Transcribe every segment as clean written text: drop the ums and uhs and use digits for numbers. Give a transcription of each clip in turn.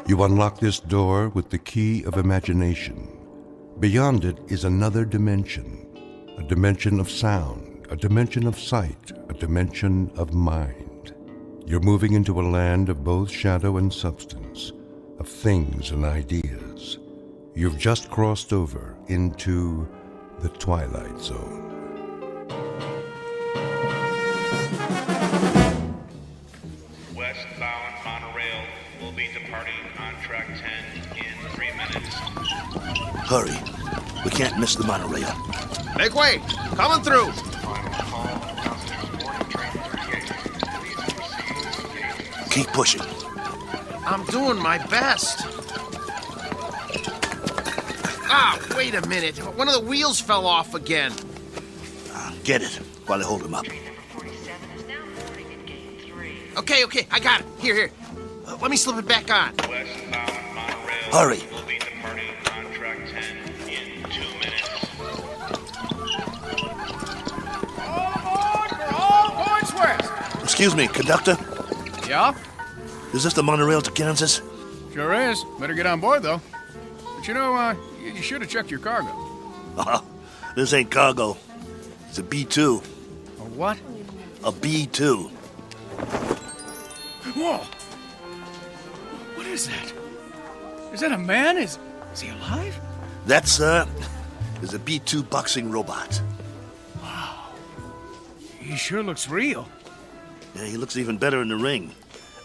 You unlock this door with the key of imagination. Beyond it is another dimension, a dimension of sound, a dimension of sight, a dimension of mind. You're moving into a land of both shadow and substance, of things and ideas. You've just crossed over into the Twilight Zone. Westbound monorail will be departing on track 10 in 3 minutes. Hurry. We can't miss the monorail. Make way! Coming through! Keep pushing. I'm doing my best. Ah, wait a minute. One of the wheels fell off again. Get it while I hold him up. Okay, I got it. Here. Let me slip it back on. Westbound monorail Hurry. will be departing on track 10 in 2 minutes. All aboard for all points west. Excuse me, conductor. Yeah? Is this the monorail to Kansas? Sure is. Better get on board, though. But you know, you should have checked your cargo. This ain't cargo. It's a B-2. A what? A B-2. Whoa! What is that? Is that a man? Is he alive? That, sir, is a B-2 boxing robot. Wow. He sure looks real. Yeah, he looks even better in the ring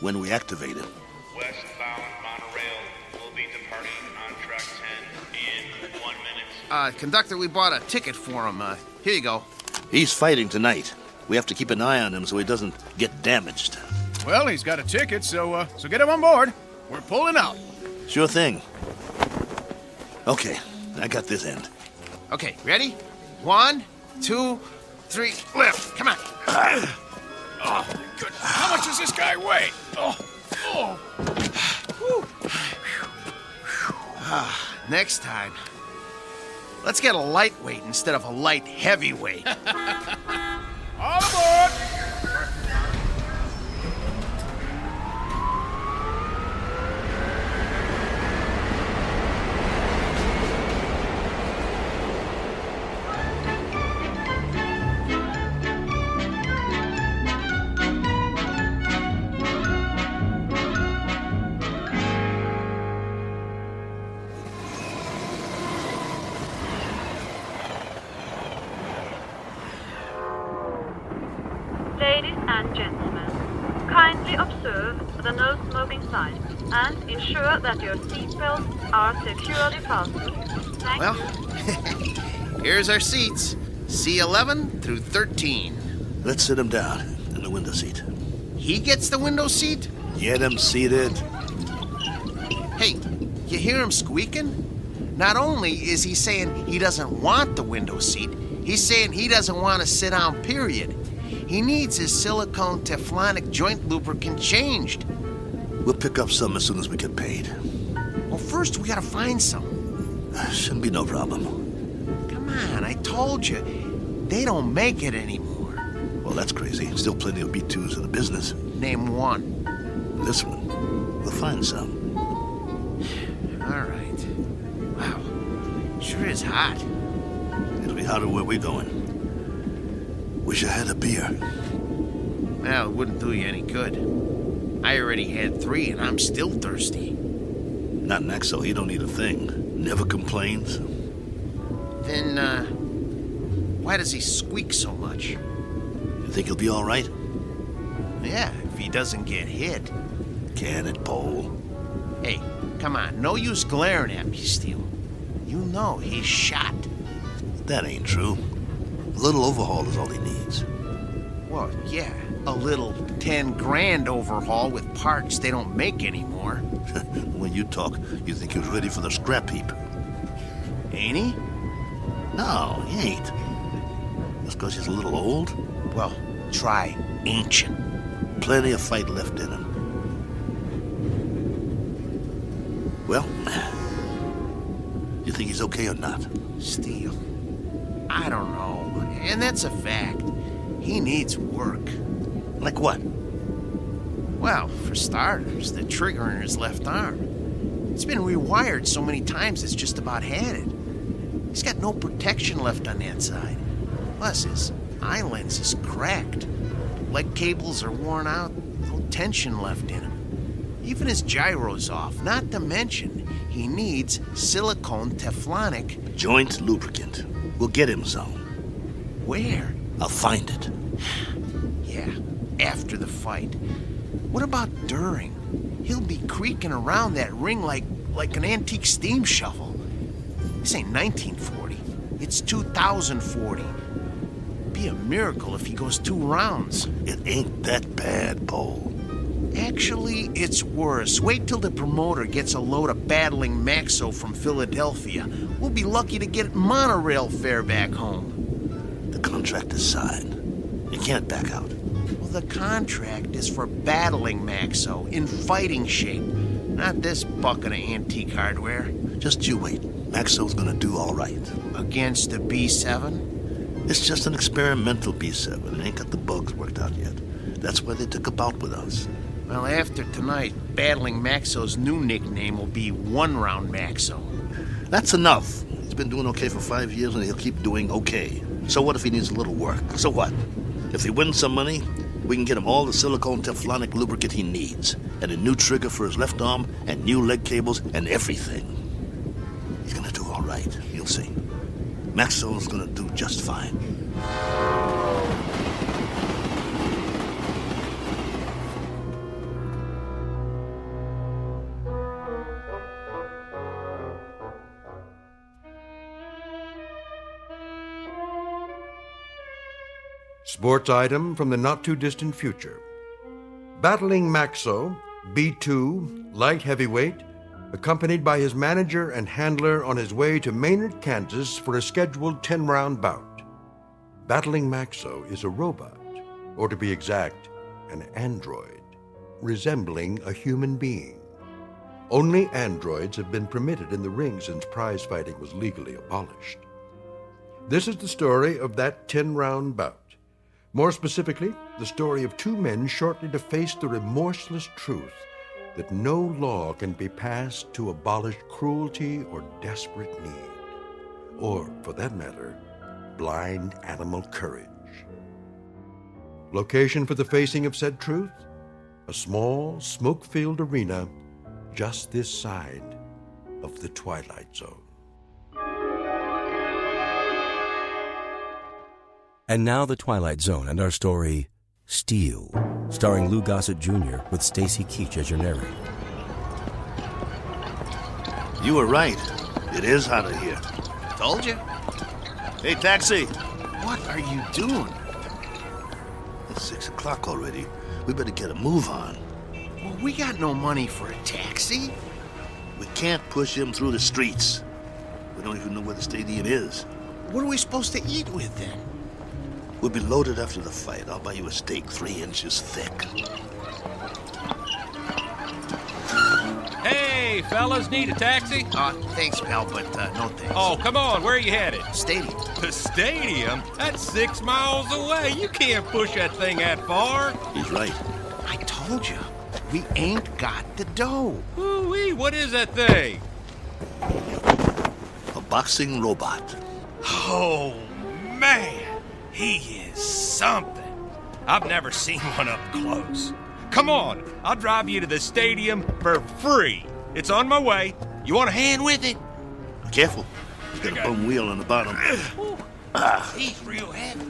when we activate him. Westbound monorail will be departing on track 10 in 1 minute. Conductor, we bought a ticket for him. Here you go. He's fighting tonight. We have to keep an eye on him so he doesn't get damaged. Well, he's got a ticket, so get him on board. We're pulling out. Sure thing. Okay, I got this end. Okay, ready? 1, 2, 3, lift. Come on. Oh, good. How much does this guy weigh? Next time, let's get a lightweight instead of a light heavyweight. All aboard! Ladies and gentlemen, kindly observe the no smoking sign and ensure that your seatbelts are securely fastened. Thank Well, you. here's our seats. C11 through 13. Let's sit him down in the window seat. He gets the window seat? Get him seated. Hey, you hear him squeaking? Not only is he saying he doesn't want the window seat, he's saying he doesn't want to sit down, period. He needs his silicone Teflonic joint lubricant changed. We'll pick up some as soon as we get paid. Well, first we gotta find some. Shouldn't be no problem. Come on, I told you. They don't make it anymore. Well, that's crazy. Still plenty of B-2s in the business. Name one. This one, we'll find some. All right. Wow. Sure is hot. It'll be hotter where we're going. Wish I had a beer. Well, it wouldn't do you any good. I already had 3 and I'm still thirsty. Not Naxo, he don't need a thing. Never complains. Then, why does he squeak so much? You think he'll be all right? Yeah, if he doesn't get hit. Can it, Pole? Hey, come on, no use glaring at me, Steele. You know he's shot. That ain't true. A little overhaul is all he needs. Well, yeah, a little 10 grand overhaul with parts they don't make anymore. When you talk, you think he was ready for the scrap heap. Ain't he? No, he ain't. Just because he's a little old? Well, try ancient. Plenty of fight left in him. Well, you think he's okay or not? Steele, I don't know. And that's a fact. He needs work. Like what? Well, for starters, the trigger in his left arm. It's been rewired so many times it's just about had it. He's got no protection left on that side. Plus, his eye lens is cracked. Leg cables are worn out, no tension left in him. Even his gyro's off, not to mention he needs silicone Teflonic. Joint lubricant. We'll get him some. Where? I'll find it. Yeah, after the fight. What about during? He'll be creaking around that ring like an antique steam shovel. This ain't 1940. It's 2040. Be a miracle if he goes 2 rounds. It ain't that bad, Paul. Actually, it's worse. Wait till the promoter gets a load of battling Maxo from Philadelphia. We'll be lucky to get monorail fare back home. The contract is signed. You can't back out. Well, the contract is for battling Maxo in fighting shape, not this bucket of antique hardware. Just you wait. Maxo's gonna do all right. Against the B7? It's just an experimental B7. It ain't got the bugs worked out yet. That's why they took a bout with us. Well, after tonight, battling Maxo's new nickname will be One Round Maxo. That's enough. He's been doing okay for 5 years, and he'll keep doing okay. So what if he needs a little work? So what? If he wins some money, we can get him all the silicone Teflonic lubricant he needs, and a new trigger for his left arm, and new leg cables, and everything. He's gonna do all right. You'll see. Maxo's gonna do just fine. Sports item from the not-too-distant future. Battling Maxo, B2, light heavyweight, accompanied by his manager and handler on his way to Maynard, Kansas for a scheduled 10-round bout. Battling Maxo is a robot, or to be exact, an android, resembling a human being. Only androids have been permitted in the ring since prize fighting was legally abolished. This is the story of that 10-round bout. More specifically, the story of 2 men shortly to face the remorseless truth that no law can be passed to abolish cruelty or desperate need, or, for that matter, blind animal courage. Location for the facing of said truth? A small, smoke-filled arena just this side of the Twilight Zone. And now the Twilight Zone and our story, Steel, starring Lou Gossett Jr. with Stacy Keach as your narrator. You were right. It is hotter here. Told you. Hey, taxi! What are you doing? It's 6 o'clock already. We better get a move on. Well, we got no money for a taxi. We can't push him through the streets. We don't even know where the stadium is. What are we supposed to eat with then? We'll be loaded after the fight. I'll buy you a steak 3 inches thick. Hey, fellas, need a taxi? Thanks, pal, but no thanks. Oh, come on, where are you headed? Stadium. The stadium? That's 6 miles away. You can't push that thing that far. He's right. I told you, we ain't got the dough. Ooh-wee, what is that thing? A boxing robot. Oh, man. He is something. I've never seen one up close. Come on, I'll drive you to the stadium for free. It's on my way. You want a hand with it? Careful. He's got a bum wheel on the bottom. He's real heavy.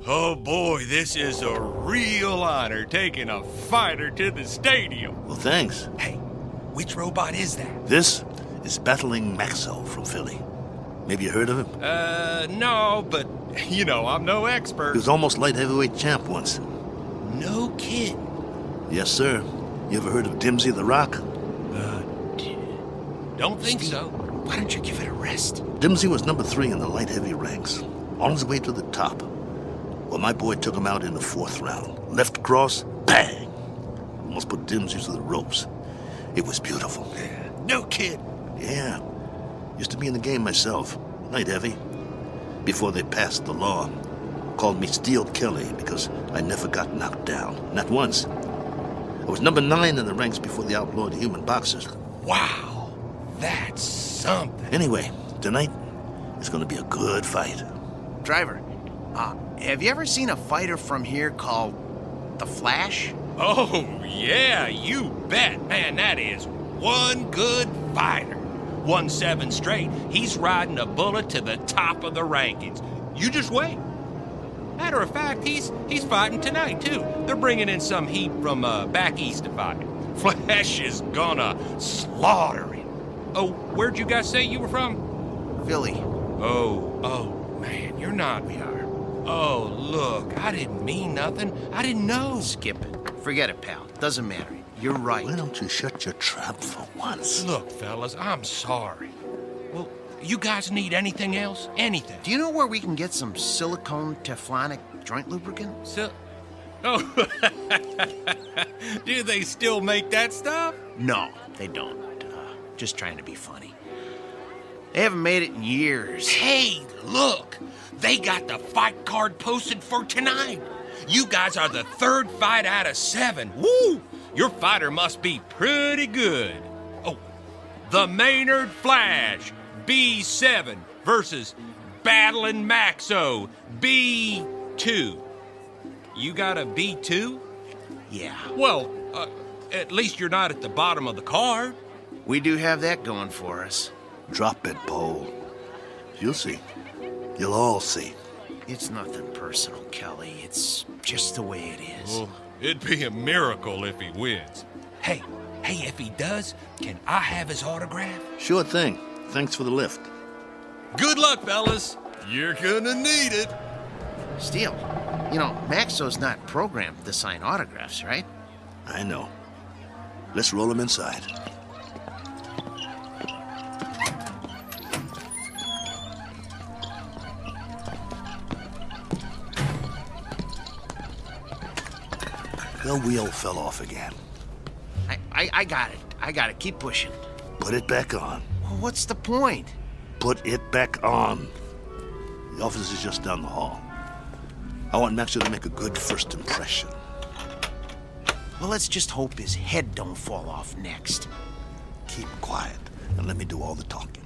Oh boy, this is a real honor taking a fighter to the stadium. Well, thanks. Hey, which robot is that? This is Battling Maxo from Philly. Maybe you heard of him? No, but, you know, I'm no He expert. was almost light heavyweight champ once. No kid. Yes, sir. You ever heard of Dimsy the Rock? Don't think so. Why don't you give it a rest? Dimsy was number 3 in the light heavy ranks, on his way to the top. Well, my boy took him out in the 4th round. Left cross, bang! Almost put Dimsy to the ropes. It was beautiful. No kid. Yeah. Used to be in the game myself. Light heavy. Before they passed the law. Called me Steel Kelly because I never got knocked down. Not once. I was number 9 in the ranks before the outlawed human boxers. Wow, that's something. Anyway, tonight is going to be a good fight. Driver, have you ever seen a fighter from here called The Flash? Oh, yeah, you bet. Man, that is one good fighter. Won 7 straight. He's riding a bullet to the top of the rankings. You just wait. Matter of fact, he's fighting tonight, too. They're bringing in some heat from back east to fight. Flash is gonna slaughter him. Oh, where'd you guys say you were from? Philly. Oh, man, you're not. We are. Oh, look, I didn't mean nothing. I didn't know. Skip it. Forget it, pal. Doesn't matter. You're right. Why don't you shut your trap for once? Look, fellas, I'm sorry. Well, you guys need anything else? Anything? Do you know where we can get some silicone teflonic joint lubricant? Oh, do they still make that stuff? No, they don't. Just trying to be funny. They haven't made it in years. Hey, look! They got the fight card posted for tonight. You guys are the 3rd fight out of 7. Woo! Your fighter must be pretty good. Oh, the Maynard Flash, B7 versus Battling Maxo, B2. You got a B2? Yeah. Well, at least you're not at the bottom of the card. We do have that going for us. Drop it, Paul. You'll see. You'll all see. It's nothing personal, Kelly. It's just the way it is. Well, it'd be a miracle if he wins. Hey, if he does, can I have his autograph? Sure thing. Thanks for the lift. Good luck, fellas. You're gonna need it. Steele, you know, Maxo's not programmed to sign autographs, right? I know. Let's roll him inside. The wheel fell off again. I got it. I got it. Keep pushing. Put it back on. Well, what's the point? Put it back on. The office is just down the hall. I want Maxo to make a good first impression. Well, let's just hope his head don't fall off next. Keep quiet and let me do all the talking.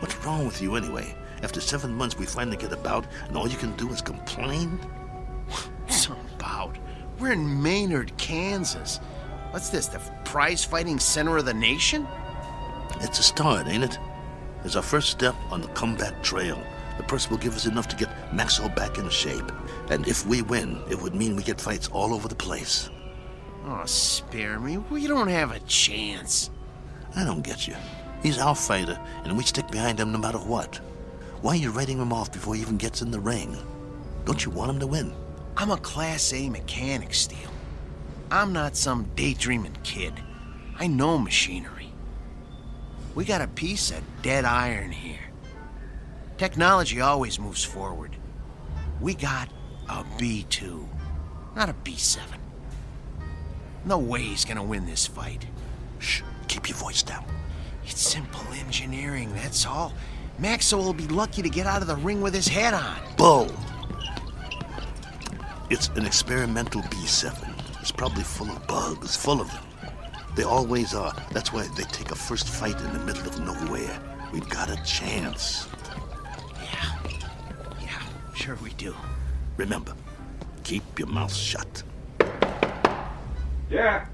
What's wrong with you anyway? After 7 months, we finally get a bout, and all you can do is complain? Some bout. We're in Maynard, Kansas. What's this, the prize-fighting center of the nation? It's a start, ain't it? It's our first step on the comeback trail. The purse will give us enough to get Maxo back in shape. And if we win, it would mean we get fights all over the place. Oh, spare me. We don't have a chance. I don't get you. He's our fighter, and we stick behind him no matter what. Why are you writing him off before he even gets in the ring? Don't you want him to win? I'm a Class A mechanic, Steele. I'm not some daydreaming kid. I know machinery. We got a piece of dead iron here. Technology always moves forward. We got a B2, not a B7. No way he's gonna win this fight. Shh, keep your voice down. It's simple engineering, that's all. Maxo will be lucky to get out of the ring with his head on. Bull! It's an experimental B7. It's probably full of bugs, full of them. They always are. That's why they take a first fight in the middle of nowhere. We've got a chance. Yeah, sure we do. Remember, keep your mouth shut. Yeah.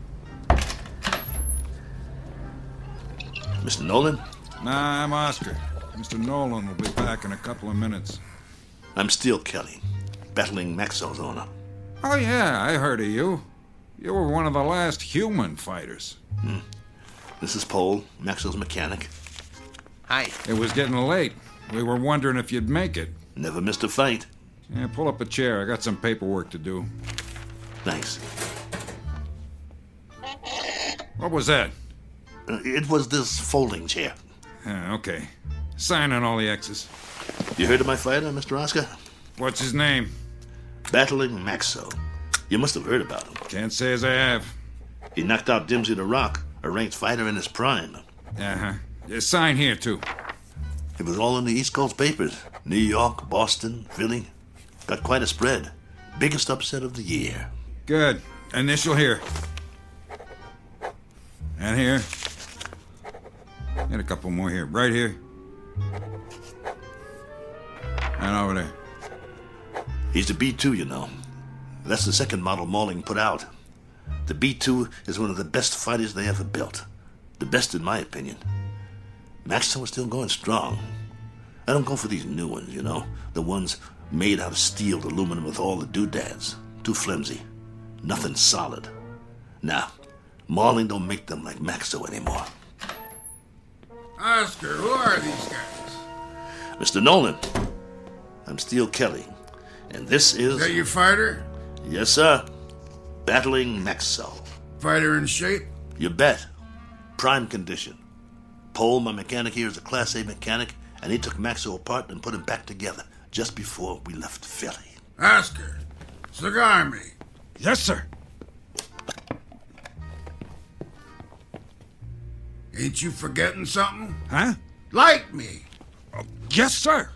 Mr. Nolan? Nah, I'm Oscar. Mr. Nolan will be back in a couple of minutes. I'm Steele Kelly, battling Maxo's owner. Oh, yeah, I heard of you. You were one of the last human fighters. This is Paul, Maxo's mechanic. Hi. It was getting late. We were wondering if you'd make it. Never missed a fight. Yeah, pull up a chair. I got some paperwork to do. Thanks. What was that? It was this folding chair. Okay. Sign on all the X's. You heard of my fighter, Mr. Oscar? What's his name? Battling Maxo. You must have heard about him. Can't say as I have. He knocked out Dimsy the Rock, a ranked fighter in his prime. Uh-huh. Sign here, too. It was all in the East Coast papers. New York, Boston, Philly. Got quite a spread. Biggest upset of the year. Good. Initial here. And here. Get a couple more here. Right here. And over there. He's the B2, you know. That's the second model Malling put out. The B2 is one of the best fighters they ever built. The best in my opinion. Maxwell is still going strong. I don't go for these new ones, you know. The ones made out of steel, aluminum with all the doodads. Too flimsy. Nothing solid. Nah, Malling don't make them like Maxo anymore. Oscar, who are these guys? Mr. Nolan, I'm Steele Kelly, and this is... Is that your fighter? Yes, sir. Battling Maxo. Fighter in shape? You bet. Prime condition. Paul, my mechanic here, is a Class A mechanic, and he took Maxo apart and put him back together just before we left Philly. Oscar, cigar me. Yes, sir. Ain't you forgetting something? Huh? Light me. Yes, sir.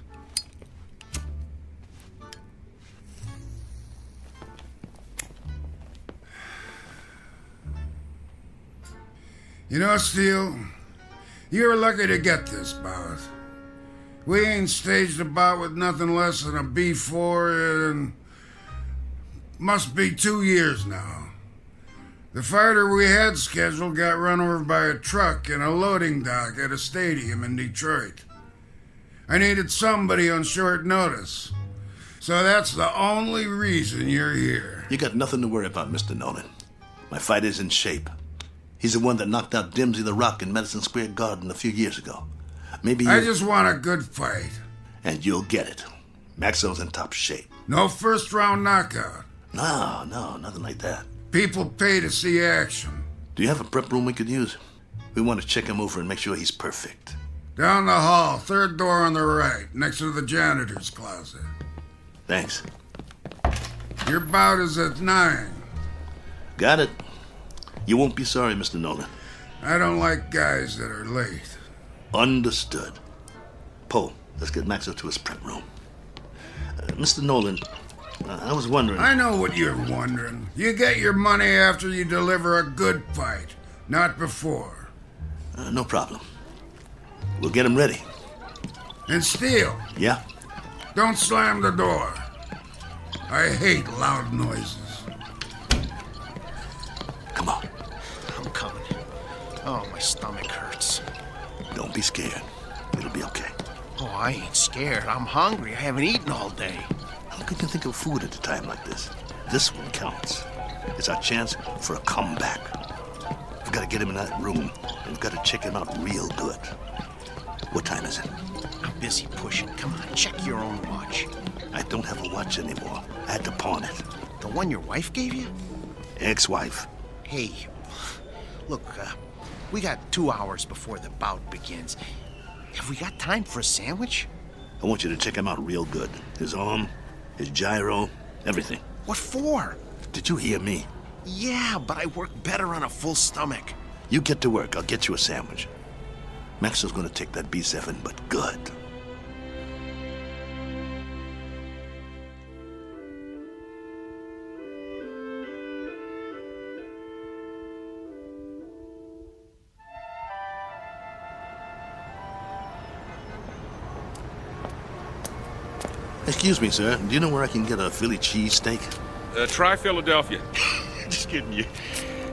You know, Steele, you were lucky to get this bout. We ain't staged a bout with nothing less than a B4 in must be 2 years now. The fighter we had scheduled got run over by a truck in a loading dock at a stadium in Detroit. I needed somebody on short notice. So that's the only reason you're here. You got nothing to worry about, Mr. Nolan. My fighter's in shape. He's the one that knocked out Dimsey the Rock in Madison Square Garden a few years ago. Maybe I just want a good fight. And you'll get it. Maxo's in top shape. No first-round knockout. No, nothing like that. People pay to see action. Do you have a prep room we could use? We want to check him over and make sure he's perfect. Down the hall, third door on the right, next to the janitor's closet. Thanks. Your bout is at 9. Got it. You won't be sorry, Mr. Nolan. I don't like guys that are late. Understood. Poe, let's get Maxo to his prep room. Mr. Nolan, I was wondering... I know what you're wondering. You get your money after you deliver a good fight, not before. No problem. We'll get him ready. And Steele. Yeah? Don't slam the door. I hate loud noises. Come on. I'm coming. Oh, my stomach hurts. Don't be scared. It'll be okay. Oh, I ain't scared. I'm hungry. I haven't eaten all day. How could you think of food at a time like this? This one counts. It's our chance for a comeback. We've got to get him in that room, and we've got to check him out real good. What time is it? I'm busy pushing. Come on, check your own watch. I don't have a watch anymore. I had to pawn it. The one your wife gave you? Ex-wife. Hey, look, we got 2 hours before the bout begins. Have we got time for a sandwich? I want you to check him out real good. His arm, his gyro, everything. What for? Did you hear me? Yeah, but I work better on a full stomach. You get to work. I'll get you a sandwich. Maxwell's gonna take that B7, but good. Excuse me, sir. Do you know where I can get a Philly cheesesteak? Try Philadelphia. Just kidding you.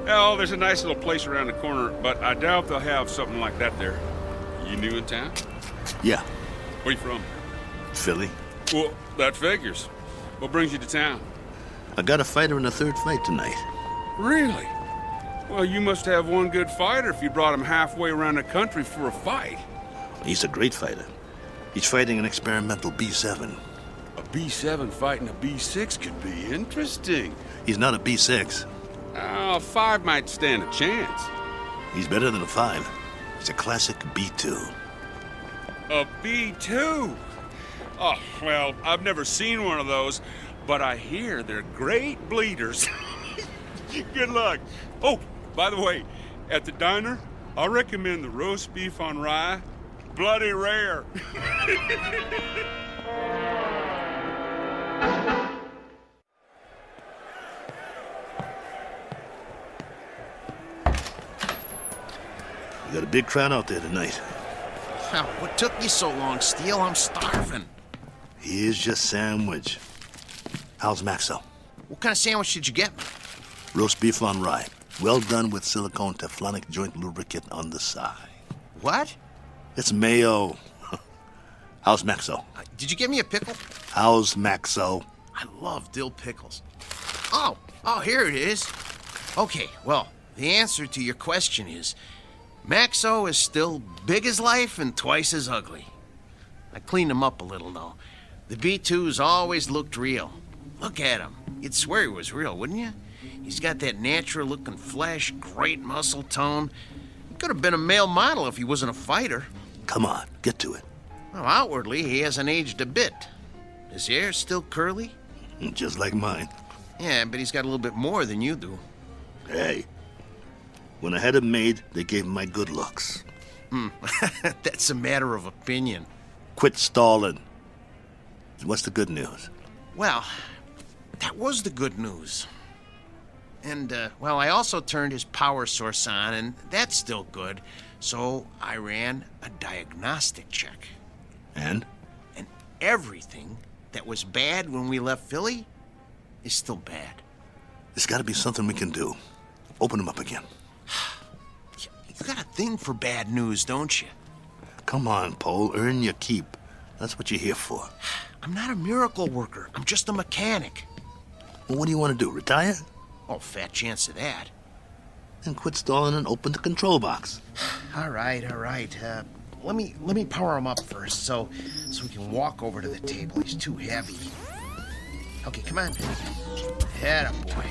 Oh, there's a nice little place around the corner, but I doubt they'll have something like that there. You new in town? Yeah. Where you from? Philly. Well, that figures. What brings you to town? I got a fighter in the third fight tonight. Really? Well, you must have one good fighter if you brought him halfway around the country for a fight. He's a great fighter. He's fighting an experimental B7. A B7 fighting a B6 could be interesting. He's not a B6. A 5 might stand a chance. He's better than a 5. He's a classic B2. A B2? Oh, well, I've never seen one of those, but I hear they're great bleeders. Good luck. Oh, by the way, at the diner, I recommend the roast beef on rye. Bloody rare. You got a big crowd out there tonight. Now, what took you so long, Steele? I'm starving. Here's your sandwich. How's Maxo? What kind of sandwich did you get me? Roast beef on rye. Well done with silicone Teflonic joint lubricant on the side. What? It's mayo. How's Maxo? Did you give me a pickle? How's Maxo? I love dill pickles. Oh, here it is. Okay, well, the answer to your question is Maxo is still big as life and twice as ugly. I cleaned him up a little, though. The B2's always looked real. Look at him. You'd swear he was real, wouldn't you? He's got that natural-looking flesh, great muscle tone. He could have been a male model if he wasn't a fighter. Come on, get to it. Well, outwardly, he hasn't aged a bit. His hair's still curly? Just like mine. Yeah, but he's got a little bit more than you do. Hey, when I had him made, they gave him my good looks. That's a matter of opinion. Quit stalling. What's the good news? Well, that was the good news. And, well, I also turned his power source on, and that's still good. So I ran a diagnostic check. And? And everything that was bad when we left Philly is still bad. There's got to be something we can do. Open him up again. You got a thing for bad news, don't you? Come on, Pole. Earn your keep. That's what you're here for. I'm not a miracle worker. I'm just a mechanic. Well, what do you want to do? Retire? Oh, fat chance of that. Then quit stalling and open the control box. All right. Let me power him up first, so we can walk over to the table. He's too heavy. Okay, come on. Atta boy.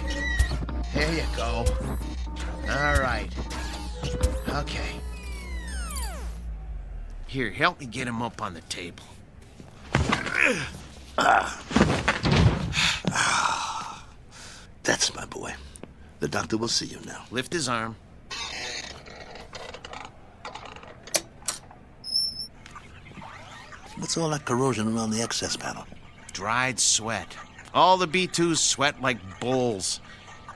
There you go. All right. Okay. Here, help me get him up on the table. That's my boy. The doctor will see you now. Lift his arm. What's all that corrosion around the access panel? Dried sweat. All the B2s sweat like bulls.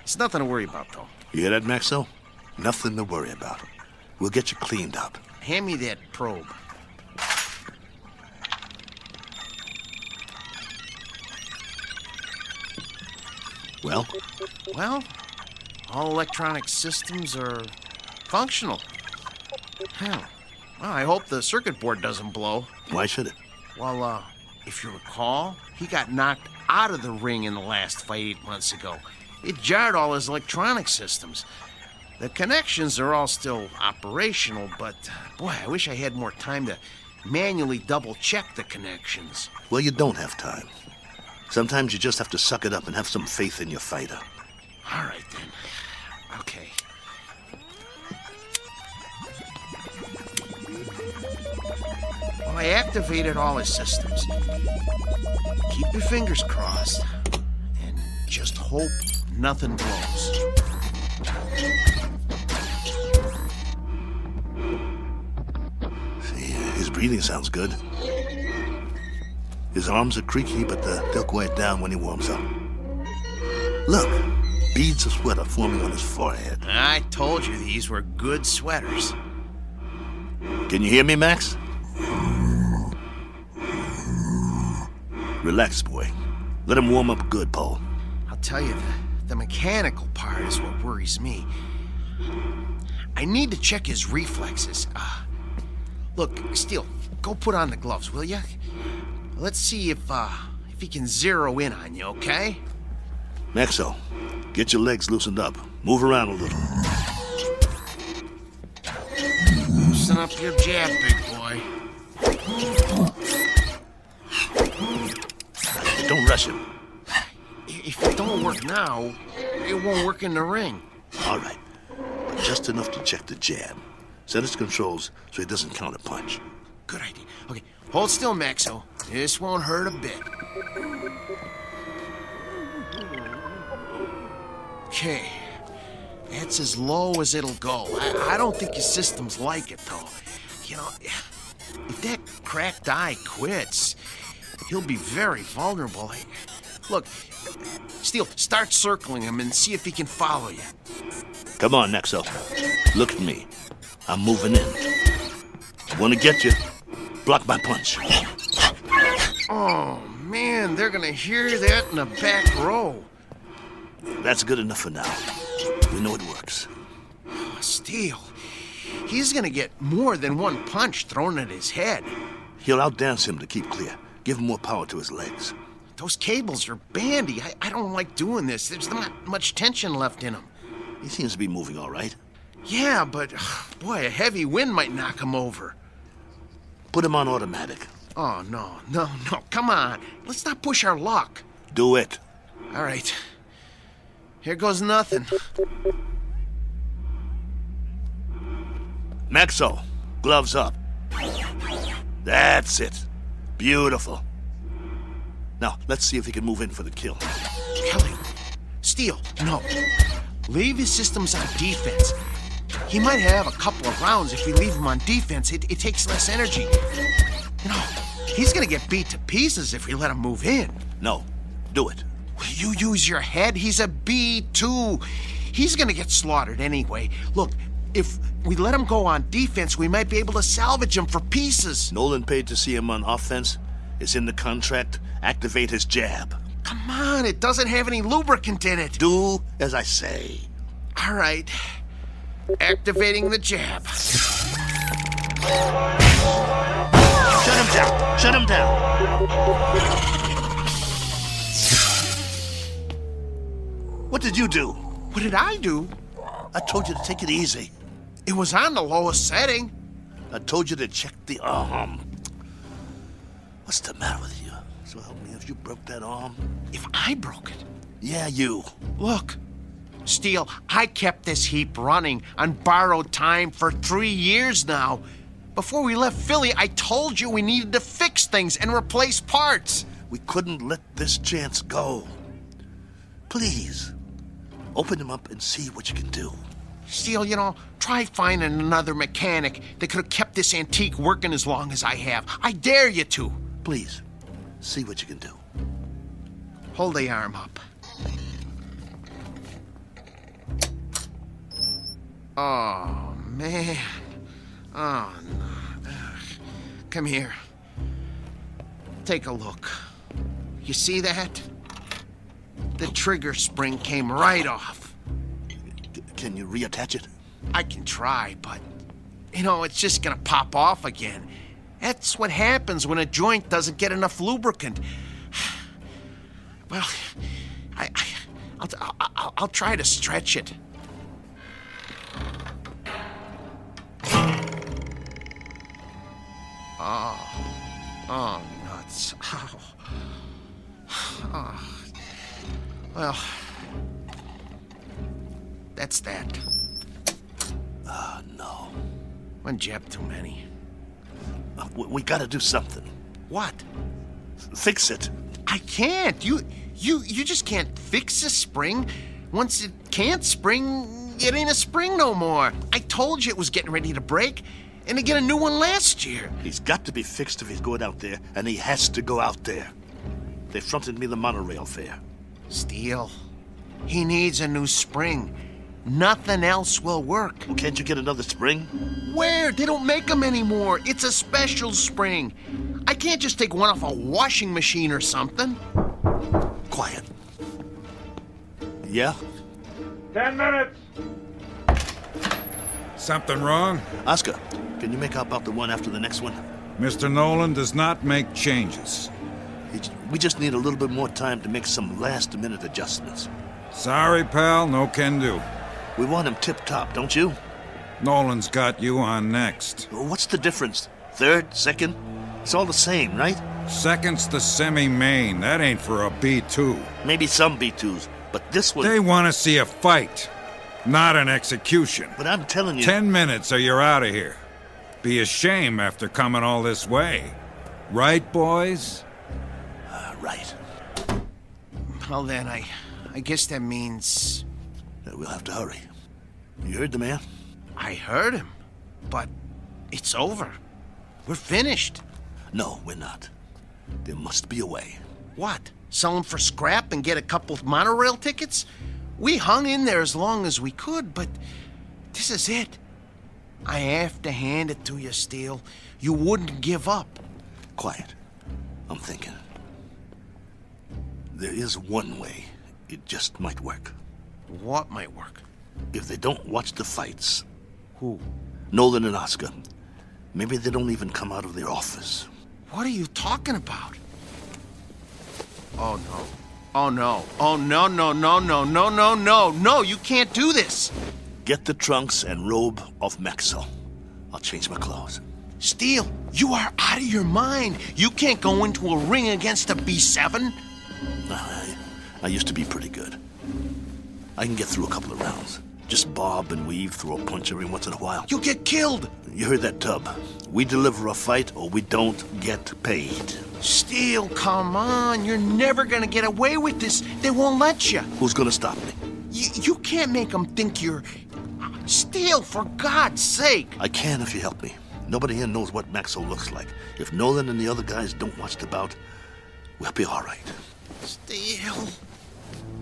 It's nothing to worry about, though. You hear that, Maxo? Nothing to worry about. We'll get you cleaned up. Hand me that probe. Well? Well, all electronic systems are functional. Well, I hope the circuit board doesn't blow. Why should it? Well, if you recall, he got knocked out of the ring in the last fight 8 months ago. It jarred all his electronic systems. The connections are all still operational, but, boy, I wish I had more time to manually double-check the connections. Well, you don't have time. Sometimes you just have to suck it up and have some faith in your fighter. All right, then. Okay. Well, I activated all his systems. Keep your fingers crossed and just hope nothing blows. See, his breathing sounds good. His arms are creaky, but they'll quiet down when he warms up. Look, beads of sweat are forming on his forehead. I told you these were good sweaters. Can you hear me, Max? Relax, boy. Let him warm up good, Paul. I'll tell you, the mechanical part is what worries me. I need to check his reflexes. Look, Steele, go put on the gloves, will you? Let's see if he can zero in on you, okay? Maxo, get your legs loosened up. Move around a little. Loosen up your jab, big boy. Don't rush him. If it don't work now, it won't work in the ring. All right, but just enough to check the jab. Set his controls so he doesn't counter punch. Good idea. Okay, hold still, Maxo. This won't hurt a bit. Okay, that's as low as it'll go. I don't think his systems like it, though. You know, if that cracked eye quits, he'll be very vulnerable. Look, Steele, start circling him and see if he can follow you. Come on, Nexo. Look at me. I'm moving in. Want to get you. Block my punch. Oh, man, they're gonna hear that in the back row. That's good enough for now. We know it works. Steele, he's gonna get more than one punch thrown at his head. He'll outdance him to keep clear. Give him more power to his legs. Those cables are bandy. I don't like doing this. There's not much tension left in them. He seems to be moving all right. Yeah, but, boy, a heavy wind might knock him over. Put him on automatic. Oh, no. Come on. Let's not push our luck. Do it. All right. Here goes nothing. Maxo, gloves up. That's it. Beautiful. Now, let's see if he can move in for the kill. Kelly, Steele, no. Leave his systems on defense. He might have a couple of rounds if we leave him on defense. It takes less energy. You know, he's gonna get beat to pieces if we let him move in. No, do it. You use your head? He's a B2. He's gonna get slaughtered anyway. Look, if we let him go on defense, we might be able to salvage him for pieces. Nolan paid to see him on offense. It's in the contract. Activate his jab. Come on, it doesn't have any lubricant in it. Do as I say. All right. Activating the jab. Shut him down. Shut him down. What did you do? What did I do? I told you to take it easy. It was on the lowest setting. I told you to check the arm. What's the matter with you? So help me if you broke that arm. If I broke it? Yeah, you. Look, Steele, I kept this heap running on borrowed time for 3 years now. Before we left Philly, I told you we needed to fix things and replace parts. We couldn't let this chance go. Please, open him up and see what you can do. Steele, you know, try finding another mechanic that could have kept this antique working as long as I have. I dare you to. Please, see what you can do. Hold the arm up. Oh, man. Oh, no. Ugh. Come here. Take a look. You see that? The trigger spring came right off. Can you reattach it? I can try, but, you know, it's just gonna pop off again. That's what happens when a joint doesn't get enough lubricant. Well, I'll try to stretch it. Oh, nuts. Oh. Well, that's that. No. One jab too many. We gotta do something. What? Fix it. I can't. You just can't fix a spring. Once it can't spring, it ain't a spring no more. I told you it was getting ready to break, and to get a new one last year. He's got to be fixed if he's going out there, and he has to go out there. They fronted me the monorail fare. Steele, he needs a new spring. Nothing else will work. Well, can't you get another spring? Where? They don't make them anymore. It's a special spring. I can't just take one off a washing machine or something. Quiet. Yeah? 10 minutes. Something wrong? Oscar, can you make out about the one after the next one? Mr. Nolan does not make changes. We just need a little bit more time to make some last-minute adjustments. Sorry, pal, no can do. We want him tip-top, don't you? Nolan's got you on next. What's the difference? Third? Second? It's all the same, right? Second's the semi-main. That ain't for a B2. Maybe some B2s, but this one... They want to see a fight, not an execution. But I'm telling you... 10 minutes or you're out of here. Be a shame after coming all this way. Right, boys? Right. Well then, I guess that means... We'll have to hurry. You heard the man? I heard him, but it's over. We're finished. No, we're not. There must be a way. What? Sell them for scrap and get a couple of monorail tickets? We hung in there as long as we could, but this is it. I have to hand it to you, Steele. You wouldn't give up. Quiet. I'm thinking. There is one way. It just might work. What might work? If they don't watch the fights. Who? Nolan and Oscar. Maybe they don't even come out of their office. What are you talking about? Oh, no. Oh, no. Oh, no, no, no, no, no, no, no. No, you can't do this. Get the trunks and robe off Maxwell. I'll change my clothes. Steele, you are out of your mind. You can't go into a ring against a B7. I used to be pretty good. I can get through a couple of rounds. Just bob and weave, throw a punch every once in a while. You'll get killed. You heard that, Tub. We deliver a fight or we don't get paid. Steele, come on. You're never gonna get away with this. They won't let you. Who's gonna stop me? You can't make them think you're... Steele, for God's sake. I can if you help me. Nobody here knows what Maxwell looks like. If Nolan and the other guys don't watch the bout, we'll be all right. Steele.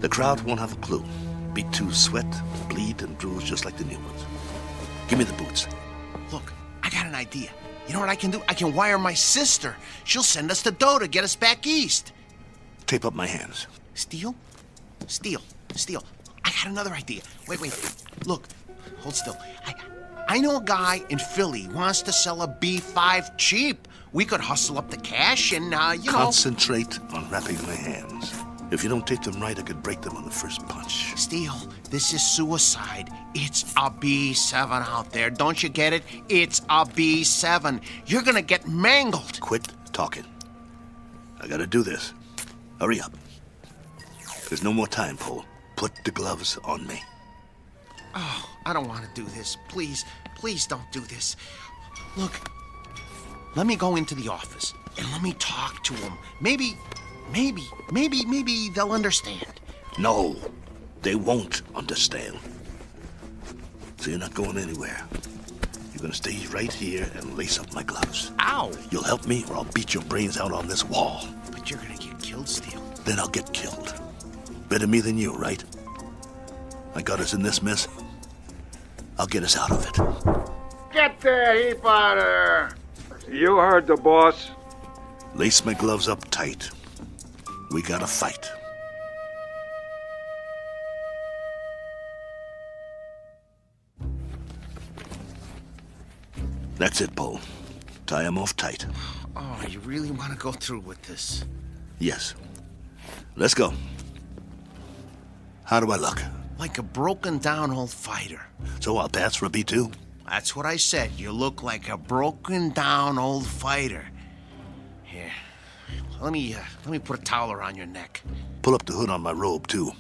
The crowd won't have a clue. B2 sweat, bleed, and bruise just like the new ones. Give me the boots. Look, I got an idea. You know what I can do? I can wire my sister. She'll send us the dough to get us back east. Tape up my hands. Steele? Steele. I got another idea. Wait. Look, hold still. I know a guy in Philly wants to sell a B5 cheap. We could hustle up the cash and, Concentrate on wrapping my hands. If you don't tape them right, I could break them on the first punch. Steele, this is suicide. It's a B7 out there. Don't you get it? It's a B7. You're gonna get mangled. Quit talking. I gotta do this. Hurry up. There's no more time, Paul. Put the gloves on me. Oh, I don't want to do this. Please don't do this. Look, let me go into the office and let me talk to them. Maybe they'll understand. No, they won't understand. So you're not going anywhere. You're gonna stay right here and lace up my gloves. Ow! You'll help me or I'll beat your brains out on this wall. But you're gonna get killed, Steele. Then I'll get killed. Better me than you, right? I got us in this mess. I'll get us out of it. Get the heap out of there! You heard the boss. Lace my gloves up tight. We gotta fight. That's it, Paul. Tie him off tight. Oh, you really want to go through with this? Yes. Let's go. How do I look? Like a broken down old fighter. So I'll pass for a B2? That's what I said. You look like a broken down old fighter. Here. Let me put a towel around your neck. Pull up the hood on my robe, too.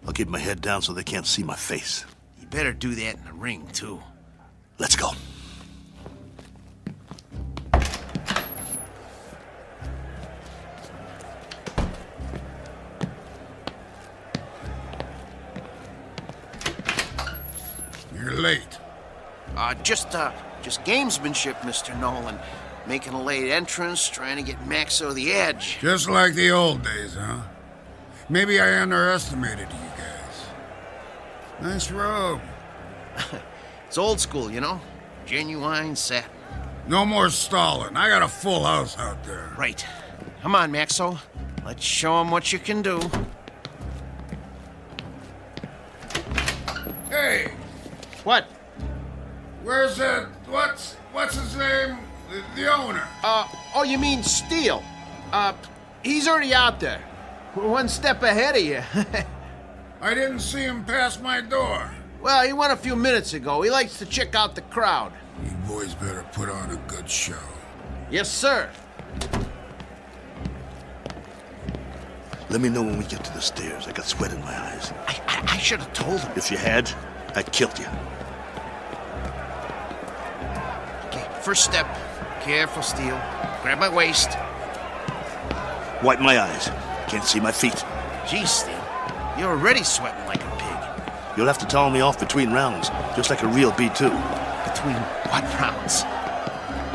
I'll keep my head down so they can't see my face. You better do that in the ring, too. Let's go. You're late. Just gamesmanship, Mr. Nolan. Making a late entrance, trying to get Max over the edge. Just like the old days, huh? Maybe I underestimated you guys. Nice robe. It's old school, you know? Genuine satin. No more stalling. I got a full house out there. Right. Come on, Maxo. Let's show him what you can do. Hey! What? Where's that... What's his name? The owner. Oh, you mean Steele? He's already out there. We're one step ahead of you. I didn't see him pass my door. Well, he went a few minutes ago. He likes to check out the crowd. You boys better put on a good show. Yes, sir. Let me know when we get to the stairs. I got sweat in my eyes. I should have told him. If you had, I'd killed you. Okay, first step. Careful, Steele. Grab my waist. Wipe my eyes. Can't see my feet. Geez, Steele. You're already sweating like a pig. You'll have to towel me off between rounds, just like a real B2. Between what rounds?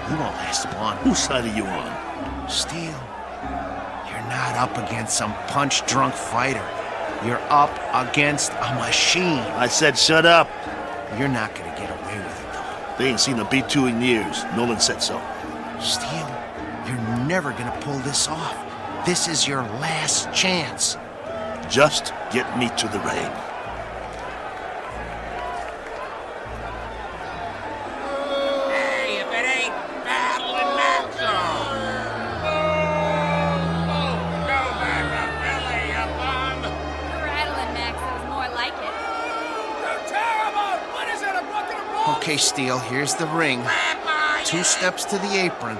You won't last long. Whose side are you on? Steele, you're not up against some punch-drunk fighter. You're up against a machine. I said shut up. You're not gonna get away with it, though. They ain't seen a B2 in years. Nolan said so. Steele, you're never gonna pull this off. This is your last chance. Just get me to the ring. Hey, if it ain't battling Maxo! Go back to Philly, you bum! Rattling Maxo's more like it. You're terrible! What is it, a bucket of balls? Okay, Steele, here's the ring. 2 steps to the apron.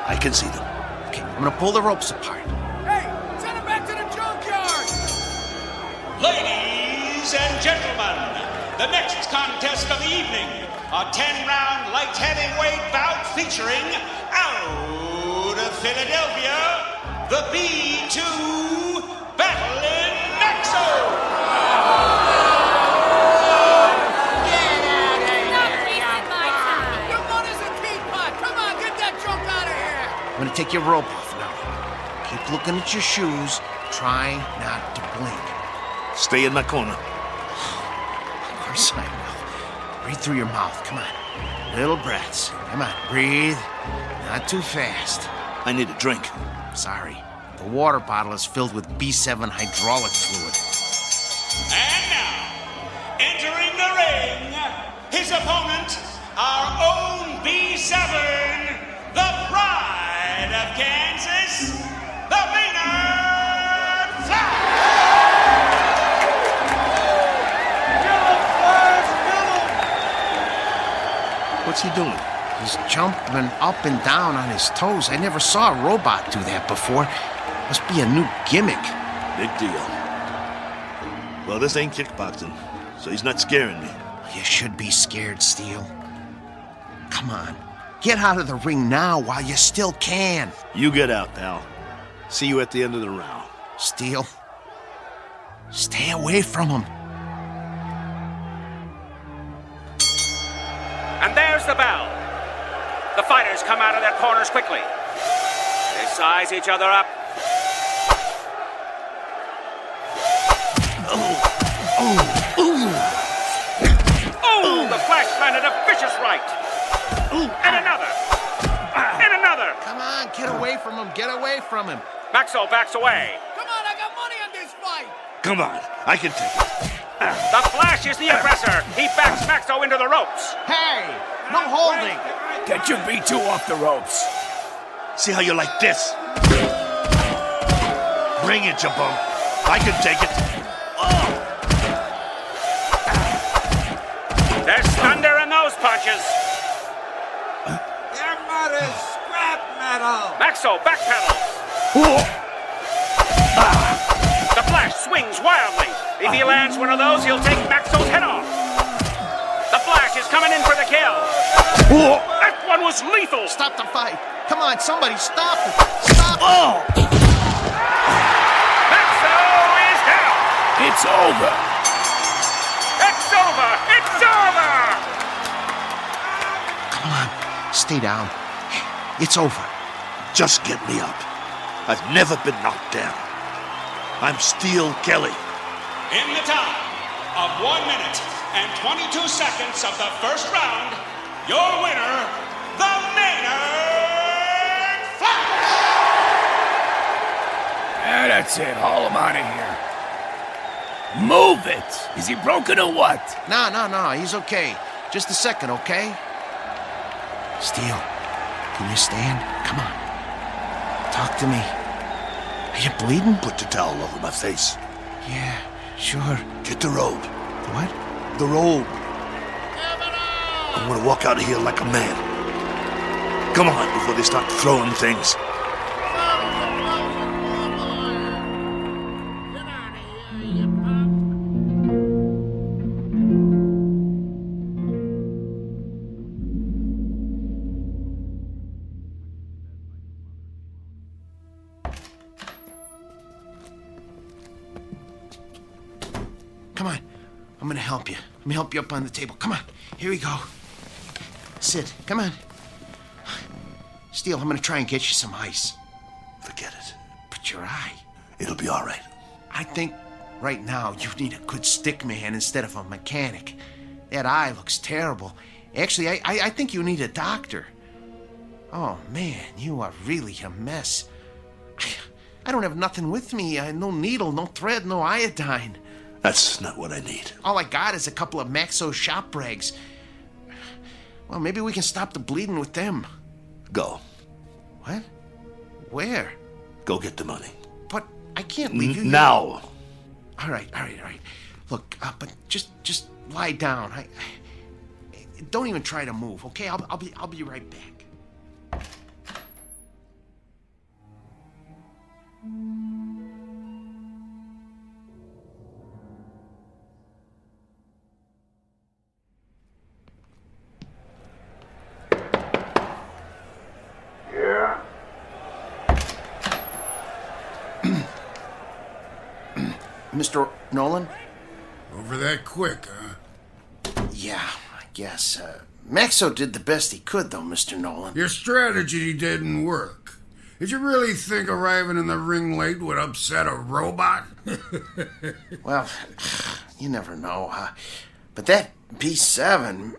I can see them. Okay, I'm gonna pull the ropes apart. Hey, send him back to the junkyard! Ladies and gentlemen, the next contest of the evening, a 10-round light heavyweight bout featuring out of Philadelphia, the B2 Battling Maxo! I'm gonna take your rope off now. Keep looking at your shoes. Try not to blink. Stay in my corner. Of course I will. Breathe through your mouth. Come on. Little breaths. Come on. Breathe. Not too fast. I need a drink. Sorry. The water bottle is filled with B7 hydraulic fluid. And now, entering the ring, his opponent, our own B7, the pride of Kansas, the Maynard Flash! What's he doing? He's jumping up and down on his toes. I never saw a robot do that before. Must be a new gimmick. Big deal. Well, this ain't kickboxing, so he's not scaring me. You should be scared, Steele. Come on. Get out of the ring now while you still can. You get out, pal. See you at the end of the round. Steele, stay away from him. And there's the bell. The fighters come out of their corners quickly. They size each other up. Oh, the Flash landed a vicious right. And another. And another. Come on, get away from him. Get away from him. Maxo backs away. Come on, I got money on this fight! Come on, I can take it. The Flash is the aggressor. He backs Maxo into the ropes. Hey, no holding. Get your B2 off the ropes. See how you like this? Bring it, you bum. I can take it. There's thunder in those punches. Your mud is scrap metal! Maxo backpedals. The Flash swings wildly. If he lands one of those, he'll take Maxo's head off. The Flash is coming in for the kill. That one was lethal. Stop the fight. Come on, somebody stop it. Stop it. Maxo is down. It's over. It's over. It's over. Come on, stay down. It's over. Just get me up. I've never been knocked down. I'm Steele Kelly. In the time of 1 minute and 22 seconds of the first round, your winner, the Maynard Flash! Yeah, that's it. Haul him out of here. Move it! Is he broken or what? No, he's okay. Just a second, okay? Steele, can you stand? Come on. Talk to me. Are you bleeding? Put the towel over my face. Yeah, sure. Get the robe. What? The robe. I'm gonna walk out of here like a man. Come on, before they start throwing things. Come on. I'm gonna help you. Let me help you up on the table. Come on. Here we go. Sit. Come on. Steele, I'm gonna try and get you some ice. Forget it. But your eye. It'll be all right. I think right now you need a good stick man instead of a mechanic. That eye looks terrible. Actually, I think you need a doctor. Oh, man, you are really a mess. I don't have nothing with me. No needle, no thread, no iodine. That's not what I need. All I got is a couple of Maxo shop rags. Well, maybe we can stop the bleeding with them. Go. What? Where? Go get the money. But I can't leave you now. All right. Look, but just lie down. I don't even try to move, okay? I'll be right back. Yeah? Mr. Nolan? Over that quick, huh? Yeah, I guess. Maxo did the best he could, though, Mr. Nolan. Your strategy didn't work. Did you really think arriving in the ring late would upset a robot? Well, you never know. But that B7,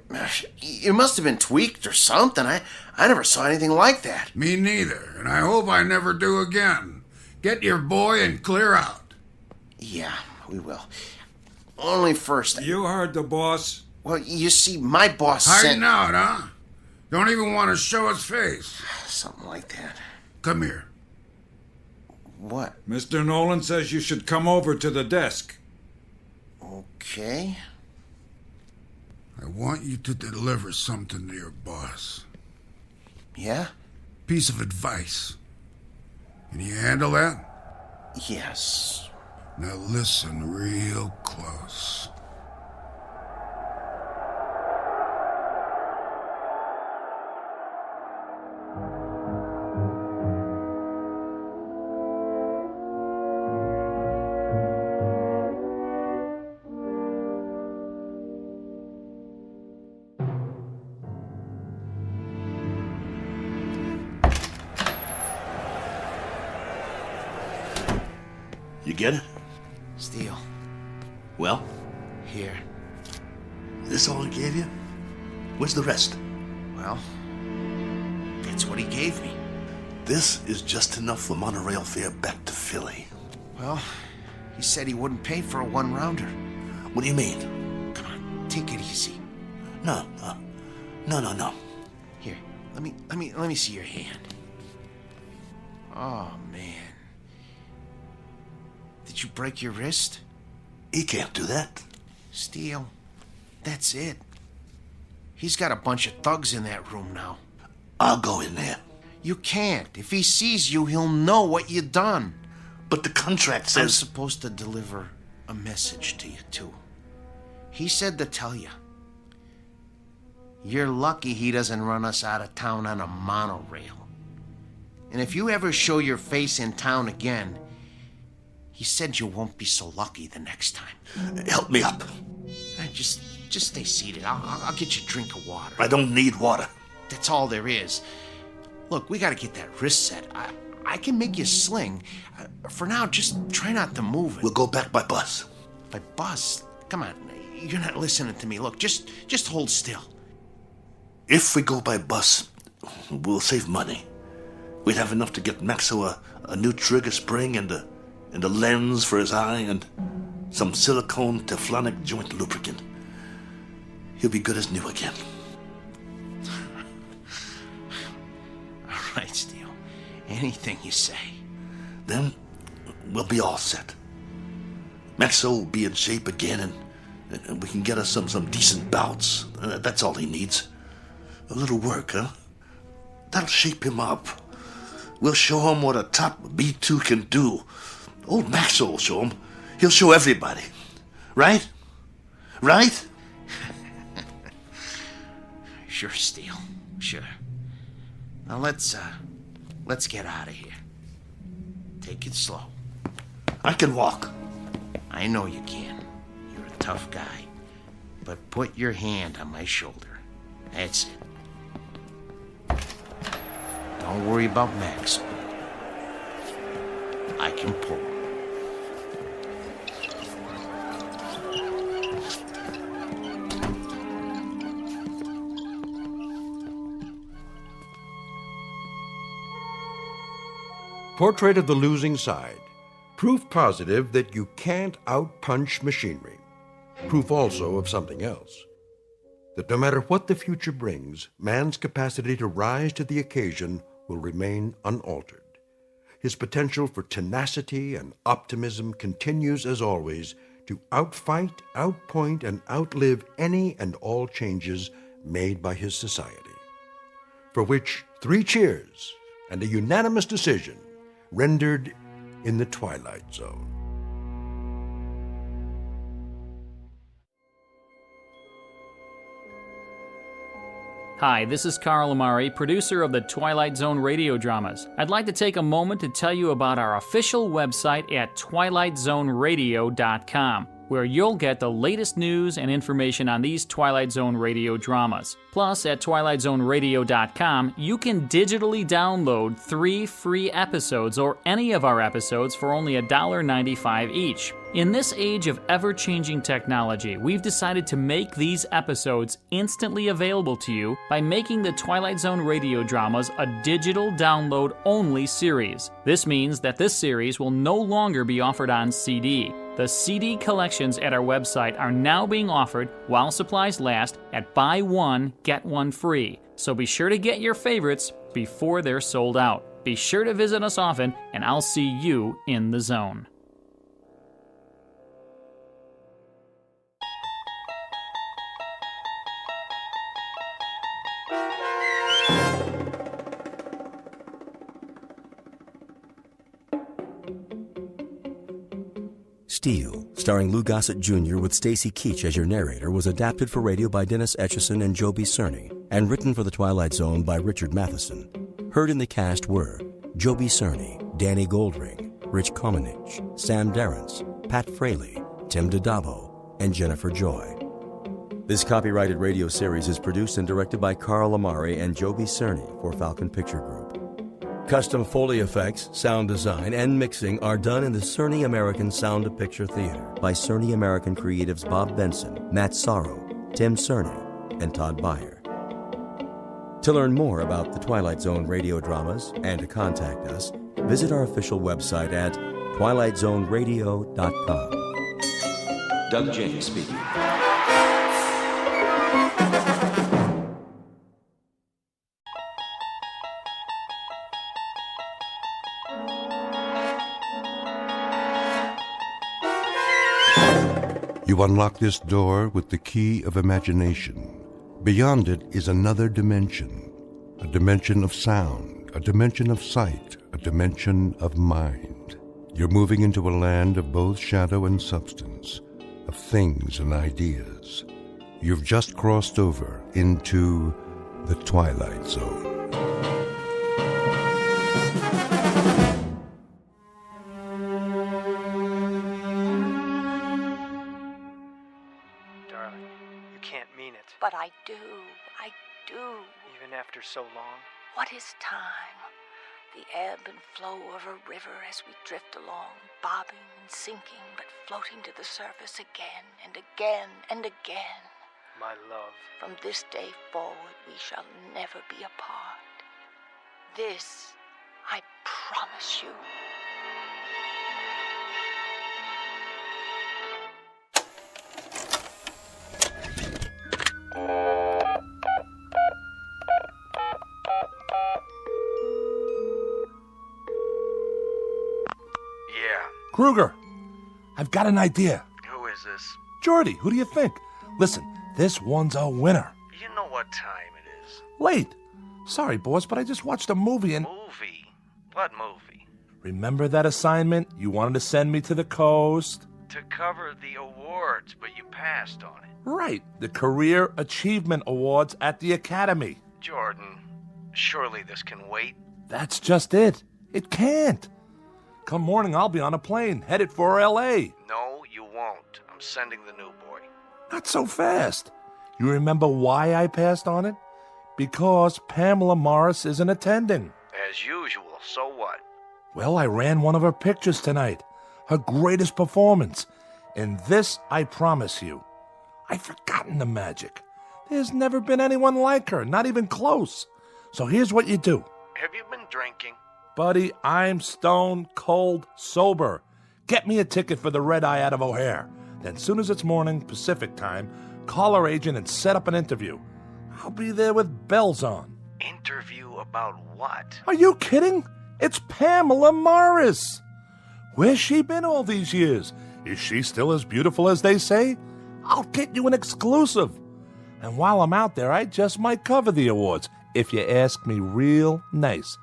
it must have been tweaked or something. I never saw anything like that. Me neither, and I hope I never do again. Get your boy and clear out. Yeah, we will. Only first. You heard the boss. Well, you see, my boss Hiding out, huh? Don't even want to show his face. Something like that. Come here. What? Mr. Nolan says you should come over to the desk. Okay. I want you to deliver something to your boss. Yeah? Piece of advice. Can you handle that? Yes. Now listen real close. You get it? Steel. Well? Here. This all he gave you? Where's the rest? Well, that's what he gave me. This is just enough for monorail fare back to Philly. Well, he said he wouldn't pay for a one-rounder. What do you mean? Come on, take it easy. No. Here, let me see your hand. Oh, man. Did you break your wrist? He can't do that. Steel, that's it. He's got a bunch of thugs in that room now. I'll go in there. You can't. If he sees you, he'll know what you done. But the contract says... I'm supposed to deliver a message to you, too. He said to tell you. You're lucky he doesn't run us out of town on a monorail. And if you ever show your face in town again, he said you won't be so lucky the next time. Help me up. Just stay seated. I'll get you a drink of water. I don't need water. That's all there is. Look, we gotta get that wrist set. I can make you sling. For now, just try not to move it. We'll go back by bus. By bus? Come on, you're not listening to me. Look, just hold still. If we go by bus, we'll save money. We'd have enough to get Maxo a new trigger spring and a lens for his eye and some silicone Teflonic joint lubricant. He'll be good as new again. All right, Steele. Anything you say. Then we'll be all set. Maxo will be in shape again, and we can get us some decent bouts. That's all he needs. A little work, huh? That'll shape him up. We'll show him what a top B2 can do. Old Maxo will show him. He'll show everybody. Right? Right? Sure, Steele. Sure. Now let's get out of here. Take it slow. I can walk. I know you can. You're a tough guy. But put your hand on my shoulder. That's it. Don't worry about Max. I can pull. Portrait of the losing side. Proof positive that you can't outpunch machinery. Proof also of something else. That no matter what the future brings, man's capacity to rise to the occasion will remain unaltered. His potential for tenacity and optimism continues, as always, to outfight, outpoint, and outlive any and all changes made by his society. For which 3 cheers and a unanimous decision rendered in the Twilight Zone. Hi, this is Carl Amari, producer of the Twilight Zone radio dramas. I'd like to take a moment to tell you about our official website at twilightzoneradio.com, where you'll get the latest news and information on these Twilight Zone radio dramas. Plus, at twilightzoneradio.com, you can digitally download 3 free episodes or any of our episodes for only $1.95 each. In this age of ever-changing technology, we've decided to make these episodes instantly available to you by making the Twilight Zone radio dramas a digital download-only series. This means that this series will no longer be offered on CD. The CD collections at our website are now being offered while supplies last at buy one, get one free. So be sure to get your favorites before they're sold out. Be sure to visit us often, and I'll see you in the zone. Steel, starring Lou Gossett Jr. with Stacy Keach as your narrator, was adapted for radio by Dennis Etchison and Joby Cerny, and written for The Twilight Zone by Richard Matheson. Heard in the cast were Joby Cerny, Danny Goldring, Rich Komenich, Sam Darrence, Pat Fraley, Tim DiDavo, and Jennifer Joy. This copyrighted radio series is produced and directed by Carl Amari and Joby Cerny for Falcon Picture Group. Custom Foley effects, sound design, and mixing are done in the Cerny American Sound of Picture Theater by Cerny American creatives Bob Benson, Matt Sorrow, Tim Cerny, and Todd Beyer. To learn more about the Twilight Zone radio dramas and to contact us, visit our official website at twilightzoneradio.com. Doug James speaking. You unlock this door with the key of imagination. Beyond it is another dimension, a dimension of sound, a dimension of sight, a dimension of mind. You're moving into a land of both shadow and substance, of things and ideas. You've just crossed over into the Twilight Zone. But I do. Even after so long? What is time? The ebb and flow of a river as we drift along, bobbing and sinking, but floating to the surface again and again and again. My love. From this day forward, we shall never be apart. This, I promise you. Kruger, I've got an idea. Who is this? Jordy, who do you think? Listen, this one's a winner. You know what time it is. Late. Sorry, boss, but I just watched a movie and... Movie? What movie? Remember that assignment? You wanted to send me to the coast? To cover the awards, but you passed on it. Right, the Career Achievement Awards at the Academy. Jordan, surely this can wait. That's just it. It can't. Come morning, I'll be on a plane, headed for L.A. No, you won't. I'm sending the new boy. Not so fast. You remember why I passed on it? Because Pamela Morris isn't attending. As usual, so what? Well, I ran one of her pictures tonight. Her greatest performance. And this, I promise you, I've forgotten the magic. There's never been anyone like her, not even close. So here's what you do. Have you been drinking? Buddy, I'm stone cold sober. Get me a ticket for the Red Eye out of O'Hare. Then soon as it's morning, Pacific time, call our agent and set up an interview. I'll be there with bells on. Interview about what? Are you kidding? It's Pamela Morris. Where's she been all these years? Is she still as beautiful as they say? I'll get you an exclusive. And while I'm out there, I just might cover the awards, if you ask me real nice.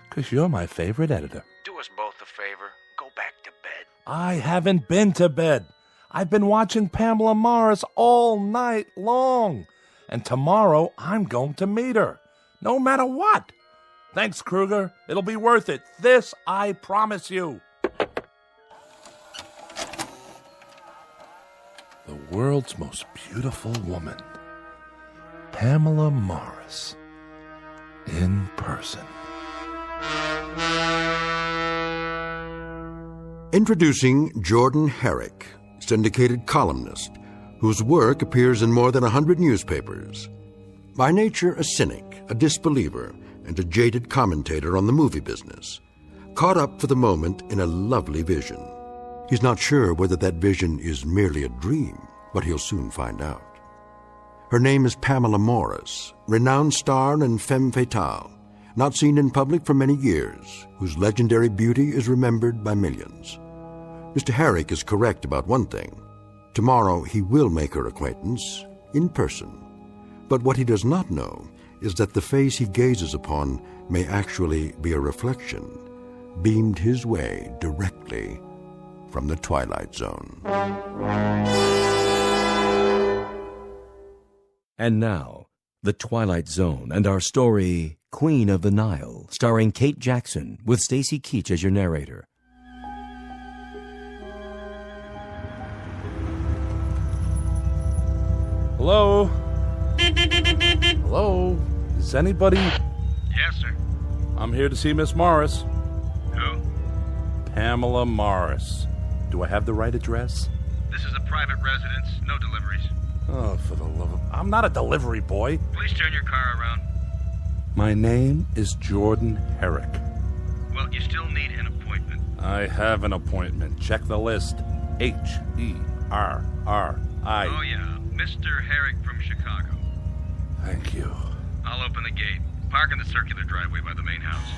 'Cause you're my favorite editor. Do us both a favor. Go back to bed. I haven't been to bed. I've been watching Pamela Morris all night long. And tomorrow, I'm going to meet her. No matter what. Thanks, Kruger. It'll be worth it. This I promise you. The world's most beautiful woman. Pamela Morris. In person. Introducing Jordan Herrick, syndicated columnist, whose work appears in more than 100 newspapers. By nature a cynic, a disbeliever, and a jaded commentator on the movie business, caught up for the moment in a lovely vision. He's not sure whether that vision is merely a dream, but he'll soon find out. Her name is Pamela Morris, renowned star and femme fatale, not seen in public for many years, whose legendary beauty is remembered by millions. Mr. Herrick is correct about one thing. Tomorrow he will make her acquaintance in person. But what he does not know is that the face he gazes upon may actually be a reflection, beamed his way directly from the Twilight Zone. And now, The Twilight Zone and our story, Queen of the Nile, starring Kate Jackson with Stacy Keach as your narrator. Hello? Hello? Is anybody... Yes, sir. I'm here to see Miss Morris. Who? Pamela Morris. Do I have the right address? This is a private residence. No deliveries. Oh, for the love of... I'm not a delivery boy. Please turn your car around. My name is Jordan Herrick. Well, you still need an appointment. I have an appointment. Check the list. Herri. Oh, yeah. Mr. Herrick from Chicago. Thank you. I'll open the gate. Park in the circular driveway by the main house.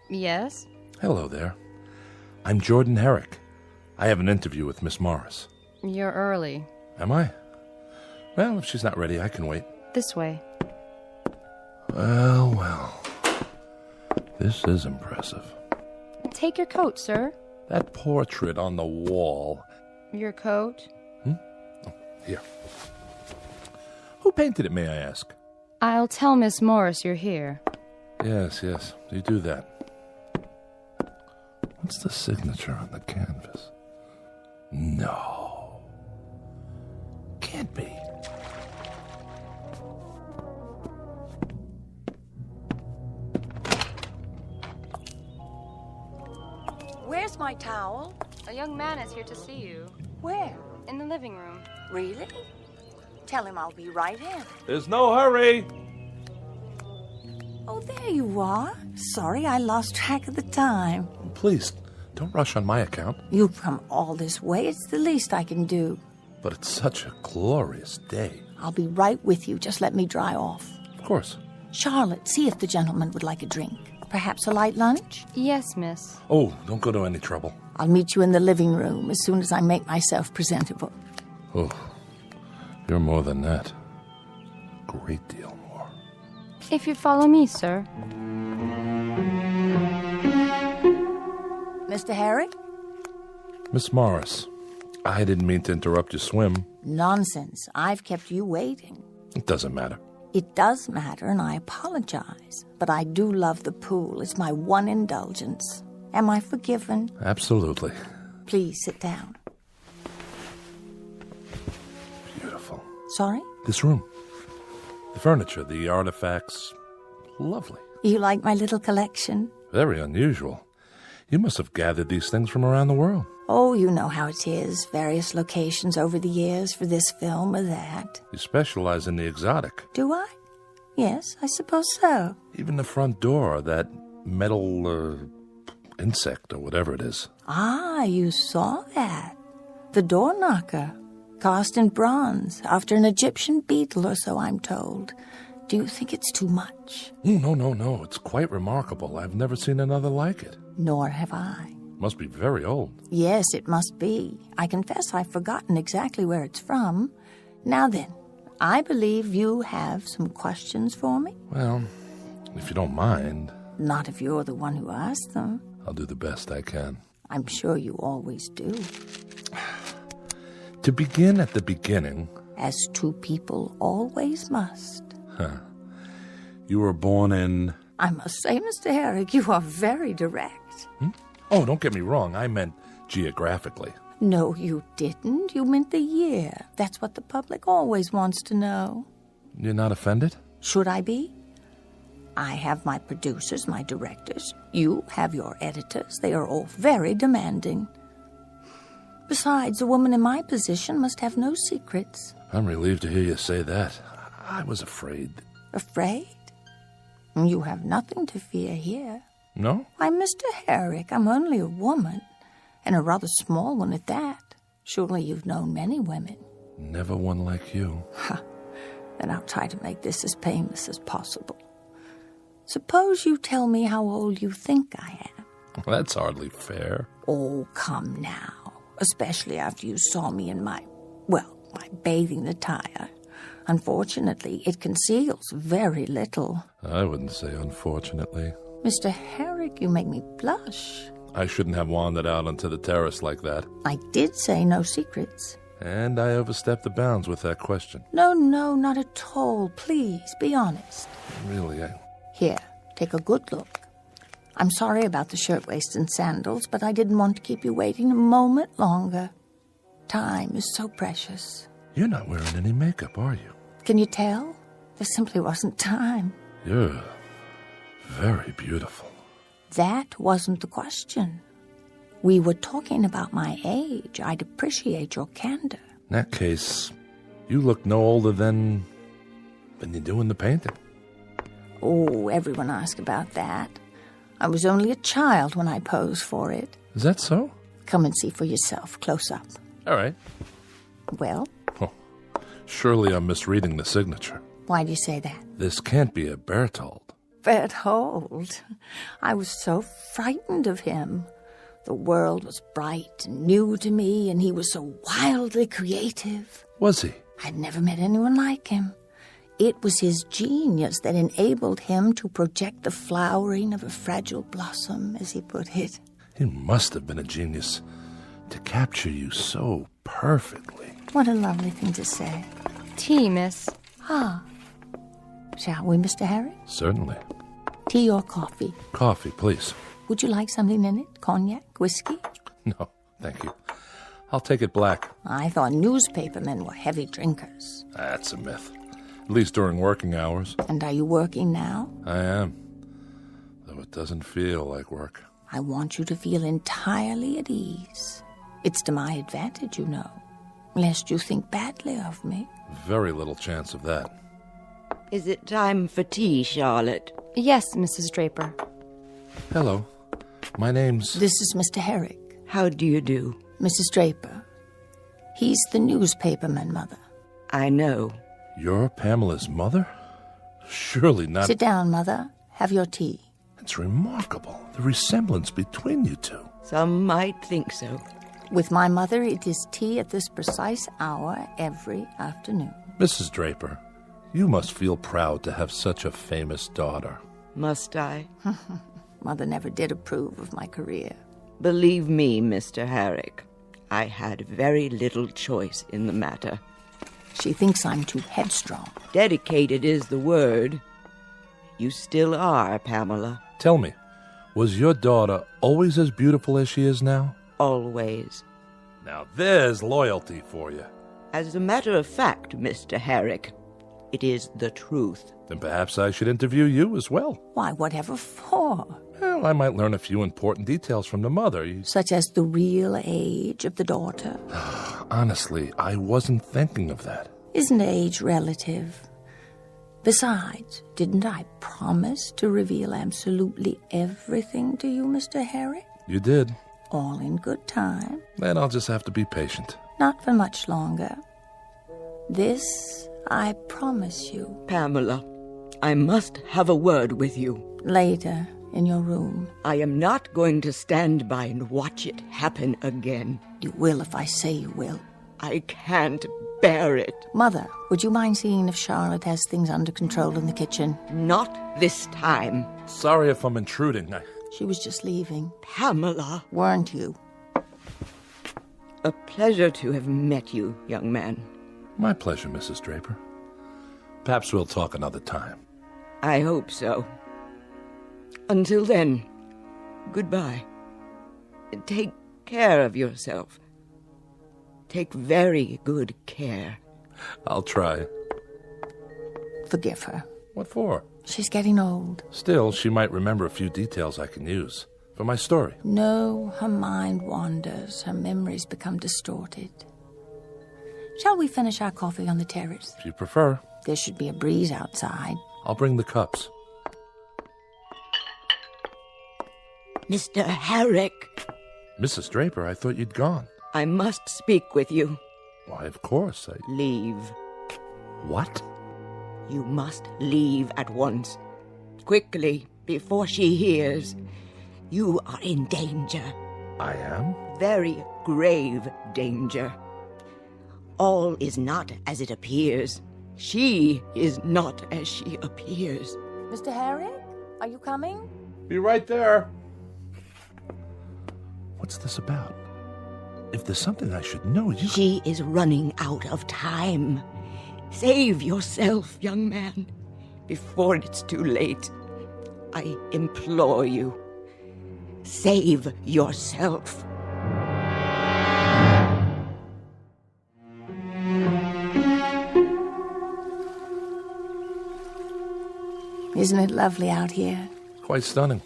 Yes? Hello there. I'm Jordan Herrick. I have an interview with Miss Morris. You're early. Am I? Well, if she's not ready, I can wait. This way. Well. This is impressive. Take your coat, sir. That portrait on the wall. Your coat? Here. Who painted it, may I ask? I'll tell Miss Morris you're here. Yes, you do that. What's the signature on the canvas? No. Can't be. Where's my towel? A young man is here to see you. Where? In the living room. Really? Tell him I'll be right in. There's no hurry. Oh, there you are. Sorry, I lost track of the time. Please, don't rush on my account. You've come all this way. It's the least I can do. But it's such a glorious day. I'll be right with you. Just let me dry off. Of course. Charlotte, see if the gentleman would like a drink. Perhaps a light lunch? Yes, miss. Oh, don't go to any trouble. I'll meet you in the living room as soon as I make myself presentable. Oh, you're more than that. Great deal more. If you follow me, sir. Mr. Herrick? Miss Morris, I didn't mean to interrupt your swim. Nonsense. I've kept you waiting. It doesn't matter. It does matter, and I apologize. But I do love the pool. It's my one indulgence. Am I forgiven? Absolutely. Please sit down. Beautiful. Sorry? This room. The furniture, the artifacts. Lovely. You like my little collection? Very unusual. You must have gathered these things from around the world. Oh, you know how it is. Various locations over the years for this film or that. You specialize in the exotic. Do I? Yes, I suppose so. Even the front door, that metal insect or whatever it is. Ah, you saw that. The door knocker. Cast in bronze, after an Egyptian beetle or so, I'm told. Do you think it's too much? No. It's quite remarkable. I've never seen another like it. Nor have I. Must be very old. Yes, it must be. I confess I've forgotten exactly where it's from. Now then, I believe you have some questions for me? Well, if you don't mind. Not if you're the one who asked them. I'll do the best I can. I'm sure you always do. To begin at the beginning. As two people always must. Huh. You were born in... I must say, Mr. Herrick, you are very direct. Oh, don't get me wrong. I meant geographically. No, you didn't. You meant the year. That's what the public always wants to know. You're not offended? Should I be? I have my producers, my directors. You have your editors. They are all very demanding. Besides, a woman in my position must have no secrets. I'm relieved to hear you say that. I was afraid. Afraid? You have nothing to fear here. No? Why, Mr. Herrick, I'm only a woman, and a rather small one at that. Surely you've known many women. Never one like you. Ha! Then I'll try to make this as painless as possible. Suppose you tell me how old you think I am. That's hardly fair. Oh, come now. Especially after you saw me in my bathing attire. Unfortunately, it conceals very little. I wouldn't say unfortunately. Mr. Herrick, you make me blush. I shouldn't have wandered out onto the terrace like that. I did say no secrets. And I overstepped the bounds with that question. No, not at all. Please, be honest. Really, Here, take a good look. I'm sorry about the shirtwaist and sandals, but I didn't want to keep you waiting a moment longer. Time is so precious. You're not wearing any makeup, are you? Can you tell? There simply wasn't time. You're very beautiful. That wasn't the question. We were talking about my age. I'd appreciate your candor. In that case, you look no older than you do in the painting. Oh, everyone asks about that. I was only a child when I posed for it. Is that so? Come and see for yourself, close up. All right. Well? Oh, surely I'm misreading the signature. Why do you say that? This can't be a Berthold. Berthold? I was so frightened of him. The world was bright and new to me, and he was so wildly creative. Was he? I'd never met anyone like him. It was his genius that enabled him to project the flowering of a fragile blossom, as he put it. He must have been a genius to capture you so perfectly. What a lovely thing to say. Tea, miss. Ah. Shall we, Mr. Herrick? Certainly. Tea or coffee? Coffee, please. Would you like something in it? Cognac? Whiskey? No, thank you. I'll take it black. I thought newspapermen were heavy drinkers. That's a myth. At least during working hours. And are you working now? I am. Though it doesn't feel like work. I want you to feel entirely at ease. It's to my advantage, you know. Lest you think badly of me. Very little chance of that. Is it time for tea, Charlotte? Yes, Mrs. Draper. Hello. My name's... This is Mr. Herrick. How do you do? Mrs. Draper. He's the newspaperman, Mother. I know. You're Pamela's mother? Surely not... Sit down, Mother. Have your tea. It's remarkable, the resemblance between you two. Some might think so. With my mother, it is tea at this precise hour every afternoon. Mrs. Draper, you must feel proud to have such a famous daughter. Must I? Mother never did approve of my career. Believe me, Mr. Herrick, I had very little choice in the matter. She thinks I'm too headstrong. Dedicated is the word. You still are, Pamela. Tell me, Was your daughter always as beautiful as she is now? Always. Now there's loyalty for you. As a matter of fact, Mr. Herrick, it is the truth. Then perhaps I should interview you as well. Why, whatever for? Well, I might learn a few important details from the mother. Such as the real age of the daughter? Honestly, I wasn't thinking of that. Isn't age relative? Besides, didn't I promise to reveal absolutely everything to you, Mr. Herrick? You did. All in good time. Then I'll just have to be patient. Not for much longer. This I promise you. Pamela, I must have a word with you. Later, in your room. I am not going to stand by and watch it happen again. You will if I say you will. I can't bear it. Mother, would you mind seeing if Charlotte has things under control in the kitchen? Not this time. Sorry if I'm intruding. She was just leaving. Pamela. Weren't you? A pleasure to have met you, young man. My pleasure, Mrs. Draper. Perhaps we'll talk another time. I hope so. Until then, goodbye. Take care of yourself. Take very good care. I'll try. Forgive her. What for? She's getting old. Still, she might remember a few details I can use for my story. No, her mind wanders. Her memories become distorted. Shall we finish our coffee on the terrace? If you prefer. There should be a breeze outside. I'll bring the cups. Mr. Herrick. Mrs. Draper, I thought you'd gone. I must speak with you. Why, of course. Leave. What? You must leave at once. Quickly, before she hears. You are in danger. I am? Very grave danger. All is not as it appears. She is not as she appears. Mr. Herrick, are you coming? Be right there. What's this about? If there's something I should know, you... She is running out of time. Save yourself, young man, before it's too late. I implore you. Save yourself. Isn't it lovely out here? Quite stunning.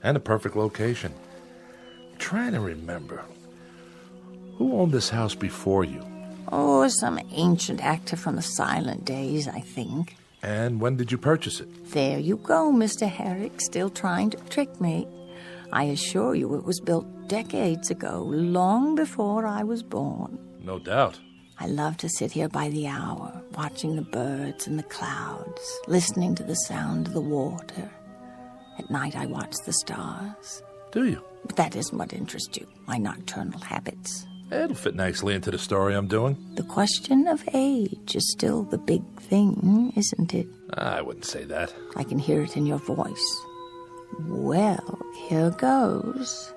And a perfect location. I'm trying to remember. Who owned this house before you? Oh, some ancient actor from the silent days, I think. And when did you purchase it? There you go, Mr. Herrick, still trying to trick me. I assure you it was built decades ago, long before I was born. No doubt. I love to sit here by the hour, watching the birds and the clouds, listening to the sound of the water. At night I watch the stars. Do you? But that isn't what interests you, my nocturnal habits. It'll fit nicely into the story I'm doing. The question of age is still the big thing, isn't it? I wouldn't say that. I can hear it in your voice. Well, here goes.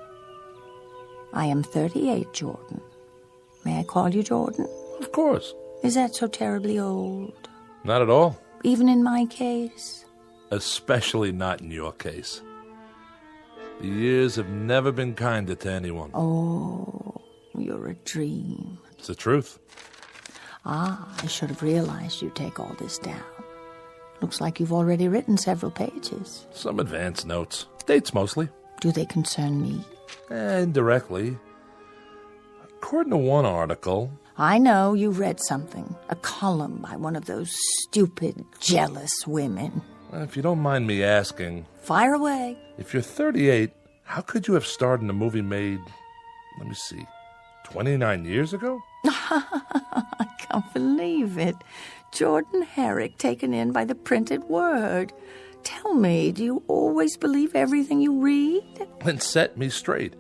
I am 38, Jordan. May I call you Jordan? Of course. Is that so terribly old? Not at all. Even in my case? Especially not in your case. The years have never been kinder to anyone. Oh, you're a dream. It's the truth. Ah, I should have realized you'd take all this down. Looks like you've already written several pages. Some advance notes. Dates mostly. Do they concern me? Indirectly. According to one article... I know you read something. A column by one of those stupid, jealous women. If you don't mind me asking... Fire away. If you're 38, how could you have starred in a movie made, let me see, 29 years ago? I can't believe it. Jordan Herrick taken in by the printed word. Tell me, do you always believe everything you read? Then set me straight.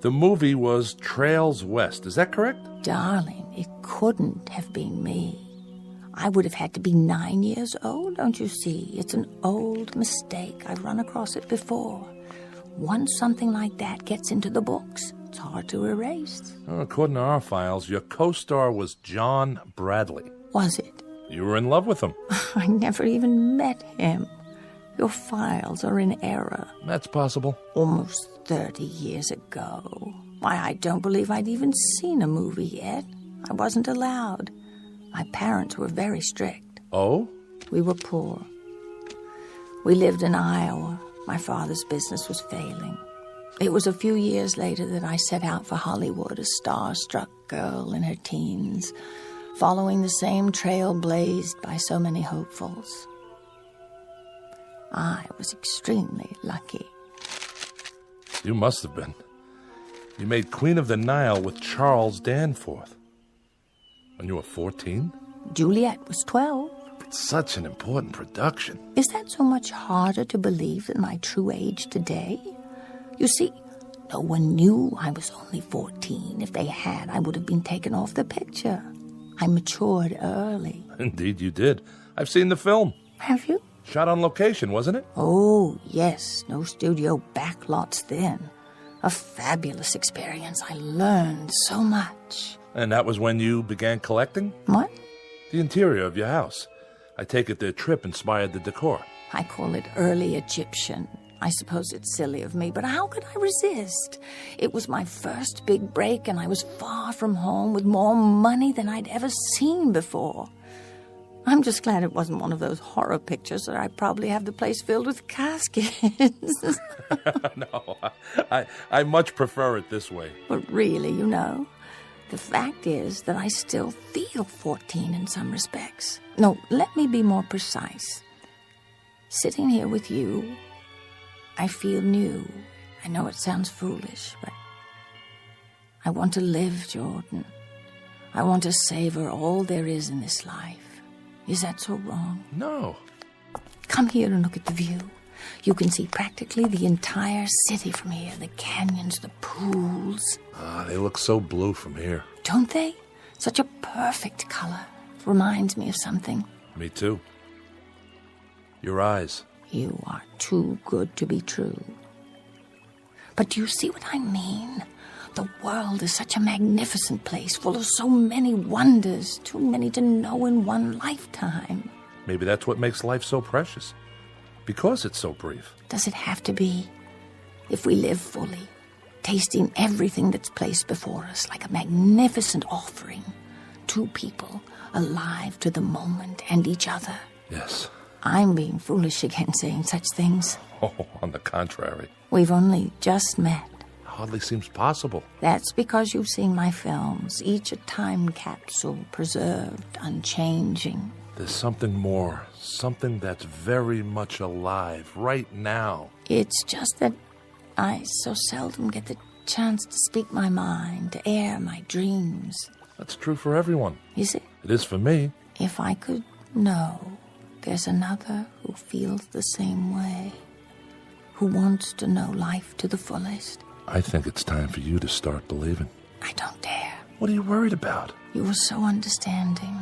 The movie was Trails West, is that correct? Darling, it couldn't have been me. I would have had to be 9 years old, don't you see? It's an old mistake. I've run across it before. Once something like that gets into the books, it's hard to erase. Well, according to our files, your co-star was John Bradley. Was it? You were in love with him. I never even met him. Your files are in error. That's possible. Almost 30 years ago. Why, I don't believe I'd even seen a movie yet. I wasn't allowed. My parents were very strict. Oh? We were poor. We lived in Iowa. My father's business was failing. It was a few years later that I set out for Hollywood, a star-struck girl in her teens, following the same trail blazed by so many hopefuls. I was extremely lucky. You must have been. You made Queen of the Nile with Charles Danforth. When you were 14? Juliet was 12. It's such an important production. Is that so much harder to believe than my true age today? You see, no one knew I was only 14. If they had, I would have been taken off the picture. I matured early. Indeed you did. I've seen the film. Have you? Shot on location, wasn't it? Oh, yes. No studio backlots then. A fabulous experience. I learned so much. And that was when you began collecting? What? The interior of your house. I take it their trip inspired the decor. I call it early Egyptian. I suppose it's silly of me, but how could I resist? It was my first big break, and I was far from home with more money than I'd ever seen before. I'm just glad it wasn't one of those horror pictures that I probably have the place filled with caskets. No, I much prefer it this way. But really, you know, the fact is that I still feel 14 in some respects. No, let me be more precise. Sitting here with you, I feel new. I know it sounds foolish, but I want to live, Jordan. I want to savor all there is in this life. Is that so wrong? No. Come here and look at the view. You can see practically the entire city from here. The canyons, the pools. Ah, they look so blue from here. Don't they? Such a perfect color. Reminds me of something. Me too. Your eyes. You are too good to be true. But do you see what I mean? The world is such a magnificent place, full of so many wonders, too many to know in one lifetime. Maybe that's what makes life so precious. Because it's so brief. Does it have to be? If we live fully, tasting everything that's placed before us like a magnificent offering, two people alive to the moment and each other. Yes. I'm being foolish again saying such things. Oh, on the contrary. We've only just met. Hardly seems possible. That's because you've seen my films, each a time capsule, preserved, unchanging. There's something more, something that's very much alive right now. It's just that I so seldom get the chance to speak my mind, to air my dreams. That's true for everyone. Is it? It is for me. If I could know there's another who feels the same way, who wants to know life to the fullest. I think it's time for you to start believing. I don't dare. What are you worried about? You were so understanding,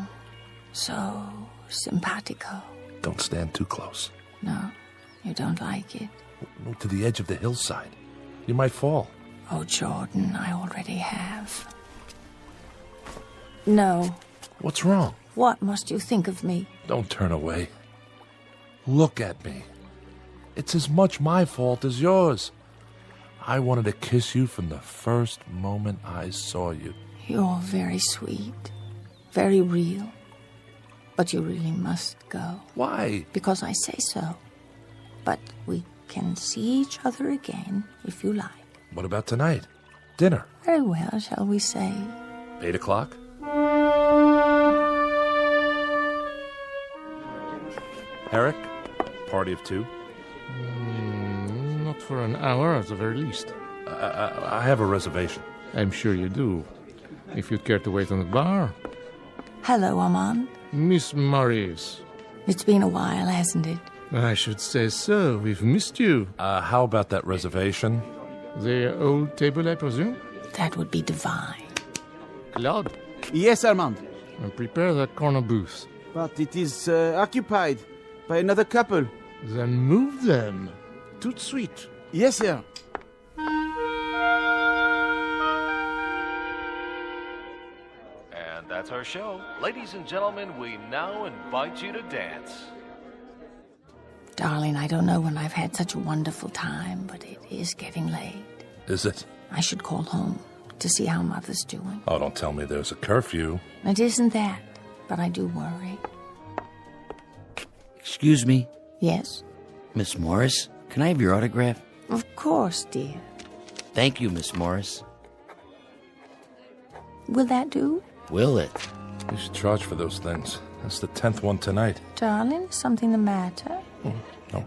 so simpatico. Don't stand too close. No, you don't like it. Move to the edge of the hillside. You might fall. Oh, Jordan, I already have. No. What's wrong? What must you think of me? Don't turn away. Look at me. It's as much my fault as yours. I wanted to kiss you from the first moment I saw you. You're very sweet, very real. But you really must go. Why? Because I say so. But we can see each other again, if you like. What about tonight? Dinner? Very well, shall we say? 8 o'clock? Eric? Party of two? Not for an hour, at the very least. I have a reservation. I'm sure you do. If you'd care to wait on the bar. Hello, Armand. Miss Maurice. It's been a while, hasn't it? I should say so. We've missed you. How about that reservation? The old table, I presume? That would be divine. Claude? Yes, Armand. Prepare that corner booth. But it is occupied by another couple. Then move them. Tout de suite. Yes, sir. And that's our show. Ladies and gentlemen, we now invite you to dance. Darling, I don't know when I've had such a wonderful time, but it is getting late. Is it? I should call home to see how Mother's doing. Oh, don't tell me there's a curfew. It isn't that, but I do worry. Excuse me? Yes? Miss Morris, can I have your autograph? Of course, dear. Thank you, Miss Morris. Will that do? Will it? You should charge for those things. That's the 10th one tonight. Darling, is something the matter? No.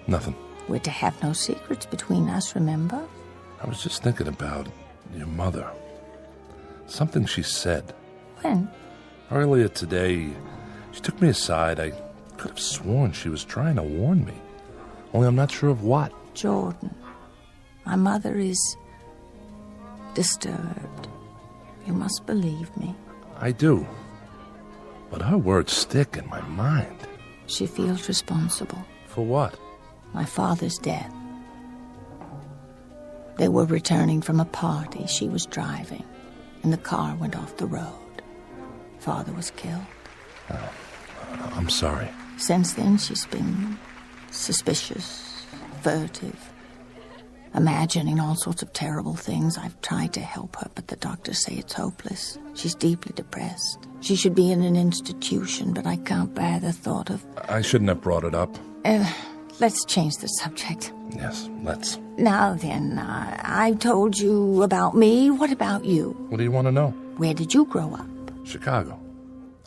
Nothing. We're to have no secrets between us, remember? I was just thinking about your mother. Something she said. When? Earlier today, she took me aside. I could have sworn she was trying to warn me. Only I'm not sure of what. Jordan, my mother is disturbed. You must believe me. I do. But her words stick in my mind. She feels responsible. For what? My father's death. They were returning from a party she was driving, and the car went off the road. Father was killed. I'm sorry. Since then, she's been suspicious, furtive, imagining all sorts of terrible things. I've tried to help her, but the doctors say it's hopeless. She's deeply depressed. She should be in an institution, but I can't bear the thought of... I shouldn't have brought it up. Let's change the subject. Yes, let's. Now then, I told you about me. What about you? What do you want to know? Where did you grow up? Chicago.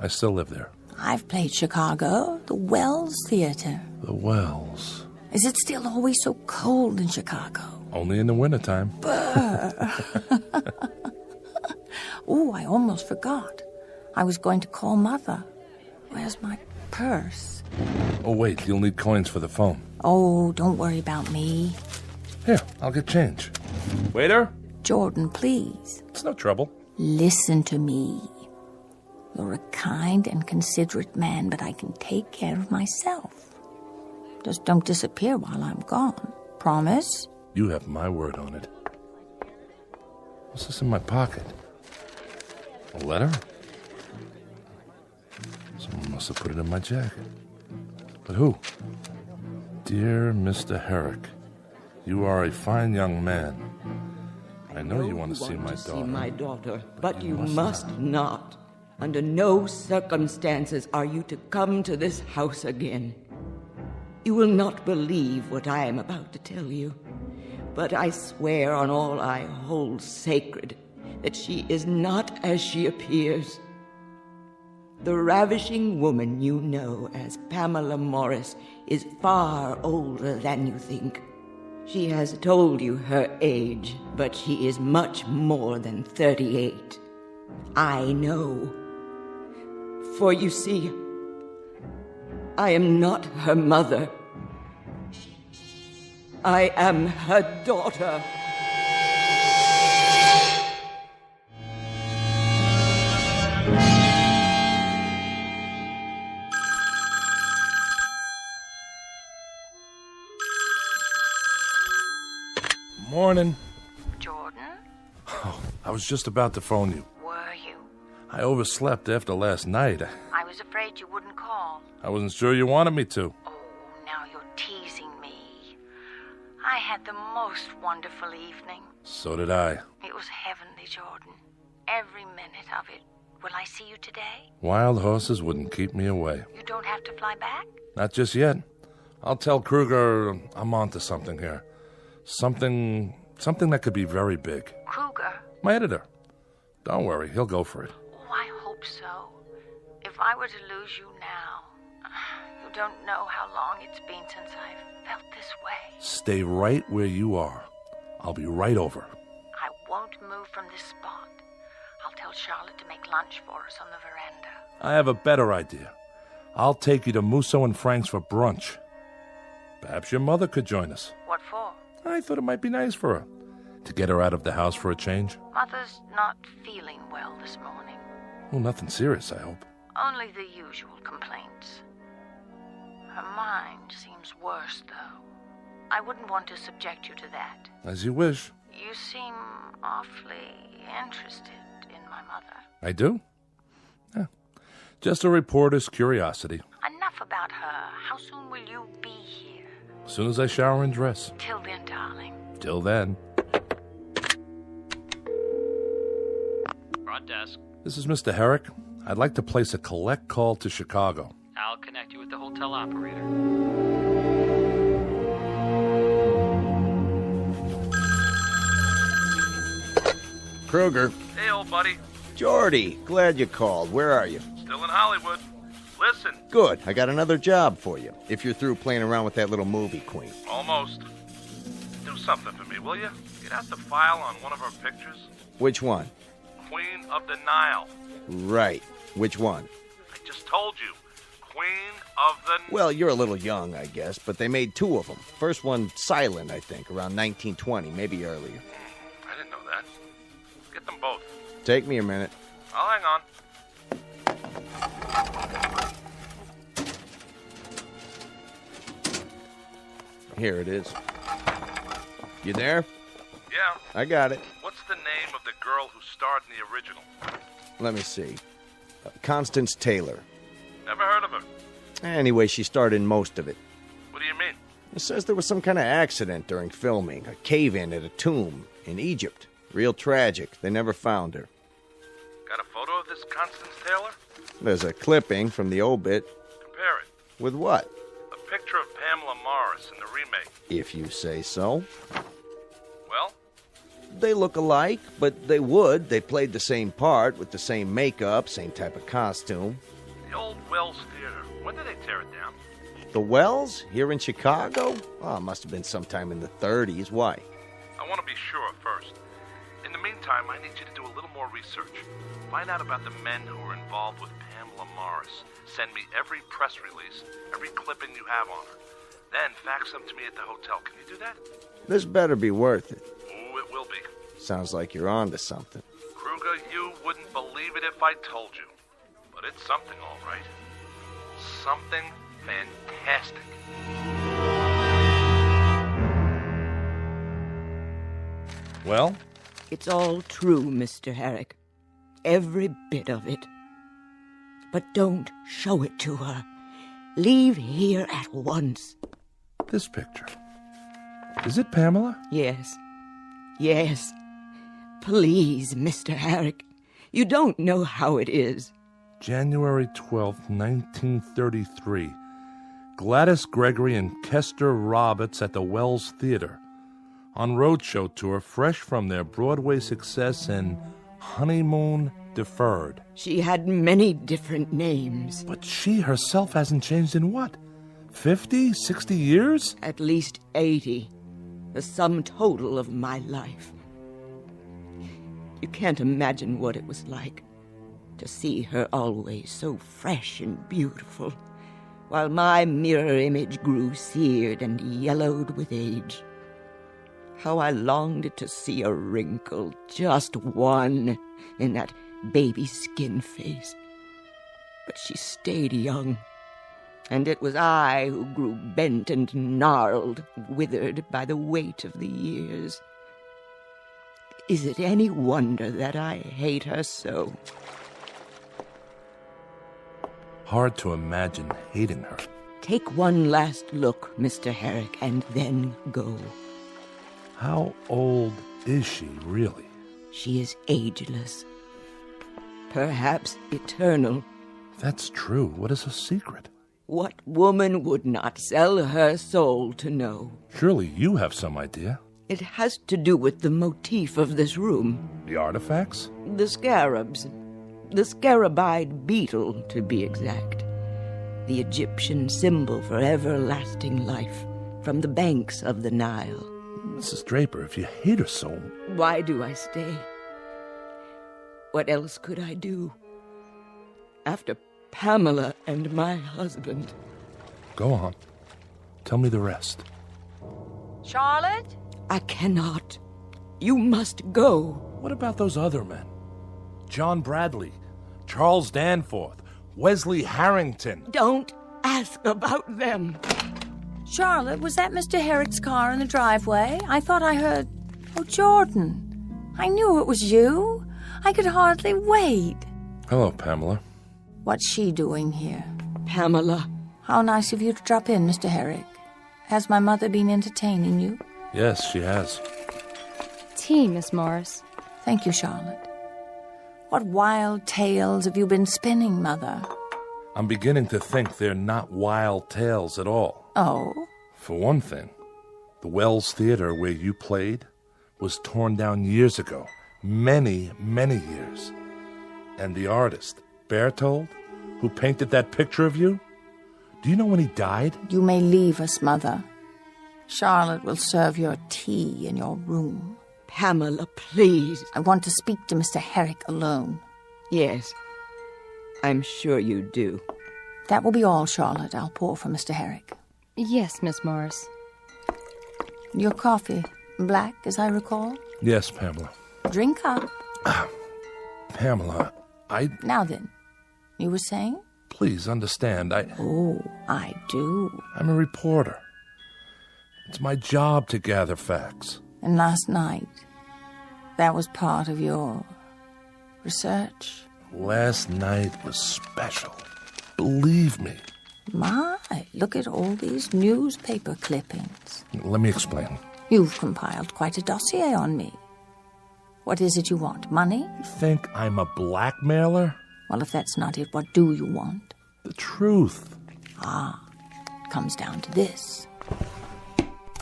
I still live there. I've played Chicago, the Wells Theater. The Wells. Is it still always so cold in Chicago? Only in the wintertime. Oh, I almost forgot. I was going to call Mother. Where's my purse? Oh, wait, you'll need coins for the phone. Oh, don't worry about me. Here, I'll get change. Waiter? Jordan, please. It's no trouble. Listen to me. You're a kind and considerate man, but I can take care of myself. Just don't disappear while I'm gone. Promise? You have my word on it. What's this in my pocket? A letter? Someone must have put it in my jacket. But who? Dear Mr. Herrick, you are a fine young man. I know you want to see my daughter. See my daughter, but you must not. Under no circumstances are you to come to this house again. You will not believe what I am about to tell you, but I swear on all I hold sacred that she is not as she appears. The ravishing woman you know as Pamela Morris is far older than you think. She has told you her age, but she is much more than 38. I know. For you see, I am not her mother. I am her daughter. Morning. Jordan? Oh, I was just about to phone you. Were you? I overslept after last night. I was afraid you wouldn't call. I wasn't sure you wanted me to. Oh, now you're teasing me. I had the most wonderful evening. So did I. It was heavenly, Jordan. Every minute of it. Will I see you today? Wild horses wouldn't keep me away. You don't have to fly back? Not just yet. I'll tell Kruger I'm onto something here. Something that could be very big. Kruger? My editor. Don't worry, he'll go for it. Oh, I hope so. If I were to lose you now, you don't know how long it's been since I've felt this way. Stay right where you are. I'll be right over. I won't move from this spot. I'll tell Charlotte to make lunch for us on the veranda. I have a better idea. I'll take you to Musso and Frank's for brunch. Perhaps your mother could join us. What for? I thought it might be nice for her. To get her out of the house for a change. Mother's not feeling well this morning. Well, nothing serious, I hope. Only the usual complaints. Her mind seems worse, though. I wouldn't want to subject you to that. As you wish. You seem awfully interested in my mother. I do? Yeah. Just a reporter's curiosity. Enough enough about her. How soon will you be here? As soon as I shower and dress. Till then, darling. Till then. Front desk. This is Mr. Herrick. I'd like to place a collect call to Chicago. I'll connect you with the hotel operator. Kruger. Hey, old buddy. Jordy, glad you called. Where are you? Still in Hollywood. Listen. Good. I got another job for you, if you're through playing around with that little movie queen. Almost. Do something for me, will you? Get out the file on one of our pictures. Which one? Queen of the Nile. Right. Which one? I just told you. Queen of the... Well, you're a little young, I guess, but they made two of them. First one silent, I think, around 1920, maybe earlier. I didn't know that. Get them both. Take me a minute. I'll hang on. Here it is. You there? Yeah. I got it. What's the name of the girl who starred in the original? Let me see. Constance Taylor. Never heard of her. Anyway, she starred in most of it. What do you mean? It says there was some kind of accident during filming. A cave-in at a tomb in Egypt. Real tragic. They never found her. Got a photo of this Constance Taylor? There's a clipping from the obit. Compare it. With what? A picture of Pamela Morris in the remake. If you say so. Well? They look alike, but they would. They played the same part with the same makeup, same type of costume. The old Wells Theater. When did they tear it down? The Wells? Here in Chicago? Oh, must have been sometime in the 30s. Why? I want to be sure first. In the meantime, I need you to do a little more research. Find out about the men who were involved with Pamela Morris. Send me every press release, every clipping you have on her. Then fax them to me at the hotel. Can you do that? This better be worth it. Ooh, it will be. Sounds like you're on to something. Kruger, you wouldn't believe it if I told you. But it's something, all right. Something fantastic. Well? It's all true, Mr. Herrick. Every bit of it. But don't show it to her. Leave here at once. This picture. Is it Pamela? Yes. Yes. Please, Mr. Herrick. You don't know how it is. January 12th, 1933. Gladys Gregory and Kester Roberts at the Wells Theater. On roadshow tour, fresh from their Broadway success in Honeymoon Deferred. She had many different names. But she herself hasn't changed in what? 50, 60 years? At least 80. The sum total of my life. You can't imagine what it was like to see her always so fresh and beautiful, while my mirror image grew seared and yellowed with age. How I longed to see a wrinkle, just one, in that baby skin face. But she stayed young, and it was I who grew bent and gnarled, withered by the weight of the years. Is it any wonder that I hate her so? Hard to imagine hating her. Take one last look, Mr. Herrick, and then go. How old is she, really? She is ageless. Perhaps eternal. That's true. What is her secret? What woman would not sell her soul to know? Surely you have some idea. It has to do with the motif of this room. The artifacts? The scarabs. The scarabide beetle, to be exact. The Egyptian symbol for everlasting life from the banks of the Nile. Mrs. Draper, if you hate her so... Why do I stay? What else could I do? After Pamela and my husband. Go on. Tell me the rest. Charlotte? I cannot. You must go. What about those other men? John Bradley, Charles Danforth, Wesley Harrington. Don't ask about them. Charlotte, was that Mr. Herrick's car in the driveway? I thought I heard... Oh, Jordan. I knew it was you. I could hardly wait. Hello, Pamela. What's she doing here? Pamela. How nice of you to drop in, Mr. Herrick. Has my mother been entertaining you? Yes, she has. Tea, Miss Morris. Thank you, Charlotte. What wild tales have you been spinning, Mother? I'm beginning to think they're not wild tales at all. Oh? For one thing, the Wells Theater where you played was torn down years ago. Many, many years. And the artist, Berthold, who painted that picture of you, do you know when he died? You may leave us, Mother. Charlotte will serve your tea in your room. Pamela, please. I want to speak to Mr. Herrick alone. Yes, I'm sure you do. That will be all, Charlotte. I'll pour for Mr. Herrick. Yes, Miss Morris. Your coffee, black, as I recall? Yes, Pamela. Drink up. Pamela, Now then, you were saying? Please understand, Oh, I do. I'm a reporter. It's my job to gather facts. And last night, that was part of your research? Last night was special. Believe me. My, look at all these newspaper clippings. Let me explain. You've compiled quite a dossier on me. What is it you want? Money? You think I'm a blackmailer? Well, if that's not it, what do you want? The truth. It comes down to this.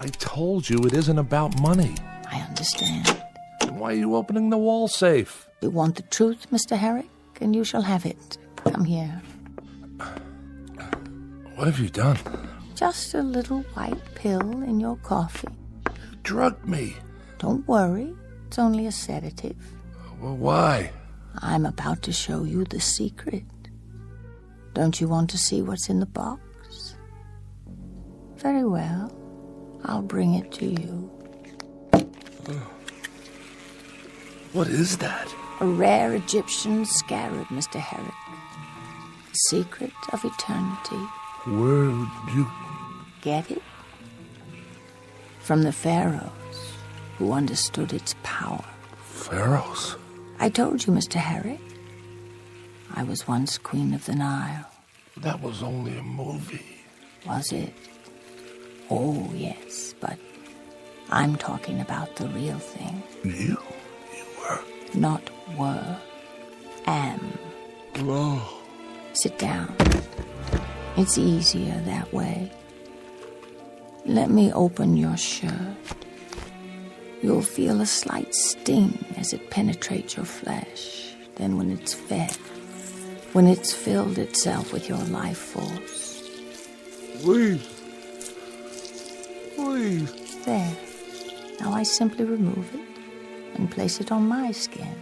I told you it isn't about money. I understand. Then why are you opening the wall safe? You want the truth, Mr. Herrick, and you shall have it. Come here. What have you done? Just a little white pill in your coffee. You drugged me. Don't worry. It's only a sedative. Well, why? I'm about to show you the secret. Don't you want to see what's in the box? Very well. I'll bring it to you. What is that? A rare Egyptian scarab, Mr. Herrick. The secret of eternity. Where did you get it? From the pharaohs, who understood its power. Pharaohs? I told you, Mr. Herrick. I was once Queen of the Nile. That was only a movie. Was it? Oh, yes, but I'm talking about the real thing. You were? Not were. Am. Oh. Sit down. It's easier that way. Let me open your shirt. You'll feel a slight sting as it penetrates your flesh. Then when it's fed, when it's filled itself with your life force. Please. Please. There. Now I simply remove it and place it on my skin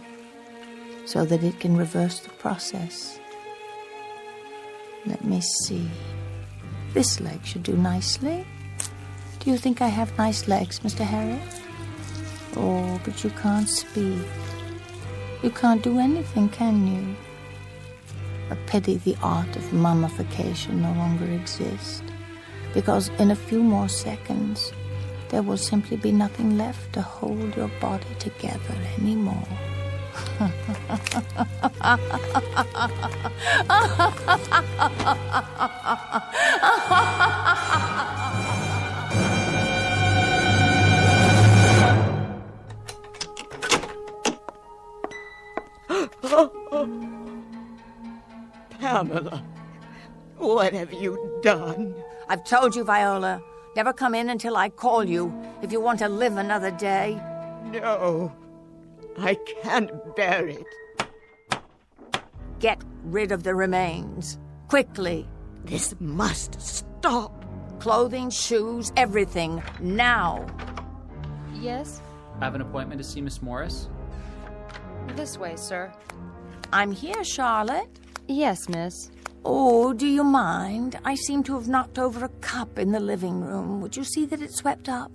so that it can reverse the process. Let me see. This leg should do nicely. Do you think I have nice legs, Mr. Harry? Oh, but you can't speak. You can't do anything, can you? A pity the art of mummification no longer exists, because in a few more seconds, there will simply be nothing left to hold your body together anymore. Pamela, what have you done? I've told you, Viola. Never come in until I call you if you want to live another day. No, I can't bear it. Get rid of the remains. Quickly. This must stop. Clothing, shoes, everything. Now. Yes? I have an appointment to see Miss Morris. This way, sir. I'm here, Charlotte. Yes, miss. Oh, do you mind? I seem to have knocked over a cup in the living room. Would you see that it's swept up?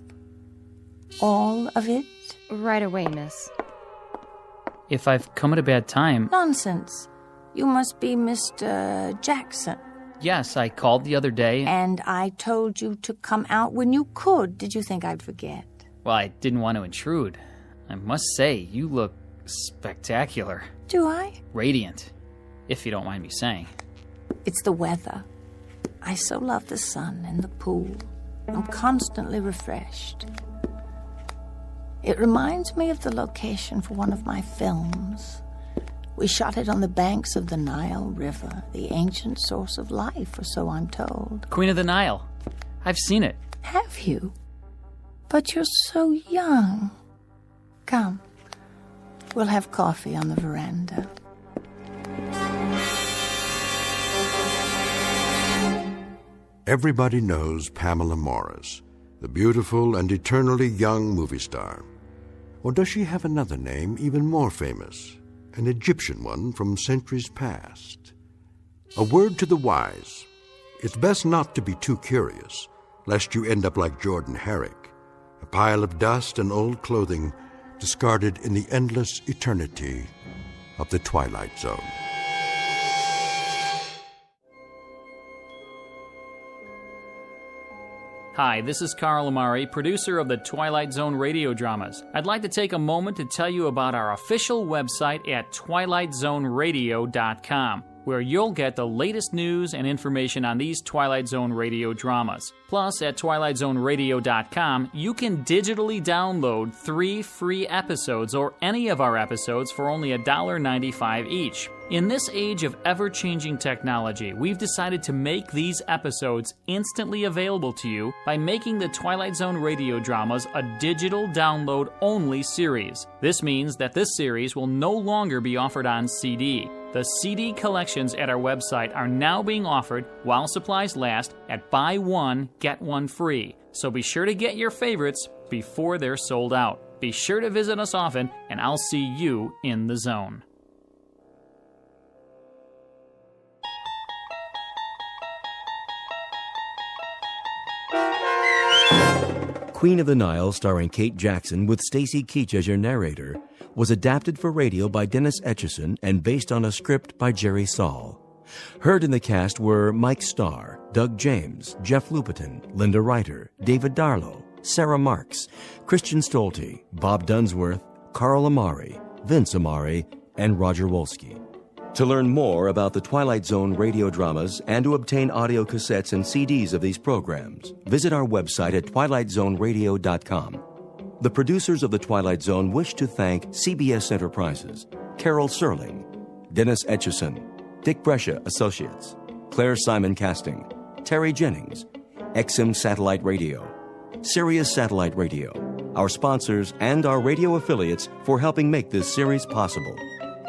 All of it? Right away, miss. If I've come at a bad time... Nonsense. You must be Mr. Jackson. Yes, I called the other day. And I told you to come out when you could. Did you think I'd forget? Well, I didn't want to intrude. I must say, you look spectacular. Do I? Radiant, if you don't mind me saying. It's the weather. I so love the sun and the pool. I'm constantly refreshed. It reminds me of the location for one of my films. We shot it on the banks of the Nile River, the ancient source of life, or so I'm told. Queen of the Nile. I've seen it. Have you? But you're so young. Come. We'll have coffee on the veranda. Everybody knows Pamela Morris, the beautiful and eternally young movie star. Or does she have another name even more famous? An Egyptian one from centuries past? A word to the wise. It's best not to be too curious, lest you end up like Jordan Herrick, a pile of dust and old clothing discarded in the endless eternity of the Twilight Zone. Hi, this is Carl Amari, producer of the Twilight Zone radio dramas. I'd like to take a moment to tell you about our official website at twilightzoneradio.com, where you'll get the latest news and information on these Twilight Zone radio dramas. Plus, at twilightzoneradio.com, you can digitally download 3 free episodes or any of our episodes for only $1.95 each. In this age of ever-changing technology, we've decided to make these episodes instantly available to you by making the Twilight Zone radio dramas a digital download-only series. This means that this series will no longer be offered on CD. The CD collections at our website are now being offered, while supplies last, at buy one, get one free. So be sure to get your favorites before they're sold out. Be sure to visit us often, and I'll see you in the zone. Queen of the Nile, starring Kate Jackson with Stacy Keach as your narrator, was adapted for radio by Dennis Etchison and based on a script by Jerry Saul. Heard in the cast were Mike Starr, Doug James, Jeff Lupetin, Linda Reiter, David Darlow, Sarah Marks, Christian Stolte, Bob Dunsworth, Carl Amari, Vince Amari, and Roger Wolski. To learn more about the Twilight Zone radio dramas and to obtain audio cassettes and CDs of these programs, visit our website at twilightzoneradio.com. The producers of The Twilight Zone wish to thank CBS Enterprises, Carol Serling, Dennis Etchison, Dick Brescia Associates, Claire Simon Casting, Terry Jennings, XM Satellite Radio, Sirius Satellite Radio, our sponsors, and our radio affiliates for helping make this series possible.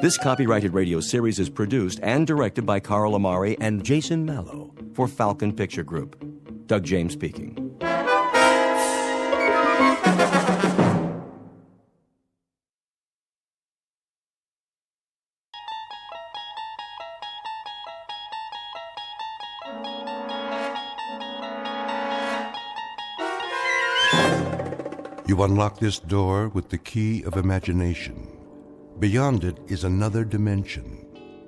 This copyrighted radio series is produced and directed by Carl Amari and Jason Mallow for Falcon Picture Group. Doug James speaking. You unlock this door with the key of imagination. Beyond it is another dimension,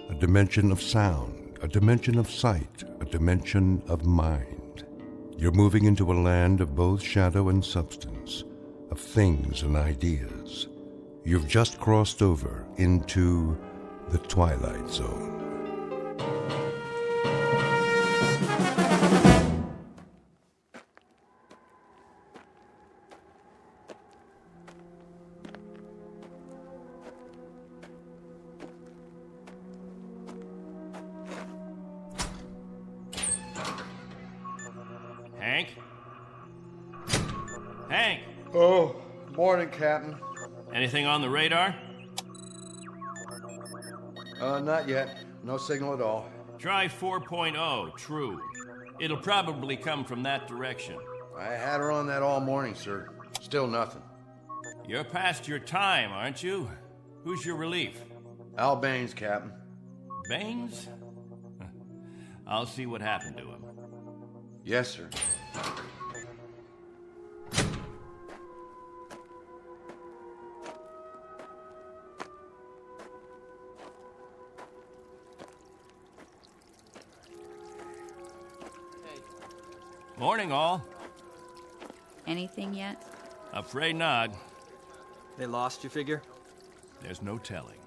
a dimension of sound, a dimension of sight, a dimension of mind. You're moving into a land of both shadow and substance, of things and ideas. You've just crossed over into the Twilight Zone. Hank! Oh, morning, Captain. Anything on the radar? Not yet. No signal at all. Try 4.0, true. It'll probably come from that direction. I had her on that all morning, sir. Still nothing. You're past your time, aren't you? Who's your relief? Al Baines, Captain. Baines? I'll see what happened to him. Yes, sir. Morning, all. Anything yet? Afraid not. They lost, you figure? There's no telling.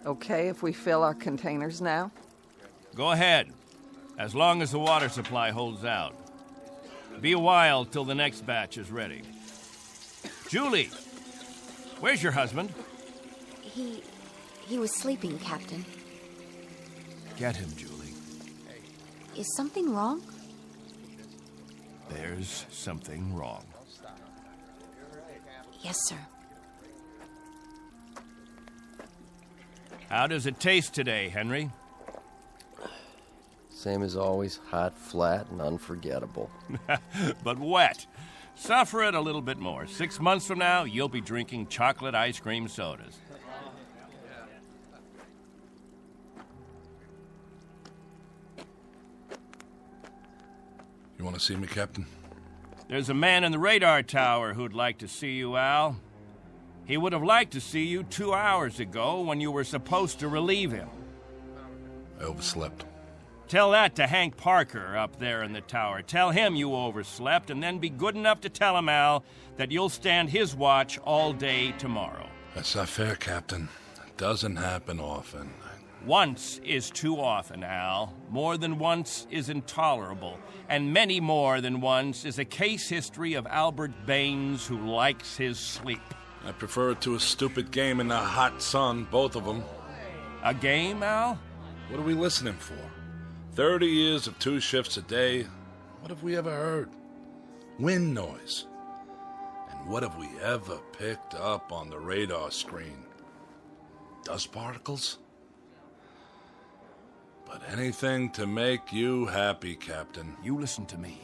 Okay if we fill our containers now? Go ahead. As long as the water supply holds out. Be a while till the next batch is ready. Julie, where's your husband? He was sleeping, Captain. Get him, Julie. Is something wrong? There's something wrong. Yes, sir. How does it taste today, Henry? Same as always, hot, flat, and unforgettable. But wet. Suffer it a little bit more. 6 months from now, you'll be drinking chocolate ice cream sodas. You want to see me, Captain? There's a man in the radar tower who'd like to see you, Al. He would have liked to see you 2 hours ago when you were supposed to relieve him. I overslept. Tell that to Hank Parker up there in the tower. Tell him you overslept, and then be good enough to tell him, Al, that you'll stand his watch all day tomorrow. That's not fair, Captain. It doesn't happen often. Once is too often, Al. More than once is intolerable. And many more than once is a case history of Albert Baines who likes his sleep. I prefer it to a stupid game in the hot sun, both of them. A game, Al? What are we listening for? 30 years of 2 shifts a day. What have we ever heard? Wind noise. And what have we ever picked up on the radar screen? Dust particles? But anything to make you happy, Captain. You listen to me.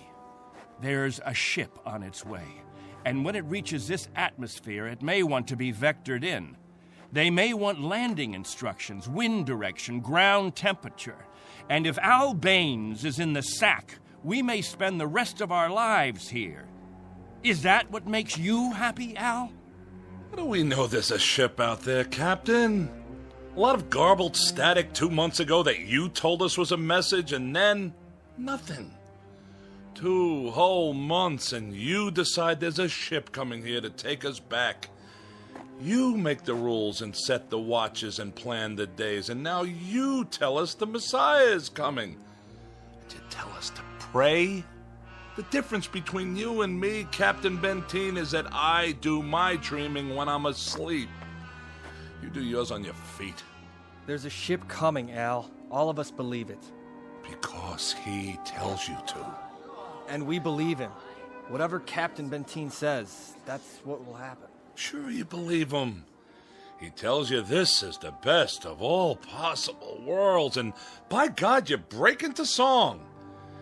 There's a ship on its way. And when it reaches this atmosphere, it may want to be vectored in. They may want landing instructions, wind direction, ground temperature. And if Al Baines is in the sack, we may spend the rest of our lives here. Is that what makes you happy, Al? How do we know there's a ship out there, Captain? A lot of garbled static 2 months ago that you told us was a message, and then nothing. 2 whole months, and you decide there's a ship coming here to take us back. You make the rules and set the watches and plan the days, and now you tell us the Messiah is coming. And you tell us to pray? The difference between you and me, Captain Benteen, is that I do my dreaming when I'm asleep. You do yours on your feet. There's a ship coming, Al. All of us believe it. Because he tells you to. And we believe him. Whatever Captain Benteen says, that's what will happen. Sure you believe him. He tells you this is the best of all possible worlds, and by God, you break into song.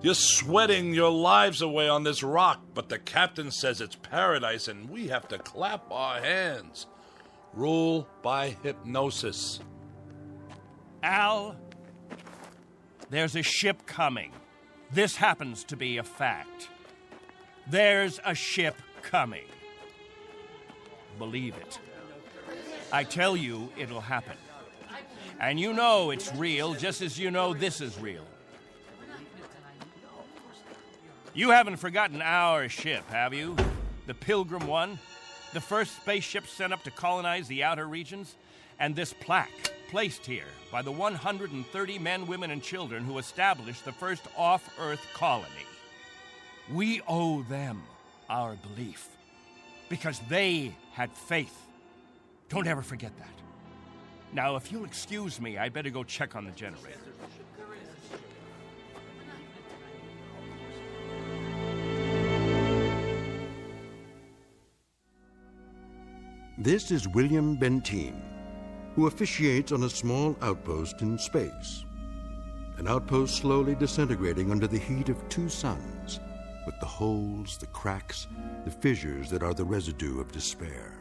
You're sweating your lives away on this rock, but the captain says it's paradise, and we have to clap our hands. Rule by hypnosis. Al, there's a ship coming. This happens to be a fact. There's a ship coming. Believe it. I tell you, it'll happen. And you know it's real, just as you know this is real. You haven't forgotten our ship, have you? The Pilgrim 1? The first spaceship sent up to colonize the outer regions? And this plaque, placed here by the 130 men, women, and children who established the first off-Earth colony. We owe them our belief. Because they had faith. Don't ever forget that. Now, if you'll excuse me, I better go check on the generator. This is William Benteen, who officiates on a small outpost in space. An outpost slowly disintegrating under the heat of 2 suns, with the holes, the cracks, the fissures that are the residue of despair.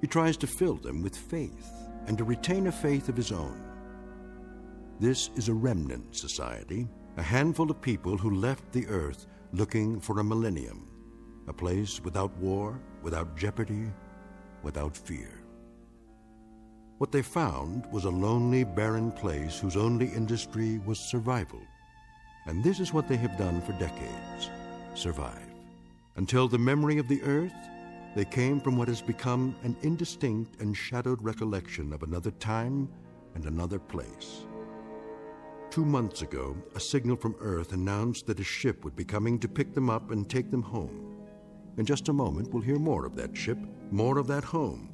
He tries to fill them with faith and to retain a faith of his own. This is a remnant society, a handful of people who left the earth looking for a millennium, a place without war, without jeopardy, without fear. What they found was a lonely, barren place whose only industry was survival. And this is what they have done for decades, survive. Until the memory of the earth, they came from what has become an indistinct and shadowed recollection of another time and another place. 2 months ago, a signal from Earth announced that a ship would be coming to pick them up and take them home. In just a moment, we'll hear more of that ship, more of that home,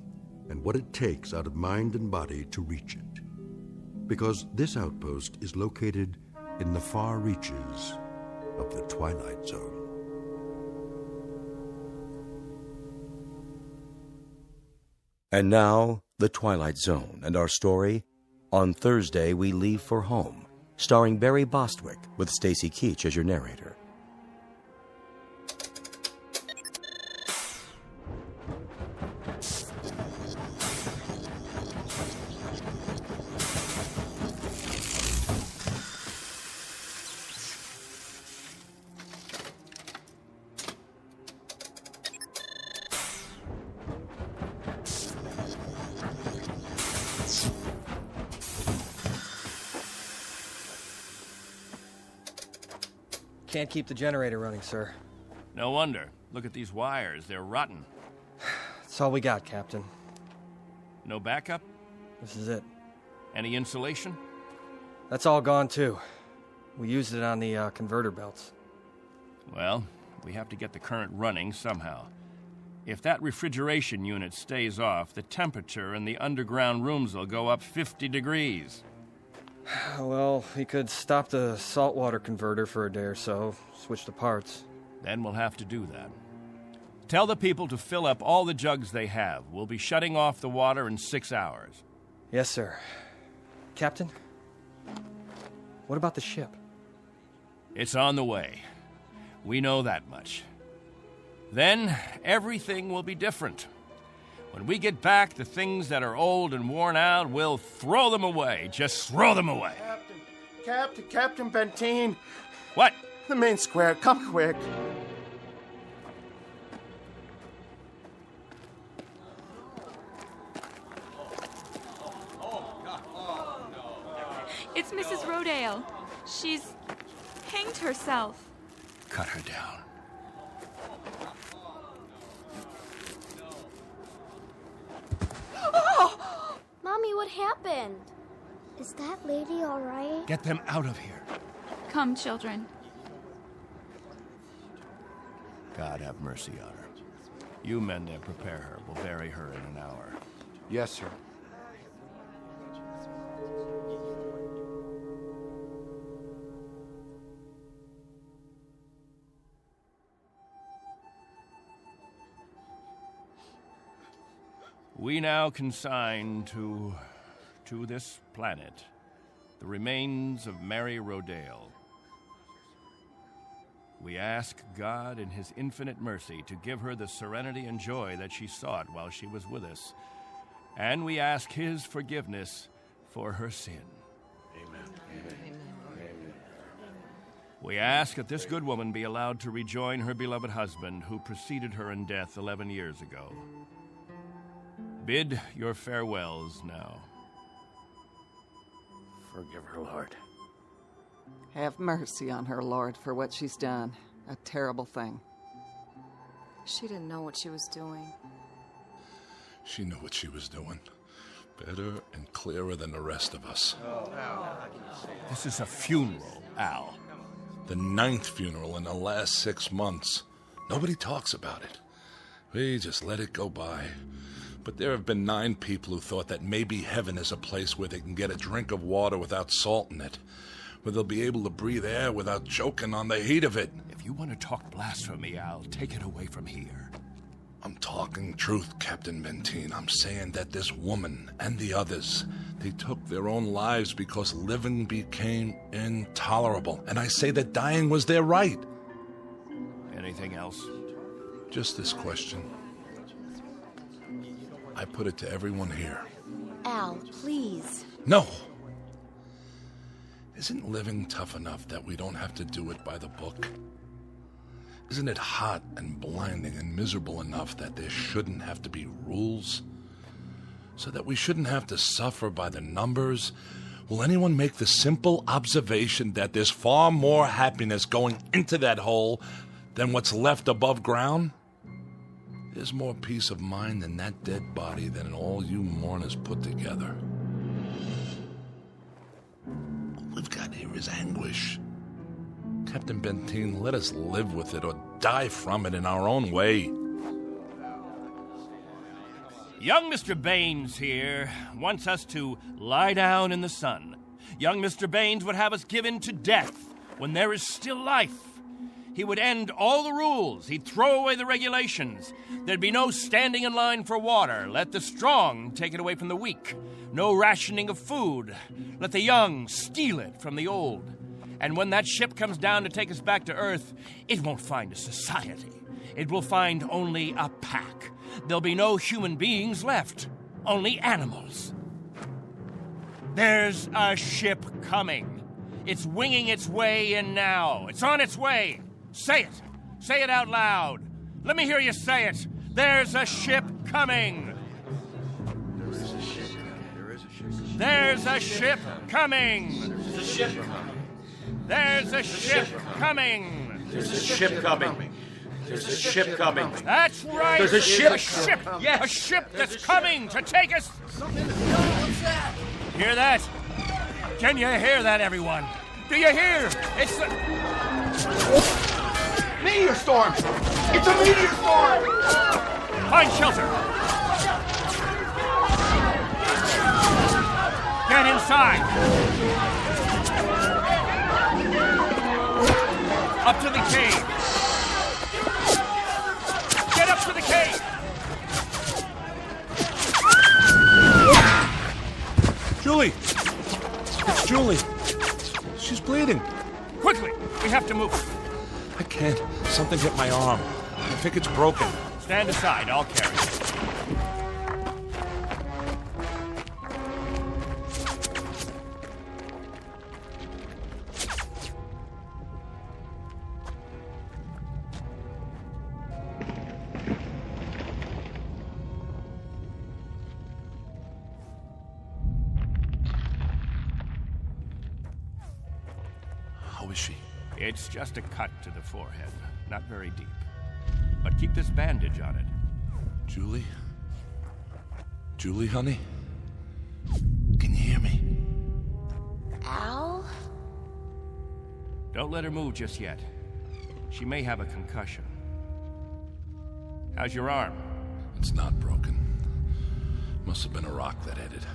and what it takes out of mind and body to reach it. Because this outpost is located in the far reaches of the Twilight Zone. And now, The Twilight Zone and our story, On Thursday We Leave for Home, starring Barry Bostwick with Stacy Keach as your narrator. Can't keep the generator running, sir. No wonder. Look at these wires. They're rotten. That's all we got, Captain. No backup? This is it. Any insulation? That's all gone, too. We used it on the converter belts. Well, we have to get the current running somehow. If that refrigeration unit stays off, the temperature in the underground rooms will go up 50 degrees. Well, we could stop the saltwater converter for a day or so, switch the parts. Then we'll have to do that. Tell the people to fill up all the jugs they have. We'll be shutting off the water in 6 hours. Yes, sir. Captain, what about the ship? It's on the way. We know that much. Then everything will be different. When we get back, the things that are old and worn out, we'll throw them away. Just throw them away. Captain Benteen. What? The main square. Come quick. It's Mrs. Rodale. She's hanged herself. Cut her down. Mommy, what happened? Is that lady all right? Get them out of here. Come, children. God have mercy on her. You men there prepare her. We'll bury her in an hour. Yes, sir. We now consign to this planet the remains of Mary Rodale. We ask God in His infinite mercy to give her the serenity and joy that she sought while she was with us. And we ask His forgiveness for her sin. Amen. Amen. We ask that this good woman be allowed to rejoin her beloved husband who preceded her in death 11 years ago. Bid your farewells now. Forgive her, Lord. Have mercy on her, Lord, for what she's done. A terrible thing. She didn't know what she was doing. She knew what she was doing. Better and clearer than the rest of us. This is a funeral, Al. The 9th funeral in the last 6 months. Nobody talks about it. We just let it go by. But there have been 9 people who thought that maybe heaven is a place where they can get a drink of water without salt in it, where they'll be able to breathe air without choking on the heat of it. If you want to talk blasphemy, Al, take it away from here. I'm talking truth, Captain Benteen. I'm saying that this woman and the others, they took their own lives because living became intolerable. And I say that dying was their right. Anything else? Just this question. I put it to everyone here. Al, please. No! Isn't living tough enough that we don't have to do it by the book? Isn't it hot and blinding and miserable enough that there shouldn't have to be rules? So that we shouldn't have to suffer by the numbers? Will anyone make the simple observation that there's far more happiness going into that hole than what's left above ground? There's more peace of mind in that dead body than in all you mourners put together. All we've got here is anguish. Captain Benteen, let us live with it or die from it in our own way. Young Mr. Baines here wants us to lie down in the sun. Young Mr. Baines would have us given to death when there is still life. He would end all the rules. He'd throw away the regulations. There'd be no standing in line for water. Let the strong take it away from the weak. No rationing of food. Let the young steal it from the old. And when that ship comes down to take us back to Earth, it won't find a society. It will find only a pack. There'll be no human beings left. Only animals. There's a ship coming. It's winging its way in now. It's on its way. Say it. Say it out loud. Let me hear you say it. There's a ship coming. There's a ship coming. There's a ship coming. There's a ship coming. There's a ship coming. There's a ship coming. That's right. There's a ship. A ship. Yes. A ship that's coming to take us. What's that? Hear that? Can you hear that, everyone? Do you hear? It's the... Meteor storm! It's a meteor storm! Find shelter! Get inside! Up to the cave! Get up to the cave! Julie! It's Julie. She's bleeding. Quickly! We have to move. I can't. Something hit my arm. I think it's broken. Stand aside. I'll carry it. How is she? It's just a cut to the forehead. Not very deep. But keep this bandage on it. Julie? Julie, honey? Can you hear me? Al? Don't let her move just yet. She may have a concussion. How's your arm? It's not broken. Must have been a rock that hit it.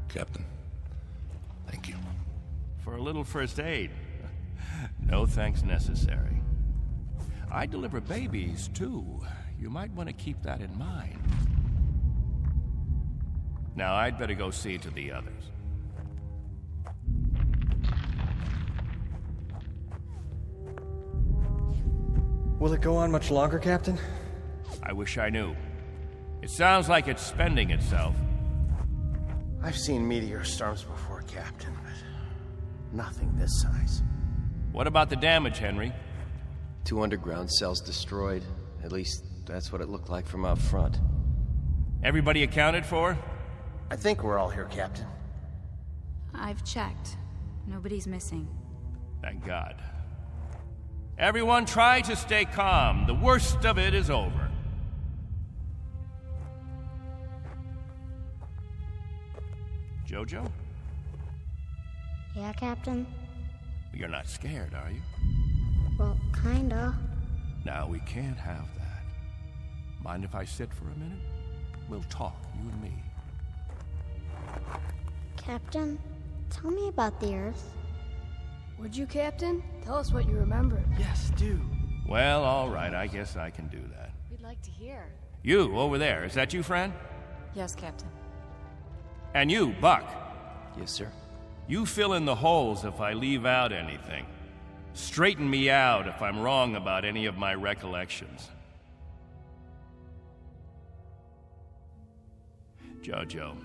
Captain, thank you. For a little first aid. No thanks necessary. I deliver babies, too. You might want to keep that in mind. Now, I'd better go see to the others. Will it go on much longer, Captain? I wish I knew. It sounds like it's spending itself. I've seen meteor storms before, Captain, but nothing this size. What about the damage, Henry? 2 underground cells destroyed. At least, that's what it looked like from out front. Everybody accounted for? I think we're all here, Captain. I've checked. Nobody's missing. Thank God. Everyone try to stay calm. The worst of it is over. Jojo? Yeah, Captain? You're not scared, are you? Well, kinda. Now, we can't have that. Mind if I sit for a minute? We'll talk, you and me. Captain, tell me about the Earth. Would you, Captain? Tell us what you remember. Yes, do. Well, all right, I guess I can do that. We'd like to hear. You, over there, is that you, Fran? Yes, Captain. And you, Buck. Yes, sir. You fill in the holes if I leave out anything. Straighten me out if I'm wrong about any of my recollections. Jojo,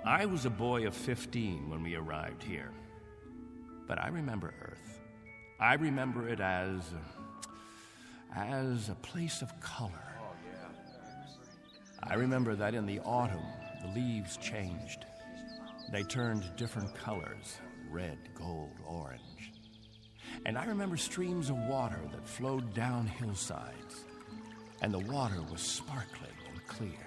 I was a boy of 15 when we arrived here. But I remember Earth. I remember it as a place of color. I remember that in the autumn, the leaves changed. They turned different colors, red, gold, orange. And I remember streams of water that flowed down hillsides, and the water was sparkling and clear.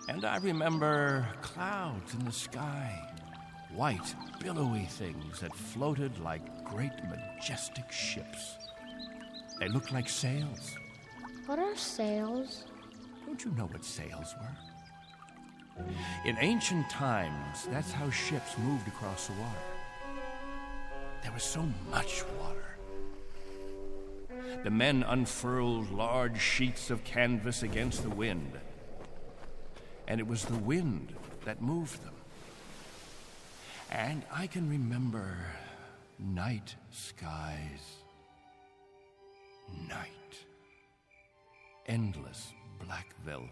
And I remember clouds in the sky, white, billowy things that floated like great, majestic ships. They looked like sails. What are sails? Don't you know what sails were? In ancient times, that's how ships moved across the water. There was so much water. The men unfurled large sheets of canvas against the wind, and it was the wind that moved them. And I can remember night skies. Night. Endless black velvet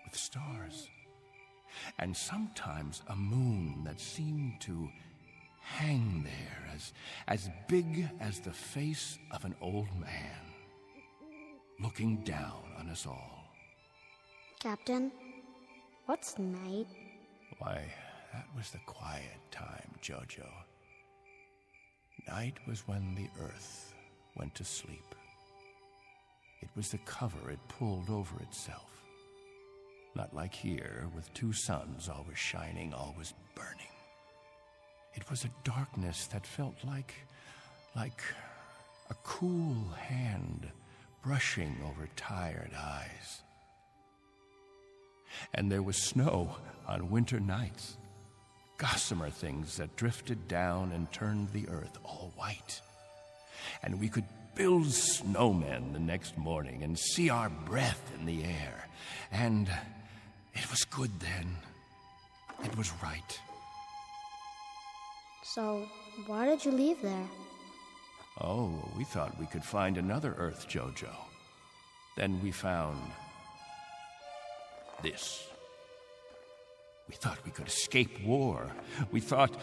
with stars. And sometimes a moon that seemed to hang there as big as the face of an old man, looking down on us all. Captain, what's night? Why, that was the quiet time, Jojo. Night was when the earth went to sleep. It was the cover it pulled over itself. Not like here, with two suns always shining, always burning. It was a darkness that felt like a cool hand brushing over tired eyes. And there was snow on winter nights, gossamer things that drifted down and turned the earth all white. And we could build snowmen the next morning and see our breath in the air. And it was good then. It was right. So, why did you leave there? Oh, we thought we could find another Earth, Jojo. Then we found this. We thought we could escape war. We thought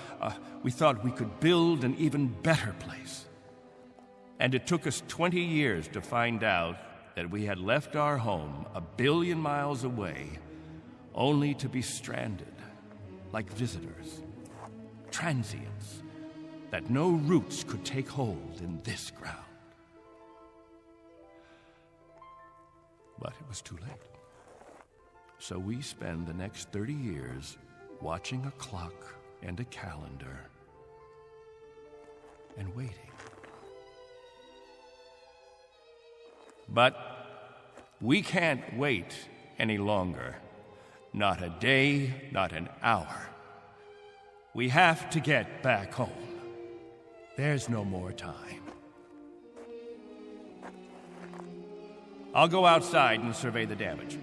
we could build an even better place. And it took us 20 years to find out that we had left our home 1 billion miles away, only to be stranded, like visitors, transients, that no roots could take hold in this ground. But it was too late. So we spend the next 30 years watching a clock and a calendar and waiting. But we can't wait any longer. Not a day, not an hour. We have to get back home. There's no more time. I'll go outside and survey the damage.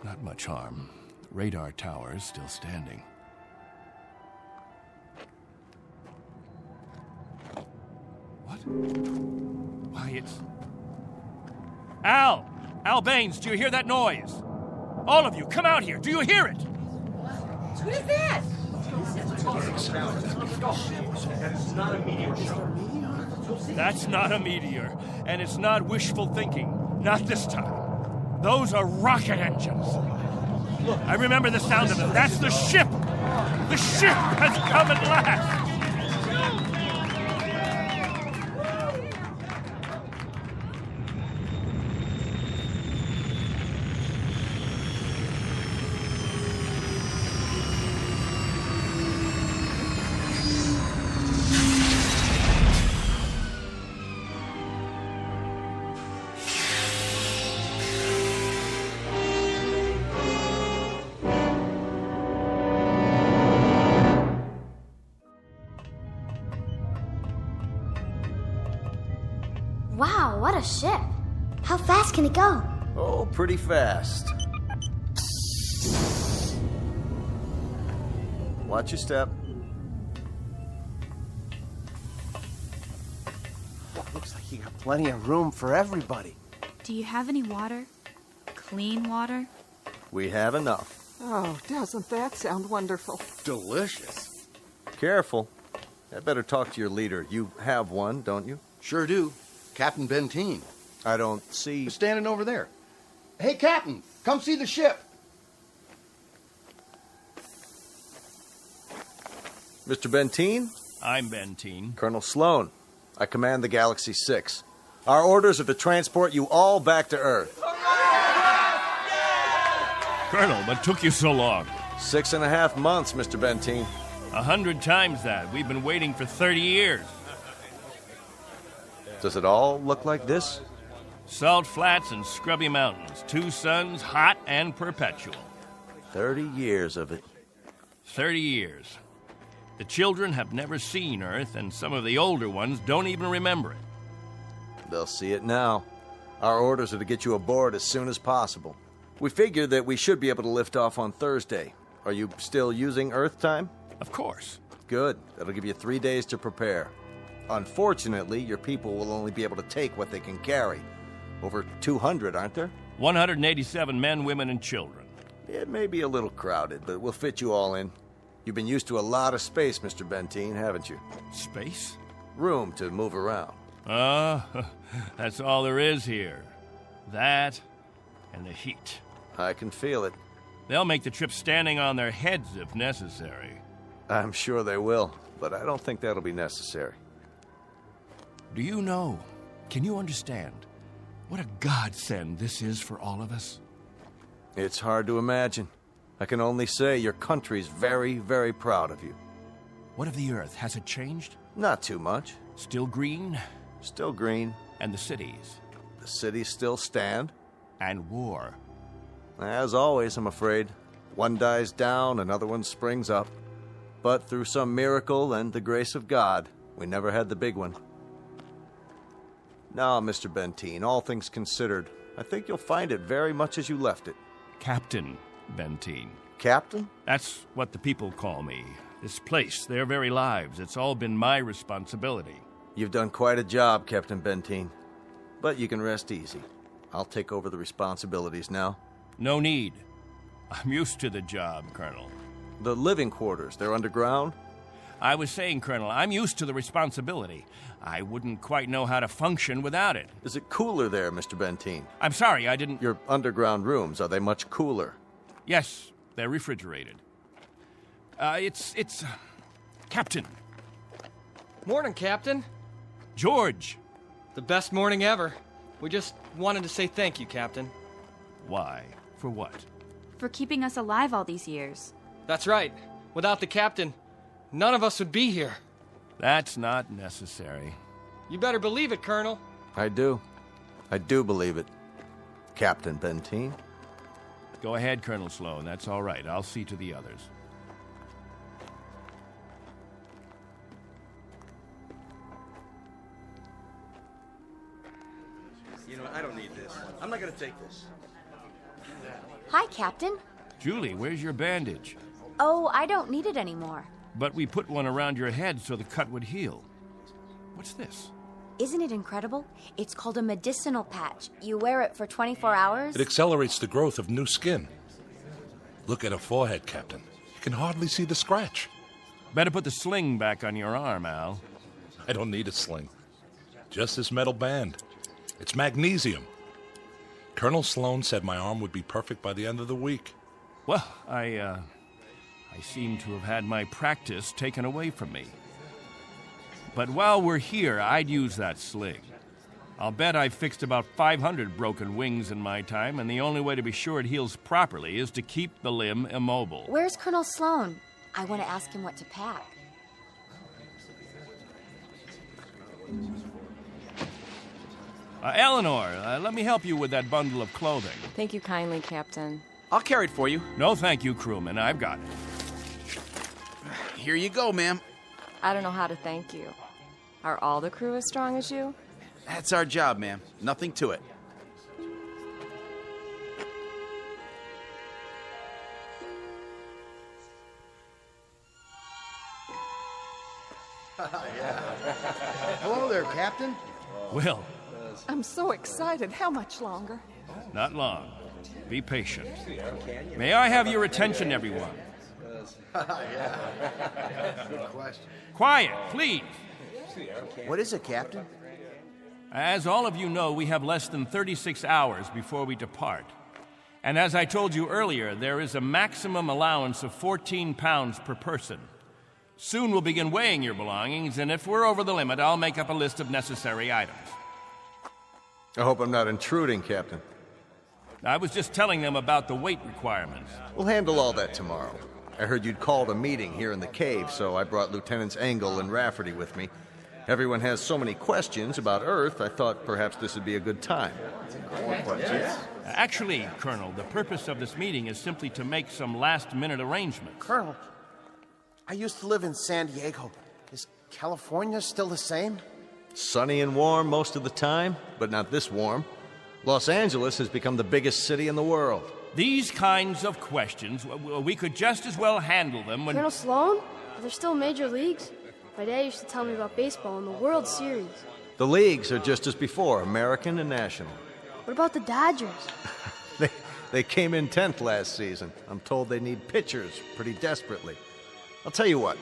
Not much harm. Radar tower's still standing. What? Why, it's... Al! Al Baines, do you hear that noise? All of you, come out here. Do you hear it? What is that? That's not a meteor, and it's not wishful thinking. Not this time. Those are rocket engines. Look, I remember the sound of it. That's the ship! The ship has come at last! Wow, what a ship. How fast can it go? Oh, pretty fast. Watch your step. Looks like you got plenty of room for everybody. Do you have any water? Clean water? We have enough. Oh, doesn't that sound wonderful? Delicious. Careful. I better talk to your leader. You have one, don't you? Sure do. Captain Benteen. I don't see... Standing over there. Hey, Captain, come see the ship. Mr. Benteen? I'm Benteen. Colonel Sloan. I command the Galaxy 6. Our orders are to transport you all back to Earth. Colonel, what took you so long? 6.5 months, Mr. Benteen. 100 times that. We've been waiting for 30 years. Does it all look like this? Salt flats and scrubby mountains. 2 suns, hot and perpetual. 30 years of it. 30 years. The children have never seen Earth, and some of the older ones don't even remember it. They'll see it now. Our orders are to get you aboard as soon as possible. We figured that we should be able to lift off on Thursday. Are you still using Earth time? Of course. Good. That'll give you 3 days to prepare. Unfortunately, your people will only be able to take what they can carry. Over 200, aren't there? 187 men, women, and children. It may be a little crowded, but we'll fit you all in. You've been used to a lot of space, Mr. Benteen, haven't you? Space? Room to move around. That's all there is here. That and the heat. I can feel it. They'll make the trip standing on their heads if necessary. I'm sure they will, but I don't think that'll be necessary. Do you know, can you understand what a godsend this is for all of us? It's hard to imagine. I can only say your country's very, very proud of you. What of the Earth? Has it changed? Not too much. Still green? Still green. And the cities? The cities still stand. And war? As always, I'm afraid. One dies down, another one springs up. But through some miracle and the grace of God, we never had the big one. Now, Mr. Benteen, all things considered, I think you'll find it very much as you left it. Captain Benteen. Captain? That's what the people call me. This place, their very lives, it's all been my responsibility. You've done quite a job, Captain Benteen. But you can rest easy. I'll take over the responsibilities now. No need. I'm used to the job, Colonel. The living quarters, they're underground? I was saying, Colonel, I'm used to the responsibility. I wouldn't quite know how to function without it. Is it cooler there, Mr. Benteen? I'm sorry, I didn't... Your underground rooms, are they much cooler? Yes, they're refrigerated. It's... Captain. Morning, Captain. George. The best morning ever. We just wanted to say thank you, Captain. Why? For what? For keeping us alive all these years. That's right. Without the Captain, none of us would be here. That's not necessary. You better believe it, Colonel. I do. I do believe it. Captain Benteen. Go ahead, Colonel Sloan. That's all right. I'll see to the others. You know, I don't need this. I'm not gonna take this. Hi, Captain. Julie, where's your bandage? Oh, I don't need it anymore. But we put one around your head so the cut would heal. What's this? Isn't it incredible? It's called a medicinal patch. You wear it for 24 hours. It accelerates the growth of new skin. Look at her forehead, Captain. You can hardly see the scratch. Better put the sling back on your arm, Al. I don't need a sling. Just this metal band. It's magnesium. Colonel Sloan said my arm would be perfect by the end of the week. Well, I seem to have had my practice taken away from me. But while we're here, I'd use that sling. I'll bet I've fixed about 500 broken wings in my time, and the only way to be sure it heals properly is to keep the limb immobile. Where's Colonel Sloan? I want to ask him what to pack. Eleanor, let me help you with that bundle of clothing. Thank you kindly, Captain. I'll carry it for you. No, thank you, crewman. I've got it. Here you go, ma'am. I don't know how to thank you. Are all the crew as strong as you? That's our job, ma'am. Nothing to it. Hello there, Captain. Will. I'm so excited. How much longer? Not long. Be patient. May I have your attention, everyone? Good question. Quiet, please. What is it, Captain? As all of you know, we have less than 36 hours before we depart. And as I told you earlier, there is a maximum allowance of 14 pounds per person. Soon we'll begin weighing your belongings, and if we're over the limit, I'll make up a list of necessary items. I hope I'm not intruding, Captain. I was just telling them about the weight requirements. We'll handle all that tomorrow. I heard you'd called a meeting here in the cave, so I brought Lieutenants Engel and Rafferty with me. Everyone has so many questions about Earth, I thought perhaps this would be a good time. Actually, Colonel, the purpose of this meeting is simply to make some last-minute arrangements. Colonel, I used to live in San Diego. Is California still the same? Sunny and warm most of the time, but not this warm. Los Angeles has become the biggest city in the world. These kinds of questions, we could just as well handle them when... Colonel Sloan? Are there still major leagues? My dad used to tell me about baseball and the World Series. The leagues are just as before, American and national. What about the Dodgers? They came in 10th last season. I'm told they need pitchers pretty desperately. I'll tell you what,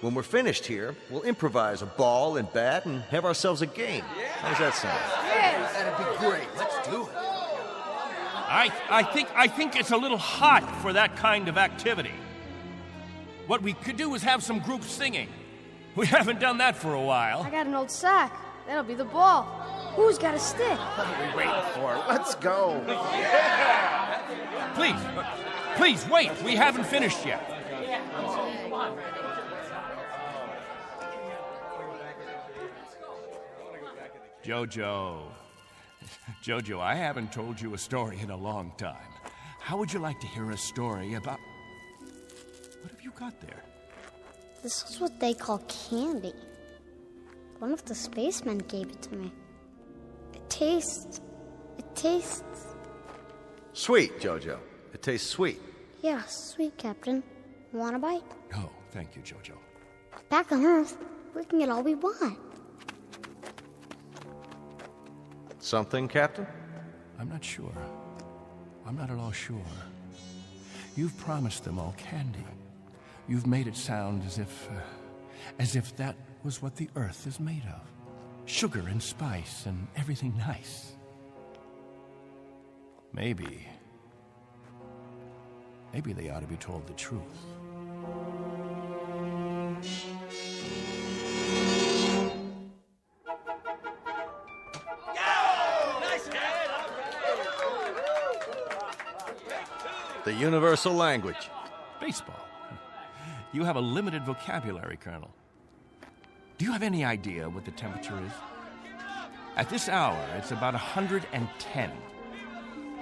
when we're finished here, we'll improvise a ball and bat and have ourselves a game. How's that sound? Yeah. That'd be great. Let's do it. I think it's a little hot for that kind of activity. What we could do is have some group singing. We haven't done that for a while. I got an old sack. That'll be the ball. Who's got a stick? What are we waiting for? Let's go. Please, wait. We haven't finished yet. Jojo, I haven't told you a story in a long time. How would you like to hear a story about... What have you got there? This is what they call candy. One of the spacemen gave it to me. It tastes... Sweet, Jojo. It tastes sweet. Yeah, sweet, Captain. Want a bite? Oh, thank you, Jojo. Back on Earth, we can get all we want. Something, Captain? I'm not sure. I'm not at all sure. You've promised them all candy. You've made it sound as if that was what the Earth is made of. Sugar and spice and everything nice. Maybe they ought to be told the truth. The universal language. Baseball. You have a limited vocabulary, Colonel. Do you have any idea what the temperature is? At this hour, it's about 110.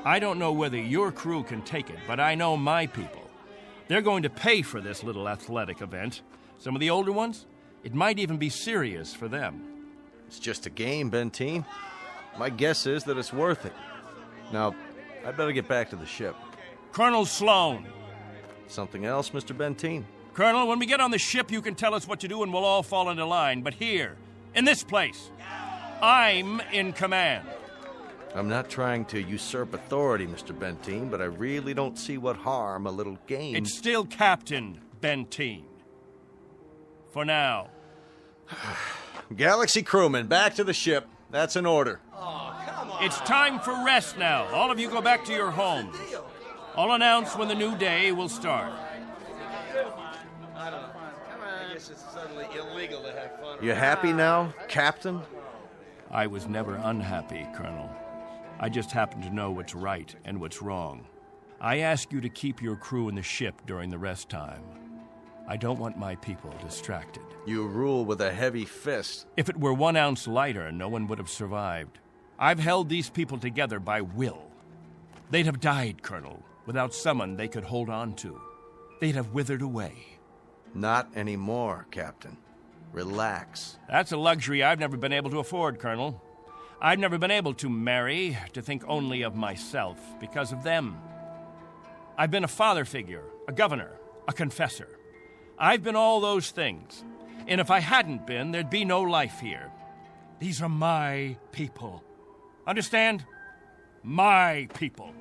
I don't know whether your crew can take it, but I know my people. They're going to pay for this little athletic event. Some of the older ones, it might even be serious for them. It's just a game, Benteen. My guess is that it's worth it. Now, I'd better get back to the ship. Colonel Sloan. Something else, Mr. Benteen? Colonel, when we get on the ship, you can tell us what to do and we'll all fall into line. But here, in this place, I'm in command. I'm not trying to usurp authority, Mr. Benteen, but I really don't see what harm a little game... It's still Captain Benteen. For now. Galaxy crewmen, back to the ship. That's an order. Oh, come on. It's time for rest now. All of you go back to your homes. I'll announce when the new day will start. I don't know. I guess it's suddenly illegal to have fun. You happy now, Captain? I was never unhappy, Colonel. I just happen to know what's right and what's wrong. I ask you to keep your crew in the ship during the rest time. I don't want my people distracted. You rule with a heavy fist. If it were 1 ounce lighter, no one would have survived. I've held these people together by will. They'd have died, Colonel, without someone they could hold on to. They'd have withered away. Not anymore, Captain. Relax. That's a luxury I've never been able to afford, Colonel. I've never been able to marry, to think only of myself, because of them. I've been a father figure, a governor, a confessor. I've been all those things. And if I hadn't been, there'd be no life here. These are my people. Understand? My people.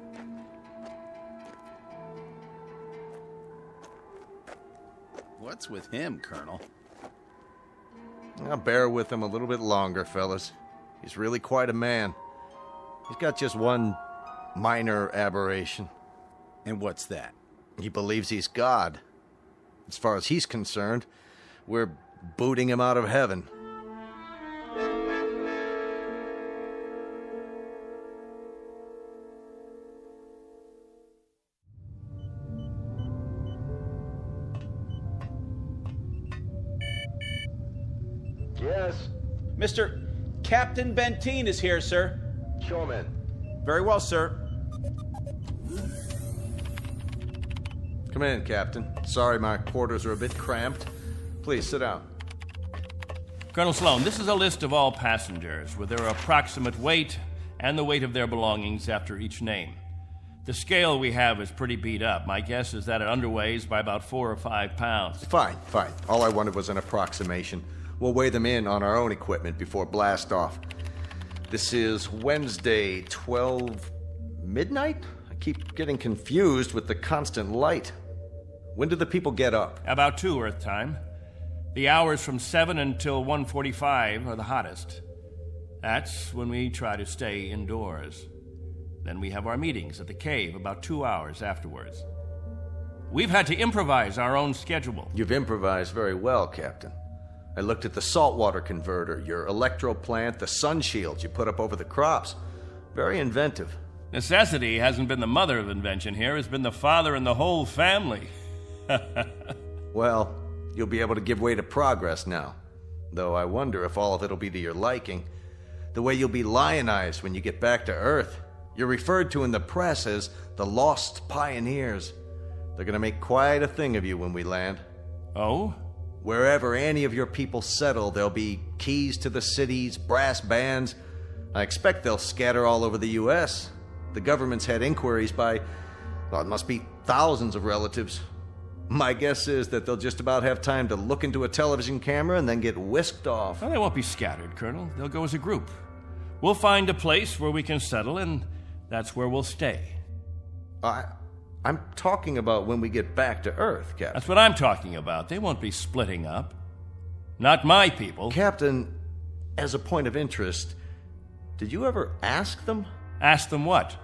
What's with him, Colonel? I'll bear with him a little bit longer, fellas. He's really quite a man. He's got just one minor aberration. And what's that? He believes he's God. As far as he's concerned, We're booting him out of heaven. Yes? Mr. Captain Benteen is here, sir. Show him in. Very well, sir. Come in, Captain. Sorry my quarters are a bit cramped. Please sit down. Colonel Sloan, this is a list of all passengers with their approximate weight and the weight of their belongings after each name. The scale we have is pretty beat up. My guess is that it underweighs by about 4 or 5 pounds. Fine. All I wanted was an approximation. We'll weigh them in on our own equipment before blast off. This is Wednesday, 12 midnight? I keep getting confused with the constant light. When do the people get up? About 2 Earth time. The hours from 7 until 1:45 are the hottest. That's when we try to stay indoors. Then we have our meetings at the cave about 2 hours afterwards. We've had to improvise our own schedule. You've improvised very well, Captain. I looked at the saltwater converter, your electro plant, the sun shields you put up over the crops. Very inventive. Necessity hasn't been the mother of invention here. It's been the father and the whole family. Well, you'll be able to give way to progress now. Though I wonder if all of it'll be to your liking. The way you'll be lionized when you get back to Earth. You're referred to in the press as the Lost Pioneers. They're gonna make quite a thing of you when we land. Oh? Wherever any of your people settle, there'll be keys to the cities, brass bands. I expect they'll scatter all over the U.S. The government's had inquiries by, well, it must be thousands of relatives. My guess is that they'll just about have time to look into a television camera and then get whisked off. Well, they won't be scattered, Colonel. They'll go as a group. We'll find a place where we can settle, and that's where we'll stay. I'm talking about when we get back to Earth, Captain. That's what I'm talking about. They won't be splitting up. Not my people. Captain, as a point of interest, did you ever ask them? Ask them what?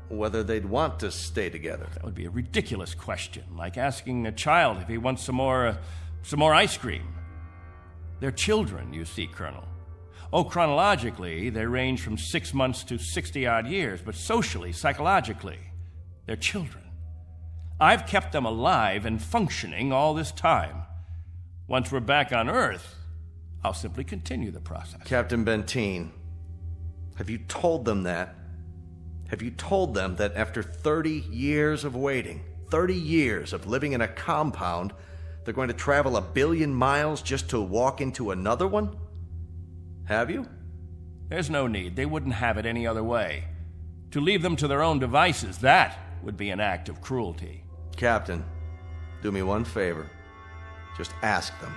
Whether they'd want to stay together. That would be a ridiculous question, like asking a child if he wants some more ice cream. They're children, you see, Colonel. Oh, chronologically, they range from 6 months to 60-odd years, but socially, psychologically, they're children. I've kept them alive and functioning all this time. Once we're back on Earth, I'll simply continue the process. Captain Benteen, have you told them that? Have you told them that after 30 years of waiting, 30 years of living in a compound, they're going to travel 1 billion miles just to walk into another one? Have you? There's no need. They wouldn't have it any other way. To leave them to their own devices, that would be an act of cruelty. Captain, do me one favor. Just ask them.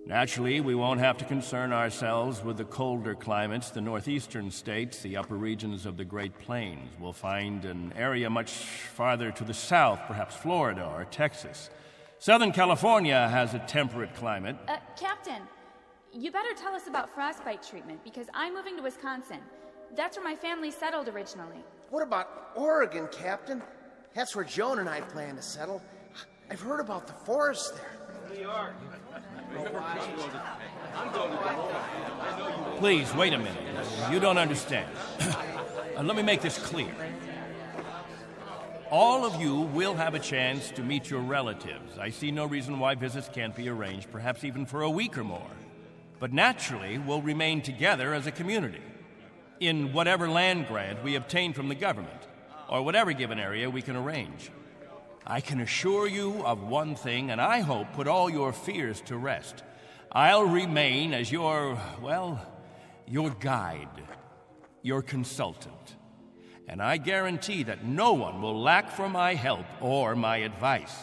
Naturally, we won't have to concern ourselves with the colder climates, the northeastern states, the upper regions of the Great Plains. We'll find an area much farther to the south, perhaps Florida or Texas. Southern California has a temperate climate. Captain, you better tell us about frostbite treatment, because I'm moving to Wisconsin. That's where my family settled originally. What about Oregon, Captain? That's where Joan and I plan to settle. I've heard about the forests there. New York. Please, wait a minute. You don't understand. Let me make this clear. All of you will have a chance to meet your relatives. I see no reason why visits can't be arranged, perhaps even for a week or more. But naturally, we'll remain together as a community in whatever land grant we obtain from the government, or whatever given area we can arrange. I can assure you of one thing, and I hope put all your fears to rest. I'll remain as your guide, your consultant. And I guarantee that no one will lack for my help or my advice.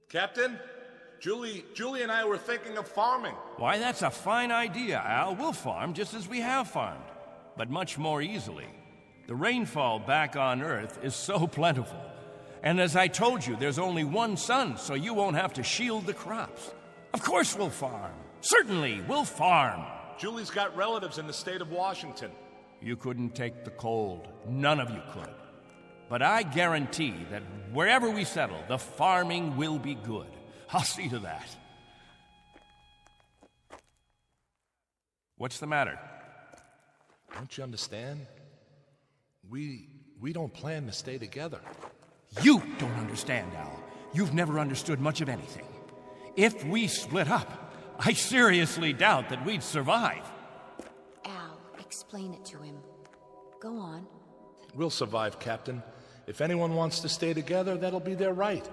Captain, Julie and I were thinking of farming. Why, that's a fine idea, Al. We'll farm just as we have farmed, but much more easily. The rainfall back on Earth is so plentiful. And as I told you, there's only one sun, so you won't have to shield the crops. Of course we'll farm. Certainly, we'll farm. Julie's got relatives in the state of Washington. You couldn't take the cold. None of you could. But I guarantee that wherever we settle, the farming will be good. I'll see to that. What's the matter? Don't you understand? We don't plan to stay together. You don't understand, Al. You've never understood much of anything. If we split up, I seriously doubt that we'd survive. Al, explain it to him. Go on. We'll survive, Captain. If anyone wants to stay together, that'll be their right.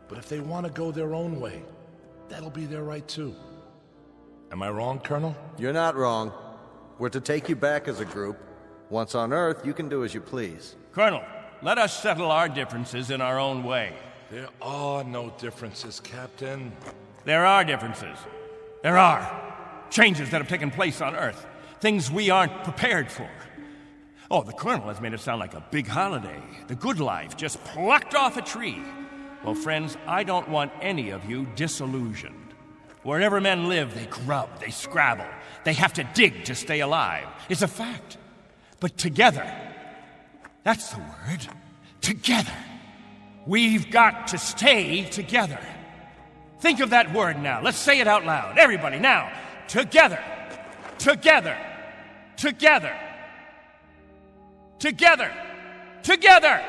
But if they want to go their own way, that'll be their right too. Am I wrong, Colonel? You're not wrong. We're to take you back as a group. Once on Earth, you can do as you please. Colonel, let us settle our differences in our own way. There are no differences, Captain. There are differences. There are. Changes that have taken place on Earth. Things we aren't prepared for. Oh, the Colonel has made it sound like a big holiday. The good life just plucked off a tree. Well, friends, I don't want any of you disillusioned. Wherever men live, they grub, they scrabble. They have to dig to stay alive. It's a fact. But together, that's the word. Together. We've got to stay together. Think of that word now. Let's say it out loud. Everybody, now. Together. Together. Together. Together. Together.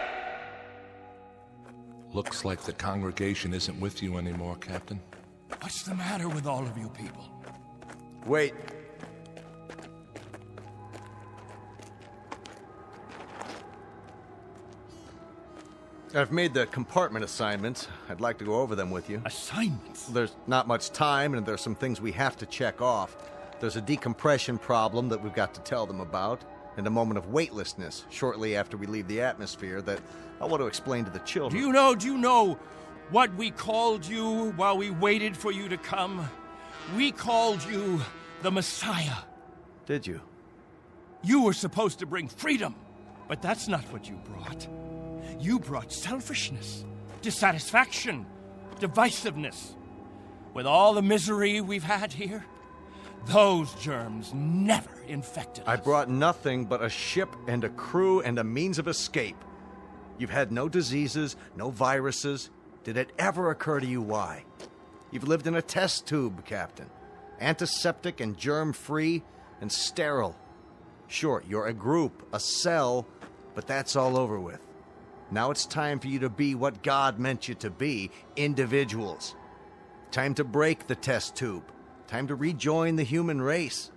Looks like the congregation isn't with you anymore, Captain. What's the matter with all of you people? Wait. I've made the compartment assignments. I'd like to go over them with you. Assignments? There's not much time, and there's some things we have to check off. There's a decompression problem that we've got to tell them about, and a moment of weightlessness shortly after we leave the atmosphere that I want to explain to the children. Do you know what we called you while we waited for you to come? We called you the Messiah. Did you? You were supposed to bring freedom, but that's not what you brought. You brought selfishness, dissatisfaction, divisiveness. With all the misery we've had here, those germs never infected us. I brought nothing but a ship and a crew and a means of escape. You've had no diseases, no viruses. Did it ever occur to you why? You've lived in a test tube, Captain. Antiseptic and germ-free and sterile. Sure, you're a group, a cell, but that's all over with. Now it's time for you to be what God meant you to be, individuals. Time to break the test tube. Time to rejoin the human race.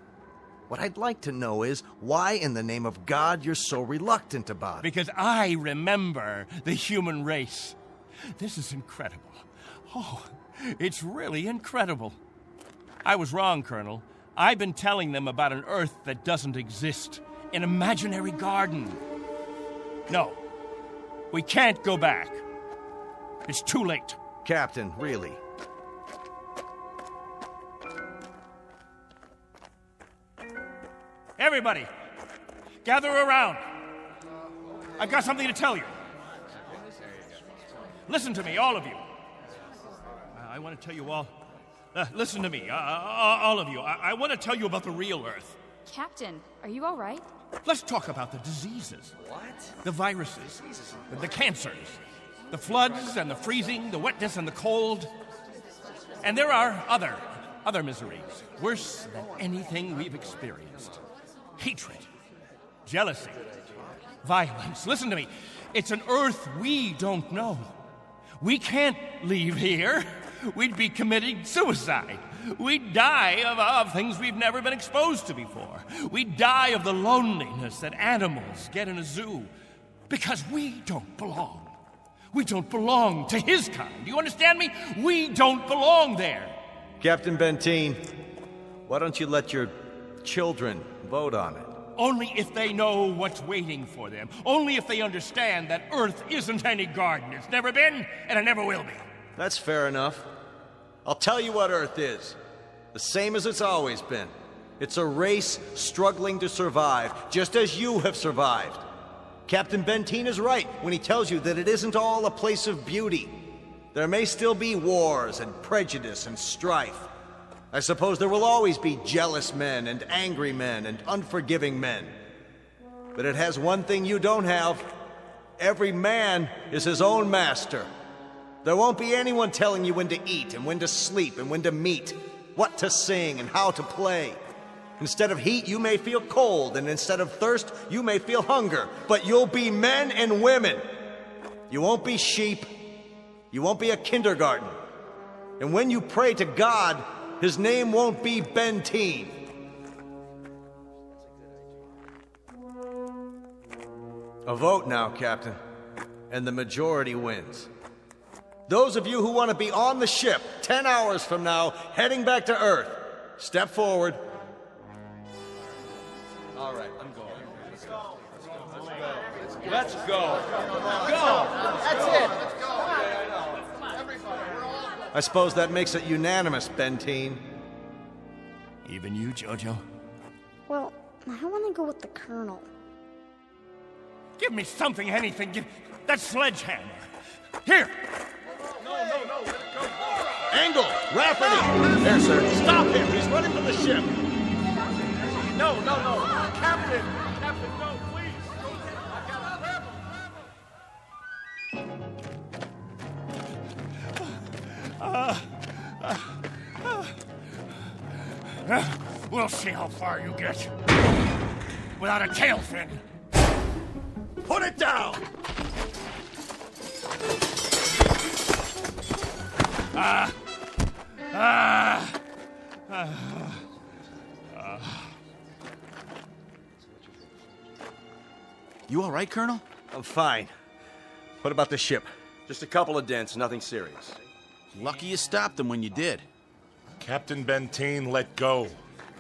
What I'd like to know is why in the name of God you're so reluctant about it. Because I remember the human race. This is incredible. Oh, it's really incredible. I was wrong, Colonel. I've been telling them about an Earth that doesn't exist, an imaginary garden. No, we can't go back. It's too late. Captain, really? Everybody, gather around. I've got something to tell you. Listen to me, all of you. I want to tell you all. Listen to me, all of you. I want to tell you about the real Earth. Captain, are you all right? Let's talk about the diseases. What? The viruses, the cancers, the floods and the freezing, the wetness and the cold. And there are other miseries, worse than anything we've experienced. Hatred, jealousy, violence. Listen to me. It's an Earth we don't know. We can't leave here. We'd be committing suicide. We'd die of things we've never been exposed to before. We'd die of the loneliness that animals get in a zoo because we don't belong. We don't belong to his kind. Do you understand me? We don't belong there. Captain Benteen, why don't you let your children vote on it? Only if they know what's waiting for them. Only if they understand that Earth isn't any garden. It's never been, and it never will be. That's fair enough. I'll tell you what Earth is. The same as it's always been. It's a race struggling to survive, just as you have survived. Captain Benteen is right when he tells you that it isn't all a place of beauty. There may still be wars and prejudice and strife. I suppose there will always be jealous men and angry men and unforgiving men. But it has one thing you don't have. Every man is his own master. There won't be anyone telling you when to eat and when to sleep and when to meet, what to sing and how to play. Instead of heat, you may feel cold, and instead of thirst, you may feel hunger. But you'll be men and women. You won't be sheep. You won't be a kindergarten. And when you pray to God, his name won't be Benteen. A vote now, Captain, and the majority wins. Those of you who want to be on the ship 10 hours from now, heading back to Earth, step forward. All right, I'm going. Let's go. Let's go. Go. That's it. I suppose that makes it unanimous, Benteen. Even you, Jojo? Well, I want to go with the Colonel. Give me something, anything. Give that sledgehammer. Here. No, let it go. Angle, Rafferty. There, sir. Stop him. He's running from the ship. No. Captain, no, please. We'll see how far you get without a tail fin. Put it down! You all right, Colonel? I'm fine. What about the ship? Just a couple of dents, nothing serious. Lucky you stopped them when you did. Captain Benteen, let go.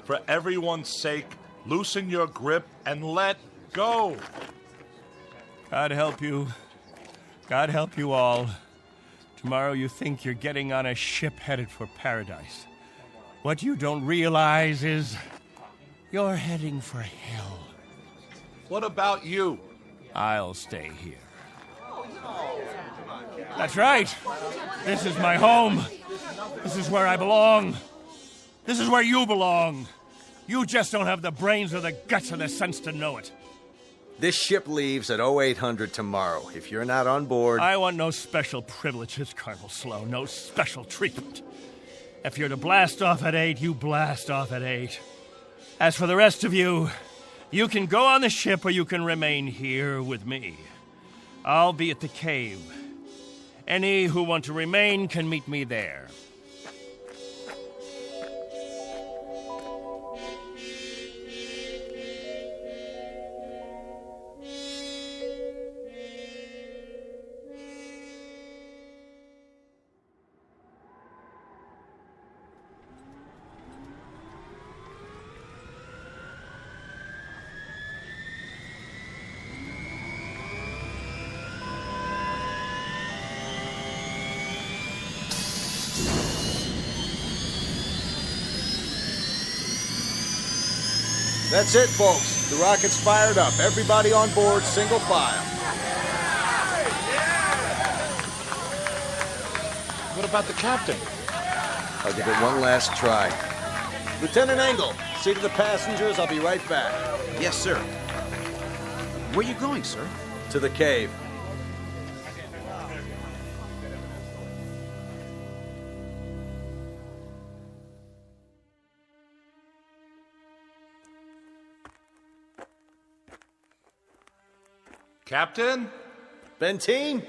For everyone's sake, loosen your grip and let go. God help you. God help you all. Tomorrow you think you're getting on a ship headed for paradise. What you don't realize is you're heading for hell. What about you? I'll stay here. That's right. This is my home. This is where I belong. This is where you belong. You just don't have the brains or the guts or the sense to know it. This ship leaves at 0800 tomorrow. If you're not on board... I want no special privileges, Colonel Slow. No special treatment. If you're to blast off at 8, you blast off at 8. As for the rest of you, you can go on the ship or you can remain here with me. I'll be at the cave. Any who want to remain can meet me there. That's it, folks. The rocket's fired up. Everybody on board, single file. What about the captain? I'll give it one last try. Lieutenant Engel, see to the passengers. I'll be right back. Yes, sir. Where are you going, sir? To the cave. Captain? Benteen?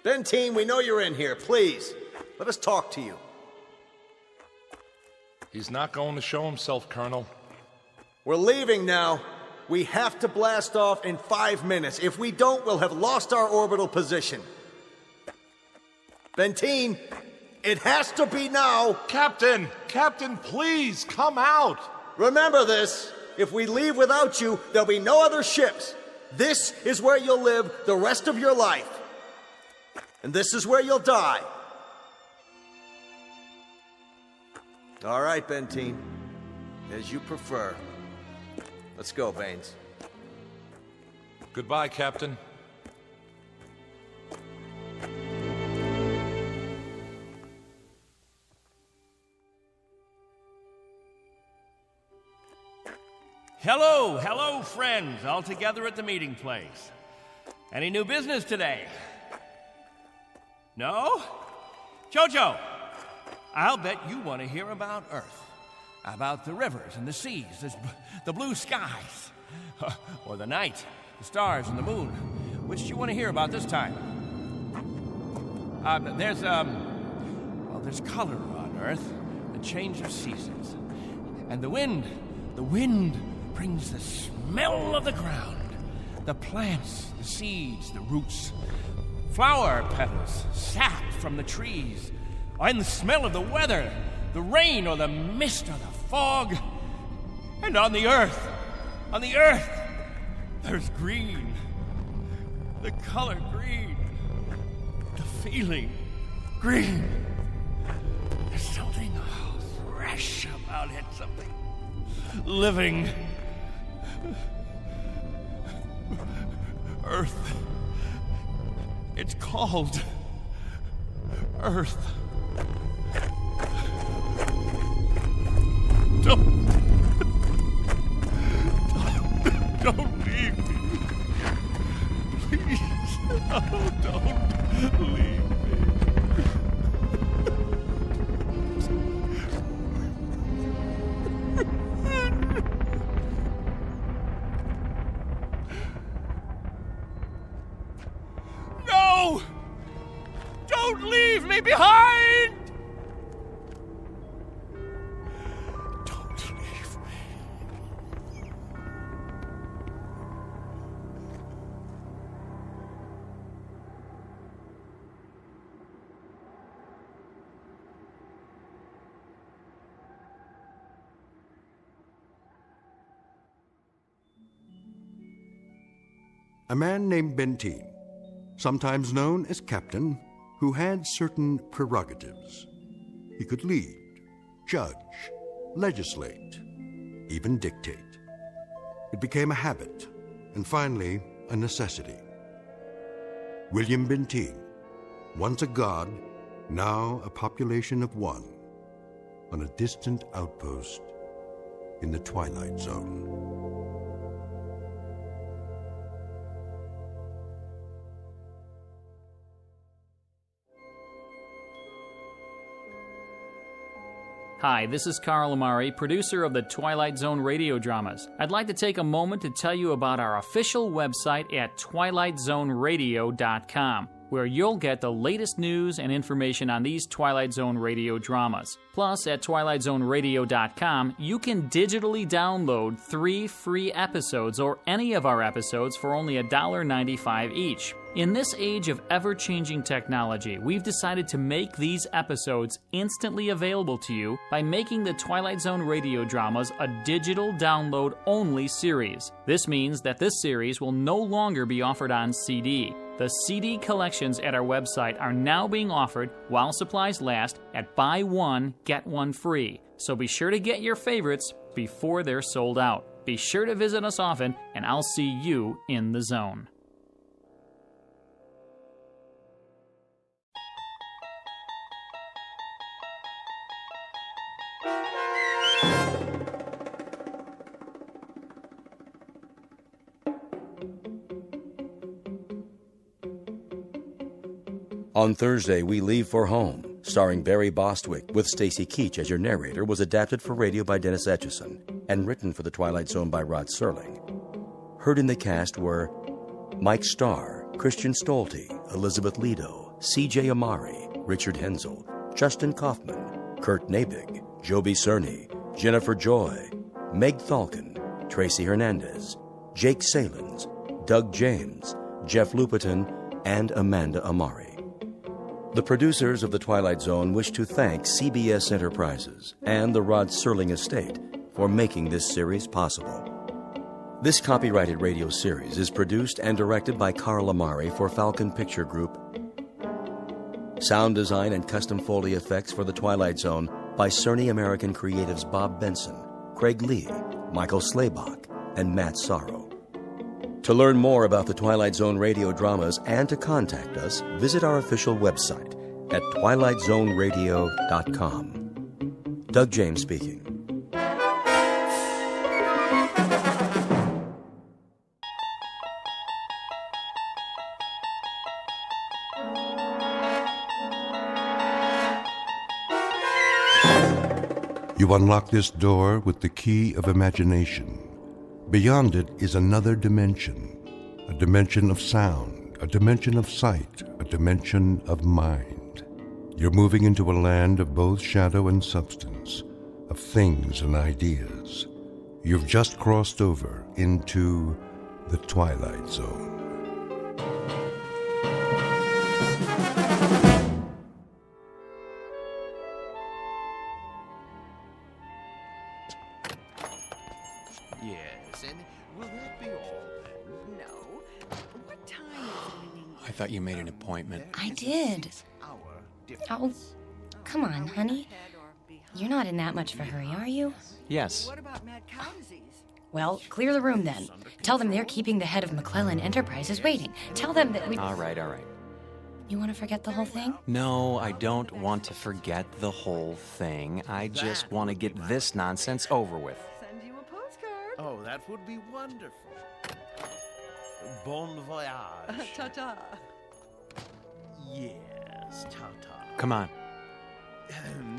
Benteen, we know you're in here. Please, let us talk to you. He's not going to show himself, Colonel. We're leaving now. We have to blast off in 5 minutes. If we don't, we'll have lost our orbital position. Benteen, it has to be now. Captain, please, come out. Remember this. If we leave without you, there'll be no other ships. This is where you'll live the rest of your life. And this is where you'll die. All right, Benteen. As you prefer. Let's go, Baines. Goodbye, Captain. Hello, friends, all together at the meeting place. Any new business today? No? Jojo, I'll bet you want to hear about Earth, about the rivers and the seas, the blue skies, or the night, the stars and the moon. Which do you want to hear about this time? There's color on Earth, the change of seasons, and the wind brings the smell of the ground, the plants, the seeds, the roots, flower petals, sap from the trees, and the smell of the weather, the rain or the mist or the fog. And on the earth, there's green, the color green, the feeling green. There's something fresh about it, something living. Earth. It's called Earth. Don't leave me. Please. Oh, don't leave me. No! Don't leave me behind! Don't leave me. A man named Benteen, sometimes known as Captain, who had certain prerogatives. He could lead, judge, legislate, even dictate. It became a habit, and finally, a necessity. William Benteen, once a god, now a population of one, on a distant outpost in the Twilight Zone. Hi, this is Carl Amari, producer of the Twilight Zone radio dramas. I'd like to take a moment to tell you about our official website at twilightzoneradio.com, where you'll get the latest news and information on these Twilight Zone radio dramas. Plus, at twilightzoneradio.com, you can digitally download 3 free episodes or any of our episodes for only $1.95 each. In this age of ever-changing technology, we've decided to make these episodes instantly available to you by making the Twilight Zone radio dramas a digital download-only series. This means that this series will no longer be offered on CD. The CD collections at our website are now being offered while supplies last at buy one, get one free. So be sure to get your favorites before they're sold out. Be sure to visit us often, and I'll see you in the zone. On Thursday, We Leave for Home, starring Barry Bostwick with Stacy Keach as your narrator, was adapted for radio by Dennis Etchison and written for The Twilight Zone by Rod Serling. Heard in the cast were Mike Starr, Christian Stolte, Elizabeth Lido, C.J. Amari, Richard Hensel, Justin Kaufman, Kurt Nabig, Joby Cerny, Jennifer Joy, Meg Thalken, Tracy Hernandez, Jake Salins, Doug James, Jeff Lupetin, and Amanda Amari. The producers of The Twilight Zone wish to thank CBS Enterprises and the Rod Serling Estate for making this series possible. This copyrighted radio series is produced and directed by Carl Amari for Falcon Picture Group. Sound design and custom Foley effects for The Twilight Zone by Cerny American Creatives Bob Benson, Craig Lee, Michael Slaybach, and Matt Sorrow. To learn more about the Twilight Zone radio dramas and to contact us, visit our official website at twilightzoneradio.com. Doug James speaking. You unlock this door with the key of imagination. Beyond it is another dimension, a dimension of sound, a dimension of sight, a dimension of mind. You're moving into a land of both shadow and substance, of things and ideas. You've just crossed over into the Twilight Zone. Yes, and will that be all then? No. What time is it? I thought you made an appointment. I did. Oh, come on, honey. You're not in that much of a hurry, are you? Yes. What about mad cow disease? Well, clear the room then. Tell them they're keeping the head of McClellan Enterprises waiting. Tell them that we... All right. You want to forget the whole thing? No, I don't want to forget the whole thing. I just want to get this nonsense over with. Send you a postcard. Oh, that would be wonderful. Bon voyage. Ta-ta. Yes, ta-ta. Come on.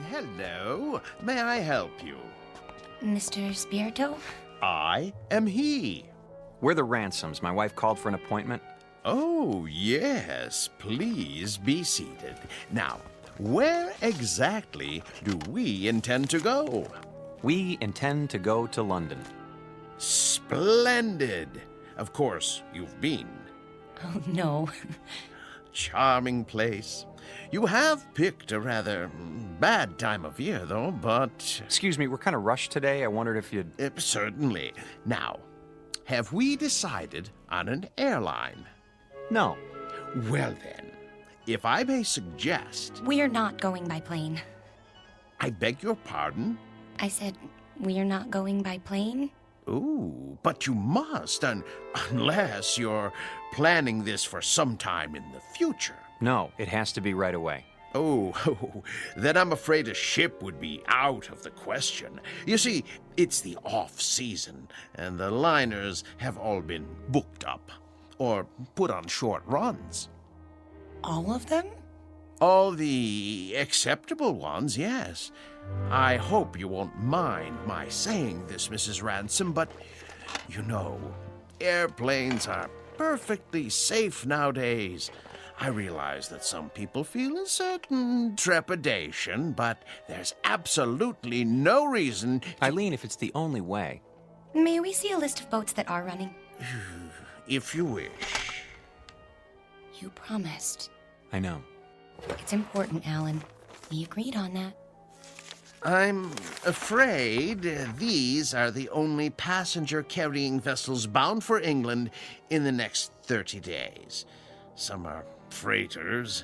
Hello. May I help you? Mr. Spirito? I am he. We're the Ransoms. My wife called for an appointment. Oh, yes. Please be seated. Now, where exactly do we intend to go? We intend to go to London. Splendid. Of course, you've been. Oh, no. Charming place. You have picked a rather bad time of year, though, but... Excuse me, we're kind of rushed today. I wondered if you'd... Certainly. Now, have we decided on an airline? No. Well then, if I may suggest... We're not going by plane. I beg your pardon? I said, we're not going by plane? Ooh, but you must, unless you're planning this for some time in the future. No, it has to be right away. Oh, then I'm afraid a ship would be out of the question. You see, it's the off-season, and the liners have all been booked up, or put on short runs. All of them? All the acceptable ones, yes. I hope you won't mind my saying this, Mrs. Ransom, but, you know, airplanes are perfectly safe nowadays. I realize that some people feel a certain trepidation, but there's absolutely no reason... Eileen, if it's the only way... May we see a list of boats that are running? If you wish. You promised. I know. It's important, Alan. We agreed on that. I'm afraid these are the only passenger-carrying vessels bound for England in the next 30 days. Some are freighters,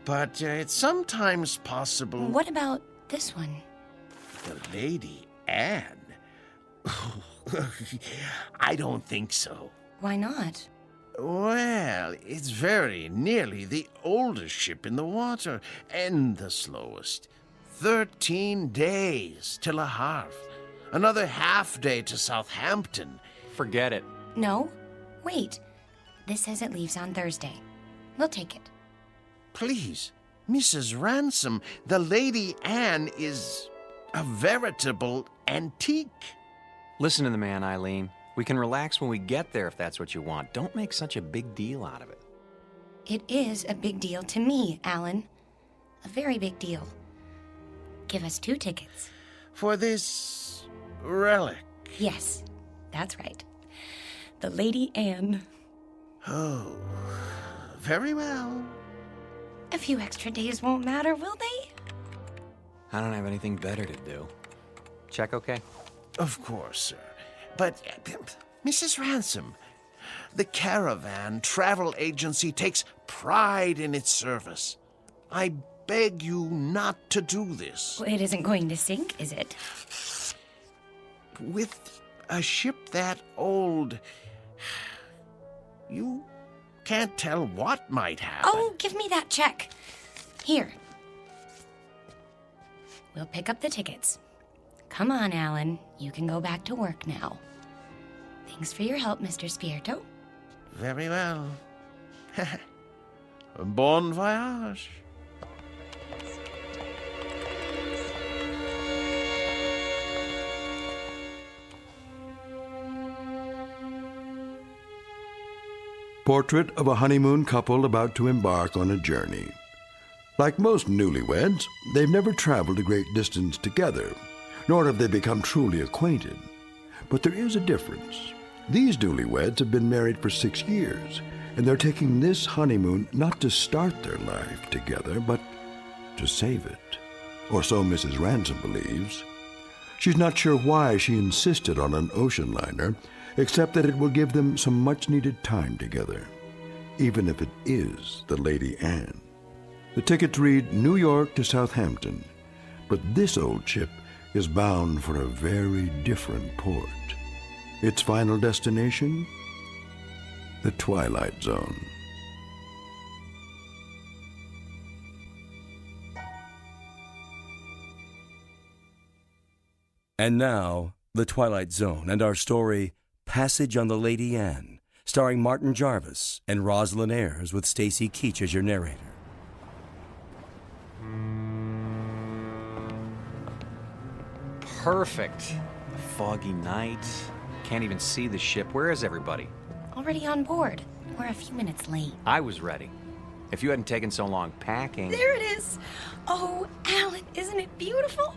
but it's sometimes possible... What about this one? The Lady Anne? I don't think so. Why not? Well, it's very nearly the oldest ship in the water, and the slowest. 13 days to Le Havre. Another half day to Southampton. Forget it. No. Wait. This says it leaves on Thursday. We'll take it. Please, Mrs. Ransom, the Lady Anne is a veritable antique. Listen to the man, Eileen. We can relax when we get there if that's what you want. Don't make such a big deal out of it. It is a big deal to me, Alan. A very big deal. Give us 2 tickets. For this relic? Yes, that's right. The Lady Anne. Oh, very well. A few extra days won't matter, will they? I don't have anything better to do. Check okay? Of course, sir. But, Mrs. Ransom, the Caravan Travel Agency takes pride in its service. I beg you not to do this. Well, it isn't going to sink, is it? With a ship that old, you can't tell what might happen. Oh, give me that check. Here. We'll pick up the tickets. Come on, Alan. You can go back to work now. Thanks for your help, Mr. Spirito. Very well. Bon voyage. portrait of a honeymoon couple about to embark on a journey. Like most newlyweds, they've never traveled a great distance together, nor have they become truly acquainted. But there is a difference. These newlyweds have been married for 6 years, and they're taking this honeymoon not to start their life together, but to save it. Or so Mrs. Ransom believes. She's not sure why she insisted on an ocean liner, except that it will give them some much-needed time together, even if it is the Lady Anne. The tickets read New York to Southampton, but this old ship is bound for a very different port. Its final destination? The Twilight Zone. And now, The Twilight Zone and our story, Passage on the Lady Anne, starring Martin Jarvis and Rosalind Ayres with Stacy Keach as your narrator. Perfect. A foggy night. Can't even see the ship. Where is everybody? Already on board. We're a few minutes late. I was ready. If you hadn't taken so long packing... There it is! Oh, Alan, isn't it beautiful?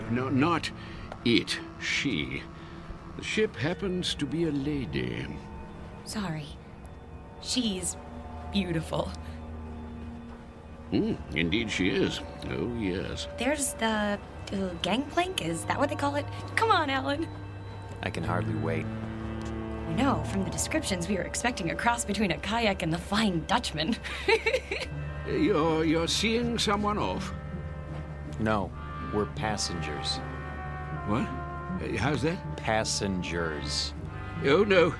No, not it. She. The ship happens to be a lady. Sorry. She's beautiful. Indeed she is. Oh, yes. There's the gangplank, is that what they call it? Come on, Alan. I can hardly wait. I know, from the descriptions we were expecting a cross between a kayak and the Flying Dutchman. You're seeing someone off? No, we're passengers. What? How's that? Passengers. Oh, no.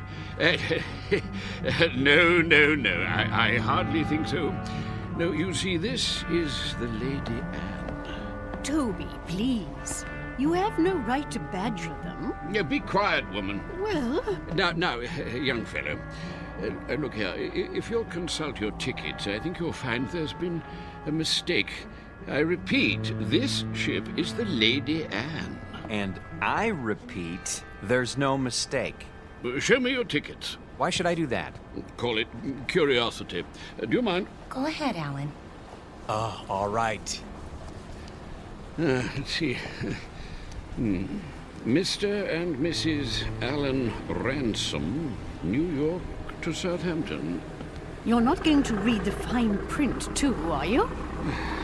No. I hardly think so. No, you see, this is the Lady Anne. Toby, please. You have no right to badger them. Be quiet, woman. Well... Now, young fellow. Look here, if you'll consult your tickets, I think you'll find there's been a mistake. I repeat, this ship is the Lady Anne. And I repeat, there's no mistake. Show me your tickets. Why should I do that? Call it curiosity. Do you mind? Go ahead, Alan. Oh, all right. Let's see. Mr. and Mrs. Alan Ransom, New York to Southampton. You're not going to read the fine print, too, are you?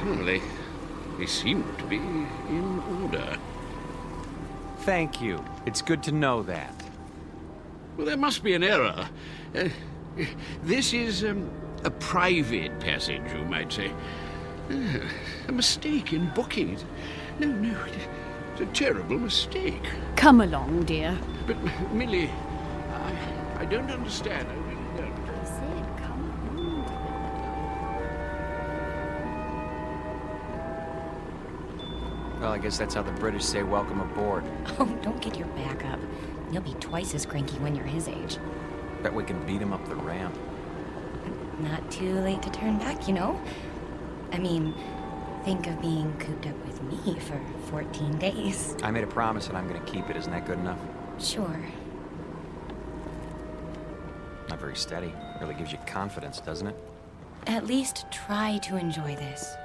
Well, they seem to be in order. Thank you. It's good to know that. Well, there must be an error. This is a private passage, you might say. A mistake in booking it. No, it's a terrible mistake. Come along, dear. But, Millie, I don't understand. I really don't. I said come along. Well, I guess that's how the British say welcome aboard. Oh, don't get your back up. You'll be twice as cranky when you're his age. Bet we can beat him up the ramp. Not too late to turn back, you know? I mean, think of being cooped up with me for 14 days. I made a promise and I'm going to keep it. Isn't that good enough? Sure. Not very steady. Really gives you confidence, doesn't it? At least try to enjoy this.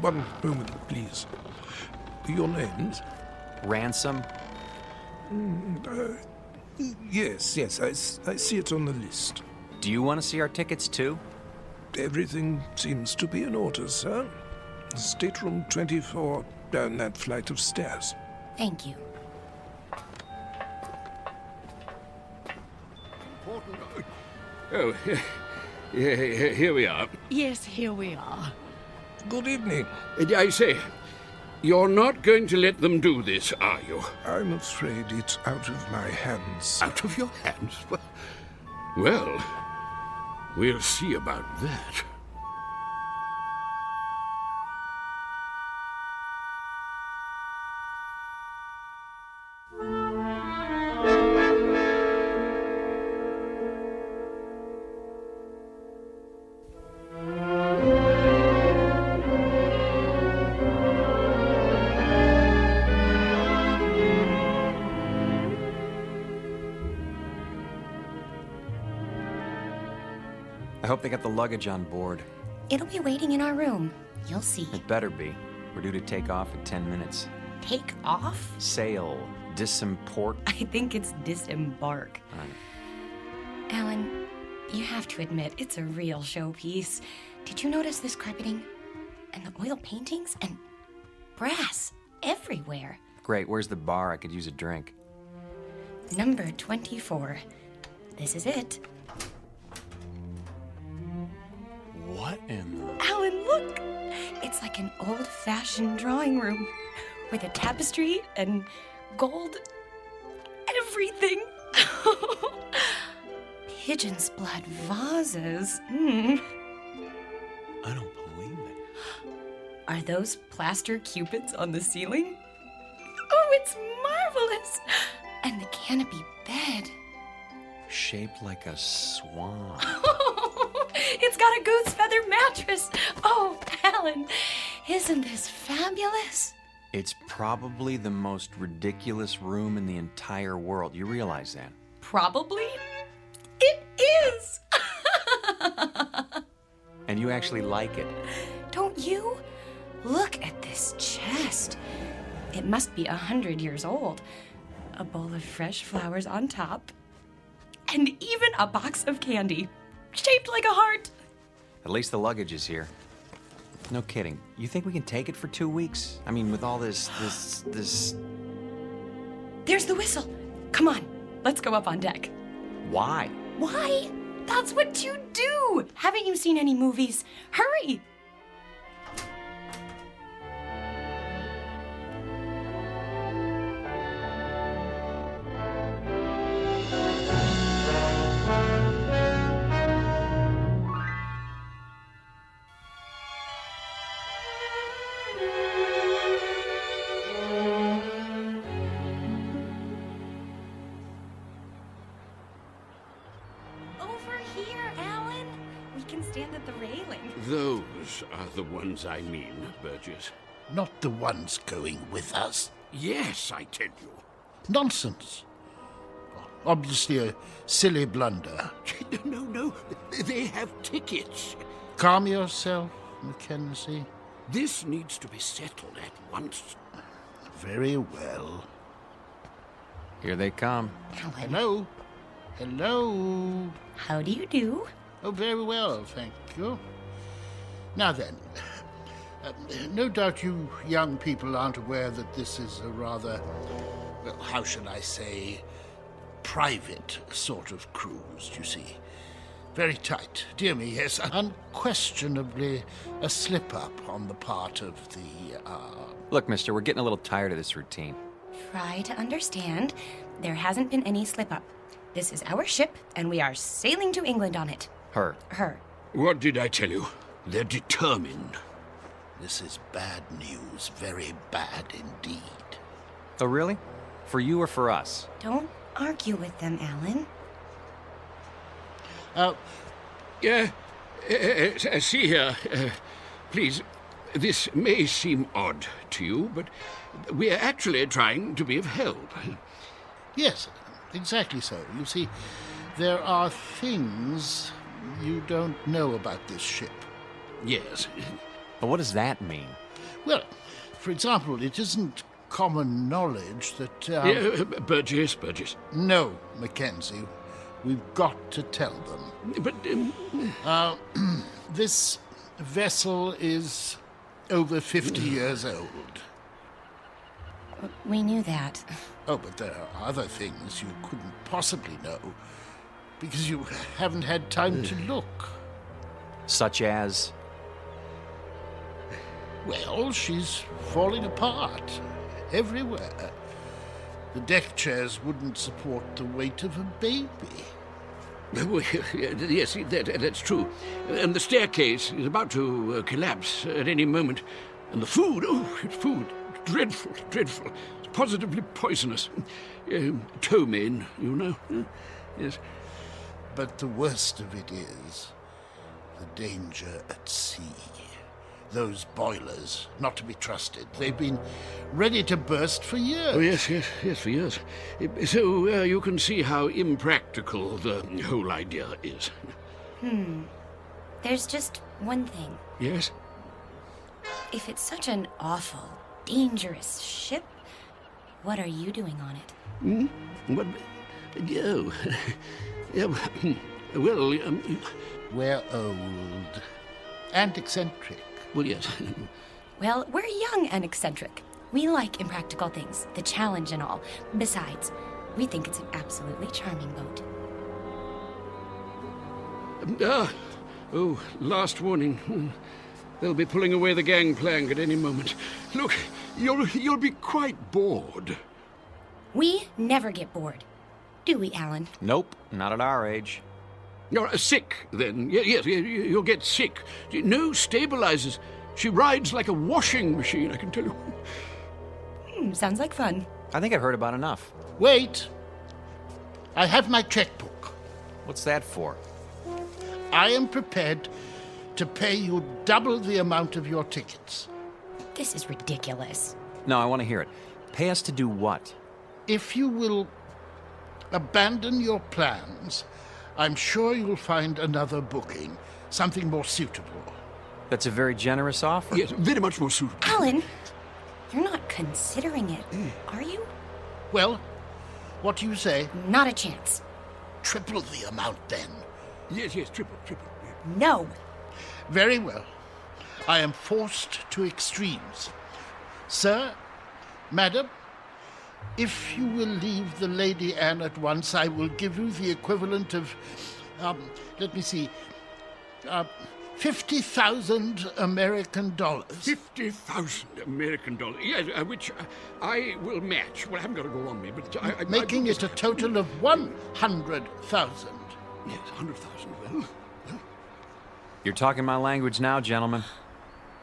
One moment, please. Your names? Ransom? Yes, I see it on the list. Do you want to see our tickets, too? Everything seems to be in order, sir. Stateroom 24, down that flight of stairs. Thank you. Oh, here we are. Yes, here we are. Good evening. I say, you're not going to let them do this, are you? I'm afraid it's out of my hands. Out of your hands? Well, we'll see about that. I hope they got the luggage on board. It'll be waiting in our room. You'll see. It better be. We're due to take off in 10 minutes. Take off? Sail. Disimport. I think it's disembark. Alan, you have to admit, it's a real showpiece. Did you notice this carpeting? And the oil paintings? And brass everywhere. Great, where's the bar? I could use a drink. Number 24. This is it. What in the... Alan, look! It's like an old-fashioned drawing room with a tapestry and gold everything. Pigeon's blood vases. I don't believe it. Are those plaster cupids on the ceiling? Oh, it's marvelous! And the canopy bed. Shaped like a swan. It's got a goose feather mattress. Oh, Alan, isn't this fabulous? It's probably the most ridiculous room in the entire world. You realize that? Probably? It is! And you actually like it. Don't you? Look at this chest. It must be 100 years old. A bowl of fresh flowers on top. And even a box of candy, shaped like a heart. At least the luggage is here. No kidding. You think we can take it for 2 weeks? I mean, with all this... There's the whistle. Come on, let's go up on deck. Why? Why? That's what you do. Haven't you seen any movies? Hurry. Those are the ones I mean, Burgess. Not the ones going with us. Yes, I tell you. Nonsense. Obviously a silly blunder. No. They have tickets. Calm yourself, Mackenzie. This needs to be settled at once. Very well. Here they come. Hello. Hello. How do you do? Oh, very well, thank you. Now then, no doubt you young people aren't aware that this is a rather, well, how shall I say, private sort of cruise, you see. Very tight. Dear me, yes, unquestionably a slip-up on the part of the, Look, mister, we're getting a little tired of this routine. Try to understand. There hasn't been any slip-up. This is our ship, and we are sailing to England on it. Her. What did I tell you? They're determined. This is bad news, very bad indeed. Oh, really? For you or for us? Don't argue with them, Alan. See here, please, this may seem odd to you, but we're actually trying to be of help. Yes, exactly so. You see, there are things you don't know about this ship. Yes. But what does that mean? Well, for example, it isn't common knowledge that... Burgess. No, Mackenzie. We've got to tell them. But... this vessel is over 50 years old. We knew that. Oh, but there are other things you couldn't possibly know, because you haven't had time to look. Such as? Well, she's falling apart everywhere. The deck chairs wouldn't support the weight of a baby. Yes, that's true. And the staircase is about to collapse at any moment. And the food, dreadful. It's positively poisonous. Ptomaine, you know. Yes. But the worst of it is the danger at sea. Those boilers, not to be trusted. They've been ready to burst for years. Oh, yes, for years. So you can see how impractical the whole idea is. There's just one thing. Yes? If it's such an awful, dangerous ship, what are you doing on it? What? Oh. Yeah, well, We're old. And eccentric. well, yes. Well, we're young and eccentric. We like impractical things, the challenge and all. Besides, we think it's an absolutely charming boat. Oh, last warning. They'll be pulling away the gangplank at any moment. Look, you'll be quite bored. We never get bored. Do we, Alan? Nope, not at our age. You're sick, then. Yes, you'll get sick. No stabilizers. She rides like a washing machine, I can tell you. Sounds like fun. I think I've heard about enough. Wait. I have my checkbook. What's that for? I am prepared to pay you double the amount of your tickets. This is ridiculous. No, I want to hear it. Pay us to do what? If you will abandon your plans, I'm sure you'll find another booking, something more suitable. That's a very generous offer. Yes, very much more suitable. Alan, you're not considering it, are you? Well, what do you say? Not a chance. Triple the amount, then. Yes, triple. No. Very well. I am forced to extremes. Sir, madam, if you will leave the Lady Anne at once, I will give you the equivalent of, let me see, 50,000 American dollars. 50,000 American dollars. Yes, which I will match. Well, I haven't got to go on me, but Making it a total of 100,000. Yes, 100,000. Well. You're talking my language now, gentlemen.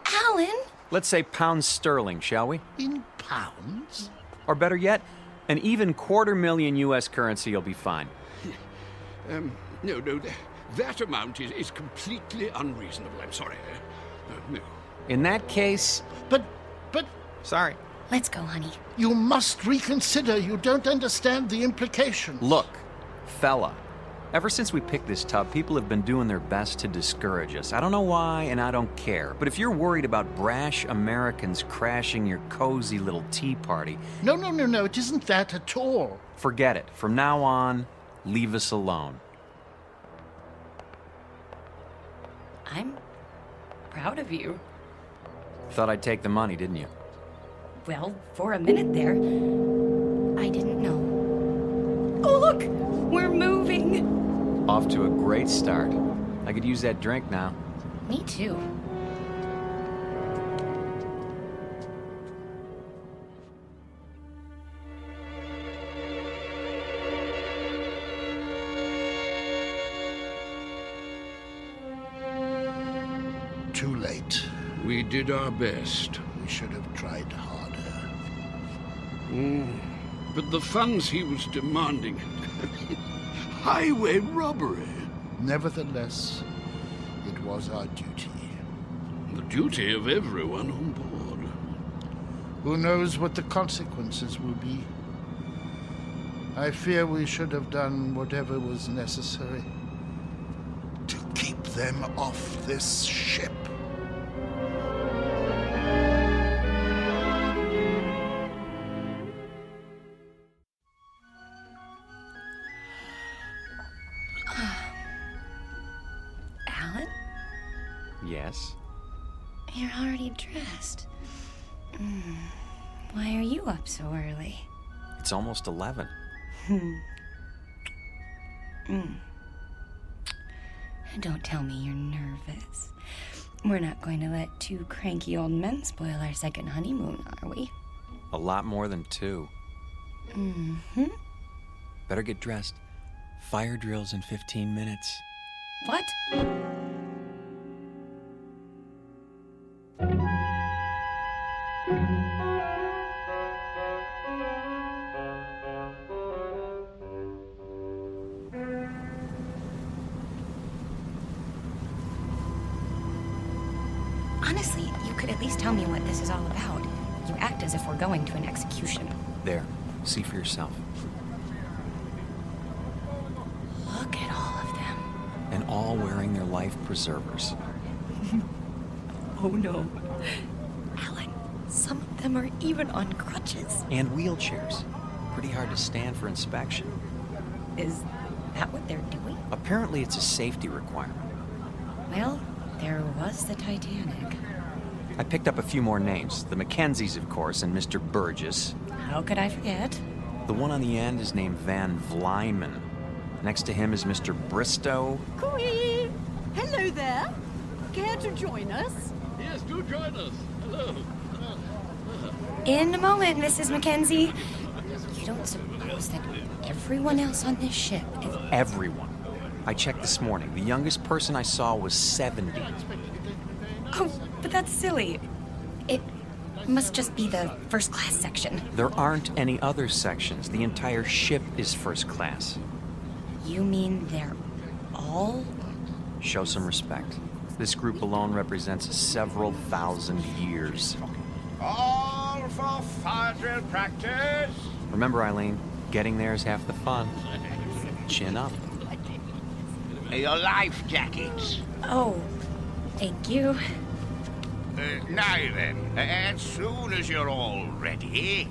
Alan! Let's say pounds sterling, shall we? In pounds? Or better yet, an even $250,000 U.S. currency will be fine. No, that amount is completely unreasonable. I'm sorry. No. In that case... But... Sorry. Let's go, honey. You must reconsider. You don't understand the implications. Look, fella. Ever since we picked this tub, people have been doing their best to discourage us. I don't know why, and I don't care. But if you're worried about brash Americans crashing your cozy little tea party... No, it isn't that at all. Forget it. From now on, leave us alone. I'm proud of you. Thought I'd take the money, didn't you? Well, for a minute there, I didn't know. Oh, look! We're moving! Off to a great start. I could use that drink now. Me too. Too late. We did our best. We should have tried harder. But the funds he was demanding... highway robbery. Nevertheless, it was our duty. The duty of everyone on board. Who knows what the consequences will be? I fear we should have done whatever was necessary to keep them off this ship. Alan? Yes? You're already dressed. Why are you up so early? It's almost 11. Don't tell me you're nervous. We're not going to let two cranky old men spoil our second honeymoon, are we? A lot more than 2. Better get dressed. Fire drill's in 15 minutes. What? Honestly, you could at least tell me what this is all about. You act as if we're going to an execution. There. See for yourself. Look at all of them. And all wearing their life preservers. Oh no. Alan, some of them are even on crutches. And wheelchairs. Pretty hard to stand for inspection. Is that what they're doing? Apparently it's a safety requirement. Well, there was the Titanic. I picked up a few more names. The Mackenzies, of course, and Mr. Burgess. How could I forget? The one on the end is named Van Vlyman. Next to him is Mr. Bristow. Cooey! Hello there. Care to join us? Yes, do join us. Hello. In a moment, Mrs. Mackenzie. You don't suppose that everyone else on this ship is... Everyone. I checked this morning. The youngest person I saw was 70. Oh, but that's silly. It must just be the first class section. There aren't any other sections. The entire ship is first class. You mean they're all? Show some respect. This group alone represents several thousand years. All for fire drill practice. Remember, Eileen, getting there is half the fun. Chin up. Your life jackets. Oh, thank you. Now then, as soon as you're all ready...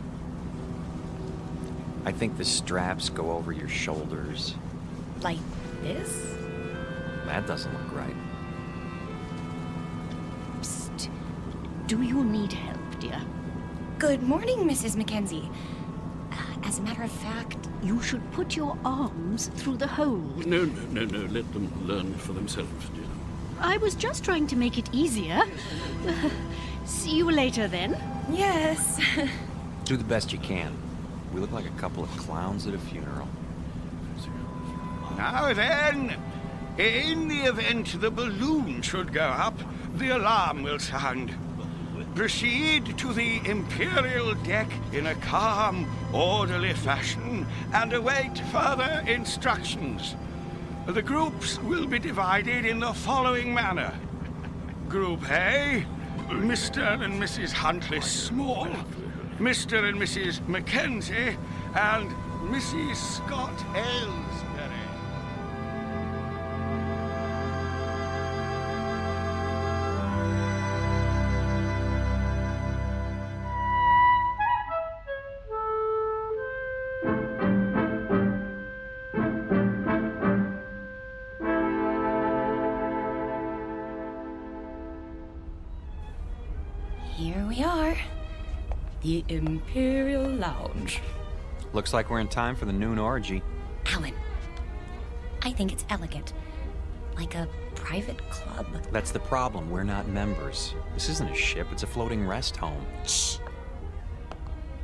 I think the straps go over your shoulders. Like this? That doesn't look right. Psst. Do you need help, dear? Good morning, Mrs. Mackenzie. As a matter of fact... You should put your arms through the hole. No. Let them learn for themselves, dear. I was just trying to make it easier. See you later, then. Yes. Do the best you can. We look like a couple of clowns at a funeral. Now then, in the event the balloon should go up, the alarm will sound. Proceed to the Imperial deck in a calm, orderly fashion and await further instructions. The groups will be divided in the following manner. Group A, Mr. and Mrs. Huntley Small, Mr. and Mrs. Mackenzie, and Mrs. Scott Aylesbury. Here we are. The Imperial Lounge. Looks like we're in time for the noon orgy. Alan, I think it's elegant. Like a private club. That's the problem. We're not members. This isn't a ship. It's a floating rest home. Shh.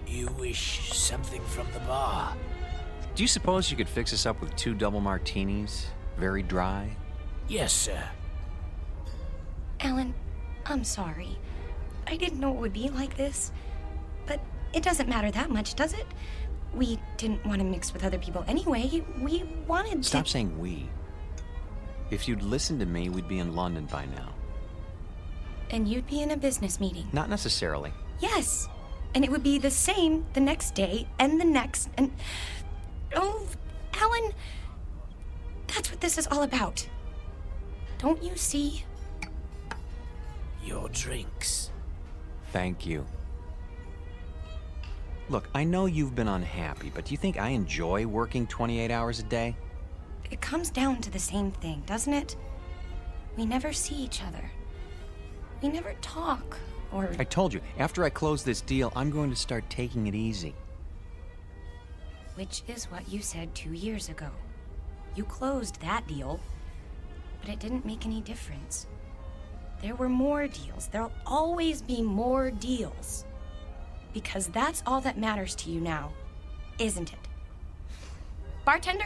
You wish something from the bar? Do you suppose you could fix us up with 2 double martinis? Very dry? Yes, sir. Alan, I'm sorry. I didn't know it would be like this. But it doesn't matter that much, does it? We didn't want to mix with other people anyway. We wanted to... Stop saying we. If you'd listened to me, we'd be in London by now. And you'd be in a business meeting. Not necessarily. Yes. And it would be the same the next day and the next and... Oh, Alan, that's what this is all about. Don't you see? Your drinks. Thank you. Look, I know you've been unhappy, but do you think I enjoy working 28 hours a day? It comes down to the same thing, doesn't it? We never see each other. We never talk, or... I told you, after I close this deal, I'm going to start taking it easy. Which is what you said 2 years ago. You closed that deal, but it didn't make any difference. There were more deals. There'll always be more deals. Because that's all that matters to you now, isn't it? Bartender,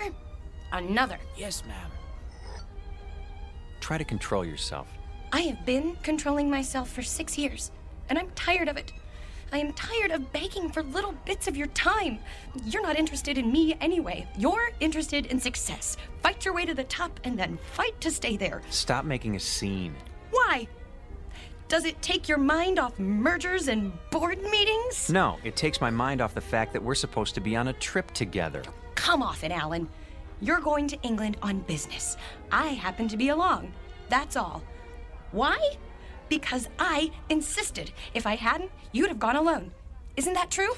another. Yes, ma'am. Try to control yourself. I have been controlling myself for 6 years, and I'm tired of it. I am tired of begging for little bits of your time. You're not interested in me anyway. You're interested in success. Fight your way to the top and then fight to stay there. Stop making a scene. Why? Does it take your mind off mergers and board meetings? No, it takes my mind off the fact that we're supposed to be on a trip together. Come off it, Alan. You're going to England on business. I happen to be along. That's all. Why? Because I insisted. If I hadn't, you'd have gone alone. Isn't that true?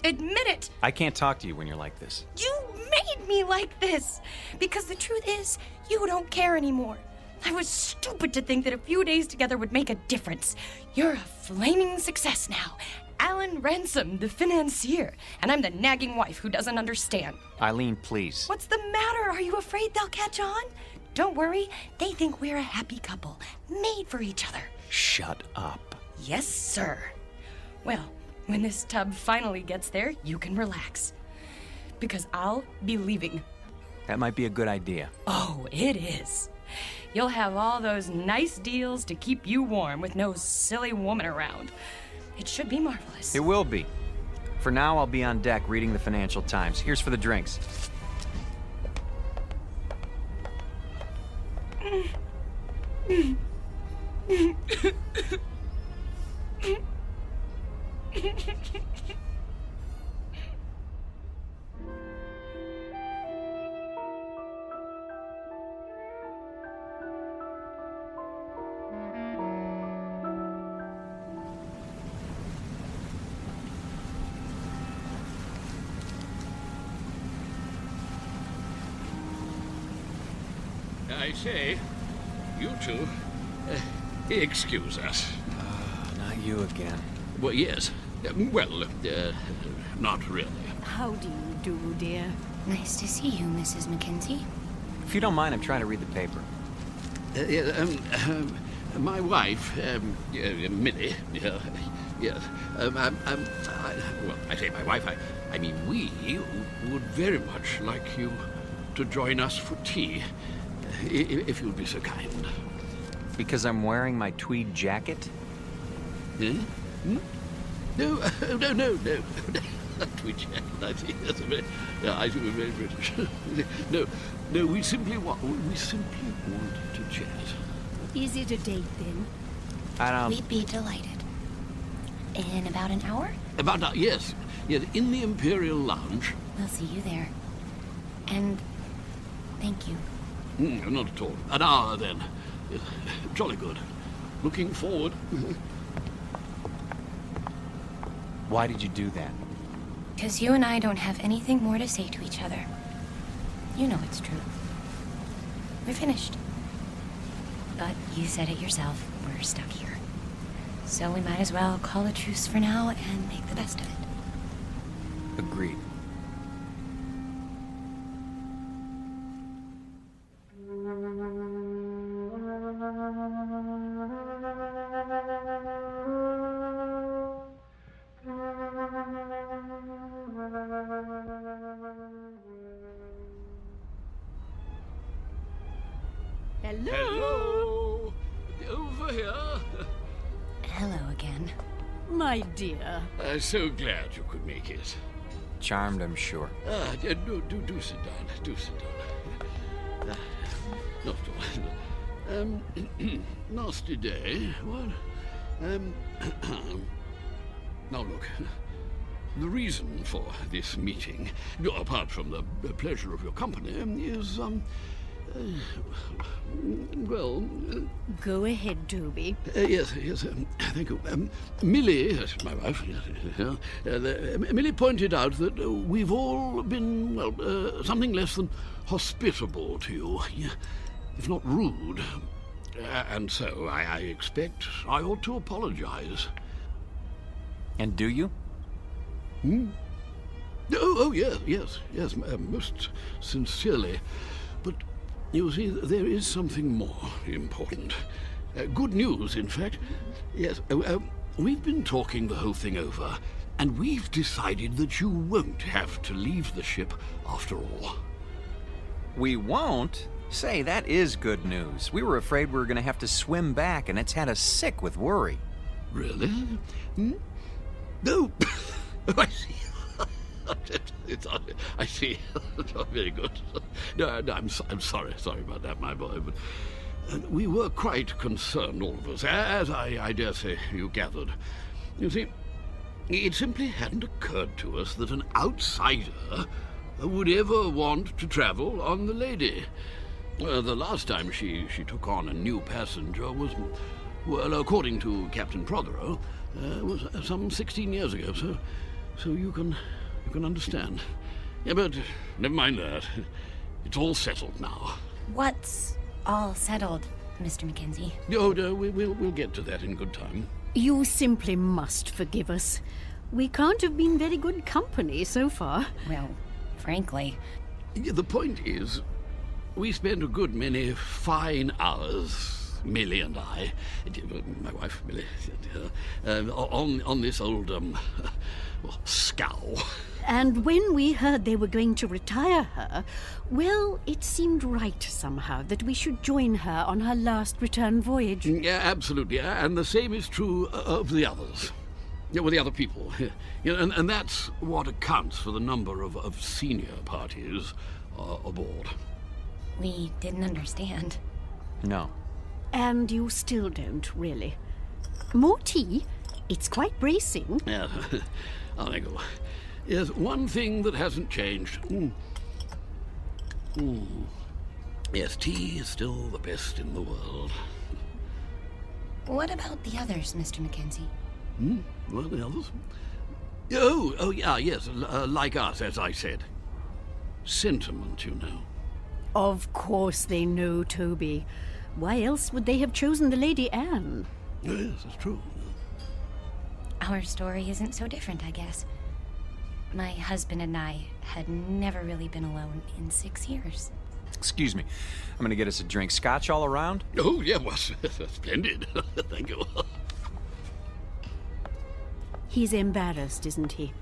Admit it. I can't talk to you when you're like this. You made me like this. Because the truth is, you don't care anymore. I was stupid to think that a few days together would make a difference. You're a flaming success now. Alan Ransom, the financier. And I'm the nagging wife who doesn't understand. Eileen, please. What's the matter? Are you afraid they'll catch on? Don't worry. They think we're a happy couple, made for each other. Shut up. Yes, sir. Well, when this tub finally gets there, you can relax. Because I'll be leaving. That might be a good idea. Oh, it is. You'll have all those nice deals to keep you warm with no silly woman around. It should be marvelous. It will be. For now, I'll be on deck reading the Financial Times. Here's for the drinks. I say, you two, excuse us. Not you again. Well, yes. Not really. How do you do, dear? Nice to see you, Mrs. Mackenzie. If you don't mind, I'm trying to read the paper. My wife, Millie, yes. I say my wife, I mean we would very much like you to join us for tea, if you'd be so kind. Because I'm wearing my tweed jacket? Eh? Hmm? No, no. Tweed jacket, I see. That's I see, we're very British. No, we simply want to chat. Is it a date, then? We'd be delighted. In about an hour? Yes, in the Imperial Lounge. We'll see you there. And thank you. Not at all. An hour, then. Jolly good. Looking forward. Why did you do that? Because you and I don't have anything more to say to each other. You know it's true. We're finished. But you said it yourself, we're stuck here. So we might as well call a truce for now and make the best of it. Agreed. Hello. Over here. Hello again. My dear. So glad you could make it. Charmed, I'm sure. Do sit down. Do sit down. Not at all. Nasty day. What? Now look. The reason for this meeting, apart from the pleasure of your company, is Go ahead, Toby. Yes, thank you. Millie, that's my wife, Millie pointed out that we've all been, something less than hospitable to you, if not rude. And so I expect I ought to apologize. And do you? Oh, yes, most sincerely. But you see, there is something more important. Good news, in fact. Yes, we've been talking the whole thing over, and we've decided that you won't have to leave the ship after all. We won't? Say, that is good news. We were afraid we were going to have to swim back, and it's had us sick with worry. Really? No. I see. I see. Very good. No, I'm sorry about that, my boy. But we were quite concerned, all of us, as I dare say you gathered. You see, it simply hadn't occurred to us that an outsider would ever want to travel on the Lady. The last time she took on a new passenger was, well, according to Captain Prothero, was some 16 years ago, so you can understand. Yeah, but never mind that. It's all settled now. What's all settled, Mr. Mackenzie? Oh, no, we'll get to that in good time. You simply must forgive us. We can't have been very good company so far. Well, frankly. Yeah, the point is, we spent a good many fine hours, Millie and I, my wife Millie, on this old, scow. And when we heard they were going to retire her, well, it seemed right somehow that we should join her on her last return voyage. Yeah, absolutely. And the same is true of the others. Yeah, well, the other people. Yeah, and that's what accounts for the number of senior parties aboard. We didn't understand. No. And you still don't, really. More tea? It's quite bracing. Yeah, I'll go. Yes, one thing that hasn't changed. Yes, tea is still the best in the world. What about the others, Mr. Mackenzie? What, the others? Oh, yeah, yes, like us, as I said. Sentiment, you know. Of course they know, Toby. Why else would they have chosen the Lady Anne? Yes, that's true. Our story isn't so different, I guess. My husband and I had never really been alone in 6 years. Excuse me. I'm gonna get us a drink. Scotch all around? Oh, yeah, well, splendid. Thank you. He's embarrassed, isn't he?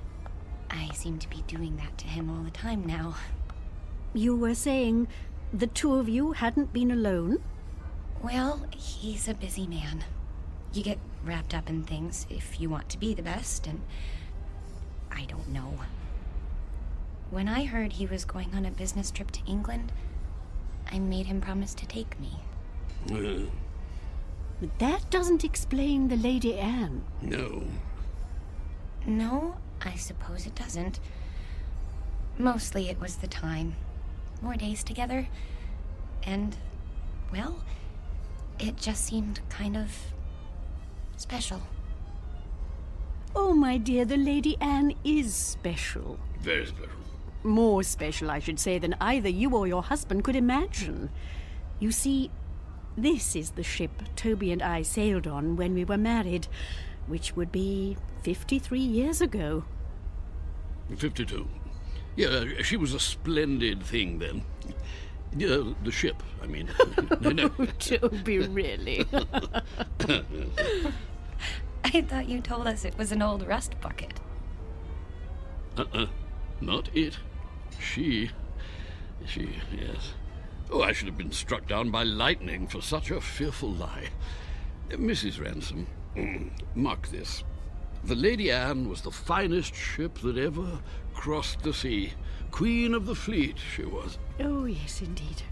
I seem to be doing that to him all the time now. You were saying the two of you hadn't been alone? Well, he's a busy man. You get wrapped up in things if you want to be the best, and I don't know. When I heard he was going on a business trip to England, I made him promise to take me. But that doesn't explain the Lady Anne. No. No, I suppose it doesn't. Mostly it was the time. More days together. And, well, it just seemed kind of special. Oh, my dear, the Lady Anne is special. Very special. More special, I should say, than either you or your husband could imagine. You see, this is the ship Toby and I sailed on when we were married, which would be 53 years ago. 52. Yeah, she was a splendid thing then. Yeah, the ship, I mean. No. Oh, Toby, really? I thought you told us it was an old rust bucket. Not it. She, yes. Oh, I should have been struck down by lightning for such a fearful lie. Mrs. Ransom, mark this. The Lady Anne was the finest ship that ever crossed the sea. Queen of the fleet, she was. Oh, yes, indeed.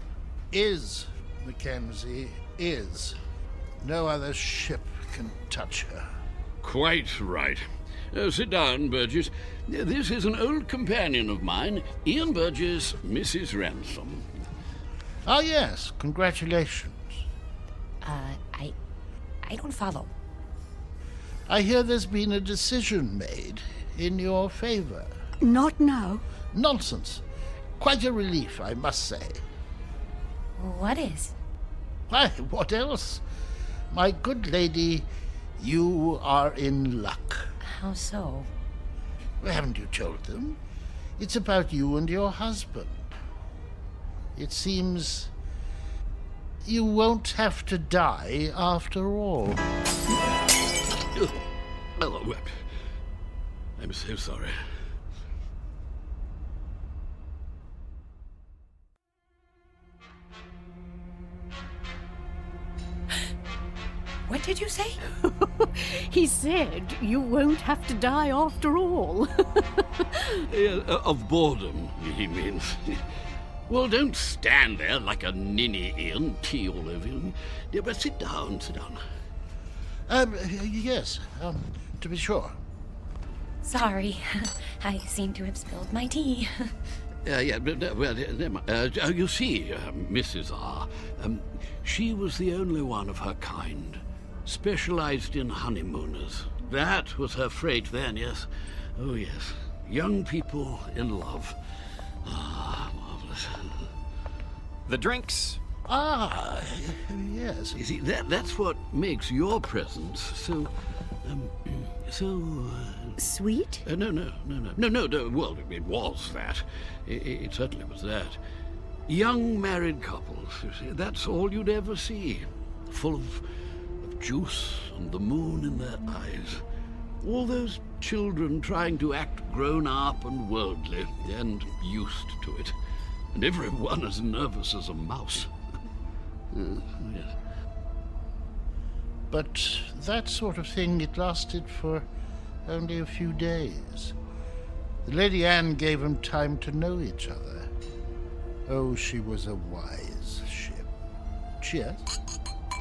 Is, Mackenzie, is. No other ship can touch her. Quite right. Sit down, Burgess. This is an old companion of mine, Ian Burgess, Mrs. Ransom. Ah, yes. Congratulations. I don't follow. I hear there's been a decision made in your favor. Not now. Nonsense. Quite a relief, I must say. What is? Why, what else? My good lady, you are in luck. How so? Well, haven't you told them? It's about you and your husband. It seems you won't have to die after all. Oh, I'm so sorry. What did you say? He said you won't have to die after all. Of boredom, he means. Well, don't stand there like a ninny, Ian, tea all over you. Yeah, but sit down, sit down. Yes, to be sure. Sorry, I seem to have spilled my tea. Yeah, but, well, never mind. You see, Mrs. R., she was the only one of her kind. Specialized in honeymooners. That was her freight then, yes. Oh, yes. Young people in love. Ah, marvelous. The drinks. Ah, yes. You see, that's what makes your presence so... Sweet? No. Well, it was that. It certainly was that. Young married couples, you see, that's all you'd ever see. Full of juice and the moon in their eyes. All those children trying to act grown up and worldly and used to it. And everyone as nervous as a mouse. Yes. But that sort of thing, it lasted for only a few days. The Lady Anne gave them time to know each other. Oh, she was a wise ship. Cheers.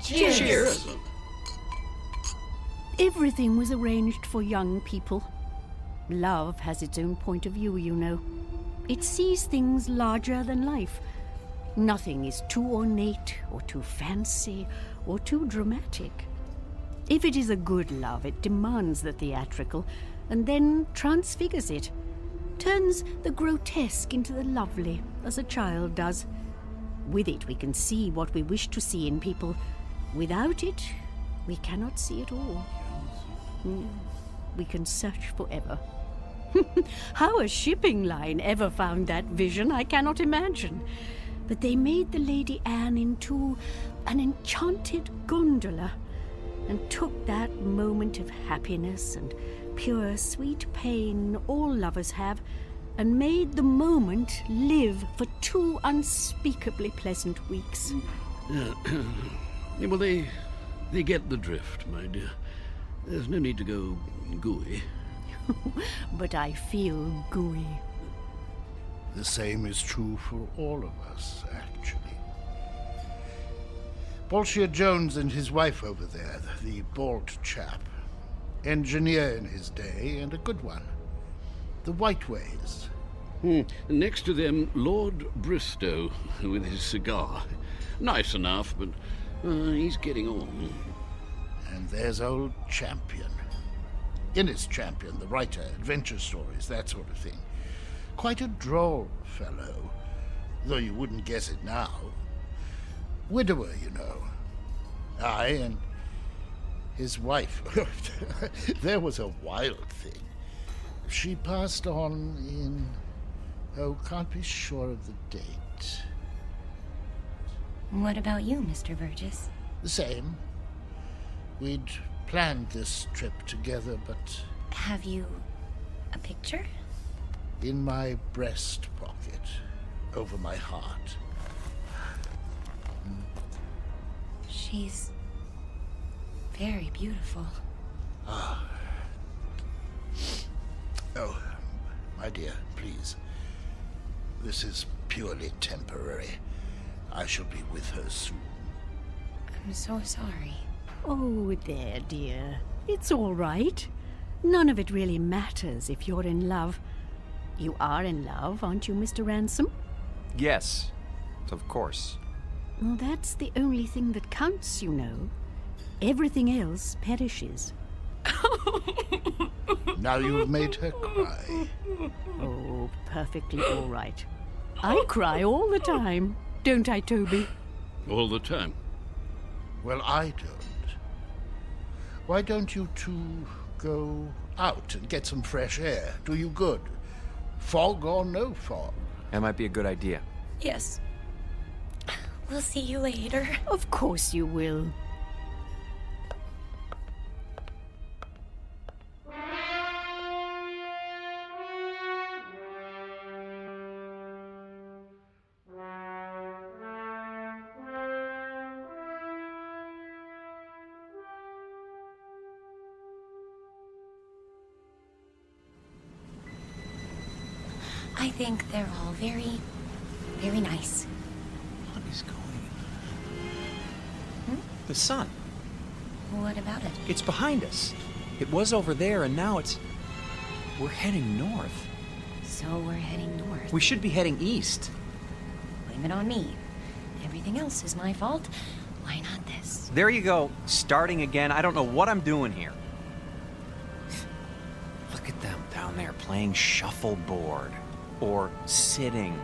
Cheers. Cheers. Everything was arranged for young people. Love has its own point of view, you know. It sees things larger than life. Nothing is too ornate or too fancy or too dramatic. If it is a good love, it demands the theatrical and then transfigures it. Turns the grotesque into the lovely, as a child does. With it, we can see what we wish to see in people. Without it, we cannot see it all. We can search forever. How a shipping line ever found that vision, I cannot imagine. But they made the Lady Anne into an enchanted gondola and took that moment of happiness and pure sweet pain all lovers have and made the moment live for 2 unspeakably pleasant weeks. Well, they get the drift, my dear. There's no need to go gooey. But I feel gooey. The same is true for all of us, actually. Bolshia Jones and his wife over there, the bald chap. Engineer in his day, and a good one. The Whiteways. Next to them, Lord Bristow, with his cigar. Nice enough, but he's getting on. And there's old Champion. Innes Champion, the writer, adventure stories, that sort of thing. Quite a droll fellow, though you wouldn't guess it now. Widower, you know. Aye, and his wife. There was a wild thing. She passed on in... Oh, can't be sure of the date. What about you, Mr. Burgess? The same. We'd planned this trip together, but... Have you a picture? In my breast pocket, over my heart. She's very beautiful. Ah. Oh, my dear, please. This is purely temporary. I shall be with her soon. I'm so sorry. Oh, there, dear. It's all right. None of it really matters if you're in love. You are in love, aren't you, Mr. Ransom? Yes, of course. Well, that's the only thing that counts, you know. Everything else perishes. Now you've made her cry. Oh, perfectly all right. I cry all the time, don't I, Toby? All the time. Well, I don't. Why don't you two go out and get some fresh air? Do you good. Fog or no fog. That might be a good idea. Yes. We'll see you later. Of course you will. I think they're all very, very nice. What is going on? The sun. What about it? It's behind us. It was over there, and now it's... We're heading north. So we're heading north. We should be heading east. Blame it on me. Everything else is my fault. Why not this? There you go, starting again. I don't know what I'm doing here. Look at them down there playing shuffleboard. Or sitting,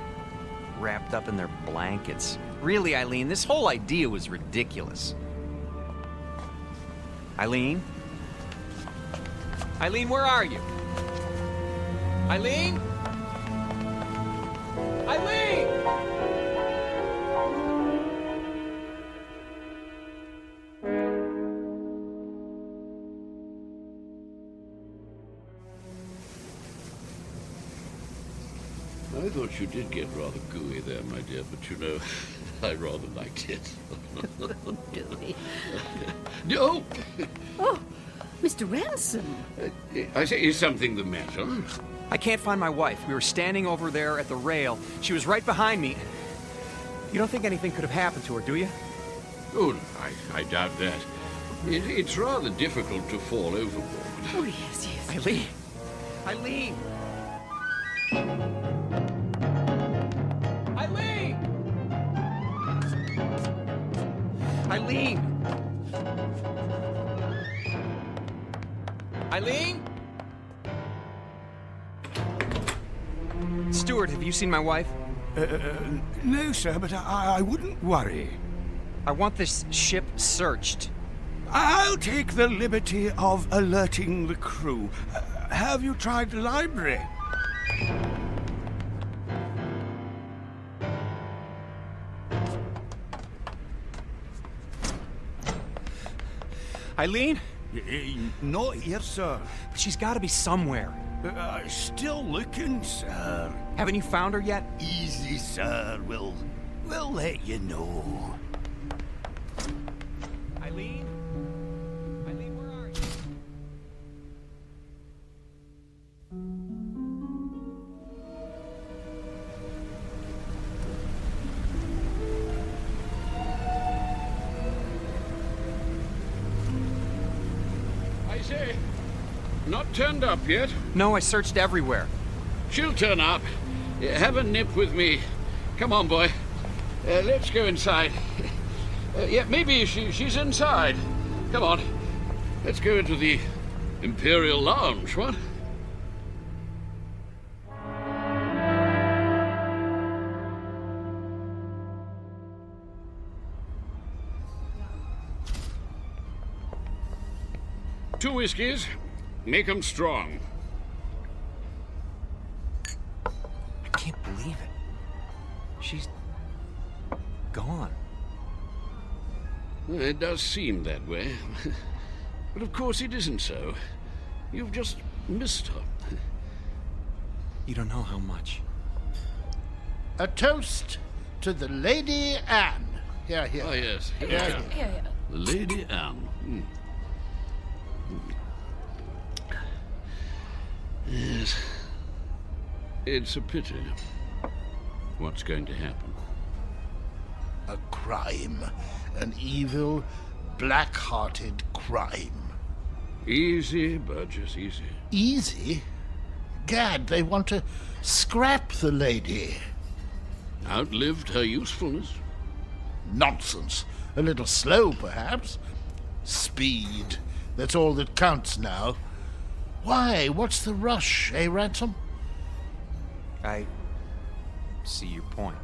wrapped up in their blankets. Really, Eileen, this whole idea was ridiculous. Eileen? Eileen, where are you? Eileen? Eileen! I thought you did get rather gooey there, my dear, but you know, I rather liked it. Gooey. No! Oh, Mr. Ransom. I say, is something the matter? I can't find my wife. We were standing over there at the rail. She was right behind me. You don't think anything could have happened to her, do you? Oh, no, I doubt that. It's rather difficult to fall overboard. Oh, yes, yes. Eileen! Eileen! Eileen! Eileen! Eileen? Stuart, have you seen my wife? No, sir, but I wouldn't worry. I want this ship searched. I'll take the liberty of alerting the crew. Have you tried the library? Eileen? Not here, sir. But she's got to be somewhere. Still looking, sir. Haven't you found her yet? Easy, sir. We'll let you know. Eileen? Eileen, where are you? I say, not turned up yet? No, I searched everywhere. She'll turn up. Have a nip with me. Come on, boy. Let's go inside. Yeah, maybe she's inside. Come on. Let's go into the Imperial Lounge, what? Two whiskeys. Make 'em strong. I can't believe it. She's gone. Well, it does seem that way. But of course it isn't so. You've just missed her. You don't know how much. A toast to the Lady Anne. Here, here. Oh, yes. Here. The Lady Anne. Hmm. Yes. It's a pity. What's going to happen? A crime. An evil, black-hearted crime. Easy, Burgess, easy. Easy? Gad, they want to scrap the lady. Outlived her usefulness. Nonsense. A little slow, perhaps. Speed. That's all that counts now. Why? What's the rush, eh, Ransom? I see your point.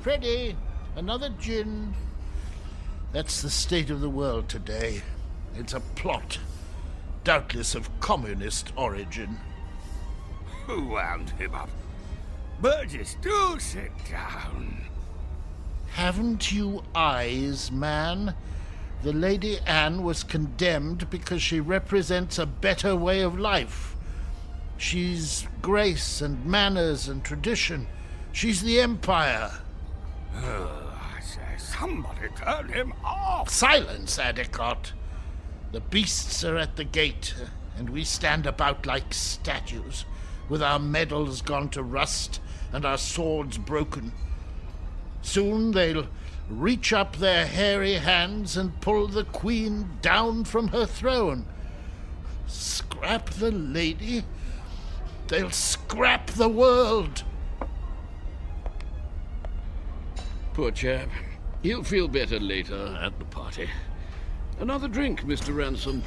Freddie, another gin. That's the state of the world today. It's a plot, doubtless of communist origin. Who wound him up? Burgess, do sit down. Haven't you eyes, man? The Lady Anne was condemned because she represents a better way of life. She's grace and manners and tradition. She's the Empire. I say, somebody turn him off. Silence, Adicott. The beasts are at the gate, and we stand about like statues, with our medals gone to rust and our swords broken. Soon they'll reach up their hairy hands and pull the Queen down from her throne. Scrap the lady? They'll scrap the world. Poor chap. He'll feel better later at the party. Another drink, Mr. Ransom.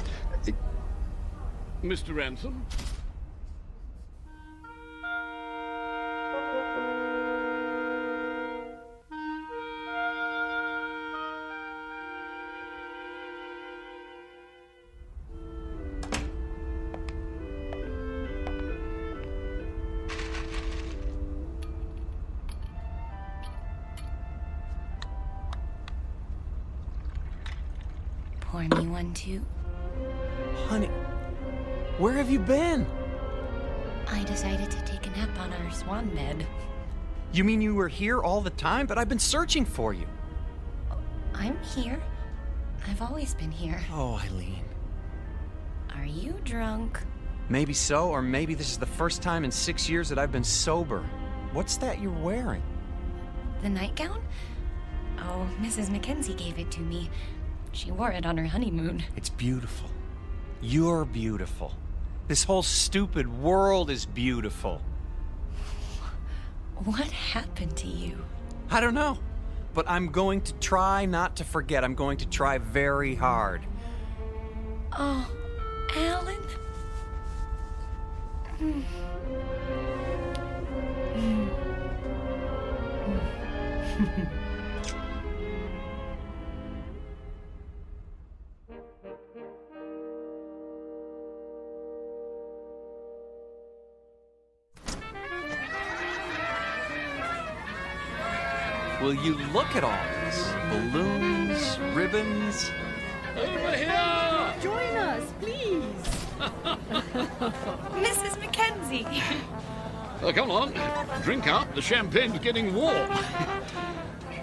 Mr. Ransom? Pour me one, too. Honey, where have you been? I decided to take a nap on our swan bed. You mean you were here all the time? But I've been searching for you. I'm here. I've always been here. Oh, Eileen. Are you drunk? Maybe so, or maybe this is the first time in 6 years that I've been sober. What's that you're wearing? The nightgown? Oh, Mrs. Mackenzie gave it to me. She wore it on her honeymoon. It's beautiful. You're beautiful. This whole stupid world is beautiful. What happened to you? I don't know. But I'm going to try not to forget. I'm going to try very hard. Oh, Alan? Will you look at all this? Balloons, ribbons. Over here! Join us, please. Mrs. Mackenzie! Come on, drink up. The champagne's getting warm.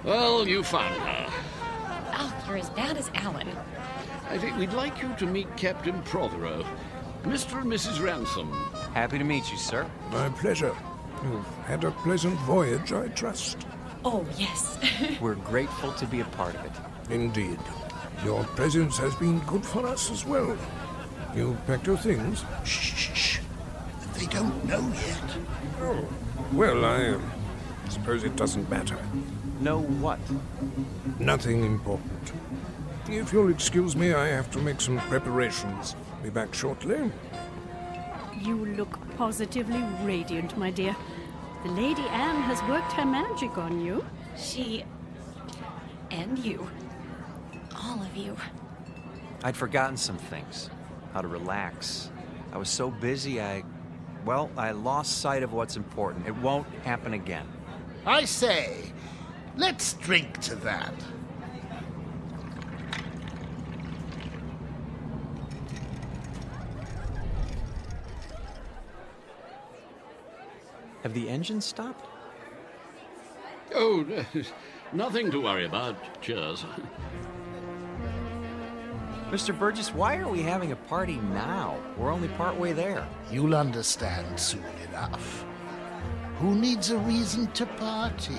Well, you found her. Oh, you're as bad as Alan. I think we'd like you to meet Captain Prothero, Mr. and Mrs. Ransom. Happy to meet you, sir. My pleasure. You've had a pleasant voyage, I trust. Oh, yes. We're grateful to be a part of it. Indeed. Your presence has been good for us as well. You packed your things? Shh. They don't know yet. Oh, well, I suppose it doesn't matter. Know what? Nothing important. If you'll excuse me, I have to make some preparations. Be back shortly. You look positively radiant, my dear. The Lady Anne has worked her magic on you. She... and you. All of you. I'd forgotten some things. How to relax. I was so busy, I lost sight of what's important. It won't happen again. I say, let's drink to that. Have the engines stopped? Oh, nothing to worry about. Cheers. Mr. Burgess, why are we having a party now? We're only partway there. You'll understand soon enough. Who needs a reason to party?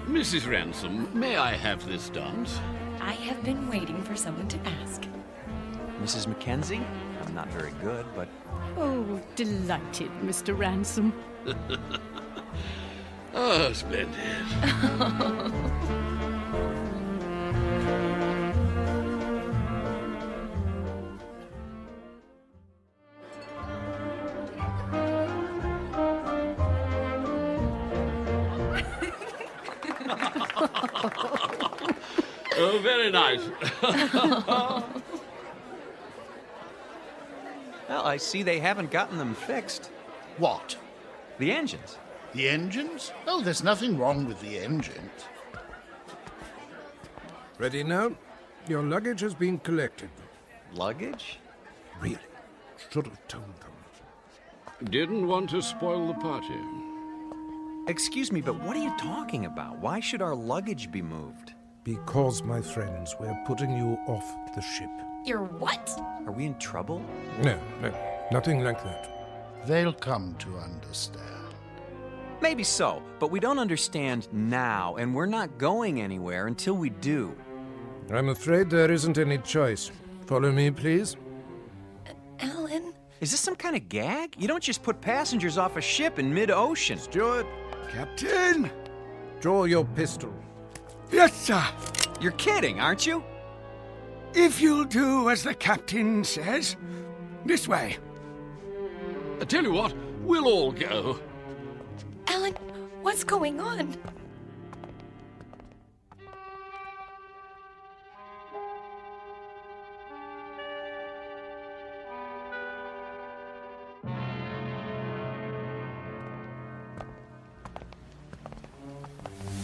Mrs. Ransom, may I have this dance? I have been waiting for someone to ask. Mrs. Mackenzie? I'm not very good, but... Oh, delighted, Mr. Ransom. Oh, splendid. Oh, very nice. Well, I see they haven't gotten them fixed. What? The engines. The engines? Oh, there's nothing wrong with the engines. Ready now? Your luggage has been collected. Luggage? Really? Should have told them. Didn't want to spoil the party. Excuse me, but what are you talking about? Why should our luggage be moved? Because, my friends, we're putting you off the ship. You're what? Are we in trouble? No, nothing like that. They'll come to understand. Maybe so, but we don't understand now, and we're not going anywhere until we do. I'm afraid there isn't any choice. Follow me, please. Alan? Is this some kind of gag? You don't just put passengers off a ship in mid-ocean. Steward, Captain! Draw your pistol. Yes, sir. You're kidding, aren't you? If you'll do as the captain says. This way. I tell you what, we'll all go. Alan, what's going on?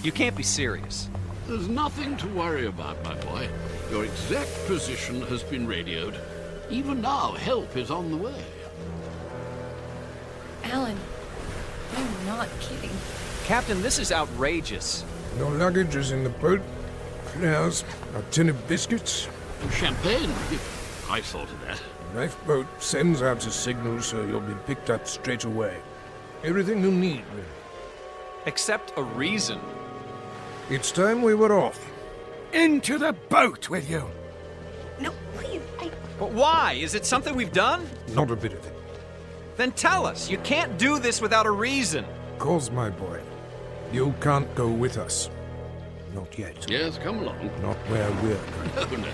You can't be serious. There's nothing to worry about, my boy. Your exact position has been radioed. Even now, help is on the way. Alan, you're not kidding. Captain, this is outrageous. Your luggage is in the boat. Flowers, a tin of biscuits. Champagne? I thought of that. Lifeboat sends out a signal so you'll be picked up straight away. Everything you need, really. Except a reason. It's time we were off. Into the boat with you. No, please, But why? Is it something we've done? Not a bit of it. Then tell us. You can't do this without a reason. Cause, my boy, you can't go with us. Not yet. Yes, come along. Not where we're going. No.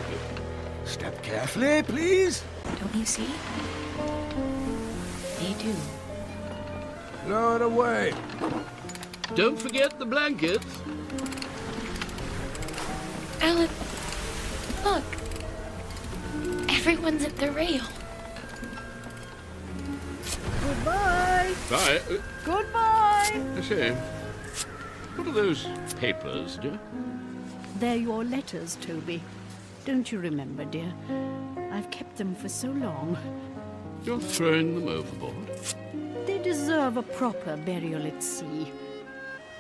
Step carefully, please. Don't you see? They do. Lower away. Don't forget the blankets. Alan, look. Everyone's at the rail. Goodbye. Bye. Goodbye. I say, what are those papers, dear? They're your letters, Toby. Don't you remember, dear? I've kept them for so long. You're throwing them overboard? They deserve a proper burial at sea.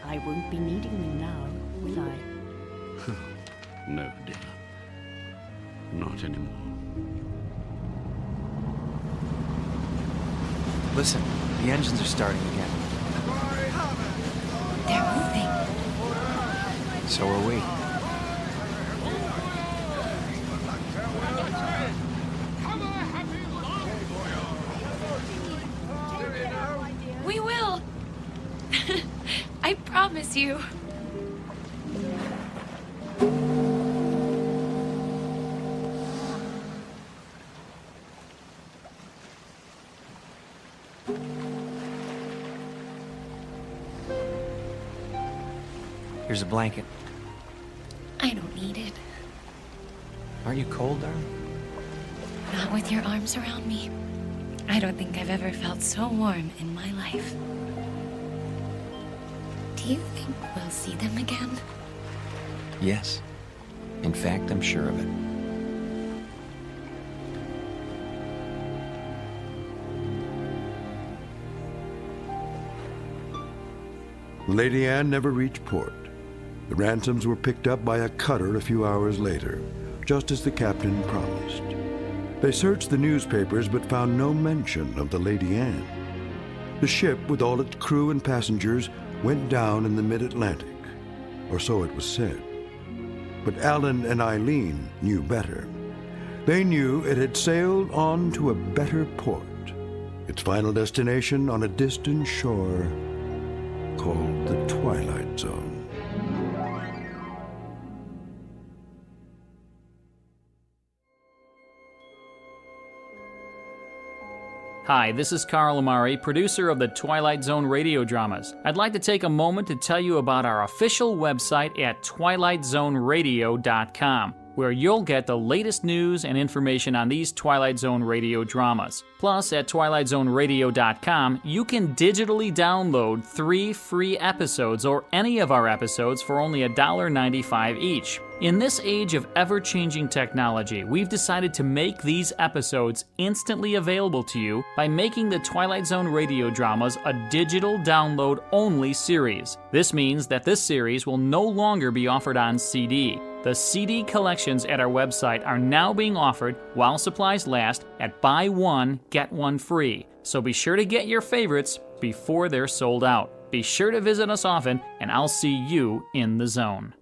I won't be needing them now, will I? No, dear. Not anymore. Listen, the engines are starting again. They're moving. So are we. We will. I promise you. Here's a blanket. I don't need it. Aren't you cold, darling? Not with your arms around me. I don't think I've ever felt so warm in my life. Do you think we'll see them again? Yes. In fact, I'm sure of it. Lady Anne never reached port. The ransoms were picked up by a cutter a few hours later, just as the captain promised. They searched the newspapers but found no mention of the Lady Anne. The ship, with all its crew and passengers, went down in the mid-Atlantic, or so it was said. But Alan and Eileen knew better. They knew it had sailed on to a better port, its final destination on a distant shore called the Twilight Zone. Hi, this is Carl Amari, producer of the Twilight Zone radio dramas. I'd like to take a moment to tell you about our official website at twilightzoneradio.com, where you'll get the latest news and information on these Twilight Zone radio dramas. Plus, at twilightzoneradio.com, you can digitally download 3 free episodes or any of our episodes for only $1.95 each. In this age of ever-changing technology, we've decided to make these episodes instantly available to you by making the Twilight Zone radio dramas a digital download-only series. This means that this series will no longer be offered on CD. The CD collections at our website are now being offered while supplies last at buy one, get one free. So be sure to get your favorites before they're sold out. Be sure to visit us often, and I'll see you in the zone.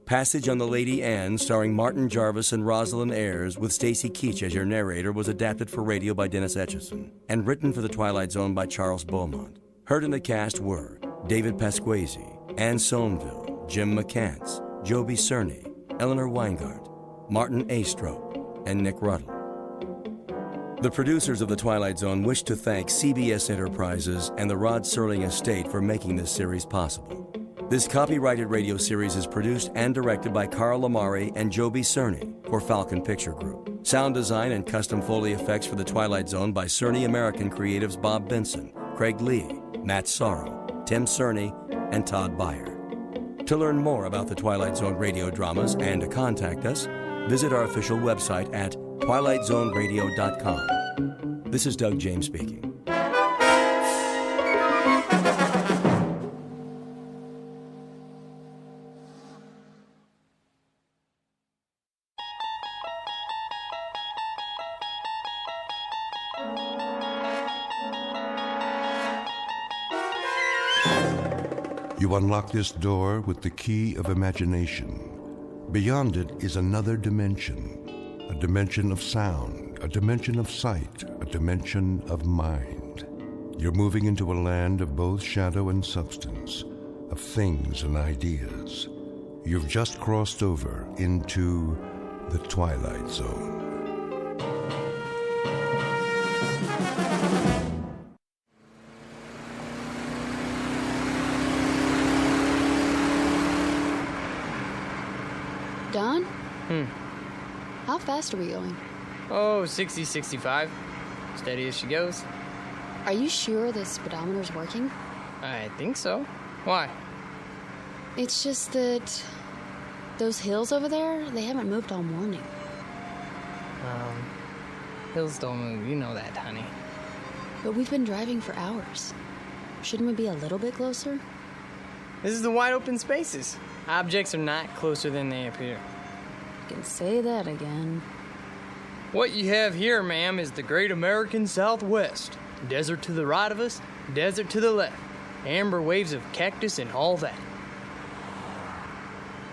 Passage on the Lady Anne, starring Martin Jarvis and Rosalind Ayres, with Stacy Keach as your narrator, was adapted for radio by Dennis Etchison and written for The Twilight Zone by Charles Beaumont. Heard in the cast were David Pasquesi, Anne Somerville, Jim McCants, Joby Cerny, Eleanor Weingart, Martin Astrop, and Nick Ruddle. The producers of The Twilight Zone wish to thank CBS Enterprises and the Rod Serling estate for making this series possible. This copyrighted radio series is produced and directed by Carl Amari and Joby Cerny for Falcon Picture Group. Sound design and custom Foley effects for The Twilight Zone by Cerny American creatives Bob Benson, Craig Lee, Matt Sorrow, Tim Cerny, and Todd Beyer. To learn more about the Twilight Zone radio dramas and to contact us, visit our official website at twilightzoneradio.com. This is Doug James speaking. You unlock this door with the key of imagination. Beyond it is another dimension, a dimension of sound, a dimension of sight, a dimension of mind. You're moving into a land of both shadow and substance, of things and ideas. You've just crossed over into the Twilight Zone. Don? How fast are we going? Oh, 60, 65. Steady as she goes. Are you sure the speedometer's working? I think so. Why? It's just that those hills over there, they haven't moved all morning. Hills don't move. You know that, honey. But we've been driving for hours. Shouldn't we be a little bit closer? This is the wide open spaces. Objects are not closer than they appear. You can say that again. What you have here, ma'am, is the great American Southwest. Desert to the right of us, desert to the left. Amber waves of cactus and all that.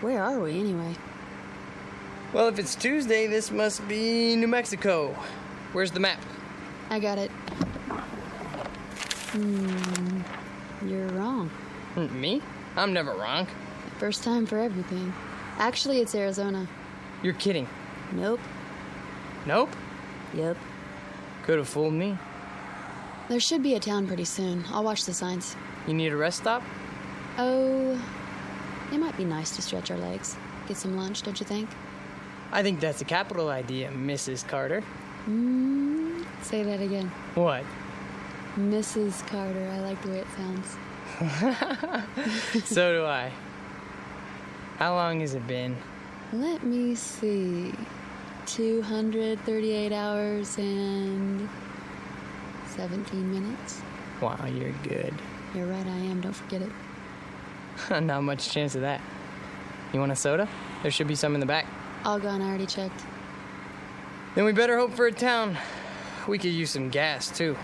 Where are we, anyway? Well, if it's Tuesday, this must be New Mexico. Where's the map? I got it. You're wrong. Me? I'm never wrong. First time for everything. Actually, it's Arizona. You're kidding. Nope. Nope? Yep. Could have fooled me. There should be a town pretty soon. I'll watch the signs. You need a rest stop? Oh, it might be nice to stretch our legs. Get some lunch, don't you think? I think that's a capital idea, Mrs. Carter. Say that again. What? Mrs. Carter. I like the way it sounds. So do I. How long has it been? Let me see. 238 hours and 17 minutes. Wow, you're good. You're right, I am. Don't forget it. Not much chance of that. You want a soda? There should be some in the back. All gone, I already checked. Then we better hope for a town. We could use some gas, too.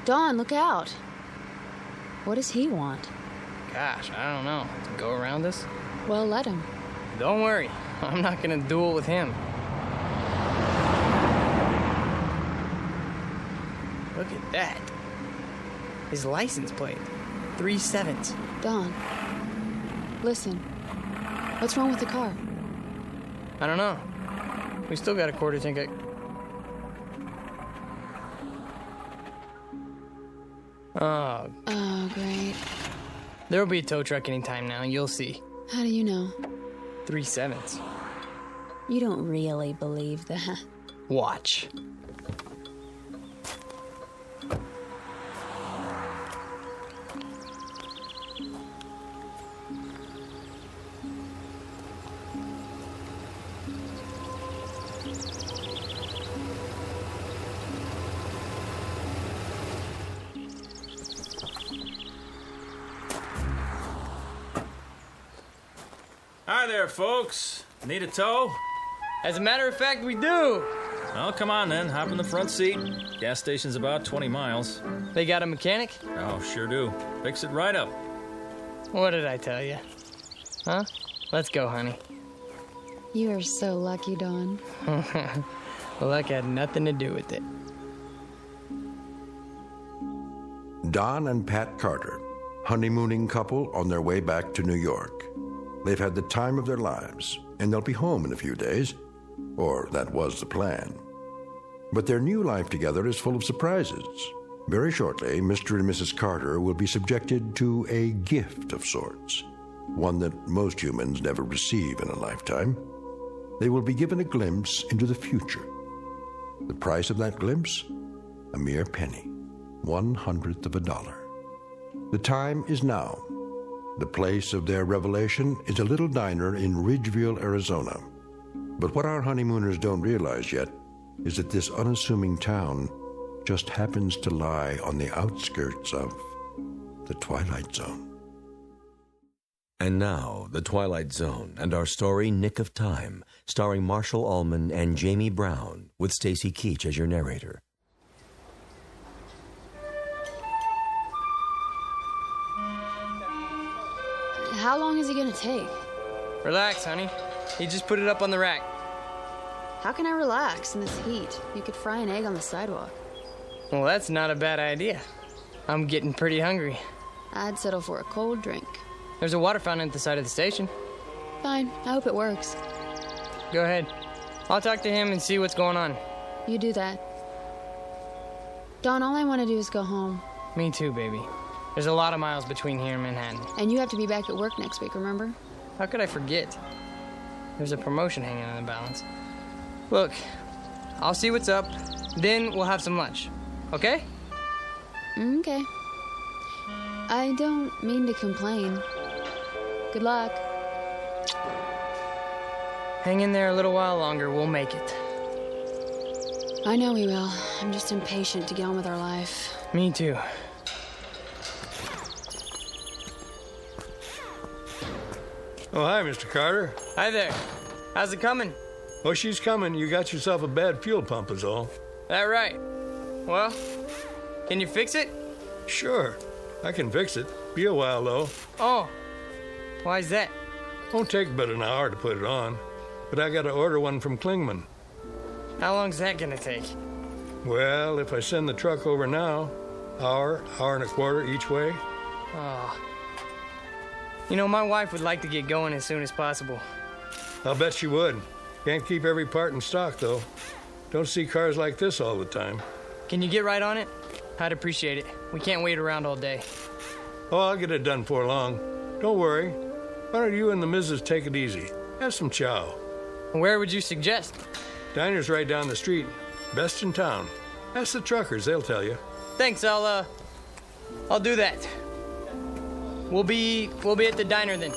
Don, look out. What does he want? Gosh, I don't know. To go around us? Well, let him. Don't worry. I'm not gonna duel with him. Look at that. His license plate. 3 7s. Don, listen. What's wrong with the car? I don't know. We still got a quarter tank. Oh, great. There'll be a tow truck anytime now, you'll see. How do you know? 3 7s. You don't really believe that. Watch. Hi there, folks. Need a tow? As a matter of fact, we do. Well, come on then. Hop in the front seat. Gas station's about 20 miles. They got a mechanic? Oh, sure do. Fix it right up. What did I tell you? Huh? Let's go, honey. You are so lucky, Dawn. Luck had nothing to do with it. Don and Pat Carter, honeymooning couple on their way back to New York. They've had the time of their lives, and they'll be home in a few days. Or that was the plan. But their new life together is full of surprises. Very shortly, Mr. and Mrs. Carter will be subjected to a gift of sorts, one that most humans never receive in a lifetime. They will be given a glimpse into the future. The price of that glimpse? A mere penny, 1/100th of a dollar. The time is now. The place of their revelation is a little diner in Ridgeville, Arizona. But what our honeymooners don't realize yet is that this unassuming town just happens to lie on the outskirts of the Twilight Zone. And now, The Twilight Zone and our story, Nick of Time, starring Marshall Ullman and Jamie Brown, with Stacy Keach as your narrator. How long is he gonna take? Relax, honey. He just put it up on the rack. How can I relax in this heat? You could fry an egg on the sidewalk. Well, that's not a bad idea. I'm getting pretty hungry. I'd settle for a cold drink. There's a water fountain at the side of the station. Fine, I hope it works. Go ahead. I'll talk to him and see what's going on. You do that. Dawn, all I want to do is go home. Me too, baby. There's a lot of miles between here and Manhattan. And you have to be back at work next week, remember? How could I forget? There's a promotion hanging in the balance. Look, I'll see what's up, then we'll have some lunch. Okay? Okay. I don't mean to complain. Good luck. Hang in there a little while longer, we'll make it. I know we will. I'm just impatient to get on with our life. Me too. Oh, hi, Mr. Carter. Hi there. How's it coming? Oh, she's coming. You got yourself a bad fuel pump is all. That right. Well, can you fix it? Sure. I can fix it. Be a while, though. Oh. Why's that? Won't take but an hour to put it on. But I gotta order one from Klingman. How long's that gonna take? Well, if I send the truck over now, hour and a quarter each way. Oh. You know, my wife would like to get going as soon as possible. I'll bet she would. Can't keep every part in stock, though. Don't see cars like this all the time. Can you get right on it? I'd appreciate it. We can't wait around all day. Oh, I'll get it done before long. Don't worry. Why don't you and the missus take it easy? Have some chow. Where would you suggest? Diner's right down the street. Best in town. Ask the truckers, they'll tell you. Thanks, I'll do that. We'll be at the diner then.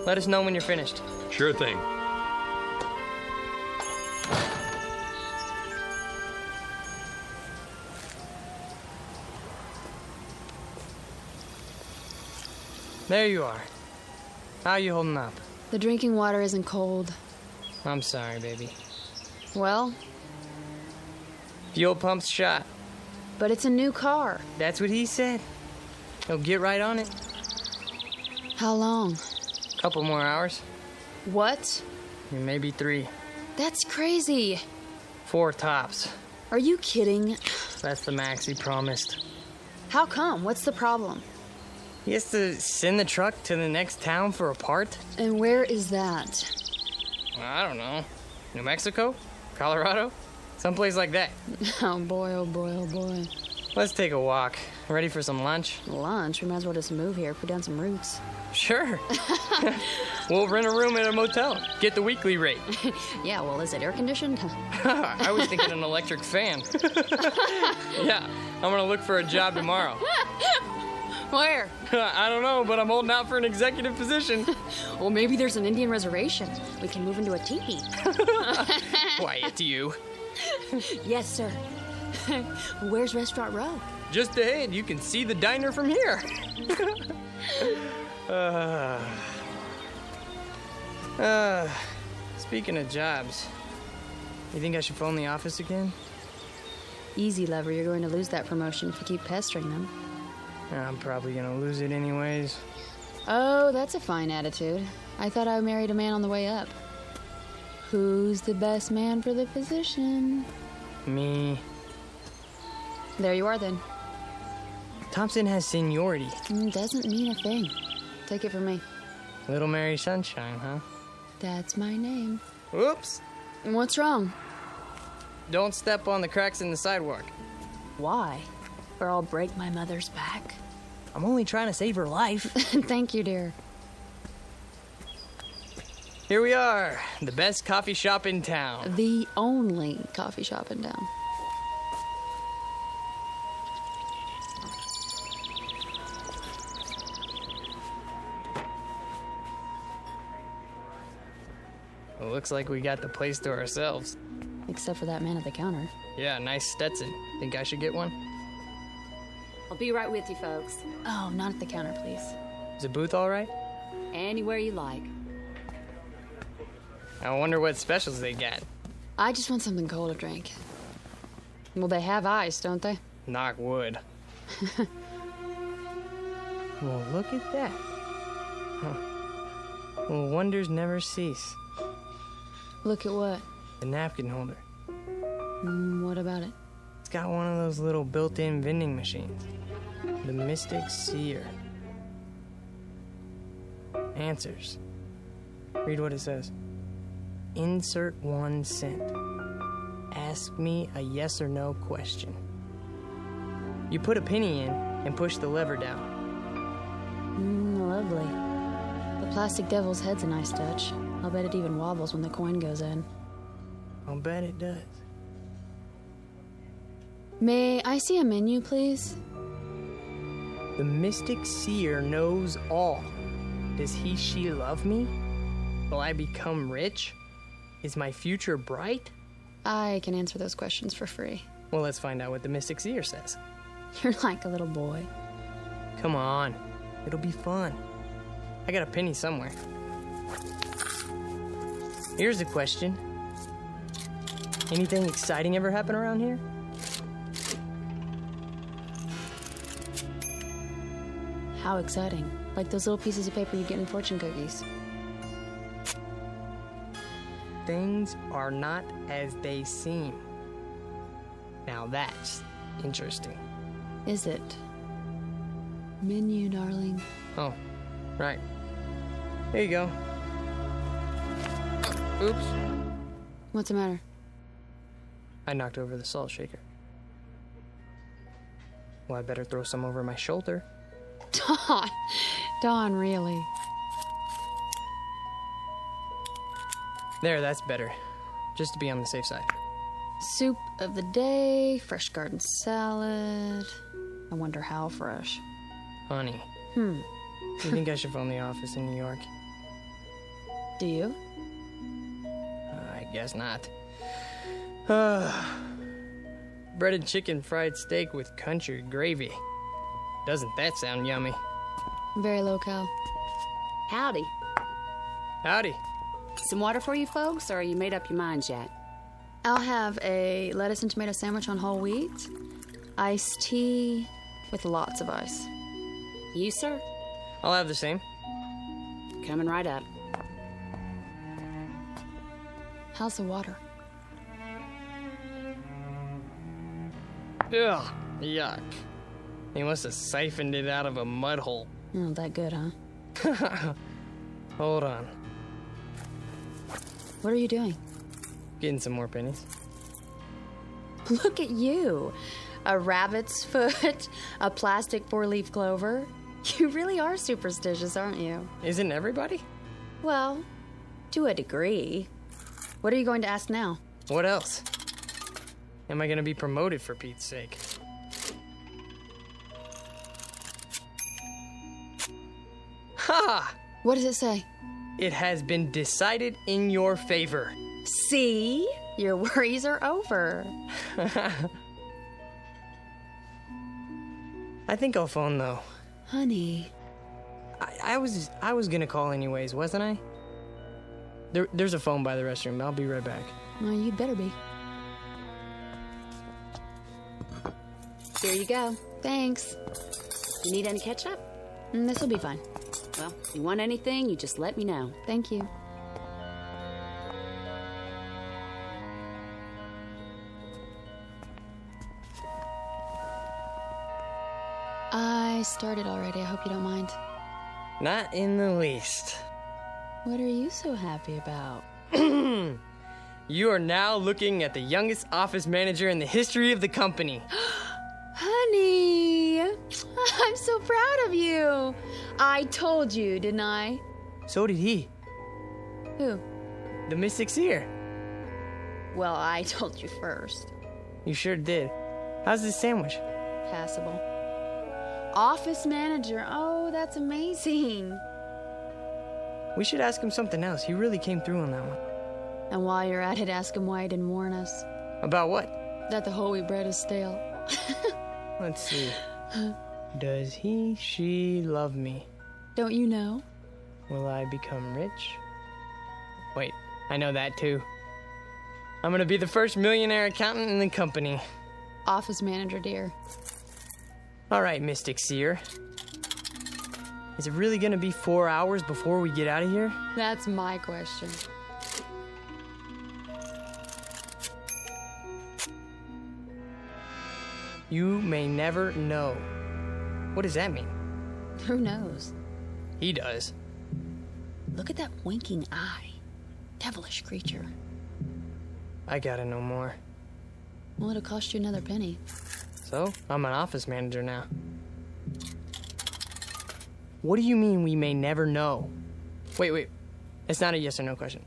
Let us know when you're finished. Sure thing. There you are. How you holding up? The drinking water isn't cold. I'm sorry, baby. Well? Fuel pump's shot. But it's a new car. That's what he said. He'll get right on it. How long? Couple more hours. What? Maybe 3. That's crazy. 4 tops. Are you kidding? That's the max he promised. How come? What's the problem? He has to send the truck to the next town for a part? And where is that? I don't know. New Mexico? Colorado? Someplace like that. Oh boy, oh boy, oh boy. Let's take a walk. Ready for some lunch? Lunch? We might as well just move here, put down some roots. Sure. We'll rent a room at a motel. Get the weekly rate. Yeah, well, is it air conditioned? I was thinking an electric fan. Yeah, I'm gonna look for a job tomorrow. Where? I don't know, but I'm holding out for an executive position. Well, maybe there's an Indian reservation. We can move into a teepee. Quiet, you. Yes, sir. Where's Restaurant Row? Just ahead. You can see the diner from here. Speaking of jobs, you think I should phone the office again? Easy, lover. You're going to lose that promotion if you keep pestering them. I'm probably gonna lose it anyways. Oh, that's a fine attitude. I thought I married a man on the way up. Who's the best man for the position? Me. There you are, then. Thompson has seniority. Doesn't mean a thing. Take it from me. Little Mary Sunshine, huh? That's my name. Oops. What's wrong? Don't step on the cracks in the sidewalk. Why? Or I'll break my mother's back. I'm only trying to save her life. Thank you, dear. Here we are, the best coffee shop in town. The only coffee shop in town. It looks like we got the place to ourselves. Except for that man at the counter. Yeah, nice Stetson. Think I should get one? I'll be right with you, folks. Oh, not at the counter, please. Is the booth all right? Anywhere you like. I wonder what specials they got. I just want something cold to drink. Well, they have ice, don't they? Knock wood. Well, look at that. Huh. Well, wonders never cease. Look at what? The napkin holder. What about it? It's got one of those little built-in vending machines. The Mystic Seer. Answers. Read what it says. Insert 1 cent. Ask me a yes or no question. You put a penny in and push the lever down. Lovely. The plastic devil's head's a nice touch. I'll bet it even wobbles when the coin goes in. I'll bet it does. May I see a menu, please? The Mystic Seer knows all. Does he, she love me? Will I become rich? Is my future bright? I can answer those questions for free. Well, let's find out what the Mystic Seer says. You're like a little boy. Come on. It'll be fun. I got a penny somewhere. Here's a question. Anything exciting ever happen around here? How exciting. Like those little pieces of paper you get in fortune cookies. Things are not as they seem. Now that's interesting. Is it? Menu, darling. Oh, right. Here you go. Oops. What's the matter? I knocked over the salt shaker. Well, I better throw some over my shoulder. Dawn, really? There, that's better. Just to be on the safe side. Soup of the day, fresh garden salad. I wonder how fresh. Honey. Do you think I should phone the office in New York? Do you? I guess not. Breaded chicken fried steak with country gravy. Doesn't that sound yummy? Very low-cal. Howdy. Howdy. Some water for you folks, or you made up your minds yet? I'll have a lettuce and tomato sandwich on whole wheat, iced tea with lots of ice. You, sir? I'll have the same. Coming right up. How's the water? Ugh, yuck. He must have siphoned it out of a mud hole. Not that good, huh? Hold on. What are you doing? Getting some more pennies. Look at you. A rabbit's foot, a plastic 4-leaf clover. You really are superstitious, aren't you? Isn't everybody? Well, to a degree. What are you going to ask now? What else? Am I going to be promoted for Pete's sake? Ha! What does it say? It has been decided in your favor. See? Your worries are over. I think I'll phone, though. Honey. I was gonna call anyways, wasn't I? There's a phone by the restroom. I'll be right back. Well, you'd better be. Here you go. Thanks. You need any ketchup? This'll be fine. Well, if you want anything, you just let me know. Thank you. I started already. I hope you don't mind. Not in the least. What are you so happy about? You are now looking at the youngest office manager in the history of the company. Honey, I'm so proud of you. I told you, didn't I? So did he. Who? The Mystic Seer. Well, I told you first. You sure did. How's this sandwich? Passable. Office manager. Oh, that's amazing. We should ask him something else. He really came through on that one. And while you're at it, ask him why he didn't warn us. About what? That the whole wheat bread is stale. Let's see. Does he, she love me? Don't you know? Will I become rich? Wait, I know that too. I'm gonna be the first millionaire accountant in the company. Office manager, dear. All right, Mystic Seer. Is it really gonna be 4 hours before we get out of here? That's my question. You may never know. What does that mean? Who knows? He does. Look at that winking eye. Devilish creature. I gotta know more. Well, it'll cost you another penny. So, I'm an office manager now. What do you mean we may never know? Wait. It's not a yes or no question.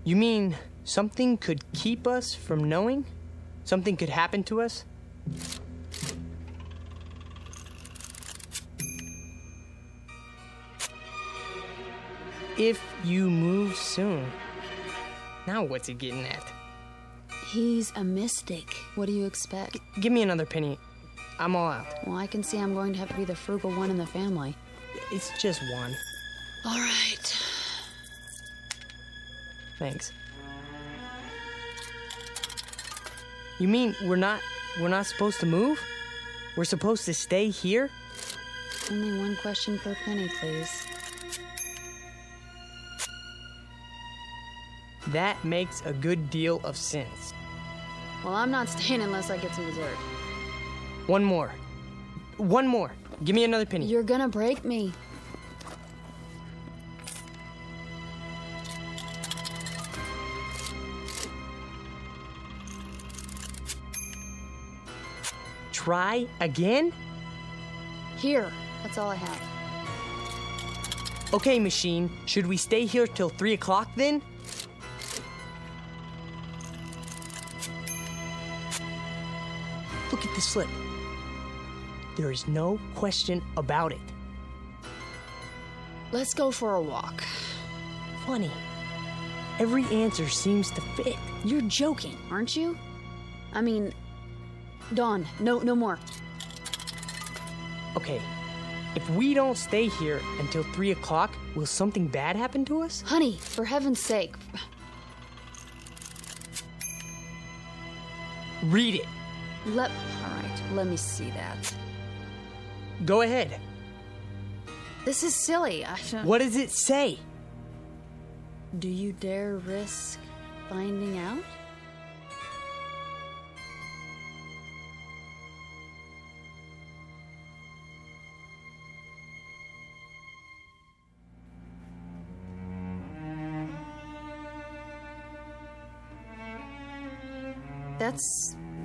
You mean something could keep us from knowing? Something could happen to us? If you move soon. Now what's he getting at? He's a mystic. What do you expect? Give me another penny. I'm all out. Well, I can see I'm going to have to be the frugal one in the family. It's just one. All right. Thanks. You mean we're not supposed to move? We're supposed to stay here? Only one question per penny, please. That makes a good deal of sense. Well, I'm not staying unless I get some dessert. One more. Give me another penny. You're gonna break me. Try again? Here. That's all I have. Okay, machine. Should we stay here till 3 o'clock then? Look at the slip. There is no question about it. Let's go for a walk. Funny. Every answer seems to fit. You're joking, aren't you? I mean, Dawn, no more. Okay, if we don't stay here until 3 o'clock, will something bad happen to us? Honey, for heaven's sake. Read it. All right, let me see that. Go ahead. This is silly. What does it say? Do you dare risk finding out?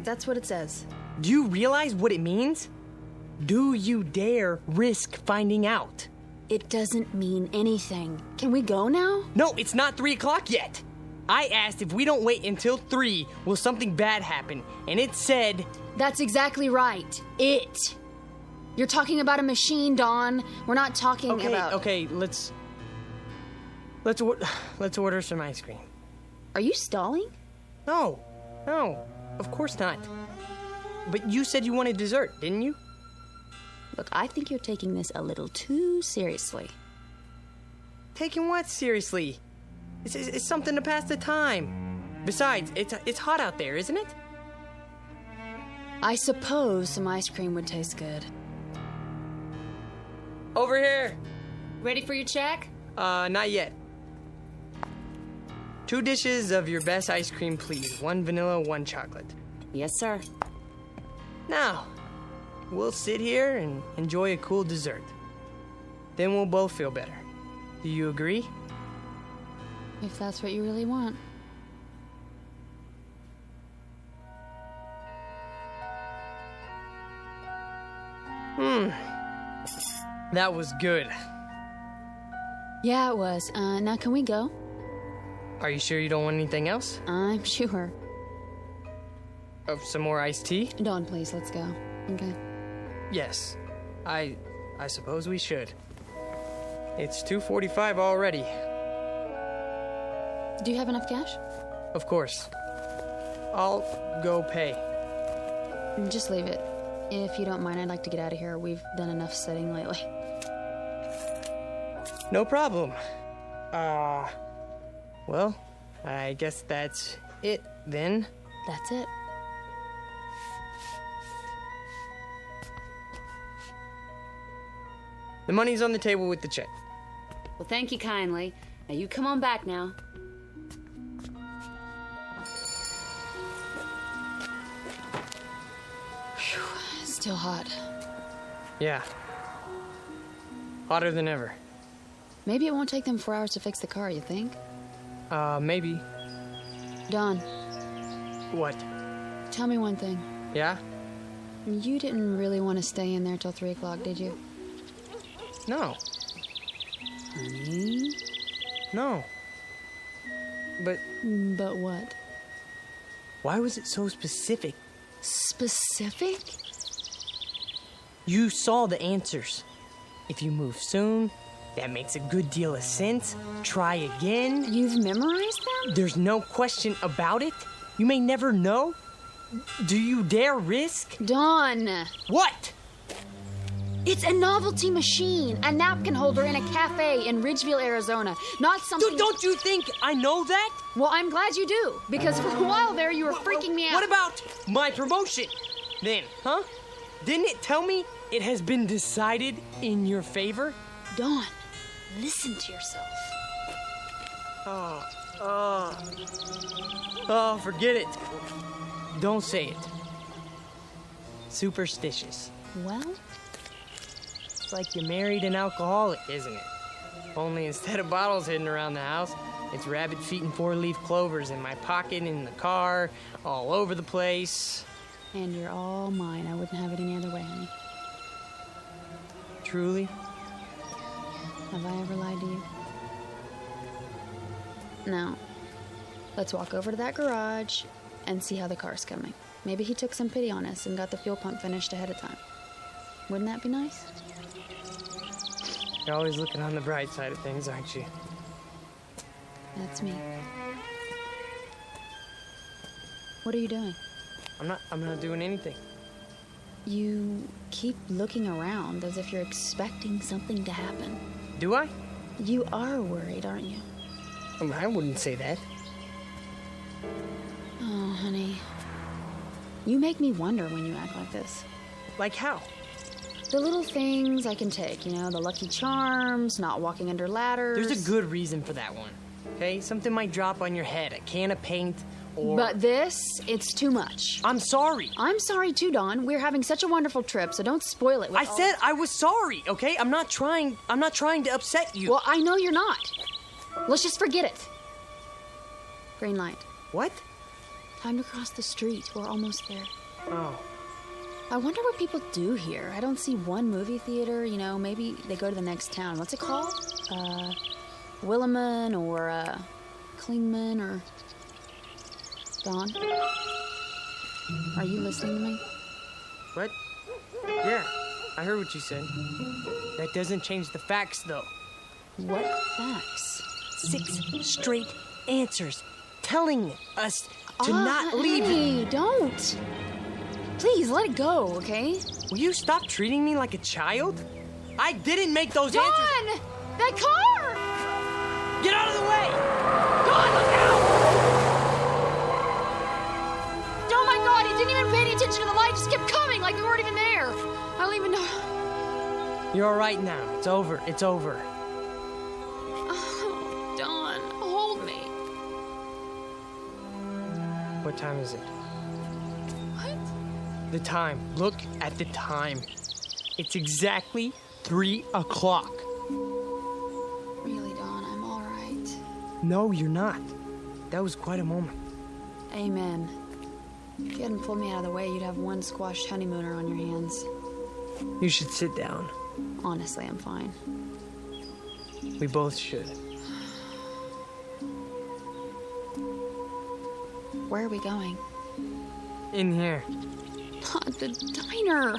That's what it says. Do you realize what it means? Do you dare risk finding out? It doesn't mean anything. Can we go now? No, it's not 3 o'clock yet. I asked if we don't wait until 3, will something bad happen? And it said... That's exactly right. It. You're talking about a machine, Dawn. We're not talking about... Okay, let's order some ice cream. Are you stalling? No, of course not. But you said you wanted dessert, didn't you? Look, I think you're taking this a little too seriously. Taking what seriously? It's something to pass the time. Besides, it's hot out there, isn't it? I suppose some ice cream would taste good. Over here. Ready for your check? Not yet. 2 dishes of your best ice cream, please. 1 vanilla, 1 chocolate. Yes, sir. Now, we'll sit here and enjoy a cool dessert. Then we'll both feel better. Do you agree? If that's what you really want. That was good. Yeah, it was. Now can we go? Are you sure you don't want anything else? I'm sure. Some more iced tea? Dawn, please, let's go. Okay. Yes. I suppose we should. It's 2:45 already. Do you have enough cash? Of course. I'll go pay. Just leave it. If you don't mind, I'd like to get out of here. We've done enough sitting lately. No problem. Well, I guess that's it then. That's it. The money's on the table with the check. Well, thank you kindly. Now you come on back now. Whew, still hot. Yeah. Hotter than ever. Maybe it won't take them 4 hours to fix the car, you think? Maybe. Don. What? Tell me one thing. Yeah? You didn't really want to stay in there till 3 o'clock, did you? No. Honey? No. But what? Why was it so specific? Specific? You saw the answers. If you move soon, that makes a good deal of sense. Try again. You've memorized them? There's no question about it. You may never know. Do you dare risk? Dawn! What? It's a novelty machine, a napkin holder in a cafe in Ridgeville, Arizona. Not something... Don't you think I know that? Well, I'm glad you do, because for a while there you were freaking me out. What about my promotion? Then, huh? Didn't it tell me it has been decided in your favor? Dawn, listen to yourself. Oh, forget it. Don't say it. Superstitious. Well? It's like you married an alcoholic, isn't it? Only instead of bottles hidden around the house, it's rabbit feet and 4-leaf clovers in my pocket, in the car, all over the place. And you're all mine. I wouldn't have it any other way, honey. Truly? Have I ever lied to you? Now, let's walk over to that garage and see how the car's coming. Maybe he took some pity on us and got the fuel pump finished ahead of time. Wouldn't that be nice? You're always looking on the bright side of things, aren't you? That's me. What are you doing? I'm not doing anything. You keep looking around as if you're expecting something to happen. Do I? You are worried, aren't you? I wouldn't say that. Oh, honey. You make me wonder when you act like this. Like how? The little things I can take, you know, the Lucky Charms, not walking under ladders. There's a good reason for that one, okay? Something might drop on your head, a can of paint, or... But this, it's too much. I'm sorry. I'm sorry too, Dawn. We're having such a wonderful trip, so don't spoil it with said I was sorry, okay? I'm not trying to upset you. Well, I know you're not. Let's just forget it. Green light. What? Time to cross the street. We're almost there. Oh. I wonder what people do here. I don't see one movie theater, you know, maybe they go to the next town. What's it called? Williman or, Klingman or... Dawn? Are you listening to me? What? Yeah, I heard what you said. That doesn't change the facts, though. What facts? 6 straight answers telling us to not leave. Hey, don't. Please, let it go, okay? Will you stop treating me like a child? I didn't make those answers. Dawn! That car! Get out of the way! Dawn, look out! Oh my God, he didn't even pay any attention to the light. Just kept coming like we weren't even there. I don't even know. You're all right now. It's over. It's over. Oh, Dawn, hold me. What time is it? What? The time. Look at the time. It's exactly 3 o'clock. Really, Dawn, I'm all right. No, you're not. That was quite a moment. Amen. If you hadn't pulled me out of the way, you'd have one squashed honeymooner on your hands. You should sit down. Honestly, I'm fine. We both should. Where are we going? In here. The diner.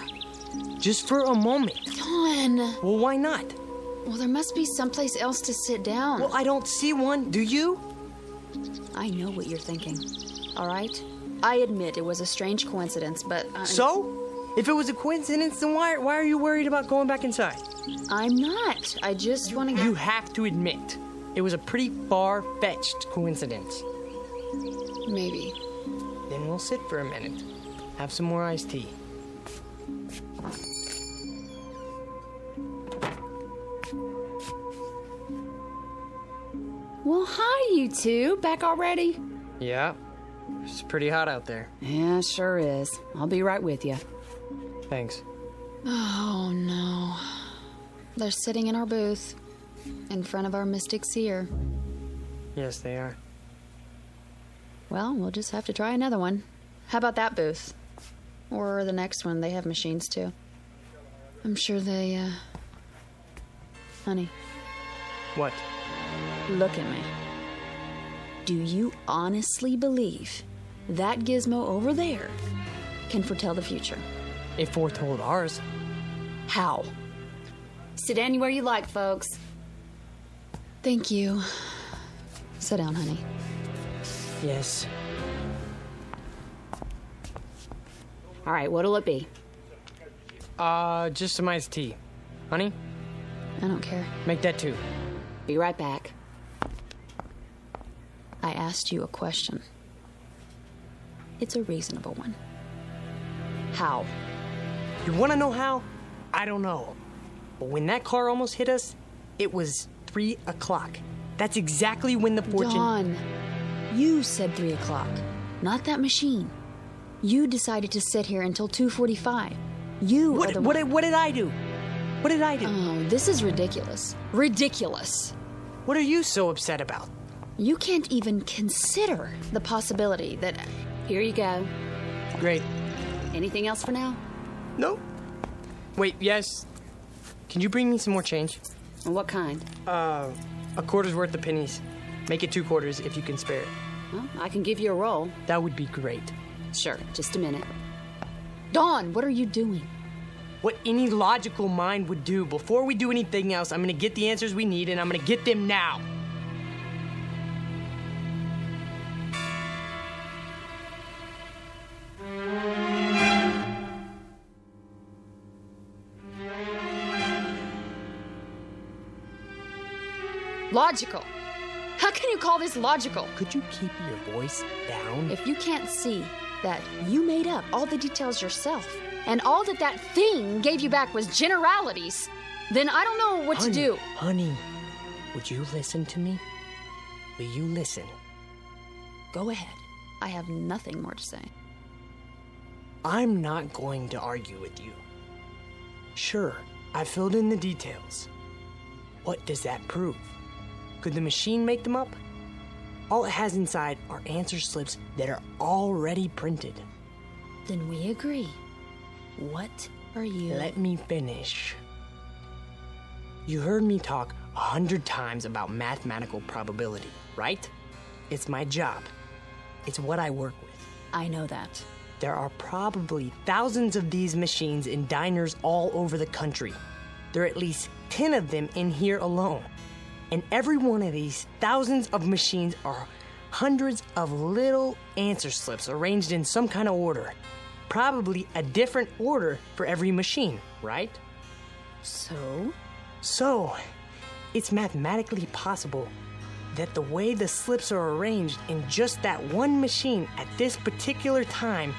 Just for a moment. Dawn. Well, why not? Well, there must be someplace else to sit down. Well, I don't see one. Do you? I know what you're thinking. All right? I admit it was a strange coincidence, but... So? If it was a coincidence, then why are you worried about going back inside? I'm not. I just want to... You have to admit, it was a pretty far-fetched coincidence. Maybe. Then we'll sit for a minute. Have some more iced tea. Well, hi, you two. Back already? Yeah. It's pretty hot out there. Yeah, sure is. I'll be right with you. Thanks. Oh, no. They're sitting in our booth, in front of our mystic seer. Yes, they are. Well, we'll just have to try another one. How about that booth? Or the next one. They have machines, too. I'm sure they, Honey. What? Look at me. Do you honestly believe that gizmo over there can foretell the future? It foretold ours. How? Sit anywhere you like, folks. Thank you. Sit down, honey. Yes. All right, what'll it be? Just some iced tea. Honey? I don't care. Make that 2. Be right back. I asked you a question. It's a reasonable one. How? You want to know how? I don't know. But when that car almost hit us, it was 3 o'clock. That's exactly when the fortune... Dawn, you said 3 o'clock, not that machine. You decided to sit here until 2:45. You are the one... What did I do? What did I do? Oh, this is ridiculous. Ridiculous. What are you so upset about? You can't even consider the possibility that... Here you go. Great. Anything else for now? No. Wait, yes. Can you bring me some more change? What kind? A quarter's worth of pennies. Make it 2 quarters if you can spare it. Well, I can give you a roll. That would be great. Sure, just a minute. Dawn, what are you doing? What any logical mind would do. Before we do anything else, I'm gonna get the answers we need, and I'm gonna get them now. Logical. How can you call this logical? Could you keep your voice down? If you can't see that you made up all the details yourself, and all that thing gave you back was generalities, then I don't know what to do. Honey, would you listen to me? Will you listen? Go ahead. I have nothing more to say. I'm not going to argue with you. Sure, I filled in the details. What does that prove? Could the machine make them up? All it has inside are answer slips that are already printed. Then we agree. What are you... Let me finish. You heard me talk 100 times about mathematical probability, right? It's my job. It's what I work with. I know that. There are probably thousands of these machines in diners all over the country. There are at least 10 of them in here alone. And every one of these thousands of machines are hundreds of little answer slips arranged in some kind of order. Probably a different order for every machine, right? So, it's mathematically possible that the way the slips are arranged in just that one machine at this particular time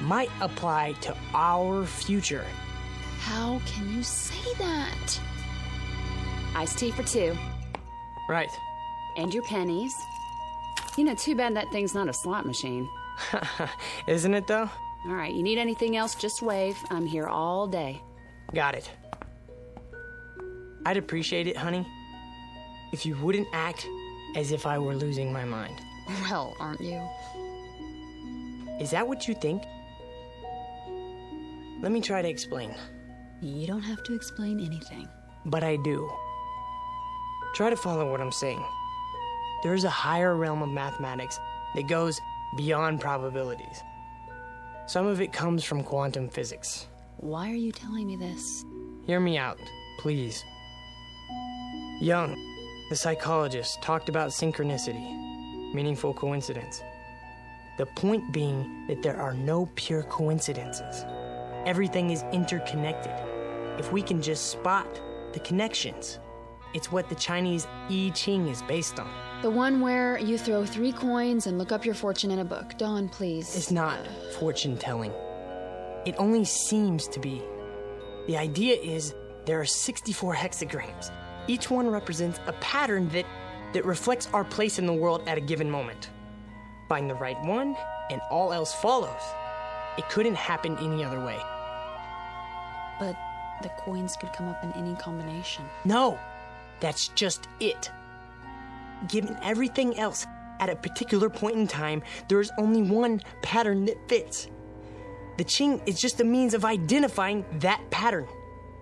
might apply to our future. How can you say that? Iced tea for 2. Right. And your pennies. You know, too bad that thing's not a slot machine. Isn't it, though? All right, you need anything else, just wave. I'm here all day. Got it. I'd appreciate it, honey, if you wouldn't act as if I were losing my mind. Well, aren't you? Is that what you think? Let me try to explain. You don't have to explain anything. But I do. Try to follow what I'm saying. There is a higher realm of mathematics that goes beyond probabilities. Some of it comes from quantum physics. Why are you telling me this? Hear me out, please. Jung, the psychologist, talked about synchronicity, meaningful coincidence. The point being that there are no pure coincidences. Everything is interconnected. If we can just spot the connections, it's what the Chinese I Ching is based on. The one where you throw 3 coins and look up your fortune in a book. Dawn, please. It's not fortune telling. It only seems to be. The idea is there are 64 hexagrams. Each one represents a pattern that reflects our place in the world at a given moment. Find the right one, and all else follows. It couldn't happen any other way. But the coins could come up in any combination. No, that's just it. Given everything else, at a particular point in time, there is only one pattern that fits. The Qing is just a means of identifying that pattern.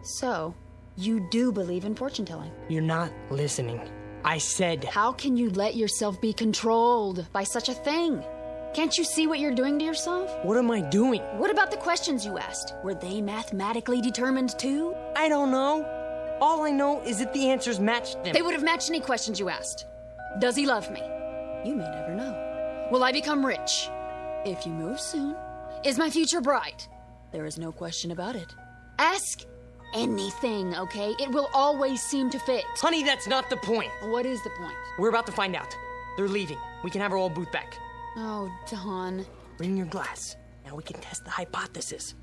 So, you do believe in fortune telling? You're not listening. I said... How can you let yourself be controlled by such a thing? Can't you see what you're doing to yourself? What am I doing? What about the questions you asked? Were they mathematically determined too? I don't know. All I know is that the answers matched them. They would have matched any questions you asked. Does he love me? You may never know. Will I become rich? If you move soon. Is my future bright? There is no question about it. Ask anything, okay? It will always seem to fit. Honey, that's not the point. What is the point? We're about to find out. They're leaving. We can have our old booth back. Oh, Don. Bring your glass. Now we can test the hypothesis.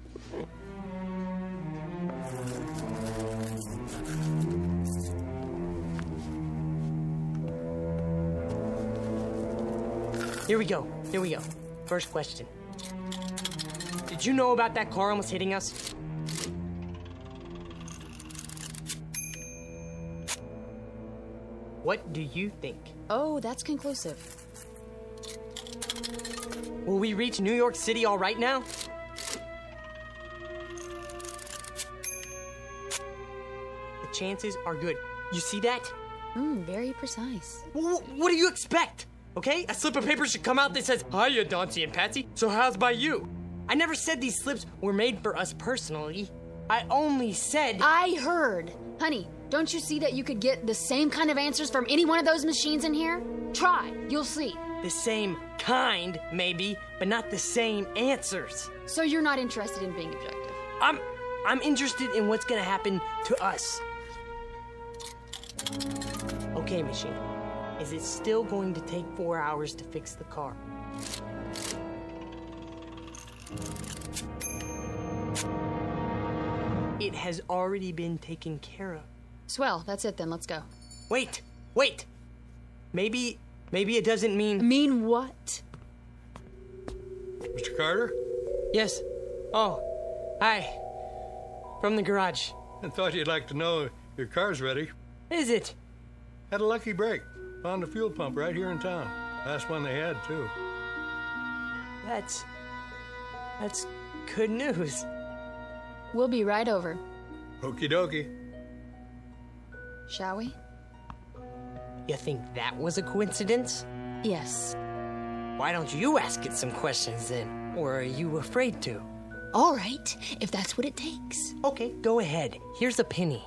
Here we go. First question. Did you know about that car almost hitting us? What do you think? Oh, that's conclusive. Will we reach New York City all right now? The chances are good. You see that? Very precise. What do you expect? Okay? A slip of paper should come out that says, "Hiya, Dauncey and Patsy. So how's by you?" I never said these slips were made for us personally. I only said... I heard. Honey, don't you see that you could get the same kind of answers from any one of those machines in here? Try. You'll see. The same kind, maybe, but not the same answers. So you're not interested in being objective? I'm interested in what's gonna happen to us. Okay, machine. Is it still going to take 4 hours to fix the car? It has already been taken care of. Swell, that's it then, let's go. Wait! Maybe it doesn't mean... Mean what? Mr. Carter? Yes. Oh, hi. From the garage. I thought you'd like to know your car's ready. Is it? Had a lucky break. Found a fuel pump right here in town. Last one they had, too. That's good news. We'll be right over. Okie dokie. Shall we? You think that was a coincidence? Yes. Why don't you ask it some questions then? Or are you afraid to? All right, if that's what it takes. Okay, go ahead. Here's a penny.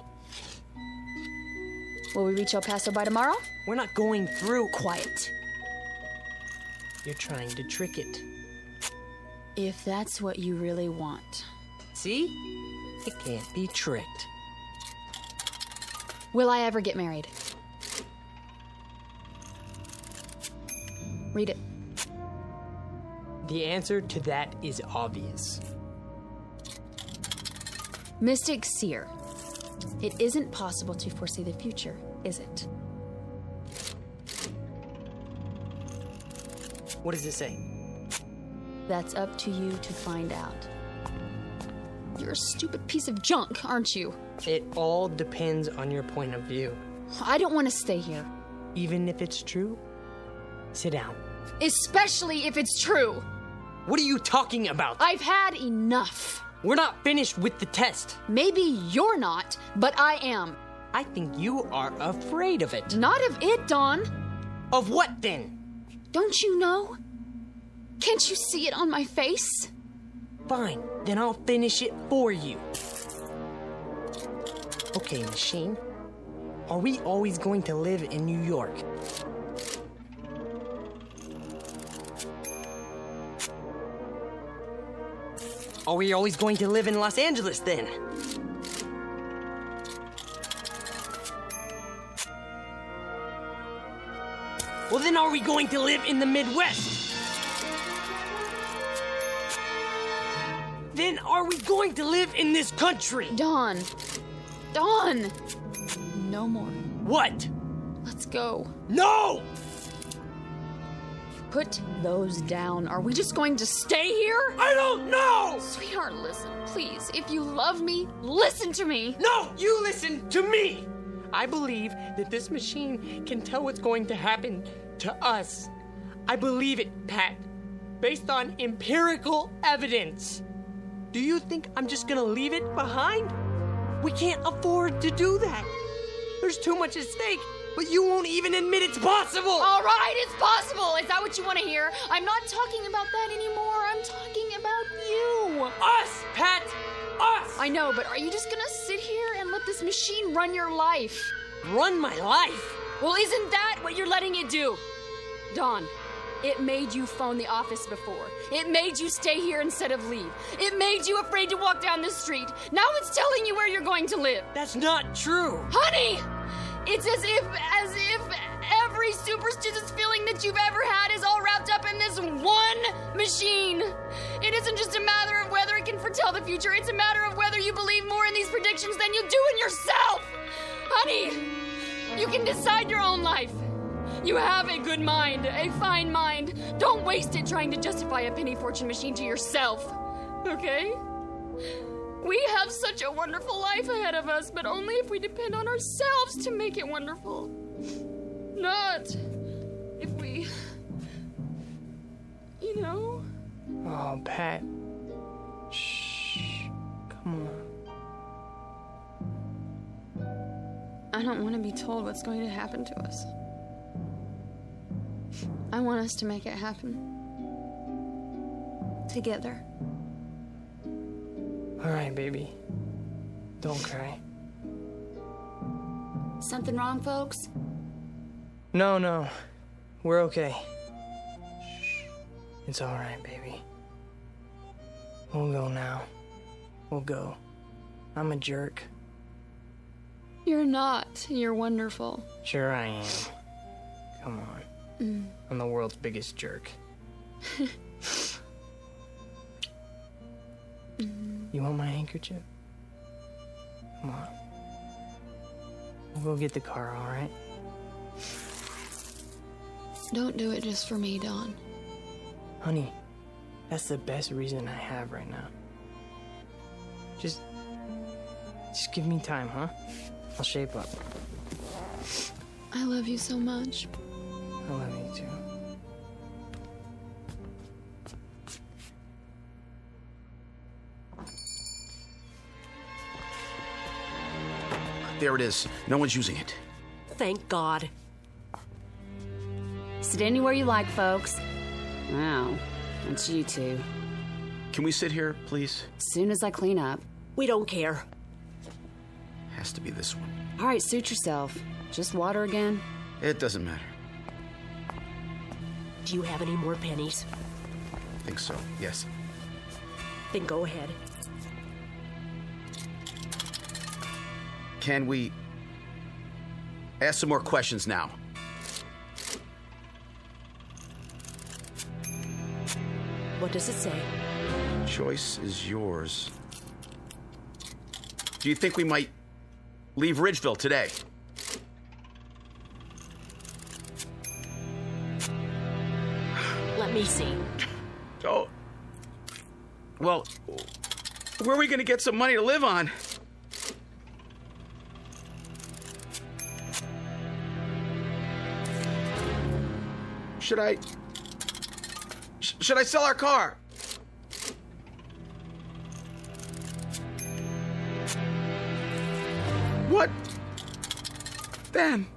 Will we reach El Paso by tomorrow? We're not going through. Quiet. You're trying to trick it. If that's what you really want. See? It can't be tricked. Will I ever get married? Read it. The answer to that is obvious. Mystic Seer. It isn't possible to foresee the future, is it? What does it say? That's up to you to find out. You're a stupid piece of junk, aren't you? It all depends on your point of view. I don't want to stay here. Even if it's true? Sit down. Especially if it's true. What are you talking about? I've had enough. We're not finished with the test. Maybe you're not, but I am. I think you are afraid of it. Not of it, Dawn. Of what then? Don't you know? Can't you see it on my face? Fine, then I'll finish it for you. Okay, machine. Are we always going to live in New York? Are we always going to live in Los Angeles then? Well, then are we going to live in the Midwest? Then are we going to live in this country? Dawn. Dawn! No more. What? Let's go. No! Put those down. Are we just going to stay here? I don't know! Sweetheart, listen, please. If you love me, listen to me. No, you listen to me! I believe that this machine can tell what's going to happen to us. I believe it, Pat, based on empirical evidence. Do you think I'm just gonna leave it behind? We can't afford to do that. There's too much at stake, but you won't even admit it's possible. All right, it's possible. Is that what you want to hear? I'm not talking about that anymore. I'm talking about you. Us, Pat, us. I know, but are you just gonna sit here and let this machine run your life? Run my life? Well, isn't that what you're letting it do? Dawn, it made you phone the office before. It made you stay here instead of leave. It made you afraid to walk down the street. Now it's telling you where you're going to live. That's not true. Honey! It's as if every superstitious feeling that you've ever had is all wrapped up in this one machine. It isn't just a matter of whether it can foretell the future. It's a matter of whether you believe more in these predictions than you do in yourself. Honey, you can decide your own life. You have a good mind, a fine mind. Don't waste it trying to justify a penny fortune machine to yourself, okay? We have such a wonderful life ahead of us, but only if we depend on ourselves to make it wonderful. Not if we, you know? Oh, Pat. Shh. Come on. I don't want to be told what's going to happen to us. I want us to make it happen. Together. All right, baby. Don't cry. Something wrong, folks? No. We're okay. It's all right, baby. We'll go now. We'll go. I'm a jerk. You're not. You're wonderful. Sure I am. Come on. I'm the world's biggest jerk. You want my handkerchief? Come on. We'll go get the car, all right? Don't do it just for me, Dawn. Honey, that's the best reason I have right now. Just give me time, huh? I'll shape up. I love you so much. I love you too. There it is. No one's using it. Thank God. Sit anywhere you like, folks. Wow, it's you two. Can we sit here, please? As soon as I clean up. We don't care. Has to be this one. All right, suit yourself. Just water again? It doesn't matter. Do you have any more pennies? I think so, yes. Then go ahead. Can we ask some more questions now? What does it say? Choice is yours. Do you think we might leave Ridgeville today? Let me see. Oh. Well, where are we going to get some money to live on? Should I sell our car? What? Then?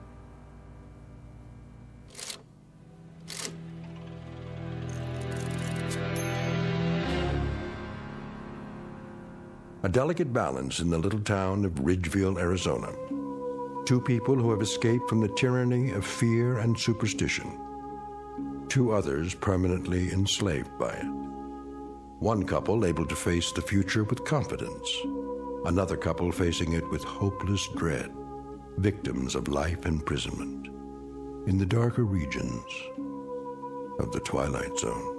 A delicate balance in the little town of Ridgeville, Arizona. Two people who have escaped from the tyranny of fear and superstition. Two others permanently enslaved by it. One couple able to face the future with confidence. Another couple facing it with hopeless dread. Victims of life imprisonment in the darker regions of the Twilight Zone.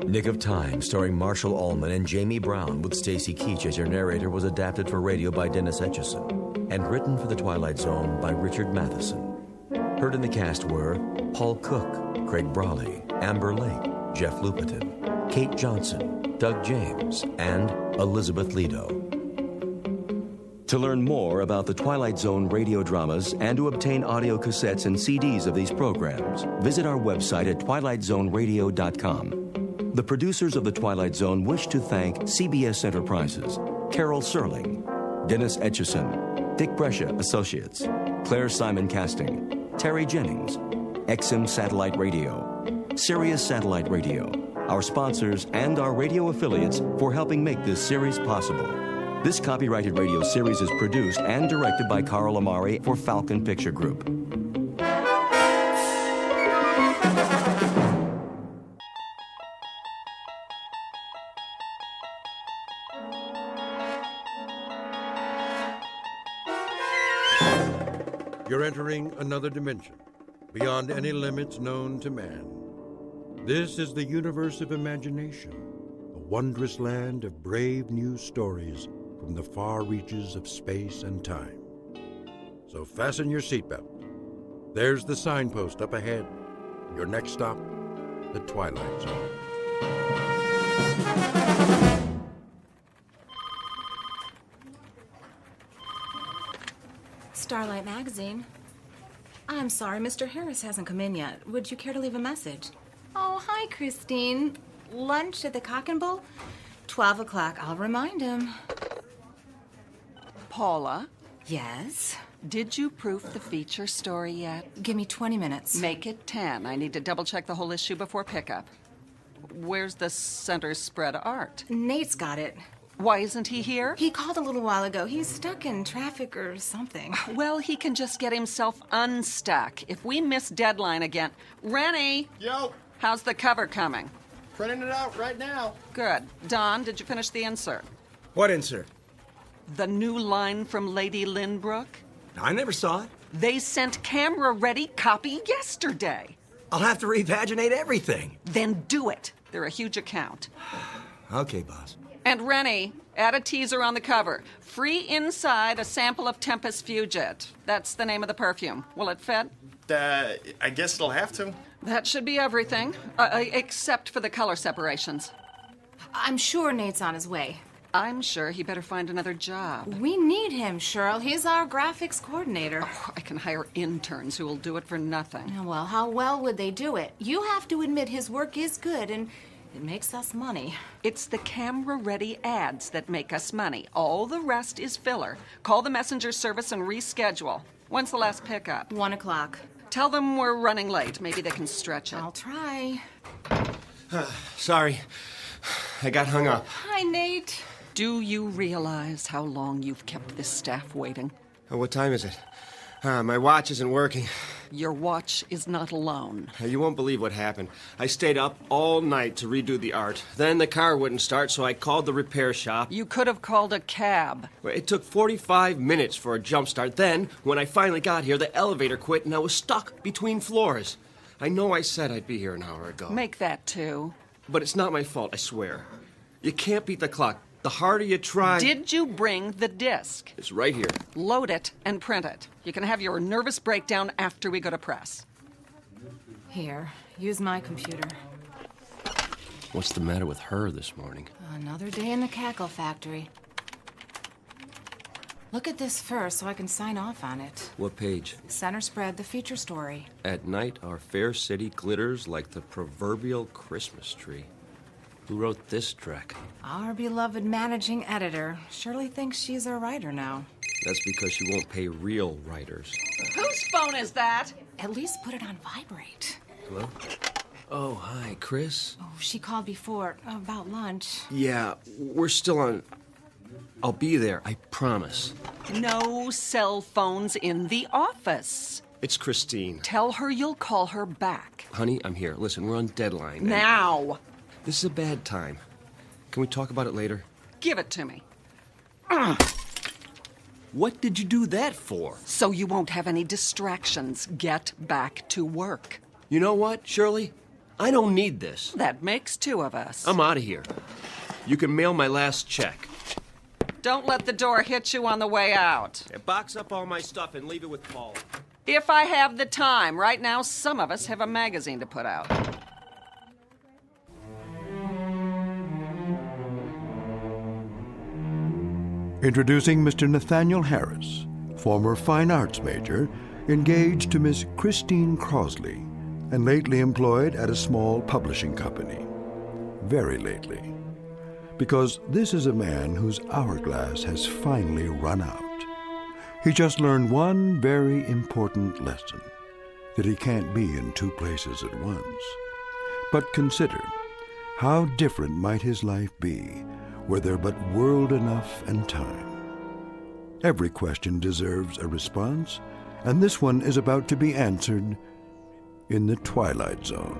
Nick of Time, starring Marshall Allman and Jamie Brown, with Stacy Keach as your narrator, was adapted for radio by Dennis Etchison and written for The Twilight Zone by Richard Matheson. Heard in the cast were Paul Cook, Craig Brawley, Amber Lake, Jeff Lupetin, Kate Johnson, Doug James, and Elizabeth Lido. To learn more about the Twilight Zone radio dramas and to obtain audio cassettes and CDs of these programs, visit our website at twilightzoneradio.com. The producers of The Twilight Zone wish to thank CBS Enterprises, Carol Serling, Dennis Etchison, Dick Brescia Associates, Claire Simon Casting, Terry Jennings, XM Satellite Radio, Sirius Satellite Radio, our sponsors, and our radio affiliates for helping make this series possible. This copyrighted radio series is produced and directed by Carl Amari for Falcon Picture Group. You're entering another dimension, beyond any limits known to man. This is the universe of imagination, a wondrous land of brave new stories from the far reaches of space and time. So fasten your seatbelt. There's the signpost up ahead. Your next stop, the Twilight Zone. Starlight Magazine. I'm sorry, Mr. Harris hasn't come in yet. Would you care to leave a message? Oh, hi, Christine. Lunch at the Cock and Bull? 12 o'clock. I'll remind him. Paula? Yes? Did you proof the feature story yet? Give me 20 minutes. Make it 10. I need to double-check the whole issue before pickup. Where's the center spread art? Nate's got it. Why isn't he here? He called a little while ago. He's stuck in traffic or something. Well, he can just get himself unstuck. If we miss deadline again... Rennie! Yo! How's the cover coming? Printing it out right now. Good. Don, did you finish the insert? What insert? The new line from Lady Lynbrook? I never saw it. They sent camera-ready copy yesterday. I'll have to repaginate everything. Then do it. They're a huge account. Okay, boss. And Rennie, add a teaser on the cover. Free inside a sample of Tempest Fugit. That's the name of the perfume. Will it fit? I guess it'll have to. That should be everything, except for the color separations. I'm sure Nate's on his way. I'm sure he better find another job. We need him, Cheryl. He's our graphics coordinator. Oh, I can hire interns who will do it for nothing. Well, how well would they do it? You have to admit his work is good, and it makes us money. It's the camera-ready ads that make us money. All the rest is filler. Call the messenger service and reschedule. When's the last pickup? 1 o'clock. Tell them we're running late. Maybe they can stretch it. I'll try. Sorry. I got hung up. Hi, Nate. Do you realize how long you've kept this staff waiting? Oh, what time is it? My watch isn't working. Your watch is not alone. You won't believe what happened. I stayed up all night to redo the art. Then the car wouldn't start, so I called the repair shop. You could have called a cab. It took 45 minutes for a jump start. Then, when I finally got here, the elevator quit and I was stuck between floors. I know I said I'd be here an hour ago. Make that 2. But it's not my fault, I swear. You can't beat the clock. The harder you try... Did you bring the disc? It's right here. Load it and print it. You can have your nervous breakdown after we go to press. Here, use my computer. What's the matter with her this morning? Another day in the cackle factory. Look at this first so I can sign off on it. What page? Center spread, the feature story. At night, our fair city glitters like the proverbial Christmas tree. Who wrote this dreck? Our beloved managing editor. Shirley thinks she's a writer now. That's because she won't pay real writers. Whose phone is that? At least put it on vibrate. Hello? Oh, hi, Chris. Oh, she called before about lunch. Yeah, we're still on... I'll be there, I promise. No cell phones in the office. It's Christine. Tell her you'll call her back. Honey, I'm here. Listen, we're on deadline. Now! This is a bad time. Can we talk about it later? Give it to me. What did you do that for? So you won't have any distractions. Get back to work. You know what, Shirley? I don't need this. That makes 2 of us. I'm out of here. You can mail my last check. Don't let the door hit you on the way out. Yeah, box up all my stuff and leave it with Paul. If I have the time. Right now, some of us have a magazine to put out. Introducing Mr. Nathaniel Harris, former fine arts major, engaged to Miss Christine Crosley, and lately employed at a small publishing company. Very lately. Because this is a man whose hourglass has finally run out. He just learned one very important lesson, that he can't be in 2 places at once. But consider, how different might his life be were there but world enough and time. Every question deserves a response, and this one is about to be answered in the Twilight Zone.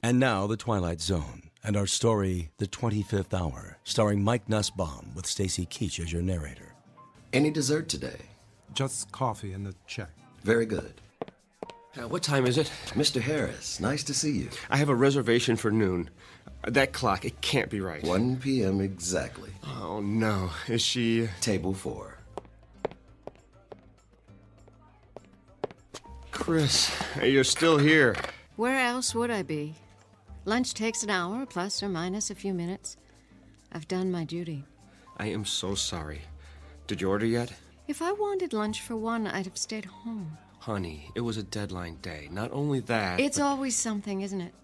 And now, The Twilight Zone, and our story, The 25th Hour, starring Mike Nussbaum with Stacy Keach as your narrator. Any dessert today? Just coffee and a check. Very good. What time is it? Mr. Harris, nice to see you. I have a reservation for noon. That clock, it can't be right. 1 p.m. exactly. Oh, no. Is she... Table 4. Chris, you're still here. Where else would I be? Lunch takes an hour, plus or minus a few minutes. I've done my duty. I am so sorry. Did you order yet? If I wanted lunch for 1, I'd have stayed home. Honey, it was a deadline day. Not only that... It's always something, isn't it?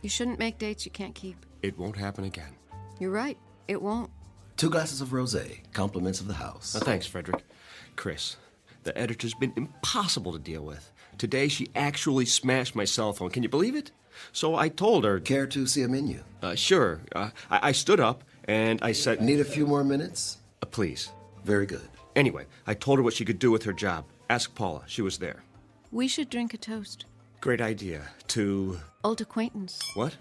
You shouldn't make dates you can't keep. It won't happen again. You're right. It won't. 2 glasses of rosé, compliments of the house. Thanks, Frederick. Chris, the editor's been impossible to deal with. Today, she actually smashed my cell phone. Can you believe it? So I told her... Care to see a menu? Sure. I stood up, and I said... Need a few more minutes? Please. Very good. Anyway, I told her what she could do with her job. Ask Paula. She was there. We should drink a toast. Great idea. To... Old acquaintance. What?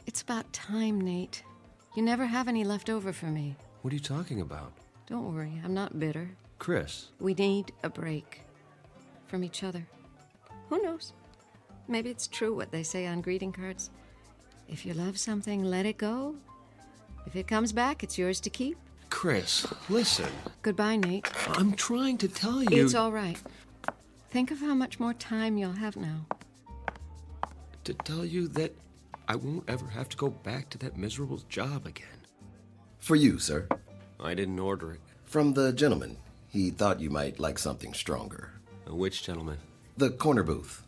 It's about time, Nate. You never have any left over for me. What are you talking about? Don't worry, I'm not bitter. Chris. We need a break. From each other. Who knows? Maybe it's true what they say on greeting cards. If you love something, let it go. If it comes back, it's yours to keep. Chris, listen. Goodbye, Nate. I'm trying to tell you... It's all right. Think of how much more time you'll have now. To tell you that I won't ever have to go back to that miserable job again. For you, sir. I didn't order it. From the gentleman. He thought you might like something stronger. Which gentleman? The corner booth.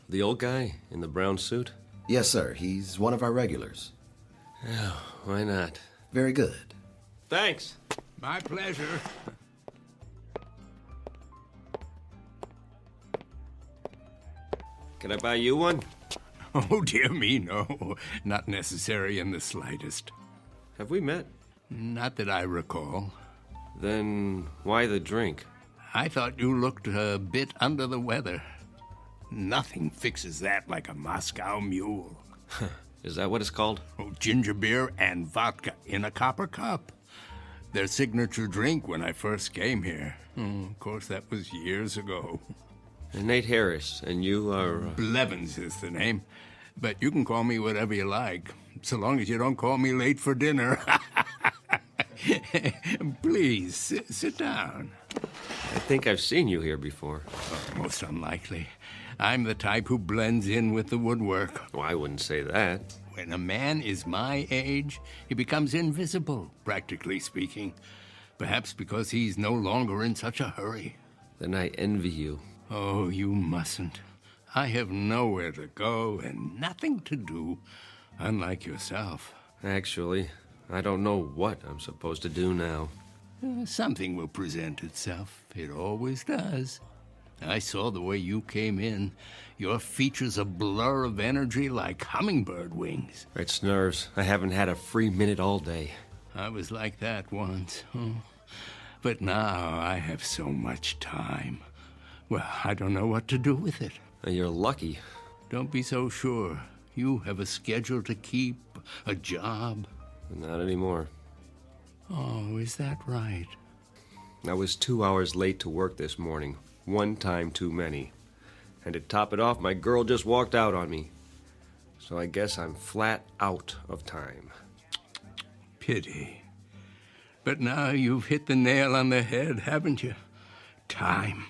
The old guy in the brown suit? Yes, sir. He's one of our regulars. Yeah, why not? Very good. Thanks. My pleasure. Can I buy you one? Oh, dear me, no. Not necessary in the slightest. Have we met? Not that I recall. Then why the drink? I thought you looked a bit under the weather. Nothing fixes that like a Moscow mule. Is that what it's called? Oh, ginger beer and vodka in a copper cup. Their signature drink when I first came here. Of course, that was years ago. And Nate Harris, and you are... Blevins is the name. But you can call me whatever you like, so long as you don't call me late for dinner. Please, sit down. I think I've seen you here before. Oh, most unlikely. I'm the type who blends in with the woodwork. Well, I wouldn't say that. When a man is my age, he becomes invisible, practically speaking. Perhaps because he's no longer in such a hurry. Then I envy you. Oh, you mustn't. I have nowhere to go and nothing to do, unlike yourself. Actually, I don't know what I'm supposed to do now. Something will present itself. It always does. I saw the way you came in. Your features a blur of energy like hummingbird wings. It's nerves. I haven't had a free minute all day. I was like that once. But now I have so much time. Well, I don't know what to do with it. You're lucky. Don't be so sure. You have a schedule to keep, a job. Not anymore. Oh, is that right? I was 2 hours late to work this morning. One time too many. And to top it off, my girl just walked out on me. So I guess I'm flat out of time. Pity. But now you've hit the nail on the head, haven't you? Time.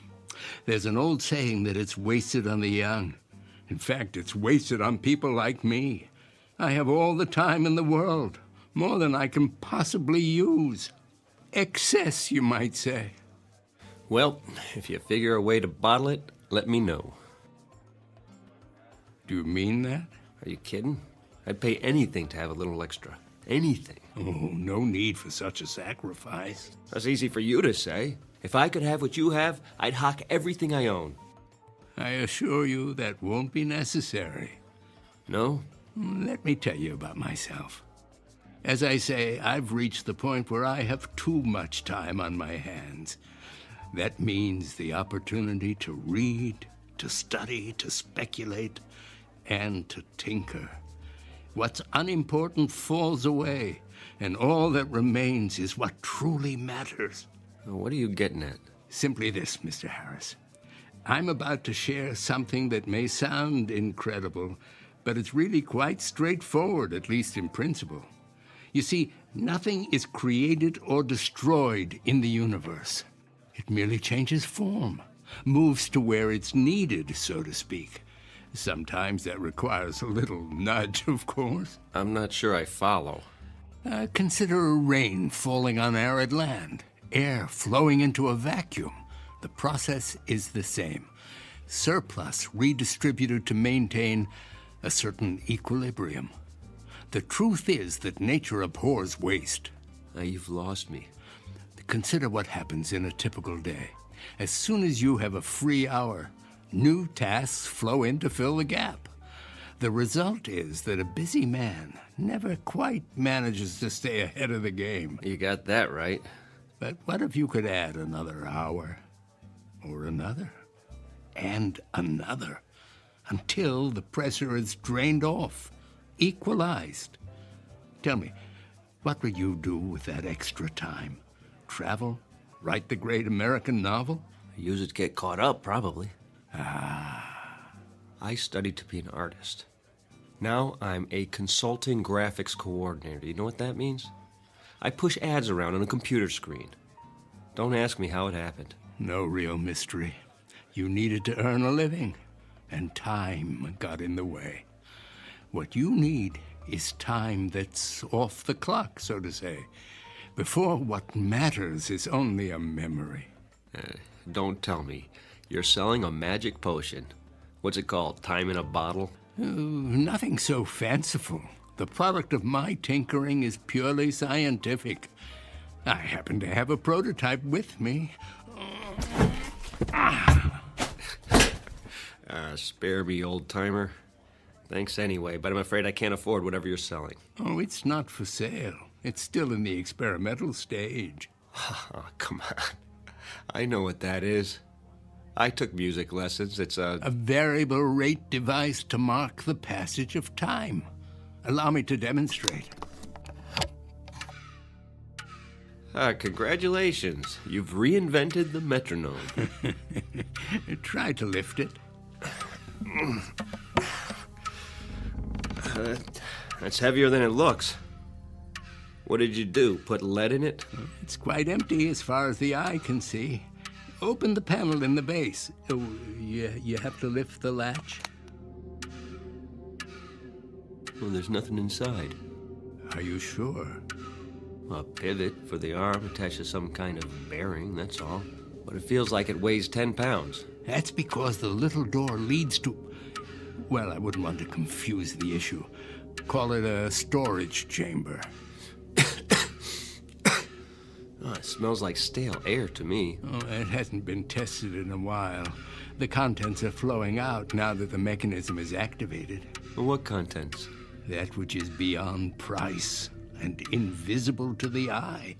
There's an old saying that it's wasted on the young. In fact, it's wasted on people like me. I have all the time in the world, more than I can possibly use. Excess, you might say. Well, if you figure a way to bottle it, let me know. Do you mean that? Are you kidding? I'd pay anything to have a little extra. Anything. Oh, no need for such a sacrifice. That's easy for you to say. If I could have what you have, I'd hock everything I own. I assure you that won't be necessary. No? Let me tell you about myself. As I say, I've reached the point where I have too much time on my hands. That means the opportunity to read, to study, to speculate, and to tinker. What's unimportant falls away, and all that remains is what truly matters. What are you getting at? Simply this, Mr. Harris. I'm about to share something that may sound incredible, but it's really quite straightforward, at least in principle. You see, nothing is created or destroyed in the universe. It merely changes form, moves to where it's needed, so to speak. Sometimes that requires a little nudge, of course. I'm not sure I follow. Consider rain falling on arid land, air flowing into a vacuum. The process is the same. Surplus redistributed to maintain a certain equilibrium. The truth is that nature abhors waste. You've lost me. Consider what happens in a typical day. As soon as you have a free hour, new tasks flow in to fill the gap. The result is that a busy man never quite manages to stay ahead of the game. You got that right. But what if you could add another hour, or another, and another, until the pressure is drained off, equalized? Tell me, what would you do with that extra time? Travel? Write the great American novel? Use it to get caught up, probably. I studied to be an artist. Now I'm a consulting graphics coordinator. You know what that means? I push ads around on a computer screen. Don't ask me how it happened. No real mystery. You needed to earn a living, and time got in the way. What you need is time that's off the clock, so to say, before what matters is only a memory. Don't tell me. You're selling a magic potion. What's it called? Time in a bottle? Nothing so fanciful. The product of my tinkering is purely scientific. I happen to have a prototype with me. Spare me, old-timer. Thanks anyway, but I'm afraid I can't afford whatever you're selling. Oh, it's not for sale. It's still in the experimental stage. Oh, come on. I know what that is. I took music lessons. It's a variable rate device to mark the passage of time. Allow me to demonstrate. Congratulations. You've reinvented the metronome. Try to lift it. That's heavier than it looks. What did you do? Put lead in it? It's quite empty as far as the eye can see. Open the panel in the base. Oh, you have to lift the latch. Well, there's nothing inside. Are you sure? A pivot for the arm attached to some kind of bearing, that's all. But it feels like it weighs 10 pounds. That's because the little door leads to... Well, I wouldn't want to confuse the issue. Call it a storage chamber. Oh, it smells like stale air to me. Oh, it hasn't been tested in a while. The contents are flowing out now that the mechanism is activated. Well, what contents? That which is beyond price and invisible to the eye.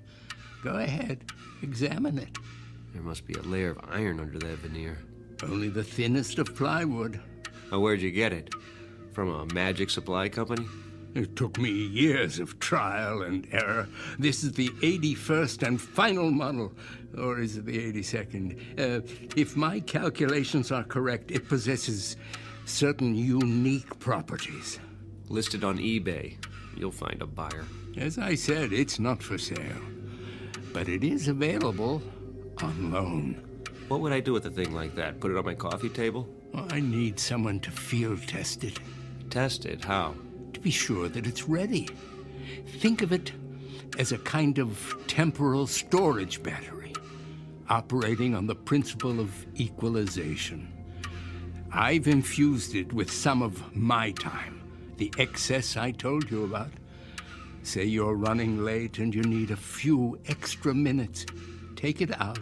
Go ahead, examine it. There must be a layer of iron under that veneer. Only the thinnest of plywood. Oh, where'd you get it? From a magic supply company? It took me years of trial and error. This is the 81st and final model. Or is it the 82nd? If my calculations are correct, it possesses certain unique properties. Listed on eBay. You'll find a buyer. As I said, it's not for sale. But it is available on loan. What would I do with a thing like that? Put it on my coffee table? Well, I need someone to field test it. Test it? How? To be sure that it's ready. Think of it as a kind of temporal storage battery, operating on the principle of equalization. I've infused it with some of my time, the excess I told you about. Say you're running late and you need a few extra minutes. Take it out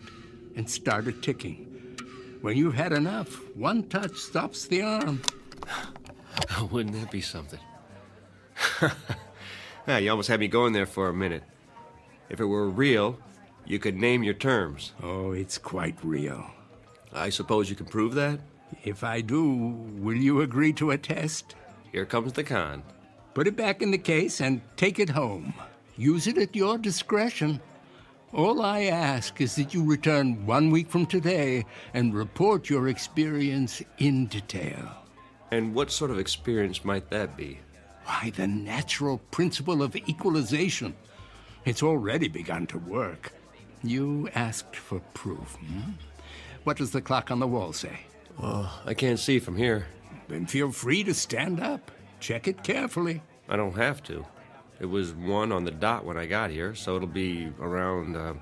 and start it ticking. When you've had enough, one touch stops the arm. Wouldn't that be something? Yeah, you almost had me going there for a minute. If it were real, you could name your terms. Oh, it's quite real. I suppose you can prove that? If I do, will you agree to a test? Here comes the con. Put it back in the case and take it home. Use it at your discretion. All I ask is that you return 1 week from today and report your experience in detail. And what sort of experience might that be? Why, the natural principle of equalization. It's already begun to work. You asked for proof, What does the clock on the wall say? Oh, I can't see from here. Then feel free to stand up. Check it carefully. I don't have to. It was 1 on the dot when I got here, so it'll be around a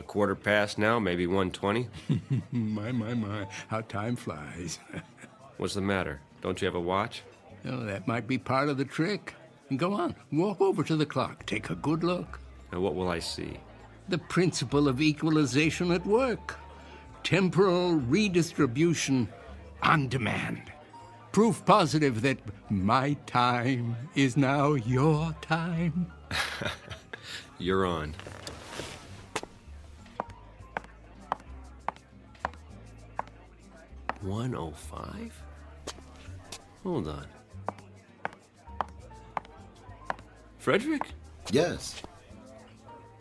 quarter past now, maybe 1:20. My, how time flies. What's the matter? Don't you have a watch? Oh, that might be part of the trick. Go on, walk over to the clock. Take a good look. Now, what will I see? The principle of equalization at work. Temporal redistribution on demand. Proof positive that my time is now your time. You're on. $1:05? Hold on. Frederick? Yes.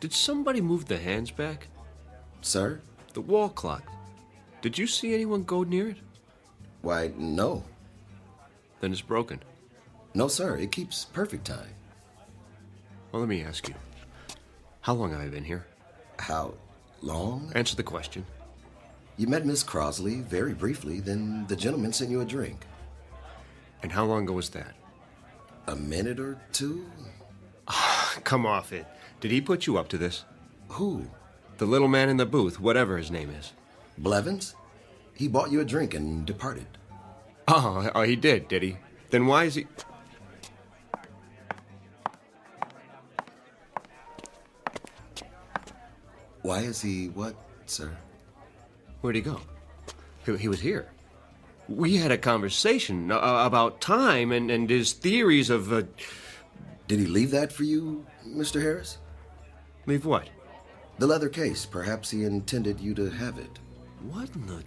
Did somebody move the hands back? Sir? The wall clock. Did you see anyone go near it? Why, no. Then it's broken. No, sir. It keeps perfect time. Well, let me ask you. How long have I been here? How long? Answer the question. You met Miss Crosley very briefly, then the gentleman sent you a drink. And how long ago was that? A minute or two? Come off it. Did he put you up to this? Who? The little man in the booth, whatever his name is. Blevins? He bought you a drink and departed. Oh, he did he? Then why is he... Why is he what, sir? Where'd he go? He was here. We had a conversation about time and his theories of... Did he leave that for you, Mr. Harris? Leave what? The leather case. Perhaps he intended you to have it. What in the...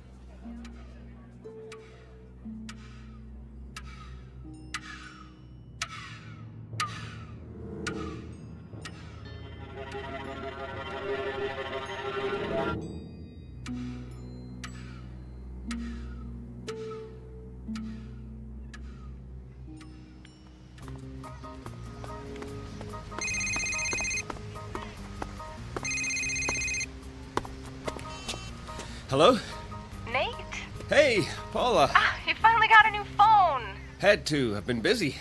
Hello? Nate? Hey, Paula. You finally got a new phone. Had to. I've been busy.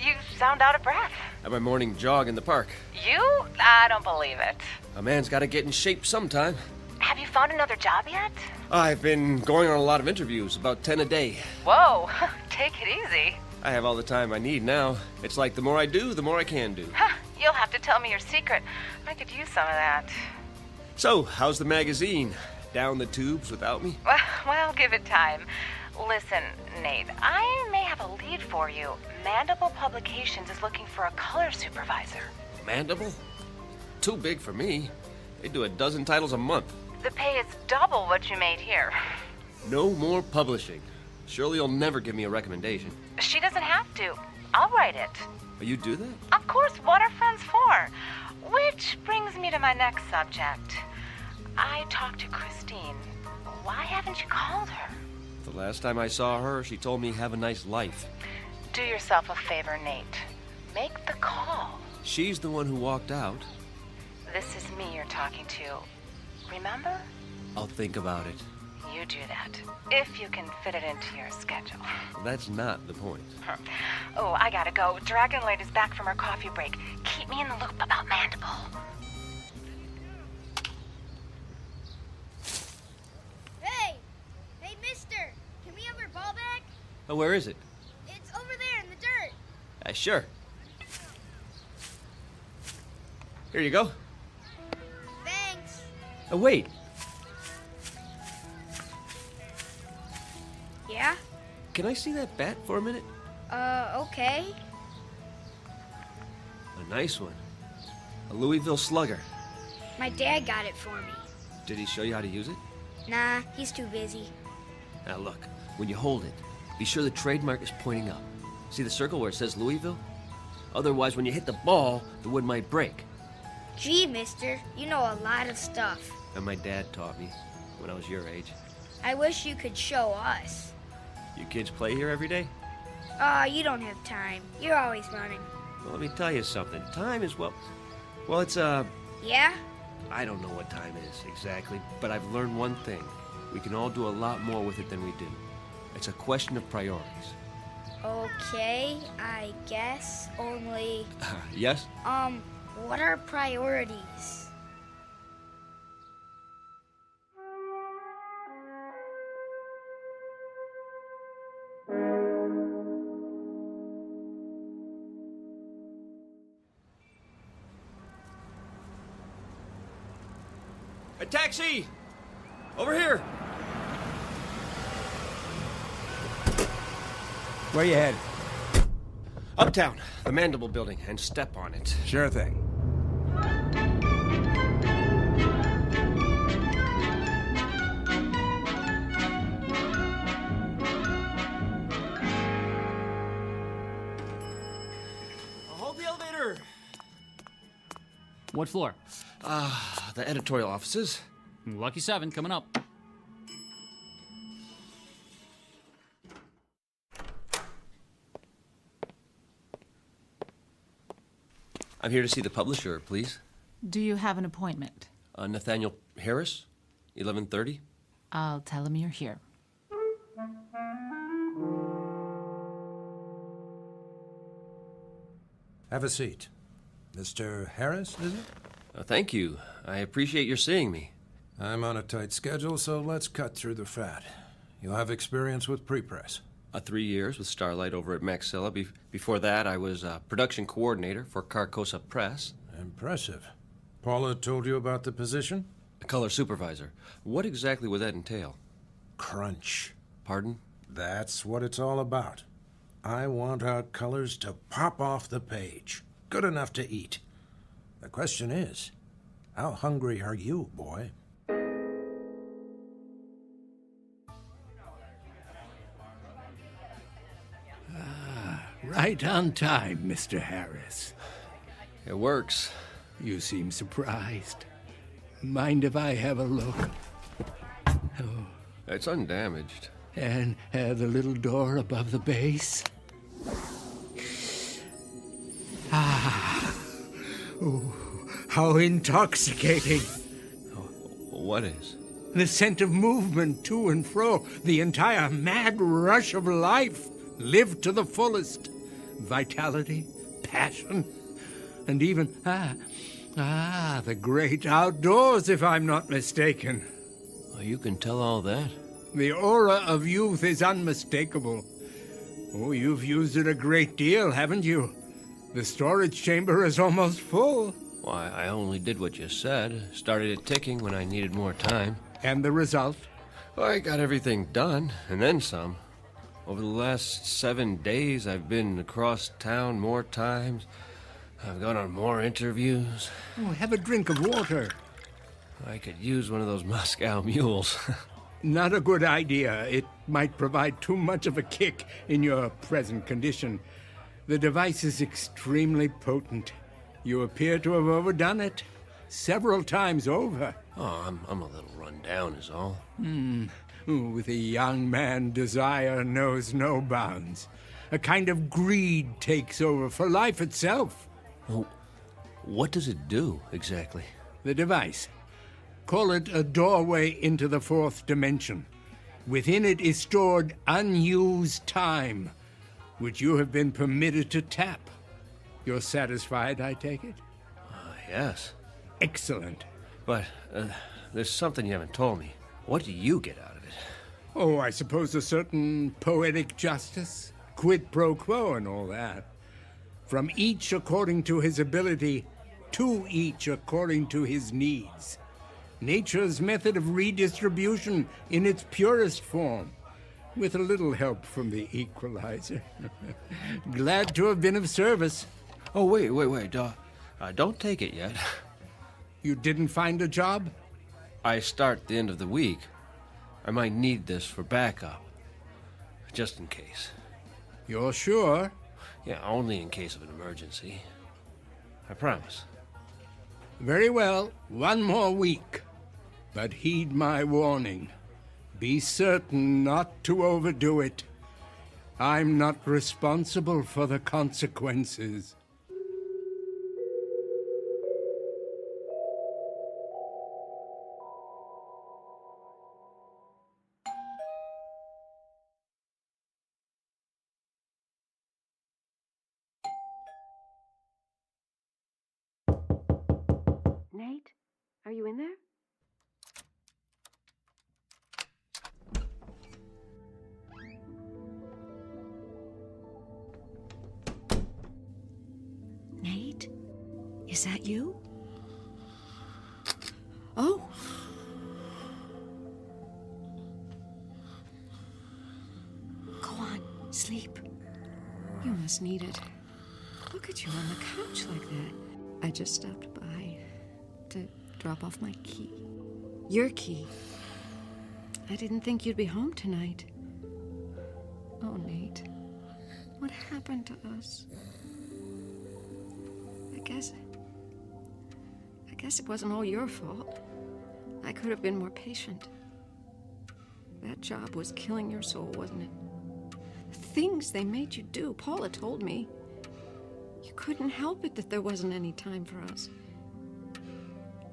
You sound out of breath. At my morning jog in the park. You? I don't believe it. A man's got to get in shape sometime. Have you found another job yet? I've been going on a lot of interviews, about 10 a day. Whoa, take it easy. I have all the time I need now. It's like the more I do, the more I can do. You'll have to tell me your secret. I could use some of that. So, how's the magazine? Down the tubes without me? Well, give it time. Listen, Nate, I may have a lead for you. Mandible Publications is looking for a color supervisor. Mandible? Too big for me. They do a dozen titles a month. The pay is double what you made here. No more publishing. Surely you'll never give me a recommendation. She doesn't have to. I'll write it. Oh, you do that? Of course, what are friends for? Which brings me to my next subject. I talked to Christine. Why haven't you called her? The last time I saw her, she told me have a nice life. Do yourself a favor, Nate. Make the call. She's the one who walked out. This is me you're talking to. Remember? I'll think about it. You do that. If you can fit it into your schedule. Well, that's not the point. Oh, I gotta go. Dragonlight is back from her coffee break. Keep me in the loop about Mandible. Hey! Hey, mister! Can we have our ball back? Oh, where is it? It's over there in the dirt. Sure. Here you go. Thanks. Oh, wait. Yeah? Can I see that bat for a minute? Okay. A nice one. A Louisville Slugger. My dad got it for me. Did he show you how to use it? Nah, he's too busy. Now look, when you hold it, be sure the trademark is pointing up. See the circle where it says Louisville? Otherwise, when you hit the ball, the wood might break. Gee, mister, you know a lot of stuff. And my dad taught me when I was your age. I wish you could show us. You kids play here every day? You don't have time. You're always running. Well, let me tell you something. Time is, well, it's, Yeah? I don't know what time is exactly, but I've learned one thing. We can all do a lot more with it than we do. It's a question of priorities. Okay, I guess. Only... Yes? What are priorities? A taxi! Over here! Where you headed? Uptown, the Mandible Building, and step on it. Sure thing. Hold the elevator! What floor? The editorial offices. Lucky 7 coming up. I'm here to see the publisher, please. Do you have an appointment? Nathaniel Harris, 11:30. I'll tell him you're here. Have a seat. Mr. Harris, is it? Thank you. I appreciate your seeing me. I'm on a tight schedule, so let's cut through the fat. You'll have experience with prepress. 3 years with Starlight over at Maxilla. Before that, I was production coordinator for Carcosa Press. Impressive. Paula told you about the position? A color supervisor. What exactly would that entail? Crunch. Pardon? That's what it's all about. I want our colors to pop off the page. Good enough to eat. The question is, How hungry are you, boy? Right on time, Mr. Harris. It works. You seem surprised. Mind if I have a look? Oh. It's undamaged. And the little door above the base? Ah. Oh, how intoxicating. What is? The scent of movement to and fro, the entire mad rush of life, lived to the fullest. Vitality, passion, and even, the great outdoors, if I'm not mistaken. Well, you can tell all that. The aura of youth is unmistakable. Oh, you've used it a great deal, haven't you? The storage chamber is almost full. Why, I only did what you said. Started it ticking when I needed more time. And the result? Well, I got everything done, and then some. Over the last 7 days, I've been across town more times. I've gone on more interviews. Oh, have a drink of water. I could use one of those Moscow mules. Not a good idea. It might provide too much of a kick in your present condition. The device is extremely potent. You appear to have overdone it. Several times over. Oh, I'm a little run down is all. With a young man, desire knows no bounds. A kind of greed takes over for life itself. Well, what does it do, exactly? The device. Call it a doorway into the fourth dimension. Within it is stored unused time, which you have been permitted to tap. You're satisfied, I take it? Yes. Excellent. But there's something you haven't told me. What do you get out of it? Oh, I suppose a certain poetic justice, quid pro quo and all that. From each according to his ability, to each according to his needs. Nature's method of redistribution in its purest form, with a little help from the equalizer. Glad to have been of service. Oh, wait. Don't take it yet. You didn't find a job? I start the end of the week. I might need this for backup. Just in case. You're sure? Yeah, only in case of an emergency. I promise. Very well. 1 more week. But heed my warning. Be certain not to overdo it. I'm not responsible for the consequences. Nate, are you in there? Nate? Is that you? Oh. Go on, sleep. You must need it. Look at you on the couch like that. I just stopped by to drop off my key. Your key. I didn't think you'd be home tonight. Oh, Nate. What happened to us? I guess it wasn't all your fault. I could have been more patient. That job was killing your soul, wasn't it? The things they made you do, Paula told me. You couldn't help it that there wasn't any time for us.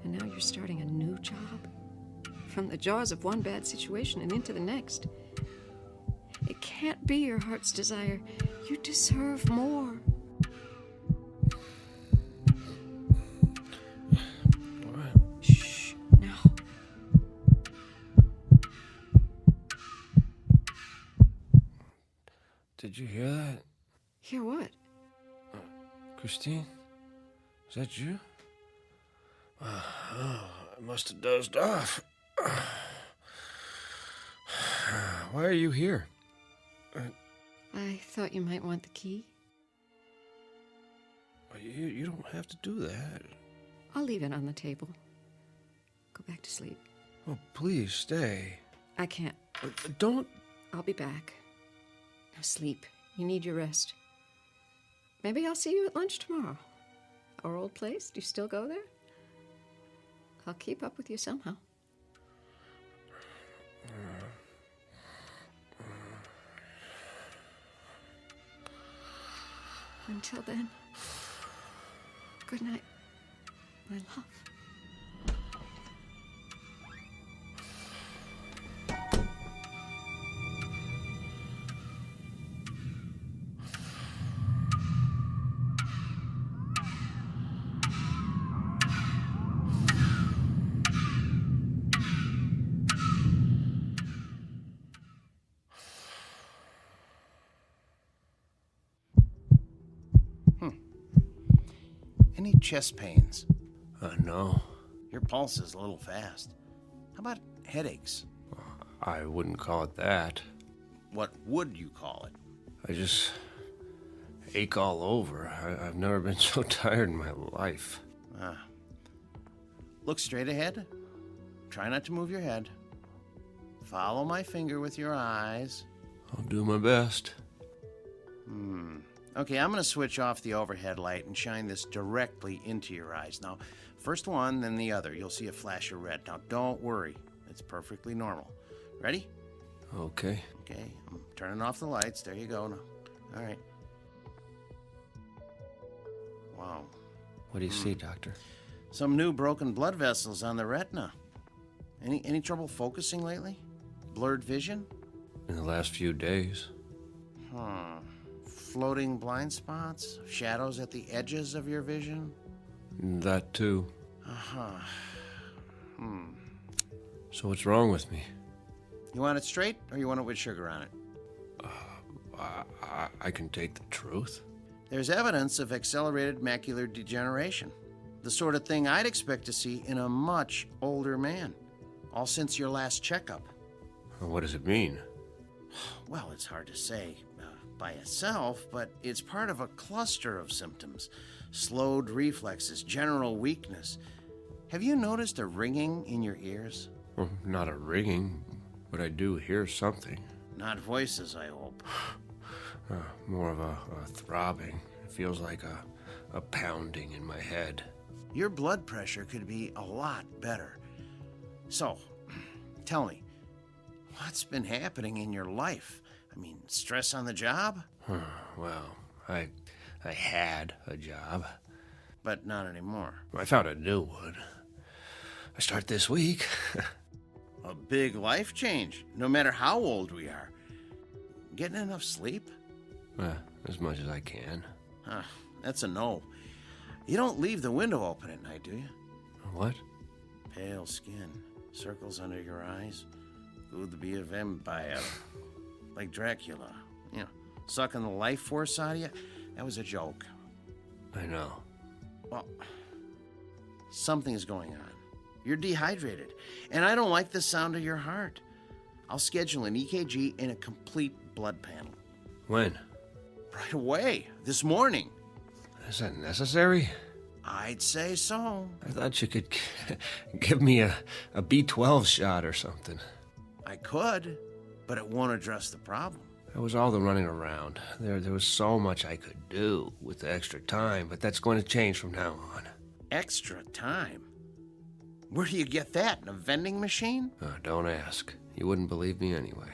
And now you're starting a new job. From the jaws of one bad situation and into the next. It can't be your heart's desire. You deserve more. Shh, now. Did you hear that? Hear what? Christine? Is that you? I must have dozed off. Why are you here? I thought you might want the key. You don't have to do that. I'll leave it on the table. Go back to sleep. Oh, please stay. I can't. Don't. I'll be back. Now sleep. You need your rest. Maybe I'll see you at lunch tomorrow. Our old place. Do you still go there? I'll keep up with you somehow. Until then, good night, my love. Any chest pains? No. Your pulse is a little fast. How about headaches? I wouldn't call it that. What would you call it? I just ache all over. I've never been so tired in my life. Look straight ahead. Try not to move your head. Follow my finger with your eyes. I'll do my best. Okay, I'm going to switch off the overhead light and shine this directly into your eyes. Now, first one, then the other. You'll see a flash of red. Now, don't worry. It's perfectly normal. Ready? Okay. Okay, I'm turning off the lights. There you go. Now. All right. Wow. What do you see, Doctor? Some new broken blood vessels on the retina. Any trouble focusing lately? Blurred vision? In the last few days. Floating blind spots? Shadows at the edges of your vision? That too. So what's wrong with me? You want it straight, or you want it with sugar on it? I can take the truth. There's evidence of accelerated macular degeneration. The sort of thing I'd expect to see in a much older man. All since your last checkup. What does it mean? Well, it's hard to say by itself, but it's part of a cluster of symptoms. Slowed reflexes, general weakness. Have you noticed a ringing in your ears? Well, not a ringing, but I do hear something. Not voices, I hope. More of a throbbing. It feels like a pounding in my head. Your blood pressure could be a lot better. So, tell me, what's been happening in your life? I mean, stress on the job? Well, I had a job. But not anymore. I found a new one. I start this week. A big life change, no matter how old we are. Getting enough sleep? As much as I can. That's a no. You don't leave the window open at night, do you? What? Pale skin, circles under your eyes. Good to be a vampire. Like Dracula. You know, sucking the life force out of you. That was a joke. I know. Well, something is going on. You're dehydrated, and I don't like the sound of your heart. I'll schedule an EKG and a complete blood panel. When? Right away, this morning. Is that necessary? I'd say so. I thought you could give me a B12 shot or something. I could, but it won't address the problem. That was all the running around. There was so much I could do with the extra time, but that's going to change from now on. Extra time? Where do you get that? In a vending machine? Don't ask. You wouldn't believe me anyway.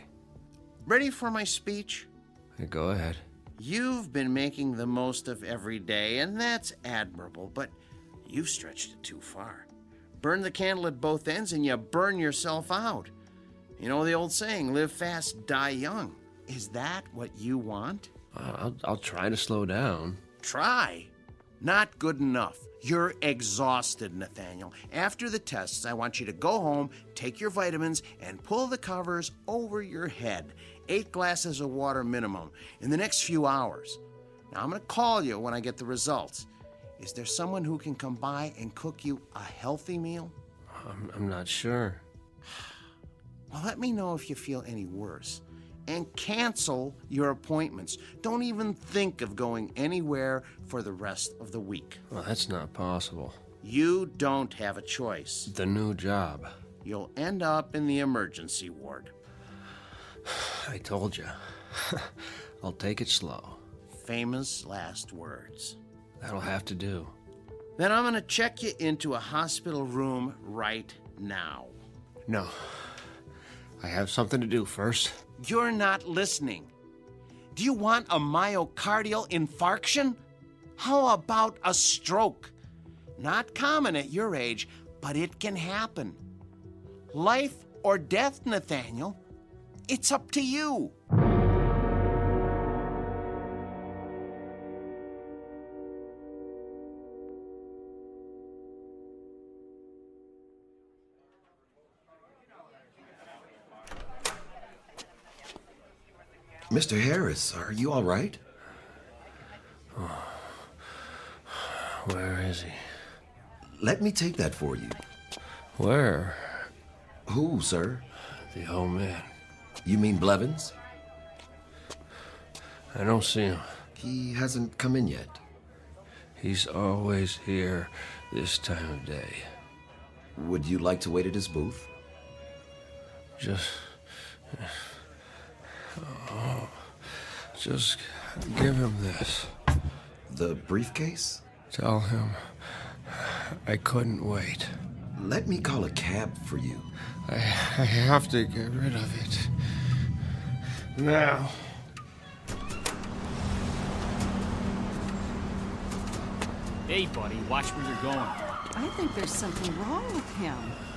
Ready for my speech? Go ahead. You've been making the most of every day, and that's admirable, but you've stretched it too far. Burn the candle at both ends and you burn yourself out. You know the old saying, live fast, die young. Is that what you want? I'll try to slow down. Try? Not good enough. You're exhausted, Nathaniel. After the tests, I want you to go home, take your vitamins, and pull the covers over your head. 8 glasses of water minimum in the next few hours. Now, I'm going to call you when I get the results. Is there someone who can come by and cook you a healthy meal? I'm not sure. Well, let me know if you feel any worse. And cancel your appointments. Don't even think of going anywhere for the rest of the week. Well, that's not possible. You don't have a choice. The new job. You'll end up in the emergency ward. I told you. I'll take it slow. Famous last words. That'll have to do. Then I'm gonna check you into a hospital room right now. No. I have something to do first. You're not listening. Do you want a myocardial infarction? How about a stroke? Not common at your age, but it can happen. Life or death, Nathaniel. It's up to you. Mr. Harris, are you all right? Oh. Where is he? Let me take that for you. Where? Who, sir? The old man. You mean Blevins? I don't see him. He hasn't come in yet. He's always here this time of day. Would you like to wait at his booth? Just give him this. The briefcase? Tell him I couldn't wait. Let me call a cab for you. I have to get rid of it. Now. Hey, buddy, watch where you're going. I think there's something wrong with him.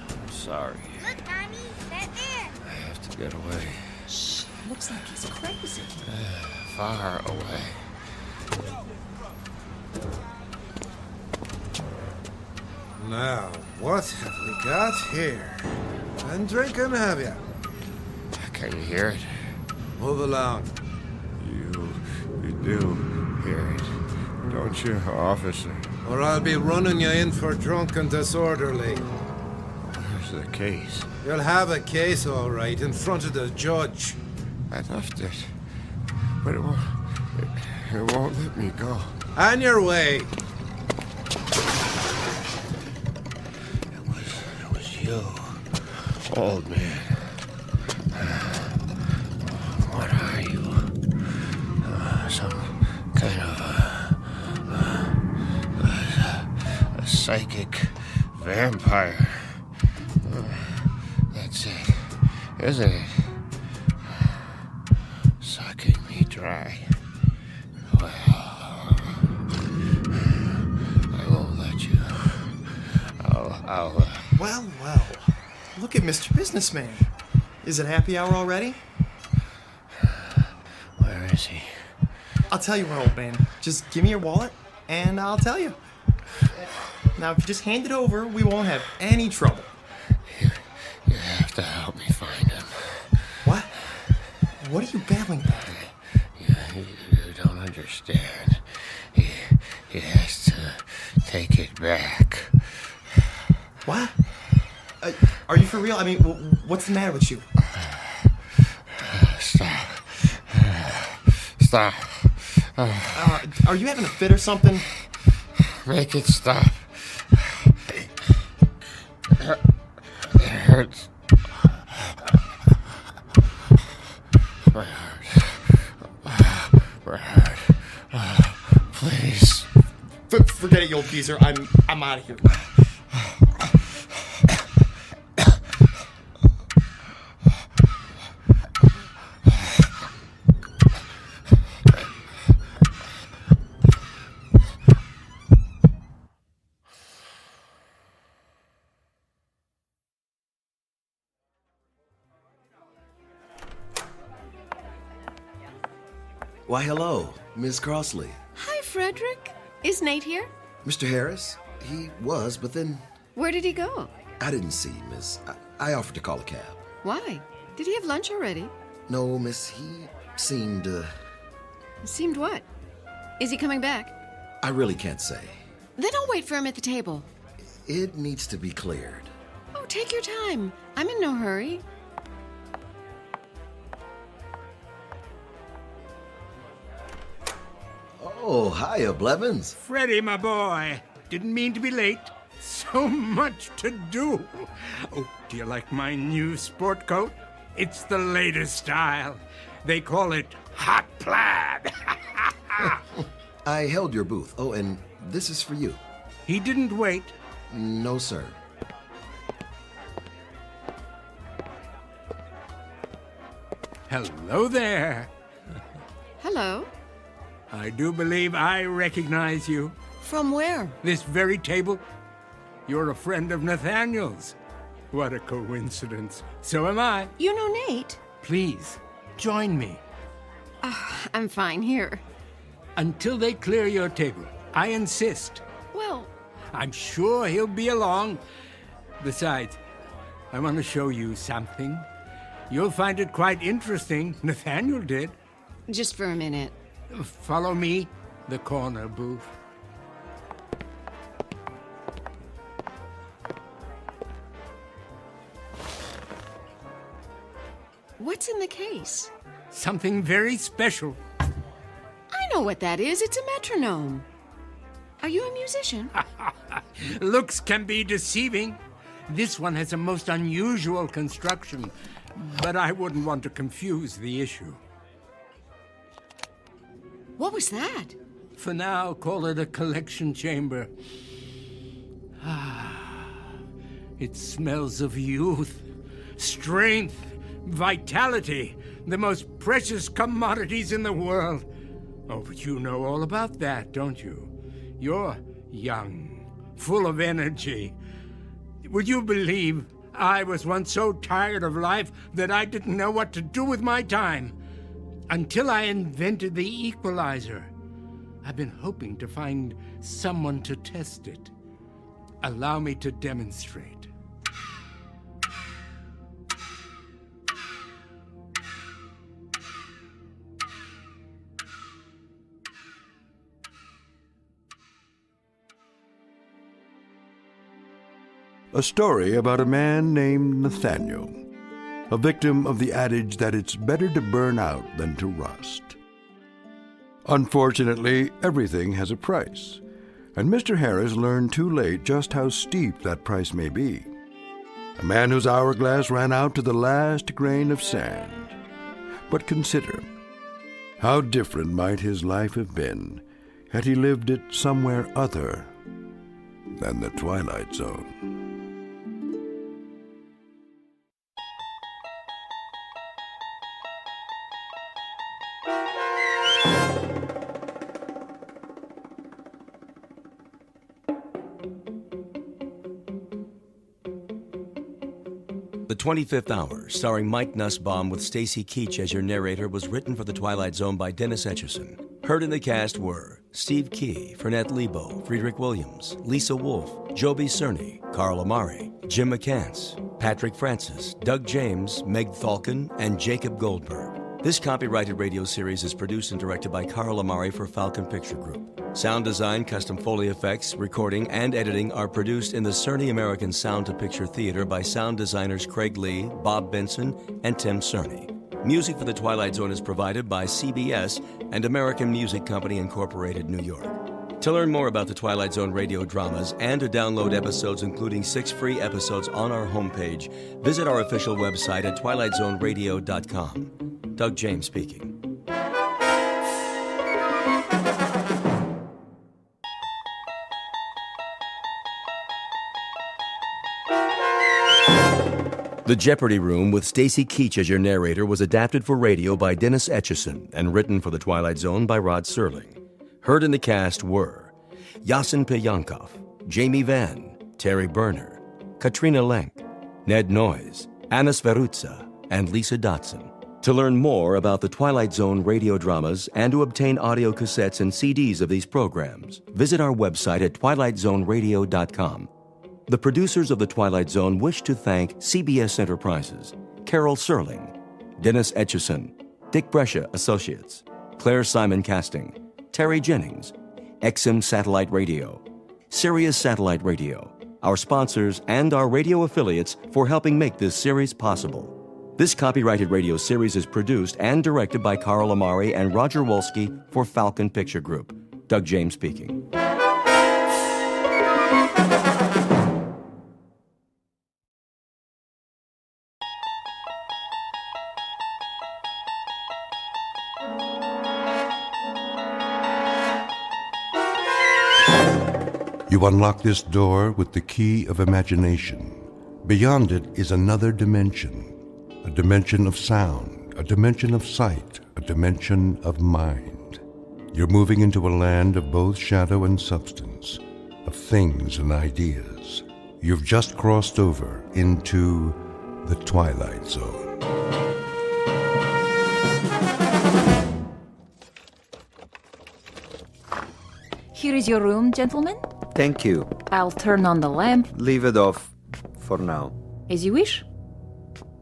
I'm sorry. Look, Tommy, that man. I have to get away. Shh, looks like he's crazy. Far away. Now, what have we got here? Been drinking, have you? Can you hear it? Move along. You do hear it, don't you, officer? Or I'll be running you in for drunk and disorderly. Where's the case? You'll have a case, all right, in front of the judge. I left it, but it won't let me go. On your way. It was you, old man. What are you? Some kind of a psychic vampire. That's it, isn't it? Sucking me dry. Well, I won't let you. I'll Well, look at Mr. Businessman. Is it happy hour already? Where is he? I'll tell you what, old man. Just give me your wallet, and I'll tell you. Now, if you just hand it over, we won't have any trouble. You have to help me find him. What? What are you babbling about? You don't understand. He has to take it back. What? Are you for real? I mean, what's the matter with you? Stop. Are you having a fit or something? Make it stop. It hurts. My heart. Please. Forget it, you old geezer. I'm out of here. Why, hello, Miss Crossley. Hi, Frederick. Is Nate here? Mr. Harris? He was, but then Where did he go? I didn't see him, miss. I offered to call a cab. Why? Did he have lunch already? No, miss, he seemed, Seemed what? Is he coming back? I really can't say. Then I'll wait for him at the table. It needs to be cleared. Oh, take your time. I'm in no hurry. Oh, hiya, Blevins. Freddie, my boy. Didn't mean to be late. So much to do. Oh, do you like my new sport coat? It's the latest style. They call it hot plaid. I held your booth. Oh, and this is for you. He didn't wait. No, sir. Hello there. Hello. I do believe I recognize you. From where? This very table. You're a friend of Nathaniel's. What a coincidence. So am I. You know Nate? Please, join me. I'm fine here. Until they clear your table. I insist. Well, I'm sure he'll be along. Besides, I want to show you something. You'll find it quite interesting. Nathaniel did. just for a minute. Follow me. The corner booth. What's in the case? Something very special. I know what that is. It's a metronome. Are you a musician? Looks can be deceiving. This one has a most unusual construction, but I wouldn't want to confuse the issue. What was that? For now, call it a collection chamber. It smells of youth, strength, vitality, the most precious commodities in the world. Oh, but you know all about that, don't you? You're young, full of energy. Would you believe I was once so tired of life that I didn't know what to do with my time? Until I invented the equalizer. I've been hoping to find someone to test it. Allow me to demonstrate. A story about a man named Nathaniel, a victim of the adage that it's better to burn out than to rust. Unfortunately, everything has a price, and Mr. Harris learned too late just how steep that price may be. A man whose hourglass ran out to the last grain of sand. But consider, how different might his life have been had he lived it somewhere other than the Twilight Zone. The 25th Hour, starring Mike Nussbaum with Stacy Keach as your narrator, was written for The Twilight Zone by Dennis Etchison. Heard in the cast were Steve Key, Fernette Lebo, Friedrich Williams, Lisa Wolfe, Joby Cerny, Carl Amari, Jim McCants, Patrick Francis, Doug James, Meg Thalken, and Jacob Goldberg. This copyrighted radio series is produced and directed by Carl Amari for Falcon Picture Group. Sound design, custom Foley effects, recording, and editing are produced in the Cerny American Sound to Picture Theater by sound designers Craig Lee, Bob Benson, and Tim Cerny. Music for The Twilight Zone is provided by CBS and American Music Company Incorporated, New York. To learn more about the Twilight Zone radio dramas and to download episodes, including 6 free episodes on our homepage, visit our official website at twilightzoneradio.com. Doug James speaking. The Jeopardy Room with Stacy Keach as your narrator was adapted for radio by Dennis Etchison and written for The Twilight Zone by Rod Serling. Heard in the cast were Yasin Peyankov, Jamie Vann, Terry Berner, Katrina Lenk, Ned Noyes, Anna Sverutza, and Lisa Dotson. To learn more about the Twilight Zone radio dramas and to obtain audio cassettes and CDs of these programs, visit our website at twilightzoneradio.com. The producers of The Twilight Zone wish to thank CBS Enterprises, Carol Serling, Dennis Etchison, Dick Brescia Associates, Claire Simon Casting, Terry Jennings, XM Satellite Radio, Sirius Satellite Radio, our sponsors, and our radio affiliates for helping make this series possible. This copyrighted radio series is produced and directed by Carl Amari and Roger Wolski for Falcon Picture Group. Doug James speaking. You unlock this door with the key of imagination. Beyond it is another dimension, a dimension of sound, a dimension of sight, a dimension of mind. You're moving into a land of both shadow and substance, of things and ideas. You've just crossed over into the Twilight Zone. Here is your room, gentlemen. Thank you. I'll turn on the lamp. Leave it off for now. As you wish.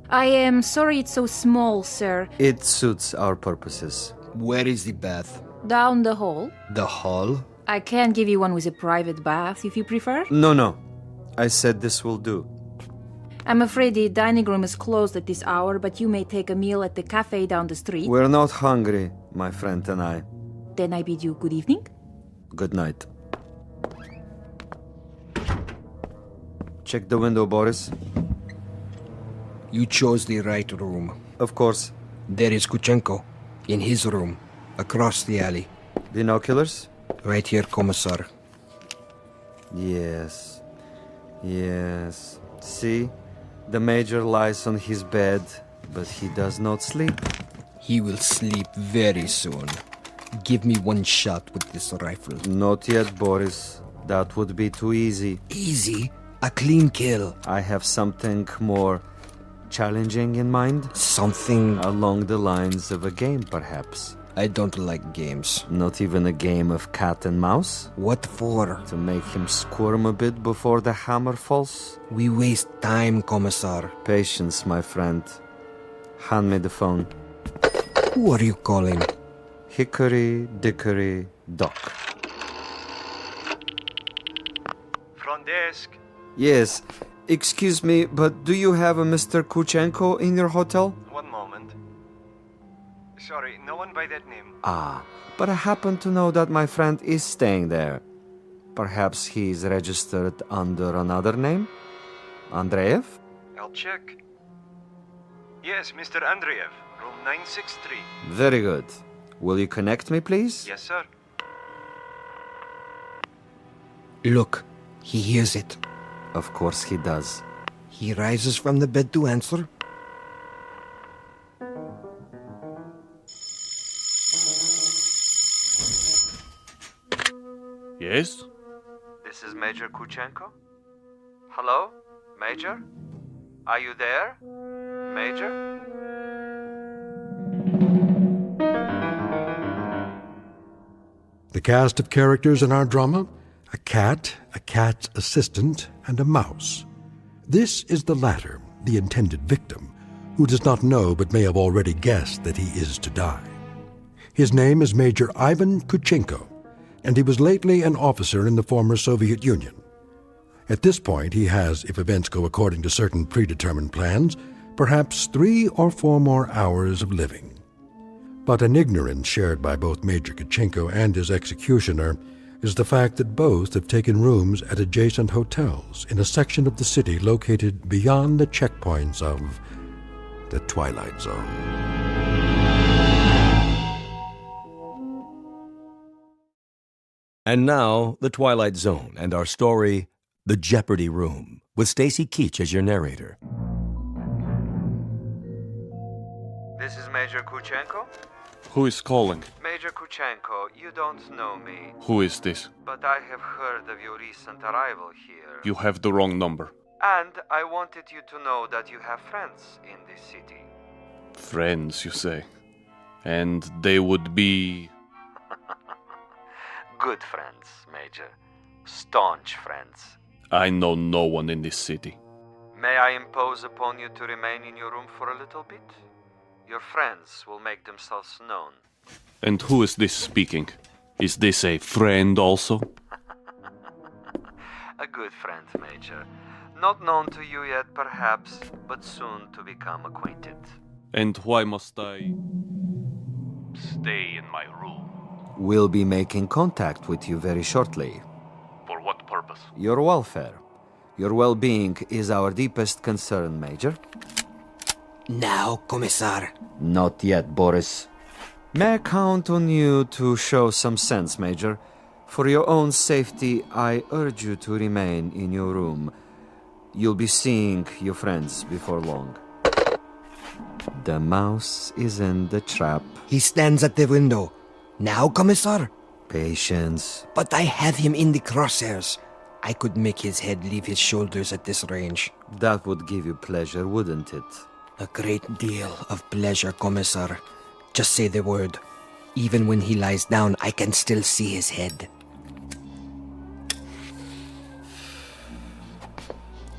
I am sorry it's so small, sir. It suits our purposes. Where is the bath? Down the hall. The hall? I can give you one with a private bath if you prefer. No. I said this will do. I'm afraid the dining room is closed at this hour, but you may take a meal at the cafe down the street. We're not hungry, my friend and I. Then I bid you good evening. Good night. Check the window, Boris. You chose the right room. Of course. There is Kuchenko, in his room, across the alley. Binoculars? Right here, Commissar. Yes. See? The Major lies on his bed, but he does not sleep. He will sleep very soon. Give me one shot with this rifle. Not yet, Boris. That would be too easy. Easy? A clean kill. I have something more challenging in mind. Something along the lines of a game, perhaps. I don't like games. Not even a game of cat and mouse? What for? To make him squirm a bit before the hammer falls? We waste time, Commissar. Patience, my friend. Hand me the phone. Who are you calling? Hickory Dickory Dock. Front desk. Yes. Excuse me, but do you have a Mr. Kuchenko in your hotel? One moment. Sorry, no one by that name. But I happen to know that my friend is staying there. Perhaps he's registered under another name? Andreev? I'll check. Yes, Mr. Andreev, room 963. Very good. Will you connect me, please? Yes, sir. Look, he hears it. Of course he does. He rises from the bed to answer. Yes? This is Major Kuchenko. Hello? Major? Are you there? Major? The cast of characters in our drama: a cat, a cat's assistant, and a mouse. This is the latter, the intended victim, who does not know but may have already guessed that he is to die. His name is Major Ivan Kuchenko, and he was lately an officer in the former Soviet Union. At this point, he has, if events go according to certain predetermined plans, perhaps 3 or 4 more hours of living. But an ignorance shared by both Major Kuchenko and his executioner is the fact that both have taken rooms at adjacent hotels in a section of the city located beyond the checkpoints of the Twilight Zone. And now, The Twilight Zone and our story, The Jeopardy Room, with Stacy Keach as your narrator. This is Major Kuchenko? Who is calling? Major Kuchenko, you don't know me. Who is this? But I have heard of your recent arrival here. You have the wrong number. And I wanted you to know that you have friends in this city. Friends, you say? And they would be... Good friends, Major. Staunch friends. I know no one in this city. May I impose upon you to remain in your room for a little bit? Your friends will make themselves known. And who is this speaking? Is this a friend also? A good friend, Major. Not known to you yet, perhaps, but soon to become acquainted. And why must I stay in my room? We'll be making contact with you very shortly. For what purpose? Your welfare. Your well-being is our deepest concern, Major. Now, Commissar. Not yet, Boris. May I count on you to show some sense, Major? For your own safety, I urge you to remain in your room. You'll be seeing your friends before long. The mouse is in the trap. He stands at the window. Now, Commissar? Patience. But I have him in the crosshairs. I could make his head leave his shoulders at this range. That would give you pleasure, wouldn't it? A great deal of pleasure, Commissar. Just say the word. Even when he lies down, I can still see his head.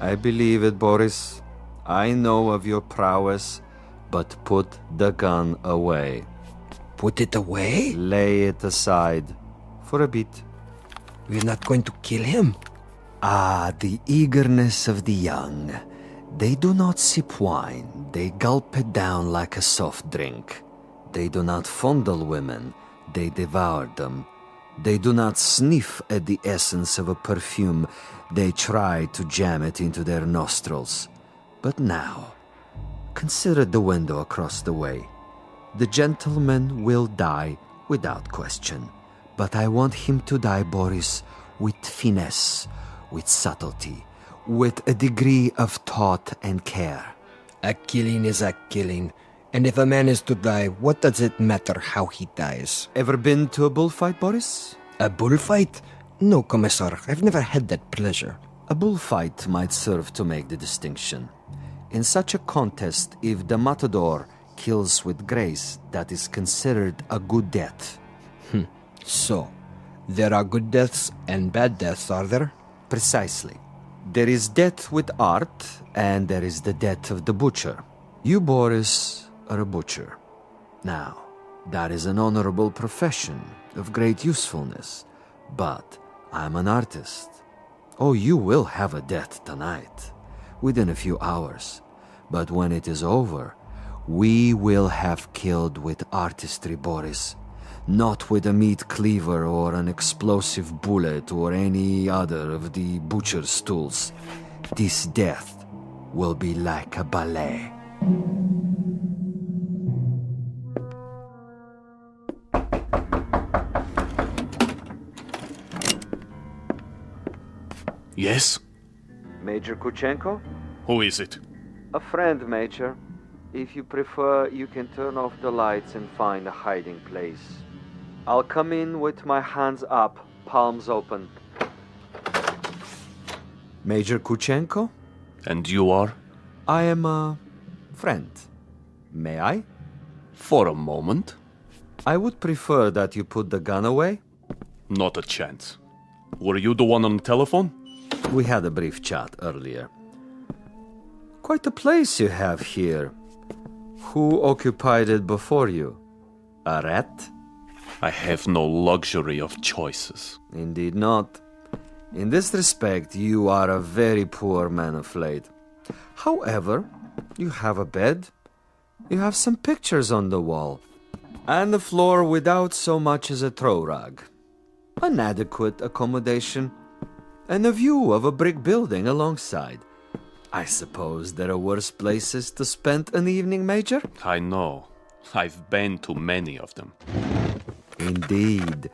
I believe it, Boris. I know of your prowess, but put the gun away. Put it away? Lay it aside. For a bit. We're not going to kill him? Ah, the eagerness of the young. They do not sip wine. They gulp it down like a soft drink. They do not fondle women. They devour them. They do not sniff at the essence of a perfume. They try to jam it into their nostrils. But now, consider the window across the way. The gentleman will die without question. But I want him to die, Boris, with finesse, with subtlety, with a degree of thought and care. A killing is a killing. And if a man is to die, what does it matter how he dies? Ever been to a bullfight, Boris? A bullfight? No, Commissar. I've never had that pleasure. A bullfight might serve to make the distinction. In such a contest, if the matador kills with grace, that is considered a good death. So, there are good deaths and bad deaths, are there? Precisely. There is death with art, and there is the death of the butcher. You, Boris, are a butcher. Now, that is an honorable profession of great usefulness. But I'm an artist. Oh, you will have a death tonight, within a few hours. But when it is over, we will have killed with artistry, Boris. Not with a meat cleaver or an explosive bullet or any other of the butcher's tools. This death will be like a ballet. Yes? Major Kuchenko? Who is it? A friend, Major. If you prefer, you can turn off the lights and find a hiding place. I'll come in with my hands up, palms open. Major Kuchenko? And you are? I am a friend. May I? For a moment. I would prefer that you put the gun away. Not a chance. Were you the one on the telephone? We had a brief chat earlier. Quite a place you have here. Who occupied it before you? A rat? I have no luxury of choices. Indeed not. In this respect, you are a very poor man of late. However, you have a bed, you have some pictures on the wall, and the floor without so much as a throw rug. An adequate accommodation, and a view of a brick building alongside. I suppose there are worse places to spend an evening, Major? I know. I've been to many of them. Indeed.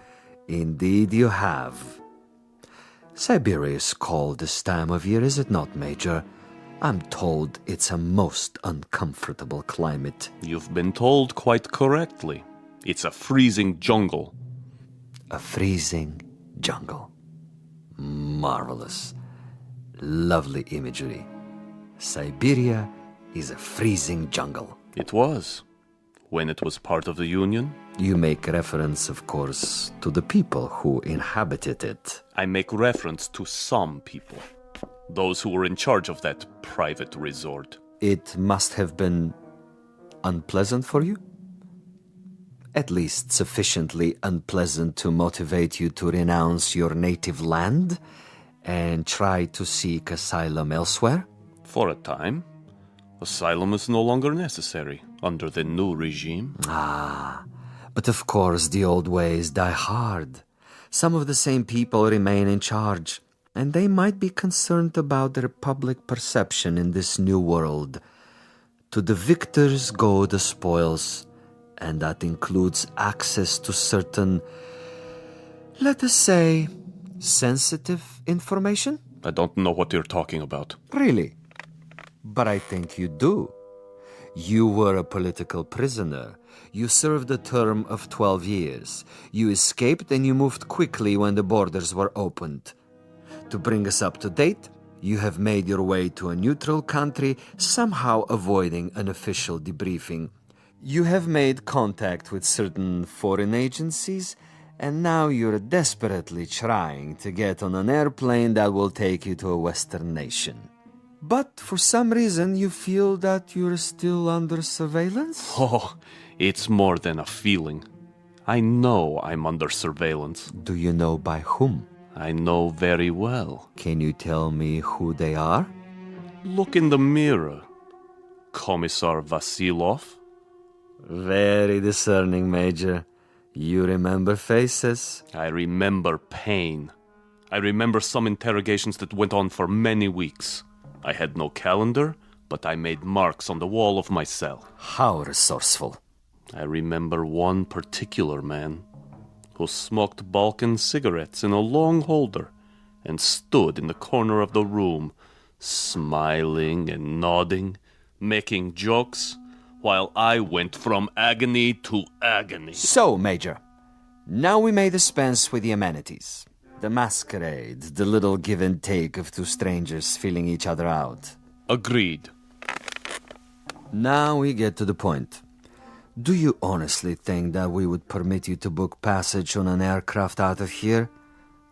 Indeed you have. Siberia is cold this time of year, is it not, Major? I'm told it's a most uncomfortable climate. You've been told quite correctly. It's a freezing jungle. A freezing jungle. Marvelous. Lovely imagery. Siberia is a freezing jungle. It was. When it was part of the Union. You make reference, of course, to the people who inhabited it. I make reference to some people. Those who were in charge of that private resort. It must have been unpleasant for you? At least sufficiently unpleasant to motivate you to renounce your native land and try to seek asylum elsewhere? For a time. Asylum is no longer necessary under the new regime. Ah, but of course the old ways die hard. Some of the same people remain in charge, and they might be concerned about their public perception in this new world. To the victors go the spoils, and that includes access to certain let us say, sensitive information? I don't know what you're talking about. Really? But I think you do. You were a political prisoner. You served a term of 12 years. You escaped and you moved quickly when the borders were opened. To bring us up to date, you have made your way to a neutral country, somehow avoiding an official debriefing. You have made contact with certain foreign agencies, and now you're desperately trying to get on an airplane that will take you to a Western nation. But for some reason, you feel that you're still under surveillance? Oh, it's more than a feeling. I know I'm under surveillance. Do you know by whom? I know very well. Can you tell me who they are? Look in the mirror. Commissar Vasilov. Very discerning, Major. You remember faces? I remember pain. I remember some interrogations that went on for many weeks. I had no calendar, but I made marks on the wall of my cell. How resourceful. I remember one particular man who smoked Balkan cigarettes in a long holder and stood in the corner of the room, smiling and nodding, making jokes, while I went from agony to agony. So, Major, now we may dispense with the amenities. The masquerade, the little give and take of two strangers feeling each other out. Agreed. Now we get to the point. Do you honestly think that we would permit you to book passage on an aircraft out of here?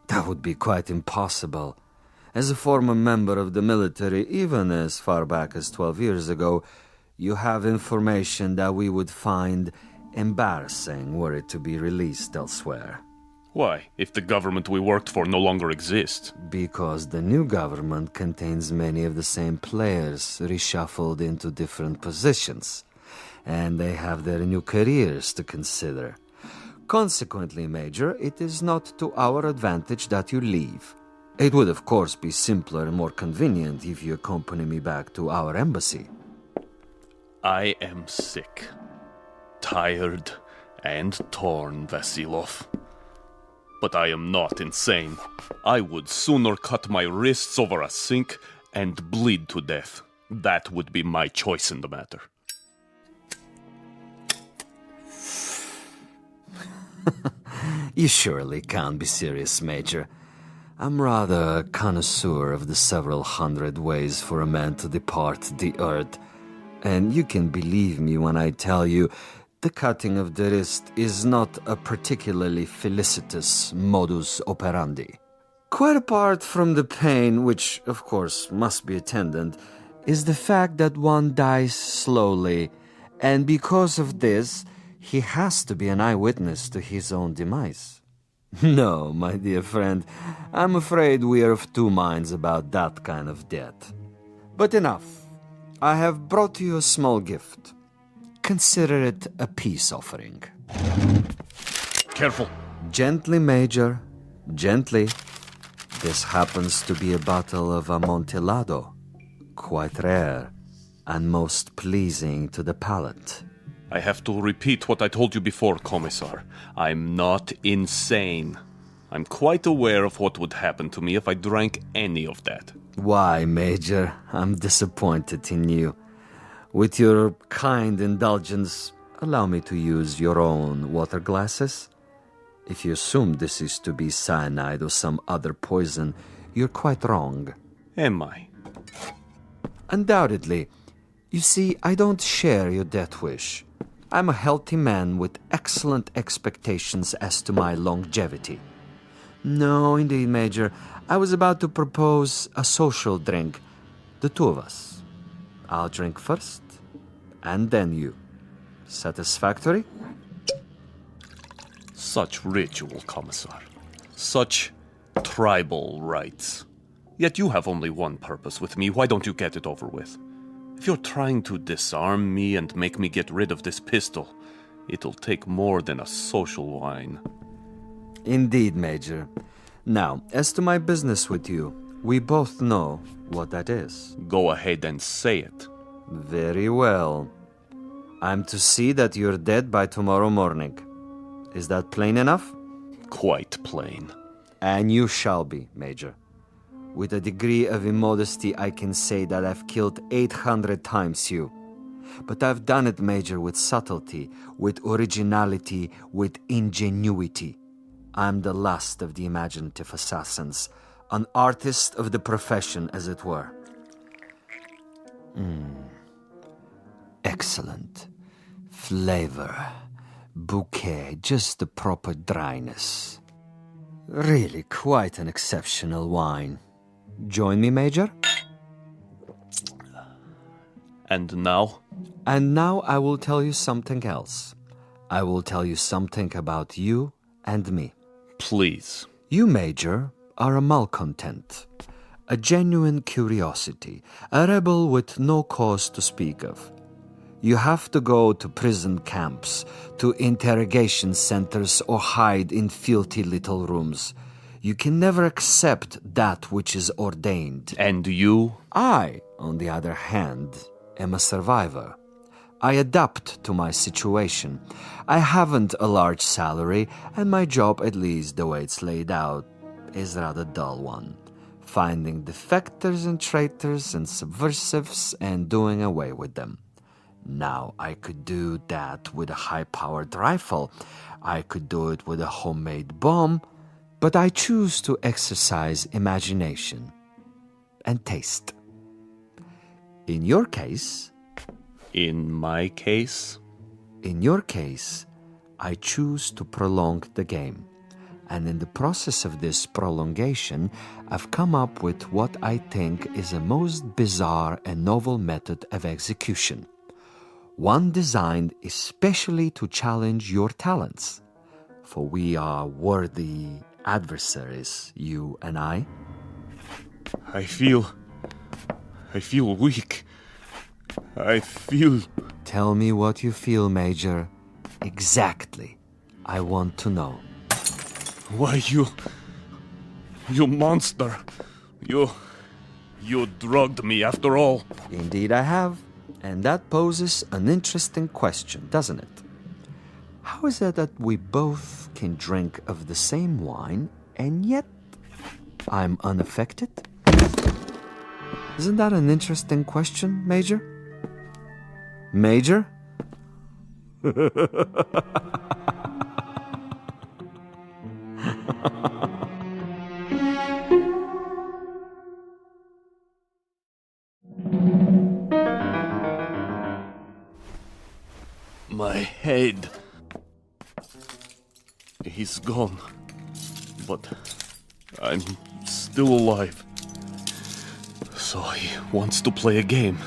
That would be quite impossible. As a former member of the military, even as far back as 12 years ago, you have information that we would find embarrassing were it to be released elsewhere. Why, if the government we worked for no longer exists? Because the new government contains many of the same players reshuffled into different positions, and they have their new careers to consider. Consequently, Major, it is not to our advantage that you leave. It would, of course, be simpler and more convenient if you accompany me back to our embassy. I am sick, tired, and torn, Vasilov. But I am not insane. I would sooner cut my wrists over a sink and bleed to death. That would be my choice in the matter. You surely can't be serious, Major. I'm rather a connoisseur of the several hundred ways for a man to depart the earth. And you can believe me when I tell you the cutting of the wrist is not a particularly felicitous modus operandi. Quite apart from the pain, which of course must be attendant, is the fact that one dies slowly, and because of this, he has to be an eyewitness to his own demise. No, my dear friend, I'm afraid we are of two minds about that kind of death. But enough. I have brought you a small gift. Consider it a peace offering. Careful. Gently, Major. Gently. This happens to be a bottle of Amontillado. Quite rare and most pleasing to the palate. I have to repeat what I told you before, Commissar. I'm not insane. I'm quite aware of what would happen to me if I drank any of that. Why, Major, I'm disappointed in you. With your kind indulgence, allow me to use your own water glasses. If you assume this is to be cyanide or some other poison, you're quite wrong. Am I? Undoubtedly. You see, I don't share your death wish. I'm a healthy man with excellent expectations as to my longevity. No, indeed, Major. I was about to propose a social drink. The two of us. I'll drink first, and then you. Satisfactory? Such ritual, Commissar. Such tribal rites. Yet you have only one purpose with me. Why don't you get it over with? If you're trying to disarm me and make me get rid of this pistol, it'll take more than a social wine. Indeed, Major. Now, as to my business with you, we both know what that is. Go ahead and say it. Very well. I'm to see that you're dead by tomorrow morning. Is that plain enough? quite plain. And you shall be, Major. With a degree of immodesty, I can say that I've killed 800 times you. But I've done it, Major, with subtlety, with originality, with ingenuity. I'm the last of the imaginative assassins, an artist of the profession, as it were. Excellent. Flavor. Bouquet, just the proper dryness. Really quite an exceptional wine. Join me, Major? And now? And now I will tell you something else. I will tell you something about you and me. Please. You, Major, are a malcontent, a genuine curiosity, a rebel with no cause to speak of. You have to go to prison camps, to interrogation centers, or hide in filthy little rooms. You can never accept that which is ordained. And you? I, on the other hand, am a survivor. I adapt to my situation. I haven't a large salary, and my job, at least the way it's laid out, is a rather dull one. Finding defectors and traitors and subversives and doing away with them. Now, I could do that with a high-powered rifle. I could do it with a homemade bomb. But I choose to exercise imagination and taste. In your case... In my case? In your case, I choose to prolong the game. And in the process of this prolongation, I've come up with what I think is a most bizarre and novel method of execution. One designed especially to challenge your talents. For we are worthy adversaries, you and I. I feel weak. I feel... Tell me what you feel, Major. Exactly. I want to know. Why, you monster. You drugged me after all. Indeed I have. And that poses an interesting question, doesn't it? How is it that we both can drink of the same wine, and yet I'm unaffected? Isn't that an interesting question, Major? Major? My head. He's gone. But I'm still alive. So he wants to play a game.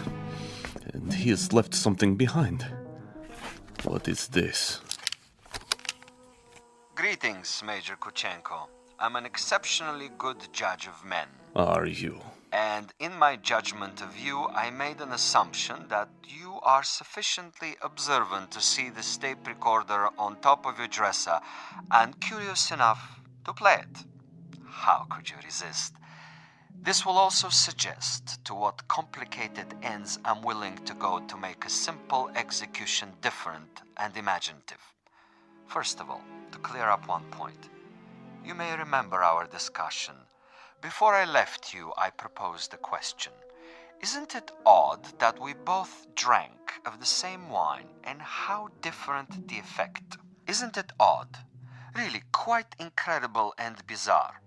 And he has left something behind. What is this? Greetings, Major Kuchenko. I'm an exceptionally good judge of men. Are you? And in my judgment of you, I made an assumption that you are sufficiently observant to see the tape recorder on top of your dresser and curious enough to play it. How could you resist? This will also suggest to what complicated ends I'm willing to go to make a simple execution different and imaginative. First of all, to clear up one point. You may remember our discussion. Before I left you, I proposed a question. Isn't it odd that we both drank of the same wine, and how different the effect? Isn't it odd? Really quite incredible and bizarre.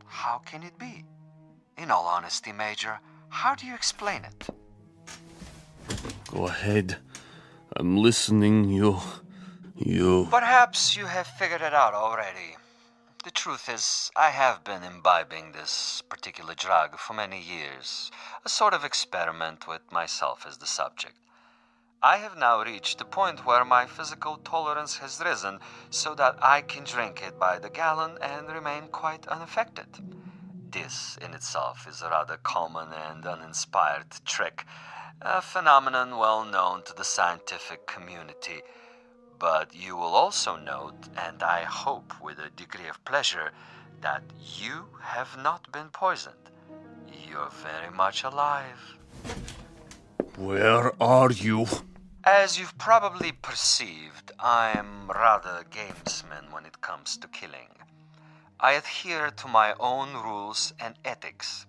How can it be? In all honesty, Major, how do you explain it? Go ahead. I'm listening. You... Perhaps you have figured it out already. The truth is, I have been imbibing this particular drug for many years, a sort of experiment with myself as the subject. I have now reached a point where my physical tolerance has risen so that I can drink it by the gallon and remain quite unaffected. This in itself is a rather common and uninspired trick, a phenomenon well known to the scientific community. But you will also note, and I hope with a degree of pleasure, that you have not been poisoned. You're very much alive. Where are you? As you've probably perceived, I'm rather a gamesman when it comes to killing. I adhere to my own rules and ethics.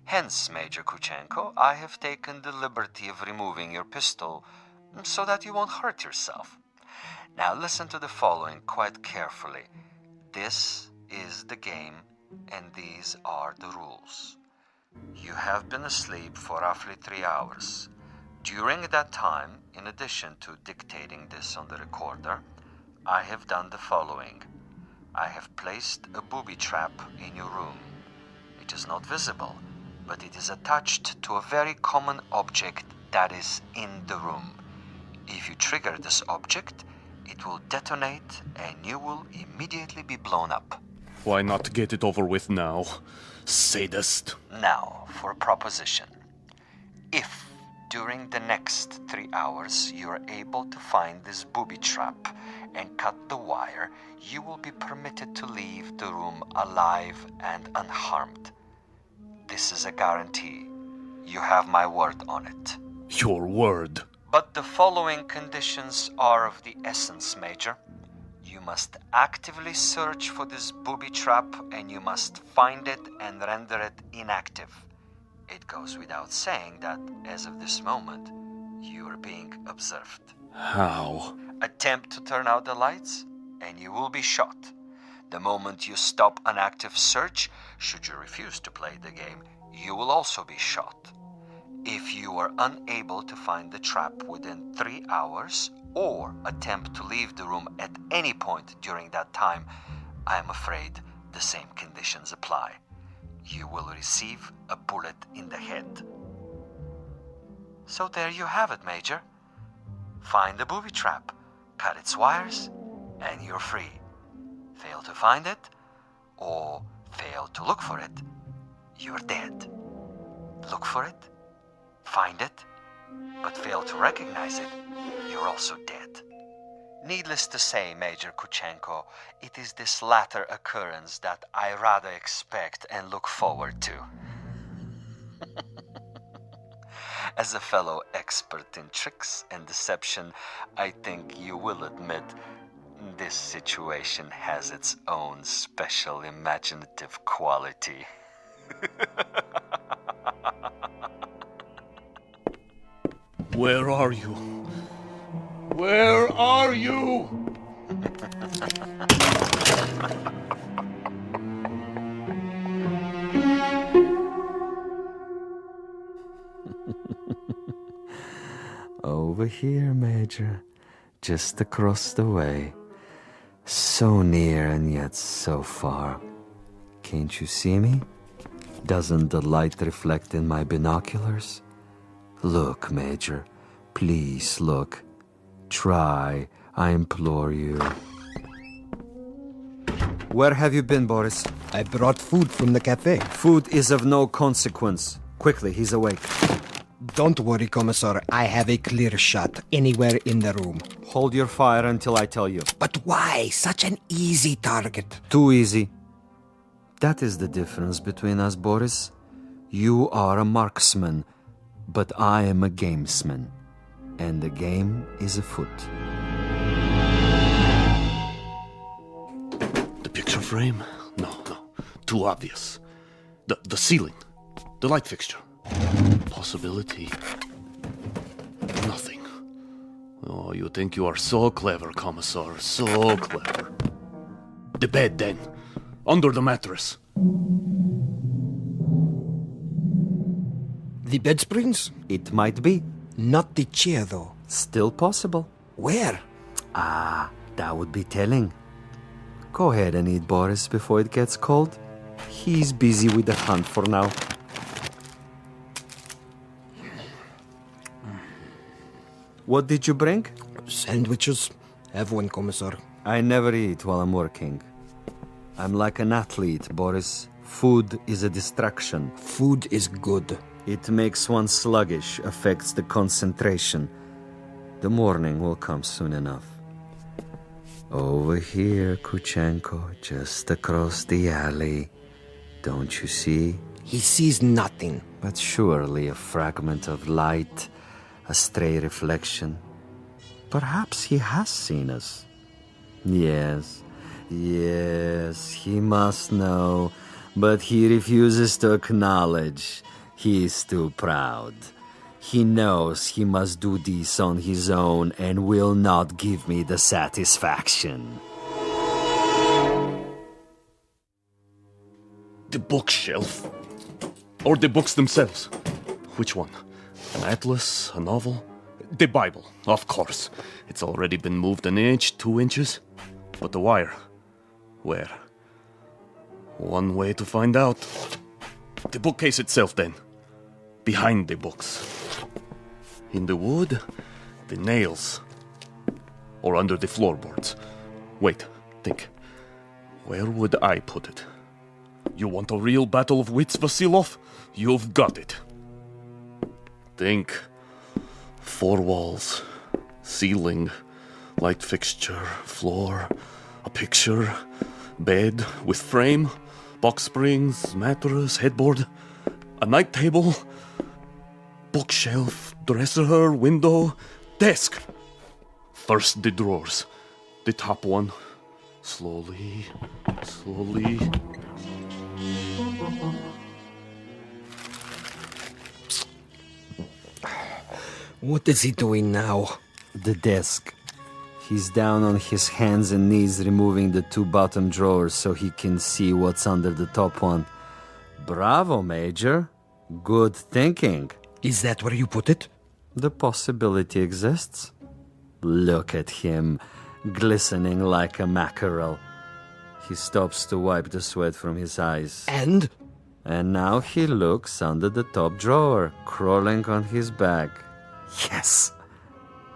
Hence, Major Kuchenko, I have taken the liberty of removing your pistol so that you won't hurt yourself. Now listen to the following quite carefully. This is the game, and these are the rules. You have been asleep for roughly 3 hours. During that time, in addition to dictating this on the recorder, I have done the following. I have placed a booby trap in your room. It is not visible, but it is attached to a very common object that is in the room. If you trigger this object, it will detonate and you will immediately be blown up. Why not get it over with now, sadist? Now, for a proposition. If during the next 3 hours you are able to find this booby trap and cut the wire, you will be permitted to leave the room alive and unharmed. This is a guarantee. You have my word on it. Your word? But the following conditions are of the essence, Major. You must actively search for this booby trap and you must find it and render it inactive. It goes without saying that, as of this moment, you are being observed. How? Attempt to turn out the lights and you will be shot. The moment you stop an active search, should you refuse to play the game, you will also be shot. If you are unable to find the trap within 3 hours or attempt to leave the room at any point during that time, I am afraid the same conditions apply. You will receive a bullet in the head. So there you have it, Major. Find the booby trap, cut its wires, and you're free. Fail to find it, or fail to look for it, you're dead. Look for it, find it, but fail to recognize it, you're also dead. Needless to say, Major Kuchenko, it is this latter occurrence that I rather expect and look forward to. As a fellow expert in tricks and deception, I think you will admit this situation has its own special imaginative quality. Where are you? Where are you? Over here, Major. Just across the way. So near and yet so far. Can't you see me? Doesn't the light reflect in my binoculars? Look, Major. Please look. Try, I implore you. Where have you been, Boris? I brought food from the cafe. Food is of no consequence. Quickly, he's awake. Don't worry, Commissar. I have a clear shot anywhere in the room. Hold your fire until I tell you. But why? Such an easy target. Too easy. That is the difference between us, Boris. You are a marksman, but I am a gamesman. And the game is afoot. The picture frame? No. Too obvious. The ceiling. The light fixture. Possibility. Nothing. Oh, you think you are so clever, Commissar. So clever. The bed, then. Under the mattress. The bed springs? It might be. Not the chair, though. Still possible. Where? That would be telling. Go ahead and eat, Boris, before it gets cold. He's busy with the hunt for now. What did you bring? Sandwiches. Have one, Commissar. I never eat while I'm working. I'm like an athlete, Boris. Food is a distraction. Food is good. It makes one sluggish, affects the concentration. The morning will come soon enough. Over here, Kuchenko, just across the alley. Don't you see? He sees nothing. But surely a fragment of light, a stray reflection. Perhaps he has seen us. Yes, Yes, he must know, but he refuses to acknowledge. He is too proud. He knows he must do this on his own and will not give me the satisfaction. The bookshelf. Or the books themselves. Which one? An atlas? A novel? The Bible, of course. It's already been moved an inch, 2 inches. But the wire? Where? One way to find out. The bookcase itself, then. Behind the books. In the wood, the nails. Or under the floorboards. Wait, think. Where would I put it? You want a real battle of wits, Vasilov? You've got it. Think. 4 walls. Ceiling. Light fixture. Floor. A picture. Bed with frame. Box springs. Mattress. Headboard. A night table. Bookshelf. Dresser. Window. Desk. First the drawers. The top one. Slowly. Slowly. What is he doing now? The desk. He's down on his hands and knees removing the 2 bottom drawers so he can see what's under the top one. Bravo, Major. Good thinking. Is that where you put it? The possibility exists. Look at him, glistening like a mackerel. He stops to wipe the sweat from his eyes. And? And now he looks under the top drawer, crawling on his back. Yes!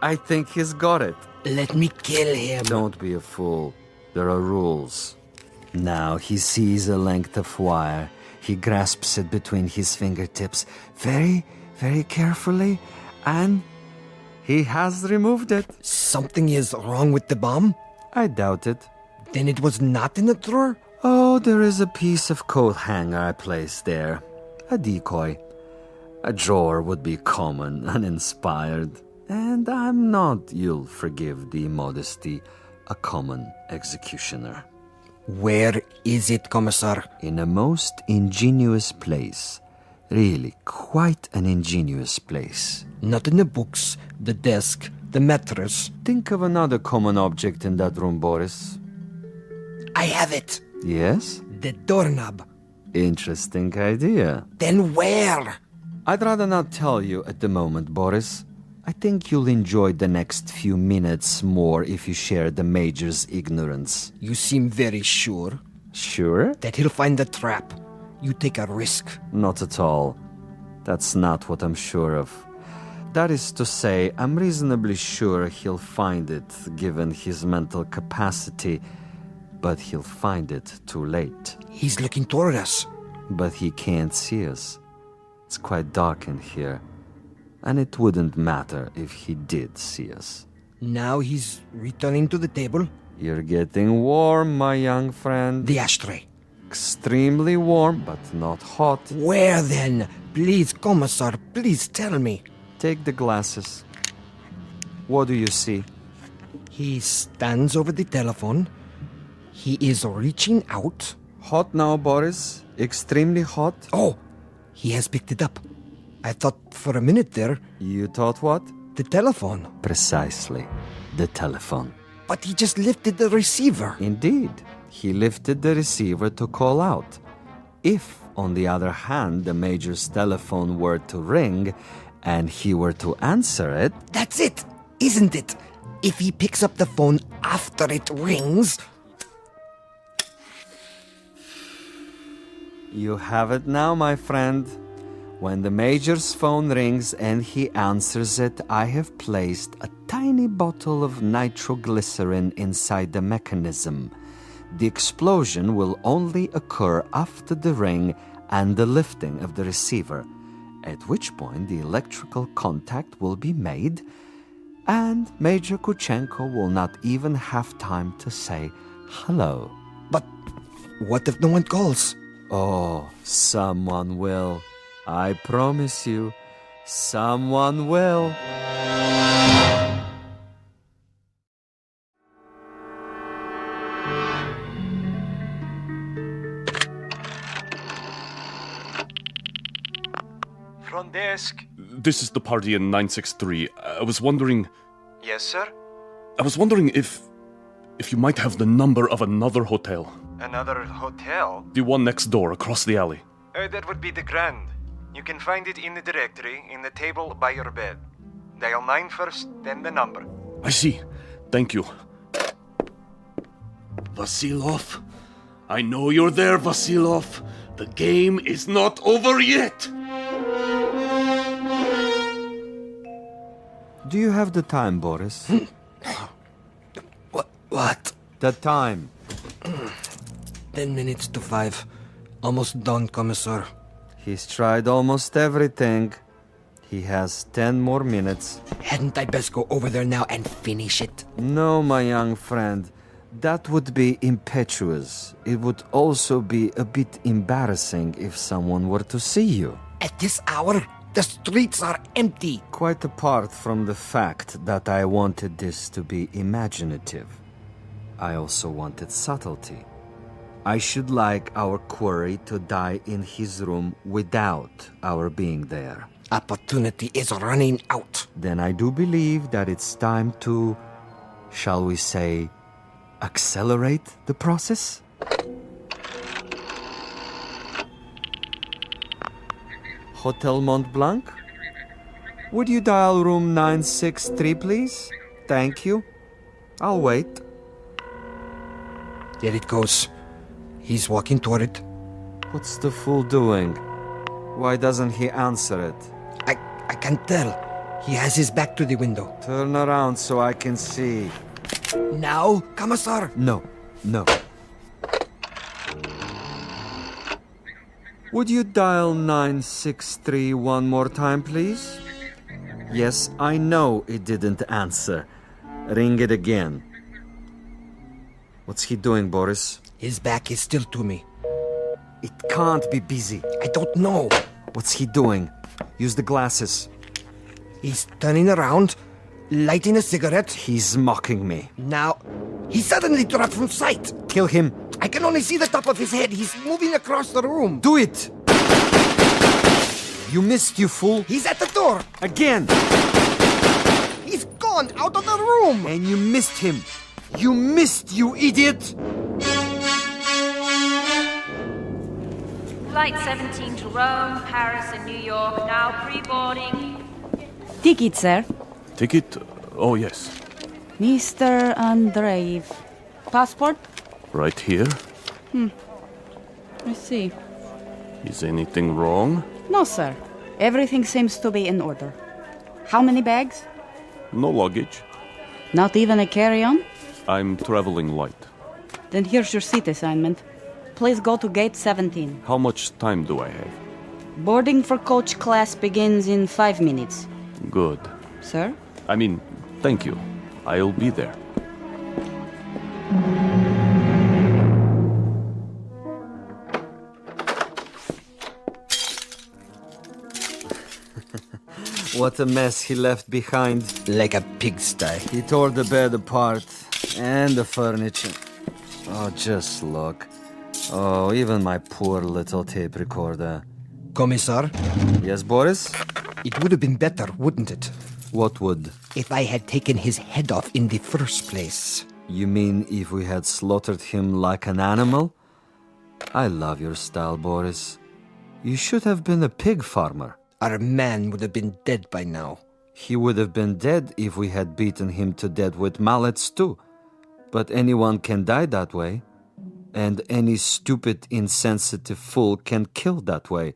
I think he's got it. Let me kill him. Don't be a fool. There are rules. Now he sees a length of wire. He grasps it between his fingertips very, very carefully, and he has removed it. Something is wrong with the bomb? I doubt it. Then it was not in the drawer? Oh, there is a piece of coat hanger I placed there. A decoy. A drawer would be common, uninspired. And I'm not, you'll forgive the immodesty, a common executioner. Where is it, Commissar? In a most ingenious place. Really, quite an ingenious place. Not in the books, the desk, the mattress. Think of another common object in that room, Boris. I have it. Yes? The doorknob. Interesting idea. Then where? I'd rather not tell you at the moment, Boris. I think you'll enjoy the next few minutes more if you share the Major's ignorance. You seem very sure. Sure? That he'll find the trap. You take a risk. Not at all. That's not what I'm sure of. That is to say, I'm reasonably sure he'll find it, given his mental capacity, but he'll find it too late. He's looking toward us. But he can't see us. It's quite dark in here, and it wouldn't matter if he did see us. Now he's returning to the table. You're getting warm, my young friend. The ashtray. Extremely warm, but not hot. Where then? Please, Commissar, please tell me. Take the glasses. What do you see? He stands over the telephone. He is reaching out. Hot now, Boris. Extremely hot. Oh, he has picked it up. I thought for a minute there... You thought what? The telephone. Precisely. The telephone. But he just lifted the receiver. Indeed. He lifted the receiver to call out. If, on the other hand, the Major's telephone were to ring, and he were to answer it... That's it, isn't it? If he picks up the phone after it rings... You have it now, my friend. When the Major's phone rings and he answers it, I have placed a tiny bottle of nitroglycerin inside the mechanism. The explosion will only occur after the ring and the lifting of the receiver, at which point the electrical contact will be made, and Major Kuchenko will not even have time to say hello. But what if no one calls? Oh, someone will. I promise you, someone will. front desk. This is the party in 963. I was wondering Yes, sir? if you might have the number of another hotel. Another hotel? The one next door, across the alley. That would be the Grand. You can find it in the directory, in the table by your bed. Dial 9 first, then the number. I see. Thank you. Vasilov? I know you're there, Vasilov. The game is not over yet. Do you have the time, Boris? What? The time. 10 minutes to 5. Almost done, Commissar. He's tried almost everything. He has 10 more minutes. Hadn't I best go over there now and finish it? No, my young friend. That would be impetuous. It would also be a bit embarrassing if someone were to see you. At this hour, the streets are empty. Quite apart from the fact that I wanted this to be imaginative, I also wanted subtlety. I should like our quarry to die in his room without our being there. Opportunity is running out. Then I do believe that it's time to, shall we say, accelerate the process? Hotel Mont Blanc? Would you dial room 963, please? Thank you. I'll wait. There it goes. He's walking toward it. What's the fool doing? Why doesn't he answer it? I can't tell. He has his back to the window. Turn around so I can see. Now, Commissar? No. Would you dial 963 one more time, please? Yes, I know it didn't answer. Ring it again. What's he doing, Boris? His back is still to me. It can't be busy. I don't know. What's he doing? Use the glasses. He's turning around, lighting a cigarette. He's mocking me. Now, he suddenly dropped from sight. Kill him. I can only see the top of his head. He's moving across the room. Do it! You missed, you fool. He's at the door. Again. He's gone out of the room. And you missed him. You missed, you idiot. Flight 17 to Rome, Paris, and New York, now pre-boarding. Ticket, sir. Ticket? Oh, yes. Mr. Andreev. Passport? Right here. I see. Is anything wrong? No, sir. Everything seems to be in order. How many bags? No luggage. Not even a carry-on? I'm traveling light. Then here's your seat assignment. Please go to gate 17. How much time do I have? Boarding for coach class begins in 5 minutes. Good. Sir? Thank you. I'll be there. What a mess he left behind. Like a pigsty. He tore the bed apart. And the furniture. Oh, just look. Oh, even my poor little tape recorder. Commissar? Yes, Boris? It would have been better, wouldn't it? What would? If I had taken his head off in the first place. You mean if we had slaughtered him like an animal? I love your style, Boris. You should have been a pig farmer. Our man would have been dead by now. He would have been dead if we had beaten him to death with mallets too. But anyone can die that way. And any stupid, insensitive fool can kill that way.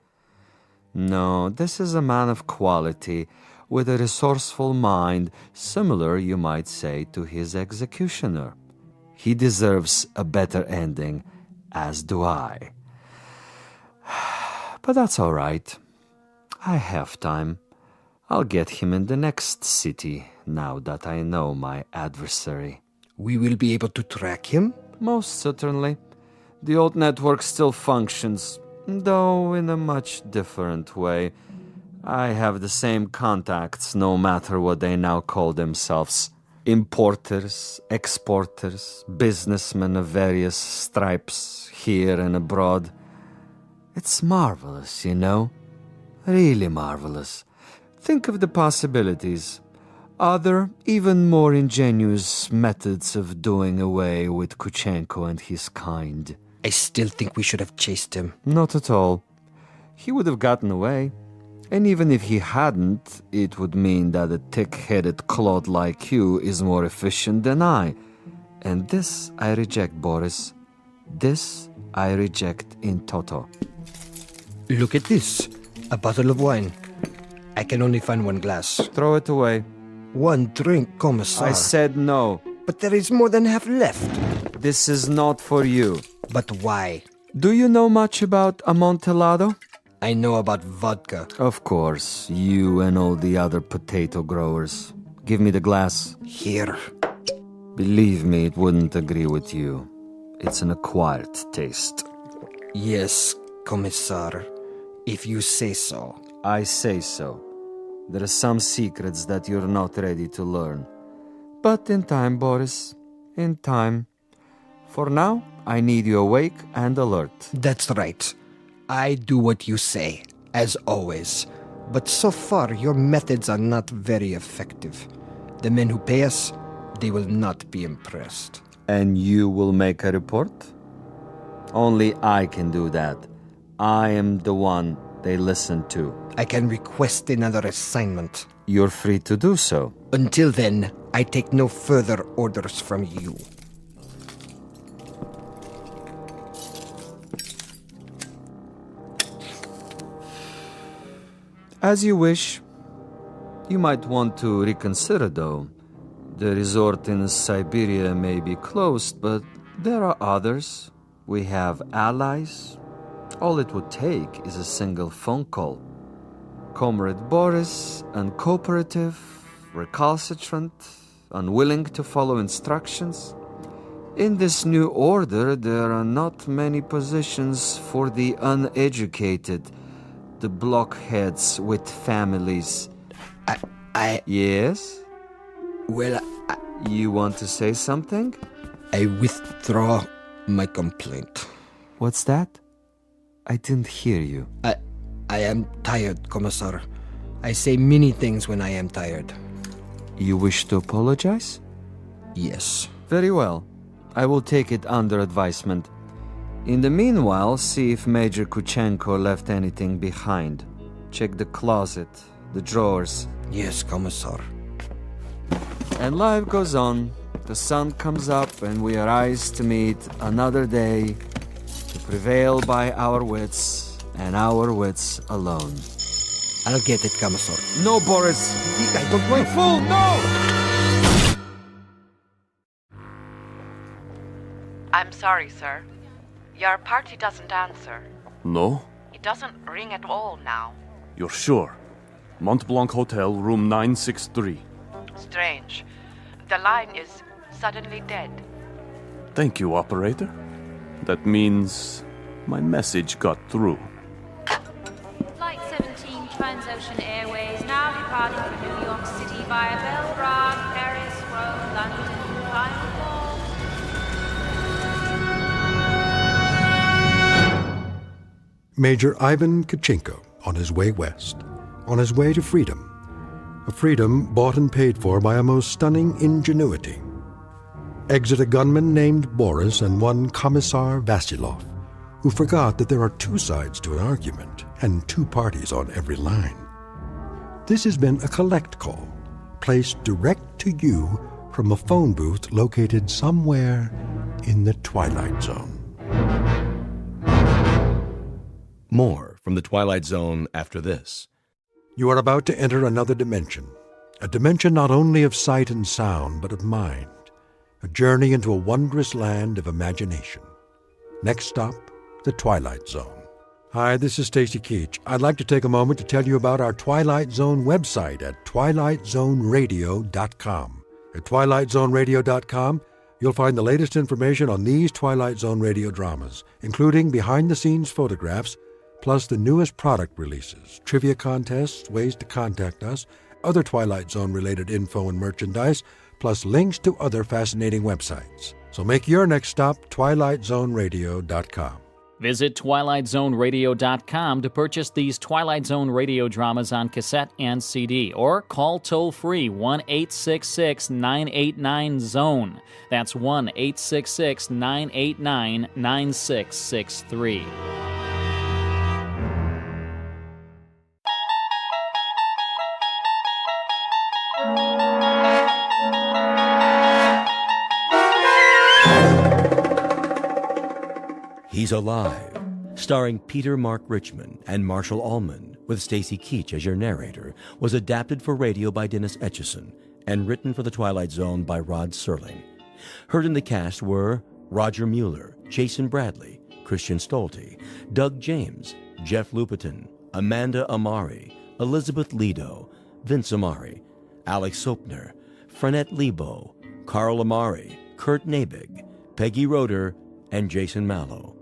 No, this is a man of quality, with a resourceful mind, similar, you might say, to his executioner. He deserves a better ending, as do I. But that's all right. I have time. I'll get him in the next city, now that I know my adversary. We will be able to track him? Most certainly. The old network still functions, though in a much different way. I have the same contacts, no matter what they now call themselves. Importers, exporters, businessmen of various stripes, here and abroad. It's marvelous, you know. Really marvelous. Think of the possibilities. Other, even more ingenious methods of doing away with Kuchenko and his kind. I still think we should have chased him. Not at all. He would have gotten away. And even if he hadn't, it would mean that a thick-headed clod like you is more efficient than I. And this I reject, Boris. This I reject in toto. Look at this. A bottle of wine. I can only find one glass. Throw it away. One drink, Commissar. I said no. But there is more than half left. This is not for you. But why? Do you know much about Amontillado? I know about vodka. Of course, you and all the other potato growers. Give me the glass. Here. Believe me, it wouldn't agree with you. It's an acquired taste. Yes, Commissar. If you say so. I say so. There are some secrets that you're not ready to learn. But in time, Boris. In time. For now, I need you awake and alert. That's right. I do what you say, as always. But so far, your methods are not very effective. The men who pay us, they will not be impressed. And you will make a report? Only I can do that. I am the one they listen to. I can request another assignment. You're free to do so. Until then, I take no further orders from you. As you wish. You might want to reconsider, though. The resort in Siberia may be closed, but there are others. We have allies. All it would take is a single phone call. Comrade Boris, uncooperative, recalcitrant, unwilling to follow instructions. In this new order, there are not many positions for the uneducated, the blockheads with families. Yes? Well, You want to say something? I withdraw my complaint. What's that? I didn't hear you. I am tired, Commissar. I say many things when I am tired. You wish to apologize? Yes. Very well. I will take it under advisement. In the meanwhile, see if Major Kuchenko left anything behind. Check the closet, the drawers. Yes, Commissar. And life goes on. The sun comes up and we arise to meet another day, to prevail by our wits and our wits alone. I'll get it, Commissar. No, Boris! I don't want... You fool, no! I'm sorry, sir. Your party doesn't answer. No? It doesn't ring at all now. You're sure? Mont Blanc Hotel, room 963. Strange. The line is suddenly dead. Thank you, operator. That means my message got through. Flight 17 Transocean Airways now departing for New York City via Belgrade, Paris, Rome, London, final call. Major Ivan Kuchenko on his way west, on his way to freedom. A freedom bought and paid for by a most stunning ingenuity. Exit a gunman named Boris and one Commissar Vasilov, who forgot that there are two sides to an argument and two parties on every line. This has been a collect call, placed direct to you from a phone booth located somewhere in the Twilight Zone. More from the Twilight Zone after this. You are about to enter another dimension, a dimension not only of sight and sound, but of mind, a journey into a wondrous land of imagination. Next stop, the Twilight Zone. Hi, this is Stacy Keach. I'd like to take a moment to tell you about our Twilight Zone website at twilightzoneradio.com. At twilightzoneradio.com, you'll find the latest information on these Twilight Zone radio dramas, including behind-the-scenes photographs, plus the newest product releases, trivia contests, ways to contact us, other Twilight Zone-related info and merchandise, plus links to other fascinating websites. So make your next stop twilightzoneradio.com. Visit TwilightZoneRadio.com to purchase these Twilight Zone radio dramas on cassette and CD, or call toll-free 1-866-989-ZONE. That's 1-866-989-9663. He's Alive, starring Peter Mark Richmond and Marshall Allman, with Stacy Keach as your narrator, was adapted for radio by Dennis Etchison and written for The Twilight Zone by Rod Serling. Heard in the cast were Roger Mueller, Jason Bradley, Christian Stolte, Doug James, Jeff Lupetin, Amanda Amari, Elizabeth Lido, Vince Amari, Alex Sopner, Frenette Lebo, Carl Amari, Kurt Nabig, Peggy Roeder, and Jason Mallow.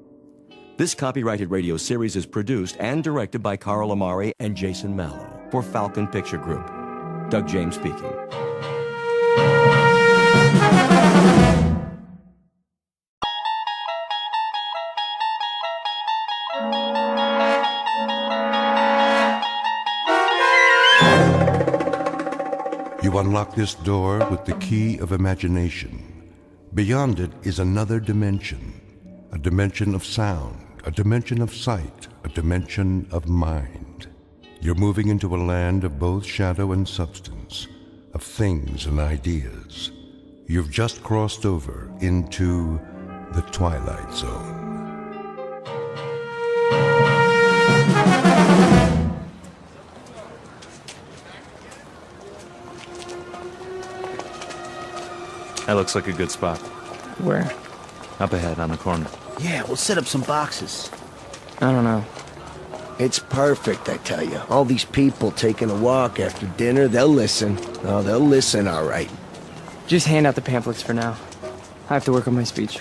This copyrighted radio series is produced and directed by Carl Amari and Jason Mallow for Falcon Picture Group. Doug James speaking. You unlock this door with the key of imagination. Beyond it is another dimension, a dimension of sound, a dimension of sight, a dimension of mind. You're moving into a land of both shadow and substance, of things and ideas. You've just crossed over into the Twilight Zone. That looks like a good spot. Where? Up ahead on the corner. Yeah, we'll set up some boxes. I don't know. It's perfect, I tell you. All these people taking a walk after dinner, they'll listen. Oh, they'll listen, all right. Just hand out the pamphlets for now. I have to work on my speech.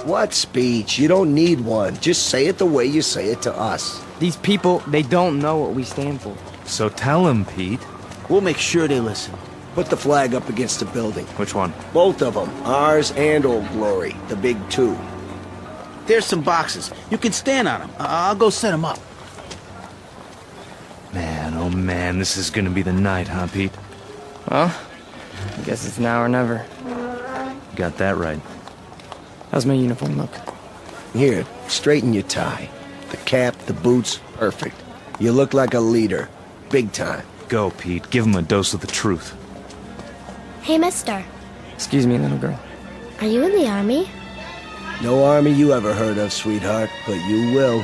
What speech? You don't need one. Just say it the way you say it to us. These people, they don't know what we stand for. So tell them, Pete. We'll make sure they listen. Put the flag up against the building. Which one? Both of them. Ours and Old Glory. The big two. There's some boxes. You can stand on them. I'll go set them up. Man, oh man, this is gonna be the night, huh, Pete? Well, I guess it's now or never. Got that right. How's my uniform look? Here, straighten your tie. The cap, the boots, perfect. You look like a leader. Big time. Go, Pete. Give him a dose of the truth. Hey, mister. Excuse me, little girl. Are you in the army? No army you ever heard of, sweetheart, but you will.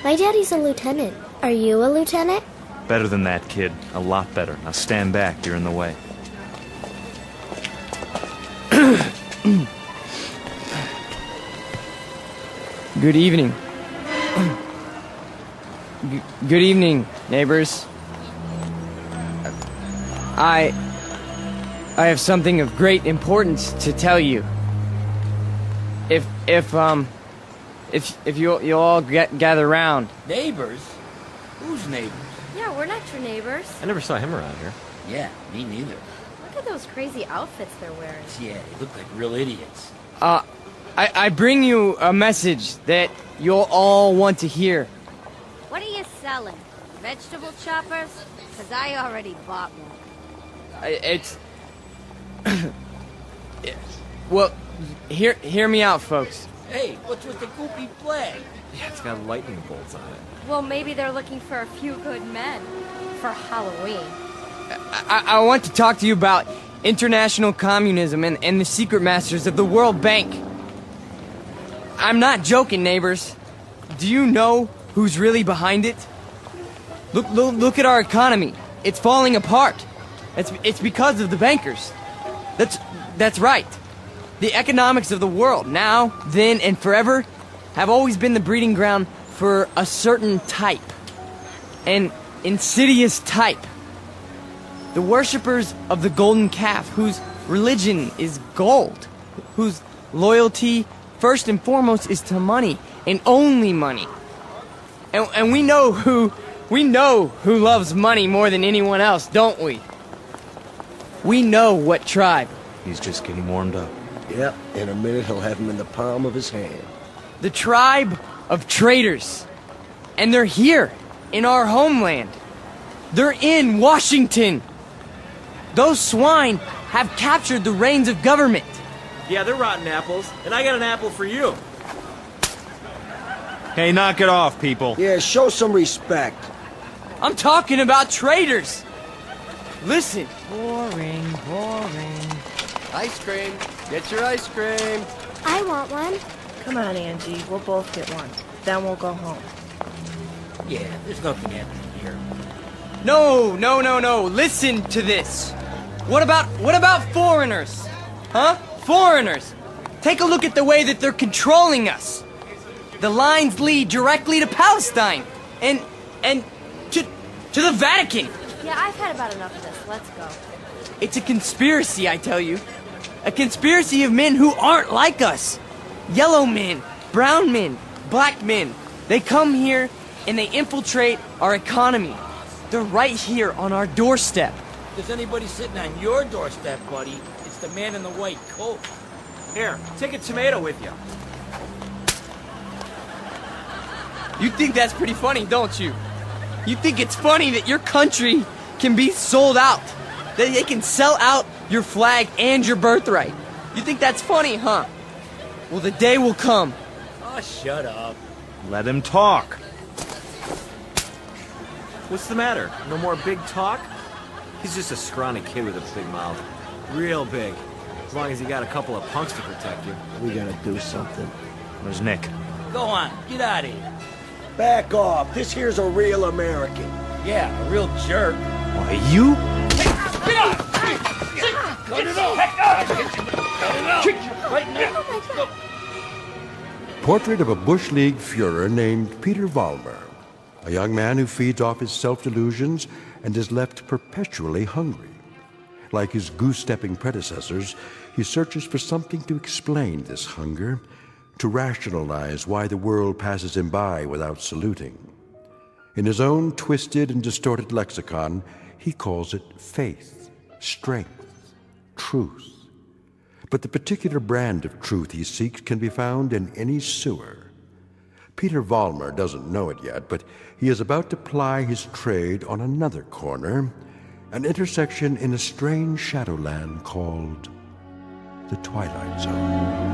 My daddy's a lieutenant. Are you a lieutenant? Better than that, kid. A lot better. Now stand back. You're in the way. Good evening. Good evening, neighbors. I have something of great importance to tell you. If you'll all gather round. Neighbors? Who's neighbors? Yeah, we're not your neighbors. I never saw him around here. Yeah, me neither. Look at those crazy outfits they're wearing. Yeah, they look like real idiots. I bring you a message that you'll all want to hear. What are you selling? Vegetable choppers? Because I already bought one. It's... Well, hear me out, folks. Hey, what's with the goopy flag? Yeah, it's got lightning bolts on it. Well, maybe they're looking for a few good men for Halloween. I want to talk to you about international communism and the secret masters of the World Bank. I'm not joking, neighbors. Do you know who's really behind it? Look at our economy. It's falling apart. It's because of the bankers. That's right. The economics of the world, now, then, and forever, have always been the breeding ground for a certain type. An insidious type. The worshippers of the golden calf, whose religion is gold, whose loyalty, first and foremost, is to money, and only money. And we know who loves money more than anyone else, don't we? We know what tribe. He's just getting warmed up. Yep, in a minute he'll have him in the palm of his hand. The tribe of traitors. And they're here, in our homeland. They're in Washington. Those swine have captured the reins of government. Yeah, they're rotten apples, and I got an apple for you. Hey, knock it off, people. Yeah, show some respect. I'm talking about traitors. Listen. Boring, boring. Ice cream. Get your ice cream. I want one. Come on, Angie. We'll both get one. Then we'll go home. Yeah, there's nothing happening here. No. Listen to this. What about foreigners? Huh? Foreigners. Take a look at the way that they're controlling us. The lines lead directly to Palestine and to the Vatican. Yeah, I've had about enough of this. Let's go. It's a conspiracy, I tell you. A conspiracy of men who aren't like us. Yellow men, brown men, black men. They come here and they infiltrate our economy. They're right here on our doorstep. If there's anybody sitting on your doorstep, buddy, it's the man in the white coat. Here, take a tomato with you. You think that's pretty funny, don't you? You think it's funny that your country can be sold out? That they can sell out your flag and your birthright? You think that's funny, huh? Well, the day will come. Oh, shut up. Let him talk. What's the matter? No more big talk? He's just a scrawny kid with a big mouth. Real big. As long as he got a couple of punks to protect you. We gotta do something. Where's Nick? Go on, get out of here. Back off. This here's a real American. Yeah, a real jerk. Why, you? Get out! Cut it off! Cut it off! Right now! Portrait of a Bush League Führer named Peter Vollmer, a young man who feeds off his self-delusions and is left perpetually hungry. Like his goose-stepping predecessors, he searches for something to explain this hunger, to rationalize why the world passes him by without saluting. In his own twisted and distorted lexicon, he calls it faith, strength, truth. But the particular brand of truth he seeks can be found in any sewer. Peter Vollmer doesn't know it yet, but he is about to ply his trade on another corner, an intersection in a strange shadowland called the Twilight Zone.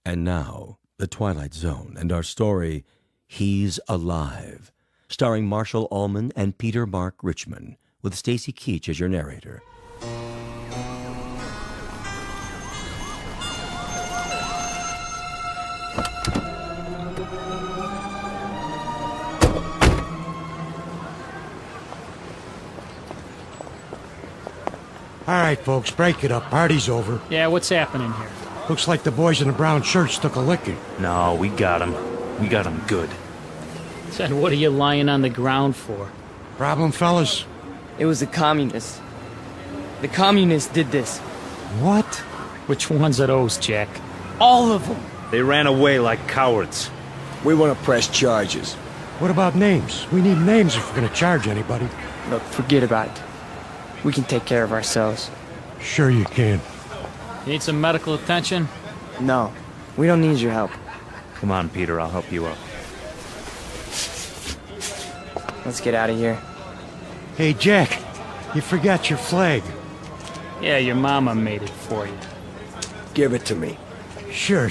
And now, The Twilight Zone and our story, He's Alive, starring Marshall Allman and Peter Mark Richmond, with Stacy Keach as your narrator. All right, folks, break it up. Party's over. Yeah, what's happening here? Looks like the boys in the brown shirts took a licking. No, we got him. We got him good. Said, what are you lying on the ground for? Problem, fellas? It was the communists. The communists did this. What? Which ones are those, Jack? All of them. They ran away like cowards. We want to press charges. What about names? We need names if we're going to charge anybody. Look, forget about it. We can take care of ourselves. Sure you can. You need some medical attention? No, we don't need your help. Come on, Peter, I'll help you up. Let's get out of here. Hey, Jack, you forgot your flag. Yeah, your mama made it for you. Give it to me. Sure.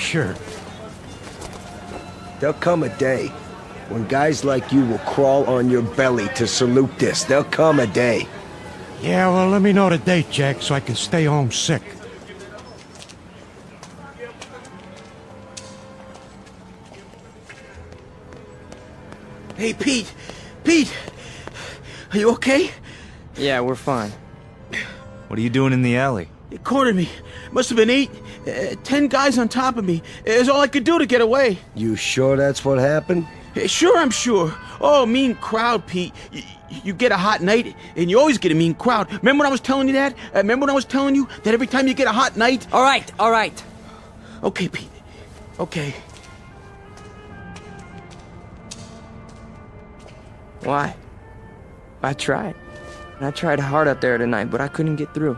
There'll come a day when guys like you will crawl on your belly to salute this. There'll come a day. Yeah, well, let me know the date, Jack, so I can stay home sick. Hey, Pete! Pete! Are you okay? Yeah, we're fine. What are you doing in the alley? They cornered me. Must have been 10 guys on top of me. It was all I could do to get away. You sure that's what happened? Sure, I'm sure. Oh, mean crowd, Pete. You get a hot night, and you always get a mean crowd. Remember when I was telling you that? Remember when I was telling you that every time you get a hot night... All right. Okay, Pete. Okay. Why? I tried. And I tried hard out there tonight, but I couldn't get through.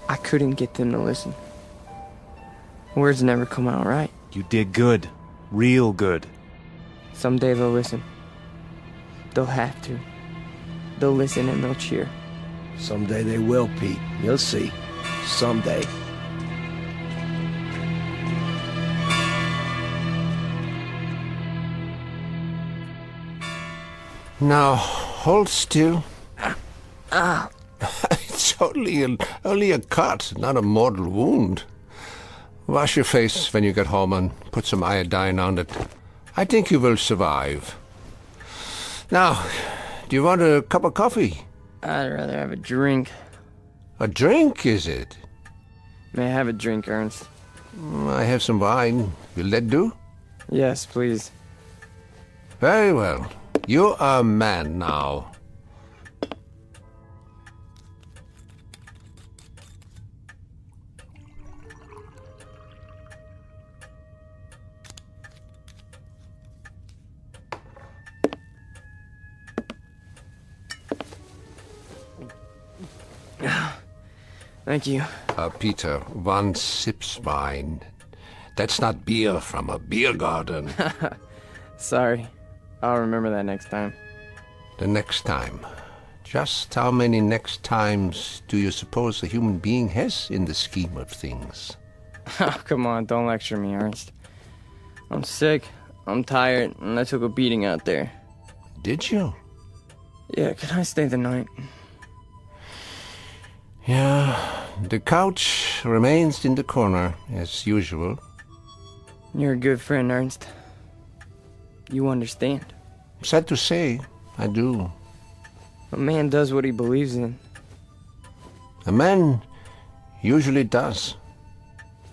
I couldn't get them to listen. Words never come out right. You did good. Real good. Someday they'll listen. They'll have to. They'll listen and they'll cheer. Someday they will, Pete. You'll see. Someday. Now, hold still. It's only a cut, not a mortal wound. Wash your face when you get home and put some iodine on it. I think you will survive. Now, do you want a cup of coffee? I'd rather have a drink. A drink, is it? May I have a drink, Ernst? I have some wine. Will that do? Yes, please. Very well. You are a man now. Thank you. Peter, one sips wine. That's not beer from a beer garden. Sorry. I'll remember that next time. The next time. Just how many next times do you suppose a human being has in the scheme of things? Oh, come on, don't lecture me, Ernst. I'm sick, I'm tired, and I took a beating out there. Did you? Yeah, can I stay the night? Yeah, the couch remains in the corner, as usual. You're a good friend, Ernst. You understand. Sad to say, I do. A man does what he believes in. A man usually does.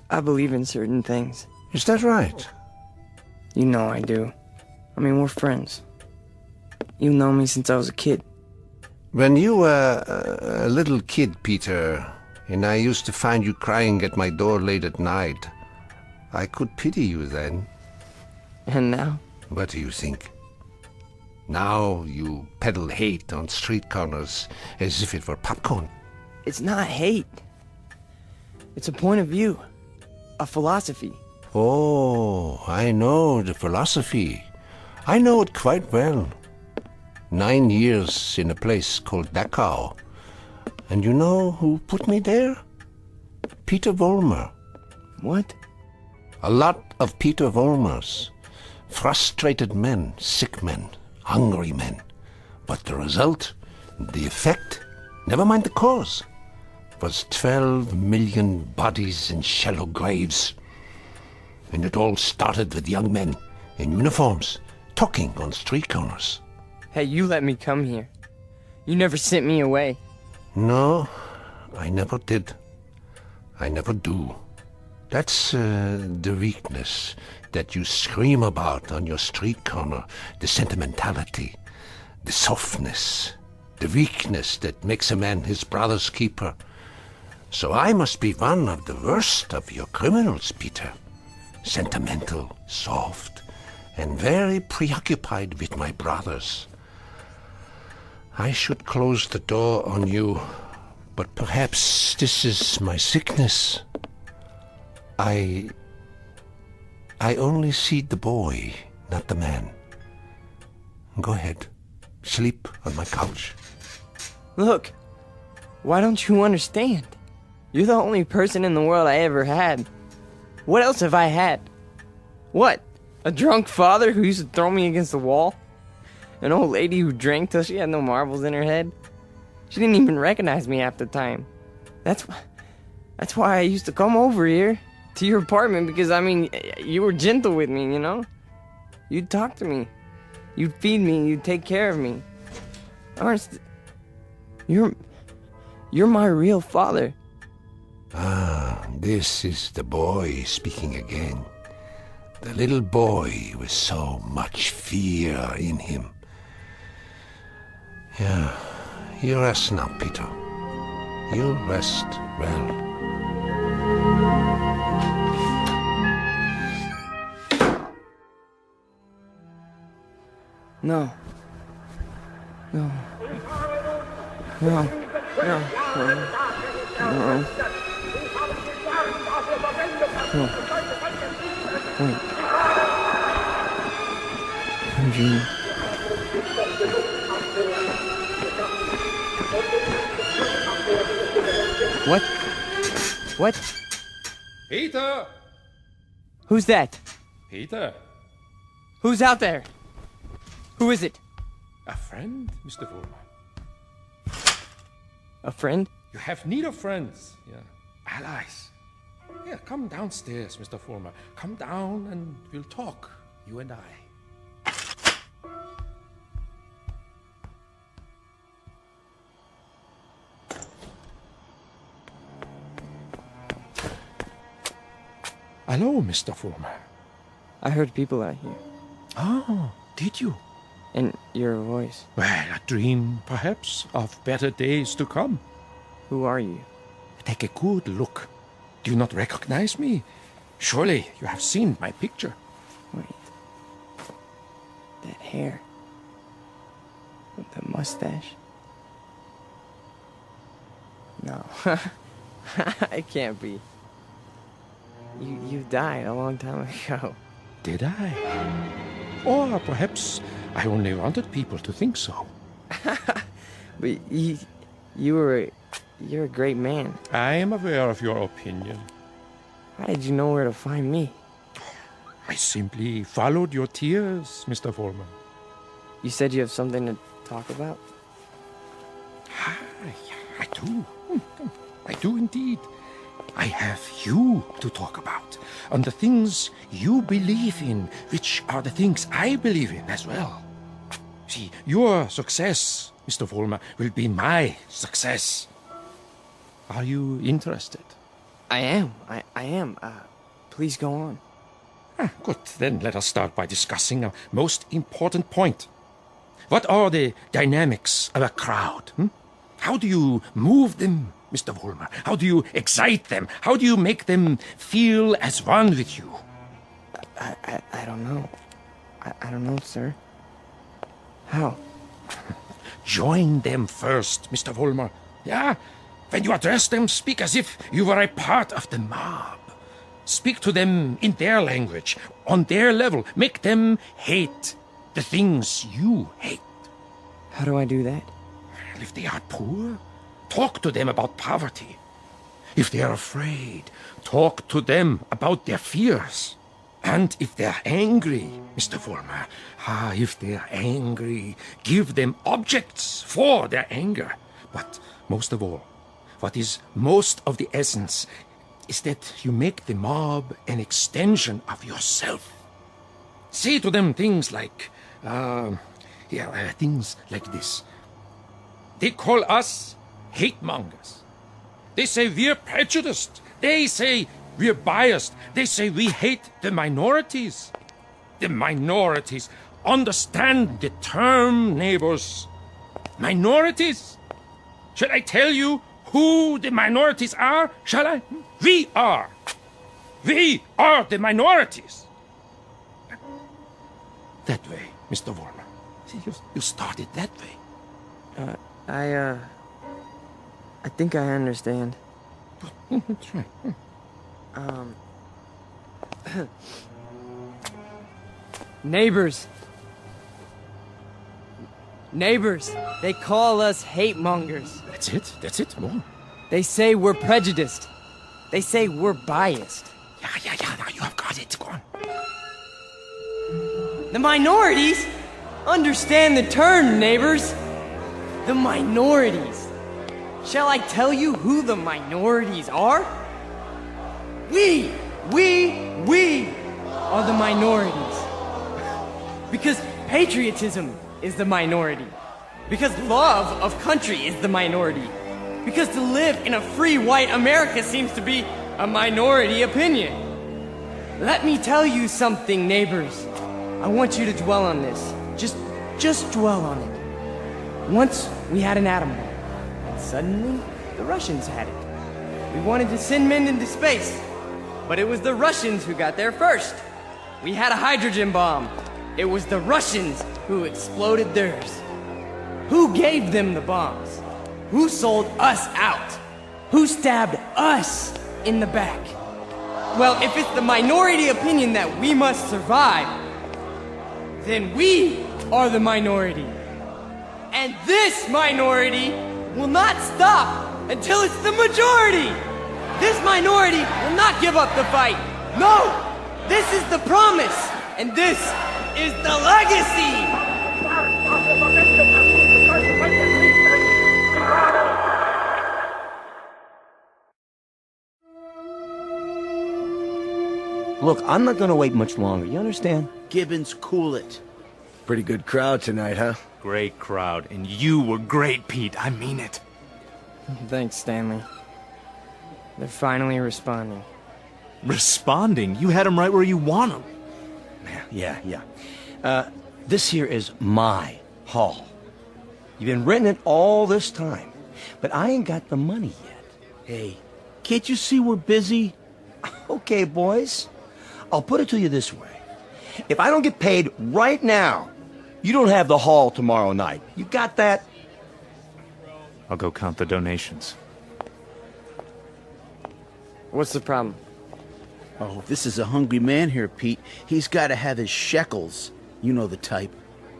I believe in certain things. Is that right? You know I do. I mean, we're friends. You know me since I was a kid. When you were a little kid, Peter, and I used to find you crying at my door late at night, I could pity you then. And now? What do you think? Now you peddle hate on street corners as if it were popcorn. It's not hate. It's a point of view. A philosophy. Oh, I know the philosophy. I know it quite well. 9 years in a place called Dachau. And you know who put me there? Peter Vollmer. What? A lot of Peter Vollmers. Frustrated men, sick men, hungry men. But the result, the effect, never mind the cause, was 12 million bodies in shallow graves. And it all started with young men in uniforms, talking on street corners. Hey, you let me come here. You never sent me away. No, I never did. I never do. That's the weakness that you scream about on your street corner, the sentimentality, the softness, the weakness that makes a man his brother's keeper. So I must be one of the worst of your criminals, Peter. Sentimental, soft, and very preoccupied with my brothers. I should close the door on you, but perhaps this is my sickness. I only see the boy, not the man. Go ahead. Sleep on my couch. Look, why don't you understand? You're the only person in the world I ever had. What else have I had? What? A drunk father who used to throw me against the wall? An old lady who drank till she had no marbles in her head? She didn't even recognize me half the time. That's why I used to come over here to your apartment, because, I mean, you were gentle with me, you know? You'd talk to me. You'd feed me. You'd take care of me. Ernst, you're my real father. Ah, this is the boy speaking again. The little boy with so much fear in him. Yeah, you rest now, Peter. You rest well. No. No. No. No. No. No. Wait. I'm dreaming. What? What? Peter! Who's that? Peter? Who's out there? Who is it? A friend, Mr. Vollmer. A friend? You have need of friends, yeah. Allies. Yeah, come downstairs, Mr. Vollmer. Come down and we'll talk, you and I. Hello, Mr. Vollmer. I heard people out here. Oh, did you? And your voice. Well, a dream, perhaps, of better days to come. Who are you? Take a good look. Do you not recognize me? Surely you have seen my picture. Wait. That hair. With the mustache. No. I can't be. You died a long time ago. Did I? Or perhaps I only wanted people to think so. But you're a great man. I am aware of your opinion. How did you know where to find me? I simply followed your tears, Mr. Vollmer. You said you have something to talk about? I do. I do indeed. I have you to talk about, on the things you believe in, which are the things I believe in as well. See, your success, Mr. Vollmer, will be my success. Are you interested? I am. I am. Please go on. Good. Then let us start by discussing a most important point. What are the dynamics of a crowd? How do you move them, Mr. Vollmer? How do you excite them? How do you make them feel as one with you? I don't know. I don't know, sir. How? Join them first, Mr. Vollmer. Yeah? When you address them, speak as if you were a part of the mob. Speak to them in their language, on their level. Make them hate the things you hate. How do I do that? If they are poor, talk to them about poverty. If they are afraid, talk to them about their fears. And if they're angry, Mr. Vollmer, if they're angry, give them objects for their anger. But most of all, what is most of the essence is that you make the mob an extension of yourself. Say to them things like, things like this. They call us hate mongers. They say we're prejudiced. They say we're biased. They say we hate the minorities. The minorities. Understand the term, neighbors. Minorities. Should I tell you who the minorities are? Shall I? We are. We are the minorities. That way, Mr. Vollmer. See, you started that way. I think I understand. That's right. Neighbors. Neighbors. They call us hate mongers. That's it. That's it. More. They say we're prejudiced. They say we're biased. Yeah. Now you have got it. Go on. The minorities? Understand the term, neighbors. The minorities. Shall I tell you who the minorities are? We are the minorities. Because patriotism is the minority. Because love of country is the minority. Because to live in a free white America seems to be a minority opinion. Let me tell you something, neighbors. I want you to dwell on this. Just dwell on it. Once we had an atom bomb, and suddenly the Russians had it. We wanted to send men into space, but it was the Russians who got there first. We had a hydrogen bomb. It was the Russians who exploded theirs. Who gave them the bombs? Who sold us out? Who stabbed us in the back? Well, if it's the minority opinion that we must survive, then we are the minority. And this minority will not stop until it's the majority. This minority will not give up the fight. No, this is the promise, and this is the legacy. Look, I'm not gonna wait much longer, you understand? Gibbons, cool it. Pretty good crowd tonight, huh? Great crowd, and you were great, Pete. I mean it. Thanks, Stanley. They're finally responding. Responding? You had them right where you want them. Yeah. This here is my hall. You've been renting it all this time, but I ain't got the money yet. Hey, can't you see we're busy? Okay, boys. I'll put it to you this way. If I don't get paid right now, you don't have the hall tomorrow night. You got that? I'll go count the donations. What's the problem? Oh, this is a hungry man here, Pete. He's got to have his shekels. You know the type.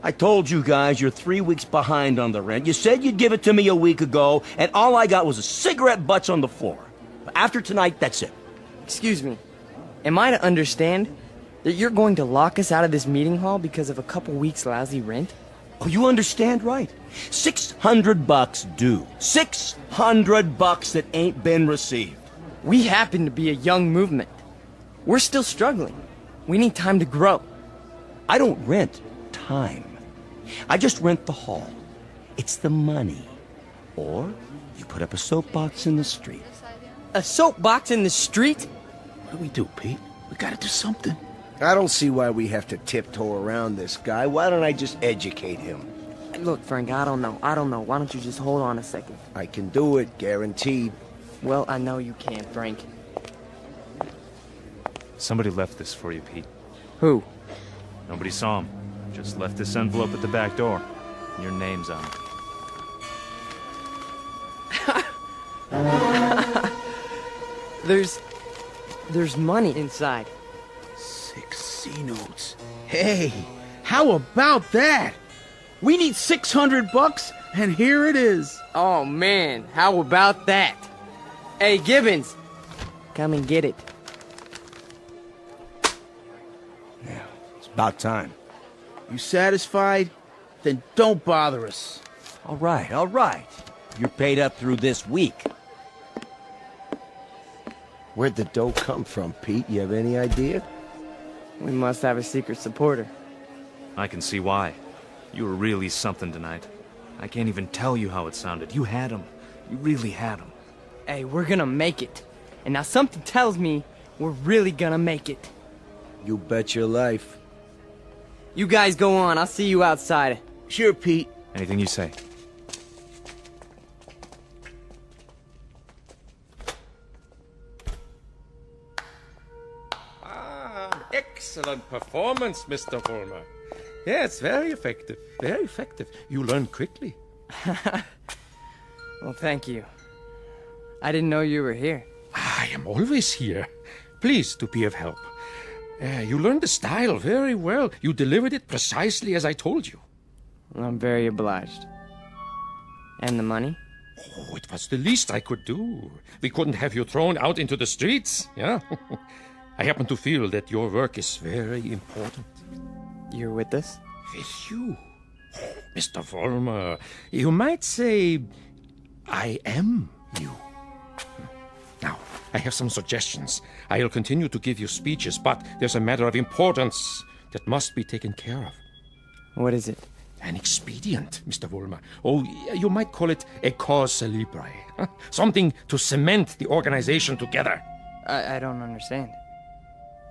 I told you guys you're 3 weeks behind on the rent. You said you'd give it to me a week ago, and all I got was a cigarette butts on the floor. After tonight, that's it. Excuse me. Am I to understand that you're going to lock us out of this meeting hall because of a couple weeks' lousy rent? Oh, you understand right. $600 due. $600 that ain't been received. We happen to be a young movement. We're still struggling. We need time to grow. I don't rent time. I just rent the hall. It's the money. Or you put up a soapbox in the street. A soapbox in the street? What do we do, Pete? We gotta do something. I don't see why we have to tiptoe around this guy. Why don't I just educate him? Look, Frank, I don't know. Why don't you just hold on a second? I can do it, guaranteed. Well, I know you can, Frank. Somebody left this for you, Pete. Who? Nobody saw him. Just left this envelope at the back door. Your name's on it. There's money inside. 6 C-notes. Hey, how about that? We need $600, and here it is. Oh, man, how about that? Hey, Gibbons, come and get it. Yeah, it's about time. You satisfied? Then don't bother us. All right. You're paid up through this week. Where'd the dough come from, Pete? You have any idea? We must have a secret supporter. I can see why. You were really something tonight. I can't even tell you how it sounded. You had him. You really had him. Hey, we're gonna make it. And now something tells me we're really gonna make it. You bet your life. You guys go on. I'll see you outside. Sure, Pete. Anything you say. Excellent performance, Mr. Vollmer. Yes, very effective. Very effective. You learn quickly. Well, thank you. I didn't know you were here. I am always here. Pleased to be of help. You learned the style very well. You delivered it precisely as I told you. I'm very obliged. And the money? Oh, it was the least I could do. We couldn't have you thrown out into the streets, yeah? I happen to feel that your work is very important. You're with us? With you? Oh, Mr. Vollmer, you might say I am you. Now, I have some suggestions. I'll continue to give you speeches, but there's a matter of importance that must be taken care of. What is it? An expedient, Mr. Vollmer. Oh, you might call it a cause célèbre. Something to cement the organization together. I don't understand.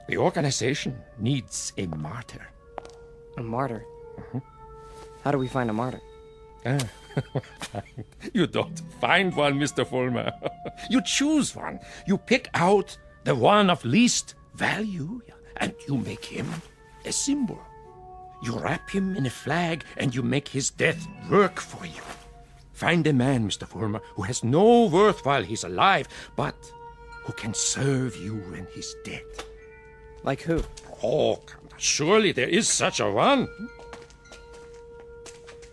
The organization needs a martyr. A martyr? How do we find a martyr? You don't find one, Mr. Vollmer. You choose one. You pick out the one of least value, and you make him a symbol. You wrap him in a flag, and you make his death work for you. Find a man, Mr. Vollmer, who has no worth while he's alive, but who can serve you when he's dead. Like who? Oh, surely there is such a one.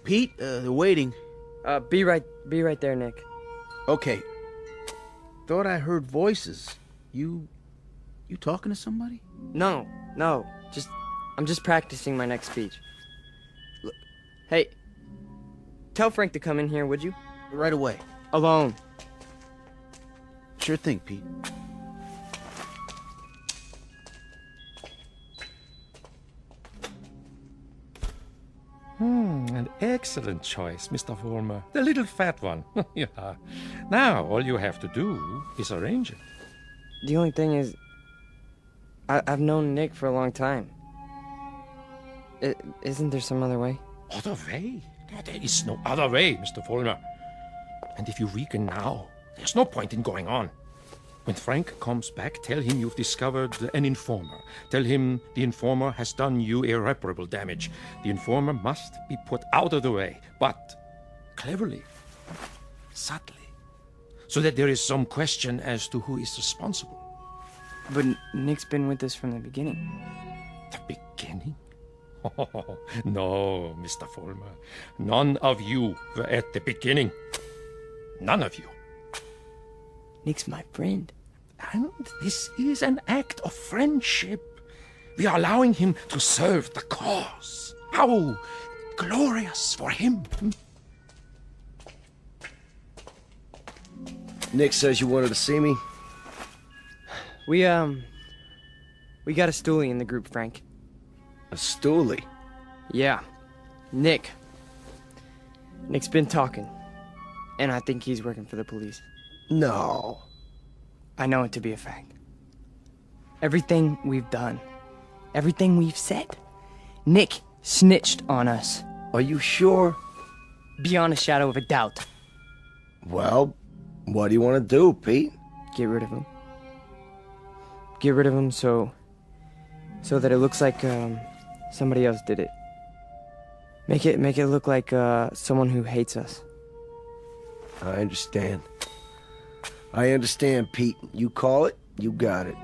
Pete, they're waiting. Be right there, Nick. Okay. Thought I heard voices. You talking to somebody? No. I'm just practicing my next speech. Look, hey, tell Frank to come in here, would you? Right away. Alone. Sure thing, Pete. An excellent choice, Mr. Vollmer. The little fat one. Yeah. Now, all you have to do is arrange it. The only thing is, I've known Nick for a long time. Isn't there some other way? Other way? There is no other way, Mr. Vollmer. And if you weaken now, there's no point in going on. When Frank comes back, tell him you've discovered an informer. Tell him the informer has done you irreparable damage. The informer must be put out of the way, but cleverly, subtly, so that there is some question as to who is responsible. But Nick's been with us from the beginning. The beginning? Oh, no, Mr. Vollmer. None of you were at the beginning. None of you. Nick's my friend. And this is an act of friendship. We are allowing him to serve the cause. How glorious for him. Nick says you wanted to see me? We got a stoolie in the group, Frank. A stoolie? Yeah. Nick's been talking. And I think he's working for the police. No. I know it to be a fact. Everything we've done, everything we've said, Nick snitched on us. Are you sure? Beyond a shadow of a doubt. Well, what do you want to do, Pete? Get rid of him. Get rid of him so that it looks like somebody else did it. Make it look like someone who hates us. I understand. I understand, Pete. You call it, you got it.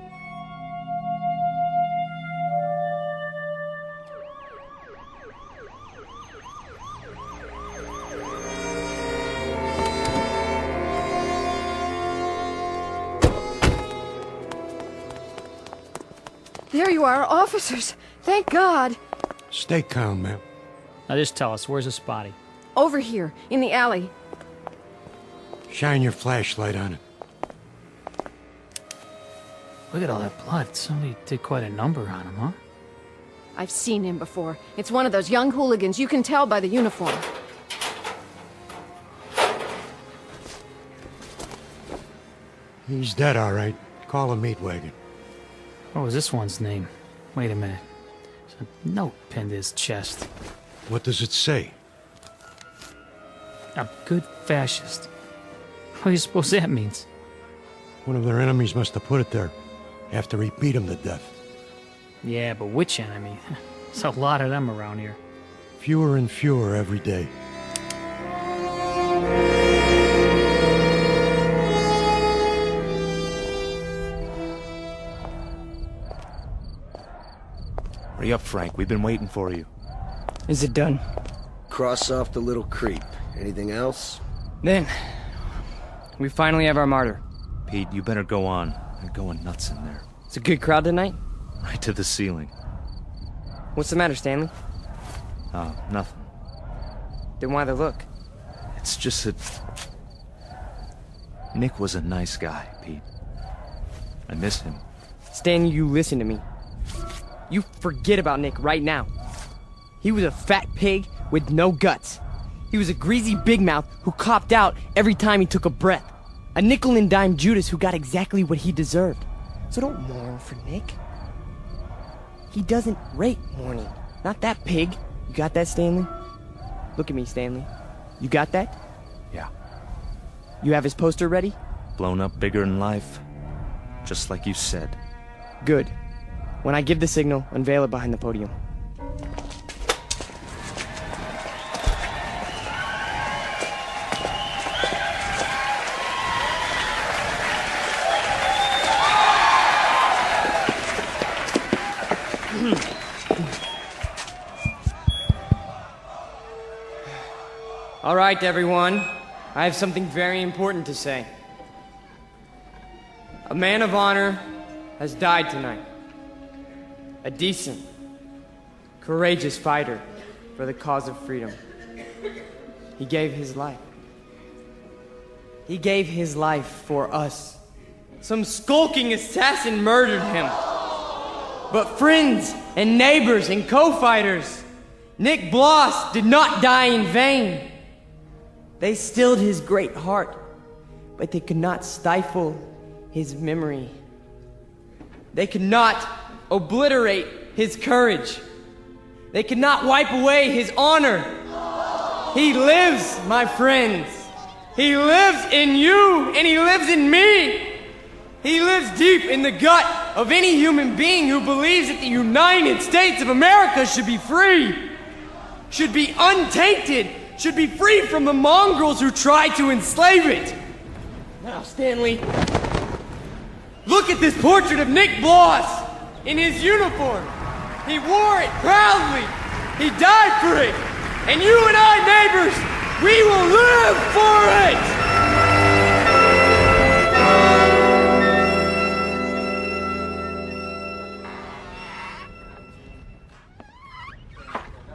There you are, officers. Thank God. Stay calm, ma'am. Now just tell us, where's the spotty? Over here, in the alley. Shine your flashlight on it. Look at all that blood. Somebody did quite a number on him, huh? I've seen him before. It's one of those young hooligans. You can tell by the uniform. He's dead, all right. Call a meat wagon. What was this one's name? Wait a minute. There's a note pinned to his chest. What does it say? A good fascist. What do you suppose that means? One of their enemies must have put it there after he beat him to death. Yeah, but which enemy? There's a lot of them around here. Fewer and fewer every day. Hurry up, Frank. We've been waiting for you. Is it done? Cross off the little creep. Anything else? Then, we finally have our martyr. Pete, you better go on. They're going nuts in there. It's a good crowd tonight? Right to the ceiling. What's the matter, Stanley? Oh, nothing. Then why the look? It's just that... Nick was a nice guy, Pete. I miss him. Stan, you listen to me. You forget about Nick right now. He was a fat pig with no guts. He was a greasy big mouth who copped out every time he took a breath. A nickel and dime Judas who got exactly what he deserved. So don't mourn for Nick. He doesn't rate mourning. Not that pig. You got that, Stanley? Look at me, Stanley. You got that? Yeah. You have his poster ready? Blown up bigger than life. Just like you said. Good. When I give the signal, unveil it behind the podium. All right, everyone. I have something very important to say. A man of honor has died tonight. A decent, courageous fighter for the cause of freedom. He gave his life. He gave his life for us. Some skulking assassin murdered him. But friends and neighbors and co-fighters, Nick Bloss did not die in vain. They stilled his great heart, but they could not stifle his memory. They could not obliterate his courage. They could not wipe away his honor. He lives, my friends. He lives in you, and he lives in me. He lives deep in the gut of any human being who believes that the United States of America should be free, should be untainted, should be free from the mongrels who try to enslave it. Now, Stanley, look at this portrait of Nick Bloss in his uniform. He wore it proudly. He died for it. And you and I, neighbors, we will live for it!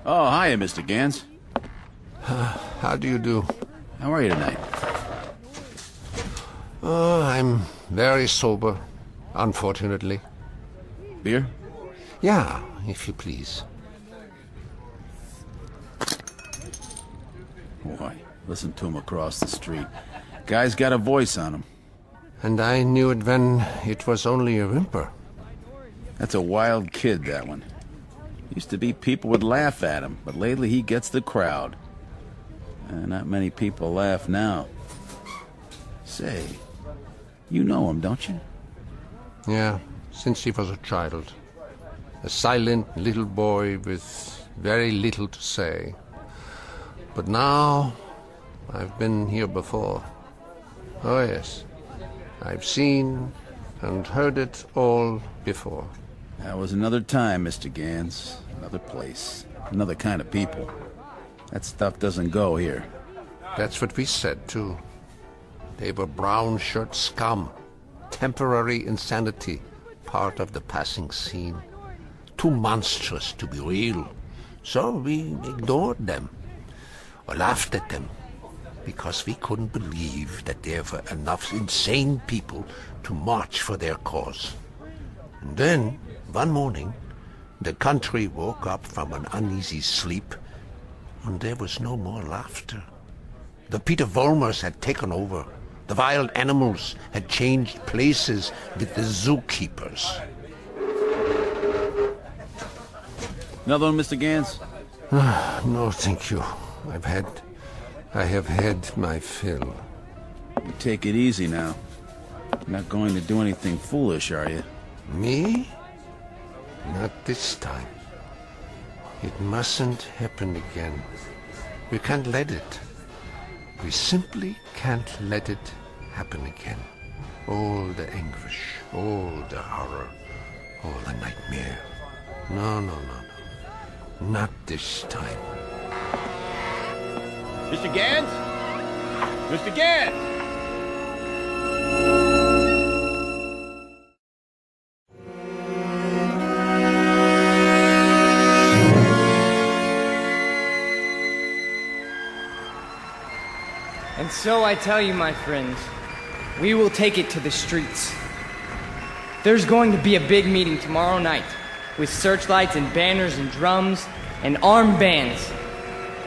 Oh, hiya, Mr. Gans. How do you do? How are you tonight? Oh, I'm very sober, unfortunately. Beer? Yeah, if you please. Boy, listen to him across the street. Guy's got a voice on him. And I knew it when it was only a whimper. That's a wild kid, that one. Used to be people would laugh at him, but lately he gets the crowd. Not many people laugh now. Say, you know him, don't you? Yeah, since he was a child. A silent little boy with very little to say. But now, I've been here before. Oh yes, I've seen and heard it all before. That was another time, Mr. Gans. Another place. Another kind of people. That stuff doesn't go here. That's what we said, too. They were brown shirt scum. Temporary insanity. Part of the passing scene. Too monstrous to be real. So we ignored them. Or laughed at them. Because we couldn't believe that there were enough insane people to march for their cause. And then, one morning, the country woke up from an uneasy sleep, and there was no more laughter. The Peter Volmers had taken over. The wild animals had changed places with the zookeepers. Another one, Mr. Gans? No, thank you. I have had my fill. You take it easy now. You're not going to do anything foolish, are you? Me? Not this time. It mustn't happen again. We can't let it. We simply can't let it happen again. All the anguish, all the horror, all the nightmare. No. Not this time. Mr. Gans? Mr. Gans! And so I tell you, my friends, we will take it to the streets. There's going to be a big meeting tomorrow night with searchlights and banners and drums and armbands.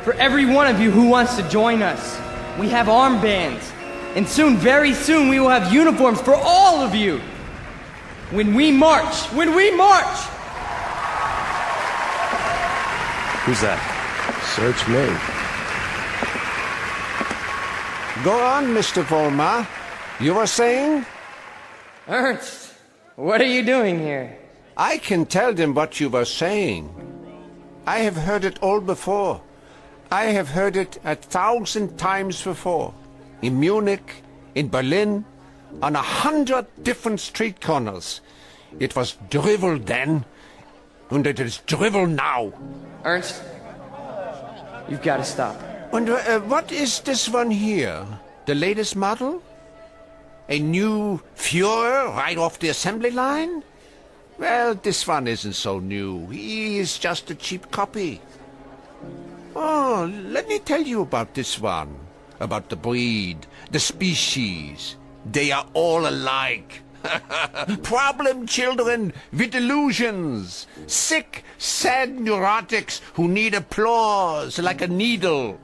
For every one of you who wants to join us, we have armbands. And soon, very soon, we will have uniforms for all of you. When we march! Who's that? Search me. Go on, Mr. Volmar. You were saying? Ernst, what are you doing here? I can tell them what you were saying. I have heard it all before. I have heard it 1,000 times before. In Munich, in Berlin, on 100 different street corners. It was drivel then, and it is drivel now. Ernst, you've got to stop. And what is this one here? The latest model? A new Führer right off the assembly line? Well, this one isn't so new. He is just a cheap copy. Oh, let me tell you about this one. About the breed, the species. They are all alike. Problem children with illusions. Sick, sad neurotics who need applause like a needle.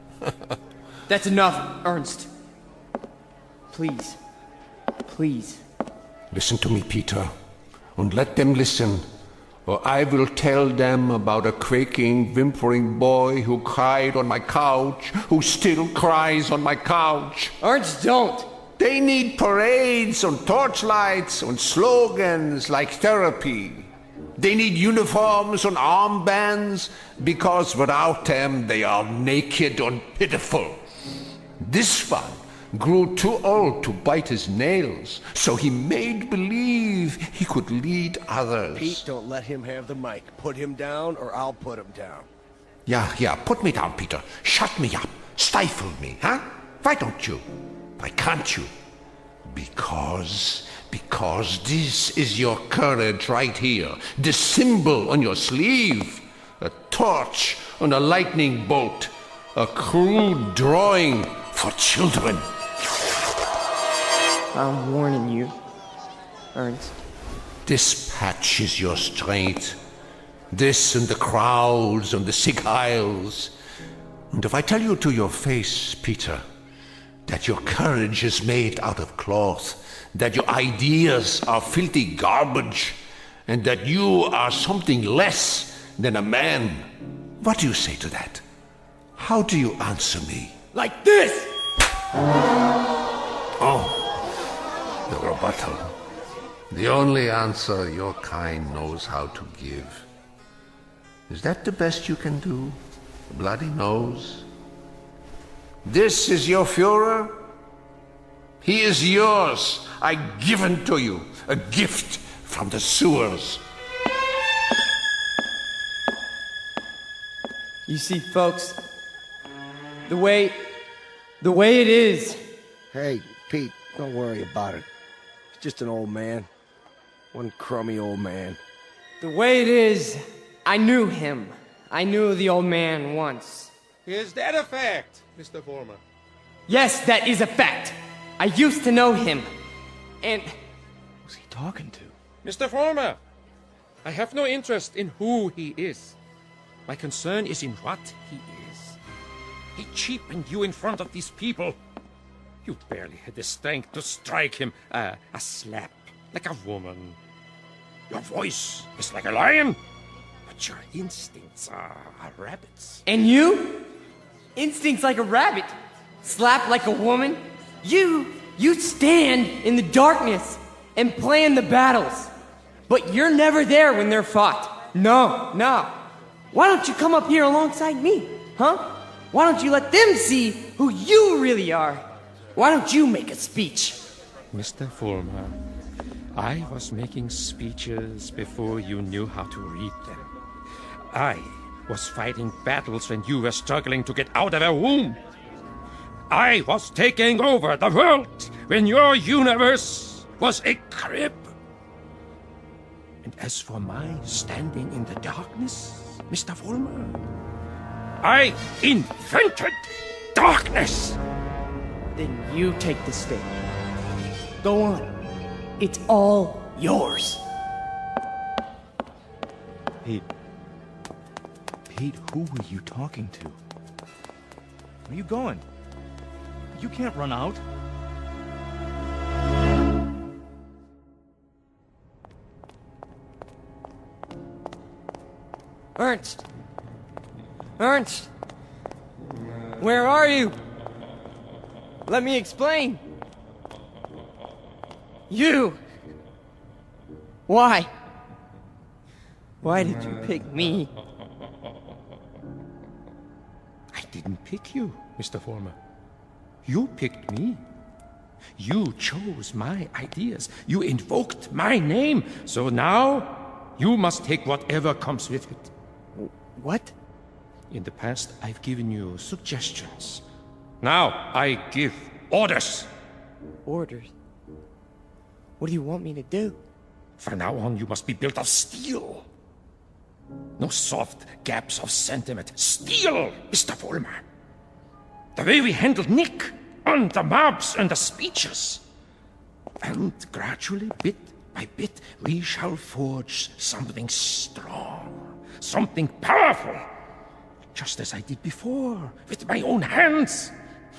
That's enough, Ernst. Please. Please. Listen to me, Peter, and let them listen, or I will tell them about a quaking, whimpering boy who cried on my couch, who still cries on my couch. Ernst, don't! They need parades and torchlights and slogans like therapy. They need uniforms and armbands, because without them they are naked and pitiful. This one grew too old to bite his nails, so he made believe he could lead others. Pete, don't let him have the mic. Put him down, or I'll put him down. Yeah, put me down, Peter. Shut me up. Stifle me, huh? Why don't you? Why can't you? Because this is your courage right here. The symbol on your sleeve. A torch on a lightning bolt. A crude drawing for children. I'm warning you, Ernst. This patch is your strength. This and the crowds and the sick aisles. And if I tell you to your face, Peter, that your courage is made out of cloth, that your ideas are filthy garbage, and that you are something less than a man, what do you say to that? How do you answer me? Like this! Oh, the rebuttal. The only answer your kind knows how to give. Is that the best you can do? A bloody nose? This is your Führer? He is yours. I give him to you. A gift from the sewers. You see, folks, the way it is. Hey, Pete, don't worry about it. He's just an old man. One crummy old man. The way it is, I knew him. I knew the old man once. Is that a fact, Mr. Former? Yes, that is a fact. I used to know him. And... Who's he talking to? Mr. Former, I have no interest in who he is. My concern is in what he is. He cheapened you in front of these people. You barely had the strength to strike him a slap, like a woman. Your voice is like a lion, but your instincts are rabbits. And you? Instincts like a rabbit. Slap like a woman. You stand in the darkness and plan the battles. But you're never there when they're fought. No. Why don't you come up here alongside me, huh? Why don't you let them see who you really are? Why don't you make a speech? Mr. Fulmer, I was making speeches before you knew how to read them. I was fighting battles when you were struggling to get out of a womb. I was taking over the world when your universe was a crib. And as for my standing in the darkness, Mr. Fulmer, I invented darkness! Then you take the stage. Go on. It's all yours. Pete, who were you talking to? Where are you going? You can't run out. Ernst! Where are you? Let me explain. You! Why? Why did you pick me? I didn't pick you, Mr. Former. You picked me. You chose my ideas. You invoked my name. So now, you must take whatever comes with it. What? In the past, I've given you suggestions. Now, I give orders. Orders? What do you want me to do? From now on, you must be built of steel. No soft gaps of sentiment. Steel, Mr. Vollmer. The way we handled Nick, and the mobs and the speeches. And gradually, bit by bit, we shall forge something strong, something powerful. Just as I did before, with my own hands.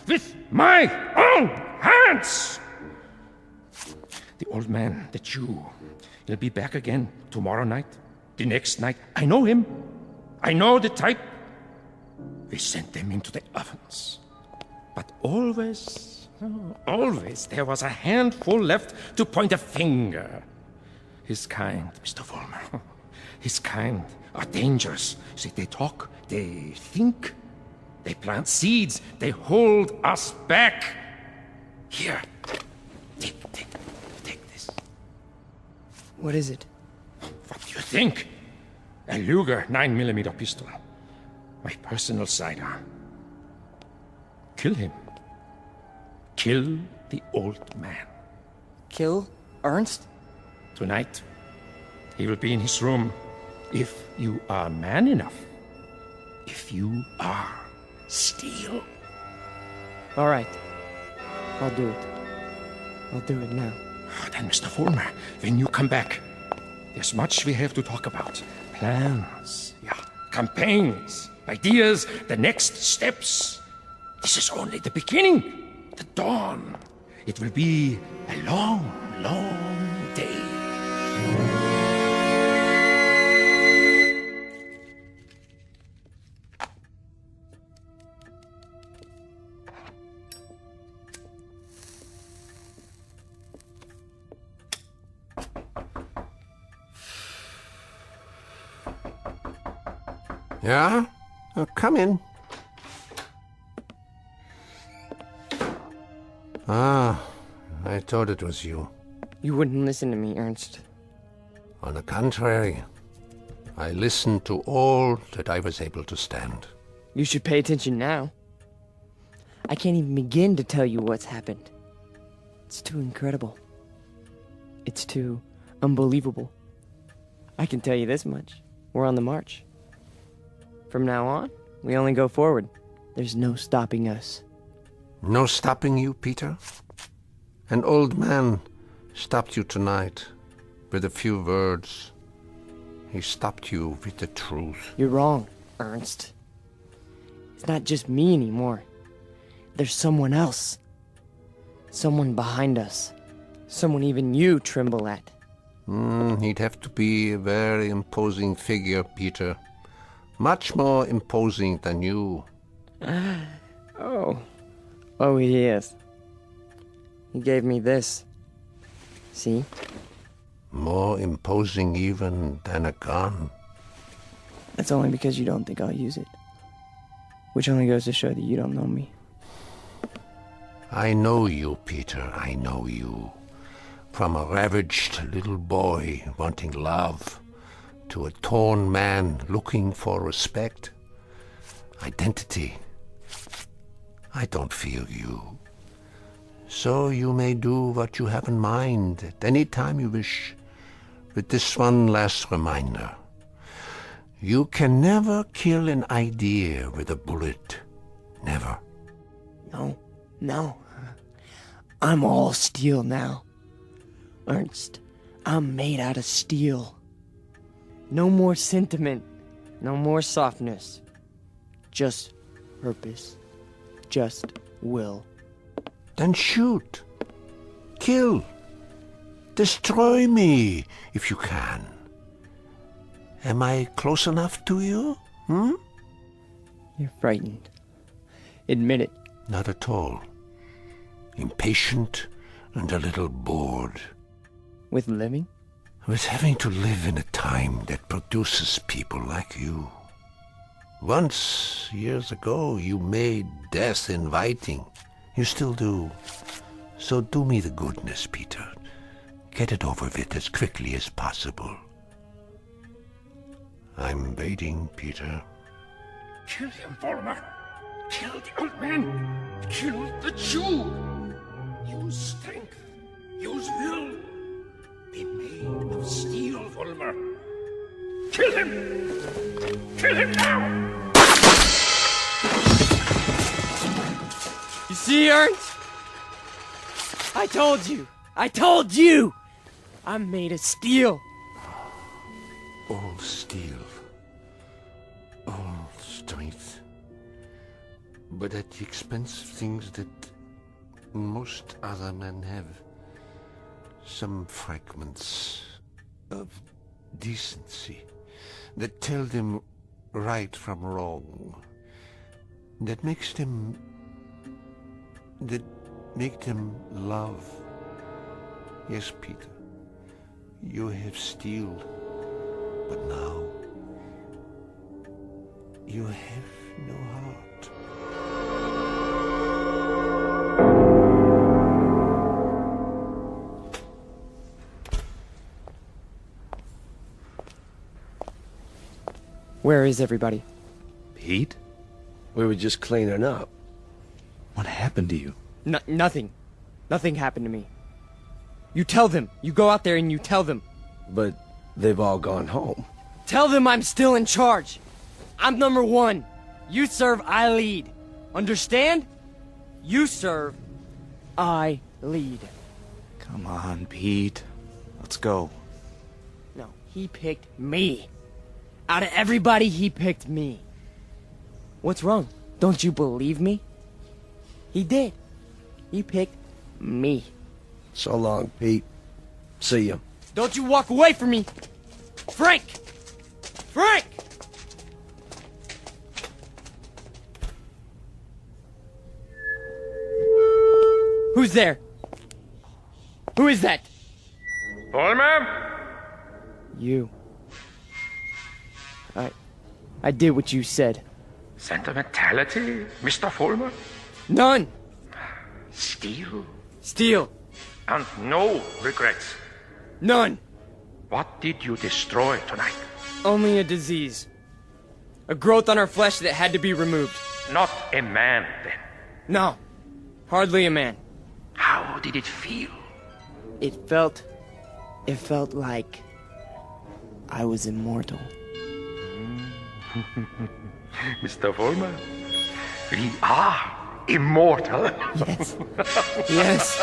With my own hands! The old man, the Jew, he'll be back again tomorrow night, the next night. I know him. I know the type. We sent them into the ovens. But always, there was a handful left to point a finger. His kind, Mr. Vollmer, his kind are dangerous. See, they talk, they think, they plant seeds, they hold us back. Here, take this. What is it? What do you think? A Luger 9mm pistol. My personal sidearm. Kill him. Kill the old man. Kill Ernst? Tonight, he will be in his room. If you are man enough. If you are steel. All right. I'll do it. I'll do it now. Then, Mr. Vollmer, when you come back, there's much we have to talk about. Plans, campaigns, ideas, the next steps. This is only the beginning, the dawn. It will be a long, long day. Yeah? Come in. Ah, I thought it was you. You wouldn't listen to me, Ernst. On the contrary, I listened to all that I was able to stand. You should pay attention now. I can't even begin to tell you what's happened. It's too incredible. It's too unbelievable. I can tell you this much. We're on the march. From now on, we only go forward. There's no stopping us. No stopping you, Peter? An old man stopped you tonight with a few words. He stopped you with the truth. You're wrong, Ernst. It's not just me anymore. There's someone else. Someone behind us. Someone even you tremble at. He'd have to be a very imposing figure, Peter. Much more imposing than you. Oh, he is. He gave me this. See? More imposing even than a gun. That's only because you don't think I'll use it. Which only goes to show that you don't know me. I know you, Peter, I know you. From a ravaged little boy wanting love to a torn man looking for respect, identity. I don't feel you. So you may do what you have in mind at any time you wish. With this one last reminder. You can never kill an idea with a bullet. Never. No. I'm all steel now. Ernst, I'm made out of steel. No more sentiment. No more softness. Just purpose. Just will. Then shoot. Kill. Destroy me, if you can. Am I close enough to you? You're frightened. Admit it. Not at all. Impatient and a little bored. With living? With having to live in a time that produces people like you. Once, years ago, you made death inviting. You still do. So do me the goodness, Peter. Get it over with as quickly as possible. I'm waiting, Peter. Kill him, Volmer! Kill the old man! Kill the Jew! Use strength! Use will! Be made of steel, Volmer! Kill him! Kill him now! You see, Ernst? I told you! I told you! I'm made of steel. All steel. All strength. But at the expense of things that most other men have. Some fragments of decency that tell them right from wrong. That make them love. Yes, Peter, you have steel, but now you have no heart. Where is everybody? Pete? We were just cleaning up. What happened to you? Nothing. Nothing happened to me. You tell them. You go out there and you tell them. But they've all gone home. Tell them I'm still in charge. I'm number one. You serve, I lead. Understand? You serve, I lead. Come on, Pete. Let's go. No, he picked me. Out of everybody, he picked me. What's wrong? Don't you believe me? He did. He picked me. So long, Pete. See ya. Don't you walk away from me! Frank! Frank! Who's there? Who is that? Volmer? You. I did what you said. Sentimentality, Mr. Volmer? None! Steel? Steel. And no regrets? None! What did you destroy tonight? Only a disease. A growth on our flesh that had to be removed. Not a man, then? No. Hardly a man. How did it feel? It felt like I was immortal. Mr. Volmer, we are immortal. Yes. Yes.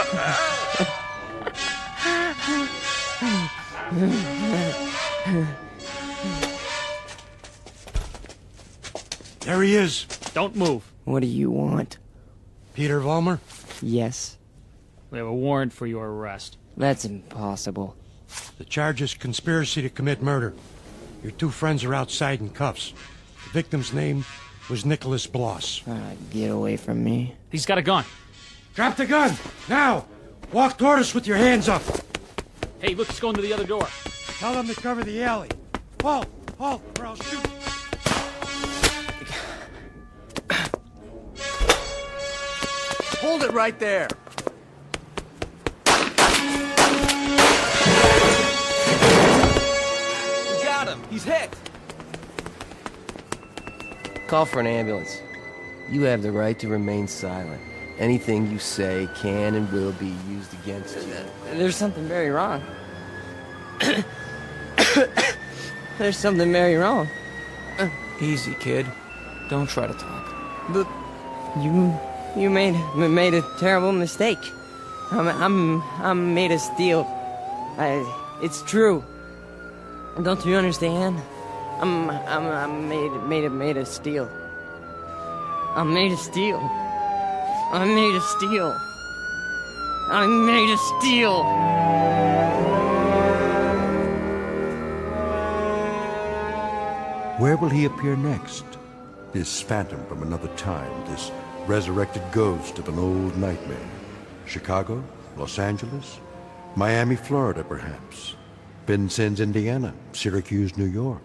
There he is. Don't move. What do you want? Peter Vollmer? Yes. We have a warrant for your arrest. That's impossible. The charge is conspiracy to commit murder. Your two friends are outside in cuffs. The victim's name was Nicholas Bloss. Get away from me. He's got a gun. Drop the gun! Now! Walk toward us with your hands up! Hey, look, he's going to the other door. Tell them to cover the alley. Halt! Halt, or I'll shoot! Hold it right there! We got him! He's hit! Call for an ambulance. You have the right to remain silent. Anything you say can and will be used against you. There's something very wrong. There's something very wrong. Easy, kid. Don't try to talk. But you made a terrible mistake. I'm made of steel. It's true. Don't you understand? I'm made of steel. I'm made of steel. I'm made of steel. I'm made of steel. Where will he appear next? This phantom from another time, this resurrected ghost of an old nightmare. Chicago? Los Angeles? Miami, Florida, perhaps. Vincennes, Indiana. Syracuse, New York.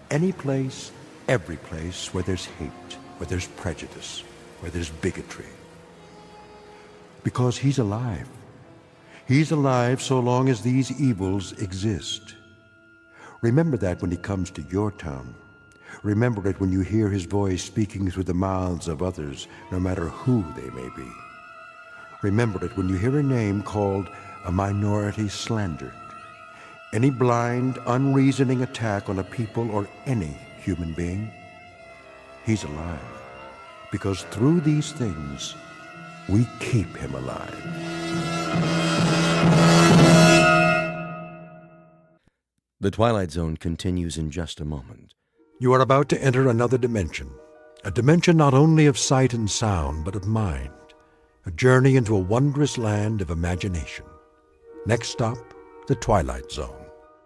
Any place, every place where there's hate, where there's prejudice, where there's bigotry. Because he's alive. He's alive so long as these evils exist. Remember that when he comes to your town. Remember it when you hear his voice speaking through the mouths of others, no matter who they may be. Remember it when you hear a name called a minority slandered. Any blind, unreasoning attack on a people or any human being. He's alive. Because through these things, we keep him alive. The Twilight Zone continues in just a moment. You are about to enter another dimension. A dimension not only of sight and sound, but of mind. A journey into a wondrous land of imagination. Next stop, the Twilight Zone.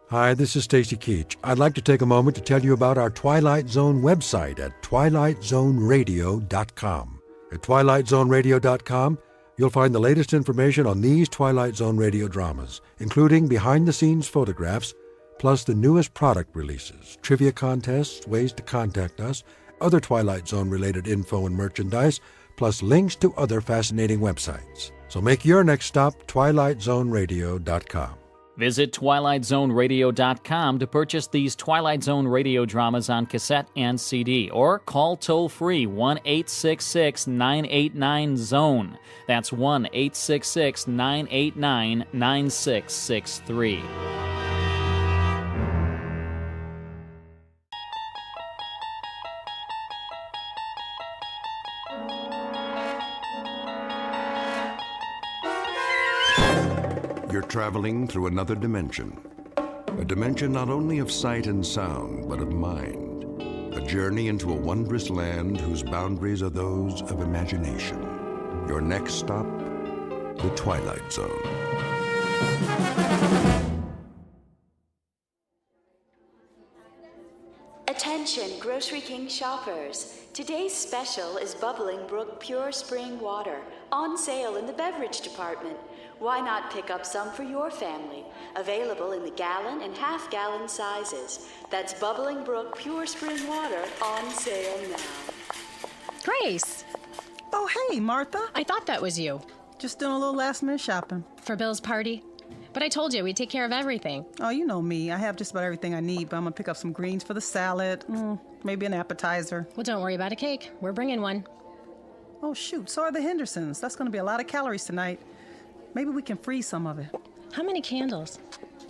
Hi, this is Stacy Keach. I'd like to take a moment to tell you about our Twilight Zone website at twilightzoneradio.com. At twilightzoneradio.com, you'll find the latest information on these Twilight Zone radio dramas, including behind-the-scenes photographs, plus the newest product releases, trivia contests, ways to contact us, other Twilight Zone-related info and merchandise, plus links to other fascinating websites. So make your next stop twilightzoneradio.com. Visit twilightzoneradio.com to purchase these Twilight Zone radio dramas on cassette and CD, or call toll-free 1-866-989-ZONE. That's 1-866-989-9663. You're traveling through another dimension. A dimension not only of sight and sound, but of mind. A journey into a wondrous land whose boundaries are those of imagination. Your next stop, the Twilight Zone. Attention, Grocery King shoppers. Today's special is Bubbling Brook Pure Spring Water, on sale in the beverage department. Why not pick up some for your family? Available in the gallon and half-gallon sizes. That's Bubbling Brook Pure Spring Water, on sale now. Grace! Oh, hey, Martha. I thought that was you. Just doing a little last-minute shopping. For Bill's party? But I told you we'd take care of everything. Oh, you know me. I have just about everything I need, but I'm gonna pick up some greens for the salad. Maybe an appetizer. Well, don't worry about a cake. We're bringing one. Oh, shoot. So are the Hendersons. That's gonna be a lot of calories tonight. Maybe we can freeze some of it. How many candles?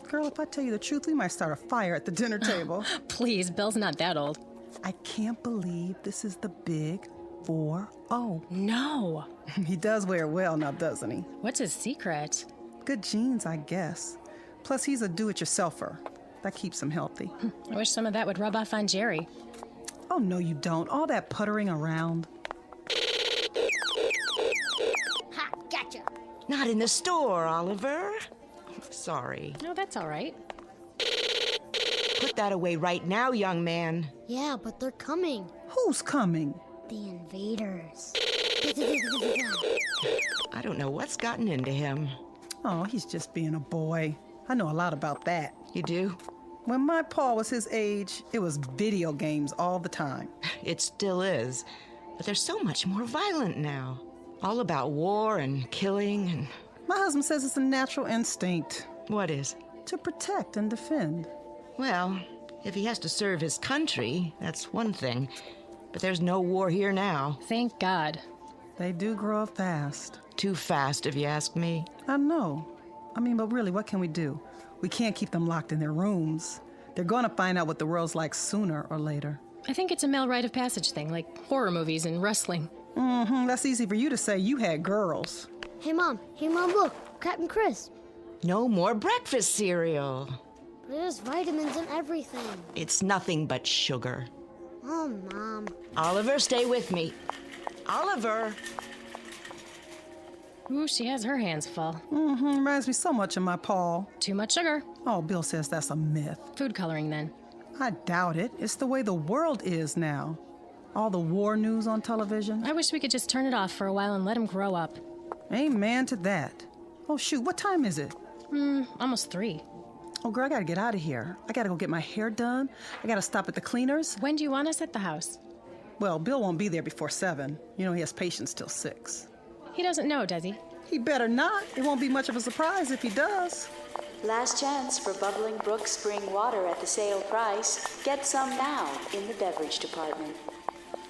Girl, if I tell you the truth, we might start a fire at the dinner table. Please, Bill's not that old. I can't believe this is the big 4-0. No. He does wear well now, doesn't he? What's his secret? Good genes, I guess. Plus, he's a do-it-yourselfer. That keeps him healthy. I wish some of that would rub off on Jerry. Oh, no, you don't. All that puttering around. Ha! Gotcha! Not in the store, Oliver. Sorry. No, that's all right. Put that away right now, young man. Yeah, but they're coming. Who's coming? The invaders. I don't know what's gotten into him. Oh, he's just being a boy. I know a lot about that. You do? When my pa was his age, it was video games all the time. It still is. But they're so much more violent now. All about war and killing and... My husband says it's a natural instinct. What is? To protect and defend. Well, if he has to serve his country, that's one thing. But there's no war here now. Thank God. They do grow up fast. Too fast, if you ask me. I know. But really, what can we do? We can't keep them locked in their rooms. They're going to find out what the world's like sooner or later. I think it's a male rite of passage thing, like horror movies and wrestling. That's easy for you to say. You had girls. Hey, Mom, look. Captain Chris. No more breakfast cereal. But there's vitamins in everything. It's nothing but sugar. Oh, Mom. Oliver, stay with me. Oliver! Ooh, she has her hands full. Reminds me so much of my pa. Too much sugar. Oh, Bill says that's a myth. Food coloring, then. I doubt it. It's the way the world is now. All the war news on television. I wish we could just turn it off for a while and let him grow up. Amen to that. Oh, shoot, what time is it? Almost 3. Oh, girl, I gotta get out of here. I gotta go get my hair done. I gotta stop at the cleaners. When do you want us at the house? Well, Bill won't be there before 7. You know, he has patients till 6. He doesn't know, does he? He better not. It won't be much of a surprise if he does. Last chance for Bubbling Brook spring water at the sale price. Get some now in the beverage department.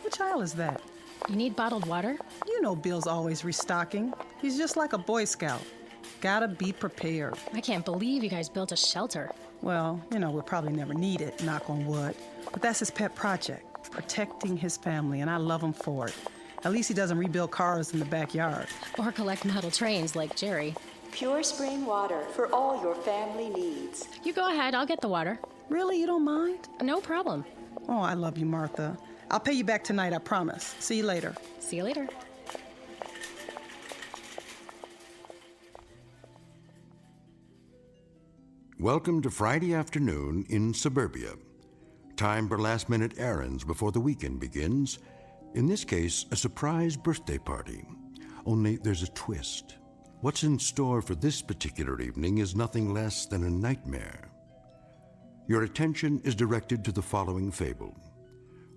Which aisle is that? You need bottled water? You know Bill's always restocking. He's just like a Boy Scout. Gotta be prepared. I can't believe you guys built a shelter. Well, we'll probably never need it, knock on wood. But that's his pet project, protecting his family, and I love him for it. At least he doesn't rebuild cars in the backyard. Or collect model trains like Jerry. Pure spring water for all your family needs. You go ahead, I'll get the water. Really? You don't mind? No problem. Oh, I love you, Martha. I'll pay you back tonight, I promise. See you later. See you later. Welcome to Friday afternoon in suburbia. Time for last-minute errands before the weekend begins. In this case, a surprise birthday party. Only there's a twist. What's in store for this particular evening is nothing less than a nightmare. Your attention is directed to the following fable.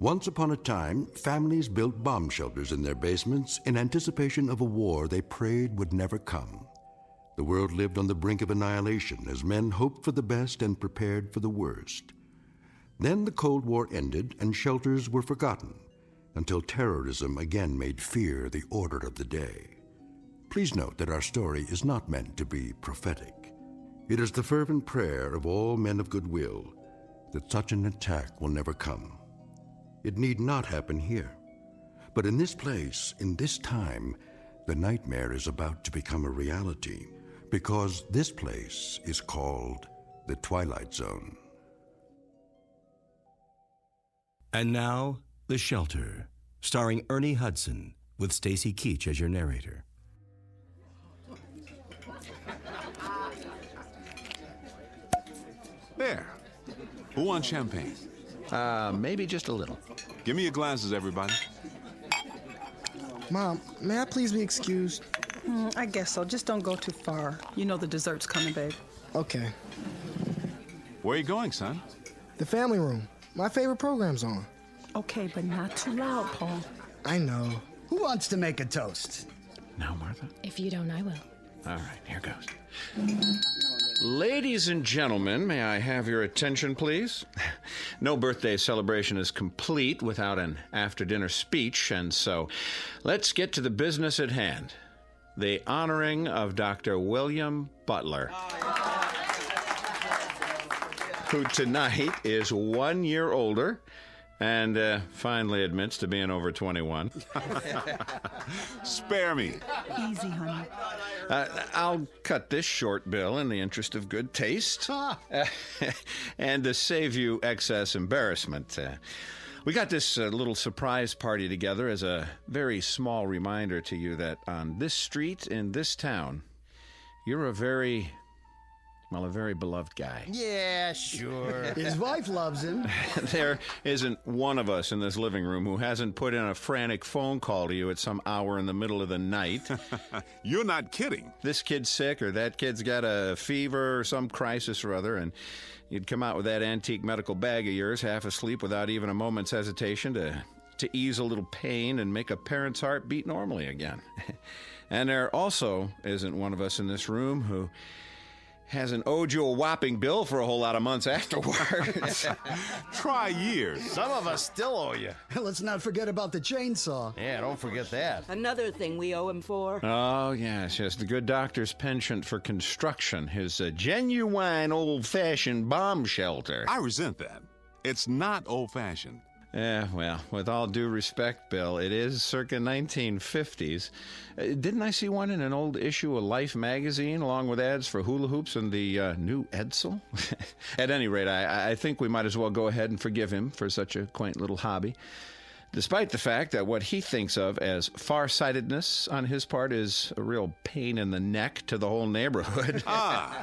Once upon a time, families built bomb shelters in their basements in anticipation of a war they prayed would never come. The world lived on the brink of annihilation as men hoped for the best and prepared for the worst. Then the Cold War ended and shelters were forgotten until terrorism again made fear the order of the day. Please note that our story is not meant to be prophetic. It is the fervent prayer of all men of goodwill that such an attack will never come. It need not happen here. But in this place, in this time, the nightmare is about to become a reality because this place is called the Twilight Zone. And now, The Shelter, starring Ernie Hudson, with Stacy Keach as your narrator. There. Who wants champagne? Maybe just a little. Give me your glasses, everybody. Mom, may I please be excused? I guess so. Just don't go too far. You know the dessert's coming, babe. Okay. Where are you going, son? The family room. My favorite program's on. Okay, but not too loud, Paul. I know. Who wants to make a toast? Now, Martha? If you don't, I will. All right, here goes. Ladies and gentlemen, may I have your attention, please? No birthday celebration is complete without an after-dinner speech, and so let's get to the business at hand. The honoring of Dr. William Butler, who tonight is 1 year older and finally admits to being over 21. Spare me. Easy, honey. I'll cut this short, Bill, in the interest of good taste and to save you excess embarrassment. We got this little surprise party together as a very small reminder to you that on this street in this town, you're a very beloved guy. Yeah, sure. His wife loves him. There isn't one of us in this living room who hasn't put in a frantic phone call to you at some hour in the middle of the night. You're not kidding. This kid's sick, or that kid's got a fever or some crisis or other, and you'd come out with that antique medical bag of yours, half asleep without even a moment's hesitation to ease a little pain and make a parent's heart beat normally again. And there also isn't one of us in this room who hasn't owed you a whopping bill for a whole lot of months afterwards. Try years. Some of us still owe you. Let's not forget about the chainsaw. Yeah, don't forget that. Another thing we owe him for. Oh, yes, the good doctor's penchant for construction, his genuine old-fashioned bomb shelter. I resent that. It's not old-fashioned. Yeah, well, with all due respect, Bill, it is circa 1950s. Didn't I see one in an old issue of Life magazine, along with ads for hula hoops and the new Edsel? At any rate, I think we might as well go ahead and forgive him for such a quaint little hobby, despite the fact that what he thinks of as farsightedness on his part is a real pain in the neck to the whole neighborhood.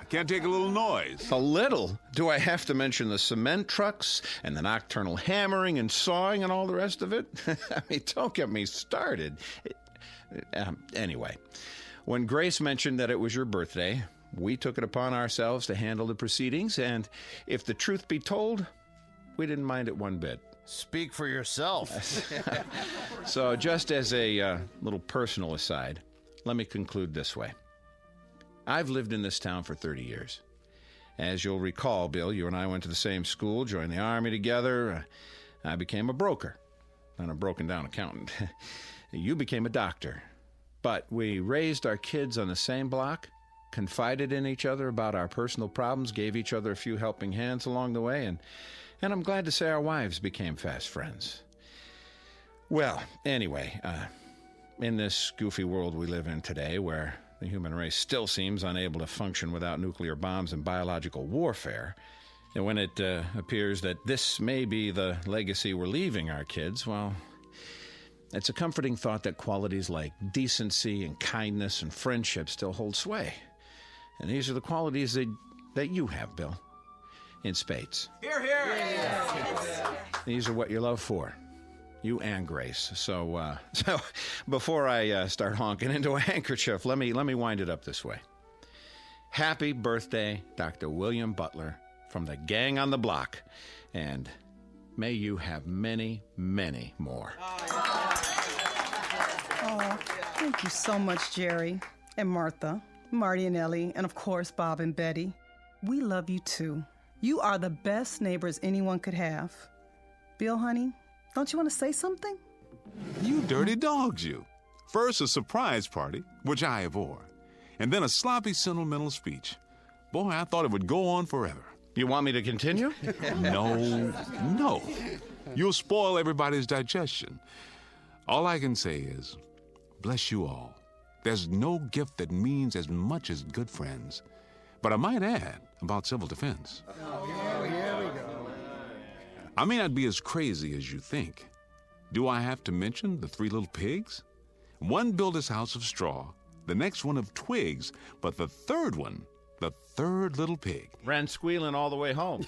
Can't take a little noise. A little? Do I have to mention the cement trucks and the nocturnal hammering and sawing and all the rest of it? I mean, don't get me started. Anyway, when Grace mentioned that it was your birthday, we took it upon ourselves to handle the proceedings, and if the truth be told, we didn't mind it one bit. Speak for yourself. So just as a little personal aside, let me conclude this way. I've lived in this town for 30 years. As you'll recall, Bill, you and I went to the same school, joined the Army together. I became a broker, not a broken-down accountant. You became a doctor. But we raised our kids on the same block, confided in each other about our personal problems, gave each other a few helping hands along the way, and I'm glad to say our wives became fast friends. Well, anyway, in this goofy world we live in today, where the human race still seems unable to function without nuclear bombs and biological warfare, and when it appears that this may be the legacy we're leaving our kids, well, it's a comforting thought that qualities like decency and kindness and friendship still hold sway. And these are the qualities that you have, Bill, in spades. Hear, hear! These are what you love for. You and Grace. So before I start honking into a handkerchief, let me wind it up this way. Happy birthday, Dr. William Butler, from the gang on the block, and may you have many, many more. Oh, thank you so much, Jerry and Martha, Marty and Ellie, and of course, Bob and Betty. We love you too. You are the best neighbors anyone could have. Bill, honey, don't you want to say something? You dirty dogs, you. First, a surprise party, which I abhor, and then a sloppy, sentimental speech. Boy, I thought it would go on forever. You want me to continue? No. You'll spoil everybody's digestion. All I can say is, bless you all. There's no gift that means as much as good friends. But I might add about civil defense. Oh, here we go. I may not be as crazy as you think. Do I have to mention the 3 little pigs? One built his house of straw, the next one of twigs, but the third one, the third little pig, ran squealing all the way home.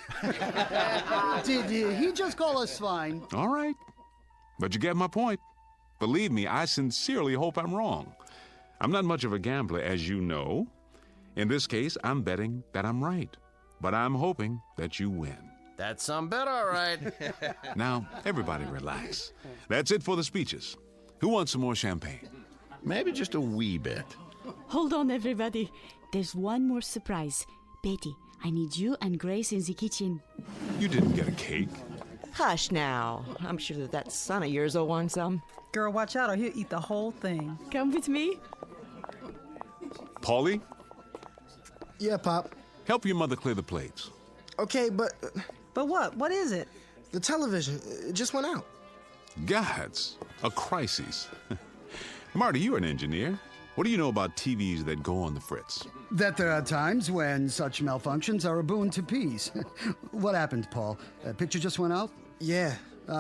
Did he just call us swine? All right, but you get my point. Believe me, I sincerely hope I'm wrong. I'm not much of a gambler, as you know. In this case, I'm betting that I'm right, but I'm hoping that you win. That's some bet, all right. Now, everybody relax. That's it for the speeches. Who wants some more champagne? Maybe just a wee bit. Hold on, everybody. There's one more surprise. Betty, I need you and Grace in the kitchen. You didn't get a cake. Hush now. I'm sure that son of yours will want some. Girl, watch out or he'll eat the whole thing. Come with me. Paulie? Yeah, Pop. Help your mother clear the plates. Okay, but... But what? What is it? The television. It just went out. Gods, a crisis. Marty, you're an engineer. What do you know about TVs that go on the fritz? That there are times when such malfunctions are a boon to peace. What happened, Paul? Picture just went out? Yeah.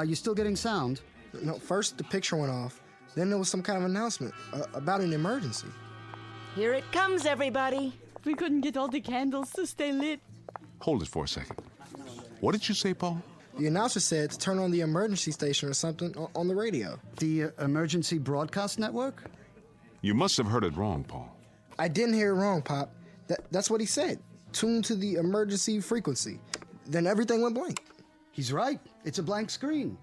You still getting sound? No, first the picture went off. Then there was some kind of announcement about an emergency. Here it comes, everybody. We couldn't get all the candles to stay lit. Hold it for a second. What did you say, Paul? The announcer said to turn on the emergency station or something on the radio. The emergency broadcast network? You must have heard it wrong, Paul. I didn't hear it wrong, Pop. That's what he said. Tune to the emergency frequency. Then everything went blank. He's right. It's a blank screen.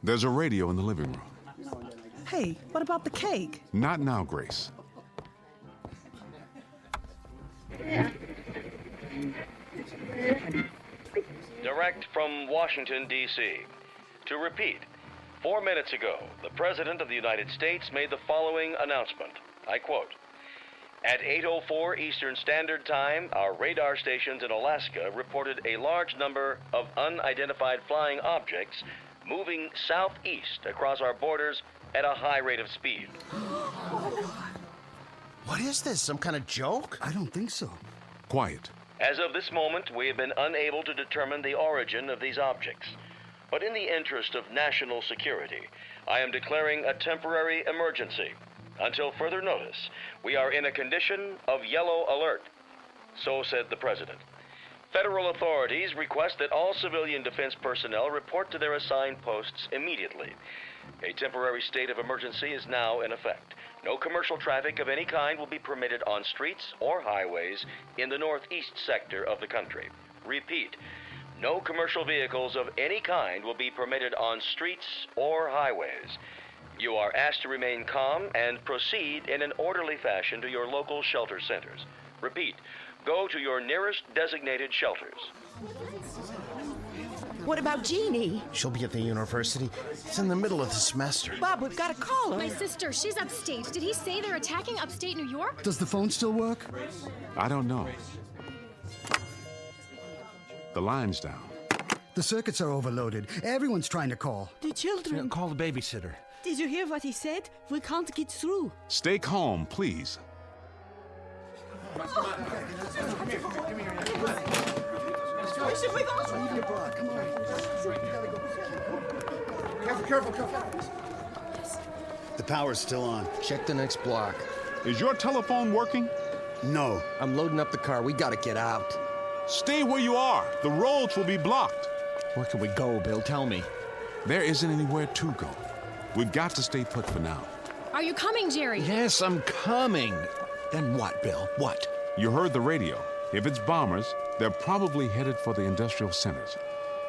There's a radio in the living room. Hey, what about the cake? Not now, Grace. Direct from Washington, D.C. To repeat, 4 minutes ago, the President of the United States made the following announcement. I quote, "At 8:04 Eastern Standard Time, our radar stations in Alaska reported a large number of unidentified flying objects moving southeast across our borders at a high rate of speed." What is this, some kind of joke? I don't think so. Quiet. As of this moment, we have been unable to determine the origin of these objects. But in the interest of national security, I am declaring a temporary emergency. Until further notice, we are in a condition of yellow alert. So said the President. Federal authorities request that all civilian defense personnel report to their assigned posts immediately. A temporary state of emergency is now in effect. No commercial traffic of any kind will be permitted on streets or highways in the northeast sector of the country. Repeat, no commercial vehicles of any kind will be permitted on streets or highways. You are asked to remain calm and proceed in an orderly fashion to your local shelter centers. Repeat, go to your nearest designated shelters. What about Jeannie? She'll be at the university. It's in the middle of the semester. Bob, we've got to call her. My sister, she's upstate. Did he say they're attacking upstate New York? Does the phone still work? I don't know. The line's down. The circuits are overloaded. Everyone's trying to call. The children. Call the babysitter. Did you hear what he said? We can't get through. Stay calm, please. Careful. The power's still on. Check the next block. Is your telephone working? No. I'm loading up the car. We gotta get out. Stay where you are. The roads will be blocked. Where can we go, Bill? Tell me. There isn't anywhere to go. We've got to stay put for now. Are you coming, Jerry? Yes, I'm coming. Then what, Bill? What? You heard the radio. If it's bombers, they're probably headed for the industrial centers.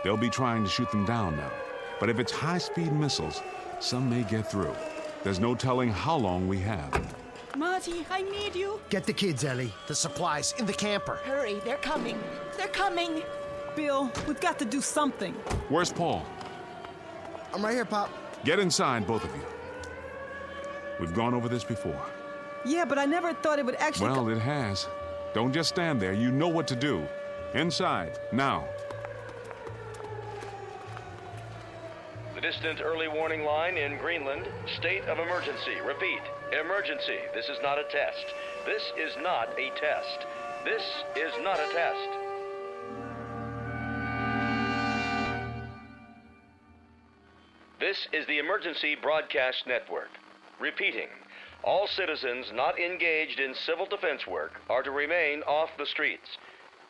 They'll be trying to shoot them down now. But if it's high-speed missiles, some may get through. There's no telling how long we have. Marty, I need you. Get the kids, Ellie. The supplies in the camper. Hurry, they're coming. They're coming. Bill, we've got to do something. Where's Paul? I'm right here, Pop. Get inside, both of you. We've gone over this before. Yeah, but I never thought it would actually... Well, it has. Don't just stand there. You know what to do. Inside, now. The distant early warning line in Greenland, state of emergency. Repeat, emergency. This is not a test. This is not a test. This is not a test. This is the Emergency Broadcast Network. Repeating, all citizens not engaged in civil defense work are to remain off the streets.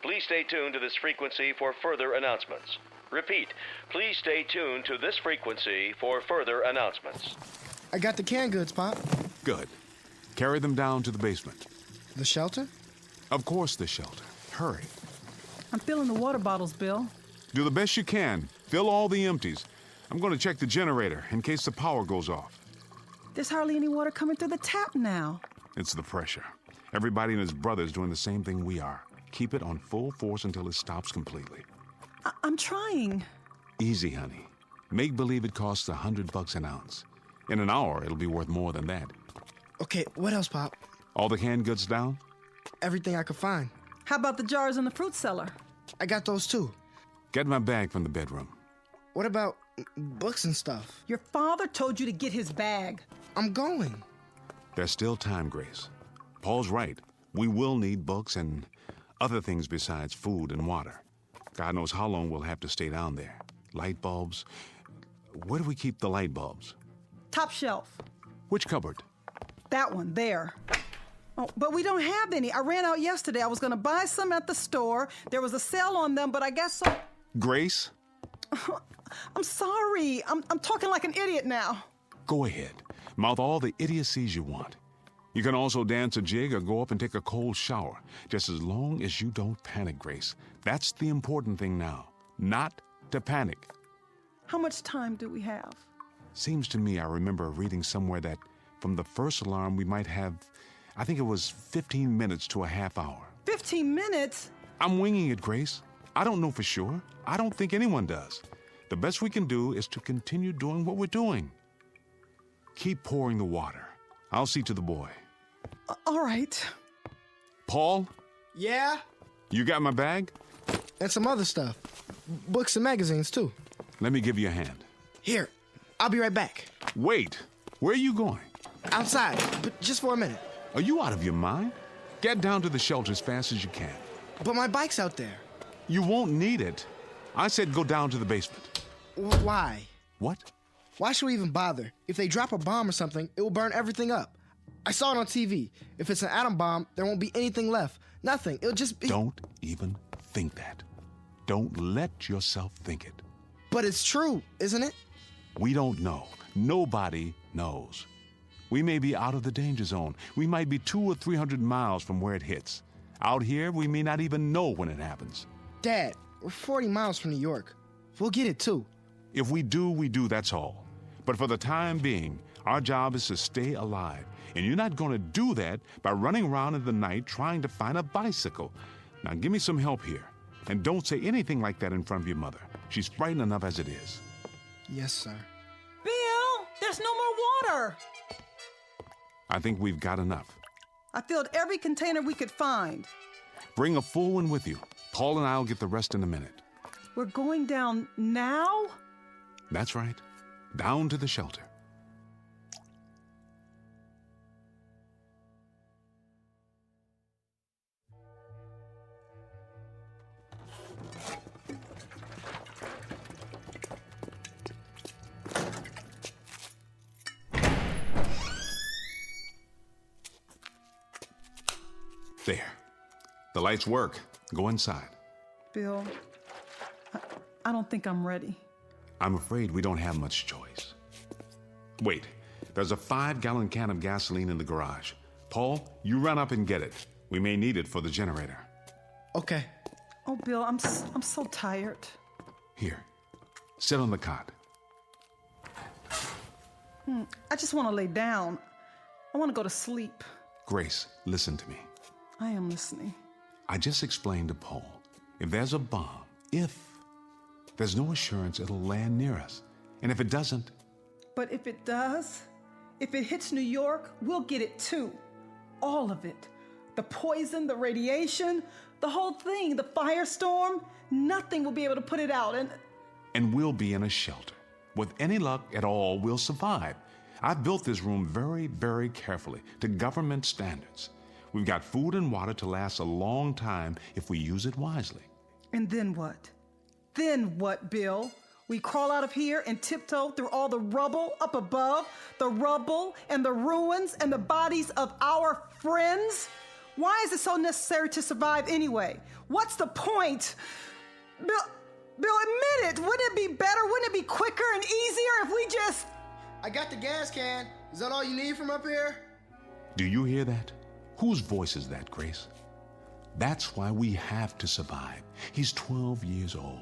Please stay tuned to this frequency for further announcements. Repeat, please stay tuned to this frequency for further announcements. I got the canned goods, Pop. Good. Carry them down to the basement. The shelter? Of course, the shelter. Hurry. I'm filling the water bottles, Bill. Do the best you can. Fill all the empties. I'm going to check the generator in case the power goes off. There's hardly any water coming through the tap now. It's the pressure. Everybody and his brother's doing the same thing we are. Keep it on full force until it stops completely. I'm trying. Easy, honey. Make believe it costs $100 an ounce. In an hour, it'll be worth more than that. Okay, what else, Pop? All the canned goods down? Everything I could find. How about the jars in the fruit cellar? I got those too. Get my bag from the bedroom. What about books and stuff? Your father told you to get his bag. I'm going. There's still time, Grace. Paul's right. We will need books and other things besides food and water. God knows how long we'll have to stay down there. Light bulbs. Where do we keep the light bulbs? Top shelf. Which cupboard? That one, there. Oh, but we don't have any. I ran out yesterday. I was going to buy some at the store. There was a sale on them, but I guess so. Grace? I'm sorry. I'm talking like an idiot now. Go ahead. Mouth all the idiocies you want. You can also dance a jig or go up and take a cold shower, just as long as you don't panic, Grace. That's the important thing now. Not to panic. How much time do we have? Seems to me I remember reading somewhere that from the first alarm we might have, I think it was 15 minutes to a half hour. 15 minutes? I'm winging it, Grace. I don't know for sure. I don't think anyone does. The best we can do is to continue doing what we're doing. Keep pouring the water. I'll see to the boy. All right. Paul? Yeah? You got my bag? And some other stuff. Books and magazines, too. Let me give you a hand. Here, I'll be right back. Wait. Where are you going? Outside, but just for a minute. Are you out of your mind? Get down to the shelter as fast as you can. But my bike's out there. You won't need it. I said go down to the basement. Why? What? Why should we even bother? If they drop a bomb or something, it will burn everything up. I saw it on TV. If it's an atom bomb, there won't be anything left. Nothing. It'll just be... Don't even think that. Don't let yourself think it. But it's true, isn't it? We don't know. Nobody knows. We may be out of the danger zone. We might be 200 or 300 miles from where it hits. Out here, we may not even know when it happens. Dad, we're 40 miles from New York. We'll get it, too. If we do, we do, that's all. But for the time being, our job is to stay alive, And you're not going to do that by running around in the night trying to find a bicycle. Now, give me some help here. And don't say anything like that in front of your mother. She's frightened enough as it is. Yes, sir. Bill, there's no more water. I think we've got enough. I filled every container we could find. Bring a full one with you. Paul and I'll get the rest in a minute. We're going down now? That's right. Down to the shelter. There. The lights work. Go inside. Bill, I don't think I'm ready. I'm afraid we don't have much choice. Wait, there's a 5-gallon can of gasoline in the garage. Paul, you run up and get it. We may need it for the generator. Okay. Oh, Bill, I'm so tired. Here, sit on the cot. I just want to lay down. I want to go to sleep. Grace, listen to me. I am listening. I just explained to Paul, if there's a bomb, there's no assurance it'll land near us. And if it doesn't... But if it does, if it hits New York, we'll get it too. All of it. The poison, the radiation, the whole thing, the firestorm, nothing will be able to put it out. And we'll be in a shelter. With any luck at all, we'll survive. I've built this room very, very carefully to government standards. We've got food and water to last a long time if we use it wisely. And then what? Then what, Bill? We crawl out of here and tiptoe through all the rubble up above, the rubble and the ruins and the bodies of our friends? Why is it so necessary to survive anyway? What's the point? Bill, admit it. Wouldn't it be better? Wouldn't it be quicker and easier if we just... I got the gas can. Is that all you need from up here? Do you hear that? Whose voice is that, Grace? That's why we have to survive. He's 12 years old.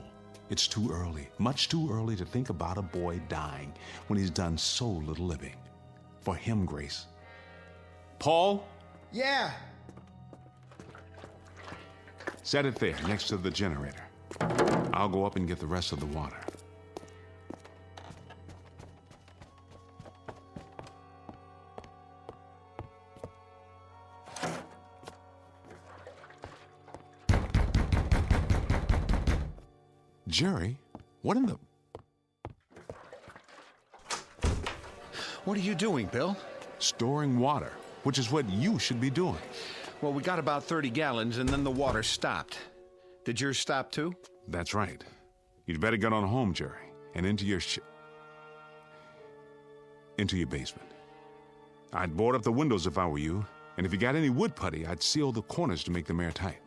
It's too early, much too early to think about a boy dying when he's done so little living. For him, Grace. Paul? Yeah. Set it there, next to the generator. I'll go up and get the rest of the water. Jerry, what in the... What are you doing, Bill? Storing water, which is what you should be doing. Well, we got about 30 gallons, and then the water stopped. Did yours stop, too? That's right. You'd better get on home, Jerry, and into your basement. I'd board up the windows if I were you, and if you got any wood putty, I'd seal the corners to make them airtight.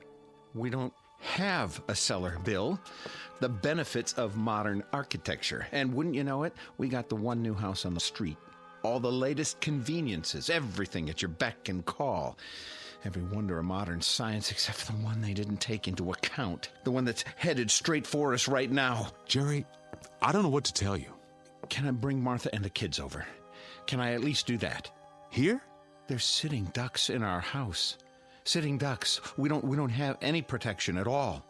We don't have a cellar, Bill. The benefits of modern architecture. And wouldn't you know it, we got the one new house on the street. All the latest conveniences, everything at your beck and call. Every wonder of modern science except for the one they didn't take into account. The one that's headed straight for us right now. Jerry, I don't know what to tell you. Can I bring Martha and the kids over? Can I at least do that? Here? There's sitting ducks in our house. Sitting ducks. We don't have any protection at all.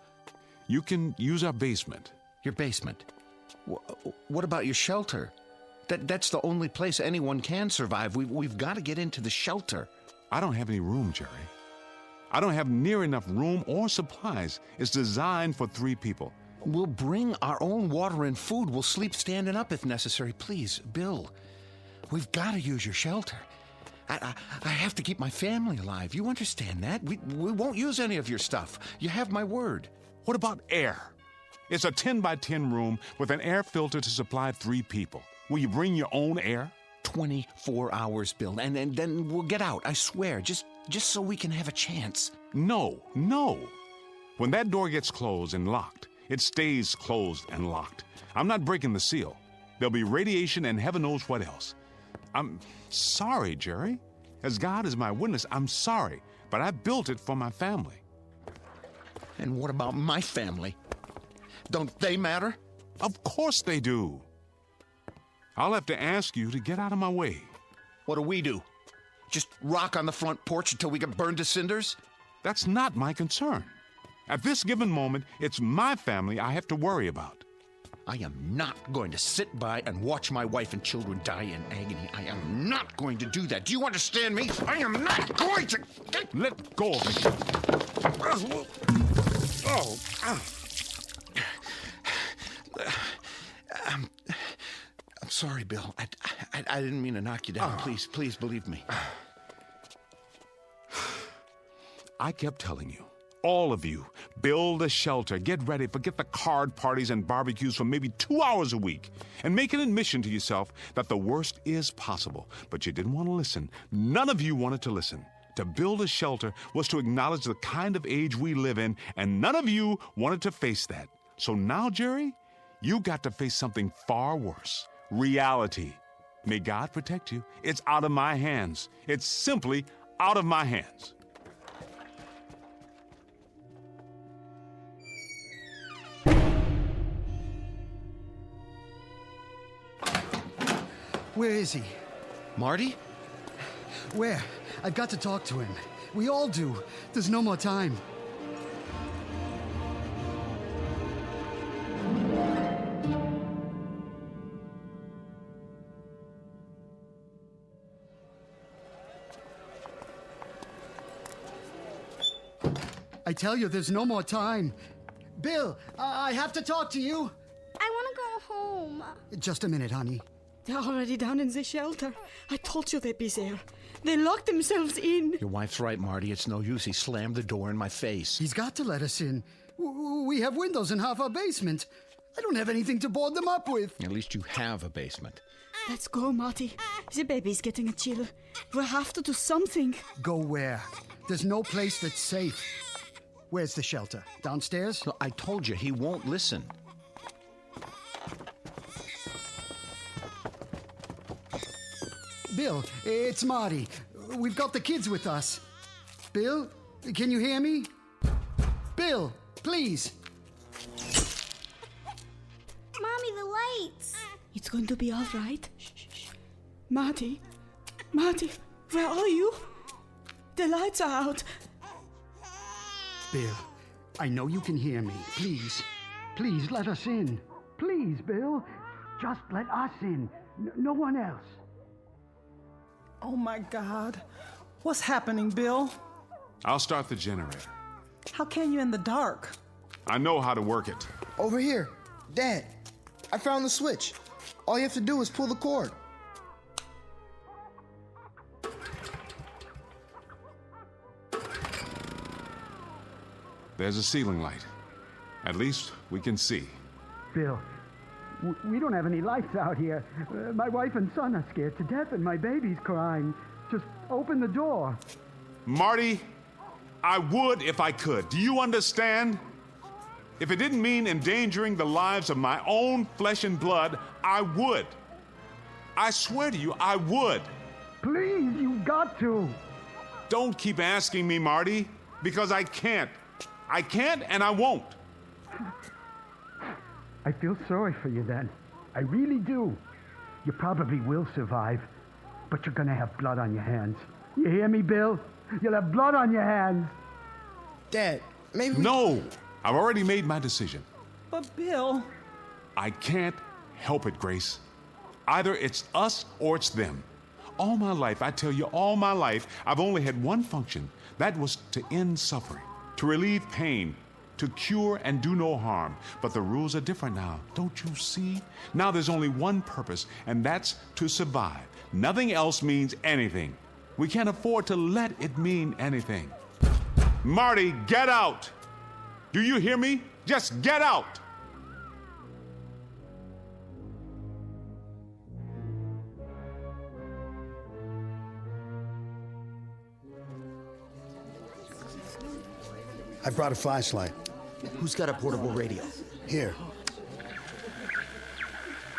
You can use our basement. Your basement? What about your shelter? That's the only place anyone can survive. We've got to get into the shelter. I don't have any room, Jerry. I don't have near enough room or supplies. It's designed for 3 people. We'll bring our own water and food. We'll sleep standing up if necessary. Please, Bill, we've got to use your shelter. I have to keep my family alive. You understand that? We won't use any of your stuff. You have my word. What about air? It's a 10 by 10 room with an air filter to supply 3 people. Will you bring your own air? 24 hours, Bill, and then we'll get out, I swear, just so we can have a chance. No. When that door gets closed and locked, it stays closed and locked. I'm not breaking the seal. There'll be radiation and heaven knows what else. I'm sorry, Jerry. As God is my witness, I'm sorry, but I built it for my family. And what about my family? Don't they matter? Of course they do. I'll have to ask you to get out of my way. What do we do? Just rock on the front porch until we get burned to cinders? That's not my concern. At this given moment, it's my family I have to worry about. I am not going to sit by and watch my wife and children die in agony. I am not going to do that. Do you understand me? I am not going to... Let go of me. I'm sorry, Bill. I didn't mean to knock you down. Please believe me. I kept telling you, all of you, build a shelter, get ready, forget the card parties and barbecues for maybe 2 hours a week, and make an admission to yourself that the worst is possible. But you didn't want to listen. None of you wanted to listen. To build a shelter was to acknowledge the kind of age we live in, and none of you wanted to face that. So now, Jerry, you got to face something far worse. Reality. May God protect you. It's out of my hands. It's simply out of my hands. Where is he? Marty? Where? I've got to talk to him. We all do. There's no more time. I tell you, there's no more time. Bill, I have to talk to you. I want to go home. Just a minute, honey. They're already down in the shelter. I told you they'd be there. They locked themselves in. Your wife's right, Marty. It's no use. He slammed the door in my face. He's got to let us in. We have windows in half our basement. I don't have anything to board them up with. At least you have a basement. Let's go, Marty. The baby's getting a chill. We'll have to do something. Go where? There's no place that's safe. Where's the shelter? Downstairs? No, I told you, he won't listen. Bill, it's Marty. We've got the kids with us. Bill, can you hear me? Bill, please. Mommy, the lights. It's going to be all right. Shh, shh, shh. Marty, where are you? The lights are out. Bill, I know you can hear me. Please let us in. Please, Bill. Just let us in. No one else. Oh, my God. What's happening, Bill? I'll start the generator. How can you in the dark? I know how to work it. Over here. Dad, I found the switch. All you have to do is pull the cord. There's a ceiling light. At least we can see. Bill, we don't have any lights out here. My wife and son are scared to death and my baby's crying. Just open the door. Marty, I would if I could. Do you understand? If it didn't mean endangering the lives of my own flesh and blood, I would. I swear to you, I would. Please, you've got to. Don't keep asking me, Marty, because I can't. I can't and I won't. I feel sorry for you then. I really do. You probably will survive, but you're gonna have blood on your hands. You hear me, Bill? You'll have blood on your hands. Dad, maybe... No! I've already made my decision. But, Bill... I can't help it, Grace. Either it's us or it's them. All my life, I tell you, all my life, I've only had one function. That was to end suffering, to relieve pain, to cure and do no harm. But the rules are different now, don't you see? Now there's only one purpose, and that's to survive. Nothing else means anything. We can't afford to let it mean anything. Marty, get out! Do you hear me? Just get out! I brought a flashlight. Who's got a portable radio? Here.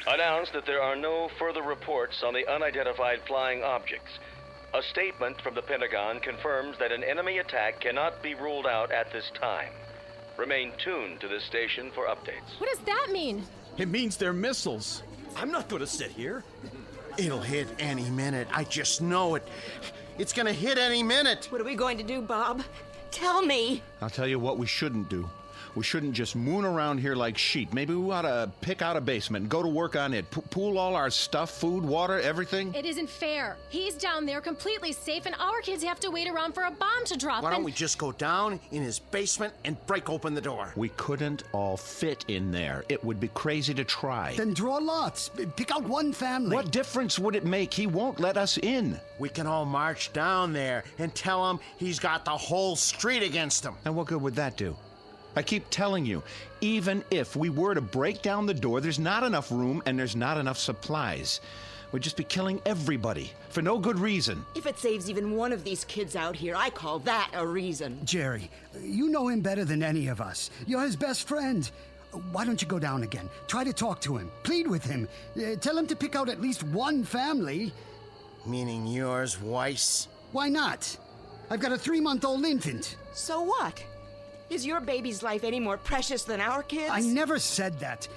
Announced that there are no further reports on the unidentified flying objects. A statement from the Pentagon confirms that an enemy attack cannot be ruled out at this time. Remain tuned to this station for updates. What does that mean? It means they're missiles. I'm not going to sit here. It'll hit any minute. I just know it. It's gonna hit any minute. What are we going to do, Bob? Tell me. I'll tell you what we shouldn't do. We shouldn't just moon around here like sheep. Maybe we ought to pick out a basement and go to work on it. Pool all our stuff, food, water, everything. It isn't fair. He's down there completely safe, and our kids have to wait around for a bomb to drop. Why don't we just go down in his basement and break open the door? We couldn't all fit in there. It would be crazy to try. Then draw lots. Pick out one family. What difference would it make? He won't let us in. We can all march down there and tell him he's got the whole street against him. And what good would that do? I keep telling you, even if we were to break down the door, there's not enough room and there's not enough supplies. We'd just be killing everybody for no good reason. If it saves even one of these kids out here, I call that a reason. Jerry, you know him better than any of us. You're his best friend. Why don't you go down again? Try to talk to him. Plead with him. Tell him to pick out at least one family. Meaning yours, Weiss? Why not? I've got a 3-month-old infant. So what? Is your baby's life any more precious than our kids? I never said that.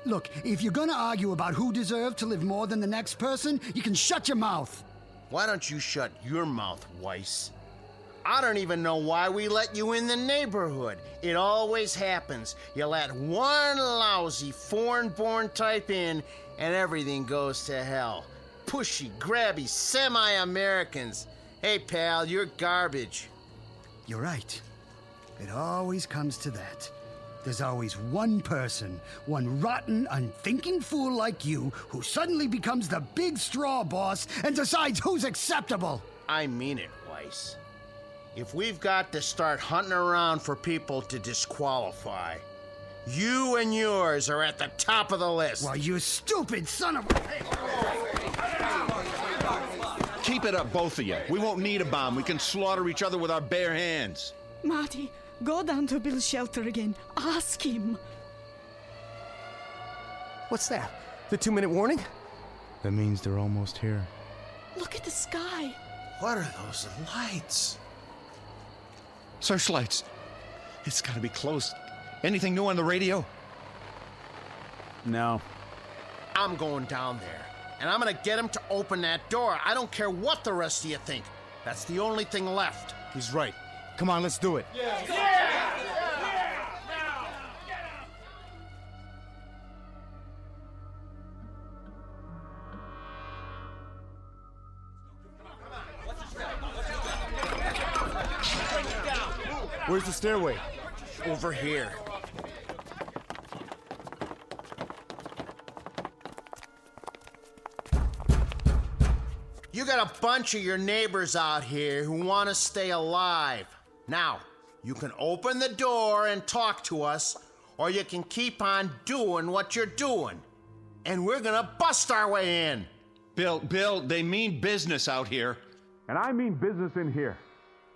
Look, if you're gonna argue about who deserved to live more than the next person, you can shut your mouth. Why don't you shut your mouth, Weiss? I don't even know why we let you in the neighborhood. It always happens. You let one lousy foreign-born type in, and everything goes to hell. Pushy, grabby, semi-Americans. Hey, pal, you're garbage. You're right. It always comes to that. There's always one person, one rotten, unthinking fool like you, who suddenly becomes the big straw boss and decides who's acceptable. I mean it, Weiss. If we've got to start hunting around for people to disqualify, you and yours are at the top of the list. Well, you stupid son of a... Keep it up, both of you. We won't need a bomb. We can slaughter each other with our bare hands. Marty, go down to Bill's shelter again. Ask him. What's that? The 2-minute warning? That means they're almost here. Look at the sky. What are those lights? Searchlights. It's gotta be close. Anything new on the radio? No. I'm going down there, and I'm gonna get him to open that door. I don't care what the rest of you think. That's the only thing left. He's right. Come on, let's do it. Where's the stairway? Over here. You got a bunch of your neighbors out here who want to stay alive. Now, you can open the door and talk to us, or you can keep on doing what you're doing. And we're gonna bust our way in. Bill, they mean business out here. And I mean business in here.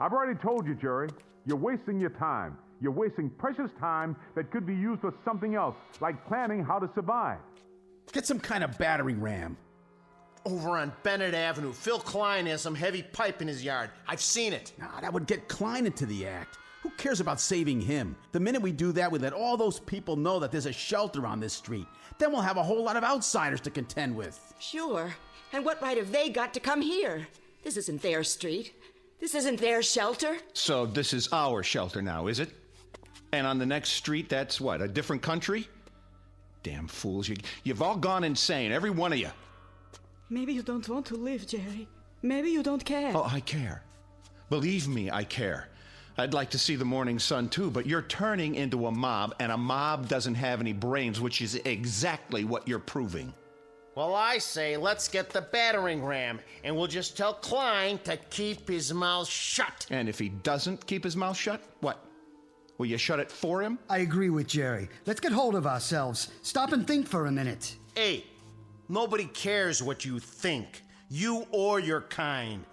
I've already told you, Jerry, you're wasting your time. You're wasting precious time that could be used for something else, like planning how to survive. Get some kind of battering ram. Over on Bennett Avenue, Phil Klein has some heavy pipe in his yard. I've seen it. Nah, that would get Klein into the act. Who cares about saving him? The minute we do that, we let all those people know that there's a shelter on this street. Then we'll have a whole lot of outsiders to contend with. Sure. And what right have they got to come here? This isn't their street. This isn't their shelter. So this is our shelter now, is it? And on the next street, that's what, a different country? Damn fools, you've all gone insane, every one of you. Maybe you don't want to live, Jerry. Maybe you don't care. Oh, I care. Believe me, I care. I'd like to see the morning sun too, but you're turning into a mob, and a mob doesn't have any brains, which is exactly what you're proving. Well, I say let's get the battering ram, and we'll just tell Klein to keep his mouth shut. And if he doesn't keep his mouth shut, what? Will you shut it for him? I agree with Jerry. Let's get hold of ourselves. Stop and think for a minute. Hey, nobody cares what you think, you or your kind.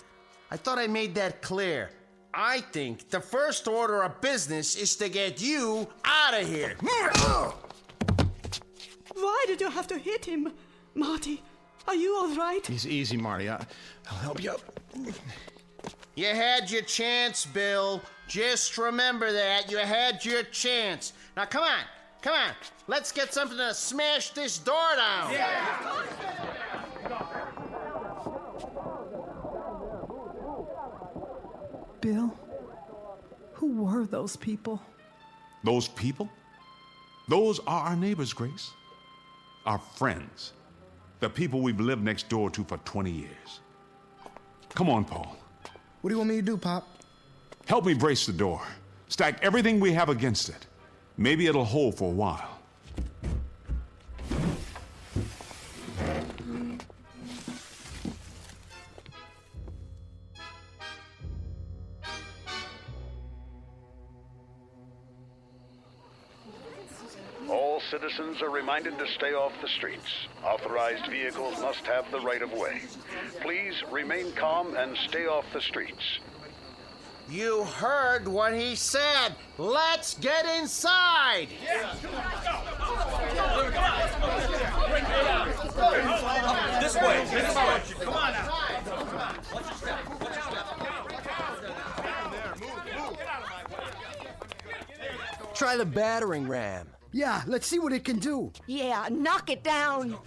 I thought I made that clear. I think the first order of business is to get you out of here. Why did you have to hit him? Marty, are you all right? Easy, Marty. I'll help you up. You had your chance, Bill. Just remember that. You had your chance. Now, come on. Let's get something to smash this door down. Bill, who were those people? Those people? Those are our neighbors, Grace. Our friends. The people we've lived next door to for 20 years. Come on, Paul. What do you want me to do, Pop? Help me brace the door. Stack everything we have against it. Maybe it'll hold for a while. All citizens are reminded to stay off the streets. Authorized vehicles must have the right of way. Please remain calm and stay off the streets. You heard what he said. Let's get inside. This way. Come on now. Try the battering ram. Yeah, let's see what it can do. Yeah, knock it down.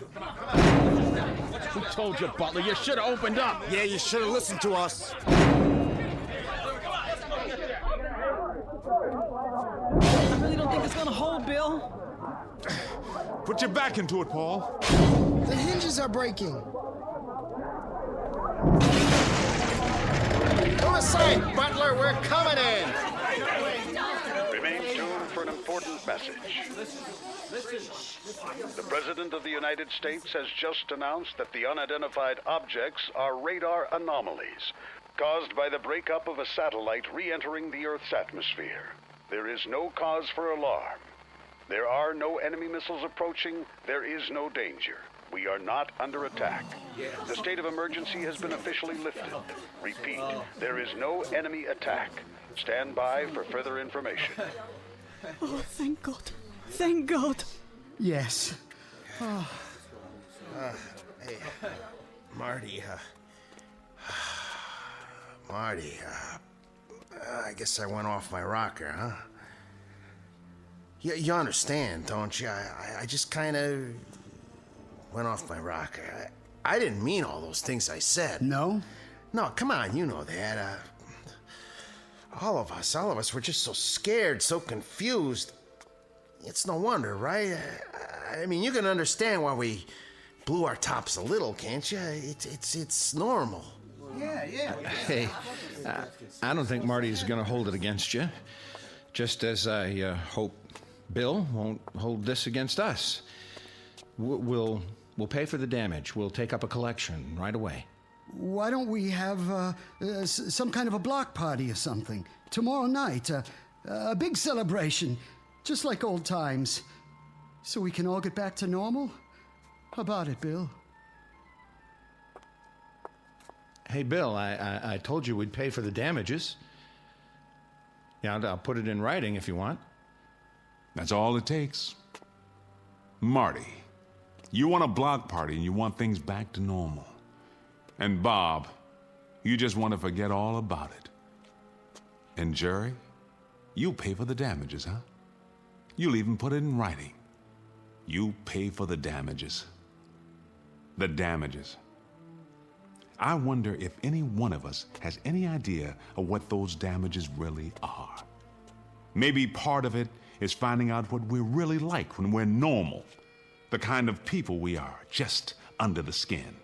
Who told you, Butler? You should have opened up. Yeah, you should have listened to us. I really don't think it's gonna hold, Bill. Put your back into it, Paul. The hinges are breaking. Go aside, Butler. We're coming in. Remain tuned for an important message. The President of the United States has just announced that the unidentified objects are radar anomalies caused by the breakup of a satellite re-entering the Earth's atmosphere. There is no cause for alarm. There are no enemy missiles approaching. There is no danger. We are not under attack. The state of emergency has been officially lifted. Repeat, there is no enemy attack. Stand by for further information. Oh, thank God. Thank God. Yes. Hey, Marty, I guess I went off my rocker, huh? You understand, don't you? I just kind of went off my rocker. I didn't mean all those things I said. No? No, come on, you know that. All of us were just so scared, so confused. It's no wonder, right? I mean, you can understand why we blew our tops a little, can't you? It's normal. Yeah. Hey, I don't think Marty's going to hold it against you. Just as I hope Bill won't hold this against us. We'll pay for the damage. We'll take up a collection right away. Why don't we have some kind of a block party or something? Tomorrow night, a big celebration, just like old times. So we can all get back to normal? How about it, Bill? Hey, Bill, I told you we'd pay for the damages. Yeah, I'll put it in writing if you want. That's all it takes. Marty, you want a block party and you want things back to normal. And Bob, you just want to forget all about it. And Jerry, you pay for the damages, huh? You'll even put it in writing. You pay for the damages. The damages. I wonder if any one of us has any idea of what those damages really are. Maybe part of it is finding out what we're really like when we're normal. The kind of people we are, just under the skin.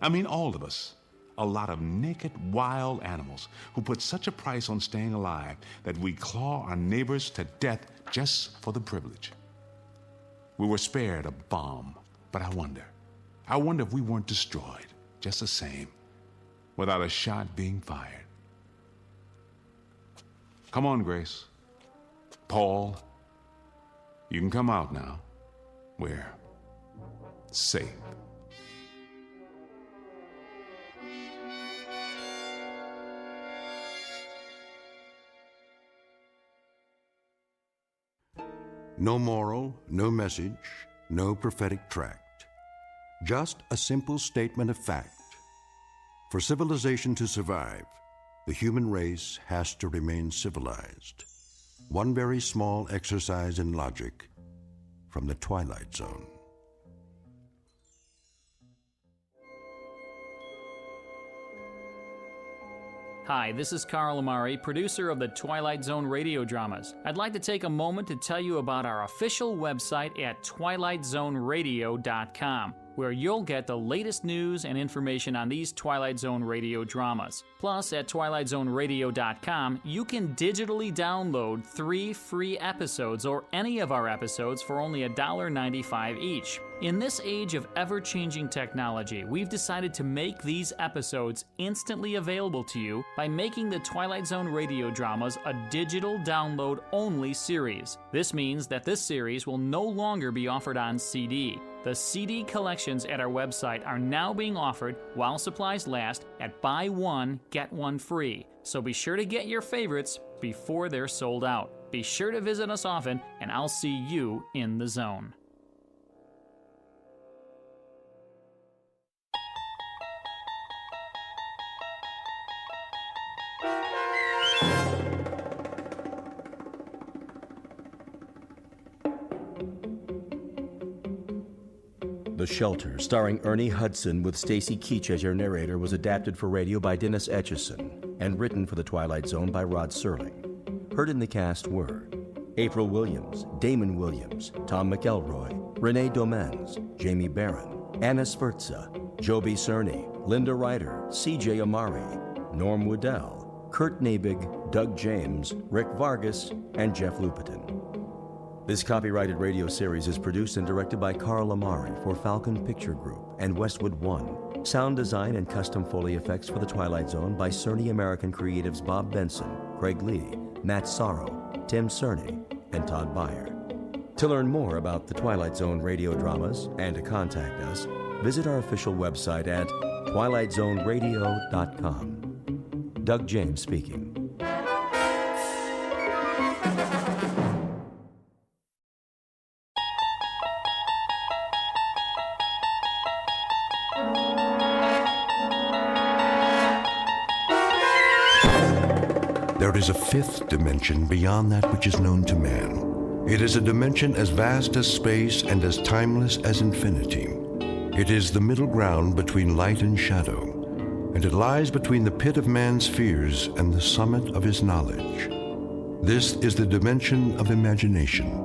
I mean, all of us. A lot of naked, wild animals who put such a price on staying alive that we claw our neighbors to death just for the privilege. We were spared a bomb, but I wonder if we weren't destroyed just the same, without a shot being fired. Come on, Grace. Paul, you can come out now. We're safe. No moral, no message, no prophetic tract. Just a simple statement of fact. For civilization to survive, the human race has to remain civilized. One very small exercise in logic from the Twilight Zone. Hi, this is Carl Amari, producer of the Twilight Zone radio dramas. I'd like to take a moment to tell you about our official website at twilightzoneradio.com, where you'll get the latest news and information on these Twilight Zone radio dramas. Plus, at twilightzoneradio.com, you can digitally download 3 free episodes or any of our episodes for only $1.95 each. In this age of ever-changing technology, we've decided to make these episodes instantly available to you by making the Twilight Zone radio dramas a digital download-only series. This means that this series will no longer be offered on CD. The CD collections at our website are now being offered, while supplies last, at buy one, get one free. So be sure to get your favorites before they're sold out. Be sure to visit us often, and I'll see you in the zone. The Shelter, starring Ernie Hudson with Stacy Keach as your narrator, was adapted for radio by Dennis Etchison and written for The Twilight Zone by Rod Serling. Heard in the cast were April Williams, Damon Williams, Tom McElroy, Renee Domenz, Jamie Barron, Anna Sferza, Joby Cerny, Linda Ryder, C.J. Amari, Norm Woodell, Kurt Nabig, Doug James, Rick Vargas, and Jeff Lupetin. This copyrighted radio series is produced and directed by Carl Amari for Falcon Picture Group and Westwood One. Sound design and custom Foley effects for The Twilight Zone by Cerny American creatives Bob Benson, Craig Lee, Matt Sorrow, Tim Cerny, and Todd Beyer. To learn more about the Twilight Zone radio dramas and to contact us, visit our official website at twilightzoneradio.com. Doug James speaking. There is a fifth dimension beyond that which is known to man. It is a dimension as vast as space and as timeless as infinity. It is the middle ground between light and shadow, and it lies between the pit of man's fears and the summit of his knowledge. This is the dimension of imagination.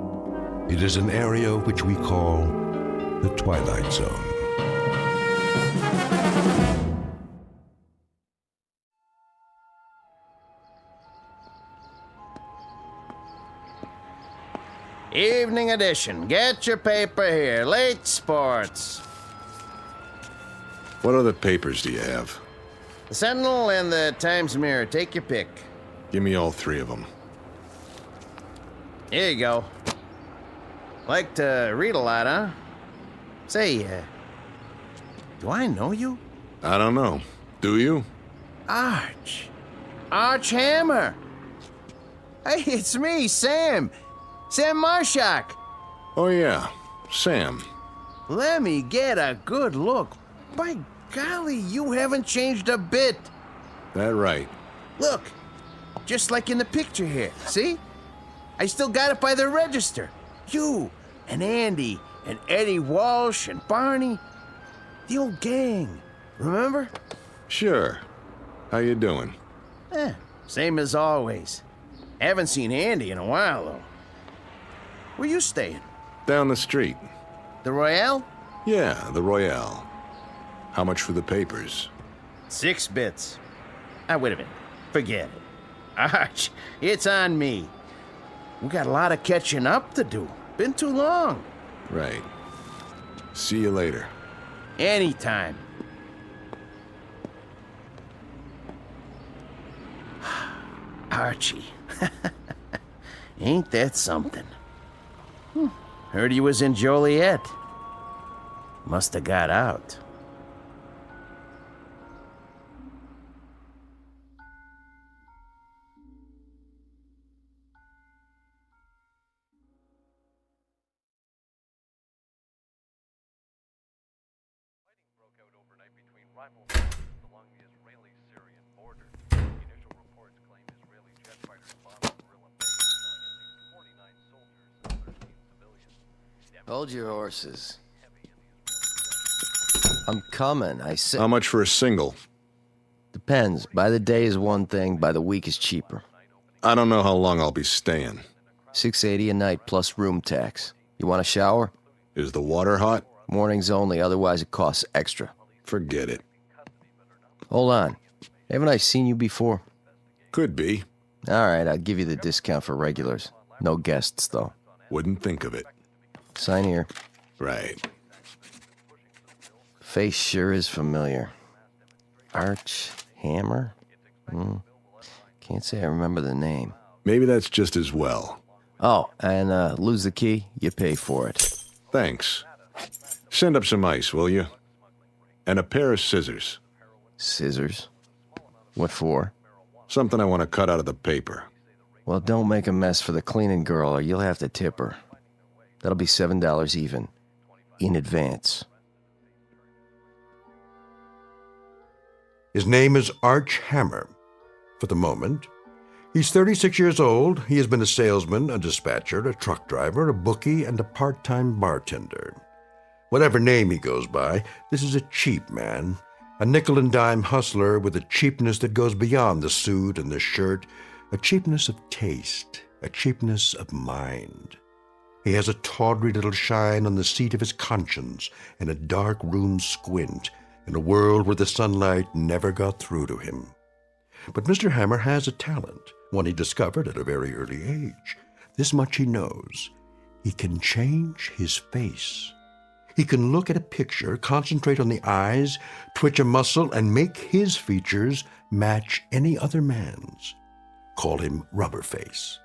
It is an area which we call the Twilight Zone. Evening edition. Get your paper here. Late sports. What other papers do you have? The Sentinel and the Times Mirror. Take your pick. Give me all 3 of them. Here you go. Like to read a lot, huh? Say, do I know you? I don't know. Do you? Arch Hammer. Hey, it's me, Sam. Sam Marshak. Oh, yeah. Sam. Let me get a good look. By golly, you haven't changed a bit. That right. Look, just like in the picture here. See? I still got it by the register. You and Andy and Eddie Walsh and Barney. The old gang. Remember? Sure. How you doing? Same as always. Haven't seen Andy in a while, though. Where you staying? Down the street. The Royale? Yeah, the Royale. How much for the papers? 6 bits. Wait a minute. Forget it. Arch, it's on me. We got a lot of catching up to do. Been too long. Right. See you later. Anytime. Archie. Ain't that something? Heard he was in Joliet. Must have got out. Hold your horses. I'm coming, I said. How much for a single? The Depends. By the day is one thing, by the week is cheaper. I don't know how long I'll be staying. $6.80 a night plus room tax. You want a shower? Is the water hot? Mornings only, otherwise it costs extra. Forget it. Hold on. Haven't I seen you before? Could be. All right, I'll give you the discount for regulars. No guests, though. Wouldn't think of it. Sign here. Right. Face sure is familiar. Arch Hammer? Can't say I remember the name. Maybe that's just as well. Oh, and lose the key, you pay for it. Thanks. Send up some ice, will you? And a pair of scissors. Scissors? What for? Something I want to cut out of the paper. Well, don't make a mess for the cleaning girl or you'll have to tip her. That'll be $7 even. In advance. His name is Arch Hammer. For the moment, he's 36 years old. He has been a salesman, a dispatcher, a truck driver, a bookie, and a part-time bartender. Whatever name he goes by, this is a cheap man, a nickel-and-dime hustler with a cheapness that goes beyond the suit and the shirt, a cheapness of taste, a cheapness of mind. He has a tawdry little shine on the seat of his conscience and a dark room squint in a world where the sunlight never got through to him. But Mr. Hammer has a talent, one he discovered at a very early age. This much he knows. He can change his face. He can look at a picture, concentrate on the eyes, twitch a muscle, and make his features match any other man's. Call him Rubberface.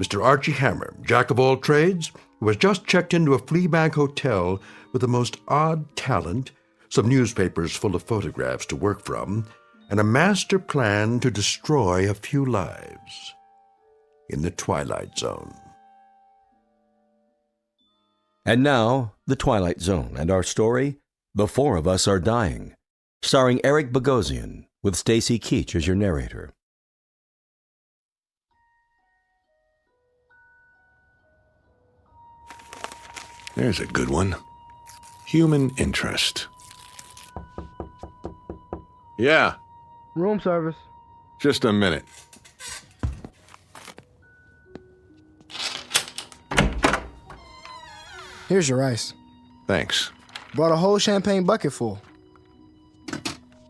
Mr. Archie Hammer, jack of all trades, who has just checked into a Fleabag hotel with the most odd talent, some newspapers full of photographs to work from, and a master plan to destroy a few lives in the Twilight Zone. And now, The Twilight Zone and our story, The Four of Us Are Dying, starring Eric Bogosian, with Stacy Keach as your narrator. There's a good one. Human interest. Yeah, Room service. just a minute. Here's your ice. Thanks. Brought a whole champagne bucket full.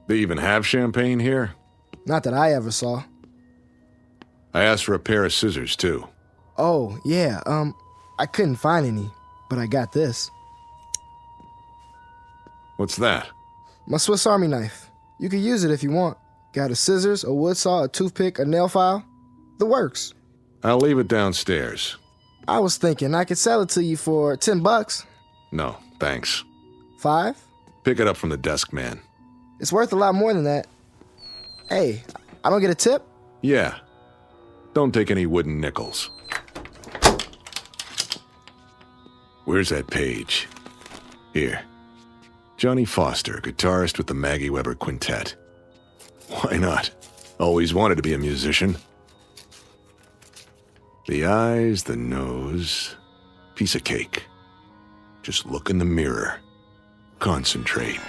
They even have champagne here? Not that I ever saw. I asked for a pair of scissors, too. Oh, yeah, I couldn't find any, but I got this. What's that? My Swiss Army knife. You can use it if you want. Got a scissors, a wood saw, a toothpick, a nail file. The works. I'll leave it downstairs. I was thinking I could sell it to you for $10. No, thanks. 5? Pick it up from the desk man. It's worth a lot more than that. Hey, I don't get a tip? Yeah. Don't take any wooden nickels. Where's that page? Here. Johnny Foster, guitarist with the Maggie Weber Quintet. Why not? Always wanted to be a musician. The eyes, the nose, piece of cake. Just look in the mirror. Concentrate.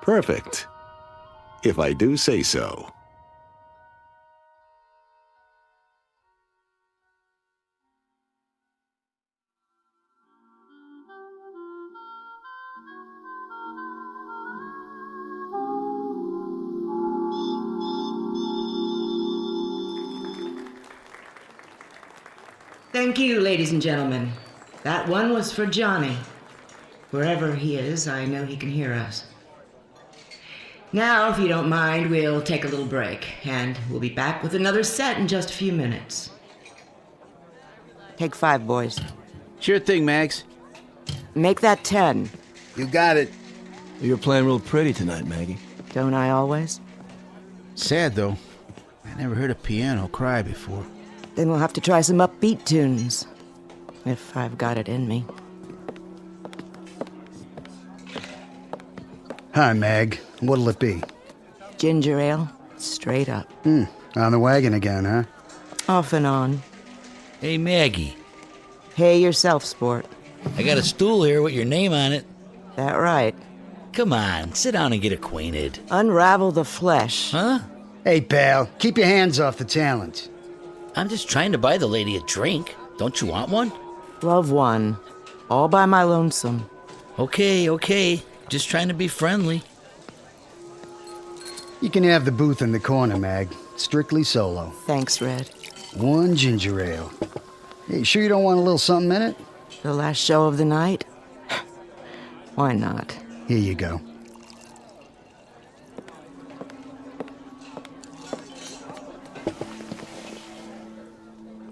Perfect. If I do say so. Thank you, ladies and gentlemen. That one was for Johnny. Wherever he is, I know he can hear us. Now, if you don't mind, we'll take a little break, and we'll be back with another set in just a few minutes. Take 5, boys. Sure thing, Max. Make that 10. You got it. You're playing real pretty tonight, Maggie. Don't I always? Sad, though. I never heard a piano cry before. Then we'll have to try some upbeat tunes. If I've got it in me. Hi, Mag. What'll it be? Ginger ale, straight up. On the wagon again, huh? Off and on. Hey, Maggie. Hey yourself, sport. I got a stool here with your name on it. That right. Come on, sit down and get acquainted. Unravel the flesh. Huh? Hey, pal, keep your hands off the talent. I'm just trying to buy the lady a drink. Don't you want one? Love one. All by my lonesome. Okay. Just trying to be friendly. You can have the booth in the corner, Mag. Strictly solo. Thanks, Red. One ginger ale. Hey, sure you don't want a little something in it? The last show of the night? Why not? Here you go.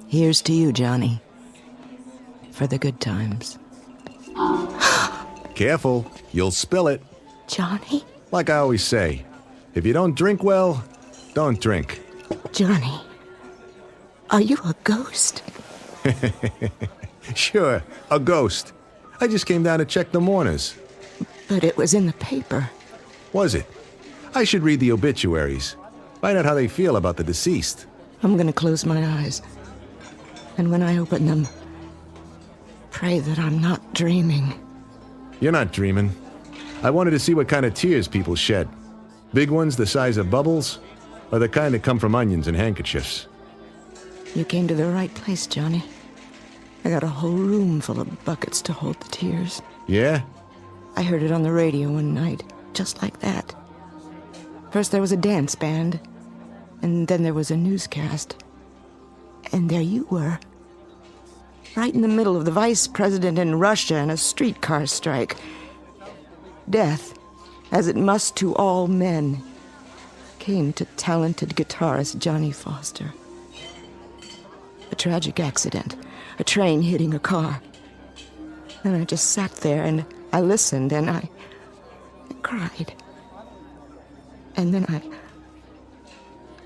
Here's to you, Johnny. For the good times. Careful, you'll spill it. Johnny? Like I always say, if you don't drink well, don't drink. Johnny, are you a ghost? Sure, a ghost. I just came down to check the mourners. But it was in the paper. Was it? I should read the obituaries. Find out how they feel about the deceased. I'm gonna close my eyes. And when I open them, pray that I'm not dreaming. You're not dreaming. I wanted to see what kind of tears people shed. Big ones the size of bubbles, or the kind that come from onions and handkerchiefs. You came to the right place, Johnny. I got a whole room full of buckets to hold the tears. Yeah? I heard it on the radio one night, just like that. First there was a dance band, and then there was a newscast. And there you were. Right in the middle of the vice president in Russia and a streetcar strike. Death, as it must to all men, came to talented guitarist Johnny Foster. A tragic accident, a train hitting a car. And I just sat there and I listened and I cried. And then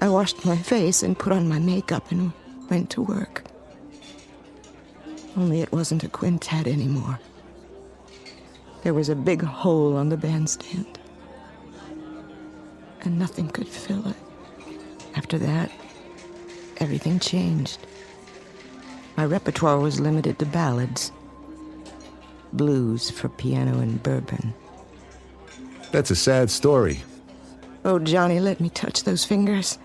I washed my face and put on my makeup and went to work. Only it wasn't a quintet anymore. There was a big hole on the bandstand. And nothing could fill it. After that, everything changed. My repertoire was limited to ballads. Blues for piano and bourbon. That's a sad story. Oh, Johnny, let me touch those fingers.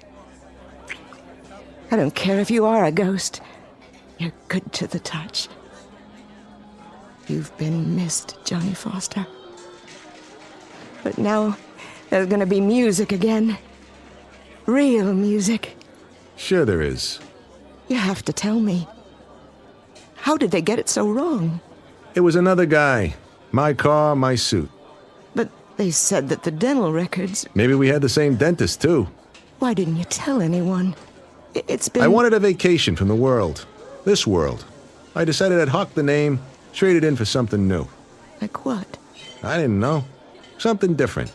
I don't care if you are a ghost. You're good to the touch. You've been missed, Johnny Foster. But now there's gonna be music again. Real music. Sure there is. You have to tell me. How did they get it so wrong? It was another guy. My car, my suit. But they said that the dental records... Maybe we had the same dentist, too. Why didn't you tell anyone? It's been... I wanted a vacation from the world. This world. I decided I'd hawk the name, trade it in for something new. Like what? I didn't know. Something different.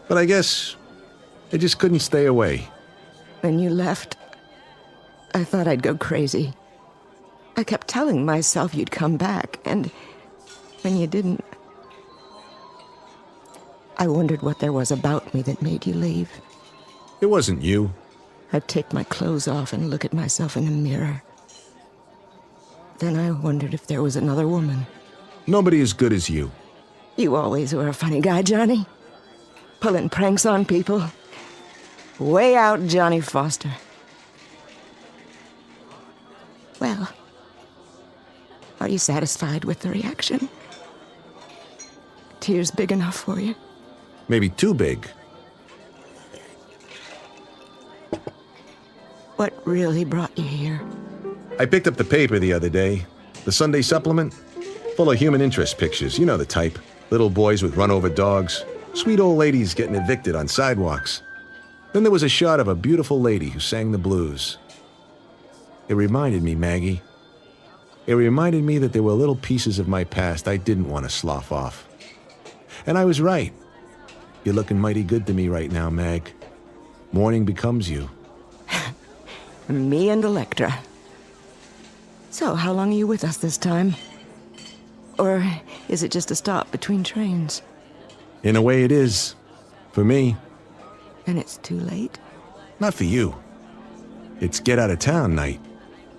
But I guess I just couldn't stay away. When you left, I thought I'd go crazy. I kept telling myself you'd come back, and when you didn't, I wondered what there was about me that made you leave. It wasn't you. I'd take my clothes off and look at myself in the mirror. Then I wondered if there was another woman. Nobody as good as you. You always were a funny guy, Johnny. Pulling pranks on people. Way out, Johnny Foster. Well, are you satisfied with the reaction? Tears big enough for you? Maybe too big. What really brought you here? I picked up the paper the other day. The Sunday supplement. Full of human interest pictures. You know the type. Little boys with run-over dogs. Sweet old ladies getting evicted on sidewalks. Then there was a shot of a beautiful lady who sang the blues. It reminded me, Maggie. It reminded me that there were little pieces of my past I didn't want to slough off. And I was right. You're looking mighty good to me right now, Mag. Morning becomes you. Me and Electra. So, how long are you with us this time? Or is it just a stop between trains? In a way it is. For me. And it's too late? Not for you. It's get out of town night.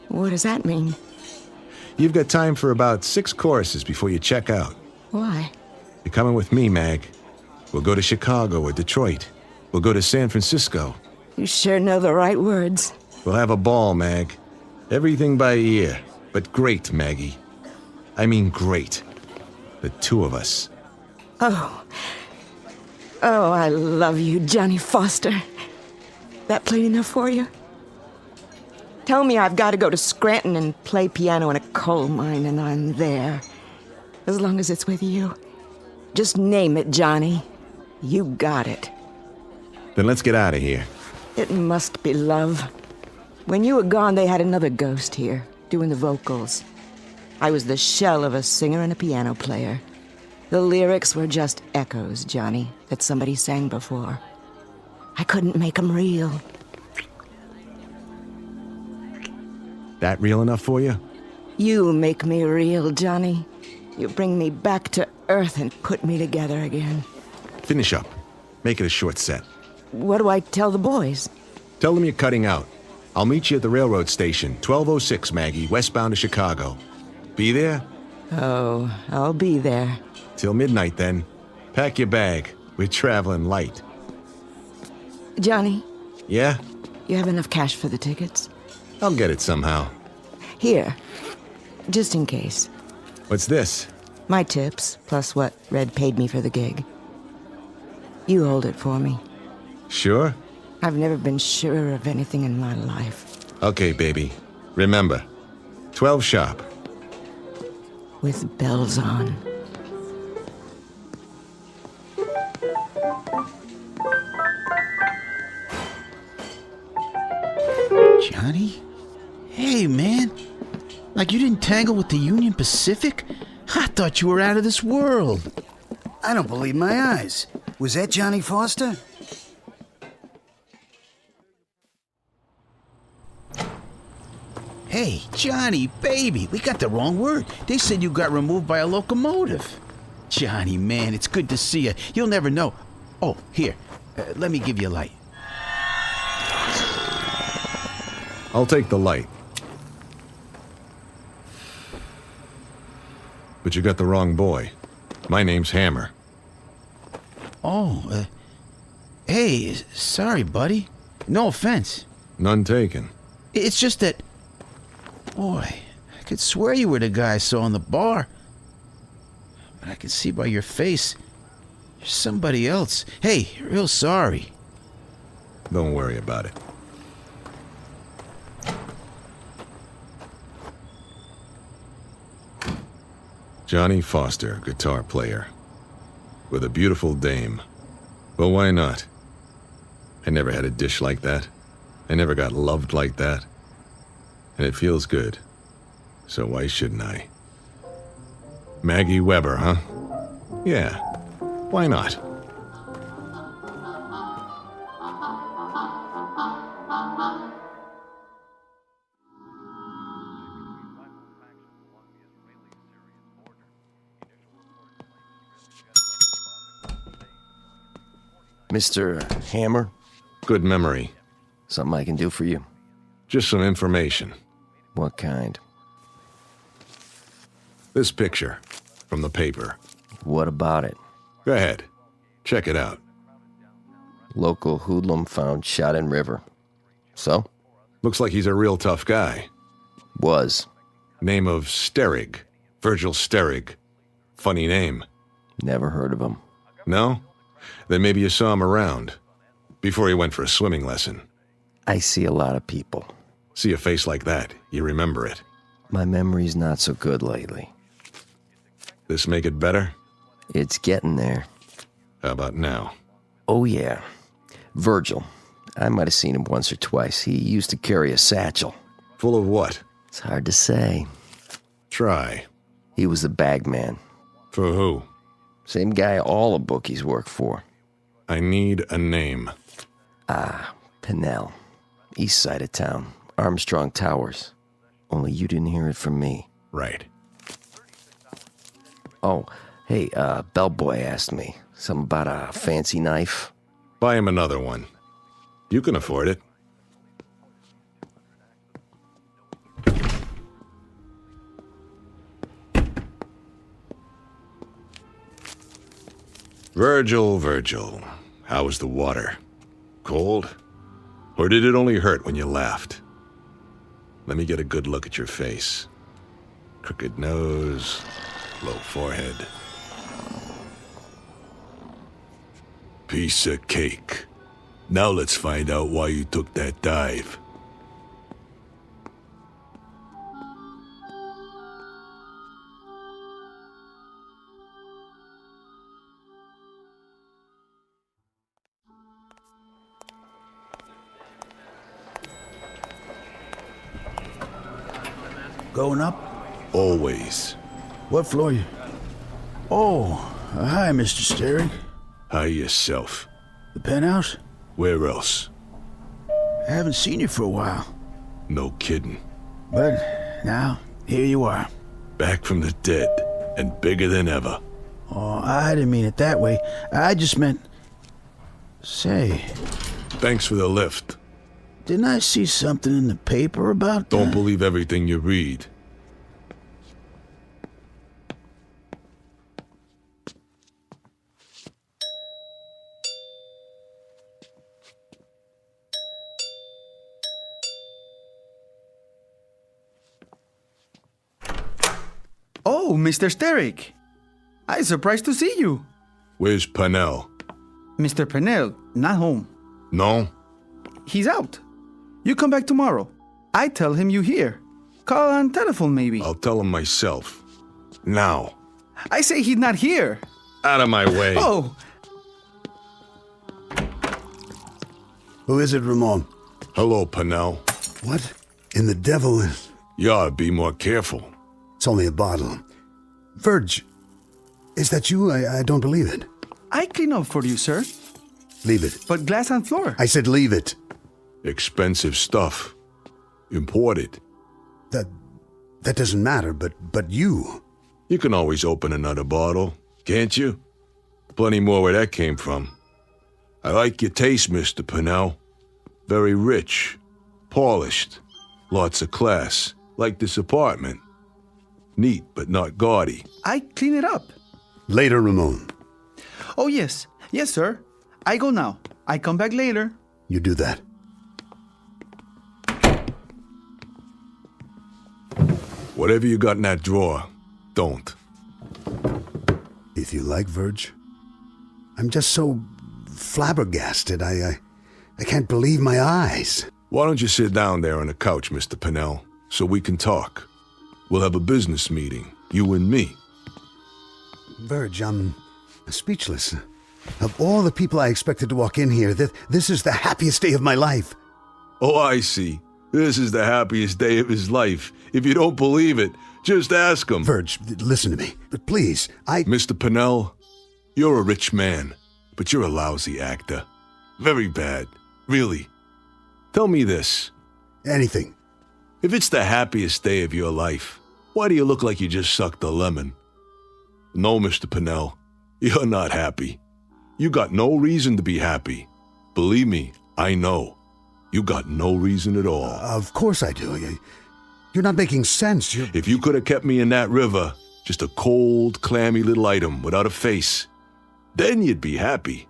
What does that mean? You've got time for about 6 courses before you check out. Why? You're coming with me, Mag. We'll go to Chicago or Detroit. We'll go to San Francisco. You sure know the right words. We'll have a ball, Mag. Everything by ear. But great, Maggie. I mean great. The two of us. Oh. Oh, I love you, Johnny Foster. That plain enough for you? Tell me I've got to go to Scranton and play piano in a coal mine, and I'm there. As long as it's with you. Just name it, Johnny. You got it. Then let's get out of here. It must be love. When you were gone, they had another ghost here, doing the vocals. I was the shell of a singer and a piano player. The lyrics were just echoes, Johnny, that somebody sang before. I couldn't make 'em real. That real enough for you? You make me real, Johnny. You bring me back to earth and put me together again. Finish up. Make it a short set. What do I tell the boys? Tell them you're cutting out. I'll meet you at the railroad station, 1206, Maggie, westbound to Chicago. Be there? Oh, I'll be there. Till midnight, then. Pack your bag. We're traveling light. Johnny, Yeah? you have enough cash for the tickets? I'll get it somehow. Here, just in case. What's this? My tips, plus what Red paid me for the gig. You hold it for me. Sure? I've never been surer of anything in my life. Okay, baby. Remember, 12 sharp. With bells on. Johnny? Hey, man. Like you didn't tangle with the Union Pacific? I thought you were out of this world. I don't believe my eyes. Was that Johnny Foster? Hey, Johnny, baby, we got the wrong word. They said you got removed by a locomotive. Johnny, man, it's good to see you. You'll never know. Oh, here, let me give you a light. I'll take the light. But you got the wrong boy. My name's Hammer. Oh, hey, sorry, buddy. No offense. None taken. It's just that... Boy, I could swear you were the guy I saw in the bar. But I can see by your face, you're somebody else. Hey, real sorry. Don't worry about it. Johnny Foster, guitar player. With a beautiful dame. Well, why not? I never had a dish like that. I never got loved like that. And it feels good. So why shouldn't I? Maggie Weber, huh? Yeah. Why not? Mr. Hammer? Good memory. Something I can do for you? Just some information. What kind? This picture from the paper. What about it? Go ahead. Check it out. Local hoodlum found shot in river. So? Looks like he's a real tough guy. Was. Name of Sterig. Virgil Sterig. Funny name. Never heard of him. No? Then maybe you saw him around. Before he went for a swimming lesson. I see a lot of people. See a face like that, you remember it. My memory's not so good lately. This make it better? It's getting there. How about now? Oh, yeah. Virgil. I might have seen him once or twice. He used to carry a satchel. Full of what? It's hard to say. Try. He was the bag man. For who? Same guy all the bookies work for. I need a name. Pinnell. East side of town. Armstrong Towers. Only you didn't hear it from me. Right. Oh, hey, bellboy asked me. Something about a fancy knife. Buy him another one. You can afford it. Virgil, how was the water? Cold? Or did it only hurt when you laughed? Let me get a good look at your face. Crooked nose, low forehead. Piece of cake. Now let's find out why you took that dive. Going up? Always. What floor you? Oh, hi, Mr. Sterling. Hi yourself. The penthouse? Where else? I haven't seen you for a while. No kidding. But now, here you are. Back from the dead, and bigger than ever. Oh, I didn't mean it that way. I just meant... Say... Thanks for the lift. Didn't I see something in the paper about Don't believe everything you read. Oh, Mr. Steric. I'm surprised to see you. Where's Pennell? Mr. Pennell, not home. No? He's out. You come back tomorrow. I tell him you here. Call on telephone, maybe. I'll tell him myself. Now. I say he's not here. Out of my way. Oh! Who is it, Ramon? Hello, Pennell. What in the devil is... You ought to be more careful. It's only a bottle. Verge, is that you? I don't believe it. I clean up for you, sir. Leave it. But glass on floor. I said leave it. Expensive stuff. Imported. That doesn't matter, but you... You can always open another bottle, can't you? Plenty more where that came from. I like your taste, Mr. Pennell. Very rich, polished, lots of class, like this apartment. Neat, but not gaudy. I clean it up. Later, Ramon. Oh, yes. Yes, sir. I go now. I come back later. You do that. Whatever you got in that drawer, don't. If you like, Verge. I'm just so flabbergasted. I can't believe my eyes. Why don't you sit down there on the couch, Mr. Pennell, so we can talk? We'll have a business meeting, you and me. Verge, I'm speechless. Of all the people I expected to walk in here, this is the happiest day of my life. Oh, I see. This is the happiest day of his life. If you don't believe it, just ask him. Verge, listen to me. But please, Mr. Pennell, you're a rich man, but you're a lousy actor. Very bad. Really. Tell me this. Anything. If it's the happiest day of your life, why do you look like you just sucked a lemon? No, Mr. Pennell, you're not happy. You got no reason to be happy. Believe me, I know. You got no reason at all. Of course I do. You're not making sense. If you could have kept me in that river, just a cold, clammy little item without a face, then you'd be happy.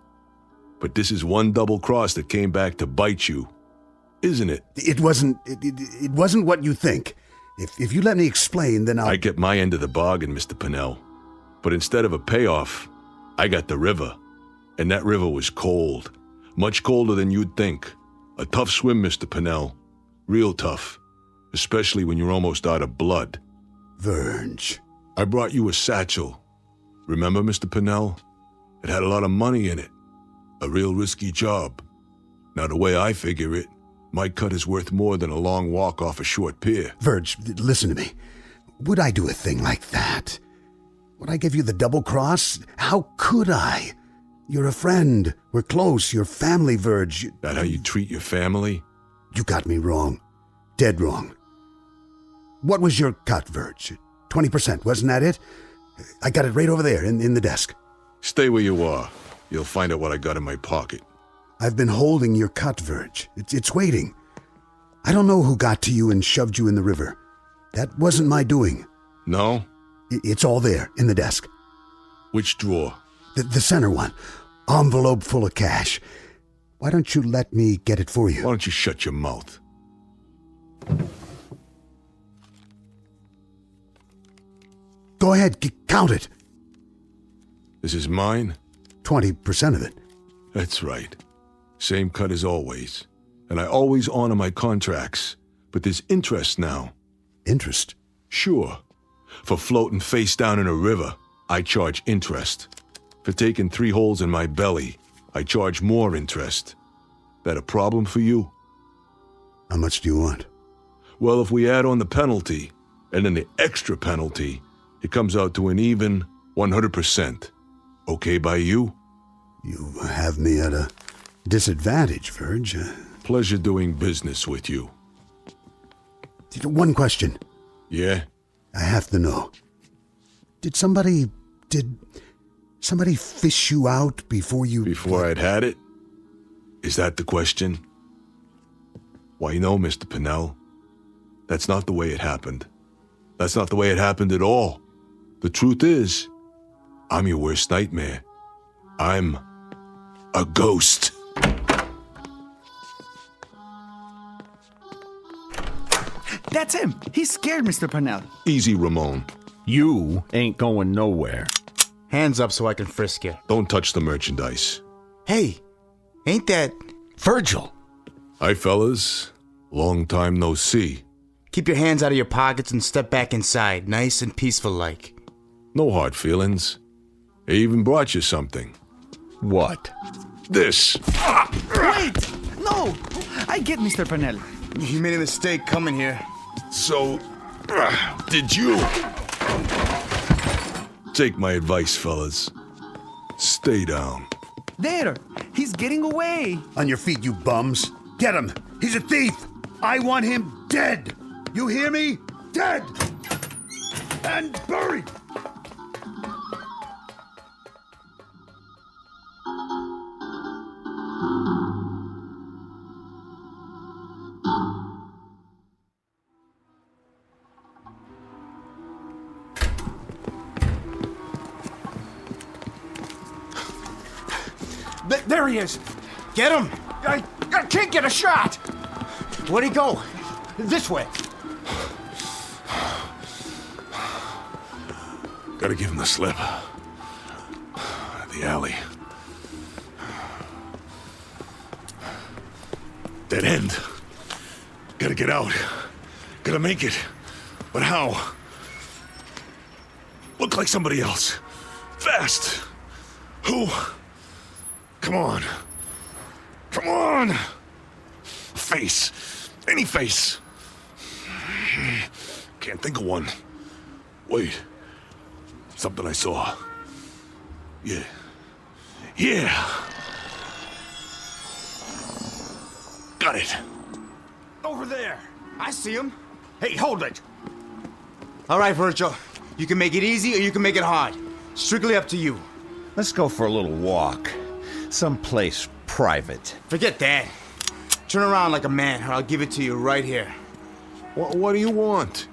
But this is one double cross that came back to bite you, isn't it? It wasn't what you think. If you let me explain, then I'll... I get my end of the bargain, Mr. Pennell. But instead of a payoff, I got the river. And that river was cold. Much colder than you'd think. A tough swim, Mr. Pennell. Real tough. Especially when you're almost out of blood. Verge. I brought you a satchel. Remember, Mr. Pennell? It had a lot of money in it. A real risky job. Now, the way I figure it, my cut is worth more than a long walk off a short pier. Verge, listen to me. Would I do a thing like that? Would I give you the double cross? How could I? You're a friend. We're close. You're family, Verge. That how you treat your family? You got me wrong. Dead wrong. What was your cut, Verge? 20%, wasn't that it? I got it right over there in the desk. Stay where you are. You'll find out what I got in my pocket. I've been holding your cut, Verge. It's waiting. I don't know who got to you and shoved you in the river. That wasn't my doing. No? It's all there, in the desk. Which drawer? The center one. Envelope full of cash. Why don't you let me get it for you? Why don't you shut your mouth? Go ahead, count it. This is mine? 20% of it. That's right. Same cut as always. And I always honor my contracts. But there's interest now. Interest? Sure. For floating face down in a river, I charge interest. For taking 3 holes in my belly, I charge more interest. That a problem for you? How much do you want? Well, if we add on the penalty, and then the extra penalty, it comes out to an even 100%. Okay by you? You have me at a disadvantage, Verge. Pleasure doing business with you. One question. Yeah? I have to know. Did somebody fish you out before you... Before I'd had it? Is that the question? Why, no, Mr. Pinnell. That's not the way it happened. That's not the way it happened at all. The truth is, I'm your worst nightmare. I'm a ghost. That's him. He's scared, Mr. Purnell. Easy, Ramon. You ain't going nowhere. Hands up so I can frisk you. Don't touch the merchandise. Hey, ain't that Virgil? Hi, fellas. Long time no see. Keep your hands out of your pockets and step back inside, nice and peaceful like. No hard feelings. I even brought you something. What? This. Wait! No! I get Mr. Purnell. You made a mistake coming here. So, did you? Take my advice, fellas. Stay down. There! He's getting away! On your feet, you bums. Get him! He's a thief! I want him dead! You hear me? Dead! And buried! There he is! Get him! I can't get a shot! Where'd he go? This way. Gotta give him the slip. The alley. Dead end. Gotta get out. Gotta make it. But how? Look like somebody else. Fast. Who? Come on. Come on! Face. Any face. Can't think of one. Wait. Something I saw. Yeah. Yeah! Got it. Over there. I see him. Hey, hold it. All right, Virgil. You can make it easy or you can make it hard. Strictly up to you. Let's go for a little walk. Someplace private. Forget that. Turn around like a man or I'll give it to you right here. What do you want?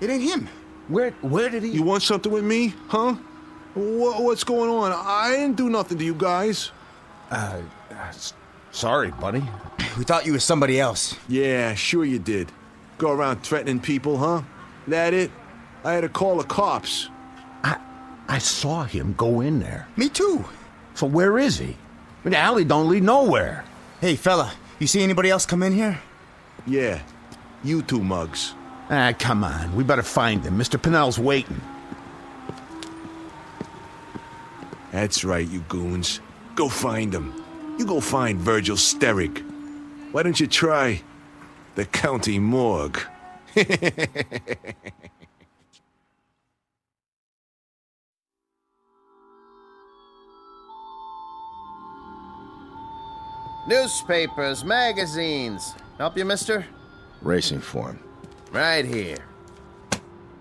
It ain't him. Where did he... You want something with me, huh? What's going on? I didn't do nothing to you guys. Sorry, buddy. We thought you were somebody else. Yeah, sure you did. Go around threatening people, huh? That it? I had to call the cops. I saw him go in there. Me too. So where is he? The alley don't lead nowhere. Hey, fella, you see anybody else come in here? Yeah, you two mugs. Come on. We better find him. Mr. Pinnell's waiting. That's right, you goons. Go find him. You go find Virgil Steric. Why don't you try the county morgue? Newspapers, magazines. Help you, mister? Racing form. Right here.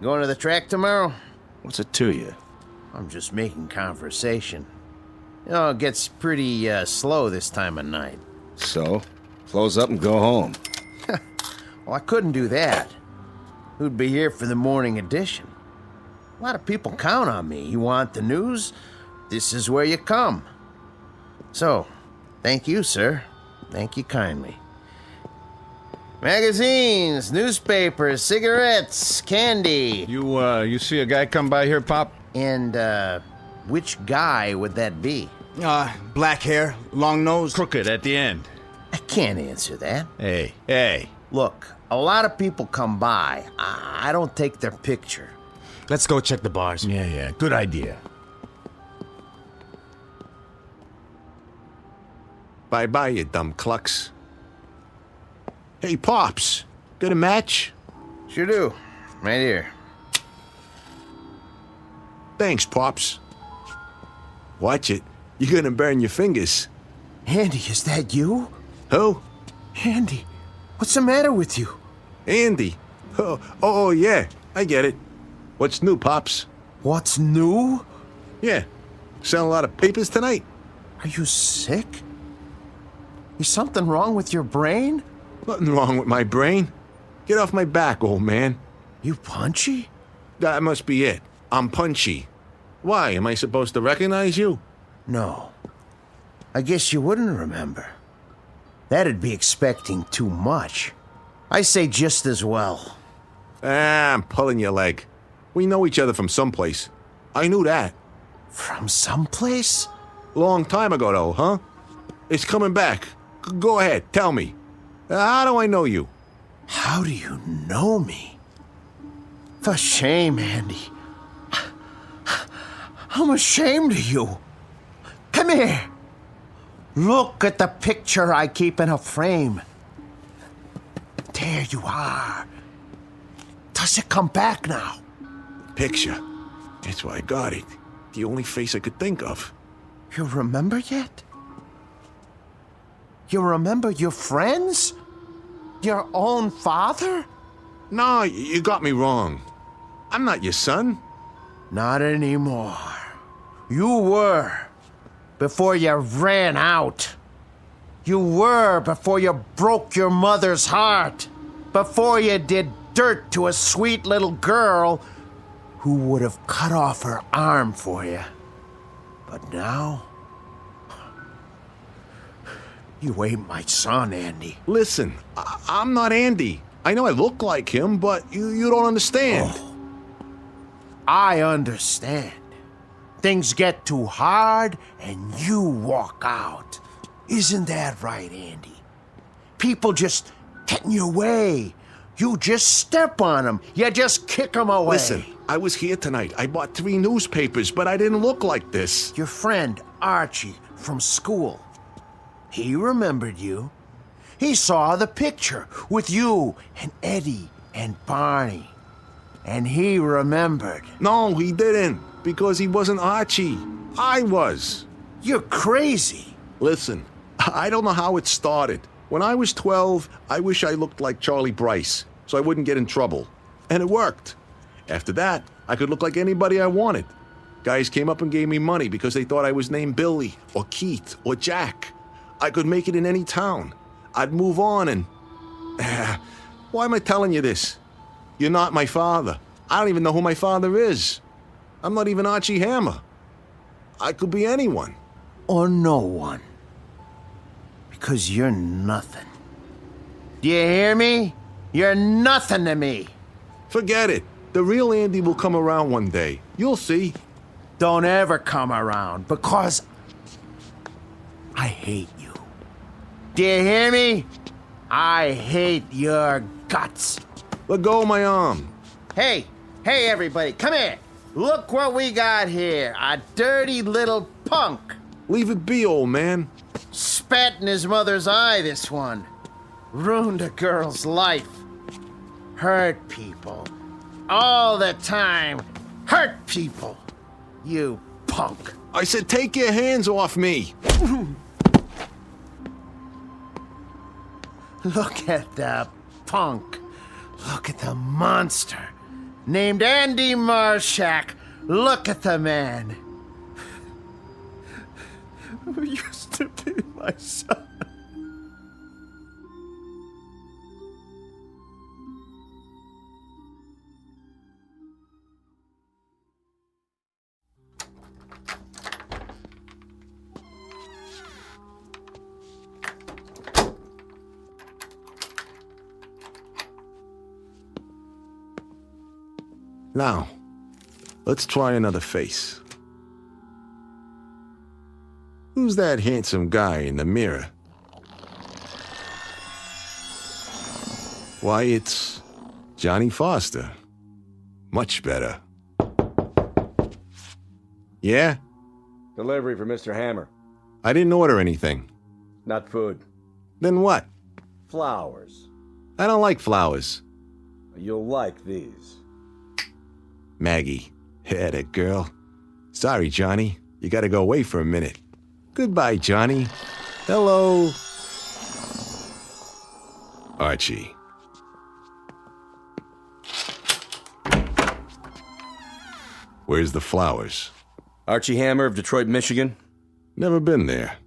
Going to the track tomorrow? What's it to you? I'm just making conversation. You know, it gets pretty slow this time of night. So? Close up and go home. Well, I couldn't do that. Who'd be here for the morning edition? A lot of people count on me. You want the news? this is where you come. So, thank you, sir. Thank you kindly. Magazines, newspapers, cigarettes, candy. You see a guy come by here, Pop? And, which guy would that be? Black hair, long nose. Crooked at the end. I can't answer that. Hey. Look, a lot of people come by. I don't take their picture. Let's go check the bars. Yeah, good idea. Bye-bye, you dumb clucks. Hey, Pops, got a match? Sure do. Right here. Thanks, Pops. Watch it. You're gonna burn your fingers. Andy, is that you? Who? Andy, what's the matter with you? Andy? Oh, yeah, I get it. What's new, Pops? What's new? Yeah. Selling a lot of papers tonight? Are you sick? Is something wrong with your brain? Nothing wrong with my brain. Get off my back, old man. You punchy? That must be it. I'm punchy. Why, am I supposed to recognize you? No. I guess you wouldn't remember. That'd be expecting too much. I say just as well. I'm pulling your leg. We know each other from someplace. I knew that. From someplace? Long time ago, though, huh? It's coming back. Go ahead, tell me. How do I know you? How do you know me? For shame, Andy. I'm ashamed of you. Come here. Look at the picture I keep in a frame. There you are. Does it come back now? Picture. That's why I got it. The only face I could think of. You remember yet? You remember your friends? Your own father? No, you got me wrong. I'm not your son. Not anymore. You were. Before you ran out. You were before you broke your mother's heart. Before you did dirt to a sweet little girl who would have cut off her arm for you. But now... you ain't my son, Andy. Listen, I'm not Andy. I know I look like him, but you don't understand. Oh, I understand. Things get too hard and you walk out. Isn't that right, Andy? People just get in your way. You just step on them. You just kick them away. Listen, I was here tonight. I bought 3 newspapers, but I didn't look like this. Your friend, Archie, from school. He remembered you. He saw the picture with you and Eddie and Barney. And he remembered. No, he didn't. Because he wasn't Archie. I was. You're crazy. Listen, I don't know how it started. When I was 12, I wish I looked like Charlie Bryce, so I wouldn't get in trouble. And it worked. After that, I could look like anybody I wanted. Guys came up and gave me money because they thought I was named Billy, or Keith, or Jack. I could make it in any town. I'd move on and... why am I telling you this? You're not my father. I don't even know who my father is. I'm not even Archie Hammer. I could be anyone. Or no one. Because you're nothing. Do you hear me? You're nothing to me. Forget it. The real Andy will come around one day. You'll see. Don't ever come around, because I hate you. Do you hear me? I hate your guts. Let go of my arm. Hey, everybody, come here. Look what we got here. A dirty little punk. Leave it be, old man. Spat in his mother's eye, this one. Ruined a girl's life. Hurt people. All the time. Hurt people. You punk. I said take your hands off me. Look at the punk. Look at the monster. Named Andy Marshak. Look at the man. Who used to be my son. Now, let's try another face. Who's that handsome guy in the mirror? Why, it's Johnny Foster. Much better. Yeah? Delivery for Mr. Hammer. I didn't order anything. Not food. Then what? Flowers. I don't like flowers. You'll like these. Maggie. Yeah, that girl. Sorry, Johnny. You gotta go away for a minute. Goodbye, Johnny. Hello. Archie. Where's the flowers? Archie Hammer of Detroit, Michigan. Never been there.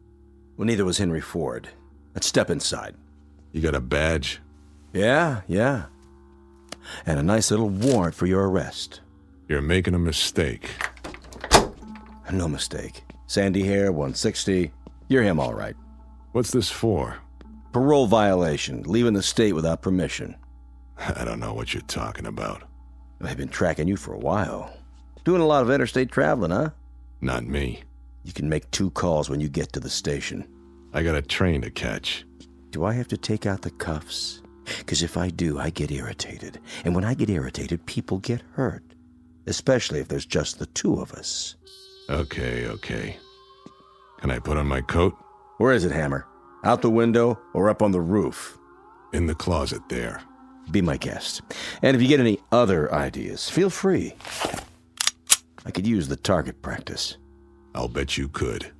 Well, neither was Henry Ford. Let's step inside. You got a badge? Yeah. And a nice little warrant for your arrest. You're making a mistake. No mistake. Sandy hair, 160. You're him, all right. What's this for? Parole violation. Leaving the state without permission. I don't know what you're talking about. I've been tracking you for a while. Doing a lot of interstate traveling, huh? Not me. You can make 2 calls when you get to the station. I got a train to catch. Do I have to take out the cuffs? Because if I do, I get irritated. And when I get irritated, people get hurt. Especially if there's just the 2 of us. Okay. Can I put on my coat? Where is it, Hammer? Out the window or up on the roof? In the closet there. Be my guest. And if you get any other ideas, feel free. I could use the target practice. I'll bet you could.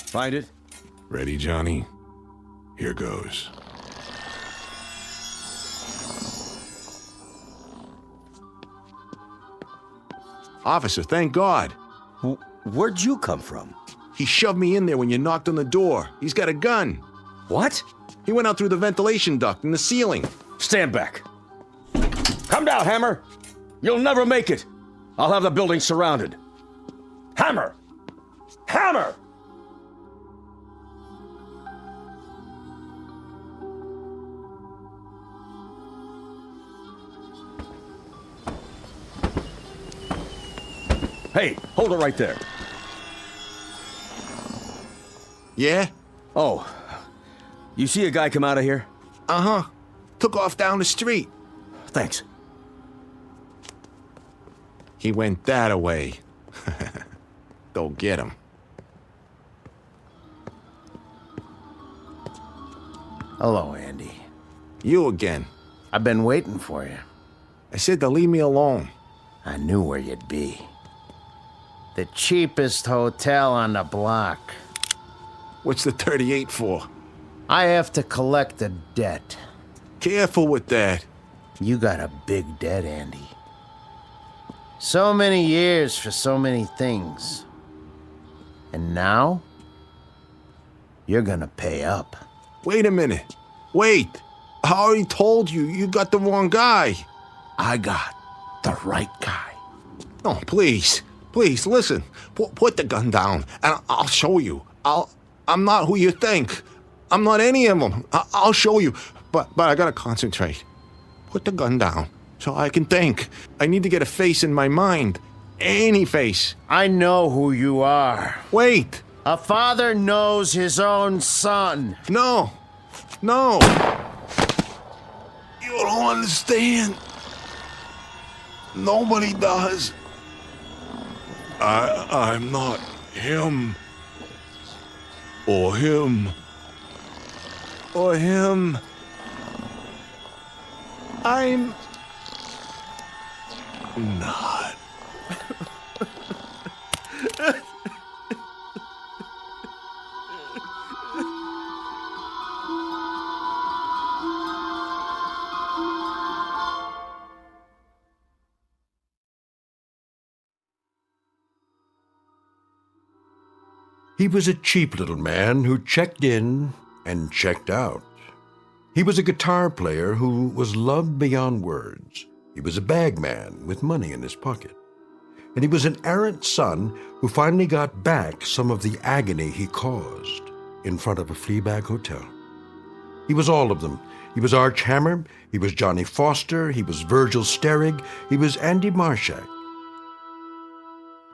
Find it? Ready, Johnny? Here goes. Officer, thank God. Where'd you come from? He shoved me in there when you knocked on the door. He's got a gun. What? He went out through the ventilation duct in the ceiling. Stand back. Come down, Hammer. You'll never make it. I'll have the building surrounded. Hammer! Hammer! Hey, hold it right there. Yeah? Oh, you see a guy come out of here? Uh-huh. Took off down the street. Thanks. He went that way. Go get him. Hello, Andy. You again. I've been waiting for you. I said to leave me alone. I knew where you'd be. The cheapest hotel on the block. What's the 38 for? I have to collect a debt. Careful with that. You got a big debt, Andy. So many years for so many things. And now, you're gonna pay up. Wait a minute. Wait. I already told you, you got the wrong guy. I got the right guy. Oh, please. Please, listen. Put the gun down, and I'll show you. I'm not who you think. I'm not any of them. I'll show you. But I gotta concentrate. Put the gun down so I can think. I need to get a face in my mind. Any face. I know who you are. Wait. A father knows his own son. No. You don't understand. Nobody does. I'm not him. Or him. Or him. I'm not. He was a cheap little man who checked in and checked out. He was a guitar player who was loved beyond words. He was a bagman with money in his pocket. And he was an errant son who finally got back some of the agony he caused in front of a flea bag hotel. He was all of them. He was Arch Hammer, he was Johnny Foster, he was Virgil Sterig, he was Andy Marshak.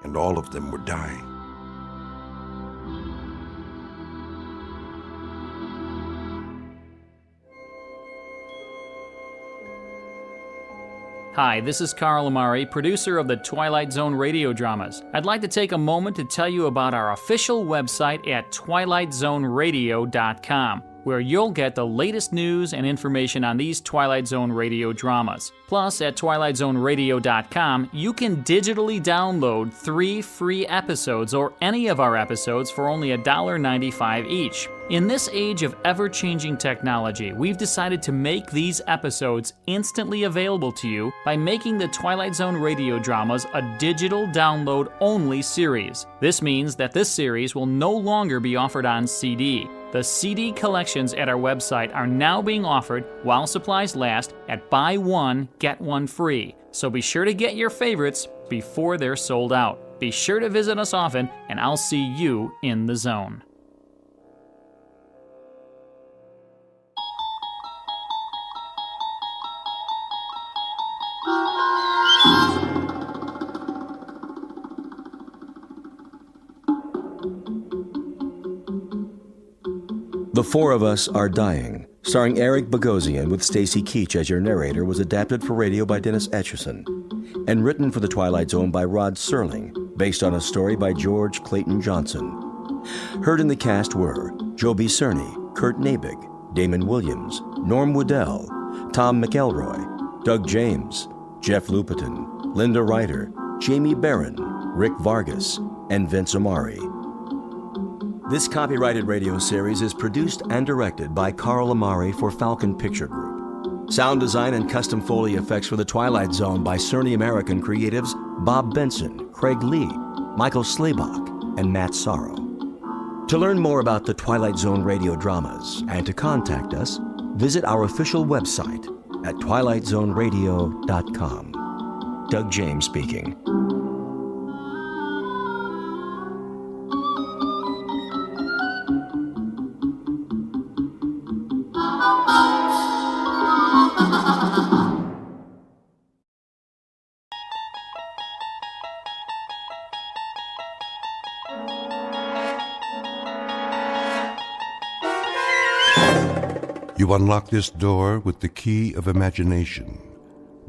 And all of them were dying. Hi, this is Carl Amari, producer of the Twilight Zone radio dramas. I'd like to take a moment to tell you about our official website at twilightzoneradio.com, where you'll get the latest news and information on these Twilight Zone radio dramas. Plus, at twilightzoneradio.com, you can digitally download 3 free episodes or any of our episodes for only $1.95 each. In this age of ever-changing technology, we've decided to make these episodes instantly available to you by making the Twilight Zone radio dramas a digital download-only series. This means that this series will no longer be offered on CD. The CD collections at our website are now being offered while supplies last at buy one, get one free. So be sure to get your favorites before they're sold out. Be sure to visit us often, and I'll see you in the zone. The Four of Us Are Dying, starring Eric Bogosian with Stacy Keach as your narrator, was adapted for radio by Dennis Etchison and written for The Twilight Zone by Rod Serling, based on a story by George Clayton Johnson. Heard in the cast were Joby Cerny, Kurt Nabig, Damon Williams, Norm Woodell, Tom McElroy, Doug James, Jeff Lupetin, Linda Ryder, Jamie Barron, Rick Vargas, and Vince Amari. This copyrighted radio series is produced and directed by Carl Amari for Falcon Picture Group. Sound design and custom Foley effects for The Twilight Zone by Cerny American creatives Bob Benson, Craig Lee, Michael Slaybach, and Matt Sorrow. To learn more about the Twilight Zone radio dramas and to contact us, visit our official website at twilightzoneradio.com. Doug James speaking. You unlock this door with the key of imagination.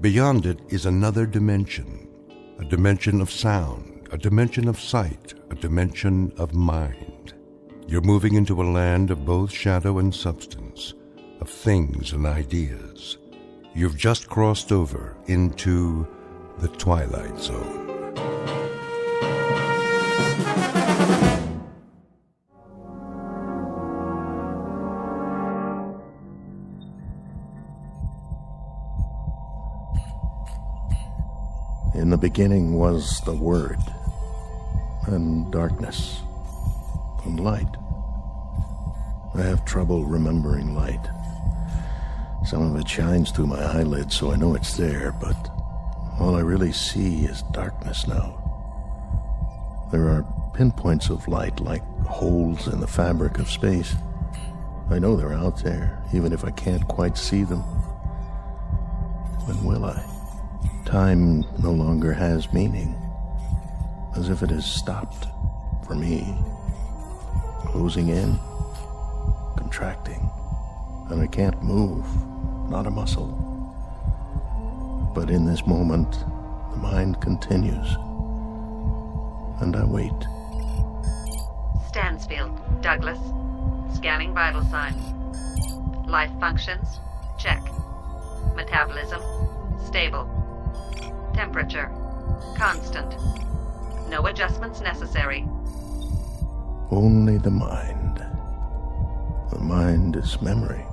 Beyond it is another dimension, a dimension of sound, a dimension of sight, a dimension of mind. You're moving into a land of both shadow and substance, of things and ideas. You've just crossed over into the Twilight Zone. In the beginning was the Word, and darkness, and light. I have trouble remembering light. Some of it shines through my eyelids, so I know it's there, but all I really see is darkness now. There are pinpoints of light like holes in the fabric of space. I know they're out there, even if I can't quite see them. When will I? Time no longer has meaning, as if it has stopped for me, closing in, contracting, and I can't move, not a muscle. But in this moment, the mind continues, and I wait. Stansfield, Douglas. Scanning vital signs. Life functions, check. Metabolism, stable. Temperature, constant. No adjustments necessary. Only the mind. The mind is memory,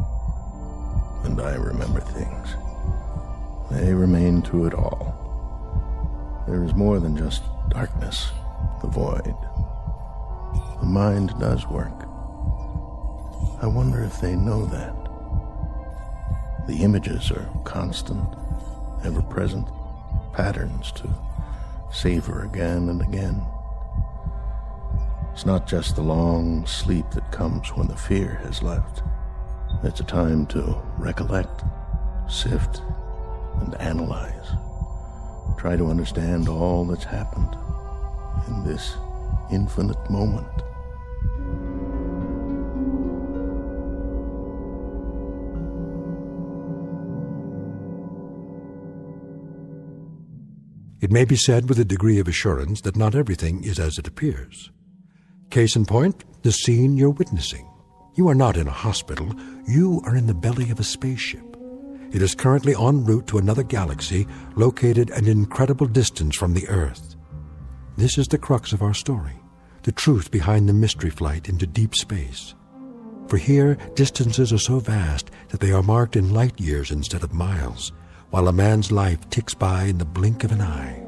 and I remember things. They remain through it all. There is more than just darkness, the void. The mind does work. I wonder if they know that. The images are constant, ever present, patterns to savor again and again. It's not just the long sleep that comes when the fear has left. It's a time to recollect, sift, and analyze. Try to understand all that's happened in this infinite moment. It may be said with a degree of assurance that not everything is as it appears. Case in point, the scene you're witnessing. You are not in a hospital. You are in the belly of a spaceship. It is currently en route to another galaxy located an incredible distance from the Earth. This is the crux of our story, the truth behind the mystery flight into deep space. For here, distances are so vast that they are marked in light years instead of miles, while a man's life ticks by in the blink of an eye.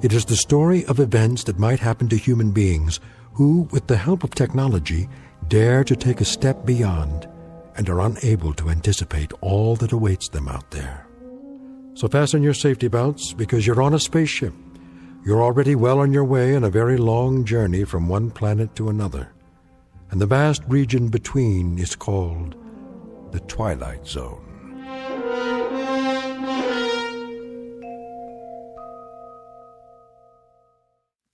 It is the story of events that might happen to human beings who, with the help of technology, dare to take a step beyond and are unable to anticipate all that awaits them out there. So fasten your safety belts, because you're on a spaceship. You're already well on your way on a very long journey from one planet to another. And the vast region between is called the Twilight Zone.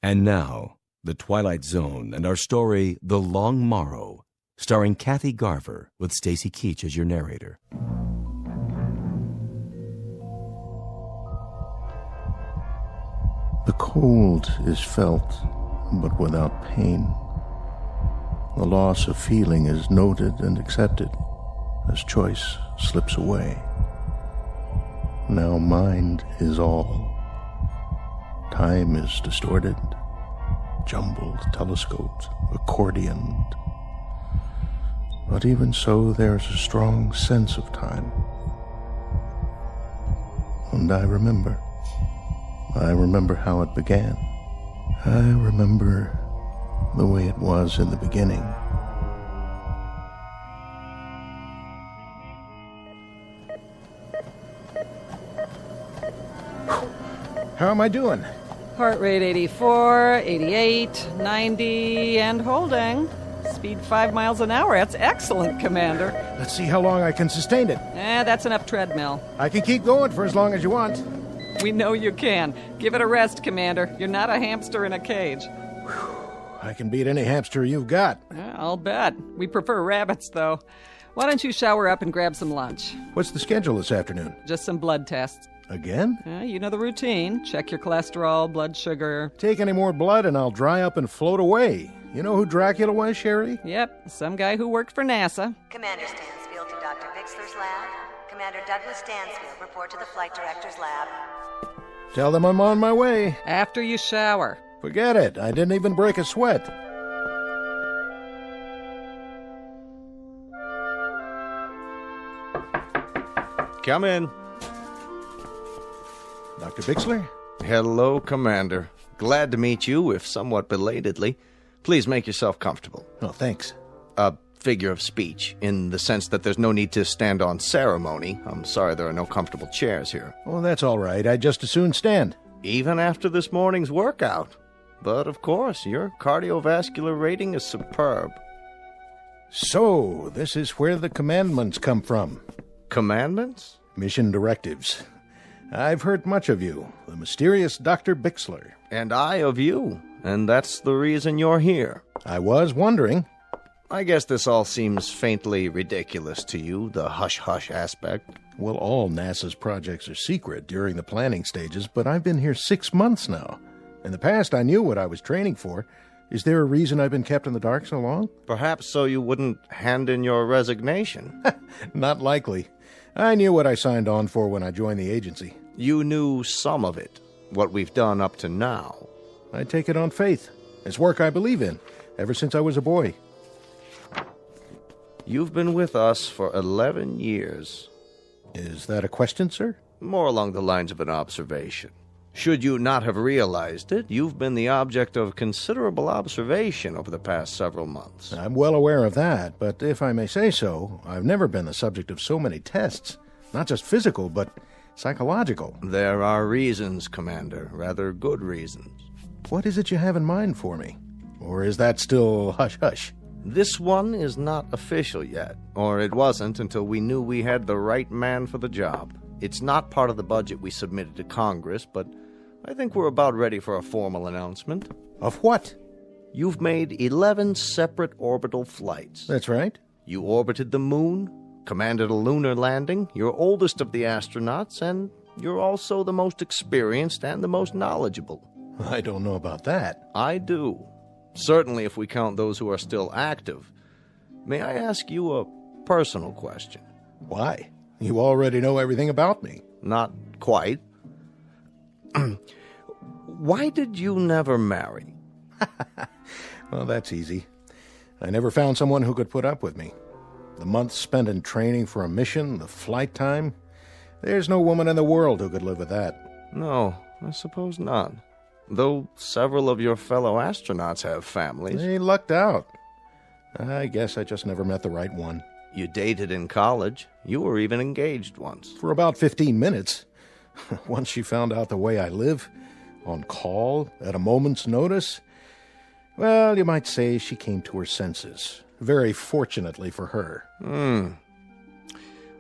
And now, The Twilight Zone and our story, The Long Morrow, starring Kathy Garver with Stacy Keach as your narrator. The cold is felt, but without pain. The loss of feeling is noted and accepted as choice slips away. Now mind is all. Time is distorted, jumbled, telescoped, accordioned. But even so, there's a strong sense of time. And I remember how it began. I remember the way it was in the beginning. How am I doing? Heart rate 84, 88, 90, and holding. Speed 5 miles an hour. That's excellent, Commander. Let's see how long I can sustain it. That's enough treadmill. I can keep going for as long as you want. We know you can. Give it a rest, Commander. You're not a hamster in a cage. I can beat any hamster you've got. I'll bet. We prefer rabbits, though. Why don't you shower up and grab some lunch? What's the schedule this afternoon? Just some blood tests. Again? You know the routine. Check your cholesterol, blood sugar. Take any more blood and I'll dry up and float away. You know who Dracula was, Sherry? Yep, some guy who worked for NASA. Commander Stansfield to Dr. Bixler's lab. Commander Douglas Stansfield, report to the Flight Director's lab. Tell them I'm on my way. After you shower. Forget it. I didn't even break a sweat. Come in. Dr. Bixler? Hello, Commander. Glad to meet you, if somewhat belatedly. Please make yourself comfortable. Oh, thanks. A figure of speech, in the sense that there's no need to stand on ceremony. I'm sorry there are no comfortable chairs here. Oh, that's all right. I'd just as soon stand. Even after this morning's workout. But, of course, your cardiovascular rating is superb. So, this is where the commandments come from. Commandments? Mission directives. I've heard much of you, the mysterious Dr. Bixler. And I of you, and that's the reason you're here. I was wondering. I guess this all seems faintly ridiculous to you, the hush-hush aspect. Well, all NASA's projects are secret during the planning stages, but I've been here 6 months now. In the past, I knew what I was training for. Is there a reason I've been kept in the dark so long? Perhaps so you wouldn't hand in your resignation. Not likely. I knew what I signed on for when I joined the agency. You knew some of it, what we've done up to now. I take it on faith. It's work I believe in, ever since I was a boy. You've been with us for 11 years. Is that a question, sir? More along the lines of an observation. Should you not have realized it, you've been the object of considerable observation over the past several months. I'm well aware of that, but if I may say so, I've never been the subject of so many tests. Not just physical, but psychological. There are reasons, Commander, rather good reasons. What is it you have in mind for me? Or is that still hush-hush? This one is not official yet, or it wasn't until we knew we had the right man for the job. It's not part of the budget we submitted to Congress, but I think we're about ready for a formal announcement. Of what? You've made 11 separate orbital flights. That's right. You orbited the moon, commanded a lunar landing, you're oldest of the astronauts, and you're also the most experienced and the most knowledgeable. I don't know about that. I do. Certainly if we count those who are still active. May I ask you a personal question? Why? You already know everything about me. Not quite. Why did you never marry? Well, that's easy. I never found someone who could put up with me. The months spent in training for a mission, the flight time, there's no woman in the world who could live with that. No, I suppose not. Though several of your fellow astronauts have families. They lucked out. I guess I just never met the right one. You dated in college. You were even engaged once. For about 15 minutes. Once she found out the way I live, on call, at a moment's notice, well, you might say she came to her senses. Very fortunately for her.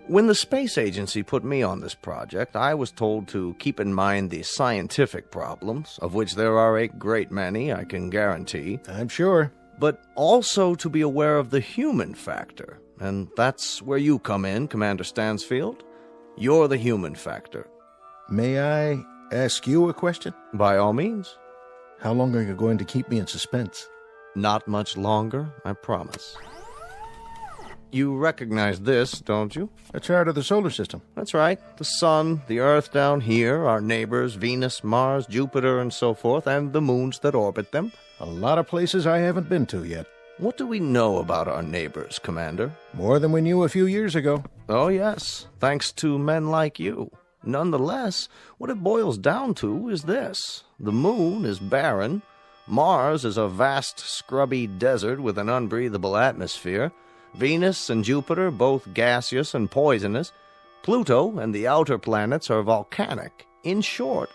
When the space agency put me on this project, I was told to keep in mind the scientific problems, of which there are a great many, I can guarantee. I'm sure. But also to be aware of the human factor. And that's where you come in, Commander Stansfield. You're the human factor. May I ask you a question? By all means. How long are you going to keep me in suspense? Not much longer, I promise. You recognize this, don't you? A chart of the solar system. That's right. The sun, the Earth down here, our neighbors, Venus, Mars, Jupiter, and so forth, and the moons that orbit them. A lot of places I haven't been to yet. What do we know about our neighbors, Commander? More than we knew a few years ago. Oh, yes. Thanks to men like you. Nonetheless, what it boils down to is this. The moon is barren. Mars is a vast, scrubby desert with an unbreathable atmosphere. Venus and Jupiter, both gaseous and poisonous. Pluto and the outer planets are volcanic. In short,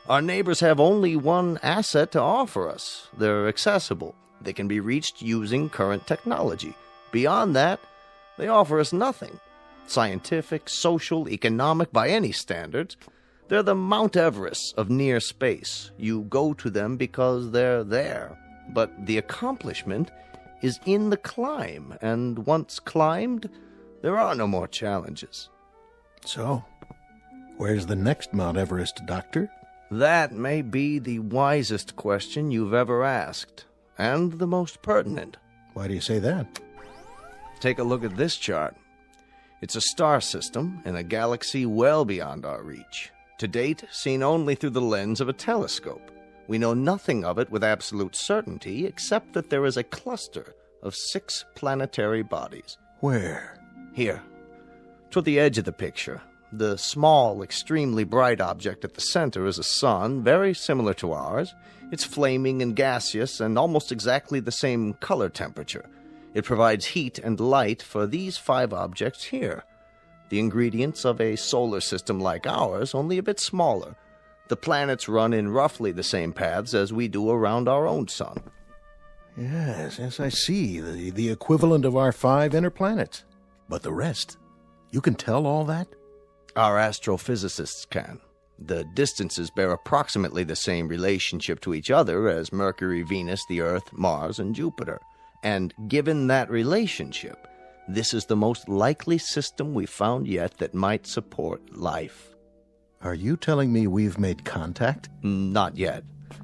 our neighbors have only one asset to offer us. They're accessible. They can be reached using current technology. Beyond that, they offer us nothing. Scientific, social, economic, by any standards. They're the Mount Everest of near space. You go to them because they're there. But the accomplishment is in the climb, and once climbed, there are no more challenges. So, where's the next Mount Everest, Doctor? That may be the wisest question you've ever asked, and the most pertinent. Why do you say that? Take a look at this chart. It's a star system in a galaxy well beyond our reach. To date, seen only through the lens of a telescope. We know nothing of it with absolute certainty, except that there is a cluster of 6 planetary bodies. Where? Here, toward the edge of the picture. The small, extremely bright object at the center is a sun, very similar to ours. It's flaming and gaseous and almost exactly the same color temperature. It provides heat and light for these 5 objects here. The ingredients of a solar system like ours, only a bit smaller. The planets run in roughly the same paths as we do around our own sun. Yes, I see. The equivalent of our 5 inner planets. But the rest? You can tell all that? Our astrophysicists can. The distances bear approximately the same relationship to each other as Mercury, Venus, the Earth, Mars, and Jupiter. And given that relationship, this is the most likely system we've found yet that might support life. Are you telling me we've made contact? Not yet.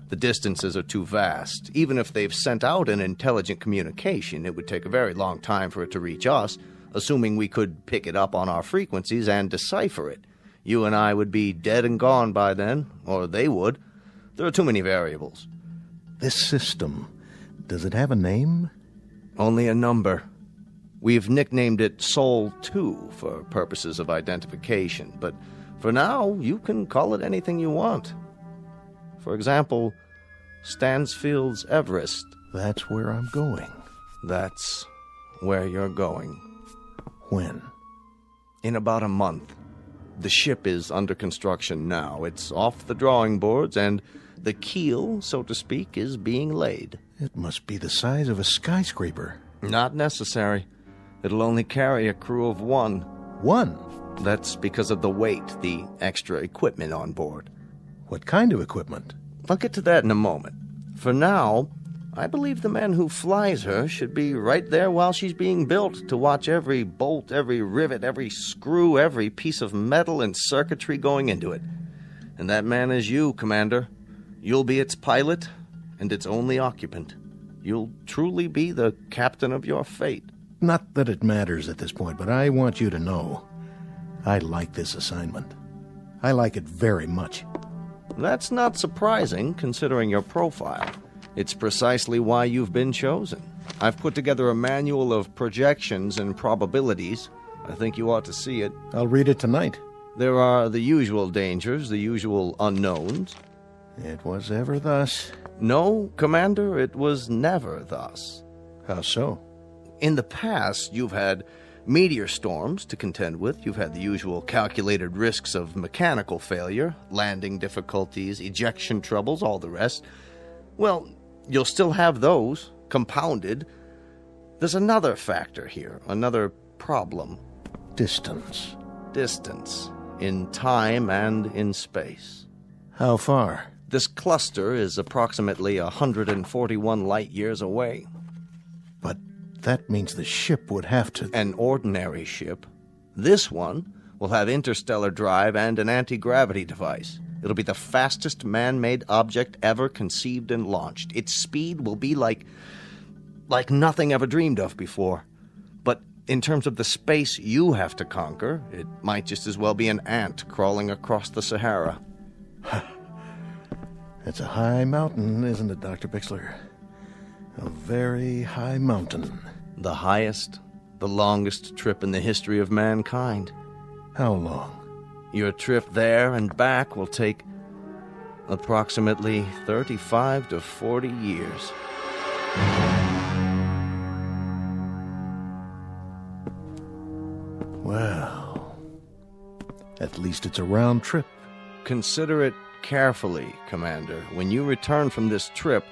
The distances are too vast. Even if they've sent out an intelligent communication, it would take a very long time for it to reach us, assuming we could pick it up on our frequencies and decipher it. You and I would be dead and gone by then, or they would. There are too many variables. This system, does it have a name? Only a number. We've nicknamed it Sol 2 for purposes of identification, but for now, you can call it anything you want. For example, Stansfield's Everest. That's where I'm going. That's where you're going. When? In about a month. The ship is under construction now. It's off the drawing boards, and the keel, so to speak, is being laid. It must be the size of a skyscraper. Not necessary. It'll only carry a crew of one. One? That's because of the weight, the extra equipment on board. What kind of equipment? I'll get to that in a moment. For now, I believe the man who flies her should be right there while she's being built to watch every bolt, every rivet, every screw, every piece of metal and circuitry going into it. And that man is you, Commander. You'll be its pilot and its only occupant. You'll truly be the captain of your fate. Not that it matters at this point, but I want you to know I like this assignment. I like it very much. That's not surprising, considering your profile. It's precisely why you've been chosen. I've put together a manual of projections and probabilities. I think you ought to see it. I'll read it tonight. There are the usual dangers, the usual unknowns. It was ever thus. No, Commander, it was never thus. How so? In the past, you've had meteor storms to contend with. You've had the usual calculated risks of mechanical failure, landing difficulties, ejection troubles, all the rest. Well, you'll still have those, compounded. There's another factor here, another problem. Distance. Distance, in time and in space. How far? This cluster is approximately 141 light-years away. But that means the ship would have to... An ordinary ship. This one will have interstellar drive and an anti-gravity device. It'll be the fastest man-made object ever conceived and launched. Its speed will be like nothing ever dreamed of before. But in terms of the space you have to conquer, it might just as well be an ant crawling across the Sahara. It's a high mountain, isn't it, Dr. Bixler? A very high mountain. The highest, the longest trip in the history of mankind. How long? Your trip there and back will take approximately 35 to 40 years. Well, at least it's a round trip. Consider it carefully, Commander. When you return from this trip,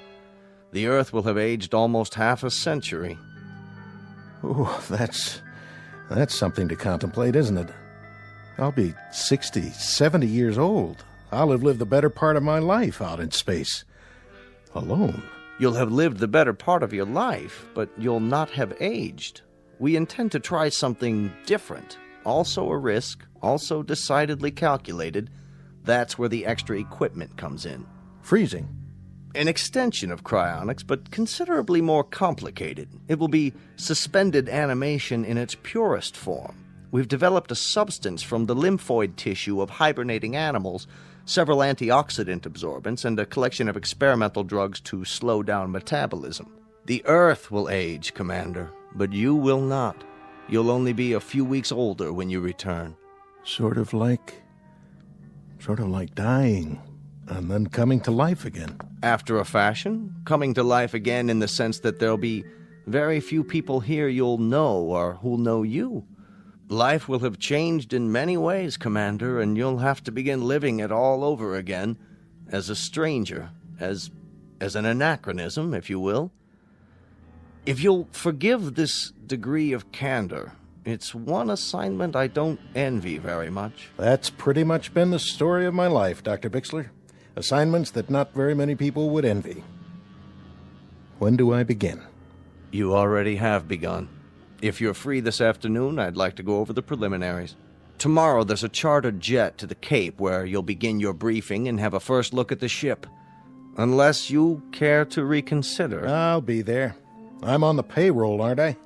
the Earth will have aged almost half a century. Oh, that's something to contemplate, isn't it? I'll be 60, 70 years old. I'll have lived the better part of my life out in space. Alone. You'll have lived the better part of your life, but you'll not have aged. We intend to try something different. Also a risk, also decidedly calculated. That's where the extra equipment comes in. Freezing. An extension of cryonics, but considerably more complicated. It will be suspended animation in its purest form. We've developed a substance from the lymphoid tissue of hibernating animals, several antioxidant absorbents, and a collection of experimental drugs to slow down metabolism. The Earth will age, Commander, but you will not. You'll only be a few weeks older when you return. Sort of like dying, and then coming to life again. After a fashion, coming to life again in the sense that there'll be very few people here you'll know or who'll know you. Life will have changed in many ways, Commander, and you'll have to begin living it all over again, as a stranger, as an anachronism, if you will. If you'll forgive this degree of candor, it's one assignment I don't envy very much. That's pretty much been the story of my life, Dr. Bixler. Assignments that not very many people would envy. When do I begin? You already have begun. If you're free this afternoon, I'd like to go over the preliminaries. Tomorrow there's a chartered jet to the Cape where you'll begin your briefing and have a first look at the ship. Unless you care to reconsider. I'll be there. I'm on the payroll, aren't I?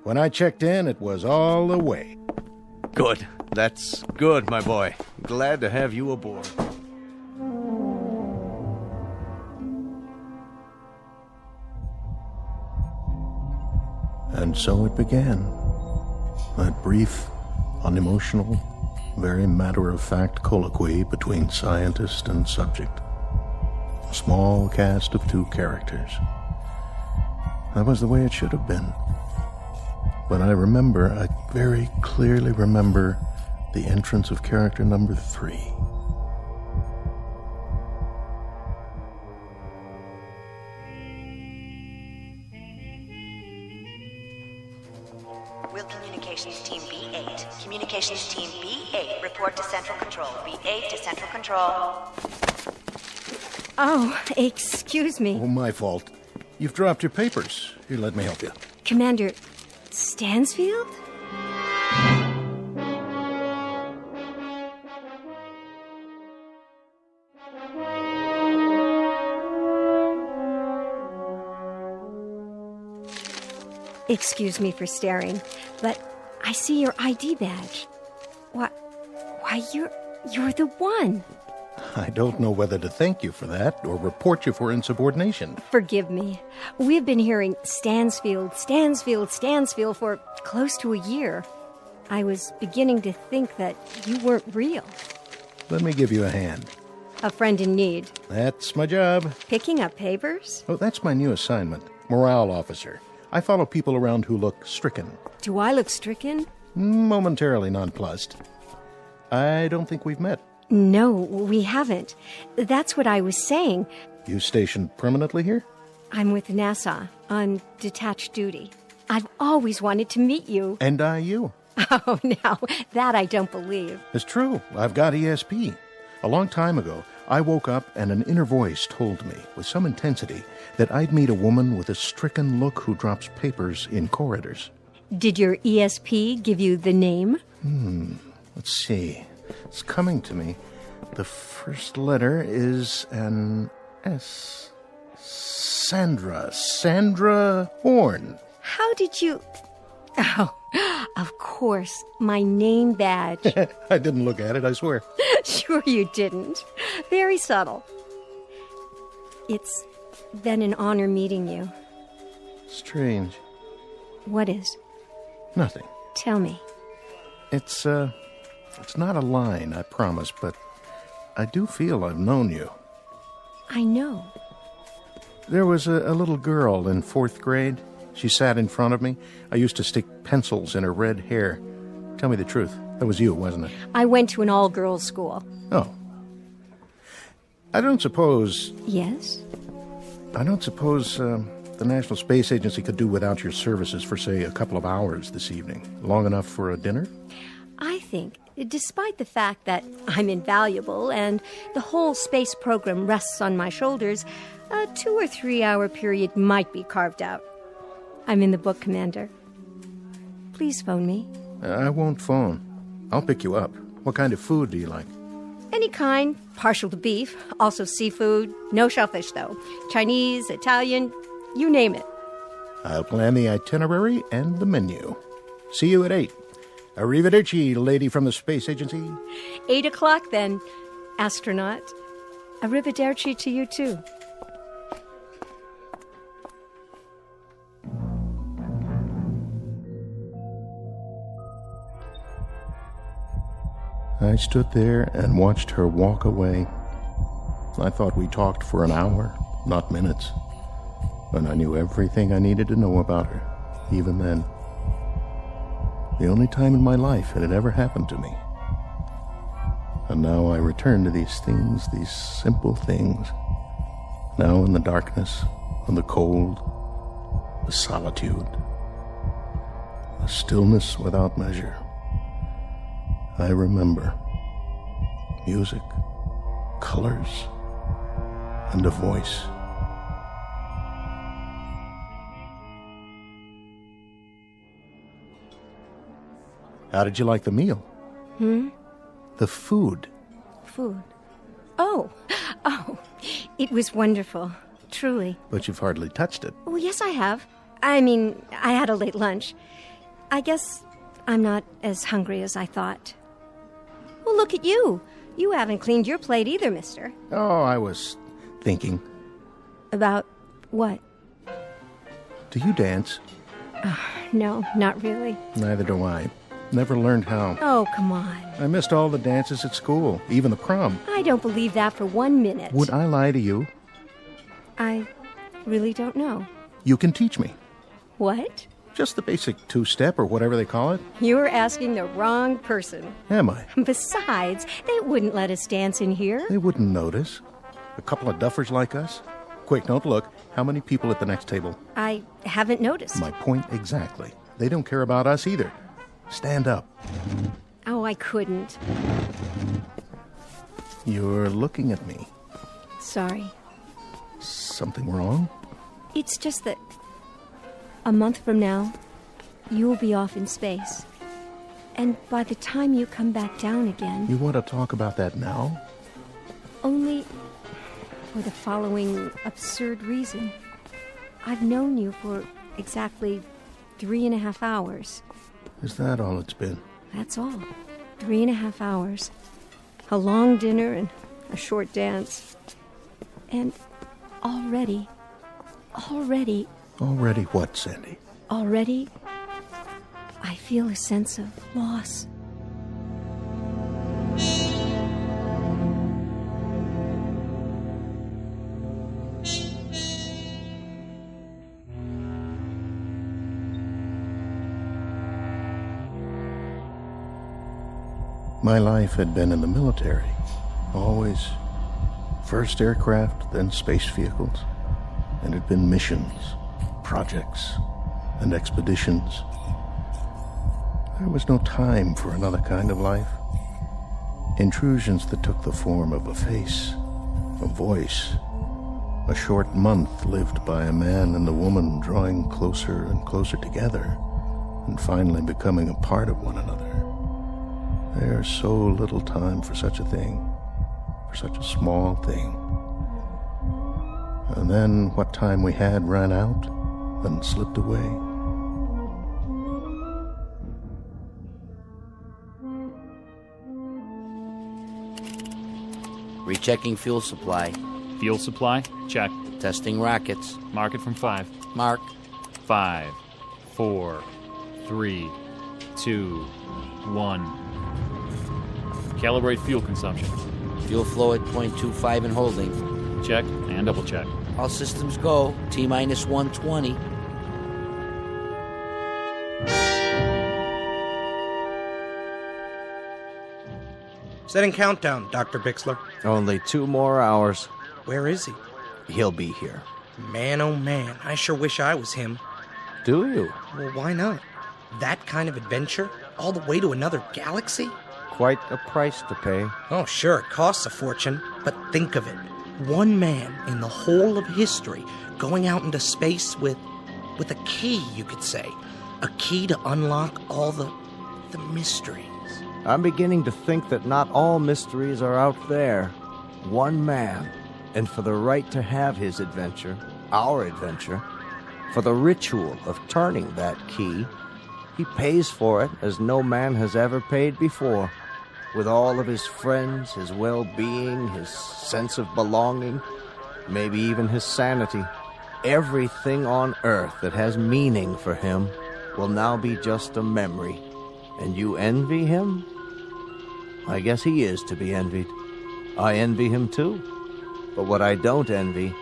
When I checked in, it was all the way. Good. That's good, my boy. Glad to have you aboard. And so it began. That brief, unemotional, very matter-of-fact colloquy between scientist and subject. A small cast of 2 characters. That was the way it should have been. But I very clearly remember the entrance of character number 3. Will Communications Team B8. Communications Team B8, report to Central Control. B8 to Central Control. Oh, excuse me. Oh, my fault. You've dropped your papers. Here, let me help you. Commander Stansfield? Excuse me for staring, but I see your ID badge. Why, you're the one. I don't know whether to thank you for that or report you for insubordination. Forgive me. We've been hearing Stansfield for close to a year. I was beginning to think that you weren't real. Let me give you a hand. A friend in need. That's my job. Picking up papers? Oh, that's my new assignment. Morale officer. I follow people around who look stricken. Do I look stricken? Momentarily nonplussed. I don't think we've met. No, we haven't. That's what I was saying. You stationed permanently here? I'm with NASA on detached duty. I've always wanted to meet you. And I you. Oh, now, that I don't believe. It's true. I've got ESP. A long time ago, I woke up and an inner voice told me, with some intensity, that I'd meet a woman with a stricken look who drops papers in corridors. Did your ESP give you the name? Let's see. It's coming to me. The first letter is an S. Sandra Horn. How did you... Oh, of course, my name badge. I didn't look at it, I swear. Sure you didn't. Very subtle. It's been an honor meeting you. Strange. What is? Nothing. Tell me. It's not a line, I promise, but I do feel I've known you. I know. There was a little girl in 4th grade. She sat in front of me. I used to stick pencils in her red hair. Tell me the truth. That was you, wasn't it? I went to an all-girls school. Oh. I don't suppose... Yes? I don't suppose the National Space Agency could do without your services for, say, a couple of hours this evening. Long enough for a dinner? I think, despite the fact that I'm invaluable and the whole space program rests on my shoulders, a 2 or 3 hour period might be carved out. I'm in the book, Commander. Please phone me. I won't phone. I'll pick you up. What kind of food do you like? Any kind, partial to beef, also seafood, no shellfish though. Chinese, Italian, you name it. I'll plan the itinerary and the menu. See you at 8. Arrivederci, lady from the Space Agency. 8 o'clock then, astronaut. Arrivederci to you too. I stood there and watched her walk away. I thought we talked for an hour, not minutes. And I knew everything I needed to know about her, even then. The only time in my life it had ever happened to me. And now I return to these things, these simple things. Now in the darkness, and the cold, the solitude, the stillness without measure. I remember music, colors, and a voice. How did you like the meal? The food. Food. Oh, it was wonderful, truly. But you've hardly touched it. Oh, yes, I have. I mean, I had a late lunch. I guess I'm not as hungry as I thought. Well, look at you. You haven't cleaned your plate either, mister. Oh, I was thinking. About what? Do you dance? No, not really. Neither do I. Never learned how. Oh, come on. I missed all the dances at school, even the prom. I don't believe that for 1 minute. Would I lie to you? I really don't know. You can teach me. What? Just the basic two-step or whatever they call it. You're asking the wrong person. Am I? Besides, they wouldn't let us dance in here. They wouldn't notice. A couple of duffers like us. Quick, don't look. How many people at the next table? I haven't noticed. My point exactly. They don't care about us either. Stand up. Oh, I couldn't. You're looking at me. Sorry. Something wrong? It's just that a month from now, you'll be off in space. And by the time you come back down again... You want to talk about that now? Only for the following absurd reason. I've known you for exactly 3.5 hours. Is that all it's been? That's all. 3.5 hours. A long dinner and a short dance. And already... Already what, Sandy? Already, I feel a sense of loss. My life had been in the military. Always first aircraft, then space vehicles. And it had been missions, projects, and expeditions. There was no time for another kind of life. Intrusions that took the form of a face, a voice, a short month lived by a man and a woman drawing closer and closer together, and finally becoming a part of one another. There's so little time for such a thing, for such a small thing. And then what time we had ran out and slipped away. Rechecking fuel supply. Fuel supply? Check. Testing rockets. Mark it from 5. Mark. 5, 4, 3, 2, 1. Calibrate fuel consumption. Fuel flow at 0.25 and holding. Check and double check. All systems go. T-minus 120. Setting countdown, Dr. Bixler. Only 2 more hours. Where is he? He'll be here. Man, oh man, I sure wish I was him. Do you? Well, why not? That kind of adventure? All the way to another galaxy? Quite a price to pay. Oh, sure, it costs a fortune. But think of it. One man in the whole of history going out into space with a key, you could say. A key to unlock all the mysteries. I'm beginning to think that not all mysteries are out there. One man. And for the right to have his adventure, our adventure, for the ritual of turning that key, he pays for it as no man has ever paid before. With all of his friends, his well-being, his sense of belonging, maybe even his sanity. Everything on earth that has meaning for him will now be just a memory. And you envy him? I guess he is to be envied. I envy him too. But what I don't envy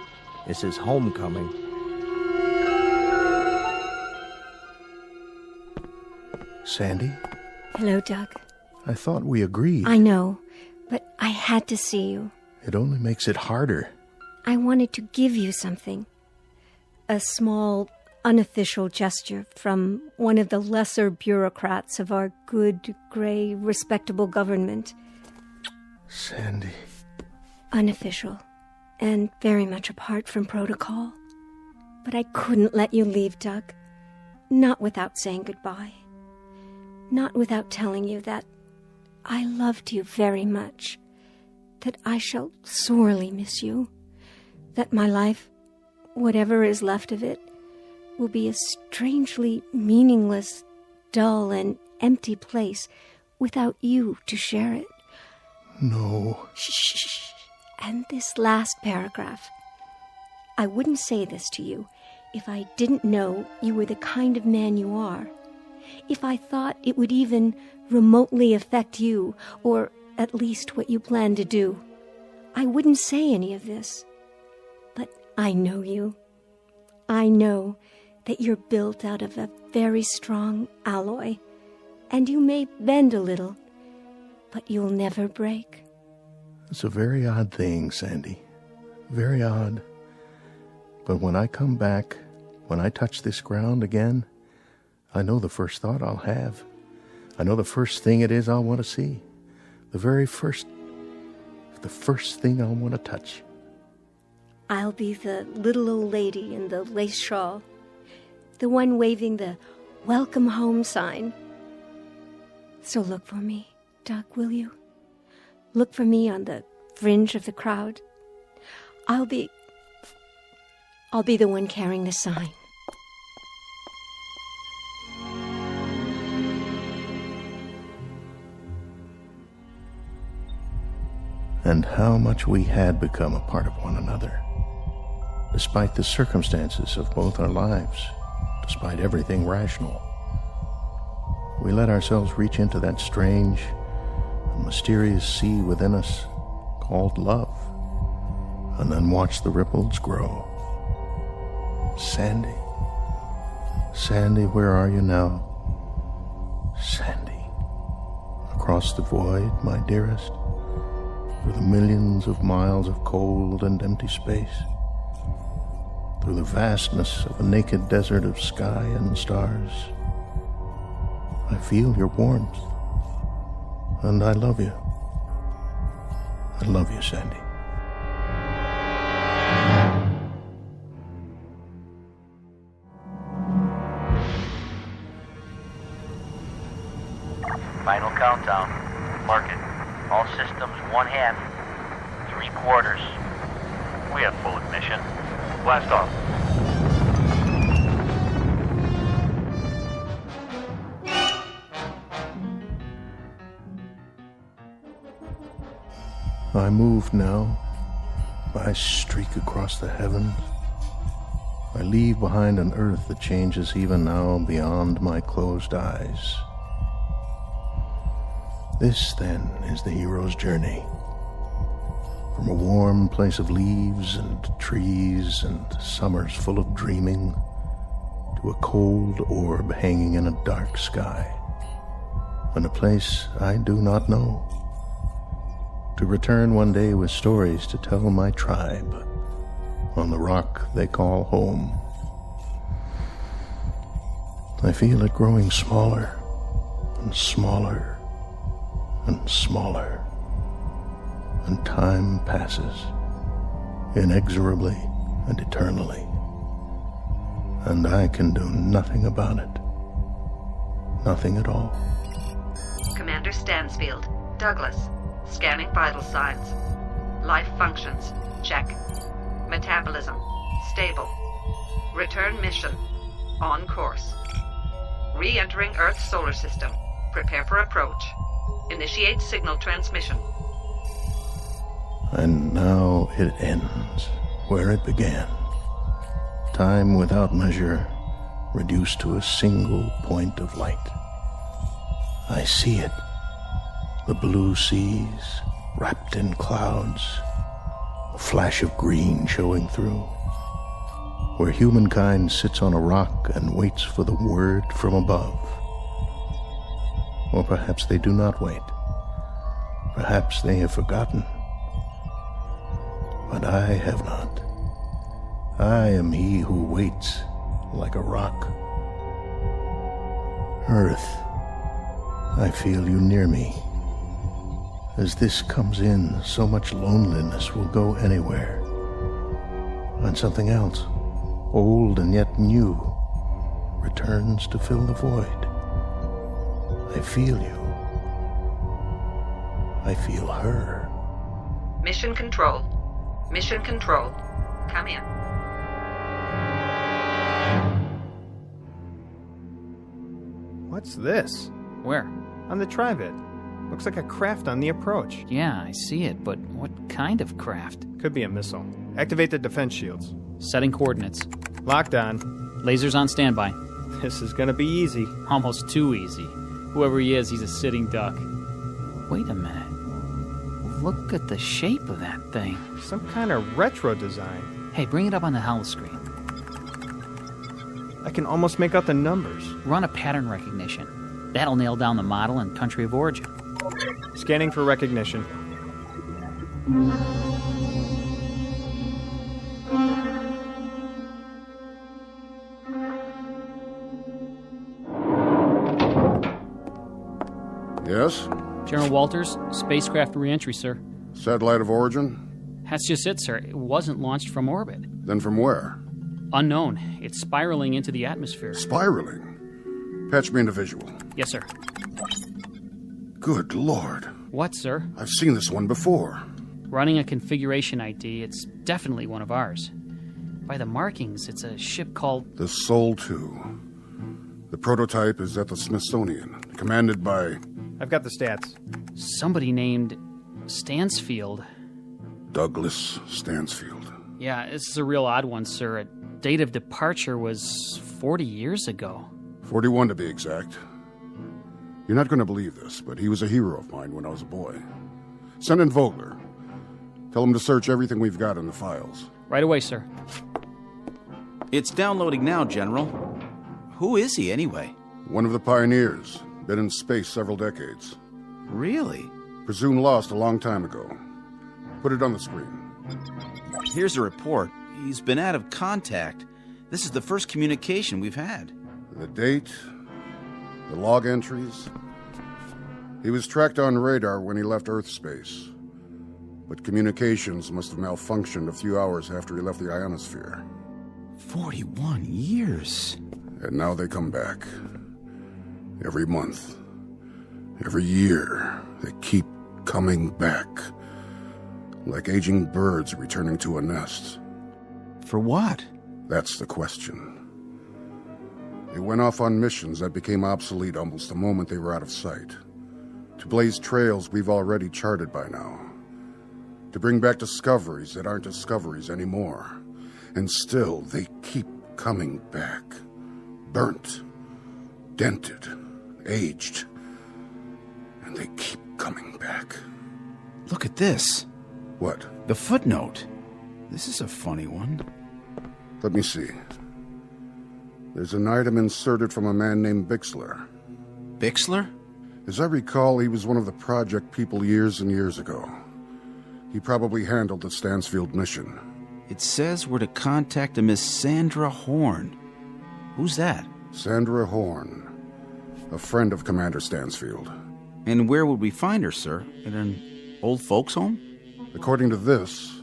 is his homecoming. Sandy? Hello, Doug. I thought we agreed. I know, but I had to see you. It only makes it harder. I wanted to give you something. A small, unofficial gesture from one of the lesser bureaucrats of our good, gray, respectable government. Sandy. Unofficial, and very much apart from protocol. But I couldn't let you leave, Doug. Not without saying goodbye. Not without telling you that I loved you very much. That I shall sorely miss you. That my life, whatever is left of it, will be a strangely meaningless, dull, and empty place without you to share it. No. Shh. And this last paragraph. I wouldn't say this to you if I didn't know you were the kind of man you are. If I thought it would even remotely affect you, or at least what you plan to do. I wouldn't say any of this. But I know you. I know that you're built out of a very strong alloy, and you may bend a little, but you'll never break. It's a very odd thing, Sandy. Very odd. But when I come back, when I touch this ground again, I know the first thought I'll have. I know the first thing it is I'll want to see. The first thing I'll want to touch. I'll be the little old lady in the lace shawl, the one waving the welcome home sign. So look for me, Doug, will you? Look for me on the fringe of the crowd. I'll be the one carrying the sign. And how much we had become a part of one another, despite the circumstances of both our lives, despite everything rational. We let ourselves reach into that strange and mysterious sea within us called love, and then watch the ripples grow. Sandy, Sandy, where are you now? Sandy, across the void, my dearest, through the millions of miles of cold and empty space, through the vastness of a naked desert of sky and stars. I feel your warmth, and I love you. I love you, Sandy. Final countdown. Mark it. All systems 1/2, 3/4. We have full ignition. Blast off. I move now. I streak across the heavens. I leave behind an earth that changes even now beyond my closed eyes. This, then, is the hero's journey. From a warm place of leaves and trees and summers full of dreaming to a cold orb hanging in a dark sky, and a place I do not know. To return one day with stories to tell my tribe on the rock they call home. I feel it growing smaller and smaller and smaller, and time passes inexorably and eternally, and I can do nothing about it. Nothing at all. Commander Stansfield, Douglas, scanning vital signs. Life functions, check. Metabolism, stable. Return mission, on course. Re-entering Earth's solar system. Prepare for approach. Initiate signal transmission. And now it ends where it began. Time without measure, reduced to a single point of light. I see it. The blue seas, wrapped in clouds, a flash of green showing through, where humankind sits on a rock and waits for the word from above. Or perhaps they do not wait. Perhaps they have forgotten. But I have not. I am he who waits like a rock. Earth, I feel you near me. As this comes in, so much loneliness will go anywhere. And something else, old and yet new, returns to fill the void. I feel you. I feel her. Mission control. Mission control. Come in. What's this? Where? On the tri-bit. Looks like a craft on the approach. Yeah, I see it, but what kind of craft? Could be a missile. Activate the defense shields. Setting coordinates. Locked on. Lasers on standby. This is gonna be easy. Almost too easy. Whoever he is, he's a sitting duck. Wait a minute. Look at the shape of that thing. Some kind of retro design. Hey, bring it up on the holoscreen. I can almost make out the numbers. Run a pattern recognition. That'll nail down the model and country of origin. Scanning for recognition. Yes? General Walters, spacecraft reentry, sir. Satellite of origin? That's just it, sir. It wasn't launched from orbit. Then from where? Unknown. It's spiraling into the atmosphere. Spiraling? Patch me into visual. Yes, sir. Good Lord. What, sir? I've seen this one before. Running a configuration ID, it's definitely one of ours. By the markings, it's a ship called... The Sol 2. The prototype is at the Smithsonian, commanded by... I've got the stats. Somebody named Stansfield. Douglas Stansfield. Yeah, this is a real odd one, sir. A date of departure was 40 years ago. 41 to be exact. You're not going to believe this, but he was a hero of mine when I was a boy. Send in Vogler. Tell him to search everything we've got in the files. Right away, sir. It's downloading now, General. Who is he, anyway? One of the pioneers. Been in space several decades. Really? Presumed lost a long time ago. Put it on the screen. Here's a report. He's been out of contact. This is the first communication we've had. The date, the log entries. He was tracked on radar when he left Earth space. But communications must have malfunctioned a few hours after he left the ionosphere. 41 years. And now they come back. Every month. Every year. They keep coming back. Like aging birds returning to a nest. For what? That's the question. They went off on missions that became obsolete almost the moment they were out of sight. To blaze trails we've already charted by now. To bring back discoveries that aren't discoveries anymore. And still, they keep coming back. Burnt. Dented. Aged. And they keep coming back. Look at this. What? The footnote. This is a funny one. Let me see. There's an item inserted from a man named Bixler. Bixler? As I recall, he was one of the project people years and years ago. He probably handled the Stansfield mission. It says we're to contact a Miss Sandra Horn. Who's that? Sandra Horn. A friend of Commander Stansfield. And where would we find her, sir? In an old folks' home? According to this,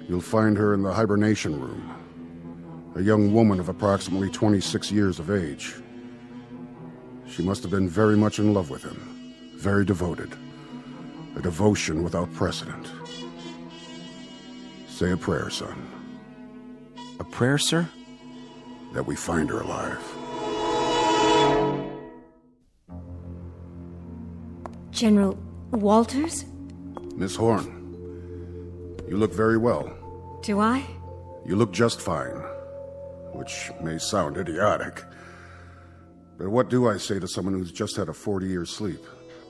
you'll find her in the hibernation room. A young woman of approximately 26 years of age. She must have been very much in love with him. Very devoted. A devotion without precedent. Say a prayer, son. A prayer, sir? That we find her alive. General Walters? Miss Horn, you look very well. Do I? You look just fine. Which may sound idiotic. But what do I say to someone who's just had a 40-year sleep?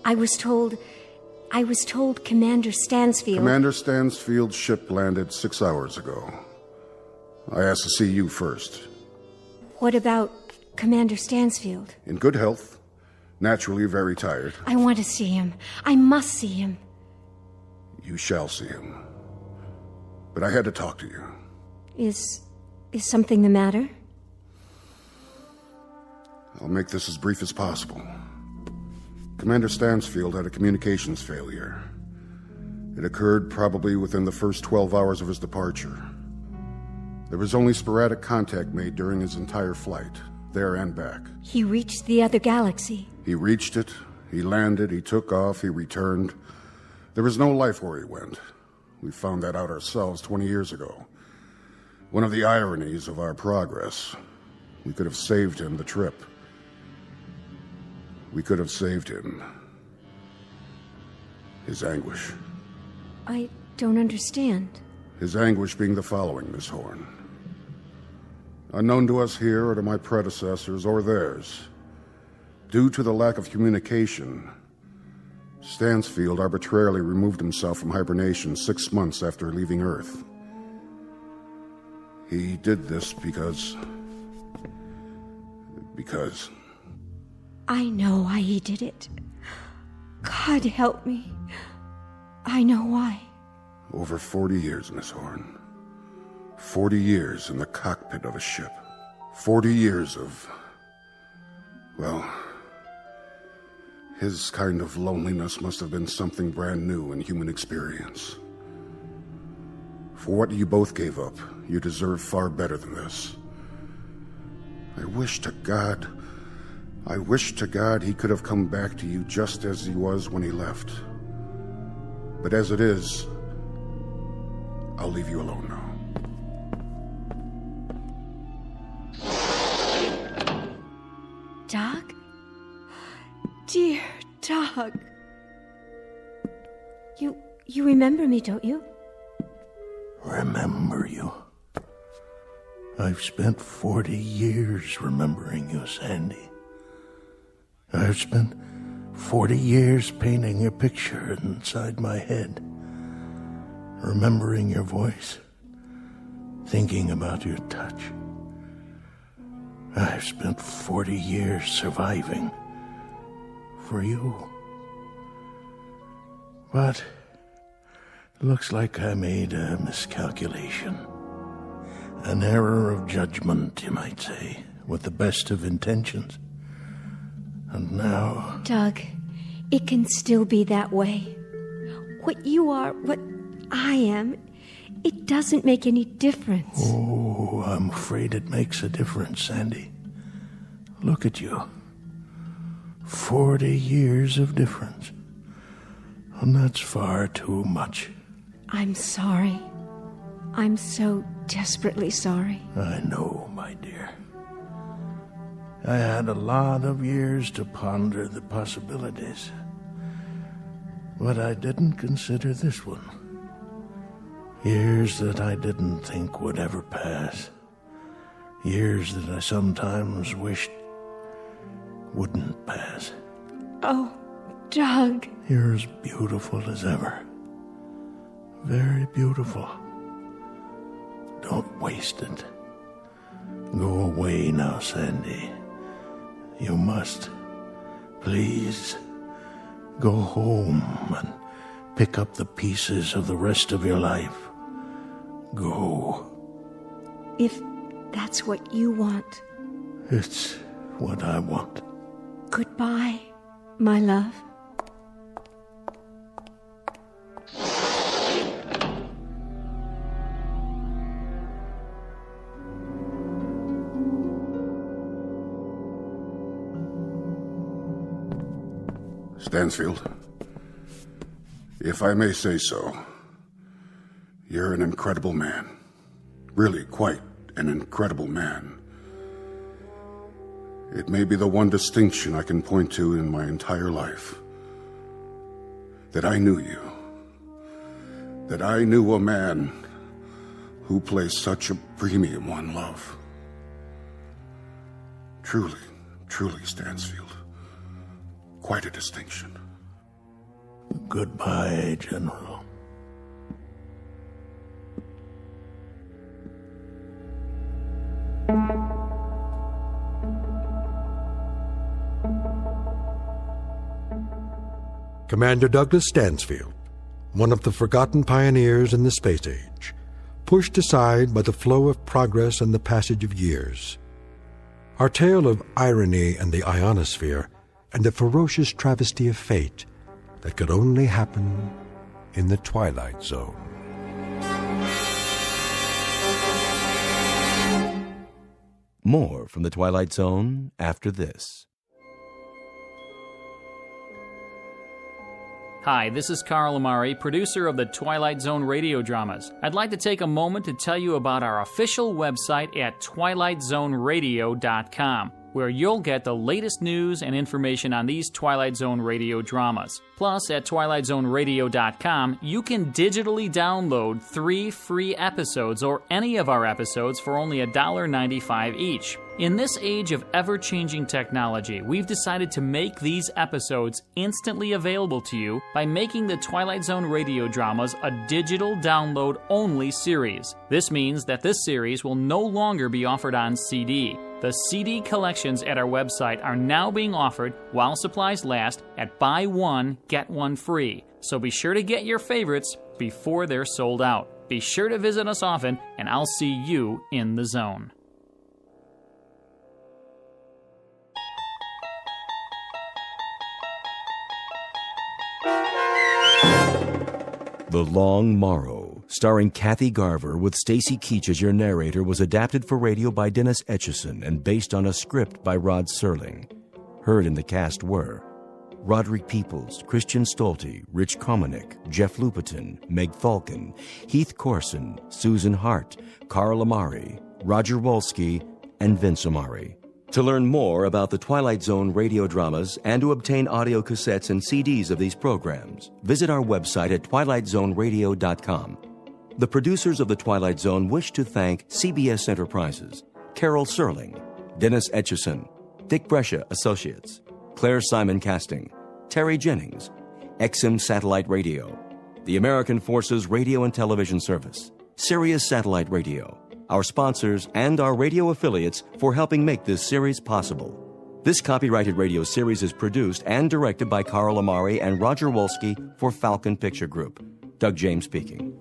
I was told Commander Stansfield... Commander Stansfield's ship landed 6 hours ago. I asked to see you first. What about Commander Stansfield? In good health. Naturally very tired. I want to see him. I must see him. You shall see him. But I had to talk to you. Is something the matter? I'll make this as brief as possible. Commander Stansfield had a communications failure. It occurred probably within the first 12 hours of his departure. There was only sporadic contact made during his entire flight, there and back. He reached the other galaxy. He reached it, he landed, he took off, he returned. There was no life where he went. We found that out ourselves 20 years ago. One of the ironies of our progress. We could have saved him the trip. We could have saved him. His anguish. I don't understand. His anguish being the following, Miss Horn. Unknown to us here or to my predecessors or theirs, due to the lack of communication, Stansfield arbitrarily removed himself from hibernation 6 months after leaving Earth. He did this because... I know why he did it. God help me. I know why. Over 40 years, Miss Horn. 40 years in the cockpit of a ship. 40 years of... well... His kind of loneliness must have been something brand new in human experience. For what you both gave up, you deserve far better than this. I wish to God he could have come back to you just as he was when he left. But as it is, I'll leave you alone now. Doug? Dear Doug. You remember me, don't you? Remember you? I've spent 40 years remembering you, Sandy. I've spent 40 years painting your picture inside my head, remembering your voice, thinking about your touch. I've spent 40 years surviving for you. But looks like I made a miscalculation. An error of judgment, you might say, with the best of intentions. And now... Doug, it can still be that way. What you are, what I am, it doesn't make any difference. Oh, I'm afraid it makes a difference, Sandy. Look at you. 40 years of difference. And that's far too much. I'm sorry. I'm so desperately sorry. I know, my dear. I had a lot of years to ponder the possibilities. But I didn't consider this one. Years that I didn't think would ever pass. Years that I sometimes wished wouldn't pass. Oh, Doug. You're as beautiful as ever. Very beautiful. Don't waste it. Go away now, Sandy. You must. Please. Go home and pick up the pieces of the rest of your life. Go. If that's what you want. It's what I want. Goodbye, my love. Stansfield, if I may say so, you're an incredible man. Really, quite an incredible man. It may be the one distinction I can point to in my entire life. That I knew you. That I knew a man who placed such a premium on love. Truly, truly, Stansfield. Quite a distinction. Goodbye, General. Commander Douglas Stansfield, one of the forgotten pioneers in the space age, pushed aside by the flow of progress and the passage of years. Our tale of irony and the ionosphere and the ferocious travesty of fate that could only happen in the Twilight Zone. More from the Twilight Zone after this. Hi, this is Carl Amari, producer of the Twilight Zone radio dramas. I'd like to take a moment to tell you about our official website at twilightzoneradio.com, where you'll get the latest news and information on these Twilight Zone radio dramas. Plus, at twilightzoneradio.com, you can digitally download 3 free episodes or any of our episodes for only $1.95 each. In this age of ever-changing technology, we've decided to make these episodes instantly available to you by making the Twilight Zone radio dramas a digital download-only series. This means that this series will no longer be offered on CD. The CD collections at our website are now being offered while supplies last at buy one, get one free. So be sure to get your favorites before they're sold out. Be sure to visit us often, and I'll see you in the zone. The Long Morrow, starring Kathy Garver with Stacy Keach as your narrator, was adapted for radio by Dennis Etchison and based on a script by Rod Serling. Heard in the cast were Roderick Peoples, Christian Stolte, Rich Komanek, Jeff Lupetin, Meg Falcon, Heath Corson, Susan Hart, Carl Amari, Roger Wolski, and Vince Amari. To learn more about the Twilight Zone radio dramas and to obtain audio cassettes and CDs of these programs, visit our website at twilightzoneradio.com. The producers of The Twilight Zone wish to thank CBS Enterprises, Carol Serling, Dennis Etchison, Dick Brescia Associates, Claire Simon Casting, Terry Jennings, XM Satellite Radio, the American Forces Radio and Television Service, Sirius Satellite Radio, our sponsors, and our radio affiliates for helping make this series possible. This copyrighted radio series is produced and directed by Carl Amari and Roger Wolski for Falcon Picture Group. Doug James speaking.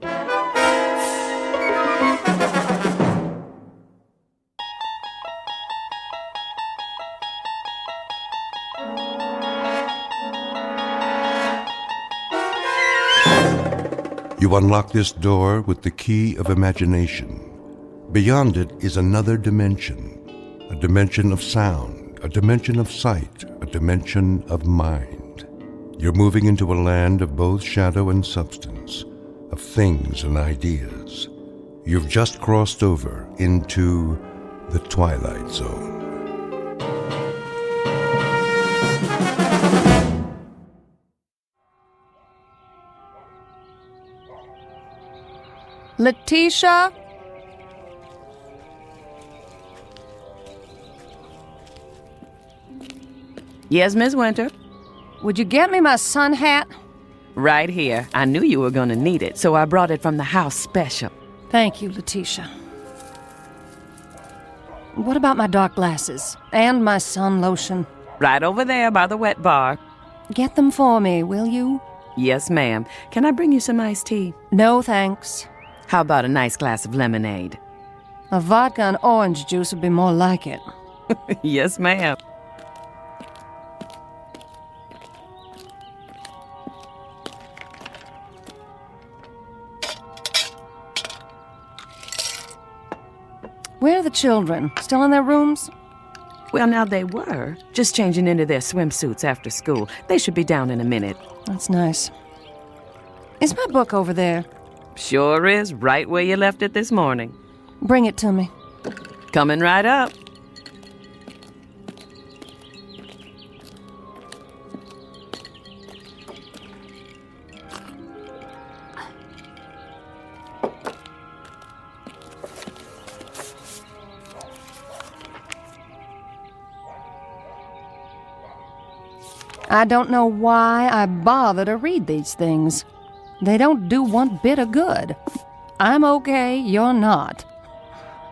You unlock this door with the key of imagination. Beyond it is another dimension, a dimension of sound, a dimension of sight, a dimension of mind. You're moving into a land of both shadow and substance, of things and ideas. You've just crossed over into the Twilight Zone. Letitia? Yes, Miss Winter? Would you get me my sun hat? Right here. I knew you were going to need it, so I brought it from the house special. Thank you, Letitia. What about my dark glasses? And my sun lotion? Right over there by the wet bar. Get them for me, will you? Yes, ma'am. Can I bring you some iced tea? No, thanks. How about a nice glass of lemonade? A vodka and orange juice would be more like it. Yes, ma'am. Where are the children? Still in their rooms? Well, now they were. Just changing into their swimsuits after school. They should be down in a minute. That's nice. Is my book over there? Sure is, right where you left it this morning. Bring it to me. Coming right up. I don't know why I bother to read these things. They don't do one bit of good. I'm okay, you're not.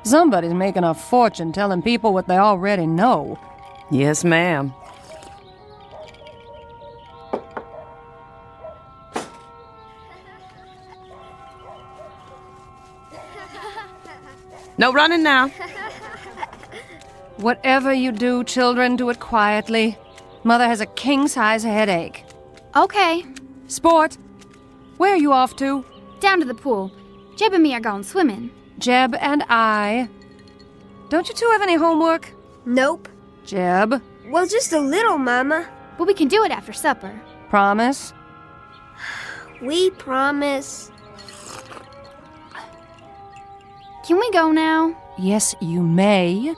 Somebody's making a fortune telling people what they already know. Yes, ma'am. No running now. Whatever you do, children, do it quietly. Mother has a king-size headache. Okay. Sport, where are you off to? Down to the pool. Jeb and me are going swimming. Jeb and I. Don't you two have any homework? Nope. Jeb? Well, just a little, Mama. But we can do it after supper. Promise? We promise. Can we go now? Yes, you may.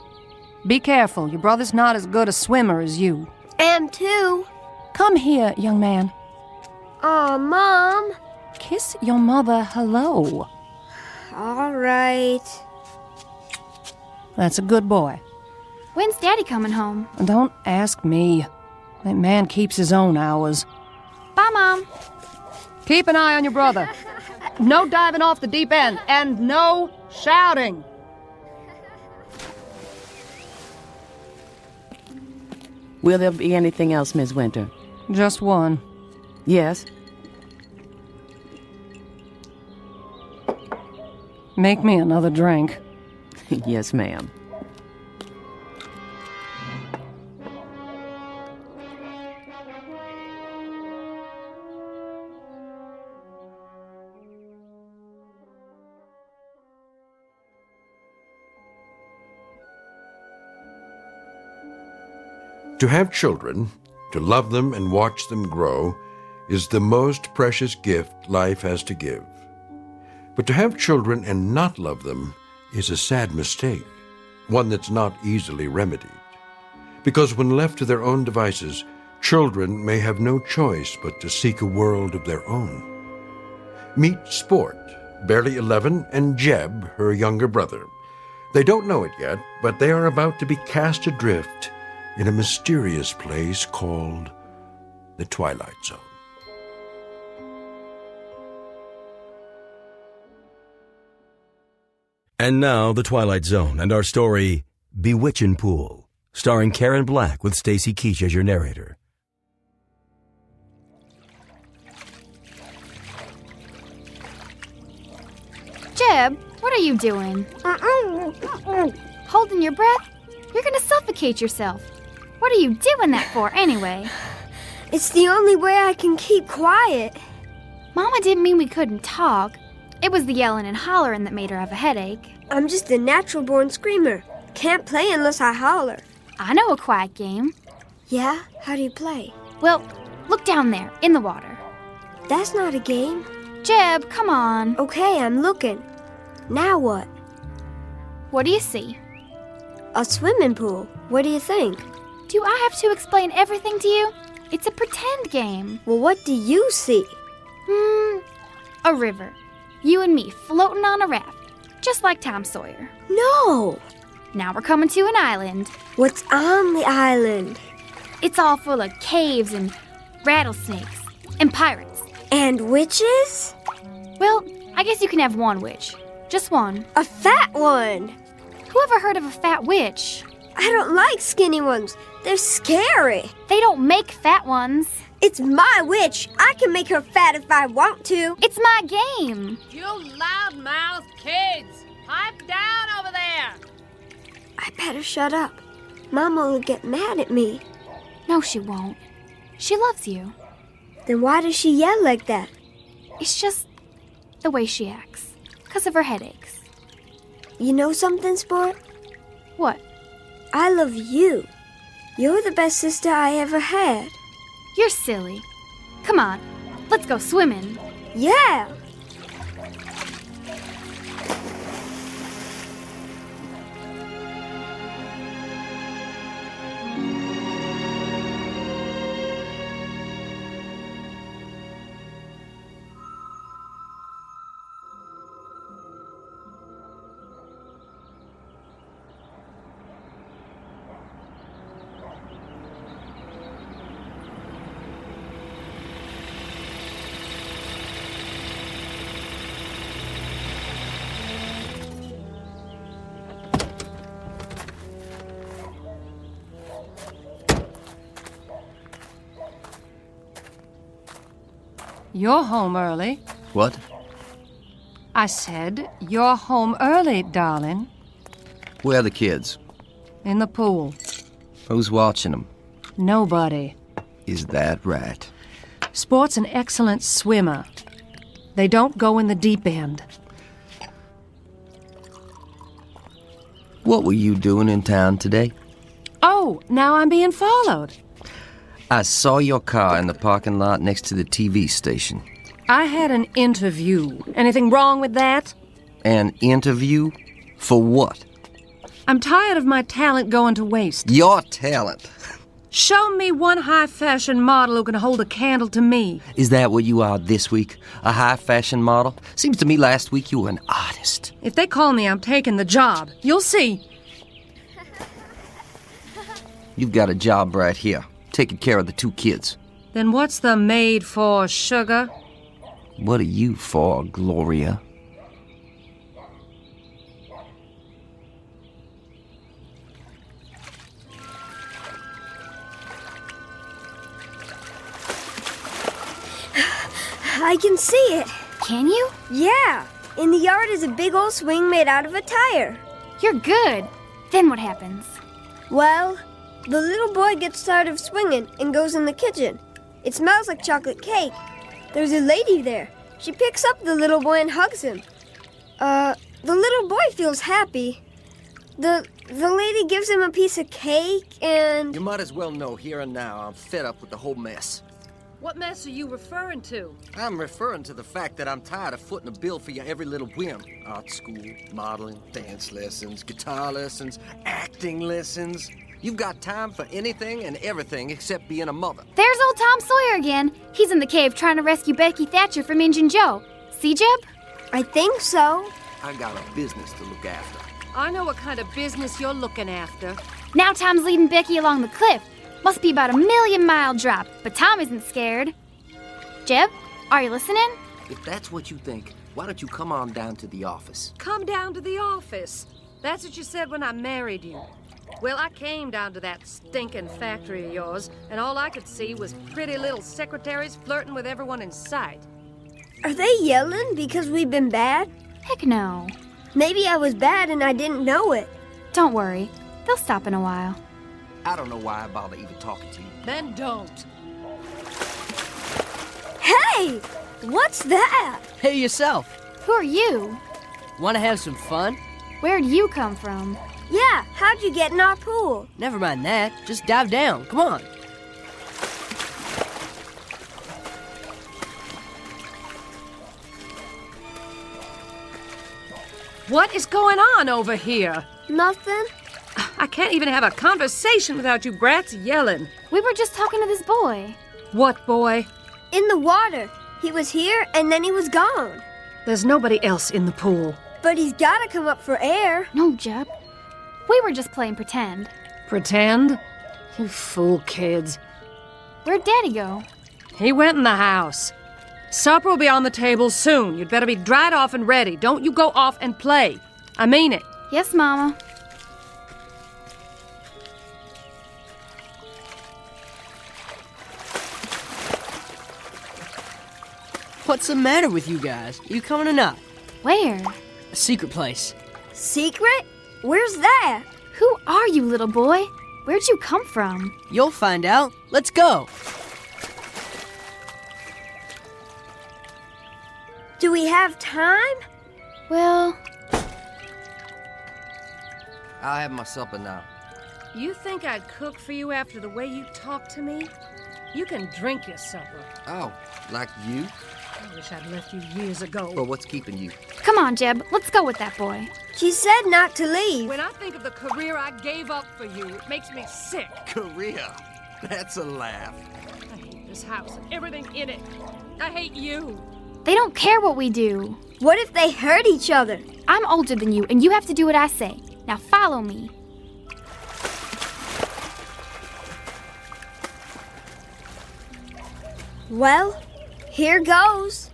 Be careful. Your brother's not as good a swimmer as you. Am too. Come here, young man. Aw, Mom. Kiss your mother hello. All right. That's a good boy. When's Daddy coming home? Don't ask me. That man keeps his own hours. Bye, Mom. Keep an eye on your brother. No diving off the deep end, and no shouting. Will there be anything else, Miss Winter? Just one. Yes? Make me another drink. Yes, ma'am. To have children, to love them and watch them grow, is the most precious gift life has to give. But to have children and not love them is a sad mistake, one that's not easily remedied. Because when left to their own devices, children may have no choice but to seek a world of their own. Meet Sport, barely 11, and Jeb, her younger brother. They don't know it yet, but they are about to be cast adrift in a mysterious place called the Twilight Zone. And now, The Twilight Zone and our story, Bewitchin' Pool, starring Karen Black with Stacy Keach as your narrator. Jeb, what are you doing? Holding your breath? You're gonna suffocate yourself. What are you doing that for, anyway? It's the only way I can keep quiet. Mama didn't mean we couldn't talk. It was the yelling and hollering that made her have a headache. I'm just a natural-born screamer. Can't play unless I holler. I know a quiet game. Yeah? How do you play? Well, look down there, in the water. That's not a game. Jeb, come on. Okay, I'm looking. Now what? What do you see? A swimming pool. What do you think? Do I have to explain everything to you? It's a pretend game. Well, what do you see? A river. You and me floating on a raft, just like Tom Sawyer. No! Now we're coming to an island. What's on the island? It's all full of caves and rattlesnakes and pirates. And witches? Well, I guess you can have one witch. Just one. A fat one! Who ever heard of a fat witch? I don't like skinny ones. They're scary. They don't make fat ones. It's my witch. I can make her fat if I want to. It's my game. You loudmouth kids! Pipe down over there! I better shut up. Mama will get mad at me. No, she won't. She loves you. Then why does she yell like that? It's just the way she acts. 'Cause of her headaches. You know something, Sport? What? I love you. You're the best sister I ever had. You're silly. Come on, let's go swimming. Yeah! You're home early. What? I said, you're home early, darling. Where are the kids? In the pool. Who's watching them? Nobody. Is that right? Sport's an excellent swimmer. They don't go in the deep end. What were you doing in town today? Oh, now I'm being followed. I saw your car in the parking lot next to the TV station. I had an interview. Anything wrong with that? An interview? For what? I'm tired of my talent going to waste. Your talent? Show me one high-fashion model who can hold a candle to me. Is that what you are this week? A high-fashion model? Seems to me last week you were an artist. If they call me, I'm taking the job. You'll see. You've got a job right here, taking care of the two kids. Then what's the maid for, sugar? What are you for, Gloria? I can see it. Can you? Yeah. In the yard is a big old swing made out of a tire. You're good. Then what happens? Well, the little boy gets tired of swinging and goes in the kitchen. It smells like chocolate cake. There's a lady there. She picks up the little boy and hugs him. The little boy feels happy. The lady gives him a piece of cake and... You might as well know here and now I'm fed up with the whole mess. What mess are you referring to? I'm referring to the fact that I'm tired of footing the bill for your every little whim. Art school, modeling, dance lessons, guitar lessons, acting lessons. You've got time for anything and everything except being a mother. There's old Tom Sawyer again. He's in the cave trying to rescue Becky Thatcher from Injun Joe. See, Jeb? I think so. I got a business to look after. I know what kind of business you're looking after. Now Tom's leading Becky along the cliff. Must be about a 1,000,000-mile drop, but Tom isn't scared. Jeb, are you listening? If that's what you think, why don't you come on down to the office? Come down to the office. That's what you said when I married you. Well, I came down to that stinking factory of yours, and all I could see was pretty little secretaries flirting with everyone in sight. Are they yelling because we've been bad? Heck no. Maybe I was bad and I didn't know it. Don't worry. They'll stop in a while. I don't know why I bother even talking to you. Then don't. Hey! What's that? Hey, yourself. Who are you? Want to have some fun? Where'd you come from? Yeah, how'd you get in our pool? Never mind that. Just dive down. Come on. What is going on over here? Nothing. I can't even have a conversation without you brats yelling. We were just talking to this boy. What boy? In the water. He was here and then he was gone. There's nobody else in the pool. But he's gotta come up for air. No, Jeb. We were just playing pretend. Pretend? You fool kids. Where'd Daddy go? He went in the house. Supper will be on the table soon. You'd better be dried off and ready. Don't you go off and play. I mean it. Yes, Mama. What's the matter with you guys? You coming or not? Where? A secret place. Secret? Where's that? Who are you, little boy? Where'd you come from? You'll find out. Let's go. Do we have time? Well... I'll have my supper now. You think I'd cook for you after the way you talk to me? You can drink your supper. Oh, like you? I wish I'd left you years ago. Well, what's keeping you? Come on, Jeb. Let's go with that boy. She said not to leave. When I think of the career I gave up for you, it makes me sick. Career? That's a laugh. I hate this house and everything in it. I hate you. They don't care what we do. What if they hurt each other? I'm older than you, and you have to do what I say. Now follow me. Well, here goes.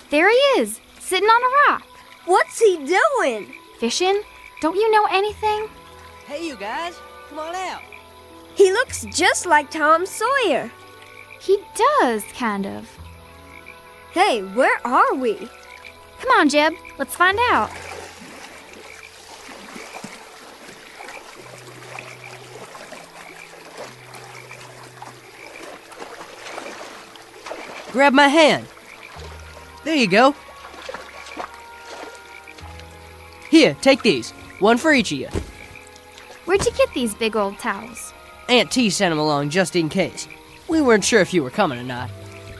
There he is, sitting on a rock. What's he doing? Fishing? Don't you know anything? Hey, you guys. Come on out. He looks just like Tom Sawyer. He does, kind of. Hey, where are we? Come on, Jeb. Let's find out. Grab my hand. There you go. Here, take these. One for each of you. Where'd you get these big old towels? Aunt T sent them along just in case. We weren't sure if you were coming or not.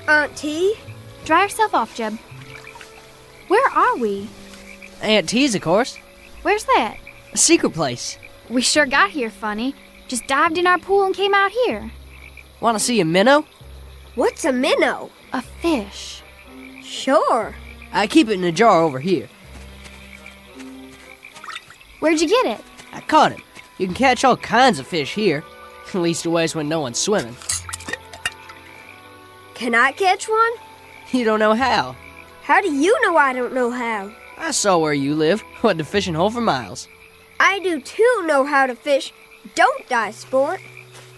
Aunt T? Dry yourself off, Jeb. Where are we? Aunt T's, of course. Where's that? A secret place. We sure got here funny. Just dived in our pool and came out here. Want to see a minnow? What's a minnow? A fish. Sure. I keep it in a jar over here. Where'd you get it? I caught him. You can catch all kinds of fish here. At least always when no one's swimming. Can I catch one? You don't know how. How do you know I don't know how? I saw where you live. Went to fishing hole for miles. I do too know how to fish. Don't die, sport.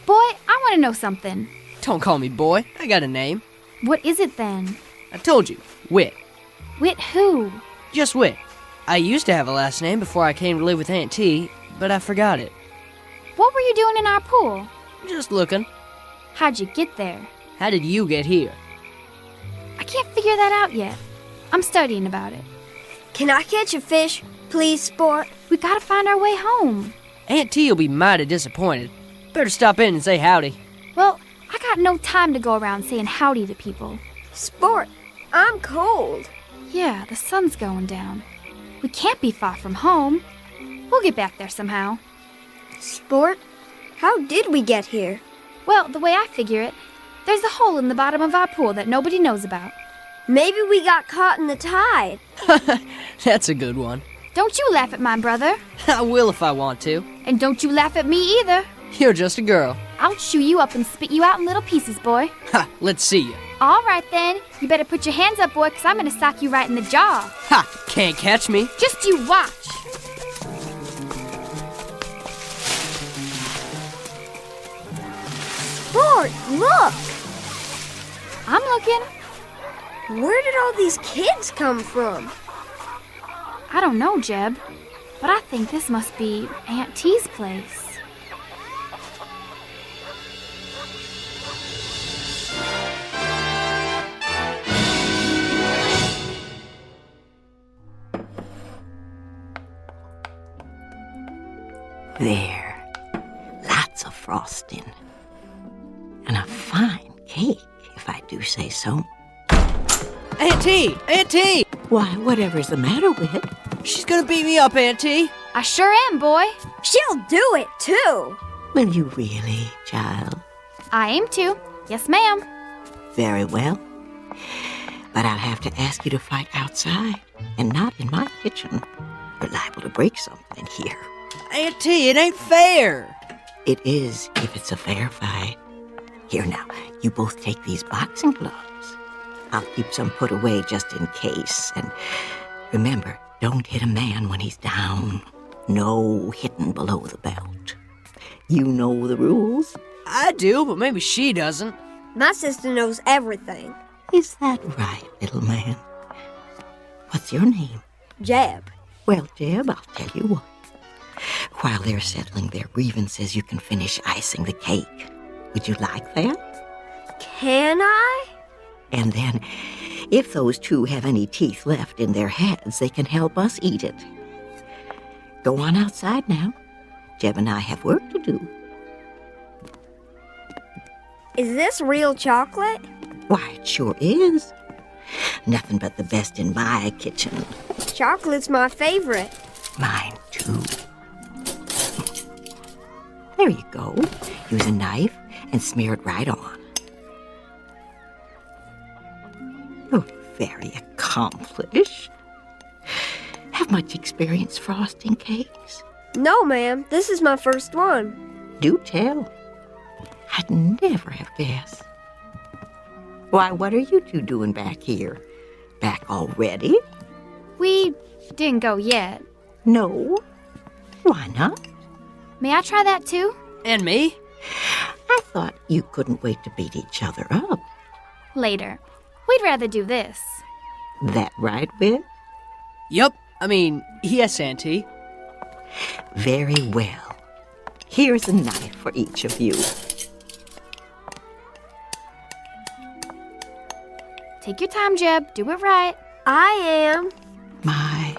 Boy, I want to to know something. Don't call me boy. I got a name. What is it then? I told you. Wit. Wit who? Just Wit. I used to have a last name before I came to live with Aunt T, but I forgot it. What were you doing in our pool? Just looking. How'd you get there? How did you get here? I can't figure that out yet. I'm studying about it. Can I catch a fish, please, Sport? We gotta find our way home. Aunt T will be mighty disappointed. Better stop in and say howdy. Well, I got no time to go around saying howdy to people. Sport, I'm cold. Yeah, the sun's going down. We can't be far from home. We'll get back there somehow. Sport, how did we get here? Well, the way I figure it, there's a hole in the bottom of our pool that nobody knows about. Maybe we got caught in the tide. That's a good one. Don't you laugh at my brother. I will if I want to. And don't you laugh at me either. You're just a girl. I'll chew you up and spit you out in little pieces, boy. Ha, let's see you. All right, then. You better put your hands up, boy, because I'm going to sock you right in the jaw. Ha, can't catch me. Just you watch. Sport, look! I'm looking. Where did all these kids come from? I don't know, Jeb, but I think this must be Aunt T's place. There. Lots of frosting. And a fine cake, if I do say so. Aunt T! Aunt T! Why, whatever's the matter with it? She's gonna beat me up, Aunt T. I sure am, boy. She'll do it, too. Will you really, child? I aim to. Yes, ma'am. Very well. But I'll have to ask you to fight outside and not in my kitchen. You're liable to break something here. Aunt T, it ain't fair. It is if it's a fair fight. Here now, you both take these boxing gloves. I'll keep some put away just in case. And remember, don't hit a man when he's down. No hitting below the belt. You know the rules. I do, but maybe she doesn't. My sister knows everything. Is that right, little man? What's your name? Jeb. Well, Jeb, I'll tell you what. While they're settling their grievances, you can finish icing the cake. Would you like that? Can I? And then, if those two have any teeth left in their heads, they can help us eat it. Go on outside now. Jeb and I have work to do. Is this real chocolate? Why, it sure is. Nothing but the best in my kitchen. Chocolate's my favorite. Mine, too. There you go. Use a knife and smear it right on. Oh, very accomplished. Have much experience frosting cakes? No, ma'am. This is my first one. Do tell. I'd never have guessed. Why, what are you two doing back here? Back already? We didn't go yet. No. Why not? May I try that too? And me? I thought you couldn't wait to beat each other up. Later. We'd rather do this. That right, Whit? Yup. Yes, Auntie. Very well. Here's a knife for each of you. Take your time, Jeb. Do it right. I am. My,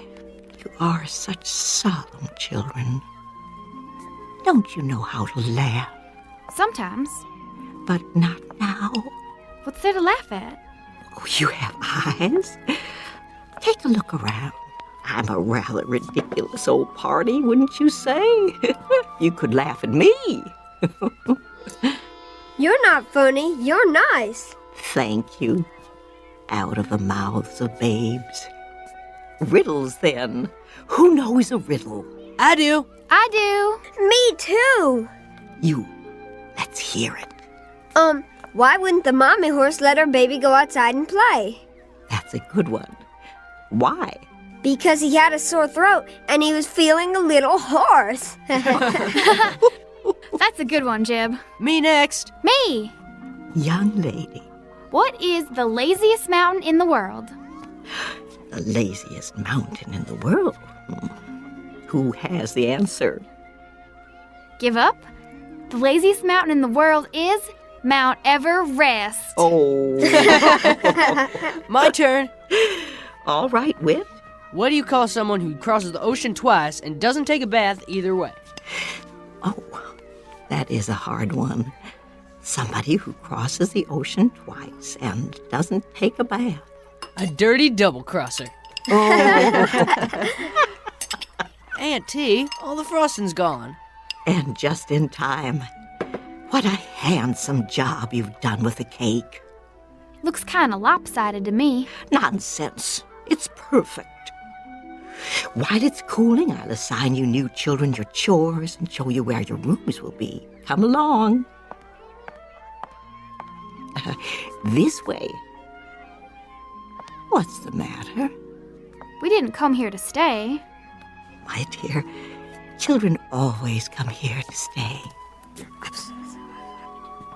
you are such solemn children. Don't you know how to laugh? Sometimes. But not now. What's there to laugh at? Oh, you have eyes. Take a look around. I'm a rather ridiculous old party, wouldn't you say? You could laugh at me. You're not funny. You're nice. Thank you. Out of the mouths of babes. Riddles, then. Who knows a riddle? I do. I do. Me too. You. Let's hear it. Why wouldn't the mommy horse let her baby go outside and play? That's a good one. Why? Because he had a sore throat and he was feeling a little hoarse. That's a good one, Jib. Me next. Me! Young lady. What is the laziest mountain in the world? The laziest mountain in the world? Who has the answer? Give up? The laziest mountain in the world is Mount Everest. Oh. My turn. All right, Whit. What do you call someone who crosses the ocean twice and doesn't take a bath either way? Oh, that is a hard one. Somebody who crosses the ocean twice and doesn't take a bath. A dirty double-crosser. Oh. Aunt T, all the frosting's gone. And just in time. What a handsome job you've done with the cake. Looks kind of lopsided to me. Nonsense. It's perfect. While it's cooling, I'll assign you new children your chores and show you where your rooms will be. Come along. This way. What's the matter? We didn't come here to stay. My dear, children always come here to stay.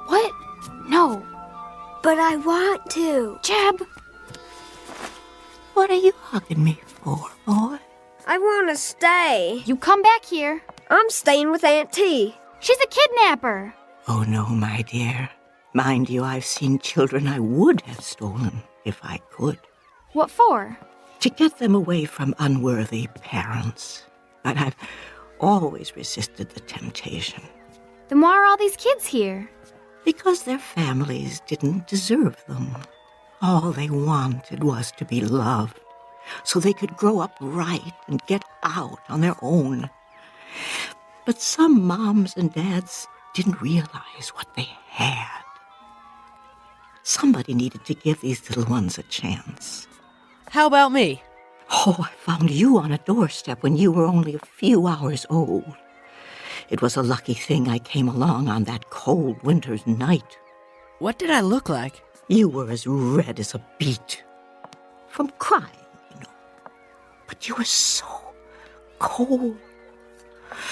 What? No. But I want to. Jeb! What are you hugging me for, boy? I want to stay. You come back here. I'm staying with Aunt T. She's a kidnapper. Oh, no, my dear. Mind you, I've seen children I would have stolen if I could. What for? To get them away from unworthy parents. But I've always resisted the temptation. Then why are all these kids here? Because their families didn't deserve them. All they wanted was to be loved, so they could grow up right and get out on their own. But some moms and dads didn't realize what they had. Somebody needed to give these little ones a chance. How about me? Oh, I found you on a doorstep when you were only a few hours old. It was a lucky thing I came along on that cold winter's night. What did I look like? You were as red as a beet. From crying, you know. But you were so cold.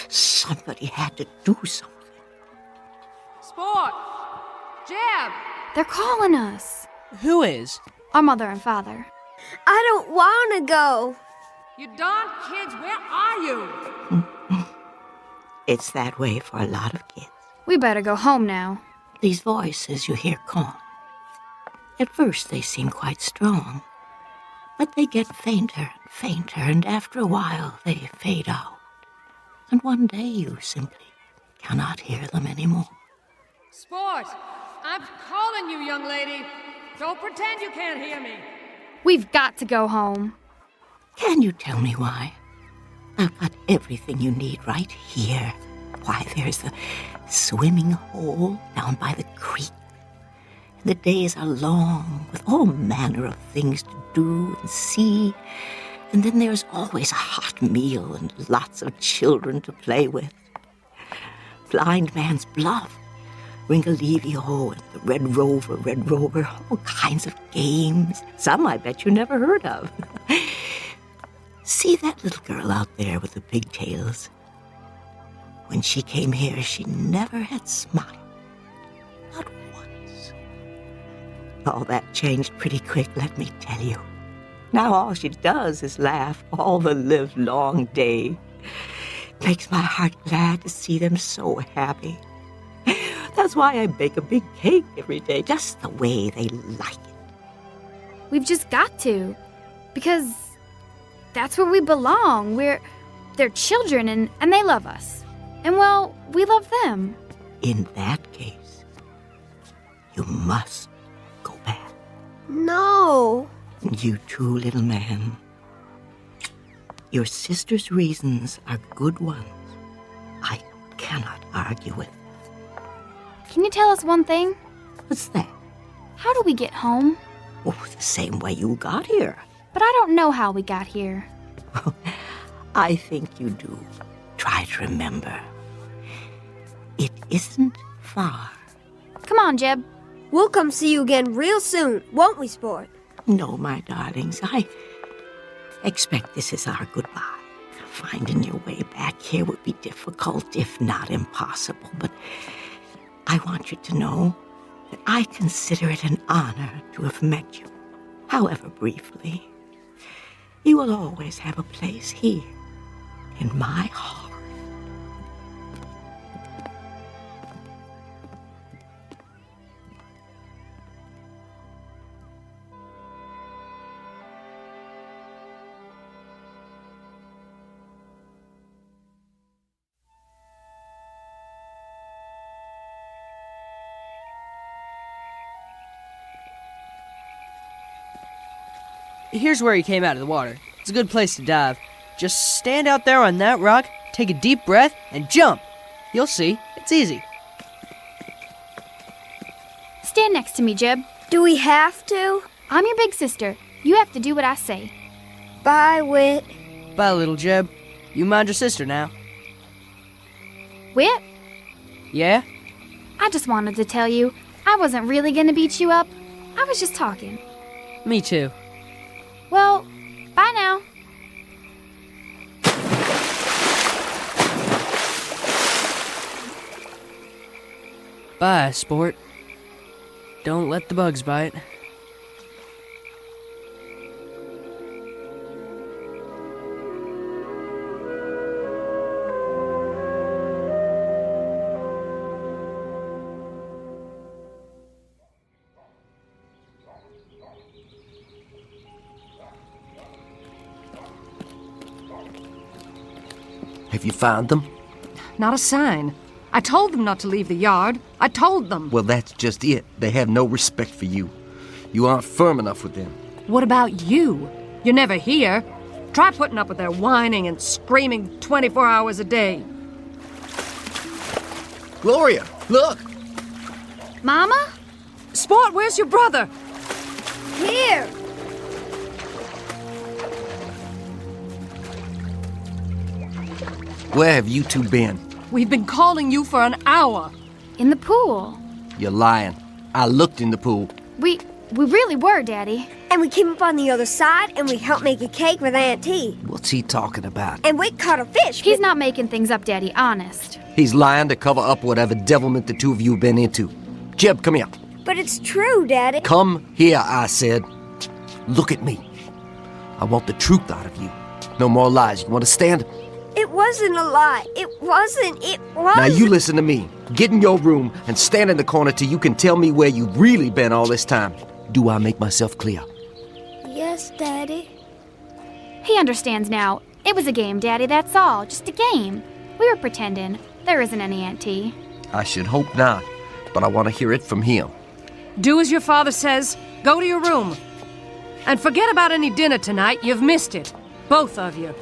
Somebody had to do something. Sport! Jeb! They're calling us. Who is? Our mother and father. I don't want to go. You darn kids, where are you? It's that way for a lot of kids. We better go home now. These voices you hear call. At first they seem quite strong, but they get fainter and fainter, and after a while they fade out. And one day you simply cannot hear them anymore. Sport! I'm calling you, young lady. Don't pretend you can't hear me. We've got to go home. Can you tell me why? I've got everything you need right here. Why, there's the swimming hole down by the creek. And the days are long, with all manner of things to do and see. And then there's always a hot meal and lots of children to play with. Blind Man's Bluff, Ringalevio and the Red Rover, all kinds of games. Some I bet you never heard of. See that little girl out there with the pigtails? When she came here, she never had smiled. Not once. All that changed pretty quick, let me tell you. Now all she does is laugh all the livelong day. Makes my heart glad to see them so happy. That's why I bake a big cake every day, just the way they like it. We've just got to. Because that's where we belong. They're children and they love us. And well, we love them. In that case, you must go back. No. You too, little man. Your sister's reasons are good ones. I cannot argue with them. Can you tell us one thing? What's that? How do we get home? Oh, the same way you got here. But I don't know how we got here. I think you do. Try to remember. It isn't far. Come on, Jeb. We'll come see you again real soon, won't we, Sport? No, my darlings, I expect this is our goodbye. finding your way back here would be difficult, if not impossible, but I want you to know that I consider it an honor to have met you, however briefly. You will always have a place here in my heart. Here's where he came out of the water. It's a good place to dive. Just stand out there on that rock, take a deep breath, and jump. You'll see. It's easy. Stand next to me, Jeb. Do we have to? I'm your big sister. You have to do what I say. Bye, Whit. Bye, little Jeb. You mind your sister now. Whit? Yeah? I just wanted to tell you, I wasn't really gonna beat you up. I was just talking. Me too. Well, bye now. Bye, sport. Don't let the bugs bite. Have you found them? Not a sign. I told them not to leave the yard. I told them. Well, that's just it. They have no respect for you. You aren't firm enough with them. What about you? You're never here. Try putting up with their whining and screaming 24 hours a day. Gloria, look! Mama? Sport, where's your brother? Here. Where have you two been? We've been calling you for an hour. In the pool. You're lying. I looked in the pool. We really were, Daddy. And we came up on the other side, and we helped make a cake with Aunt T. What's he talking about? And we caught a fish. He's not making things up, Daddy, honest. He's lying to cover up whatever devilment the two of you have been into. Jeb, come here. But it's true, Daddy. Come here, I said. Look at me. I want the truth out of you. No more lies. You understand? It wasn't a lie. It wasn't. Now you listen to me. Get in your room and stand in the corner till you can tell me where you've really been all this time. Do I make myself clear? Yes, Daddy. He understands now. It was a game, Daddy, that's all. Just a game. We were pretending. There isn't any Aunt T. I should hope not, but I want to hear it from him. Do as your father says. Go to your room. And forget about any dinner tonight. You've missed it. Both of you.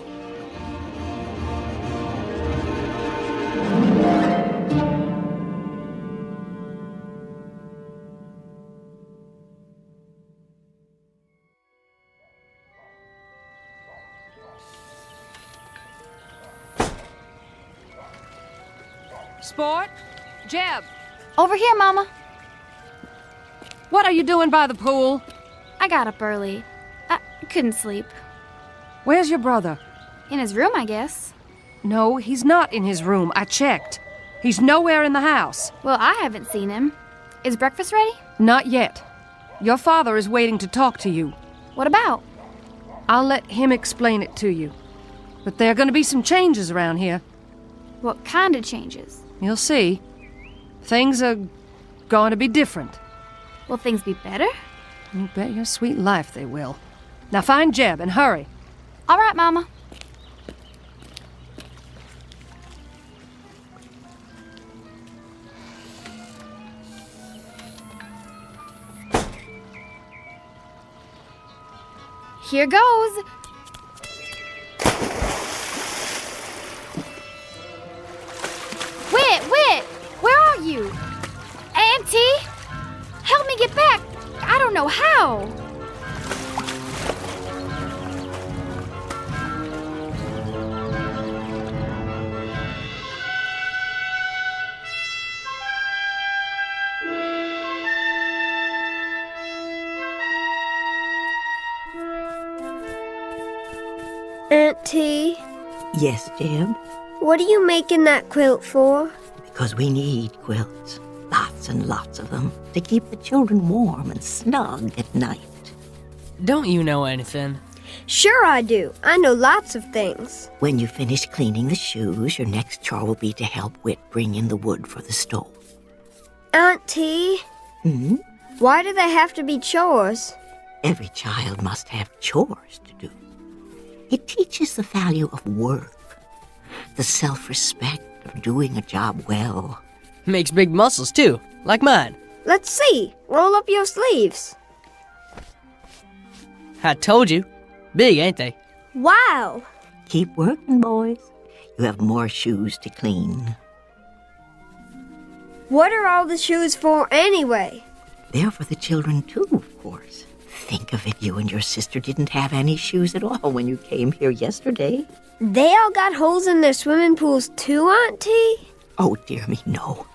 Sport? Jeb? Over here, Mama. What are you doing by the pool? I got up early. I couldn't sleep. Where's your brother? In his room, I guess. No, he's not in his room. I checked. He's nowhere in the house. Well, I haven't seen him. Is breakfast ready? Not yet. Your father is waiting to talk to you. What about? I'll let him explain it to you. But there are going to be some changes around here. What kind of changes? You'll see. Things are going to be different. Will things be better? You bet your sweet life they will. Now find Jeb and hurry. All right, Mama. Here goes. Whit, where are you? Auntie? Help me get back. I don't know how. Aunt T. Yes, Jeb? What are you making that quilt for? Because we need quilts. Lots and lots of them. To keep the children warm and snug at night. Don't you know anything? Sure I do. I know lots of things. When you finish cleaning the shoes, your next chore will be to help Whit bring in the wood for the stove. Auntie? Hmm? Why do they have to be chores? Every child must have chores to do. It teaches the value of work, the self-respect of doing a job well. Makes big muscles, too, like mine. Let's see. Roll up your sleeves. I told you. Big, ain't they? Wow. Keep working, boys. You have more shoes to clean. What are all the shoes for anyway? They're for the children, too, of course. Think of it, you and your sister didn't have any shoes at all when you came here yesterday. They all got holes in their swimming pools too, Auntie? Oh, dear me, no.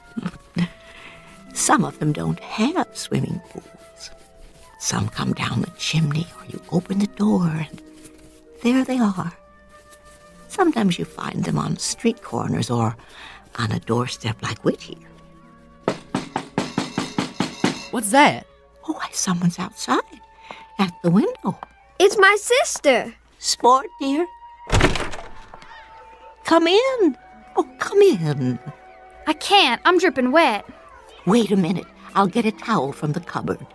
Some of them don't have swimming pools. Some come down the chimney or you open the door and there they are. Sometimes you find them on street corners or on a doorstep like Whit here. What's that? Oh, why, someone's outside at the window. It's my sister. Sport, dear. Come in. Oh, come in. I can't. I'm dripping wet. Wait a minute. I'll get a towel from the cupboard.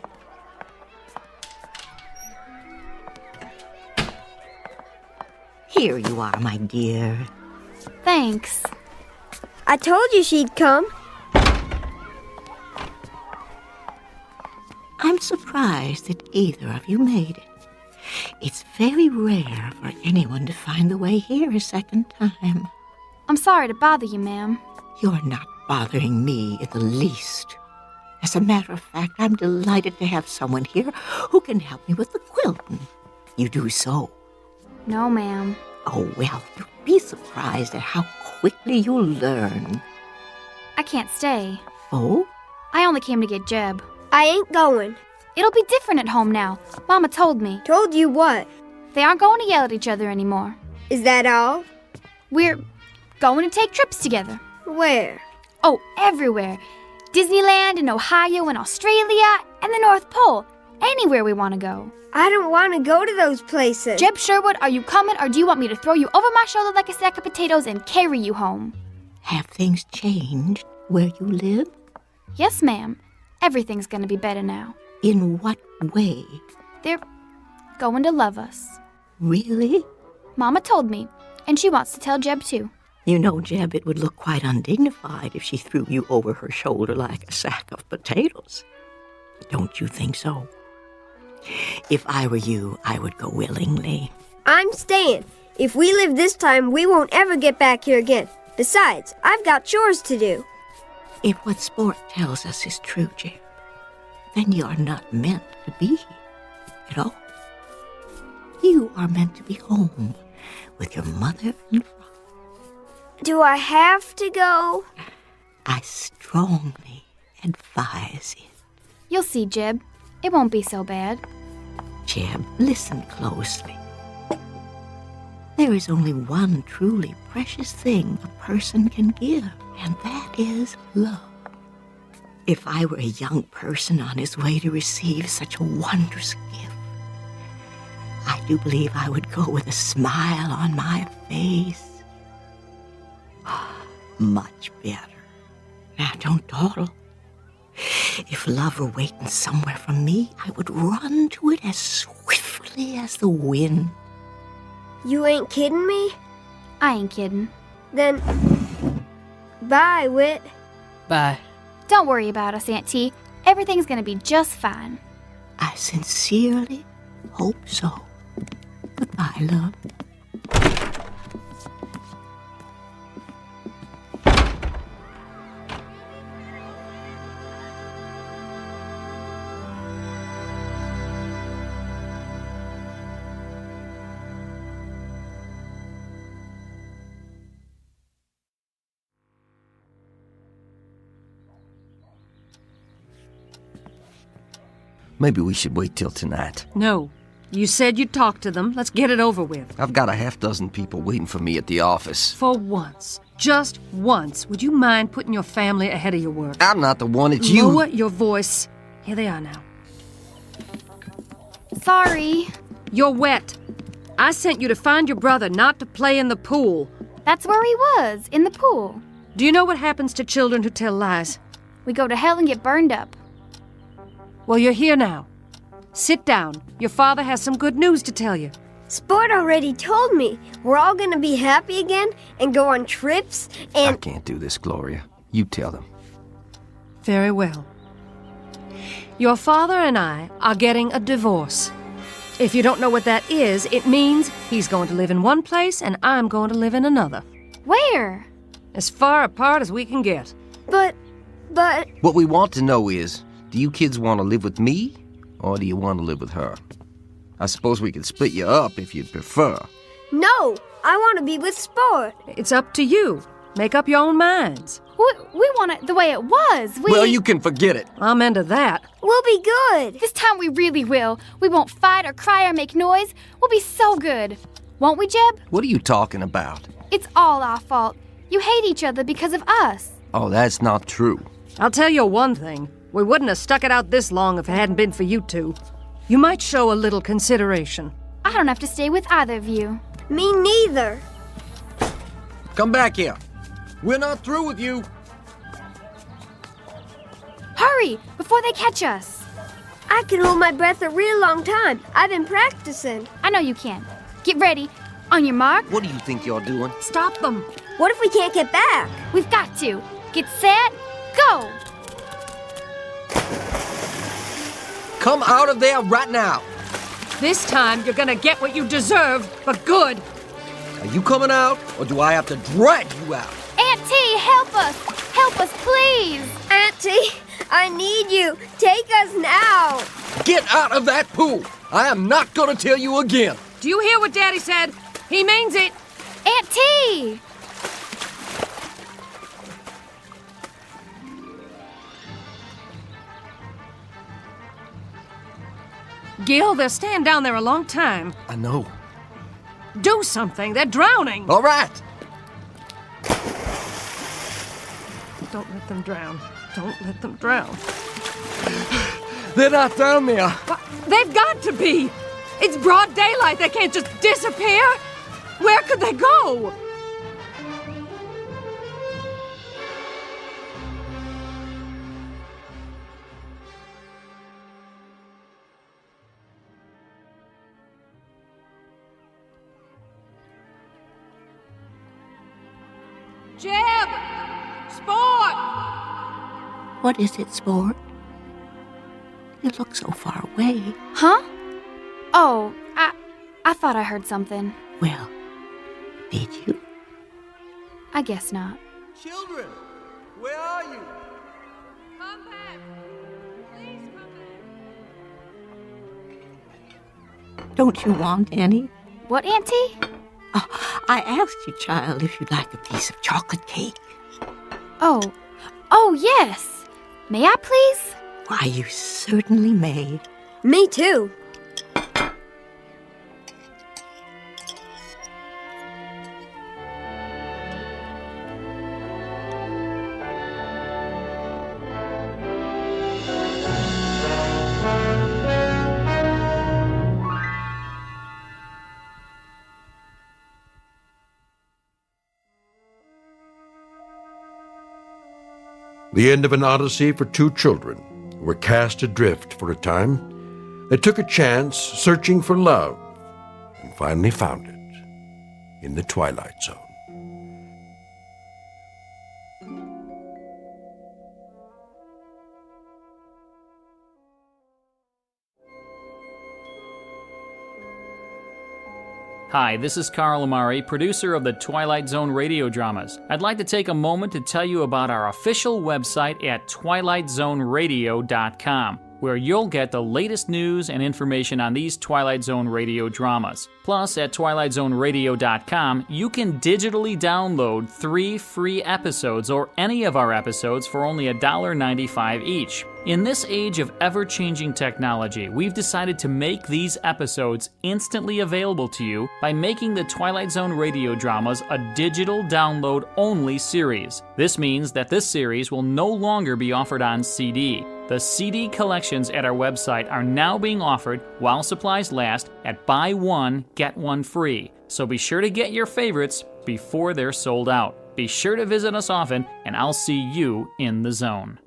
Here you are, my dear. Thanks. I told you she'd come. I'm surprised that either of you made it. It's very rare for anyone to find the way here a second time. I'm sorry to bother you, ma'am. You're not bothering me in the least. As a matter of fact, I'm delighted to have someone here who can help me with the quilting. You do so. No, ma'am. Oh, well, you'll be surprised at how quickly you'll learn. I can't stay. Oh? I only came to get Jeb. I ain't going. It'll be different at home now. Mama told me. Told you what? They aren't going to yell at each other anymore. Is that all? We're going to take trips together. Where? Oh, everywhere. Disneyland and Ohio and Australia and the North Pole. Anywhere we want to go. I don't want to go to those places. Jeb Sherwood, are you coming or do you want me to throw you over my shoulder like a sack of potatoes and carry you home? Have things changed where you live? Yes, ma'am. Everything's going to be better now. In what way? They're going to love us. Really? Mama told me, and she wants to tell Jeb too. You know, Jeb, it would look quite undignified if she threw you over her shoulder like a sack of potatoes. Don't you think so? If I were you, I would go willingly. I'm staying. If we live this time, we won't ever get back here again. Besides, I've got chores to do. If what Sport tells us is true, Jeb, then you're not meant to be here at all. You are meant to be home with your mother and father. Do I have to go? I strongly advise it. You'll see, Jeb. It won't be so bad. Jeb, listen closely. There is only one truly precious thing a person can give, and that is love. If I were a young person on his way to receive such a wondrous gift, I do believe I would go with a smile on my face. Much better. Now, don't dawdle. If love were waiting somewhere for me, I would run to it as swiftly as the wind. You ain't kidding me? I ain't kidding. Then, bye, Whit. Bye. Don't worry about us, Aunt T. Everything's gonna be just fine. I sincerely hope so. Goodbye, love. Maybe we should wait till tonight. No, You said you'd talk to them. Let's get it over with. I've got a half-dozen people waiting for me at the office. For once, just once, would you mind putting your family ahead of your work? I'm not the one, it's you. Lower your voice. Here they are now. Sorry. You're wet. I sent you to find your brother, not to play in the pool. That's where he was, in the pool. Do you know what happens to children who tell lies? We go to hell and get burned up. Well, you're here now. Sit down. Your father has some good news to tell you. Sport already told me we're all gonna be happy again and go on trips and... I can't do this, Gloria. You tell them. Very well. Your father and I are getting a divorce. If you don't know what that is, it means he's going to live in one place and I'm going to live in another. Where? As far apart as we can get. But... What we want to know is, do you kids want to live with me, or do you want to live with her? I suppose we could split you up if you'd prefer. No, I want to be with Sport. It's up to you. Make up your own minds. We want it the way it was. Well, you can forget it. I'm into that. We'll be good. This time we really will. We won't fight or cry or make noise. We'll be so good. Won't we, Jeb? What are you talking about? It's all our fault. You hate each other because of us. Oh, that's not true. I'll tell you one thing. We wouldn't have stuck it out this long if it hadn't been for you two. You might show a little consideration. I don't have to stay with either of you. Me neither. Come back here. We're not through with you. Hurry, before they catch us. I can hold my breath a real long time. I've been practicing. I know you can. Get ready. On your mark. What do you think you're doing? Stop them. What if we can't get back? We've got to. Get set, go. Come out of there right now. This time you're gonna get what you deserve for good. Are you coming out, or do I have to drag you out? Auntie, help us. Help us, please. Auntie, I need you. Take us now. Get out of that pool. I am not going to tell you again. Do you hear what Daddy said? He means it. Auntie! Gil, they're staying down there a long time. I know. Do something. They're drowning. All right. Don't let them drown. Don't let them drown. They're not down there. But they've got to be. It's broad daylight. They can't just disappear. Where could they go? Jeb! Sport! What is it, Sport? You look so far away. Huh? Oh, I thought I heard something. Well, did you? I guess not. Children, where are you? Come back. Please come back. Don't you want any? What, Auntie? Oh, I asked you, child, if you'd like a piece of chocolate cake. Oh, yes. May I, please? Why, you certainly may. Me too. The end of an odyssey for two children who were cast adrift for a time. They took a chance searching for love and finally found it in the Twilight Zone. Hi, this is Carl Amari, producer of the Twilight Zone radio dramas. I'd like to take a moment to tell you about our official website at twilightzoneradio.com. where you'll get the latest news and information on these Twilight Zone radio dramas. Plus, at twilightzoneradio.com, you can digitally download 3 free episodes or any of our episodes for only $1.95 each. In this age of ever-changing technology, we've decided to make these episodes instantly available to you by making the Twilight Zone radio dramas a digital download-only series. This means that this series will no longer be offered on CD. The CD collections at our website are now being offered while supplies last at buy one, get one free. So be sure to get your favorites before they're sold out. Be sure to visit us often, and I'll see you in the zone.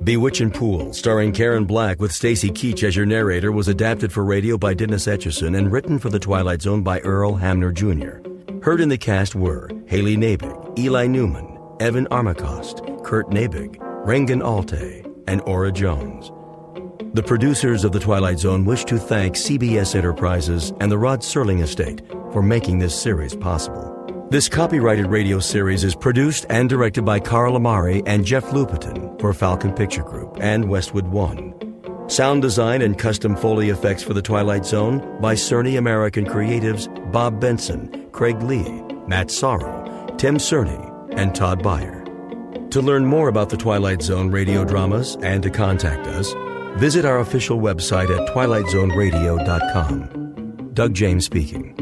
Bewitchin' Pool, starring Karen Black with Stacy Keach as your narrator, was adapted for radio by Dennis Etchison and written for The Twilight Zone by Earl Hamner Jr. Heard in the cast were Haley Nabig, Eli Newman, Evan Armacost, Kurt Nabig, Regan Alte, and Ora Jones. The producers of The Twilight Zone wish to thank CBS Enterprises and the Rod Serling Estate for making this series possible. This copyrighted radio series is produced and directed by Carl Amari and Jeff Lupetin for Falcon Picture Group and Westwood One. Sound design and custom Foley effects for The Twilight Zone by Cerny American creatives Bob Benson, Craig Lee, Matt Sorrow, Tim Cerny, and Todd Beyer. To learn more about The Twilight Zone radio dramas and to contact us, visit our official website at twilightzoneradio.com. Doug James speaking.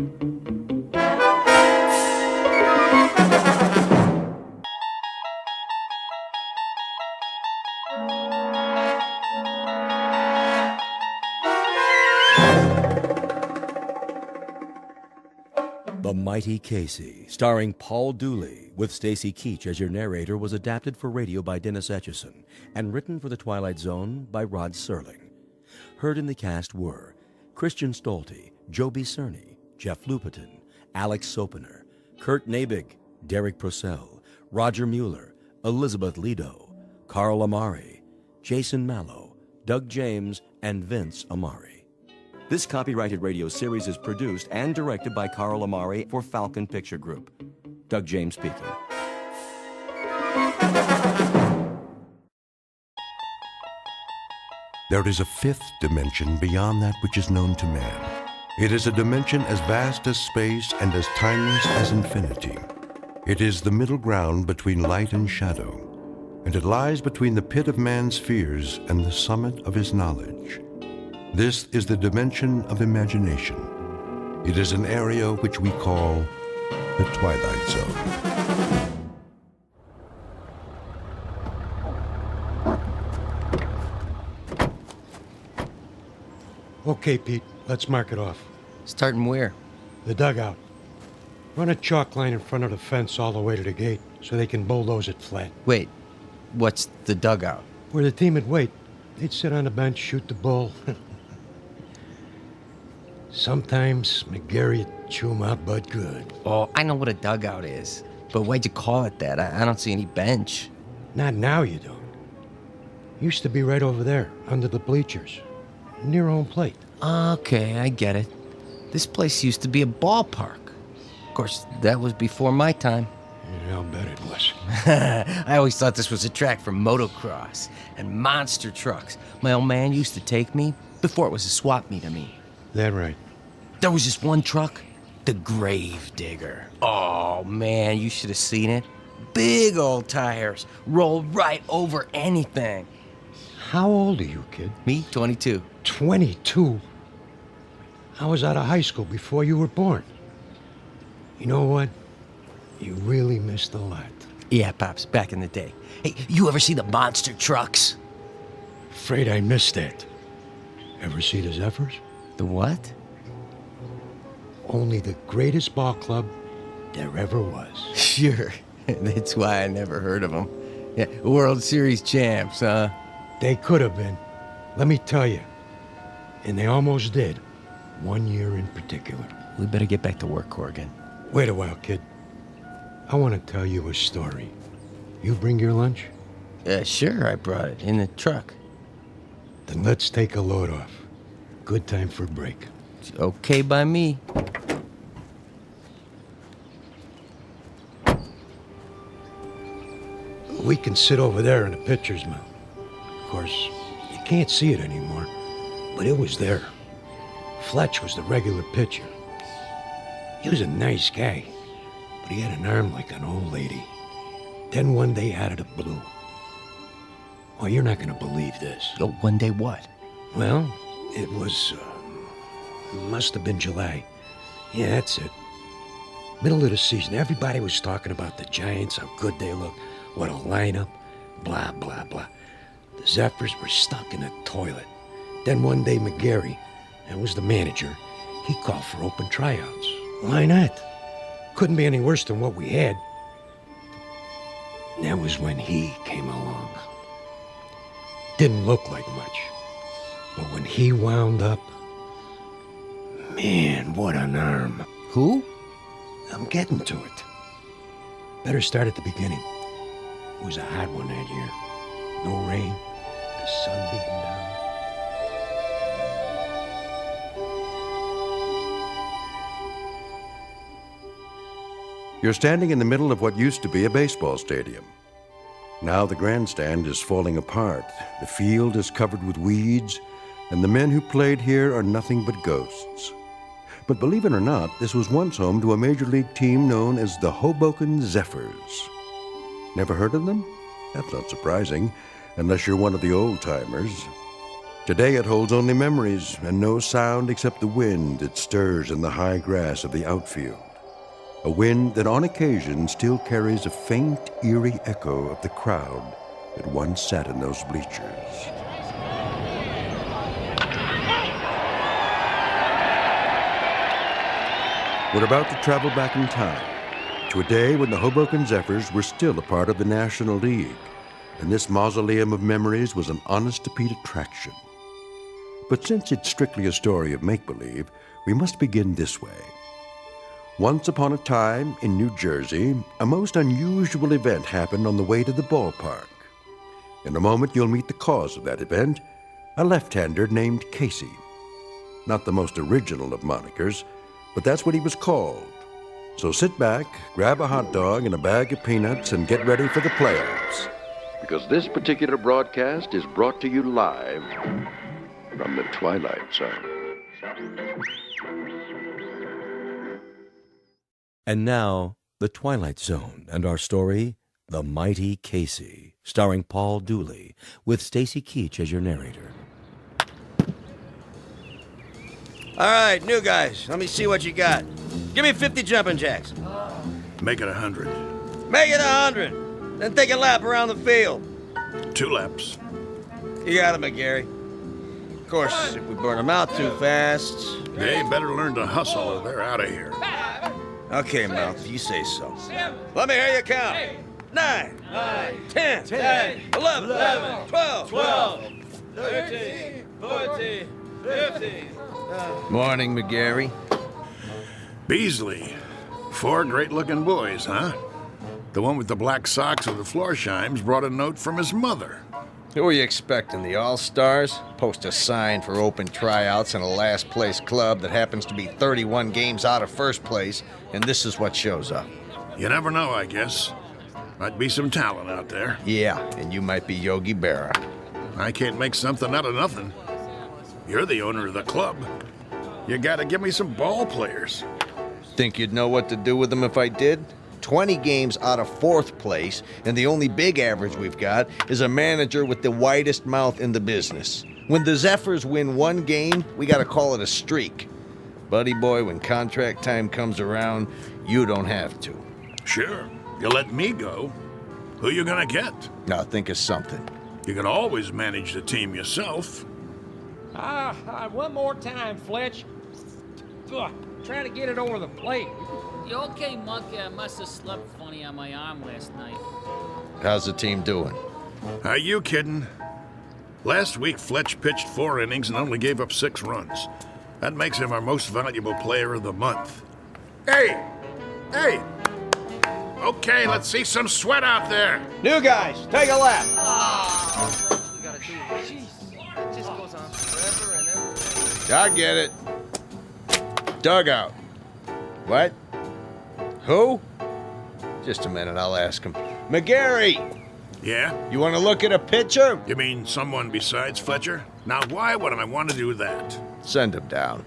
The Mighty Casey, starring Paul Dooley, with Stacy Keach as your narrator, was adapted for radio by Dennis Etchison and written for The Twilight Zone by Rod Serling. Heard in the cast were Christian Stolte, Joby Cerny, Jeff Lupetin, Alex Sopener, Kurt Nabig, Derek Purcell, Roger Mueller, Elizabeth Lido, Carl Amari, Jason Mallow, Doug James, and Vince Amari. This copyrighted radio series is produced and directed by Carl Amari for Falcon Picture Group. Doug James speaking. There is a fifth dimension beyond that which is known to man. It is a dimension as vast as space and as timeless as infinity. It is the middle ground between light and shadow, and it lies between the pit of man's fears and the summit of his knowledge. This is the dimension of imagination. It is an area which we call the Twilight Zone. Okay, Pete, let's mark it off. Starting where? The dugout. Run a chalk line in front of the fence all the way to the gate so they can bulldoze it flat. Wait, what's the dugout? Where the team would wait. They'd sit on the bench, shoot the bull. Sometimes McGarry'd chew 'em out but good. Oh, I know what a dugout is. But why'd you call it that? I don't see any bench. Not now, you don't. Used to be right over there, under the bleachers, near home plate. Okay, I get it. This place used to be a ballpark. Of course, that was before my time. Yeah, I'll bet it was. I always thought this was a track for motocross and monster trucks. My old man used to take me before it was a swap meet, I mean. That right. There was this one truck, the Grave Digger. Oh, man, you should have seen it. Big old tires, rolled right over anything. How old are you, kid? Me, 22. 22? I was out of high school before you were born. You know what? You really missed a lot. Yeah, Pops, back in the day. Hey, you ever see the monster trucks? Afraid I missed that. Ever see the Zephyrs? The what? Only the greatest ball club there ever was. Sure. That's why I never heard of them. Yeah, World Series champs, huh? They could have been. Let me tell you. And they almost did. 1 year in particular. We better get back to work, Corrigan. Wait a while, kid. I want to tell you a story. You bring your lunch? Sure, I brought it in the truck. Then let's take a load off. Good time for a break. It's okay by me. We can sit over there in the pitcher's mound. Of course, you can't see it anymore, but it was there. Fletch was the regular pitcher. He was a nice guy, but he had an arm like an old lady. Then one day out of the blue. Oh, you're not going to believe this. Oh, one day what? Well, it was, must have been July. Yeah, that's it. Middle of the season, everybody was talking about the Giants, how good they look, what a lineup, blah, blah, blah. The Zephyrs were stuck in a toilet. Then one day, McGarry, that was the manager, he called for open tryouts. Why not? Couldn't be any worse than what we had. That was when he came along. Didn't look like much. But when he wound up, man, what an arm. Who? I'm getting to it. Better start at the beginning. It was a hot one that year. No rain, the sun beating down. You're standing in the middle of what used to be a baseball stadium. Now the grandstand is falling apart, the field is covered with weeds, and the men who played here are nothing but ghosts. But believe it or not, this was once home to a major league team known as the Hoboken Zephyrs. Never heard of them? That's not surprising, unless you're one of the old-timers. Today it holds only memories and no sound except the wind that stirs in the high grass of the outfield. A wind that on occasion still carries a faint, eerie echo of the crowd that once sat in those bleachers. We're about to travel back in time to a day when the Hoboken Zephyrs were still a part of the National League, and this mausoleum of memories was an honest-to-Pete attraction. But since it's strictly a story of make-believe, we must begin this way. Once upon a time, in New Jersey, a most unusual event happened on the way to the ballpark. In a moment, you'll meet the cause of that event, a left-hander named Casey. Not the most original of monikers, but that's what he was called. So sit back, grab a hot dog and a bag of peanuts, and get ready for the playoffs. Because this particular broadcast is brought to you live from the Twilight Zone. And now, The Twilight Zone and our story, The Mighty Casey, starring Paul Dooley, with Stacy Keach as your narrator. All right, new guys, let me see what you got. Give me 50 jumping jacks. Make it 100. Make it 100. Then take a lap around the field. 2 laps. You got it, McGarry. Of course, if we burn them out too fast... They better learn to hustle or they're out of here. Okay, Mouth, you say so. Let me hear you count. 9, 10, 11, 12, 13, 14, 15. Morning, McGarry. Beasley. 4 great-looking boys, huh? The one with the black socks and the Florsheim's brought a note from his mother. Who are you expecting, the All-Stars? Post a sign for open tryouts in a last-place club that happens to be 31 games out of first place, and this is what shows up. You never know, I guess. Might be some talent out there. Yeah, and you might be Yogi Berra. I can't make something out of nothing. You're the owner of the club. You gotta give me some ball players. Think you'd know what to do with them if I did? 20 games out of 4th place, and the only big average we've got is a manager with the widest mouth in the business. When the Zephyrs win 1 game, we gotta call it a streak. Buddy boy, when contract time comes around, you don't have to. Sure, you let me go. Who you gonna get? Now think of something. You can always manage the team yourself. One more time, Fletch. Trying to get it over the plate. You okay, Monkey? I must have slept funny on my arm last night. How's the team doing? Are you kidding? Last week, Fletch pitched 4 innings and only gave up 6 runs. That makes him our most valuable player of the month. Hey! Okay, let's see some sweat out there. New guys, take a lap. We gotta do it. Jeez. It just goes on forever and ever. I get it. Dugout. What? Who? Just a minute, I'll ask him. McGarry! Yeah? You want to look at a picture? You mean someone besides Fletcher? Now, why would I want to do that? Send him down.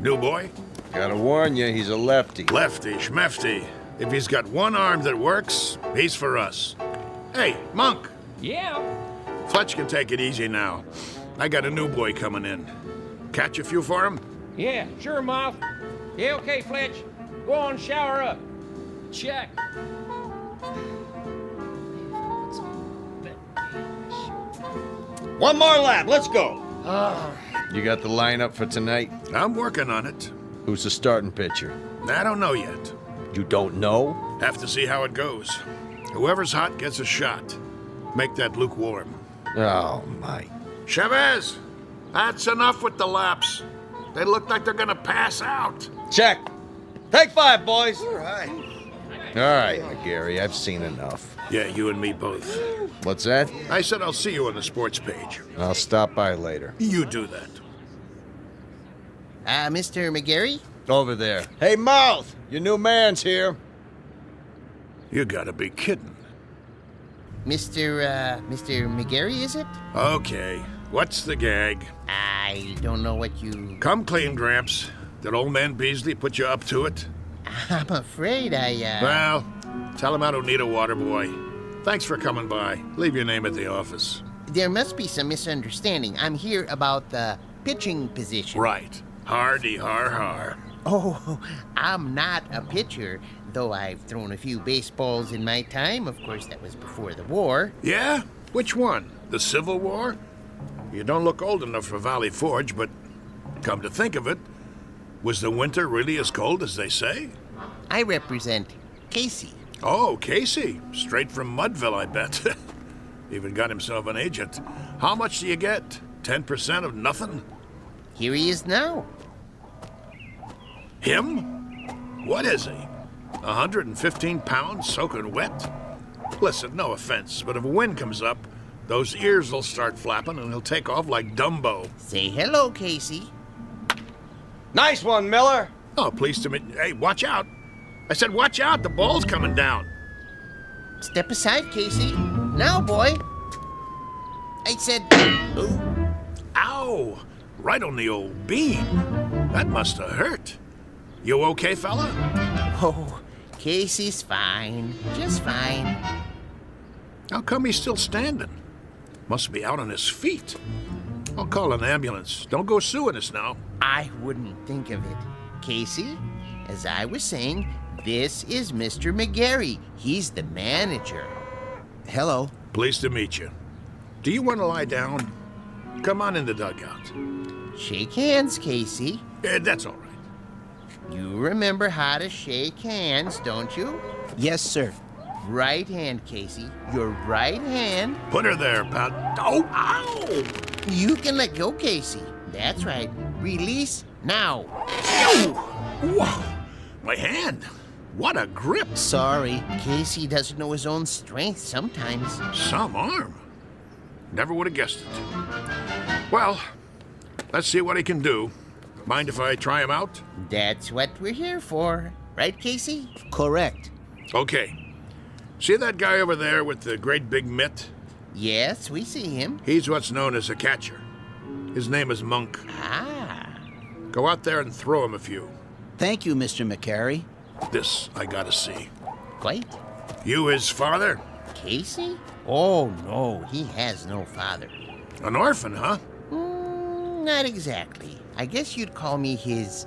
New boy? Gotta warn you, he's a lefty. Lefty, schmefty. If he's got one arm that works, he's for us. Hey, Monk! Yeah? Fletch can take it easy now. I got a new boy coming in. Catch a few for him? Yeah, sure, Moth. Yeah, okay, Fletch. Go on, shower up. Check. One more lap, let's go. You got the lineup for tonight? I'm working on it. Who's the starting pitcher? I don't know yet. You don't know? Have to see how it goes. Whoever's hot gets a shot. Make that lukewarm. Oh, my. Chavez! That's enough with the laps. They look like they're gonna pass out. Check. Take 5, boys. All right. All right, McGarry, I've seen enough. Yeah, you and me both. What's that? I said I'll see you on the sports page. I'll stop by later. You do that. Mr. McGarry? Over there. Hey, Mouth! Your new man's here. You gotta be kidding. Mr. McGarry, is it? Okay, what's the gag? I don't know what you... Come clean, Gramps. Did old man Beasley put you up to it? I'm afraid Well, tell him I don't need a water boy. Thanks for coming by. Leave your name at the office. There must be some misunderstanding. I'm here about the pitching position. Right. Hardy har har. Oh, I'm not a pitcher, though I've thrown a few baseballs in my time. Of course, that was before the war. Yeah? Which one? The Civil War? You don't look old enough for Valley Forge, but come to think of it, was the winter really as cold as they say? I represent Casey. Oh, Casey. Straight from Mudville, I bet. Even got himself an agent. How much do you get? 10% of nothing? Here he is now. Him? What is he? 115 pounds soaking wet? Listen, no offense, but if a wind comes up, those ears will start flapping and he'll take off like Dumbo. Say hello, Casey. Nice one, Miller. Oh, pleased to meet you. Hey, watch out. I said watch out, the ball's coming down. Step aside, Casey. Now, boy. I said... Ooh. Ow! Right on the old beam. That must have hurt. You okay, fella? Oh, Casey's fine. Just fine. How come he's still standing? Must be out on his feet. I'll call an ambulance. Don't go suing us now. I wouldn't think of it. Casey, as I was saying, this is Mr. McGarry. He's the manager. Hello. Pleased to meet you. Do you want to lie down? Come on in the dugout. Shake hands, Casey. That's all right. You remember how to shake hands, don't you? Yes, sir. Right hand, Casey. Your right hand. Put her there, pal. Oh, ow! You can let go, Casey. That's right. Release now. Whoa! My hand. What a grip. Sorry. Casey doesn't know his own strength sometimes. Some arm. Never would have guessed it. Well, let's see what he can do. Mind if I try him out? That's what we're here for. Right, Casey? Correct. Okay. See that guy over there with the great big mitt? Yes, we see him. He's what's known as a catcher. His name is Monk. Ah. Go out there and throw him a few. Thank you, Mr. McCary. This I gotta see. Quite. You his father? Casey? Oh, no, he has no father. An orphan, huh? Not exactly. I guess you'd call me his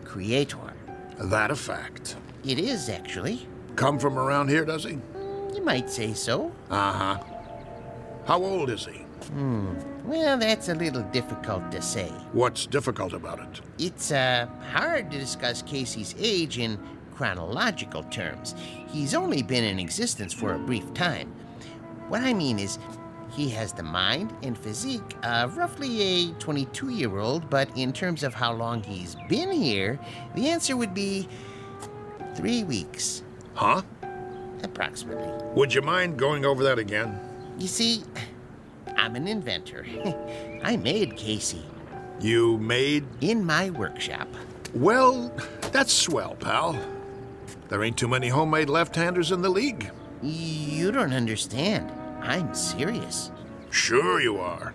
creator. That a fact. It is, actually. Come from around here, does he? You might say so. Uh-huh. How old is he? Well, that's a little difficult to say. What's difficult about it? It's hard to discuss Casey's age in chronological terms. He's only been in existence for a brief time. What I mean is, he has the mind and physique of roughly a 22-year-old, but in terms of how long he's been here, the answer would be 3 weeks. Huh? Approximately. Would you mind going over that again? You see, I'm an inventor. I made Casey. You made? In my workshop. Well, that's swell, pal. There ain't too many homemade left-handers in the league. You don't understand. I'm serious. Sure you are.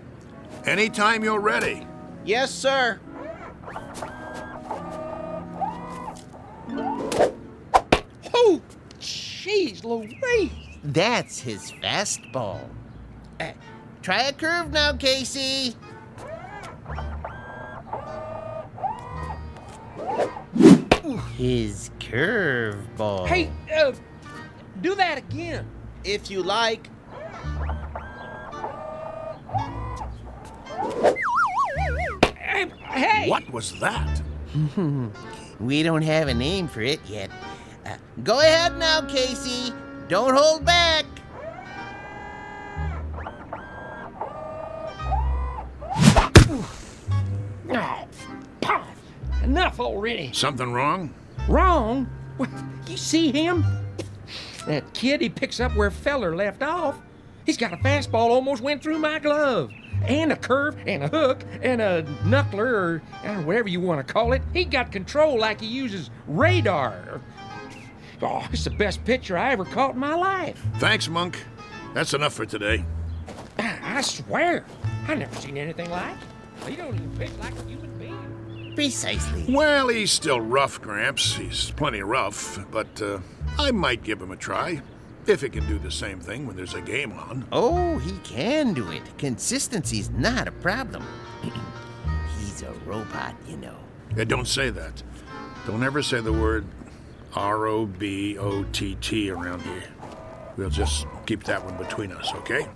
Anytime you're ready. Yes, sir. Oh, jeez Louise. That's his fastball. Try a curve now, Casey. His curveball. Hey, do that again. If you like. Hey! What was that? We don't have a name for it yet. Go ahead now, Casey. Don't hold back. Oh, pah, enough already. Something wrong? Wrong? What, you see him? That kid, he picks up where Feller left off. He's got a fastball almost went through my glove. And a curve, and a hook, and a knuckler, or whatever you want to call it. He got control like he uses radar. Oh, it's the best pitcher I ever caught in my life. Thanks, Monk. That's enough for today. I swear, I never seen anything like it. He don't even pitch like a human being. Precisely. Well, he's still rough, Gramps. He's plenty rough, but I might give him a try. If he can do the same thing when there's a game on. Oh, he can do it. Consistency's not a problem. He's a robot, you know. Yeah, don't say that. Don't ever say the word R-O-B-O-T-T around here. We'll just keep that one between us, okay?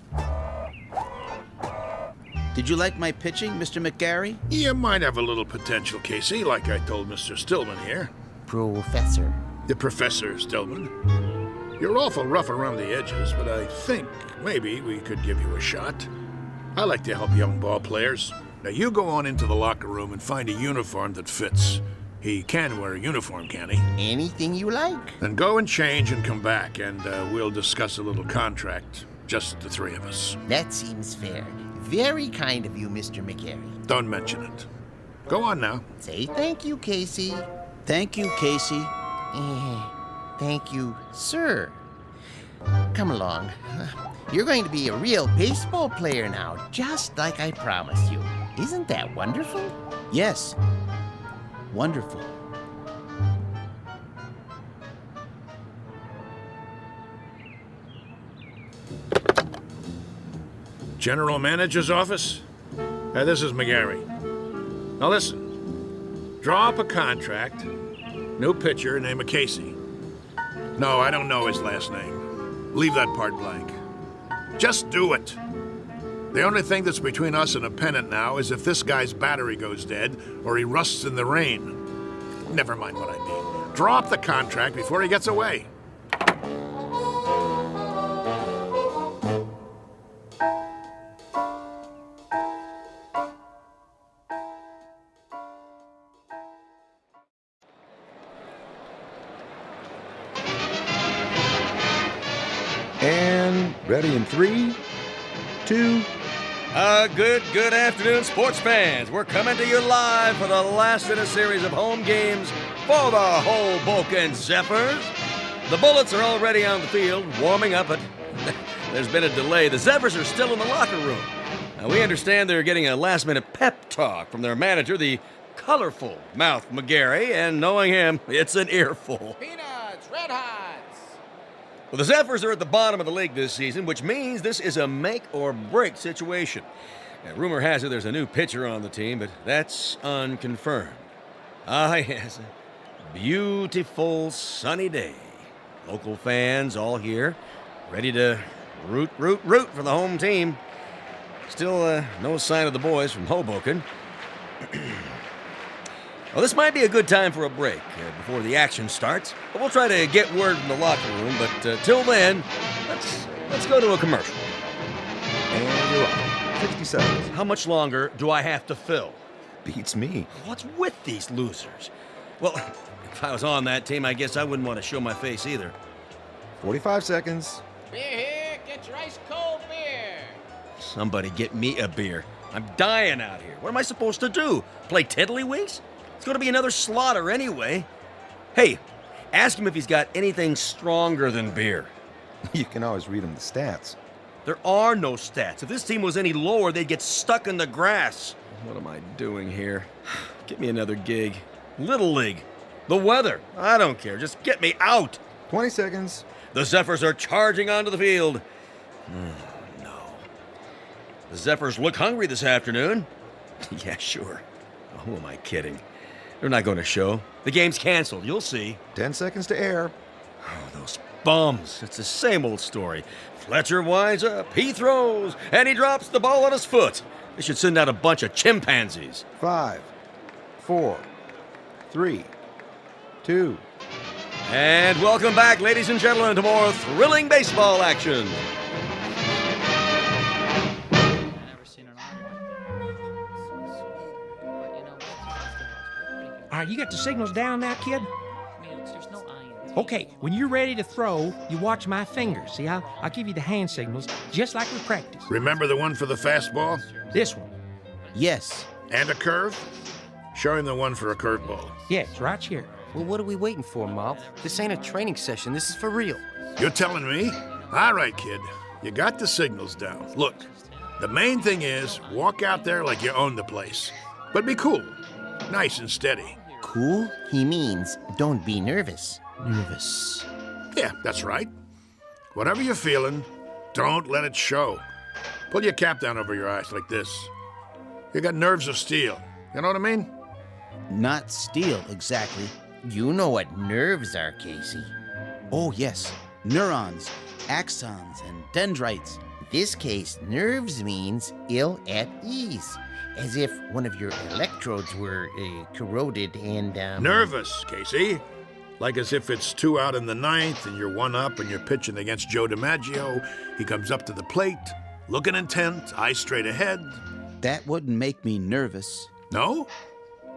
Did you like my pitching, Mr. McGarry? You might have a little potential, Casey, like I told Mr. Stillman here. Professor. The Professor Stillman. You're awful rough around the edges, but I think maybe we could give you a shot. I like to help young ball players. Now you go on into the locker room and find a uniform that fits. He can wear a uniform, can he? Anything you like. Then go and change and come back, and we'll discuss a little contract. Just the three of us. That seems fair. Very kind of you, Mr. McGarry. Don't mention it. Go on now. Say thank you, Casey. Thank you, Casey. Thank you, sir. Come along. You're going to be a real baseball player now, just like I promised you. Isn't that wonderful? Yes. Wonderful. General Manager's office? This is McGarry. Now listen. Draw up a contract. New pitcher, name of Casey. No, I don't know his last name. Leave that part blank. Just do it. The only thing that's between us and a pennant now is if this guy's battery goes dead or he rusts in the rain. Never mind what I mean. Draw up the contract before he gets away. And ready in 3, 2. Good afternoon, sports fans. We're coming to you live for the last in a series of home games for the Hoboken Zephyrs. The Bullets are already on the field, warming up, but there's been a delay. The Zephyrs are still in the locker room. Now, we understand they're getting a last-minute pep talk from their manager, the colorful Mouth McGarry, and knowing him, it's an earful. Peanuts, Red Hots. Well, the Zephyrs are at the bottom of the league this season, which means this is a make-or-break situation. Now, rumor has it there's a new pitcher on the team, but that's unconfirmed. Ah, yes, a beautiful sunny day. Local fans all here, ready to root for the home team. Still, no sign of the boys from Hoboken. Well, this might be a good time for a break before the action starts. But we'll try to get word from the locker room. But till then, let's go to a commercial. And you're on. 60 seconds. How much longer do I have to fill? Beats me. What's with these losers? Well, if I was on that team, I guess I wouldn't want to show my face either. 45 seconds. Beer here, get your ice cold beer. Somebody get me a beer. I'm dying out here. What am I supposed to do? Play tiddlywinks? It's going to be another slaughter anyway. Hey, ask him if he's got anything stronger than beer. You can always read him the stats. There are no stats. If this team was any lower, they'd get stuck in the grass. What am I doing here? Get me another gig. Little League. The weather. I don't care. Just get me out. 20 seconds. The Zephyrs are charging onto the field. No. The Zephyrs look hungry this afternoon. Yeah, sure. Who am I kidding? They're not going to show. The game's canceled. You'll see. 10 seconds to air. Oh, those bums. It's the same old story. Fletcher winds up, he throws, and he drops the ball on his foot. They should send out a bunch of chimpanzees. 5, 4, 3, 2. And welcome back, ladies and gentlemen, to more thrilling baseball action. All right, you got the signals down now, kid? Okay, when you're ready to throw, you watch my fingers. See, I'll give you the hand signals, just like we practiced. Remember the one for the fastball? This one. Yes. And a curve? Show him the one for a curveball. Yes, right here. Well, what are we waiting for, Mom? This ain't a training session. This is for real. You're telling me? All right, kid. You got the signals down. Look, the main thing is walk out there like you own the place. But be cool. Nice and steady. Cool? He means don't be nervous. Nervous. Yeah, that's right. Whatever you're feeling, don't let it show. Pull your cap down over your eyes like this. You got nerves of steel. You know what I mean? Not steel, exactly. You know what nerves are, Casey. Oh, yes. Neurons, axons, and dendrites. This case, nerves means ill at ease. As if one of your electrodes were corroded and, Nervous, Casey. Like as if it's 2 out in the 9th and you're 1 up and you're pitching against Joe DiMaggio. He comes up to the plate, looking intent, eyes straight ahead. That wouldn't make me nervous. No?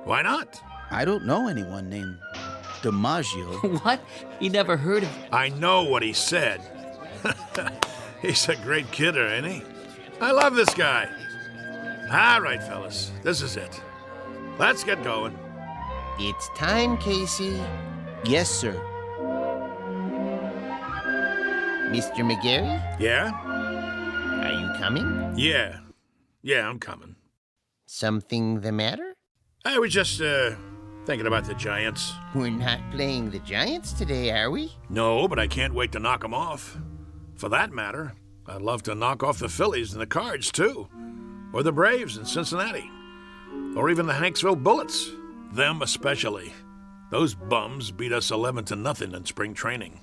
Why not? I don't know anyone named DiMaggio. What? You never heard of... I know what he said. He's a great kidder, ain't he? I love this guy. All right, fellas, this is it. Let's get going. It's time, Casey. Yes, sir. Mr. McGarry? Yeah? Are you coming? Yeah, I'm coming. Something the matter? I was just, thinking about the Giants. We're not playing the Giants today, are we? No, but I can't wait to knock them off. For that matter, I'd love to knock off the Phillies and the Cards, too. Or the Braves in Cincinnati. Or even the Hanksville Bullets. Them especially. Those bums beat us 11-0 in spring training.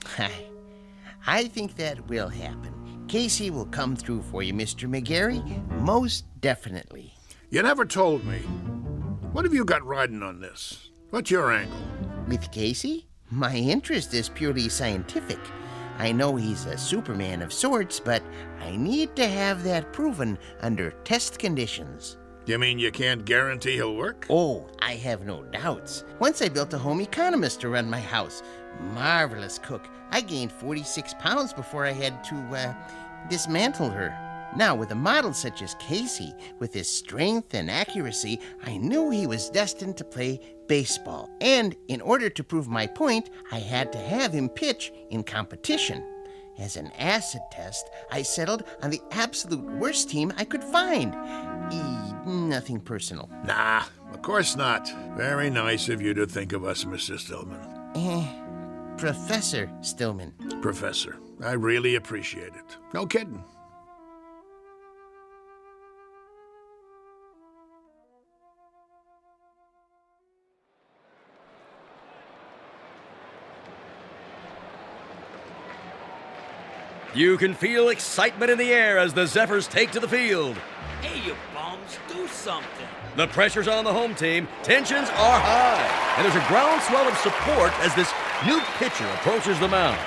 I think that will happen. Casey will come through for you, Mr. McGarry. Most definitely. You never told me. What have you got riding on this? What's your angle? With Casey? My interest is purely scientific. I know he's a Superman of sorts, but I need to have that proven under test conditions. You mean you can't guarantee he'll work? Oh, I have no doubts. Once I built a home economist to run my house. Marvelous cook. I gained 46 pounds before I had to, dismantle her. Now, with a model such as Casey, with his strength and accuracy, I knew he was destined to play baseball. And in order to prove my point, I had to have him pitch in competition. As an acid test, I settled on the absolute worst team I could find. Nothing personal. Nah, of course not. Very nice of you to think of us, Mr. Stillman. Professor Stillman. Professor, I really appreciate it. No kidding. You can feel excitement in the air as the Zephyrs take to the field. Hey, you bums, do something. The pressure's on the home team, tensions are high, and there's a groundswell of support as this new pitcher approaches the mound.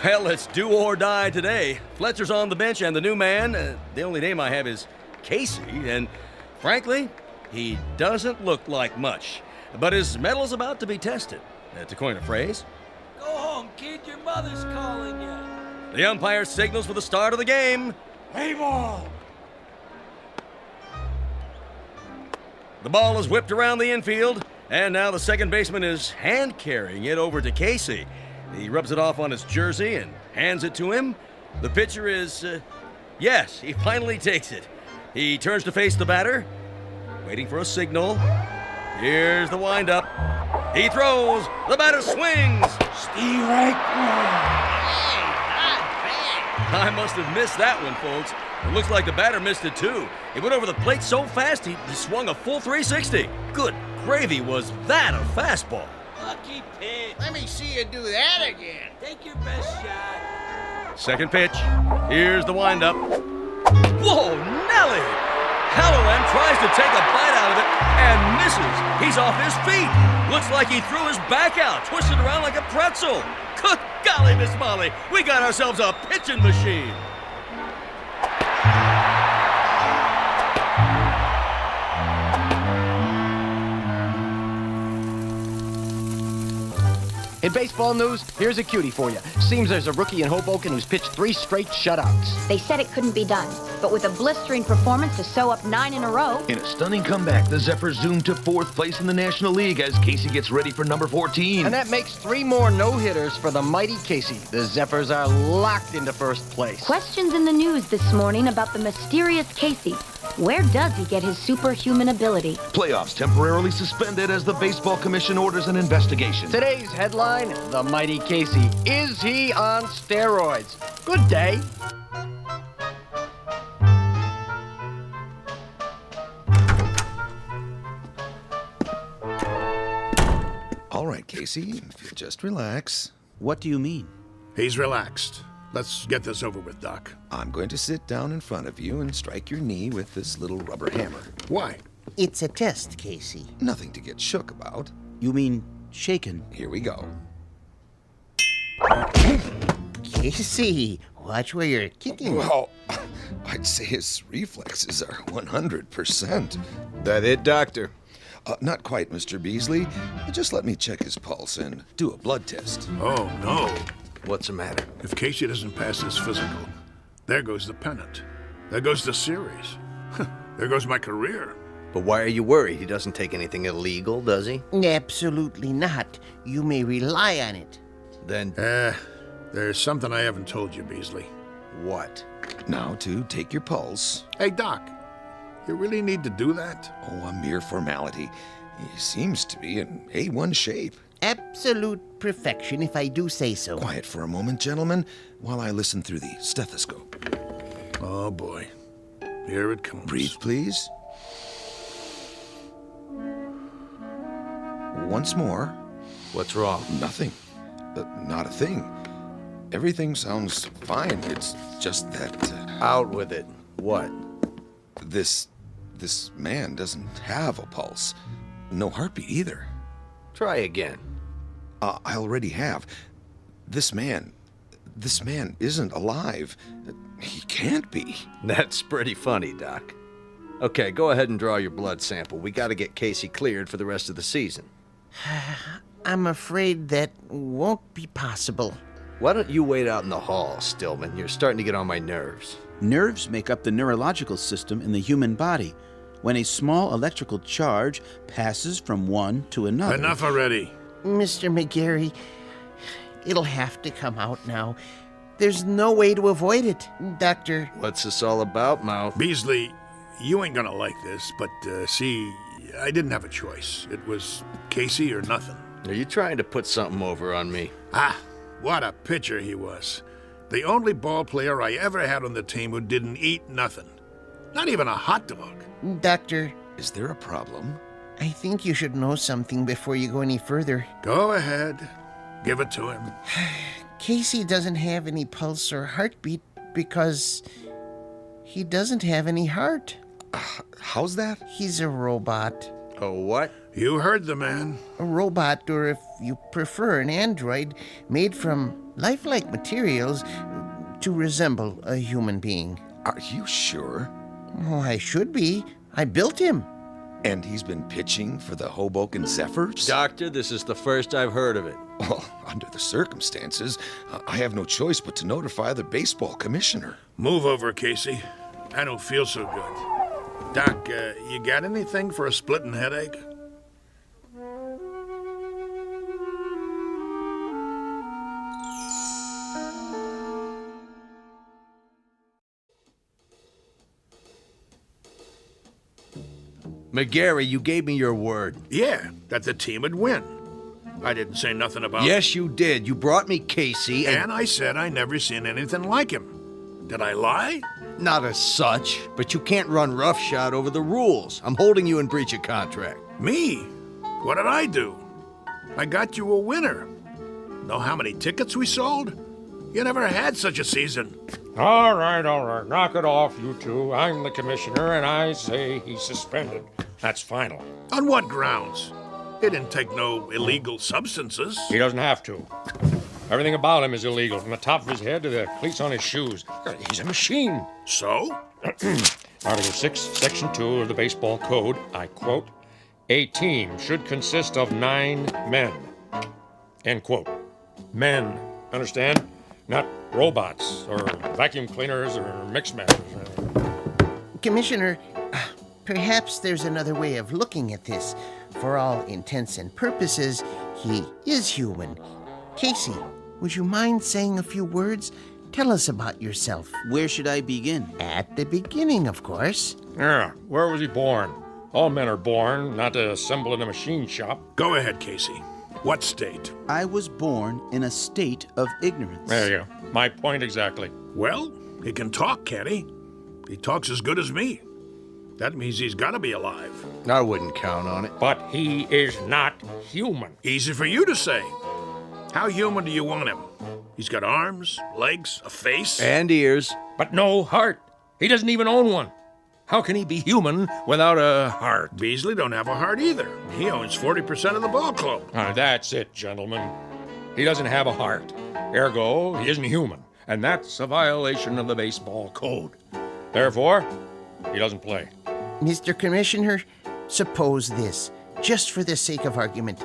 Well, it's do or die today. Fletcher's on the bench, and the new man, the only name I have is Casey, and frankly, he doesn't look like much. But his metal's about to be tested. To coin a phrase. Go home, kid. Your mother's calling you. The umpire signals for the start of the game. Play ball. The ball is whipped around the infield, and now the second baseman is hand-carrying it over to Casey. He rubs it off on his jersey and hands it to him. The pitcher is, yes, he finally takes it. He turns to face the batter, waiting for a signal. Here's the windup. He throws. The batter swings. Strike one. I must have missed that one, folks. It looks like the batter missed it, too. It went over the plate so fast, he swung a full 360. Good gravy, was that a fastball? Lucky pitch. Let me see you do that again. Take your best shot. Second pitch. Here's the windup. Whoa, Nelly! Halloran tries to take a bite out of it and misses. He's off his feet. Looks like he threw his back out, twisted around like a pretzel. Good golly, Miss Molly, we got ourselves a pitching machine. In baseball news, here's a cutie for you. Seems there's a rookie in Hoboken who's pitched 3 straight shutouts. They said it couldn't be done, but with a blistering performance to sew up 9 in a row. In a stunning comeback, the Zephyrs zoom to 4th place in the National League as Casey gets ready for number 14. And that makes 3 more no-hitters for the mighty Casey. The Zephyrs are locked into 1st place. Questions in the news this morning about the mysterious Casey. Where does he get his superhuman ability? Playoffs temporarily suspended as the Baseball Commission orders an investigation. Today's headline, the mighty Casey. Is he on steroids? Good day. All right, Casey, if you just relax. What do you mean? He's relaxed. Let's get this over with, Doc. I'm going to sit down in front of you and strike your knee with this little rubber hammer. Why? It's a test, Casey. Nothing to get shook about. You mean shaken? Here we go. Casey, watch where you're kicking. Well, I'd say his reflexes are 100%. That it, Doctor? Not quite, Mr. Beasley. Just let me check his pulse and do a blood test. Oh, no. What's the matter? If Casey doesn't pass his physical, there goes the pennant. There goes the series. There goes my career. But why are you worried? He doesn't take anything illegal, does he? Absolutely not. You may rely on it. Then... there's something I haven't told you, Beasley. What? Now to take your pulse. Hey, Doc, you really need to do that? Oh, a mere formality. He seems to be in A1 shape. Absolute perfection, if I do say so. Quiet for a moment, gentlemen, while I listen through the stethoscope. Oh, boy. Here it comes. Breathe, please. Once more. What's wrong? Nothing. Not a thing. Everything sounds fine. It's just that... Out with it. What? This man doesn't have a pulse. No heartbeat either. Try again. I already have. This man isn't alive. He can't be. That's pretty funny, Doc. Okay, go ahead and draw your blood sample. We gotta get Casey cleared for the rest of the season. I'm afraid that won't be possible. Why don't you wait out in the hall, Stillman? You're starting to get on my nerves. Nerves make up the neurological system in the human body. When a small electrical charge passes from one to another... Enough already. Mr. McGarry, it'll have to come out now. There's no way to avoid it, Doctor. What's this all about, Mouth? Beasley, you ain't gonna like this, but see, I didn't have a choice. It was Casey or nothing. Are you trying to put something over on me? Ah, what a pitcher he was. The only ball player I ever had on the team who didn't eat nothing. Not even a hot dog. Doctor, is there a problem? I think you should know something before you go any further. Go ahead. Give it to him. Casey doesn't have any pulse or heartbeat because he doesn't have any heart. How's that? He's a robot. A what? You heard the man. A robot, or if you prefer, an android made from lifelike materials to resemble a human being. Are you sure? Oh, I should be. I built him. And he's been pitching for the Hoboken Zephyrs? Doctor, this is the first I've heard of it. Well, under the circumstances, I have no choice but to notify the baseball commissioner. Move over, Casey. I don't feel so good. Doc, you got anything for a splitting headache? McGarry, you gave me your word. Yeah, that the team would win. I didn't say nothing about Yes, you did. You brought me Casey, and I said I never seen anything like him. Did I lie? Not as such, but you can't run roughshod over the rules. I'm holding you in breach of contract. Me? What did I do? I got you a winner. Know how many tickets we sold? You never had such a season. All right. Knock it off, you two. I'm the commissioner, and I say he's suspended. That's final. On what grounds? He didn't take no illegal substances. He doesn't have to. Everything about him is illegal, from the top of his head to the cleats on his shoes. He's a machine. So? Article 6, Section 2 of the Baseball Code, I quote, "A team should consist of 9 men." End quote. Men, understand? Not robots, or vacuum cleaners, or mix-masters. Commissioner, perhaps there's another way of looking at this. For all intents and purposes, he is human. Casey, would you mind saying a few words? Tell us about yourself. Where should I begin? At the beginning, of course. Yeah, where was he born? All men are born, not to assemble in a machine shop. Go ahead, Casey. What state? I was born in a state of ignorance. There you go. My point exactly. Well, he can talk, can't he? He talks as good as me. That means he's got to be alive. I wouldn't count on it. But he is not human. Easy for you to say. How human do you want him? He's got arms, legs, a face. And ears. But no heart. He doesn't even own one. How can he be human without a heart? Beasley don't have a heart either. He owns 40% of the ball club. That's it, gentlemen. He doesn't have a heart. Ergo, he isn't human. And that's a violation of the baseball code. Therefore, he doesn't play. Mr. Commissioner, suppose this, just for the sake of argument.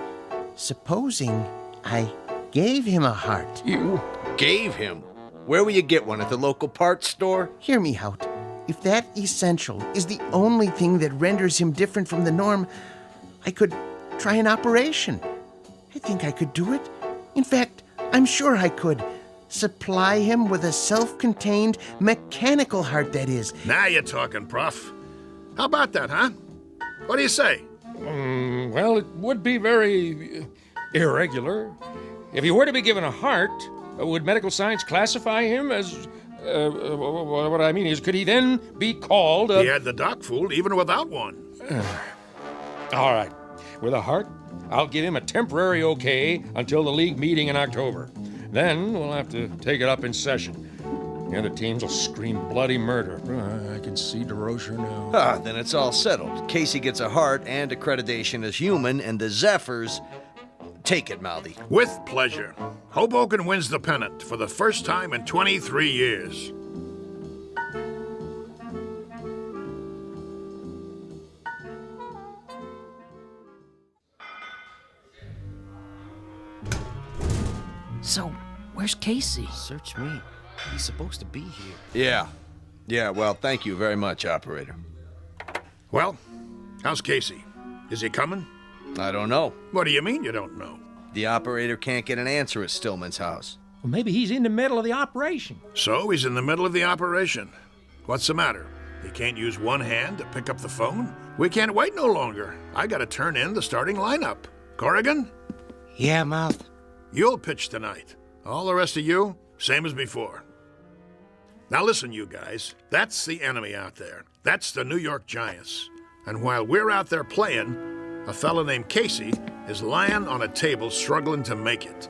Supposing I gave him a heart. You gave him? Where will you get one? At the local parts store? Hear me out. If that essential is the only thing that renders him different from the norm, I could try an operation. I think I could do it. In fact, I'm sure I could. Supply him with a self-contained mechanical heart, that is. Now you're talking, Prof. How about that, huh? What do you say? Well, it would be very irregular. If he were to be given a heart, would medical science classify him as... what I mean is, could he then be called a... He had the doc fooled even without one. All right. With a heart, I'll give him a temporary okay until the league meeting in October. Then we'll have to take it up in session. The other teams will scream bloody murder. I can see DeRocher now. Then it's all settled. Casey gets a heart and accreditation as human, and the Zephyrs... Take it, Mouthy. With pleasure. Hoboken wins the pennant for the first time in 23 years. So, where's Casey? Search me. He's supposed to be here. Yeah, well, thank you very much, operator. Well, how's Casey? Is he coming? I don't know. What do you mean you don't know? The operator can't get an answer at Stillman's house. Well, maybe he's in the middle of the operation. So he's in the middle of the operation. What's the matter? He can't use one hand to pick up the phone? We can't wait no longer. I gotta turn in the starting lineup. Corrigan? Yeah, Mouth? You'll pitch tonight. All the rest of you, same as before. Now listen, you guys. That's the enemy out there. That's the New York Giants. And while we're out there playing, a fella named Casey is lying on a table struggling to make it.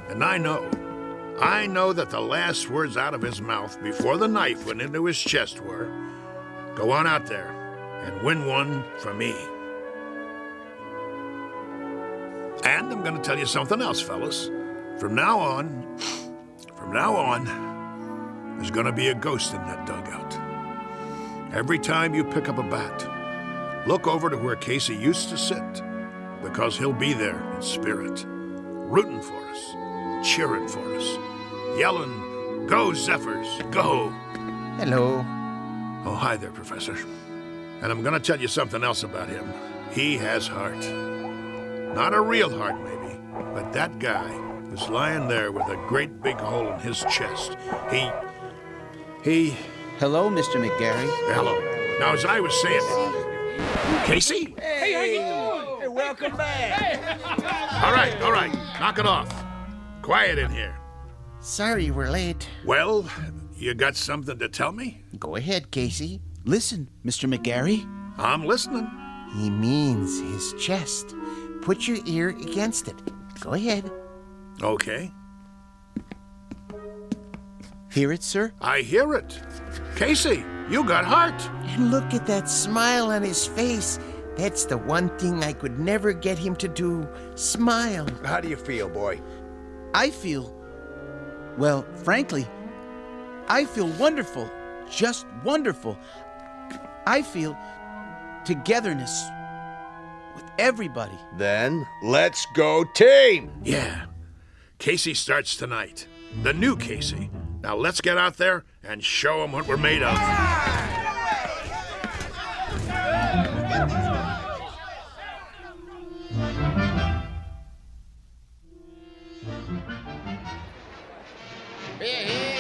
And I know that the last words out of his mouth before the knife went into his chest were, "Go on out there and win one for me." And I'm going to tell you something else, fellas. From now on, there's going to be a ghost in that dugout. Every time you pick up a bat, look over to where Casey used to sit, because he'll be there in spirit, rooting for us, cheering for us, yelling, "Go, Zephyrs, go!" Hello. Oh, hi there, Professor. And I'm gonna tell you something else about him. He has heart. Not a real heart, maybe, but that guy was lying there with a great big hole in his chest. He... Hello, Mr. McGarry. Hello. Now, as I was saying... Casey? Hey, how you doing? Hey, welcome back. All right. Knock it off. Quiet in here. Sorry we're late. Well, you got something to tell me? Go ahead, Casey. Listen, Mr. McGarry. I'm listening. He means his chest. Put your ear against it. Go ahead. Okay. Hear it, sir? I hear it. Casey, you got heart. And look at that smile on his face. That's the one thing I could never get him to do. Smile. How do you feel, boy? I feel... Well, frankly, I feel wonderful. Just wonderful. I feel togetherness with everybody. Then, let's go team! Yeah. Casey starts tonight. The new Casey. Now let's get out there and show him what we're made of.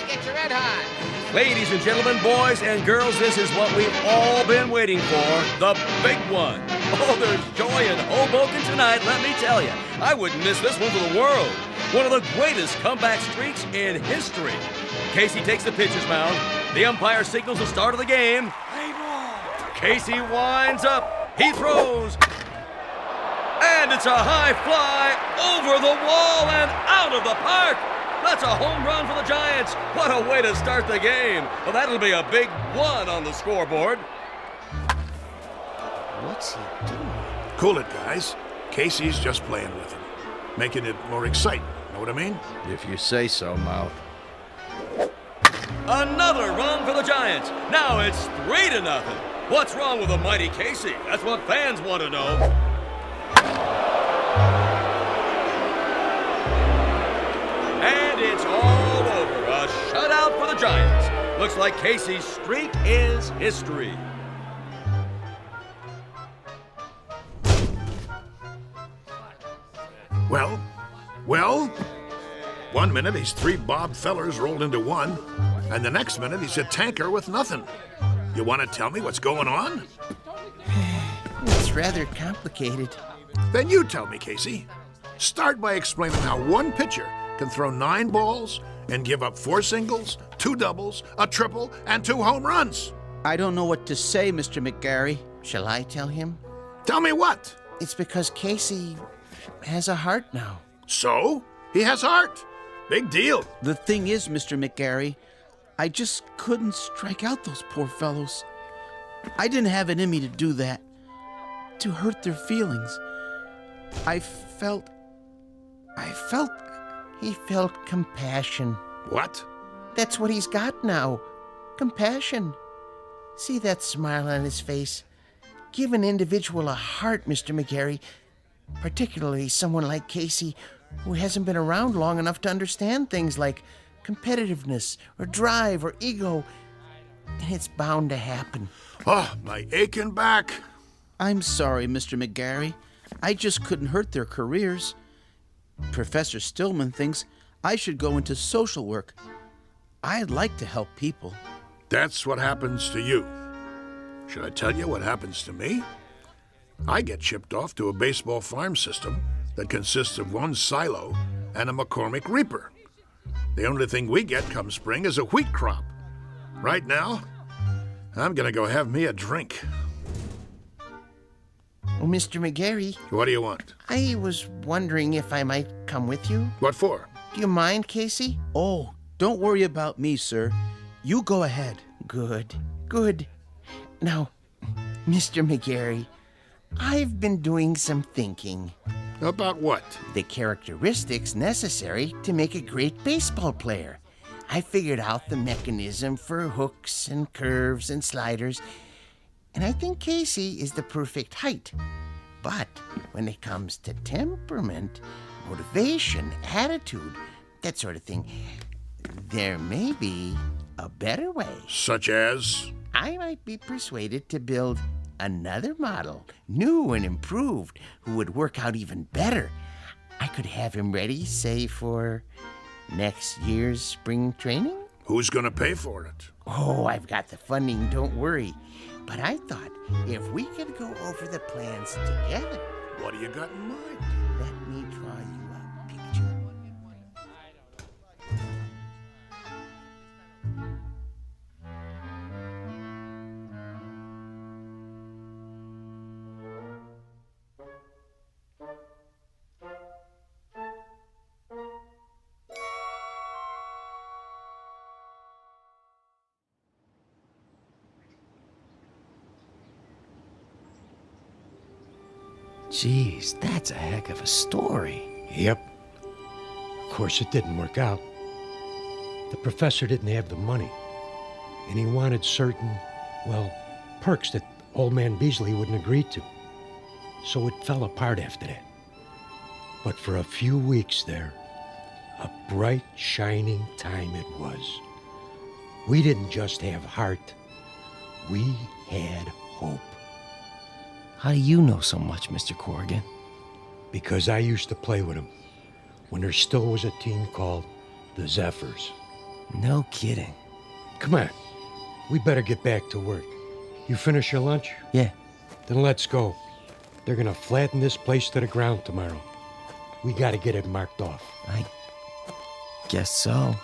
Get your red hot. Ladies and gentlemen, boys and girls, this is what we've all been waiting for, the big one. Oh, there's joy in Hoboken tonight, let me tell you. I wouldn't miss this one for the world. One of the greatest comeback streaks in history. Casey takes the pitcher's mound. The umpire signals the start of the game. Casey winds up. He throws. And it's a high fly over the wall and out of the park. That's a home run for the Giants. What a way to start the game. Well, that'll be a big one on the scoreboard. What's he doing? Cool it, guys. Casey's just playing with him. Making it more exciting. Know what I mean? If you say so, Mouth. Another run for the Giants. Now it's 3-0. What's wrong with the mighty Casey? That's what fans want to know. And it's all over. A shutout for the Giants. Looks like Casey's streak is history. Well, 1 minute he's 3 Bob Fellers rolled into one, and the next minute he's a tanker with nothing. You want to tell me what's going on? It's rather complicated. Then you tell me, Casey. Start by explaining how one pitcher can throw 9 balls and give up 4 singles, 2 doubles, a triple, and 2 home runs. I don't know what to say, Mr. McGarry. Shall I tell him? Tell me what? It's because Casey has a heart now. So? He has heart. Big deal. The thing is, Mr. McGarry, I just couldn't strike out those poor fellows. I didn't have it in me to do that, to hurt their feelings. He felt compassion. What? That's what he's got now. Compassion. See that smile on his face? Give an individual a heart, Mr. McGarry. Particularly someone like Casey, who hasn't been around long enough to understand things like competitiveness or drive or ego. And it's bound to happen. Oh, my aching back. I'm sorry, Mr. McGarry. I just couldn't hurt their careers. Professor Stillman thinks I should go into social work. I'd like to help people. That's what happens to you. Should I tell you what happens to me? I get shipped off to a baseball farm system that consists of 1 silo and a McCormick Reaper. The only thing we get come spring is a wheat crop. Right now, I'm gonna go have me a drink. Oh, Mr. McGarry. What do you want? I was wondering if I might come with you. What for? Do you mind, Casey? Oh, don't worry about me, sir. You go ahead. Good. Now, Mr. McGarry, I've been doing some thinking. About what? The characteristics necessary to make a great baseball player. I figured out the mechanism for hooks and curves and sliders. And I think Casey is the perfect height. But when it comes to temperament, motivation, attitude, that sort of thing, there may be a better way. Such as? I might be persuaded to build another model, new and improved, who would work out even better. I could have him ready, say, for next year's spring training? Who's gonna pay for it? Oh, I've got the funding, don't worry. But I thought if we could go over the plans together. What do you got in mind? Let me draw you a picture. Geez, that's a heck of a story. Yep. Of course, it didn't work out. The professor didn't have the money, and he wanted certain, well, perks that old man Beasley wouldn't agree to. So it fell apart after that. But for a few weeks there, a bright, shining time it was. We didn't just have heart, we had hope. How do you know so much, Mr. Corrigan? Because I used to play with him when there still was a team called the Zephyrs. No kidding. Come on, we better get back to work. You finish your lunch? Yeah. Then let's go. They're gonna flatten this place to the ground tomorrow. We gotta get it marked off. I guess so.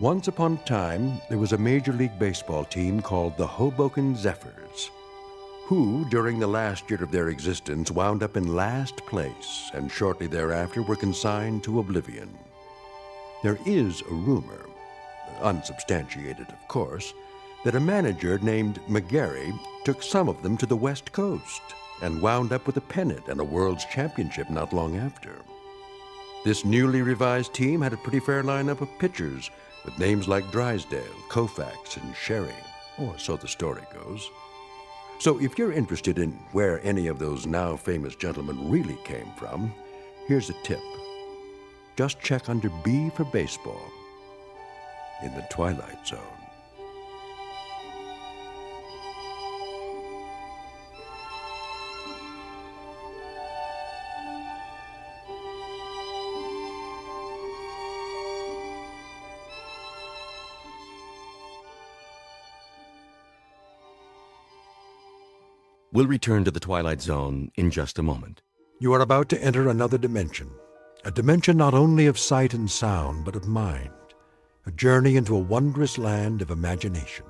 Once upon a time, there was a Major League Baseball team called the Hoboken Zephyrs, who, during the last year of their existence, wound up in last place and shortly thereafter were consigned to oblivion. There is a rumor, unsubstantiated of course, that a manager named McGarry took some of them to the West Coast and wound up with a pennant and a World's Championship not long after. This newly revised team had a pretty fair lineup of pitchers with names like Drysdale, Koufax, and Sherry, or so the story goes. So if you're interested in where any of those now famous gentlemen really came from, here's a tip. Just check under B for baseball in the Twilight Zone. We'll return to the Twilight Zone in just a moment. You are about to enter another dimension, a dimension not only of sight and sound, but of mind, a journey into a wondrous land of imagination.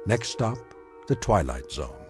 Next stop, the Twilight Zone.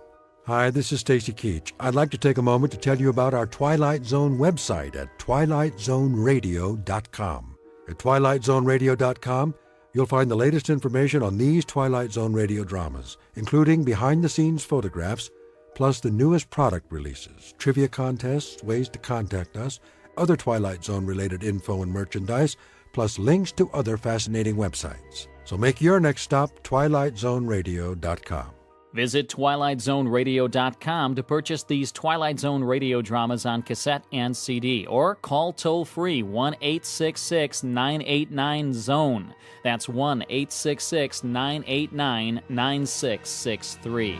Hi, this is Stacy Keach. I'd like to take a moment to tell you about our Twilight Zone website at twilightzoneradio.com. At twilightzoneradio.com, you'll find the latest information on these Twilight Zone radio dramas, including behind-the-scenes photographs, plus the newest product releases, trivia contests, ways to contact us, other Twilight Zone-related info and merchandise, plus links to other fascinating websites. So make your next stop twilightzoneradio.com. Visit twilightzoneradio.com to purchase these Twilight Zone radio dramas on cassette and CD, or call toll-free 1-866-989-ZONE. That's 1-866-989-9663.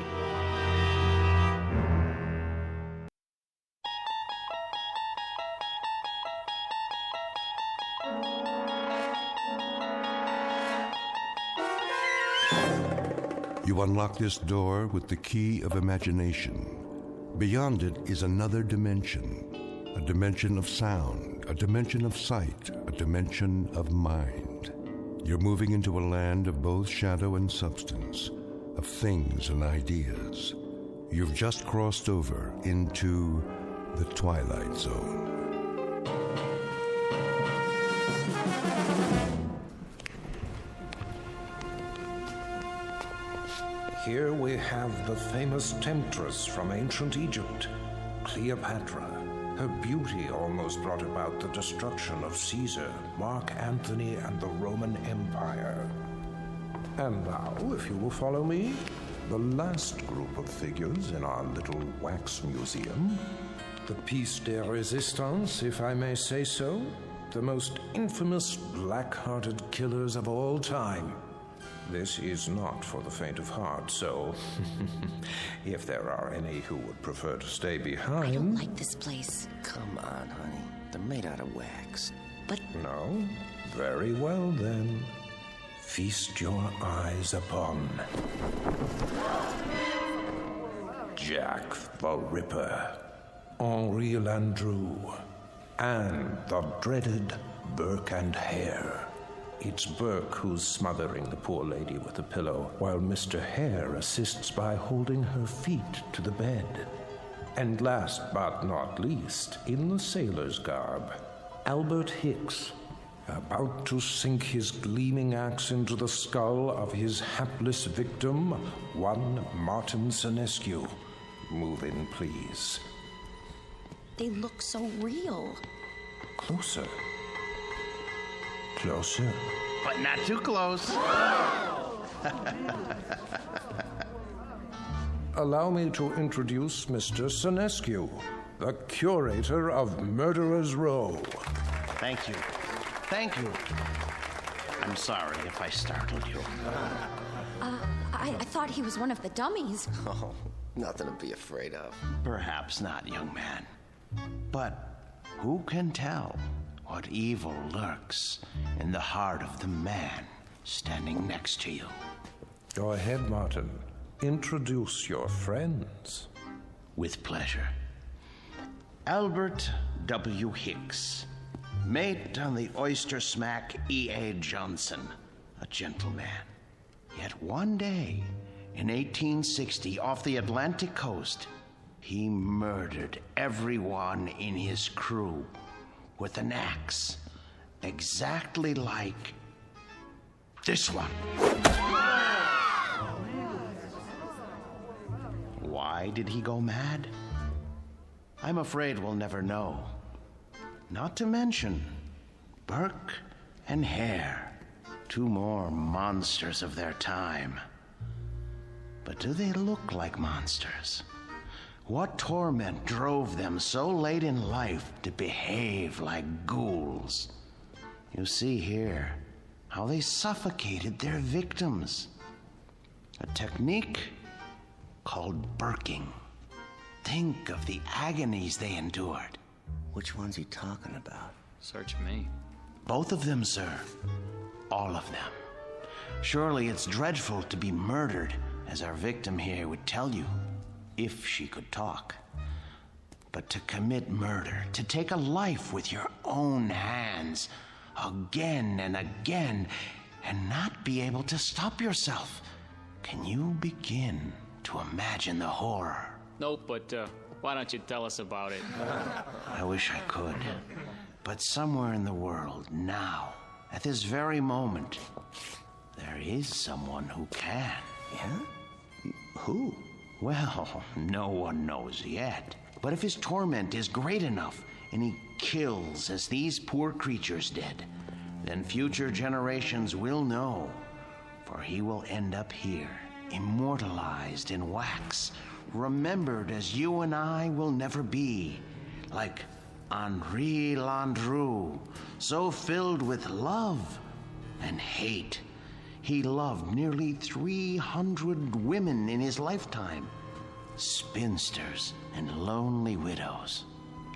You unlock this door with the key of imagination. Beyond it is another dimension, a dimension of sound, a dimension of sight, a dimension of mind. You're moving into a land of both shadow and substance, of things and ideas. You've just crossed over into the Twilight Zone. Here we have the famous temptress from ancient Egypt, Cleopatra. Her beauty almost brought about the destruction of Caesar, Mark Antony, and the Roman Empire. And now, if you will follow me, the last group of figures in our little wax museum. The piece de resistance, if I may say so. The most infamous black-hearted killers of all time. This is not for the faint of heart, so if there are any who would prefer to stay behind... I don't like this place. Come on, honey. They're made out of wax. But... No? Very well, then. Feast your eyes upon... Jack the Ripper, Henri Landru, and the dreaded Burke and Hare. It's Burke who's smothering the poor lady with a pillow, while Mr. Hare assists by holding her feet to the bed. And last but not least, in the sailor's garb, Albert Hicks, about to sink his gleaming axe into the skull of his hapless victim, one Martin Senescu. Move in, please. They look so real. Closer. Closer. But not too close. Allow me to introduce Mr. Senescu, the curator of Murderer's Row. Thank you. Thank you. I'm sorry if I startled you. I thought he was one of the dummies. Oh, nothing to be afraid of. Perhaps not, young man. But who can tell what evil lurks in the heart of the man standing next to you? Go ahead, Martin. Introduce your friends. With pleasure. Albert W. Hicks, mate on the oyster smack E.A. Johnson, a gentleman. Yet one day, in 1860, off the Atlantic coast, he murdered everyone in his crew with an axe, exactly like this one. Why did he go mad? I'm afraid we'll never know. Not to mention Burke and Hare, two more monsters of their time. But do they look like monsters? What torment drove them so late in life to behave like ghouls? You see here how they suffocated their victims. A technique called burking. Think of the agonies they endured. Which one's he talking about? Search me. Both of them, sir. All of them. Surely it's dreadful to be murdered, as our victim here would tell you, if she could talk. But to commit murder, to take a life with your own hands, again and again, and not be able to stop yourself. Can you begin to imagine the horror? Nope, but why don't you tell us about it? I wish I could. But somewhere in the world, now, at this very moment, there is someone who can. Yeah? Who? Well, no one knows yet. But if his torment is great enough, and he kills as these poor creatures did, then future generations will know, for he will end up here, immortalized in wax, remembered as you and I will never be, like Henri Landru, so filled with love and hate. He loved nearly 300 women in his lifetime, spinsters and lonely widows.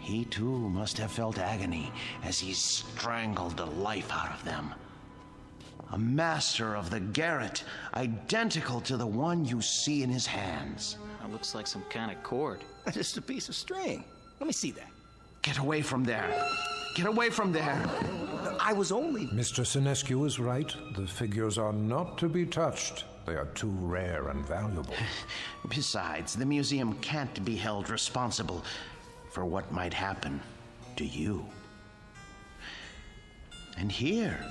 He too must have felt agony as he strangled the life out of them. A master of the garret, identical to the one you see in his hands. That looks like some kind of cord. Just a piece of string. Let me see that. Get away from there. Get away from there. I was only... Mr. Senescu is right. The figures are not to be touched. They are too rare and valuable. Besides, the museum can't be held responsible for what might happen to you. And here,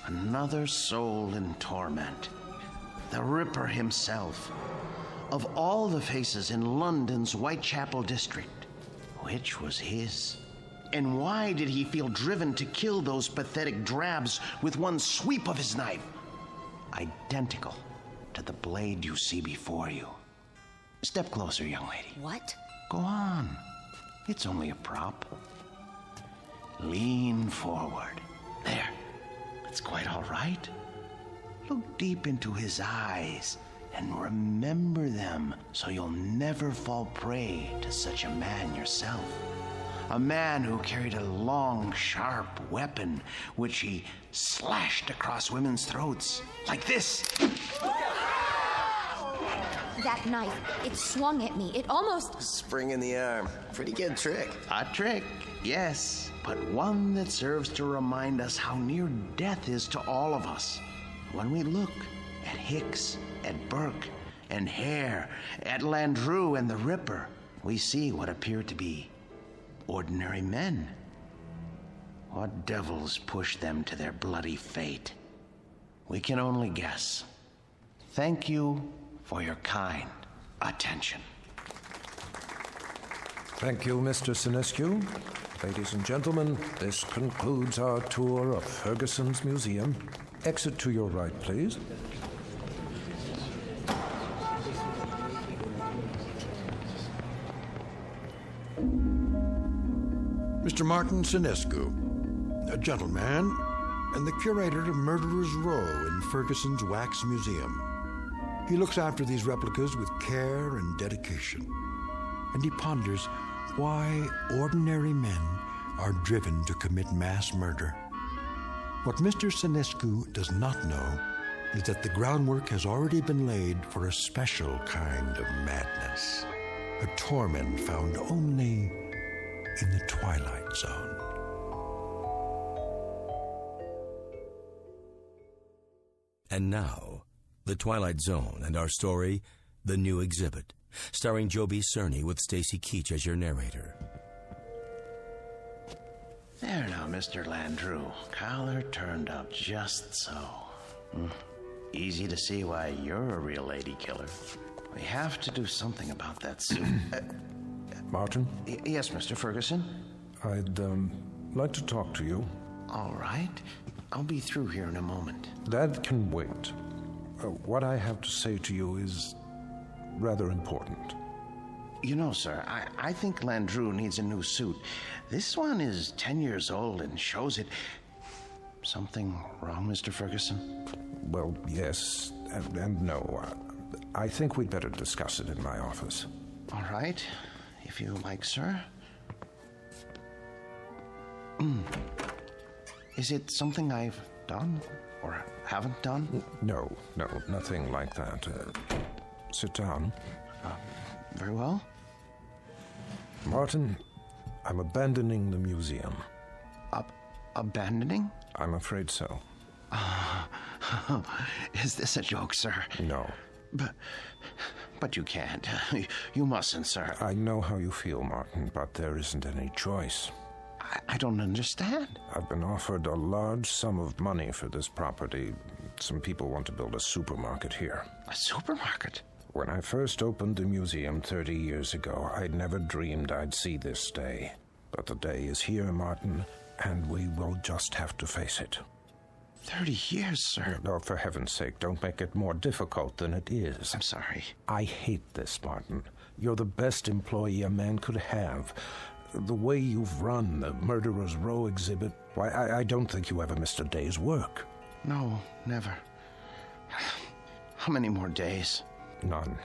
another soul in torment. The Ripper himself. Of all the faces in London's Whitechapel district, which was his? And why did he feel driven to kill those pathetic drabs with one sweep of his knife? Identical to the blade you see before you. Step closer, young lady. What? Go on. It's only a prop. Lean forward. There. It's quite all right. Look deep into his eyes and remember them so you'll never fall prey to such a man yourself. A man who carried a long, sharp weapon which he slashed across women's throats. Like this. That knife, it swung at me. It almost... Spring in the arm. Pretty good trick. A trick, yes, but one that serves to remind us how near death is to all of us. When we look at Hicks, at Burke, and Hare, at Landru and the Ripper, we see what appear to be ordinary men. What devils pushed them to their bloody fate? We can only guess. Thank you for your kind attention. Thank you, Mr. Sinescu. Ladies and gentlemen, this concludes our tour of Ferguson's Museum. Exit to your right, please. Mr. Martin Sinescu, a gentleman and the curator of Murderer's Row in Ferguson's Wax Museum. He looks after these replicas with care and dedication, and he ponders why ordinary men are driven to commit mass murder. What Mr. Sinescu does not know is that the groundwork has already been laid for a special kind of madness, a torment found only in the Twilight Zone. And now, The Twilight Zone and our story, The New Exhibit, starring Joby Cerny with Stacy Keach as your narrator. There now, Mr. Landru. Collar turned up just so. Easy to see why you're a real lady killer. We have to do something about that suit. Martin? Yes, Mr. Ferguson? I'd like to talk to you. All right. I'll be through here in a moment. That can wait. What I have to say to you is rather important. You know, sir, I think Landru needs a new suit. This one is 10 years old and shows it. Something wrong, Mr. Ferguson? Well, yes and no. I think we'd better discuss it in my office. All right, if you like, sir. Is it something I've done or haven't done? No, nothing like that. Sit down. Very well. Martin, I'm abandoning the museum. Abandoning? I'm afraid so. Is this a joke, sir? No. But you can't. You mustn't, sir. I know how you feel, Martin, but there isn't any choice. I don't understand. I've been offered a large sum of money for this property. Some people want to build a supermarket here. A supermarket? When I first opened the museum 30 years ago, I'd never dreamed I'd see this day. But the day is here, Martin, and we will just have to face it. 30 years, sir. No, for heaven's sake, don't make it more difficult than it is. I'm sorry. I hate this, Martin. You're the best employee a man could have. The way you've run the Murderer's Row exhibit, why, I don't think you ever missed a day's work. No, never. How many more days? None.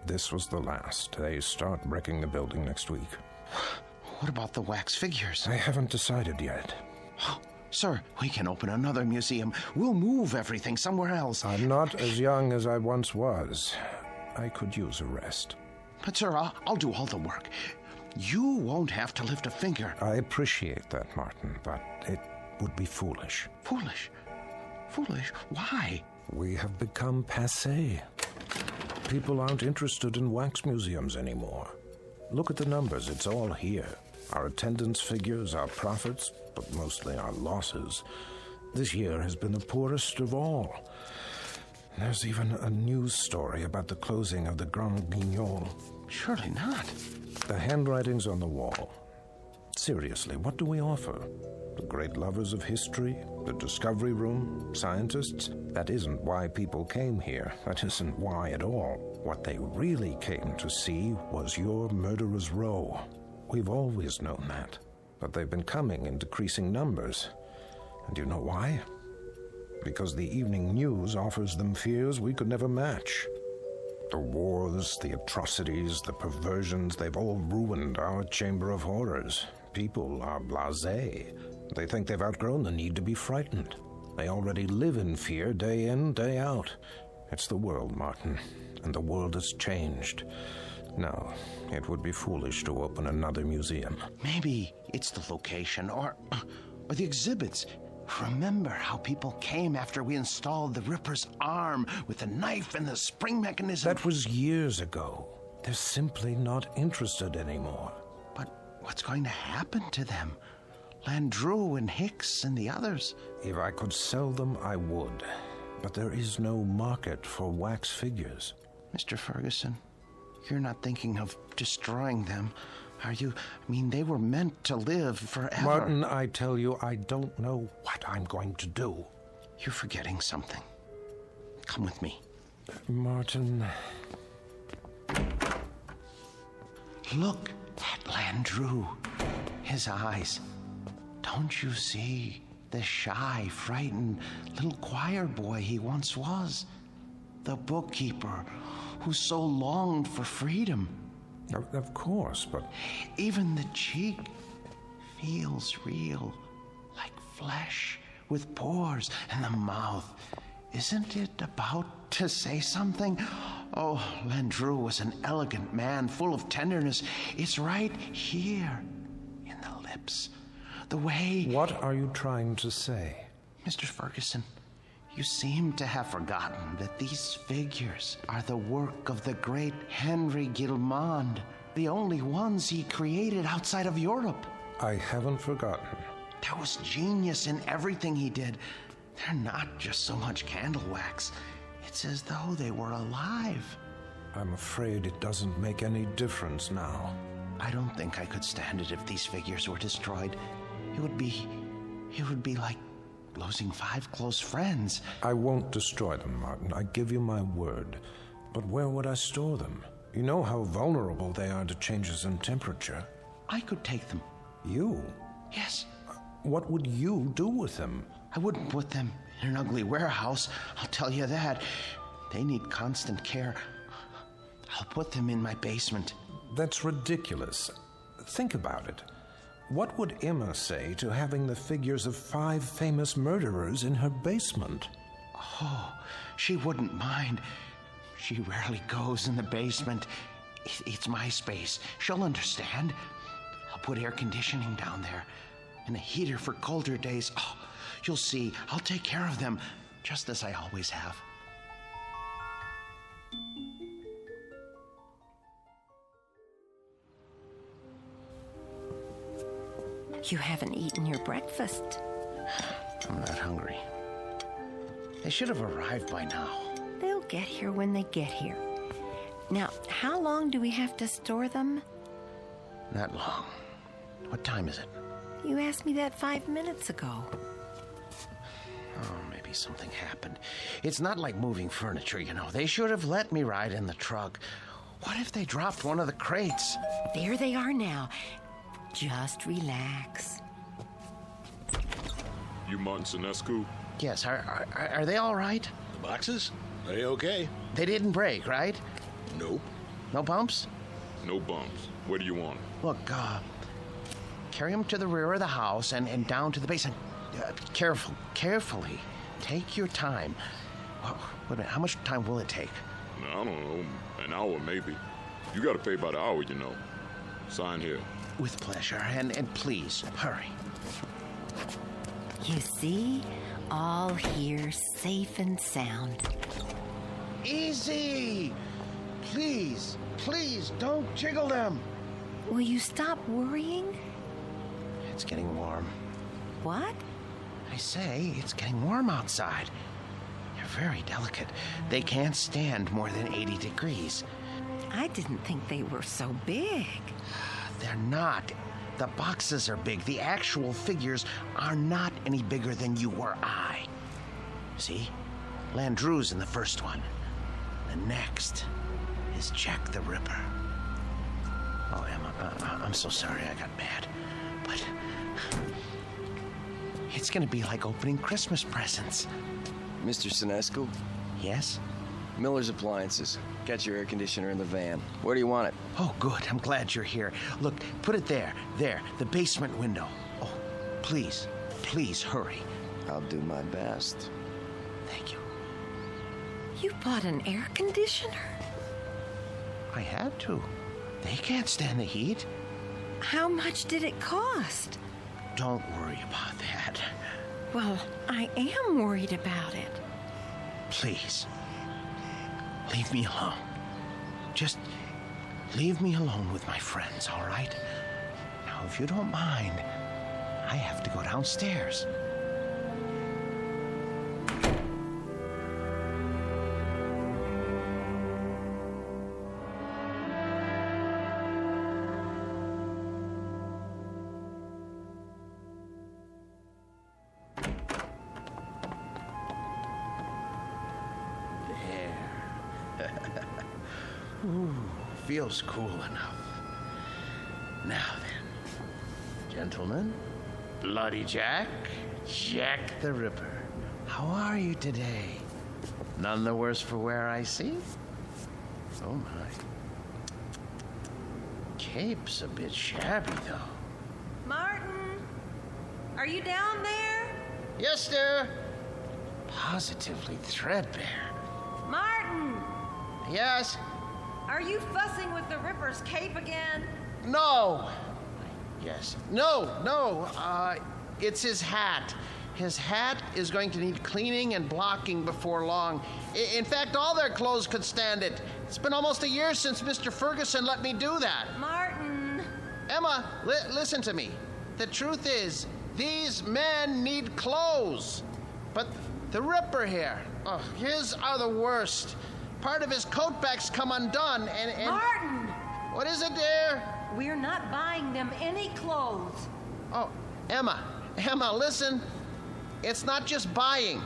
This was the last. They start wrecking the building next week. What about the wax figures? I haven't decided yet. Sir, we can open another museum. We'll move everything somewhere else. I'm not as young as I once was. I could use a rest. But, sir, I'll do all the work. You won't have to lift a finger. I appreciate that, Martin, but it would be foolish. Foolish? Foolish? Why? We have become passé. People aren't interested in wax museums anymore. Look at the numbers. It's all here. Our attendance figures, our profits, but mostly our losses. This year has been the poorest of all. There's even a news story about the closing of the Grand Guignol. Surely not. The handwriting's on the wall. Seriously, what do we offer? The great lovers of history? The discovery room? Scientists? That isn't why people came here. That isn't why at all. What they really came to see was your murderer's row. We've always known that. But they've been coming in decreasing numbers. And you know why? Because the evening news offers them fears we could never match. The wars, the atrocities, the perversions, they've all ruined our chamber of horrors. People are blasé. They think they've outgrown the need to be frightened. They already live in fear day in, day out. It's the world, Martin, and the world has changed. No, it would be foolish to open another museum. Maybe it's the location or the exhibits. Remember how people came after we installed the Ripper's arm with the knife and the spring mechanism? That was years ago. They're simply not interested anymore. But what's going to happen to them? Landru and Hicks and the others? If I could sell them, I would. But there is no market for wax figures. Mr. Ferguson, you're not thinking of destroying them, are you? I mean, they were meant to live forever. Martin, I tell you, I don't know what I'm going to do. You're forgetting something. Come with me. Martin... Look at Landru. His eyes. Don't you see the shy, frightened little choir boy he once was? The bookkeeper who so longed for freedom. Of course, but... Even the cheek feels real, like flesh, with pores, and the mouth. Isn't it about to say something? Oh, Landru was an elegant man, full of tenderness. It's right here, in the lips. The way... What are you trying to say? Mr. Ferguson, you seem to have forgotten that these figures are the work of the great Henry Guillemond, the only ones he created outside of Europe. I haven't forgotten. There was genius in everything he did. They're not just so much candle wax. It's as though they were alive. I'm afraid it doesn't make any difference now. I don't think I could stand it if these figures were destroyed. It would be like losing 5 close friends. I won't destroy them, Martin. I give you my word. But where would I store them? You know how vulnerable they are to changes in temperature. I could take them. You? Yes. What would you do with them? I wouldn't put them in an ugly warehouse, I'll tell you that. They need constant care. I'll put them in my basement. That's ridiculous. Think about it. What would Emma say to having the figures of 5 famous murderers in her basement? Oh, she wouldn't mind. She rarely goes in the basement. It's my space. She'll understand. I'll put air conditioning down there and a heater for colder days. Oh, you'll see. I'll take care of them, just as I always have. You haven't eaten your breakfast. I'm not hungry. They should have arrived by now. They'll get here when they get here. Now, how long do we have to store them? Not long. What time is it? You asked me that 5 minutes ago. Oh, maybe something happened. It's not like moving furniture, you know. They should have let me ride in the truck. What if they dropped one of the crates? There they are now. Just relax. You Martin Sinescu? Yes, are they all right? The boxes? They okay. They didn't break, right? Nope. No bumps? No bumps. What do you want? Look, carry them to the rear of the house and down to the basement. Carefully. Take your time. Well, wait a minute, how much time will it take? I don't know, an hour maybe. You gotta pay by the hour, you know. Sign here. With pleasure, and please, hurry. You see? All here safe and sound. Easy! Please, don't jiggle them. Will you stop worrying? It's getting warm. What? I say, it's getting warm outside. They're very delicate. They can't stand more than 80 degrees. I didn't think they were so big. They're not. The boxes are big. The actual figures are not any bigger than you or I. See? Landru's in the first one. The next is Jack the Ripper. Oh, Emma, I'm so sorry I got mad. But it's gonna be like opening Christmas presents. Mr. Sinescu? Yes? Miller's Appliances. Got your air conditioner in the van. Where do you want it? Oh, good. I'm glad you're here. Look, put it there. There, the basement window. Oh, please, hurry. I'll do my best. Thank you. You bought an air conditioner? I had to. They can't stand the heat. How much did it cost? Don't worry about that. Well, I am worried about it. Please, leave me alone. Just leave me alone with my friends, all right? Now, if you don't mind, I have to go downstairs. Ooh, feels cool enough. Now then, gentlemen, Bloody Jack, Jack the Ripper, how are you today? None the worse for wear, I see? Oh my. Cape's a bit shabby, though. Martin, are you down there? Yes, sir. Positively threadbare. Martin! Yes? Are you fussing with the Ripper's cape again? No. Yes. No. It's his hat. His hat is going to need cleaning and blocking before long. In fact, all their clothes could stand it. It's been almost a year since Mr. Ferguson let me do that. Martin! Emma, listen to me. The truth is, these men need clothes. But the Ripper here, his are the worst. Part of his coat back's come undone, and... Martin! What is it, dear? We're not buying them any clothes. Oh, Emma, listen. It's not just buying.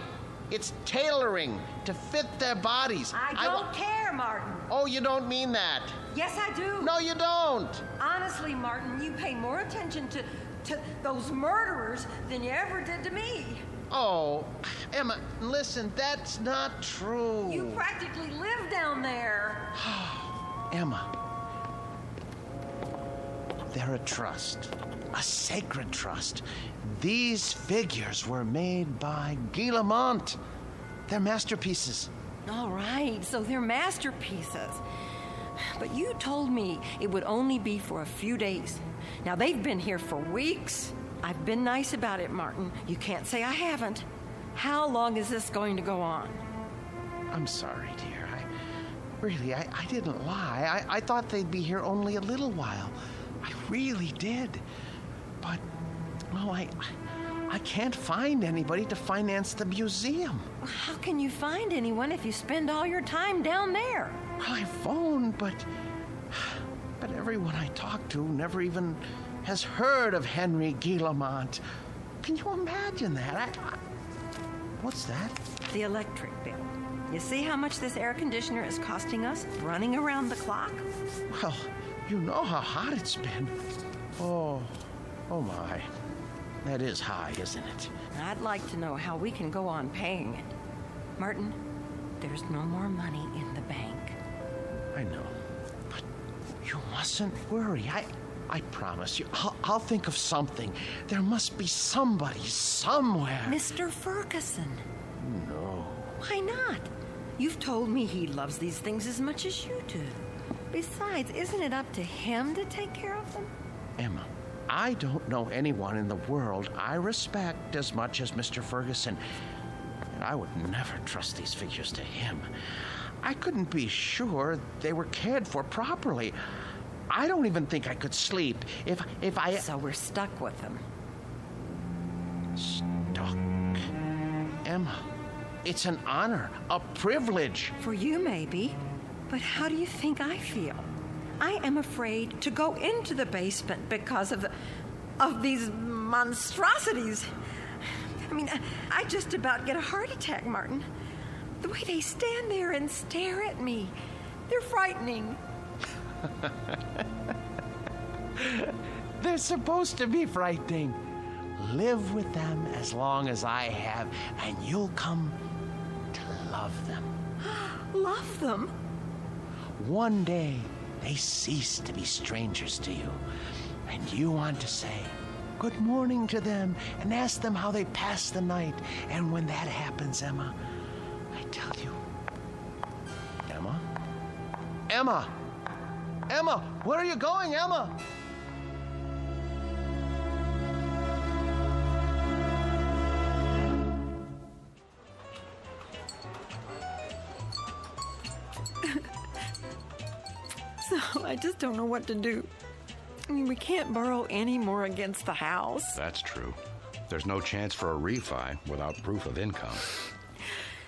It's tailoring to fit their bodies. I don't care, Martin. Oh, you don't mean that. Yes, I do. No, you don't. Honestly, Martin, you pay more attention to those murderers than you ever did to me. Oh, Emma, listen, that's not true. You practically live down there. Emma, they're a trust, a sacred trust. These figures were made by Guy Lamont. They're masterpieces. All right, so they're masterpieces. But you told me it would only be for a few days. Now, they've been here for weeks. I've been nice about it, Martin. You can't say I haven't. How long is this going to go on? I'm sorry, dear. I didn't lie. I thought they'd be here only a little while. I really did. But, well, I can't find anybody to finance the museum. How can you find anyone if you spend all your time down there? Well, I phoned, but everyone I talked to never even has heard of Henry Guillemont. Can you imagine that? What's that? The electric bill. You see how much this air conditioner is costing us running around the clock? Well, you know how hot it's been. Oh my. That is high, isn't it? I'd like to know how we can go on paying it. Martin, there's no more money in the bank. I know. But you mustn't worry. I promise you, I'll think of something. There must be somebody somewhere. Mr. Ferguson. No. Why not? You've told me he loves these things as much as you do. Besides, isn't it up to him to take care of them? Emma, I don't know anyone in the world I respect as much as Mr. Ferguson. And I would never trust these figures to him. I couldn't be sure they were cared for properly. I don't even think I could sleep if I... So we're stuck with them. Stuck? Emma, it's an honor, a privilege. For you, maybe. But how do you think I feel? I am afraid to go into the basement because of these monstrosities. I mean, I just about get a heart attack, Martin. The way they stand there and stare at me, they're frightening. They're supposed to be frightening. Live with them as long as I have, and you'll come to love them. Love them? One day, they cease to be strangers to you, and you want to say good morning to them and ask them how they passed the night. And when that happens, Emma, I tell you, Emma? Emma! Emma! Where are you going, Emma? So I just don't know what to do. I mean, we can't borrow any more against the house. That's true. There's no chance for a refi without proof of income.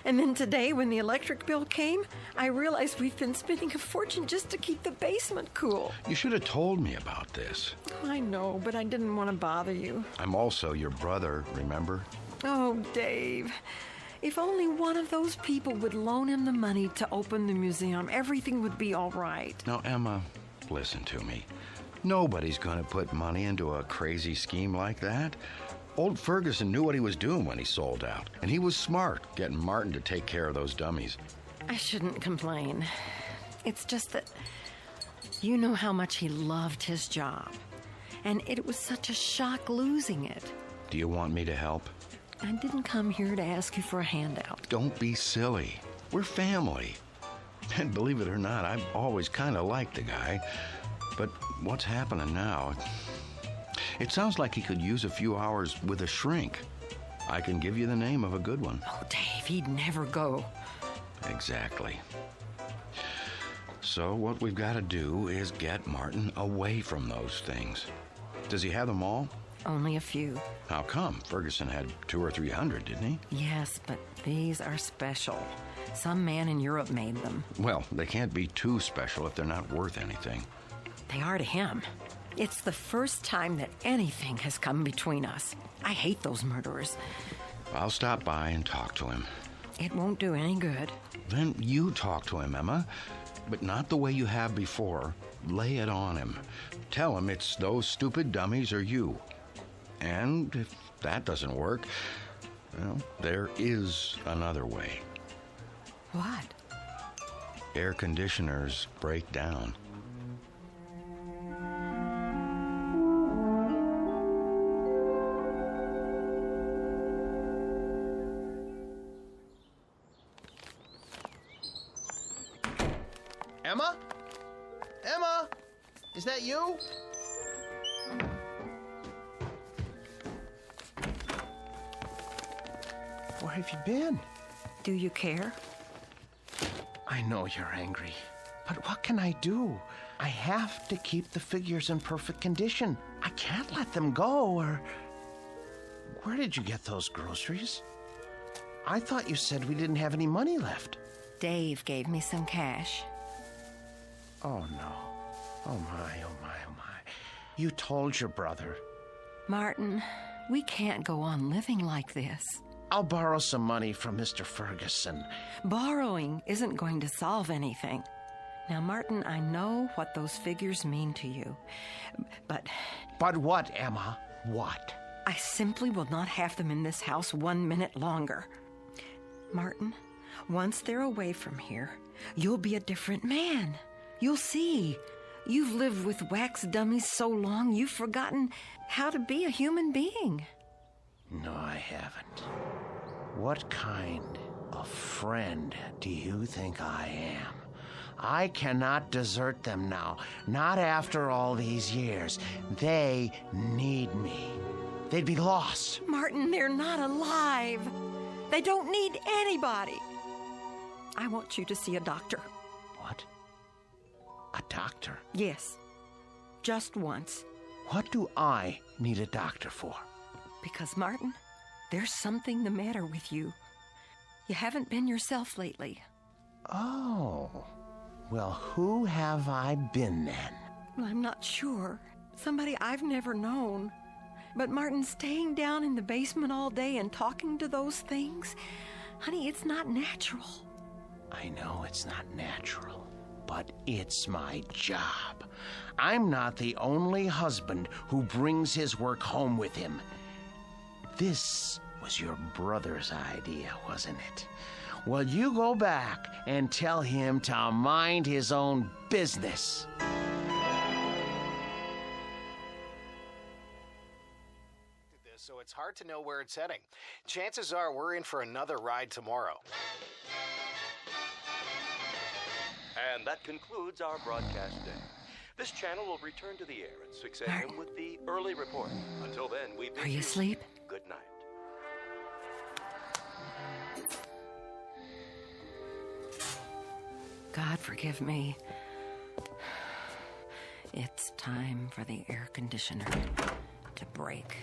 And then today, when the electric bill came, I realized we've been spending a fortune just to keep the basement cool. You should have told me about this. I know, but I didn't want to bother you. I'm also your brother, remember? Oh, Dave. If only one of those people would loan him the money to open the museum, everything would be all right. Now, Emma, listen to me. Nobody's going to put money into a crazy scheme like that. Old Ferguson knew what he was doing when he sold out, and he was smart getting Martin to take care of those dummies. I shouldn't complain. It's just that you know how much he loved his job, and it was such a shock losing it. Do you want me to help? I didn't come here to ask you for a handout. Don't be silly. We're family. And believe it or not, I've always kind of liked the guy. But what's happening now? It sounds like he could use a few hours with a shrink. I can give you the name of a good one. Oh, Dave, he'd never go. Exactly. So what we've got to do is get Martin away from those things. Does he have them all? Only a few. How come? Ferguson had 200 or 300, didn't he? Yes, but these are special. Some man in Europe made them. Well, they can't be too special if they're not worth anything. They are to him. It's the first time that anything has come between us. I hate those murderers. I'll stop by and talk to him. It won't do any good. Then you talk to him, Emma. But not the way you have before. Lay it on him. Tell him it's those stupid dummies or you. And if that doesn't work, well, there is another way. What? Air conditioners break down. Emma? Emma? Is that you? Where have you been? Do you care? I know you're angry, but what can I do? I have to keep the figures in perfect condition. I can't let them go, or... Where did you get those groceries? I thought you said we didn't have any money left. Dave gave me some cash. Oh, no. Oh, my, oh, my, oh, my. You told your brother. Martin, we can't go on living like this. I'll borrow some money from Mr. Ferguson. Borrowing isn't going to solve anything. Now, Martin, I know what those figures mean to you, but... But what, Emma? What? I simply will not have them in this house 1 minute longer. Martin, once they're away from here, you'll be a different man. You'll see. You've lived with wax dummies so long, you've forgotten how to be a human being. No, I haven't. What kind of friend do you think I am? I cannot desert them now, not after all these years. They need me. They'd be lost. Martin, they're not alive. They don't need anybody. I want you to see a doctor. What? A doctor? Yes. Just once. What do I need a doctor for? Because, Martin, there's something the matter with you. You haven't been yourself lately. Oh. Well, who have I been then? I'm not sure. Somebody I've never known. But Martin, staying down in the basement all day and talking to those things, honey, it's not natural. I know it's not natural, but it's my job. I'm not the only husband who brings his work home with him. This was your brother's idea, wasn't it? Well, you go back and tell him to mind his own business. So it's hard to know where it's heading. Chances are we're in for another ride tomorrow. And that concludes our broadcast day. This channel will return to the air at 6 a.m. with the early report. Until then, we bid Are you asleep? Good night. God forgive me. It's time for the air conditioner to break.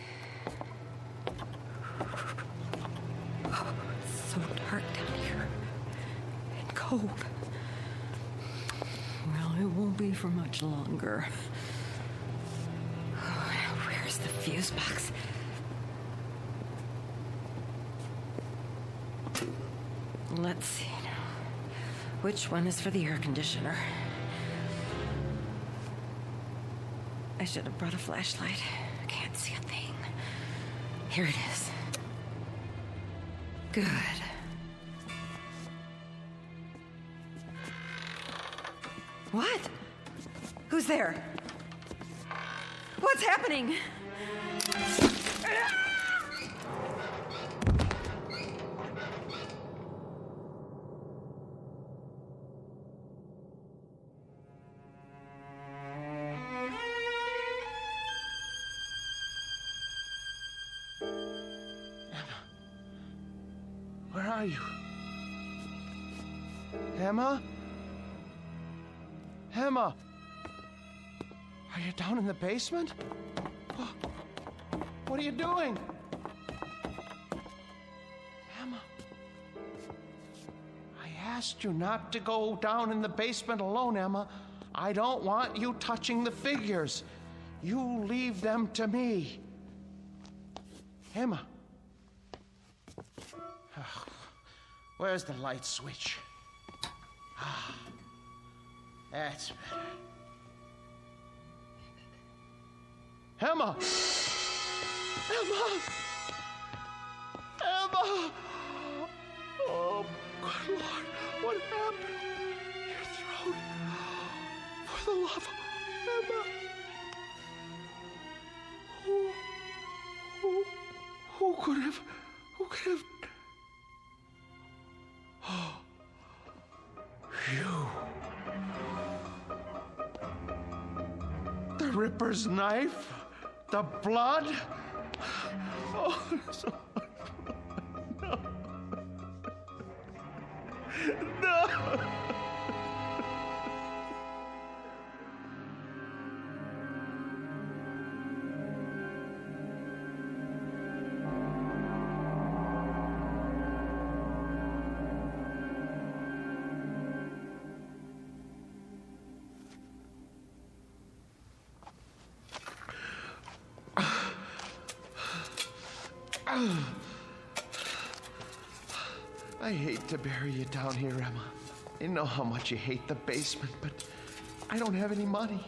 Oh, it's so dark down here and cold. Well, it won't be for much longer. Oh, where's the fuse box? Let's see now. Which one is for the air conditioner? I should have brought a flashlight. I can't see a thing. Here it is. Good. What? Who's there? What's happening? Where are you? Emma? Emma? Are you down in the basement? What are you doing? Emma? I asked you not to go down in the basement alone, Emma. I don't want you touching the figures. You leave them to me. Emma? Where's the light switch? That's better. Emma! Emma! Emma! Oh, good Lord, what happened? Your throat. For the love of Emma. Who could have... Oh, you. The Ripper's knife? The blood? Oh, so no. No. I hate to bury you down here, Emma. I know how much you hate the basement, but I don't have any money.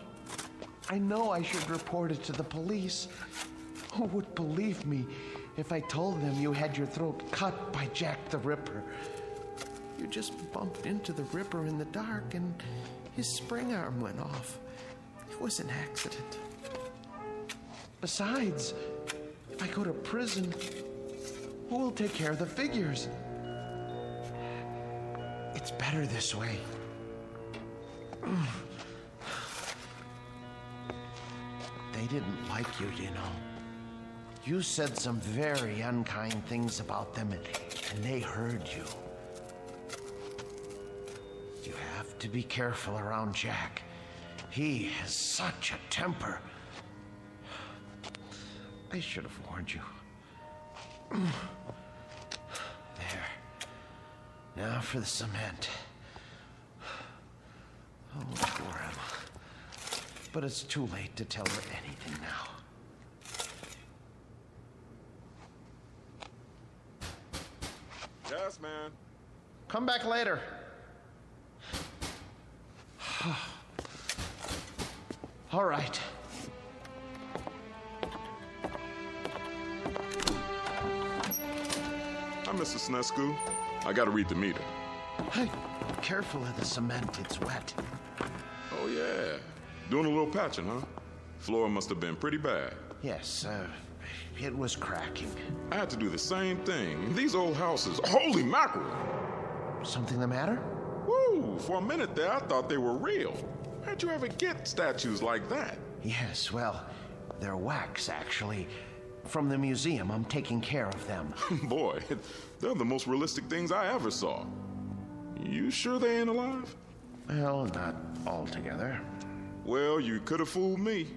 I know I should report it to the police. Who would believe me if I told them you had your throat cut by Jack the Ripper? You just bumped into the Ripper in the dark and his spring arm went off. It was an accident. Besides, if I go to prison, who will take care of the figures? It's better this way. They didn't like you, you know. You said some very unkind things about them, and they heard you. You have to be careful around Jack. He has such a temper. I should have warned you. There. Now for the cement. Oh, poor Emma. But it's too late to tell her anything now. Yes, man. Come back later. All right. Hi, Mr. Snesku. I gotta read the meter. Hey, careful of the cement, it's wet. Oh, yeah. Doing a little patching, huh? Floor must have been pretty bad. Yes, it was cracking. I had to do the same thing. These old houses, holy mackerel! Something the matter? Woo! For a minute there, I thought they were real. How'd you ever get statues like that? Yes, well, they're wax, actually. From the museum, I'm taking care of them. Boy, they're the most realistic things I ever saw. You sure they ain't alive? Well, not altogether. Well, you could have fooled me.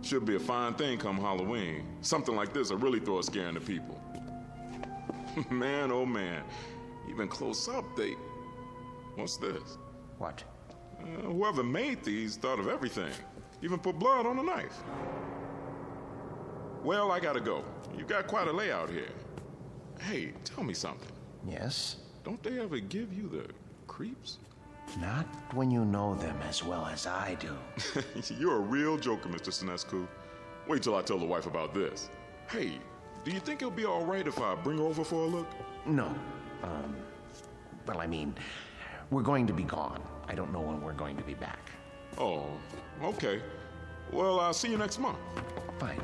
Should be a fine thing come Halloween. Something like this will really throw a scare into people. Man, oh man. Even close up, they... What's this? What? Whoever made these thought of everything. Even put blood on a knife. Well, I gotta go. You got quite a layout here. Hey, tell me something. Yes? Don't they ever give you the creeps? Not when you know them as well as I do. You're a real joker, Mr. Sinescu. Wait till I tell the wife about this. Hey, do you think it'll be all right if I bring her over for a look? No. Well, I mean, we're going to be gone. I don't know when we're going to be back. Oh, okay. Well, I'll see you next month. Fine.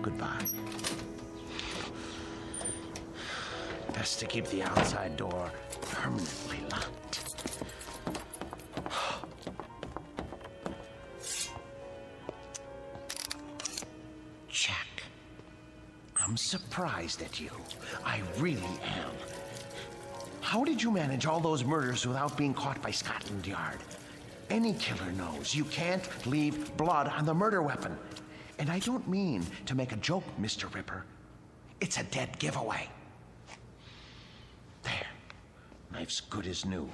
Goodbye. Best to keep the outside door permanently locked. Jack, I'm surprised at you. I really am. How did you manage all those murders without being caught by Scotland Yard? Any killer knows you can't leave blood on the murder weapon. And I don't mean to make a joke, Mr. Ripper. It's a dead giveaway. There. Knife's good as new.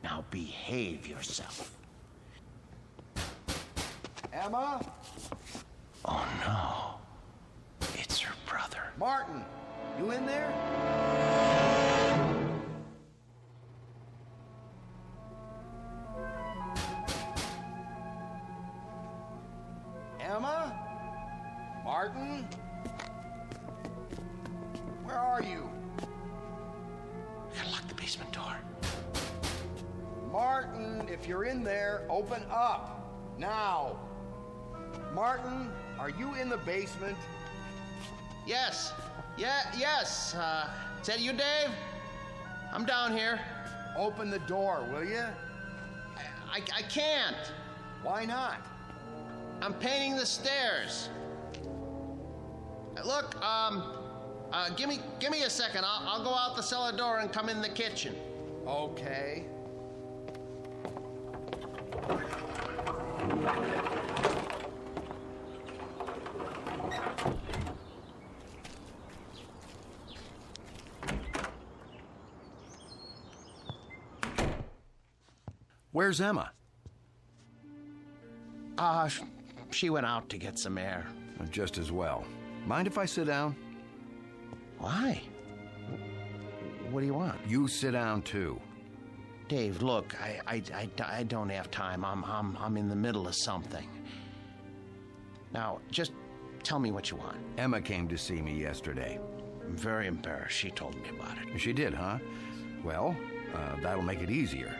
Now behave yourself. Emma? Oh, no. It's her brother. Martin, you in there? Emma? Martin? Where are you? Gotta lock the basement door. Martin, if you're in there, open up. Now. Martin, are you in the basement? Yes. Yes. Is that you, Dave? I'm down here. Open the door, will you? I can't. Why not? I'm painting the stairs. Look, give me a second. I'll go out the cellar door and come in the kitchen. Okay. Where's Emma? She went out to get some air. Just as well. Mind if I sit down? Why? What do you want? You sit down too. Dave, look, I don't have time. I'm in the middle of something. Now, just tell me what you want. Emma came to see me yesterday. I'm very embarrassed. She told me about it. She did, huh? Well, that'll make it easier.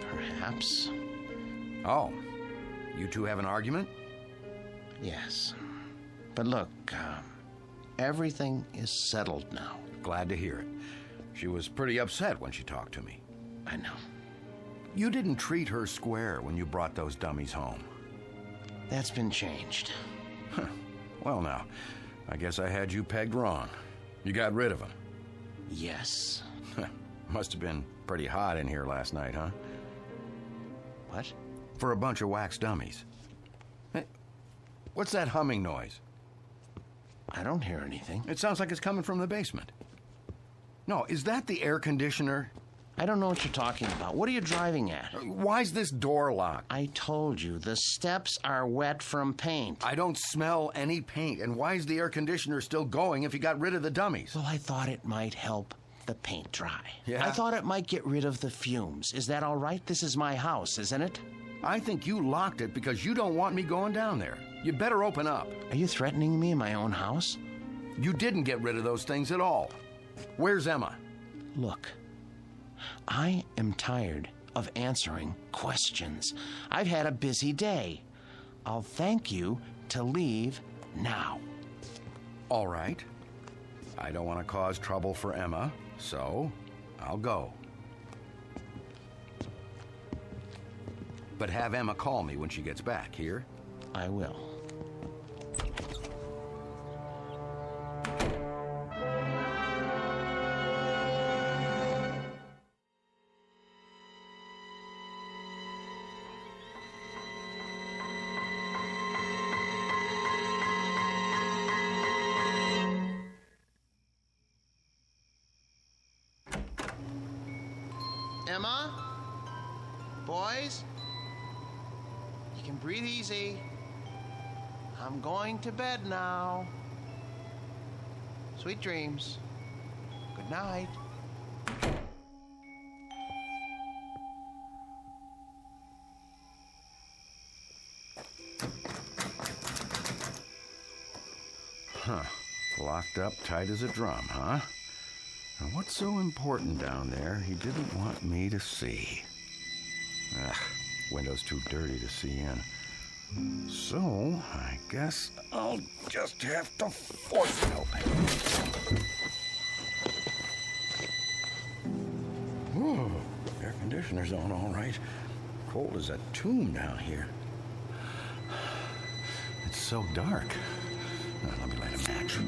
Perhaps. Oh, you two have an argument? Yes. But look, everything is settled now. Glad to hear it. She was pretty upset when she talked to me. I know. You didn't treat her square when you brought those dummies home. That's been changed. Well, now, I guess I had you pegged wrong. You got rid of them. Yes. Must have been pretty hot in here last night, huh? What? For a bunch of wax dummies. Hey, what's that humming noise? I don't hear anything. It sounds like it's coming from the basement. No, is that the air conditioner? I don't know what you're talking about. What are you driving at? Why's this door locked? I told you, the steps are wet from paint. I don't smell any paint. And why's the air conditioner still going if you got rid of the dummies? Well, I thought it might help the paint dry. Yeah? I thought it might get rid of the fumes. Is that all right? This is my house, isn't it? I think you locked it because you don't want me going down there. You better open up. Are you threatening me in my own house? You didn't get rid of those things at all. Where's Emma? Look, I am tired of answering questions. I've had a busy day. I'll thank you to leave now. All right. I don't want to cause trouble for Emma, so I'll go. But have Emma call me when she gets back, here? I will. Emma? Boys? You can breathe easy. I'm going to bed now. Sweet dreams. Good night. Huh. Locked up tight as a drum, huh? Now, what's so important down there he didn't want me to see? Ugh, window's too dirty to see in. So, I guess I'll just have to force it open. Whew, air conditioner's on all right. Cold as a tomb down here. It's so dark. Now, let me light a match.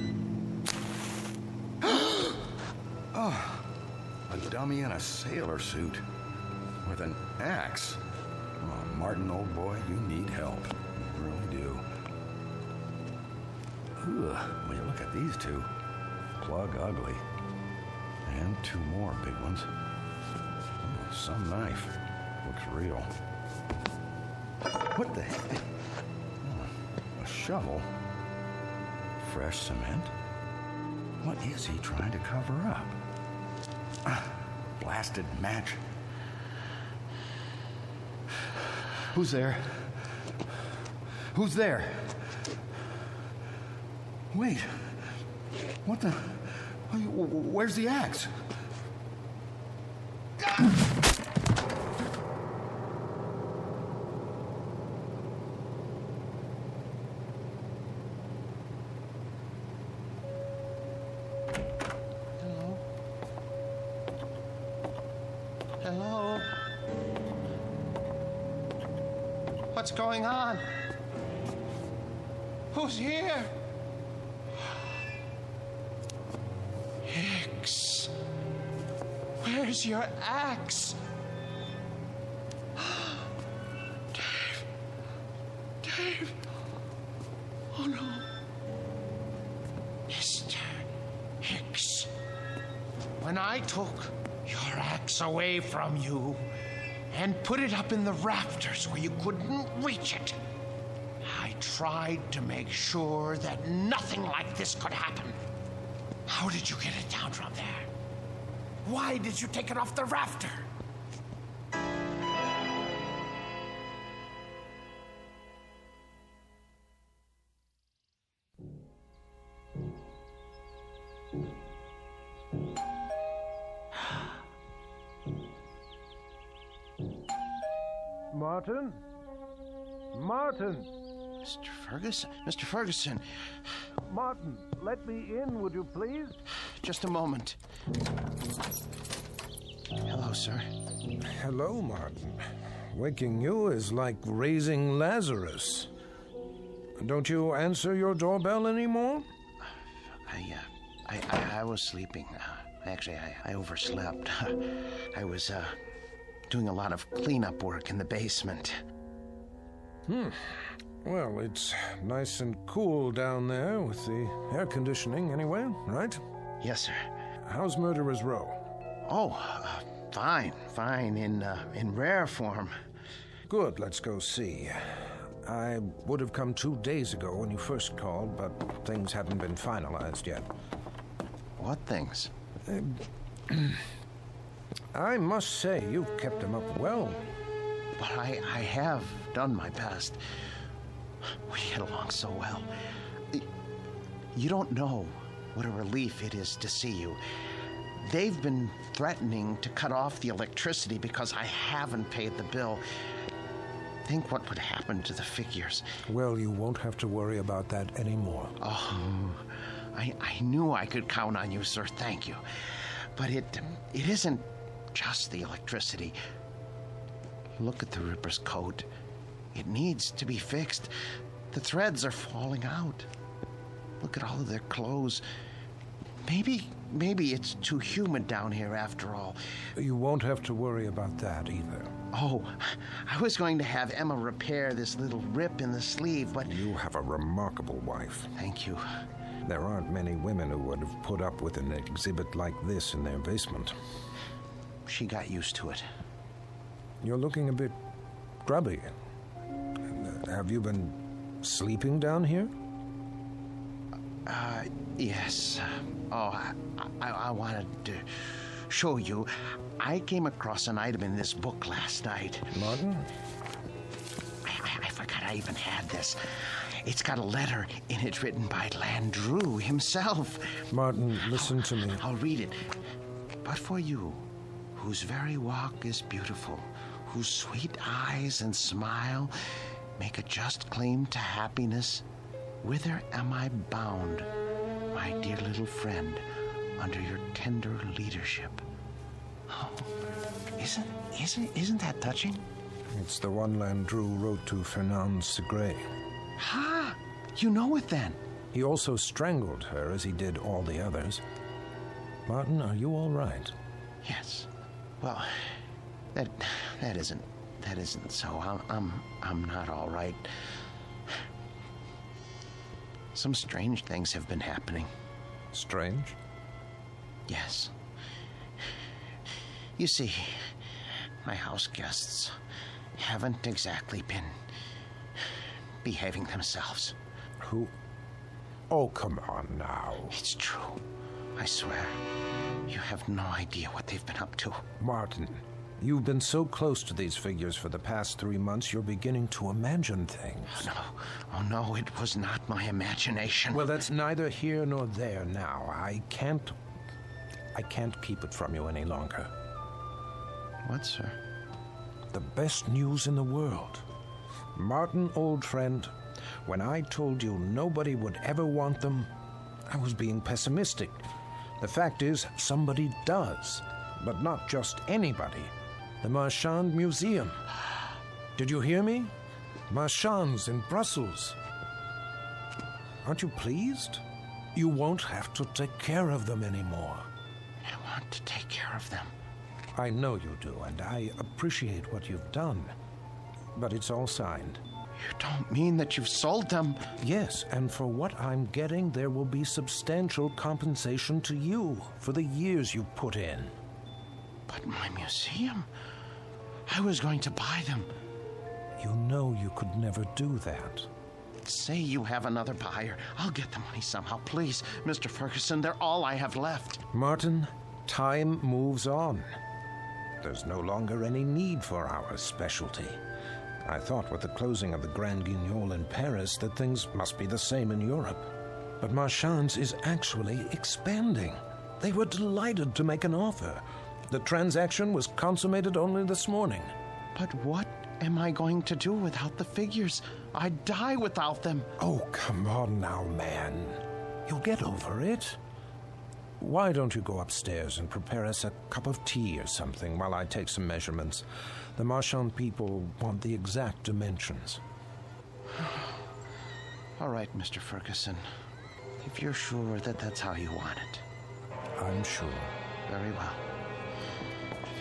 Oh, a dummy in a sailor suit with an axe. Oh, Martin, old boy, you need help. You really do. Ugh, when you look at these two, plug ugly. And two more big ones. Oh, some knife. Looks real. What the heck? Oh, a shovel. Fresh cement. What is he trying to cover up? Blasted match. Who's there? Who's there? Wait. What the? Where's the axe? Hello? What's going on? Who's here? Hicks. Where's your axe? Dave. Dave. Oh no. Mr. Hicks. When I took your axe away from you and put it up in the rafters where you couldn't reach it, I tried to make sure that nothing like this could happen. How did you get it down from there? Why did you take it off the rafter? Martin? Martin! Mr. Ferguson? Mr. Ferguson! Martin, let me in, would you please? Just a moment. Hello, sir. Hello, Martin. Waking you is like raising Lazarus. Don't you answer your doorbell anymore? I was sleeping. Actually, I overslept. I was, doing a lot of cleanup work in the basement. Well, it's nice and cool down there with the air conditioning anyway, right? Yes, sir. how's Murderer's Row? Oh, fine, in rare form. Good, let's go see. I would have come 2 days ago when you first called, but things haven't been finalized yet. What things? I must say, you've kept them up well. But I have done my best. We get along so well. You don't know what a relief it is to see you. They've been threatening to cut off the electricity because I haven't paid the bill. Think what would happen to the figures. Well, you won't have to worry about that anymore. Oh, I knew I could count on you, sir. Thank you. But it isn't just the electricity. Look at the Ripper's coat. It needs to be fixed. The threads are falling out. Look at all of their clothes. Maybe it's too humid down here after all. You won't have to worry about that either. Oh, I was going to have Emma repair this little rip in the sleeve, but... You have a remarkable wife. Thank you. There aren't many women who would have put up with an exhibit like this in their basement. She got used to it. You're looking a bit grubby. Have you been sleeping down here? Yes. I wanted to show you. I came across an item in this book last night. Martin? I forgot I even had this. It's got a letter in it written by Landru himself. Martin, listen to me. I'll read it. But for you, whose very walk is beautiful, whose sweet eyes and smile make a just claim to happiness, whither am I bound, my dear little friend, under your tender leadership? Oh, isn't that touching? It's the one Landru wrote to Fernand Segre. Ha! You know it then. He also strangled her as he did all the others. Martin, are you all right? Yes. Well, that isn't so. I'm not all right. Some strange things have been happening. Strange? Yes. You see, my house guests haven't exactly been behaving themselves. Who? Oh, come on now. It's true. I swear. You have no idea what they've been up to. Martin, you've been so close to these figures for the past 3 months, you're beginning to imagine things. Oh, no, it was not my imagination. Well, that's neither here nor there now. I can't keep it from you any longer. What, sir? The best news in the world. Martin, old friend, when I told you nobody would ever want them, I was being pessimistic. The fact is, somebody does. But not just anybody. The Marchand Museum. Did you hear me? Marchands in Brussels. Aren't you pleased? You won't have to take care of them anymore. I want to take care of them. I know you do, and I appreciate what you've done. But it's all signed. You don't mean that you've sold them? Yes, and for what I'm getting, there will be substantial compensation to you for the years you've put in. But my museum? I was going to buy them. You know you could never do that. Say you have another buyer. I'll get the money somehow. Please, Mr. Ferguson, they're all I have left. Martin, time moves on. There's no longer any need for our specialty. I thought with the closing of the Grand Guignol in Paris that things must be the same in Europe. But Marchand's is actually expanding. They were delighted to make an offer. The transaction was consummated only this morning. But what am I going to do without the figures? I'd die without them. Oh, come on now, man. You'll get over it. Why don't you go upstairs and prepare us a cup of tea or something while I take some measurements? The Marchand people want the exact dimensions. All right, Mr. Ferguson. If you're sure that that's how you want it. I'm sure. Very well.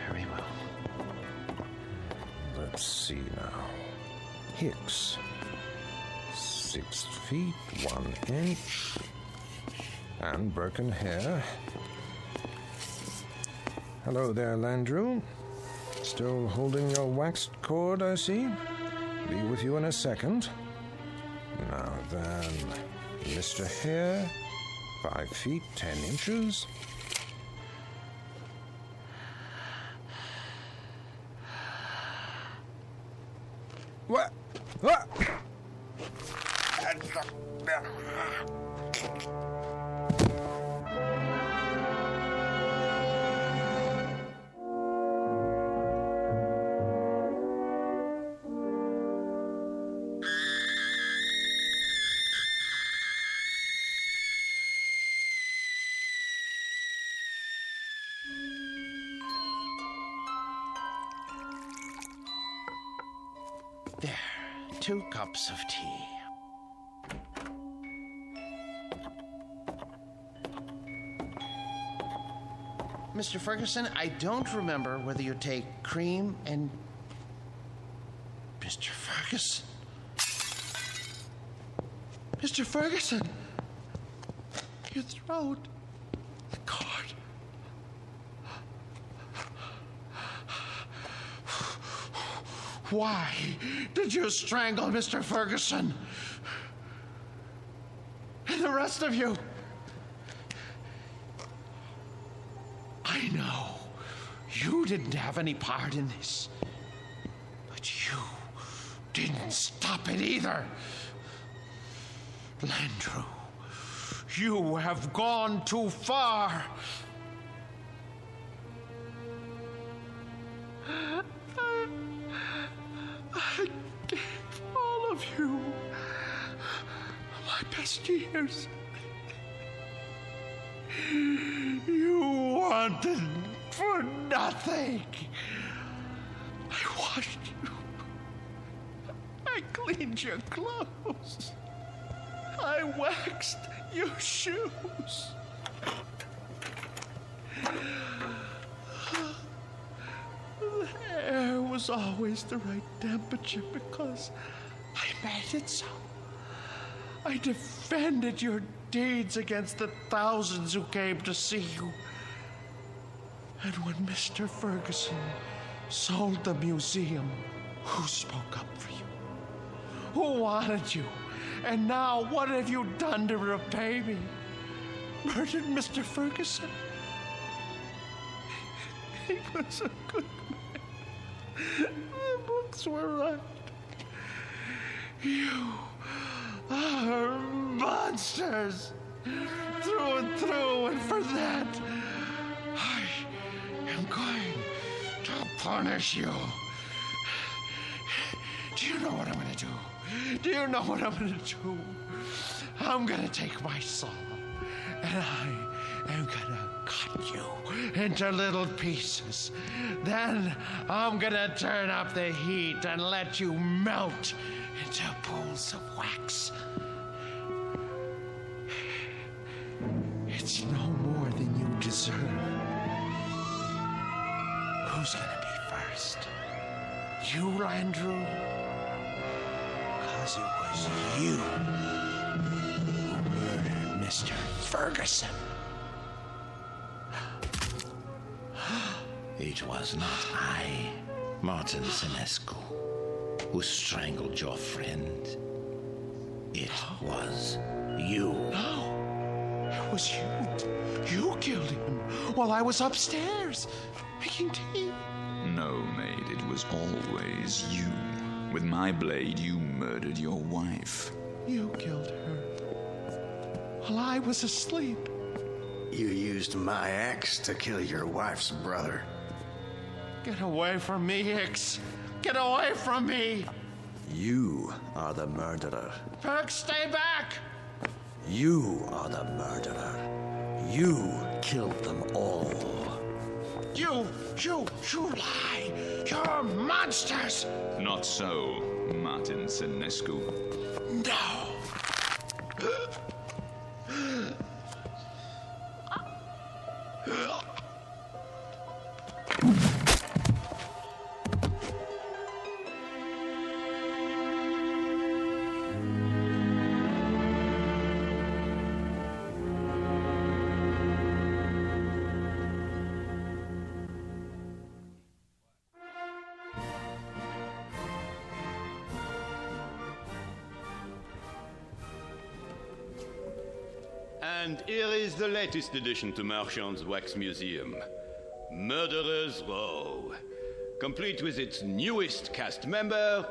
Very well. Let's see now. Hicks. 6 feet, 1 inch. And Birkenhair. Hello there, Landrew. Still holding your waxed cord, I see. Be with you in a second. Now then, Mr. Hare, 5 feet 10 inches. What? What? There, 2 cups of tea. Mr. Ferguson, I don't remember whether you take cream and... Mr. Ferguson? Mr. Ferguson! Your throat. The cord. Why did you strangle Mr. Ferguson? And the rest of you? I know you didn't have any part in this, but you didn't stop it either. Landrew, you have gone too far. I gave all of you my best years. You wanted for nothing. I washed you. I cleaned your clothes. I waxed your shoes. The hair was always the right temperature because I made it so. I defended your deeds against the thousands who came to see you. And when Mr. Ferguson sold the museum, who spoke up for you? Who wanted you? And now what have you done to repay me? Murdered Mr. Ferguson? He was a good man. The books were right. You are monsters through and through, and for that, I am going to punish you. Do you know what I'm going to do? Do you know what I'm going to do? I'm going to take my saw, and I am going to cut you into little pieces. Then I'm going to turn up the heat and let you melt into pools of wax. It's no more than you deserve. Who's going to be first? You, Landrew? Because it was you who murdered Mr. Ferguson. It was not I, Martin Sinescu, who strangled your friend. It was you. No, it was you. You killed him while I was upstairs making tea. No, maid, it was always you. With my blade, you murdered your wife. You killed her while I was asleep. You used my axe to kill your wife's brother. Get away from me, Hicks. Get away from me. You are the murderer. Perk, stay back. You are the murderer. You killed them all. You lie. You're monsters. Not so, Martin Sinescu. No. And here is the latest addition to Marchand's Wax Museum, Murderer's Row, complete with its newest cast member,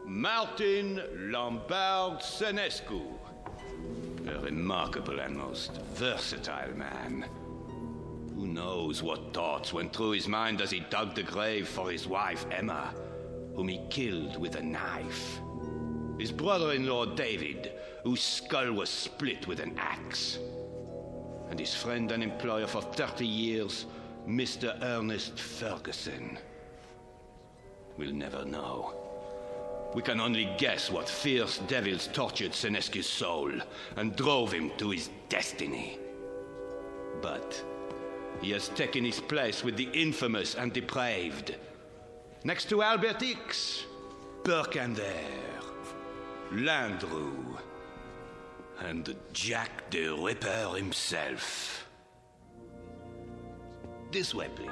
Martin Lombard-Senescu, a remarkable and most versatile man. Who knows what thoughts went through his mind as he dug the grave for his wife, Emma, whom he killed with a knife. His brother-in-law, David, whose skull was split with an axe. And his friend and employer for 30 years, Mr. Ernest Ferguson. We'll never know. We can only guess what fierce devils tortured Senescu's soul and drove him to his destiny. But he has taken his place with the infamous and depraved. Next to Albert X, Burke and Hare, Landru, and Jack the Ripper himself. This way, please.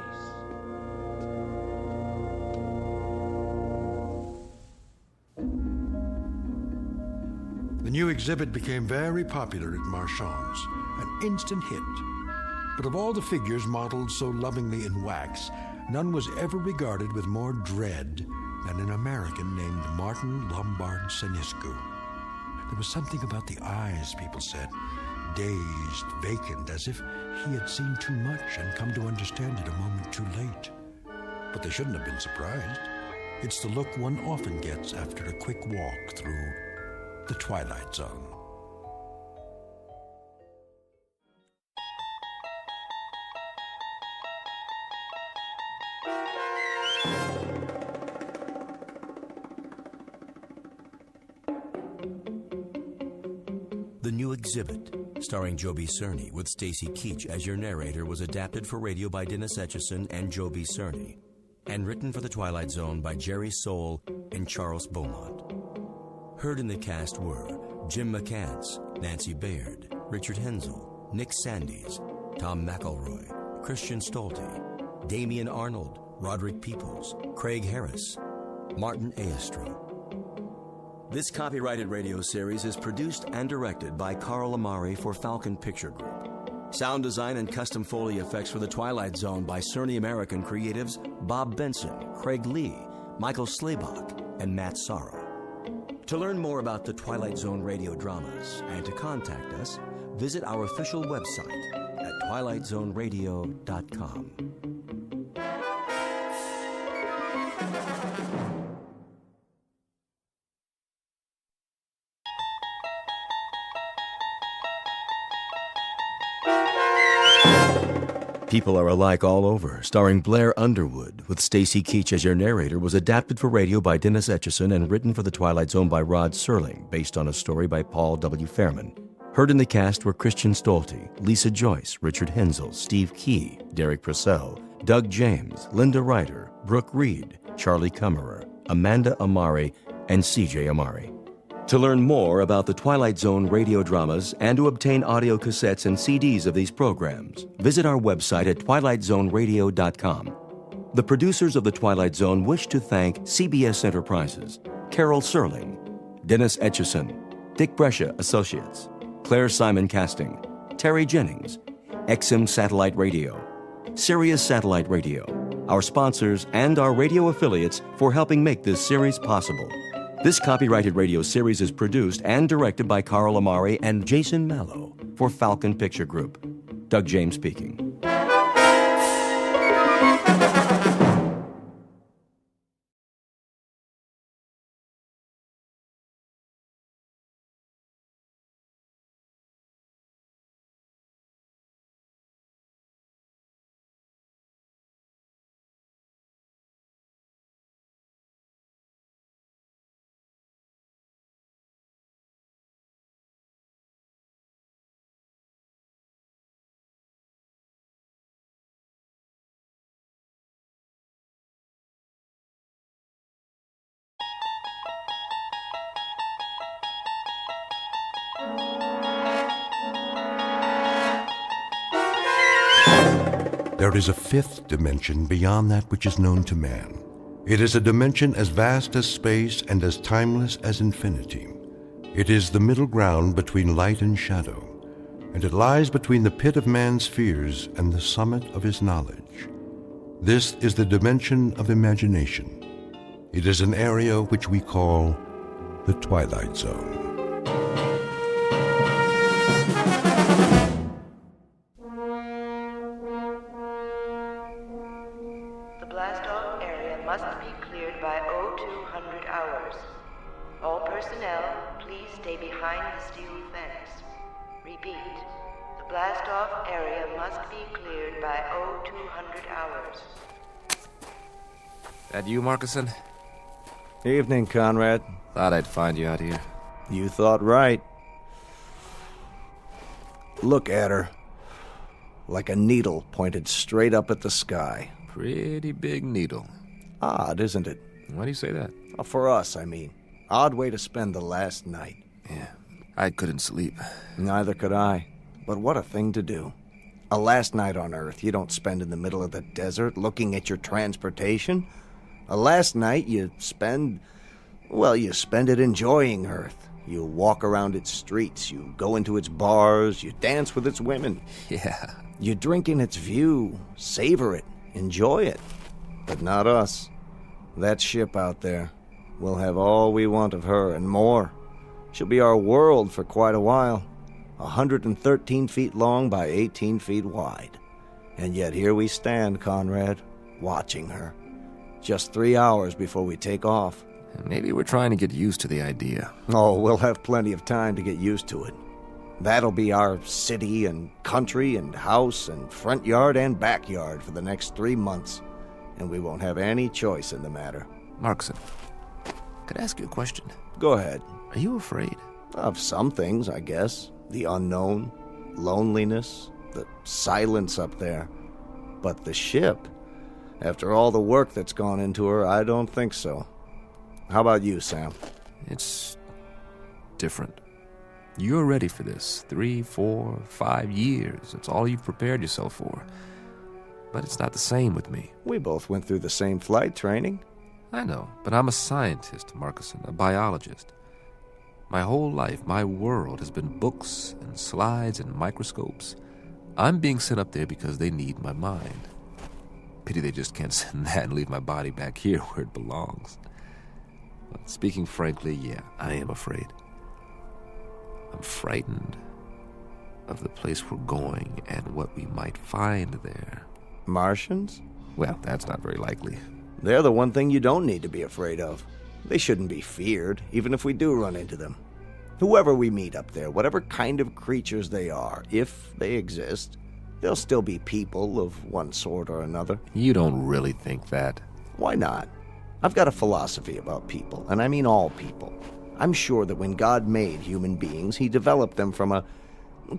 The new exhibit became very popular at Marchand's, an instant hit. But of all the figures modeled so lovingly in wax, none was ever regarded with more dread than an American named Martin Lombard-Senescu. There was something about the eyes, people said, dazed, vacant, as if he had seen too much and come to understand it a moment too late. But they shouldn't have been surprised. It's the look one often gets after a quick walk through the Twilight Zone. The new exhibit, starring Joby Cerny with Stacy Keach as your narrator, was adapted for radio by Dennis Etchison and Joby Cerny, and written for The Twilight Zone by Jerry Soule and Charles Beaumont. Heard in the cast were Jim McCants, Nancy Baird, Richard Hensel, Nick Sandys, Tom McElroy, Christian Stolte, Damian Arnold, Roderick Peoples, Craig Harris, Martin Aestro. This copyrighted radio series is produced and directed by Carl Amari for Falcon Picture Group. Sound design and custom Foley effects for The Twilight Zone by Cerny American creatives Bob Benson, Craig Lee, Michael Slaybach, and Matt Sorrow. To learn more about the Twilight Zone radio dramas and to contact us, visit our official website at twilightzoneradio.com. People Are Alike All Over, starring Blair Underwood, with Stacy Keach as your narrator, was adapted for radio by Dennis Etchison and written for The Twilight Zone by Rod Serling, based on a story by Paul W. Fairman. Heard in the cast were Christian Stolte, Lisa Joyce, Richard Hensel, Steve Key, Derek Purcell, Doug James, Linda Ryder, Brooke Reed, Charlie Kummerer, Amanda Amari, and C.J. Amari. To learn more about the Twilight Zone radio dramas and to obtain audio cassettes and CDs of these programs, visit our website at twilightzoneradio.com. The producers of The Twilight Zone wish to thank CBS Enterprises, Carol Serling, Dennis Etchison, Dick Brescia Associates, Claire Simon Casting, Terry Jennings, XM Satellite Radio, Sirius Satellite Radio, our sponsors, and our radio affiliates for helping make this series possible. This copyrighted radio series is produced and directed by Carl Amari and Jason Mallow for Falcon Picture Group. Doug James speaking. There is a fifth dimension beyond that which is known to man. It is a dimension as vast as space and as timeless as infinity. It is the middle ground between light and shadow. and it lies between the pit of man's fears and the summit of his knowledge. This is the dimension of imagination. It is an area which we call the Twilight Zone. The blast-off area must be cleared by 0200 hours. All personnel, please stay behind the steel fence. Repeat, the blast-off area must be cleared by 0200 hours. That you, Markison? Evening, Conrad. Thought I'd find you out here. You thought right. Look at her. Like a needle pointed straight up at the sky. Pretty big needle. Odd, isn't it? Why do you say that? For us, I mean. Odd way to spend the last night. Yeah, I couldn't sleep. Neither could I. But what a thing to do. A last night on Earth you don't spend in the middle of the desert looking at your transportation. A last night you spend it enjoying Earth. You walk around its streets, you go into its bars, you dance with its women. Yeah. You drink in its view, savor it, enjoy it. But not us. That ship out there. We'll have all we want of her and more. She'll be our world for quite a while. 113 feet long by 18 feet wide. And yet here we stand, Conrad, watching her. Just 3 hours before we take off. Maybe we're trying to get used to the idea. Oh, we'll have plenty of time to get used to it. That'll be our city and country and house and front yard and backyard for the next 3 months. And we won't have any choice in the matter. Markson, could I ask you a question? Go ahead. Are you afraid? Of some things, I guess. The unknown, loneliness, the silence up there. But the ship, after all the work that's gone into her, I don't think so. How about you, Sam? It's different. You're ready for this. 3, 4, 5 years. It's all you've prepared yourself for. But it's not the same with me. We both went through the same flight training. I know, but I'm a scientist, Markison, a biologist. My whole life, my world has been books and slides and microscopes. I'm being sent up there because they need my mind. Pity they just can't send that and leave my body back here where it belongs. But speaking frankly, yeah, I am afraid. I'm frightened of the place we're going and what we might find there. Martians? Well, that's not very likely. They're the one thing you don't need to be afraid of. They shouldn't be feared, even if we do run into them. Whoever we meet up there, whatever kind of creatures they are, if they exist, they'll still be people of one sort or another. You don't really think that? Why not? I've got a philosophy about people, and I mean all people. I'm sure that when God made human beings, he developed them from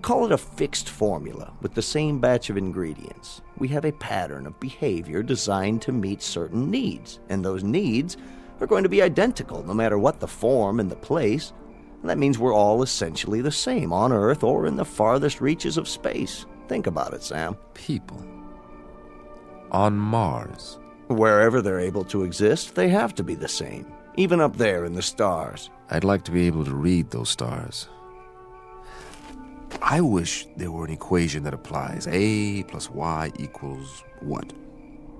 call it a fixed formula, with the same batch of ingredients. We have a pattern of behavior designed to meet certain needs, and those needs are going to be identical no matter what the form and the place. And that means we're all essentially the same on Earth or in the farthest reaches of space. Think about it, Sam. People. On Mars. Wherever they're able to exist, they have to be the same. Even up there in the stars. I'd like to be able to read those stars. I wish there were an equation that applies. A plus Y equals what?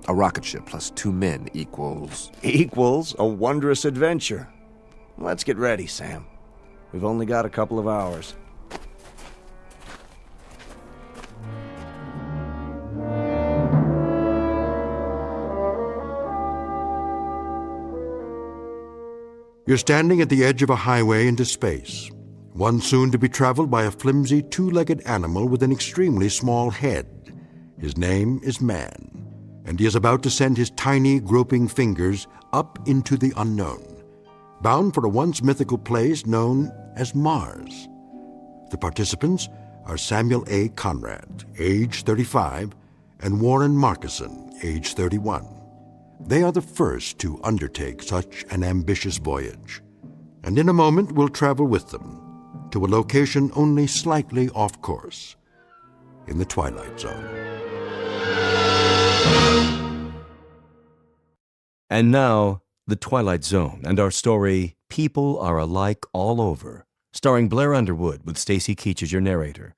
A rocket ship plus 2 men equals... Equals a wondrous adventure. Let's get ready, Sam. We've only got a couple of hours. You're standing at the edge of a highway into space, one soon to be traveled by a flimsy two-legged animal with an extremely small head. His name is Man, and he is about to send his tiny, groping fingers up into the unknown, bound for a once mythical place known as Mars. The participants are Samuel A. Conrad, age 35, and Warren Markison, age 31. They are the first to undertake such an ambitious voyage, and in a moment we'll travel with them to a location only slightly off course, in the Twilight Zone. And now, The Twilight Zone and our story, People Are Alike All Over, starring Blair Underwood with Stacy Keach as your narrator.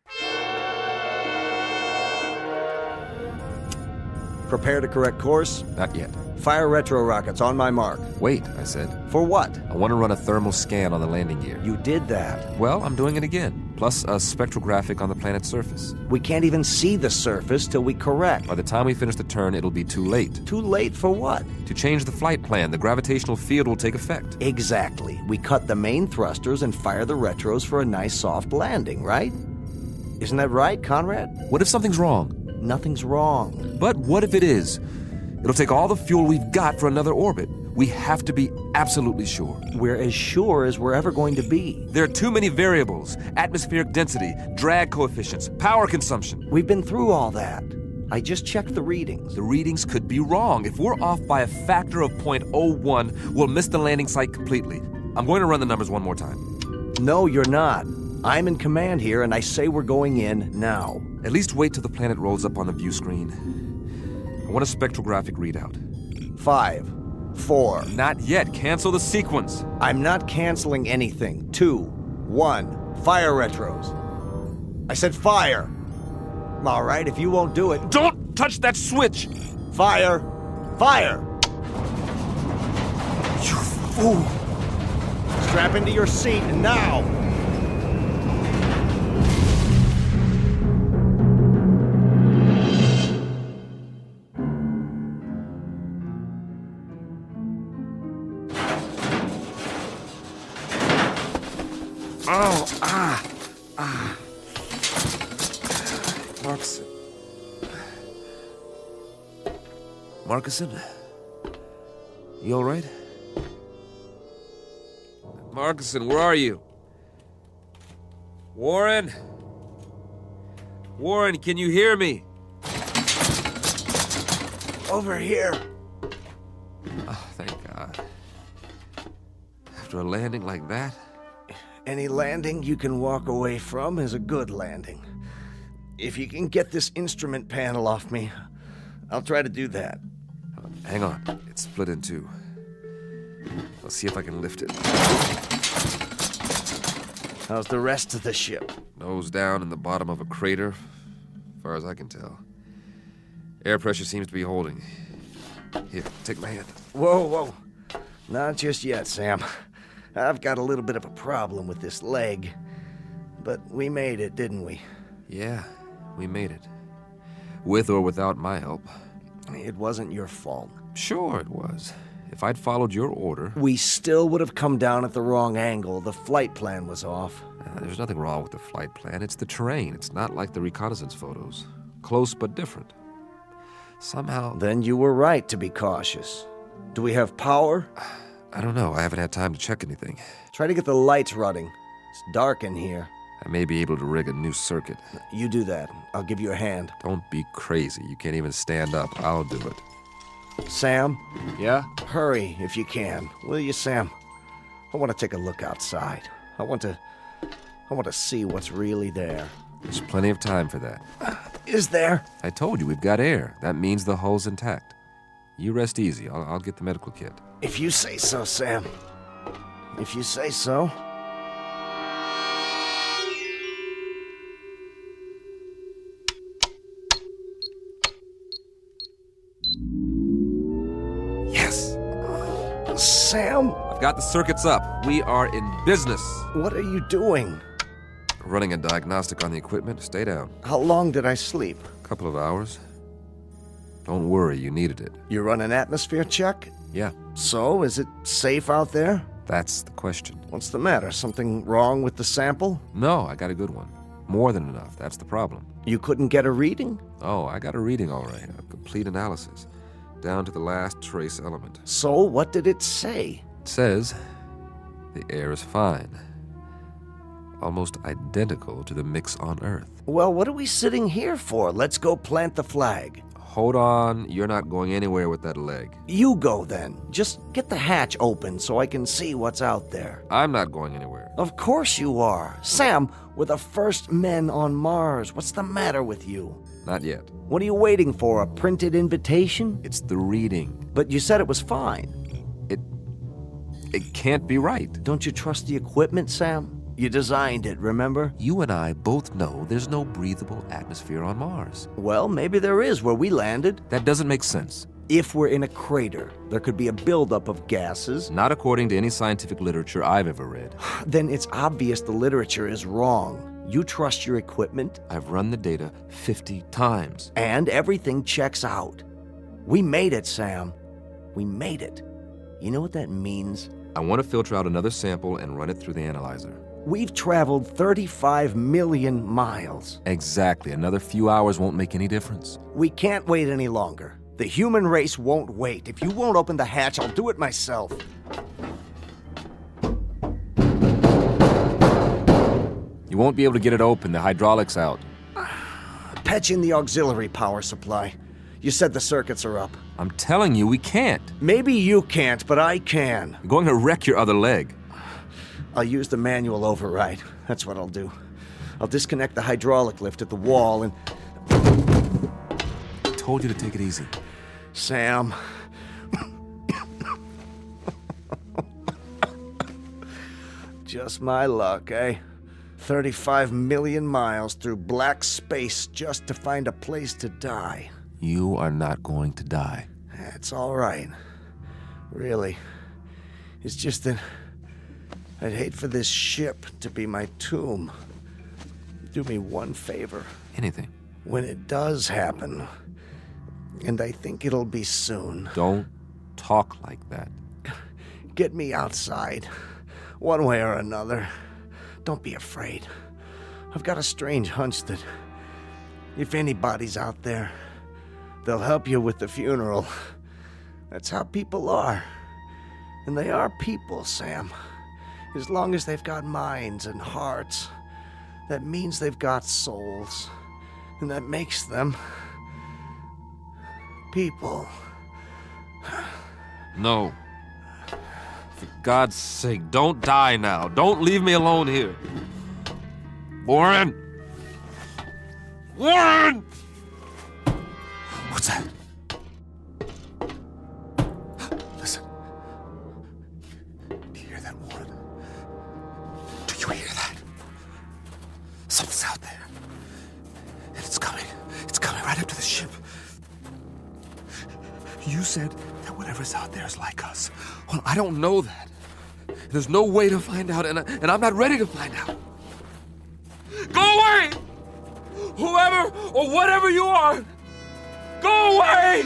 Prepare to correct course? Not yet. Fire retro rockets on my mark. Wait, I said. For what? I want to run a thermal scan on the landing gear. You did that. Well, I'm doing it again. Plus a spectrographic on the planet's surface. We can't even see the surface till we correct. By the time we finish the turn, it'll be too late. Too late for what? To change the flight plan, the gravitational field will take effect. Exactly. We cut the main thrusters and fire the retros for a nice soft landing, right? Isn't that right, Conrad? What if something's wrong? Nothing's wrong. But what if it is? It'll take all the fuel we've got for another orbit. We have to be absolutely sure. We're as sure as we're ever going to be. There are too many variables. Atmospheric density, drag coefficients, power consumption. We've been through all that. I just checked the readings. The readings could be wrong. If we're off by a factor of 0.01, we'll miss the landing site completely. I'm going to run the numbers one more time. No, you're not. I'm in command here, and I say we're going in now. At least wait till the planet rolls up on the view screen. I want a spectrographic readout. 5, 4. Not yet. Cancel the sequence. I'm not canceling anything. 2, 1. Fire retros. I said fire. All right, if you won't do it... Don't touch that switch! Fire! Fire! You fool! Strap into your seat now! Marcuson? You all right? Marcuson, where are you? Warren? Warren, can you hear me? Over here. Oh, thank God. After a landing like that? Any landing you can walk away from is a good landing. If you can get this instrument panel off me, I'll try to do that. Hang on. It's split in two. I'll see if I can lift it. How's the rest of the ship? Nose down in the bottom of a crater, as far as I can tell. Air pressure seems to be holding. Here, take my hand. Whoa. Not just yet, Sam. I've got a little bit of a problem with this leg. But we made it, didn't we? Yeah, we made it. With or without my help. It wasn't your fault. Sure it was. If I'd followed your order... We still would have come down at the wrong angle. The flight plan was off. There's nothing wrong with the flight plan. It's the terrain. It's not like the reconnaissance photos. Close but different. Somehow... Then you were right to be cautious. Do we have power? I don't know. I haven't had time to check anything. Try to get the lights running. It's dark in here. I may be able to rig a new circuit. You do that. I'll give you a hand. Don't be crazy. You can't even stand up. I'll do it. Sam? Yeah? Hurry, if you can. Will you, Sam? I want to take a look outside. I want to see what's really there. There's plenty of time for that. Is there? I told you, we've got air. That means the hull's intact. You rest easy. I'll get the medical kit. If you say so, Sam. If you say so. Yes! Sam? I've got the circuits up. We are in business. What are you doing? Running a diagnostic on the equipment. Stay down. How long did I sleep? A couple of hours. Don't worry, you needed it. You run an atmosphere check? Yeah. So, is it safe out there? That's the question. What's the matter? Something wrong with the sample? No, I got a good one. More than enough. That's the problem. You couldn't get a reading? Oh, I got a reading all right. A complete analysis. Down to the last trace element. So, what did it say? It says the air is fine. Almost identical to the mix on Earth. Well, what are we sitting here for? Let's go plant the flag. Hold on. You're not going anywhere with that leg. You go then. Just get the hatch open so I can see what's out there. I'm not going anywhere. Of course you are. Sam, we're the first men on Mars. What's the matter with you? Not yet. What are you waiting for, a printed invitation? It's the reading. But you said it was fine. It can't be right. Don't you trust the equipment, Sam? You designed it, remember? You and I both know there's no breathable atmosphere on Mars. Well, maybe there is where we landed. That doesn't make sense. If we're in a crater, there could be a buildup of gases. Not according to any scientific literature I've ever read. Then it's obvious the literature is wrong. You trust your equipment? I've run the data 50 times. And everything checks out. We made it, Sam. We made it. You know what that means? I want to filter out another sample and run it through the analyzer. We've traveled 35 million miles. Exactly. Another few hours won't make any difference. We can't wait any longer. The human race won't wait. If you won't open the hatch, I'll do it myself. You won't be able to get it open. The hydraulics out. Patch in the auxiliary power supply. You said the circuits are up. I'm telling you, we can't. Maybe you can't, but I can. You're going to wreck your other leg. I'll use the manual override. That's what I'll do. I'll disconnect the hydraulic lift at the wall and... I told you to take it easy. Sam. Just my luck, eh? 35 million miles through black space just to find a place to die. You are not going to die. That's all right. Really. It's just that I'd hate for this ship to be my tomb. Do me one favor. Anything. When it does happen, and I think it'll be soon. Don't talk like that. Get me outside, one way or another. Don't be afraid. I've got a strange hunch that if anybody's out there, they'll help you with the funeral. That's how people are. And they are people, Sam. As long as they've got minds and hearts, that means they've got souls. And that makes them people. No. For God's sake, don't die now. Don't leave me alone here. Warren! Warren! What's that? Listen. Do you hear that, Warren? Do you hear that? Something's out there. And it's coming. It's coming right up to the ship. You said that whatever's out there is like us. Well, I don't know that. There's no way to find out, and I'm not ready to find out. Go away! Whoever or whatever you are, go away!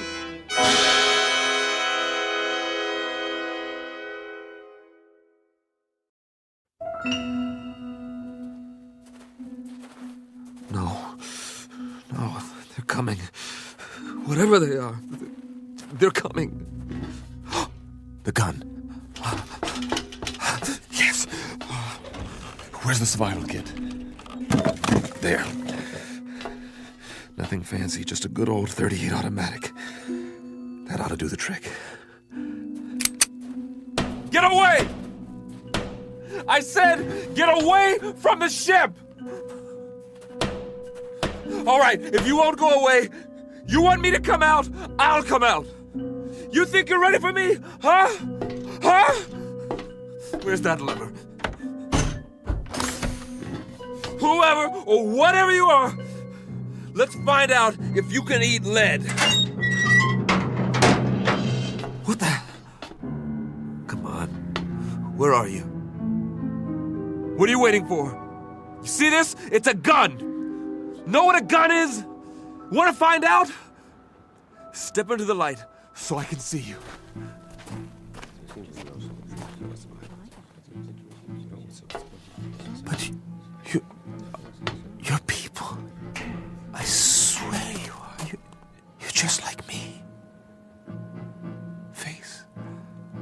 No, they're coming. Whatever they are, they're coming. The gun. Yes. Where's the survival kit? There. Nothing fancy, just a good old .38 automatic. That ought to do the trick. Get away! I said, get away from the ship! All right, if you won't go away, you want me to come out, I'll come out. You think you're ready for me? Huh? Huh? Where's that lever? Whoever or whatever you are, let's find out if you can eat lead. What the? Come on. Where are you? What are you waiting for? You see this? It's a gun. Know what a gun is? Want to find out? Step into the light so I can see you. But you're people. I swear you are. You're just like me. Face,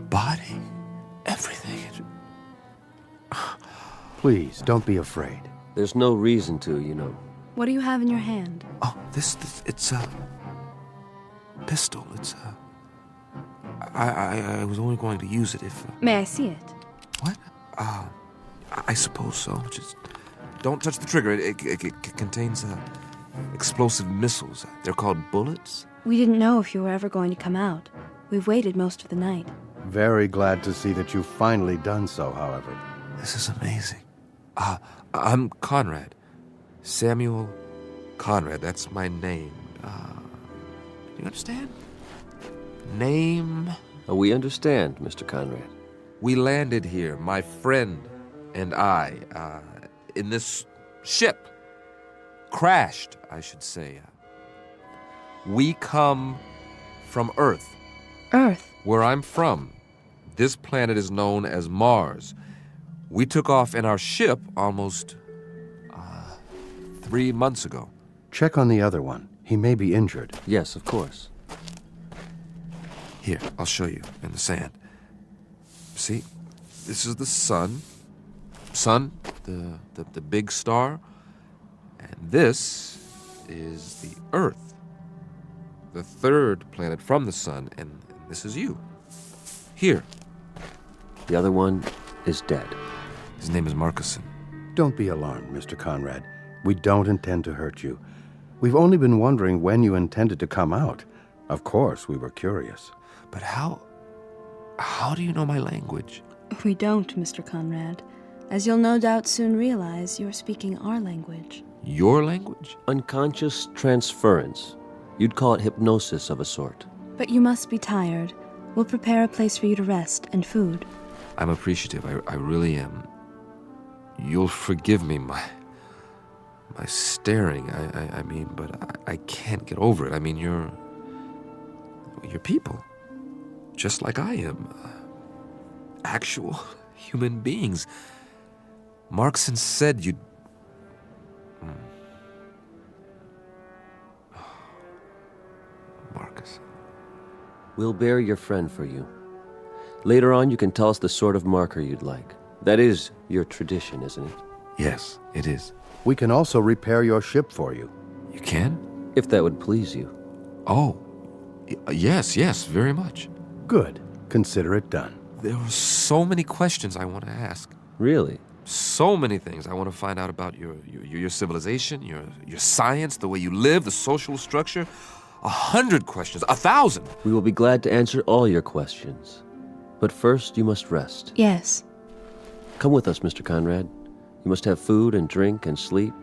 body, everything. Please, don't be afraid. There's no reason to, you know. What do you have in your hand? Oh, this it's a pistol. It's a... I was only going to use it if... May I see it? What? I suppose so. Just don't touch the trigger. It contains explosive missiles. They're called bullets. We didn't know if you were ever going to come out. We've waited most of the night. Very glad to see that you've finally done so, however. This is amazing. I'm Conrad. Samuel Conrad, that's my name. You understand? Name? We understand, Mr. Conrad. We landed here, my friend and I, in this ship. Crashed, I should say. We come from Earth. Earth? Where I'm from, this planet is known as Mars. We took off in our ship almost 3 months ago. Check on the other one. He may be injured. Yes, of course. Here, I'll show you in the sand. See, this is the sun. Sun, the big star. And this is the Earth, the third planet from the sun, and this is you. Here. The other one is dead. His name is Marcuson. Don't be alarmed, Mr. Conrad. We don't intend to hurt you. We've only been wondering when you intended to come out. Of course, we were curious. But how do you know my language? We don't, Mr. Conrad. As you'll no doubt soon realize, you're speaking our language. Your language? Unconscious transference. You'd call it hypnosis of a sort. But you must be tired. We'll prepare a place for you to rest and food. I'm appreciative. I really am. You'll forgive me my staring. I mean, but I can't get over it. I mean, you're people, just like I am. Actual human beings. Marcuson said you'd... Marcus. We'll bear your friend for you. Later on, you can tell us the sort of marker you'd like. That is your tradition, isn't it? Yes, it is. We can also repair your ship for you. You can? If that would please you. Oh, yes, very much. Good. Consider it done. There are so many questions I want to ask. Really? So many things I want to find out about your civilization, your science, the way you live, the social structure. 100 questions, 1,000. We will be glad to answer all your questions. But first, you must rest. Yes. Come with us, Mr. Conrad. You must have food and drink and sleep.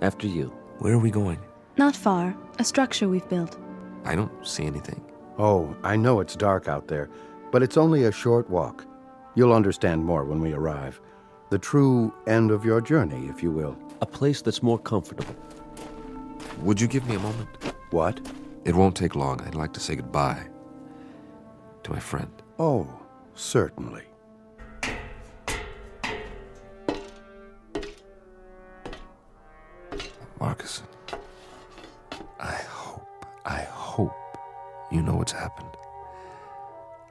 After you. Where are we going? Not far. A structure we've built. I don't see anything. Oh, I know it's dark out there, but it's only a short walk. You'll understand more when we arrive. The true end of your journey, if you will. A place that's more comfortable. Would you give me a moment? What? It won't take long. I'd like to say goodbye to my friend. Oh, certainly. Marcuson, I hope you know what's happened.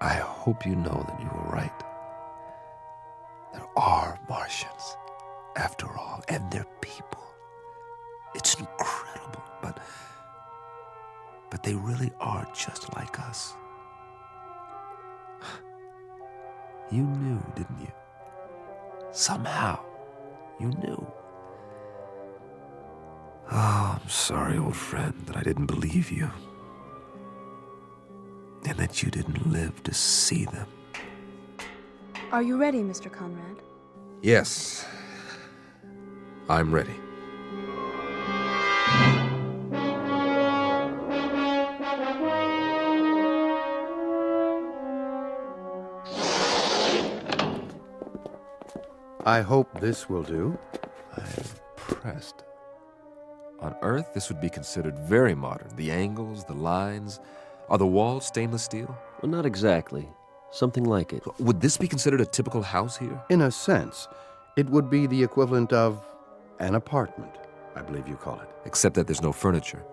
I hope you know that you were right. There are Martians, after all, and they're people. It's incredible, but they really are just like us. You knew, didn't you? Somehow, you knew. Oh, I'm sorry, old friend, that I didn't believe you. And that you didn't live to see them. Are you ready, Mr. Conrad? Yes, I'm ready. I hope this will do. I'm impressed. On Earth, this would be considered very modern. The angles, the lines. Are the walls stainless steel? Well, not exactly. Something like it. Would this be considered a typical house here? In a sense, it would be the equivalent of an apartment, I believe you call it. Except that there's no furniture.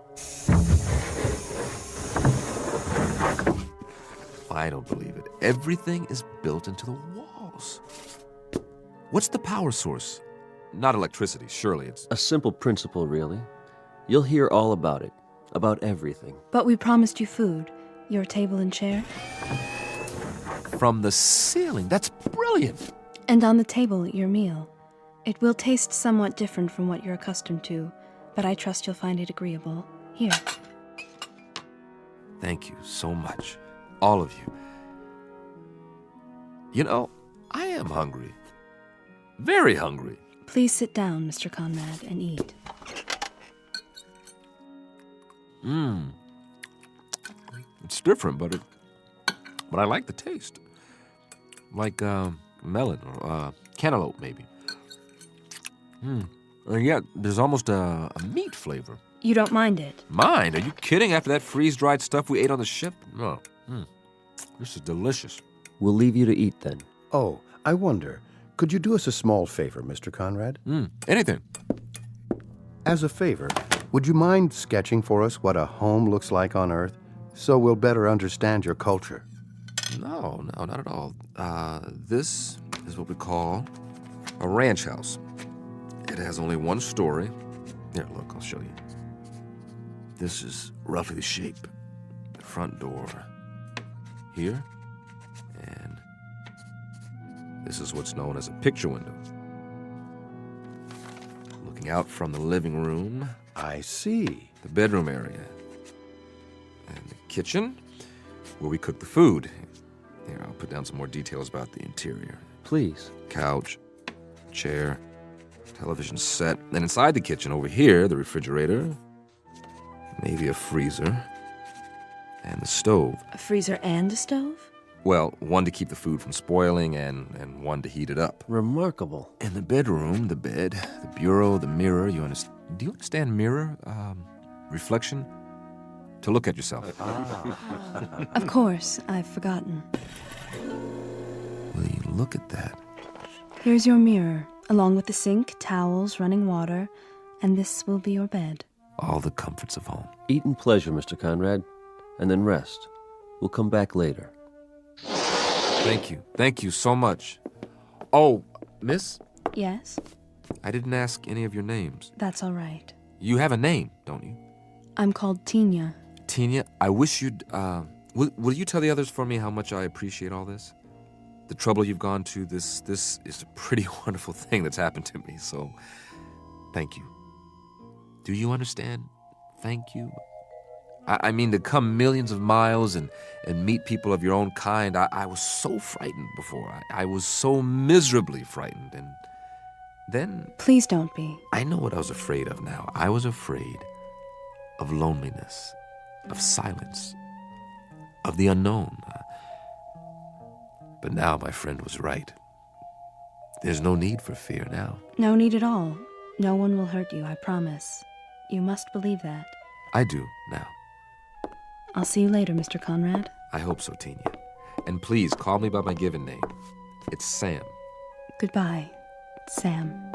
I don't believe it. Everything is built into the walls. What's the power source? Not electricity, surely it's... A simple principle, really. You'll hear all about it. About everything. But we promised you food. Your table and chair. From the ceiling. That's brilliant. And on the table, your meal. It will taste somewhat different from what you're accustomed to, but I trust you'll find it agreeable. Here. Thank you so much. All of you. You know, I am hungry. Very hungry. Please sit down, Mr. Conrad, and eat. It's different, but I like the taste. Like melon or cantaloupe, maybe. And yet, there's almost a meat flavor. You don't mind it? Mind? Are you kidding? After that freeze-dried stuff we ate on the ship? No. This is delicious. We'll leave you to eat then. Oh, I wonder, could you do us a small favor, Mr. Conrad? Anything. As a favor, would you mind sketching for us what a home looks like on Earth, so we'll better understand your culture? No, not at all. This is what we call a ranch house. It has only one story. Here, look, I'll show you. This is roughly the shape. The front door here, and this is what's known as a picture window. Looking out from the living room. I see. The bedroom area. And the kitchen, where we cook the food. Here, I'll put down some more details about the interior. Please. Couch, chair, television set. And inside the kitchen, over here, the refrigerator, maybe a freezer, and the stove. A freezer and a stove? Well, one to keep the food from spoiling and one to heat it up. Remarkable. In the bedroom, the bed, the bureau, the mirror, do you understand mirror? Reflection? To look at yourself. Of course, I've forgotten. Will you look at that? Here's your mirror, along with the sink, towels, running water, and this will be your bed. All the comforts of home. Eat in pleasure, Mr. Conrad, and then rest. We'll come back later. Thank you. Thank you so much. Oh, miss? Yes? I didn't ask any of your names. That's all right. You have a name, don't you? I'm called Tina. Tina, I wish you'd, will you tell the others for me how much I appreciate all this? The trouble you've gone to, this is a pretty wonderful thing that's happened to me, so thank you. Do you understand? Thank you. I mean, to come millions of miles and meet people of your own kind, I was so frightened before. I was so miserably frightened, and then... Please don't be. I know what I was afraid of now. I was afraid of loneliness, of silence, of the unknown. But now my friend was right. There's no need for fear now. No need at all. No one will hurt you, I promise. You must believe that. I do now. I'll see you later, Mr. Conrad. I hope so, Tina. And please call me by my given name. It's Sam. Goodbye, Sam.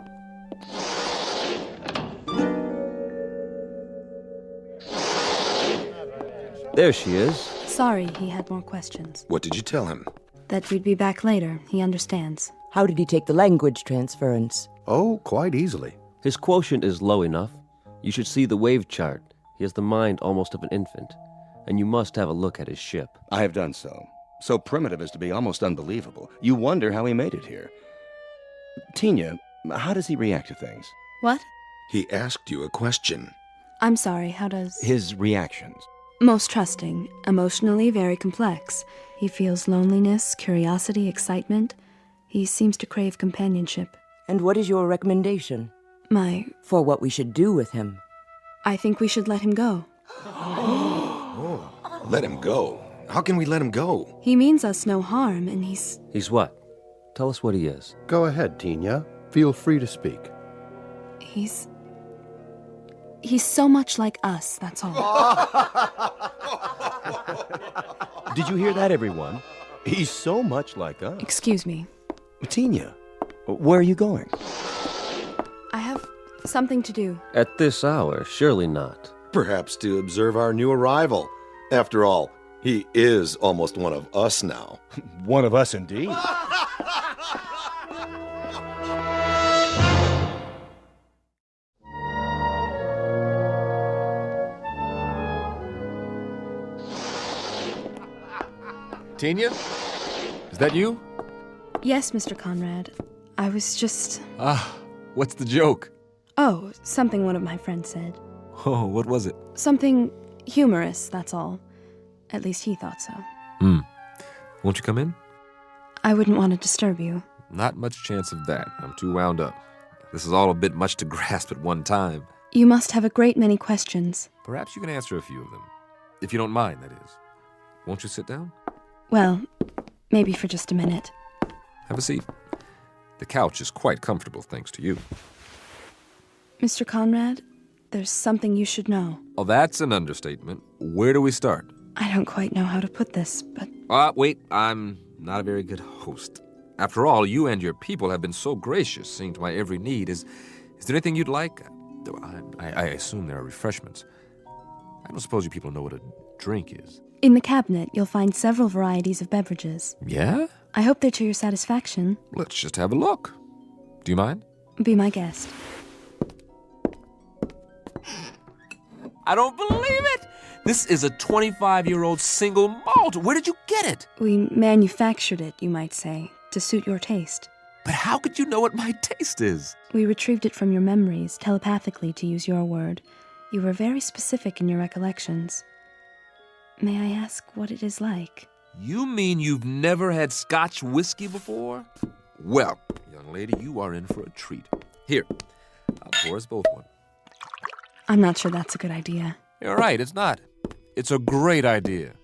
There she is. Sorry, he had more questions. What did you tell him? That we'd be back later. He understands. How did he take the language transference? Oh, quite easily. His quotient is low enough. You should see the wave chart. He has the mind almost of an infant. And you must have a look at his ship. I have done so. So primitive as to be almost unbelievable. You wonder how he made it here. Tina, how does he react to things? What? He asked you a question. I'm sorry, how does... His reactions. Most trusting, emotionally very complex. He feels loneliness, curiosity, excitement. He seems to crave companionship. And what is your recommendation? For what we should do with him. I think we should let him go. Let him go? How can we let him go? He means us no harm, and he's... He's what? Tell us what he is. Go ahead, Tina. Feel free to speak. He's so much like us, that's all. Did you hear that, everyone? He's so much like us. Excuse me. Tina, where are you going? I have something to do. At this hour, surely not. Perhaps to observe our new arrival. After all, he is almost one of us now. One of us indeed. Tina? Is that you? Yes, Mr. Conrad. I was just... What's the joke? Oh, something one of my friends said. Oh, what was it? Something humorous, that's all. At least he thought so. Won't you come in? I wouldn't want to disturb you. Not much chance of that. I'm too wound up. This is all a bit much to grasp at one time. You must have a great many questions. Perhaps you can answer a few of them. If you don't mind, that is. Won't you sit down? Well, maybe for just a minute. Have a seat. The couch is quite comfortable, thanks to you. Mr. Conrad, there's something you should know. Oh, that's an understatement. Where do we start? I don't quite know how to put this, but... Wait, I'm not a very good host. After all, you and your people have been so gracious, seeing to my every need. Is there anything you'd like? I assume there are refreshments. I don't suppose you people know what a drink is. In the cabinet, you'll find several varieties of beverages. Yeah? I hope they're to your satisfaction. Let's just have a look. Do you mind? Be my guest. I don't believe it! This is a 25-year-old single malt. Where did you get it? We manufactured it, you might say, to suit your taste. But how could you know what my taste is? We retrieved it from your memories, telepathically, to use your word. You were very specific in your recollections. May I ask what it is like? You mean you've never had Scotch whiskey before? Well, young lady, you are in for a treat. Here, I'll pour us both one. I'm not sure that's a good idea. You're right, it's not. It's a great idea.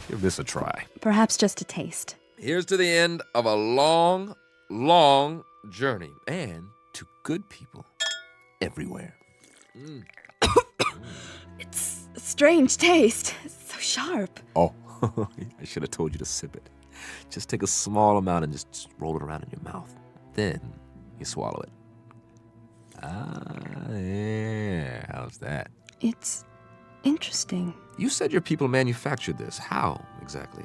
Give this a try. Perhaps just a taste. Here's to the end of a long, long journey. And to good people everywhere. It's a strange taste. It's so sharp. Oh, I should have told you to sip it. Just take a small amount and just roll it around in your mouth. Then you swallow it. Yeah. How's that? It's interesting. You said your people manufactured this. How, exactly?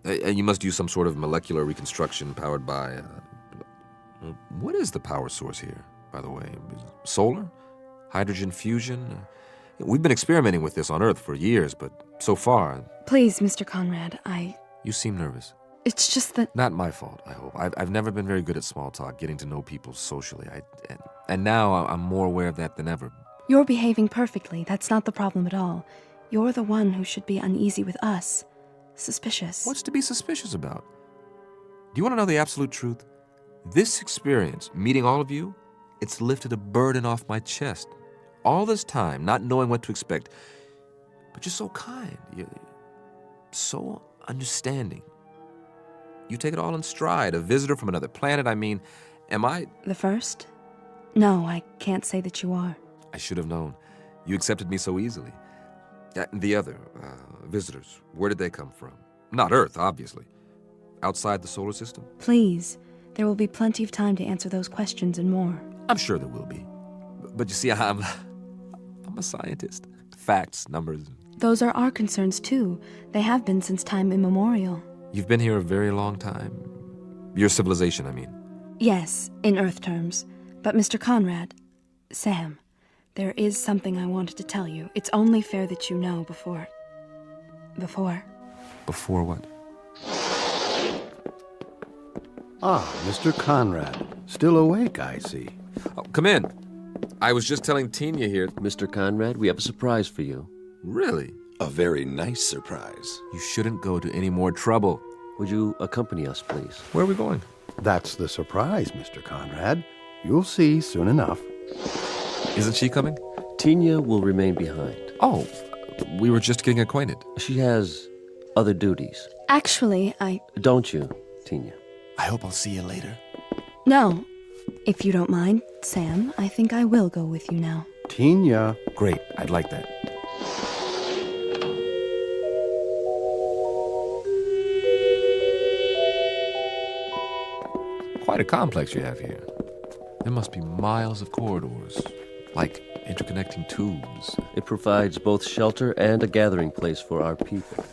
And you must use some sort of molecular reconstruction powered by... what is the power source here, by the way? Solar? Hydrogen fusion? We've been experimenting with this on Earth for years, but so far... Please, Mr. Conrad, You seem nervous. It's just that... Not my fault, I hope. I've never been very good at small talk, getting to know people socially. And now I'm more aware of that than ever. You're behaving perfectly. That's not the problem at all. You're the one who should be uneasy with us. Suspicious. What's to be suspicious about? Do you want to know the absolute truth? This experience, meeting all of you, it's lifted a burden off my chest. All this time, not knowing what to expect. But you're so kind. You're so understanding. You take it all in stride. A visitor from another planet, I mean, am I... The first? No, I can't say that you are. I should have known. You accepted me so easily. The other, visitors, where did they come from? Not Earth, obviously. Outside the solar system? Please, there will be plenty of time to answer those questions and more. I'm sure there will be. But you see, I'm a scientist. Facts, numbers. Those are our concerns, too. They have been since time immemorial. You've been here a very long time. Your civilization, I mean. Yes, in Earth terms. But Mr. Conrad, Sam, there is something I wanted to tell you. It's only fair that you know before... Before what? Mr. Conrad. Still awake, I see. Oh, come in. I was just telling Tina here... Mr. Conrad, we have a surprise for you. Really? A very nice surprise. You shouldn't go to any more trouble. Would you accompany us, please? Where are we going? That's the surprise, Mr. Conrad. You'll see soon enough. Isn't she coming? Tina will remain behind. Oh, we were just getting acquainted. She has other duties. Actually, Don't you, Tina? I hope I'll see you later. No. If you don't mind, Sam, I think I will go with you now. Tina. Great, I'd like that. Quite a complex you have here. There must be miles of corridors, like interconnecting tubes. It provides both shelter and a gathering place for our people.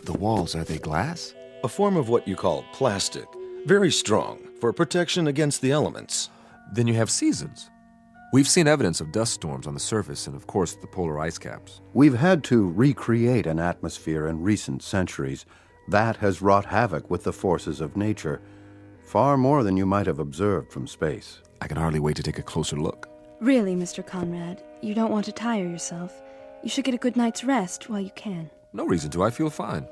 The walls, are they glass? A form of what you call plastic. Very strong, for protection against the elements. Then you have seasons. We've seen evidence of dust storms on the surface and, of course, the polar ice caps. We've had to recreate an atmosphere in recent centuries. That has wrought havoc with the forces of nature. Far more than you might have observed from space. I can hardly wait to take a closer look. Really, Mr. Conrad, you don't want to tire yourself. You should get a good night's rest while you can. No reason to. I feel fine.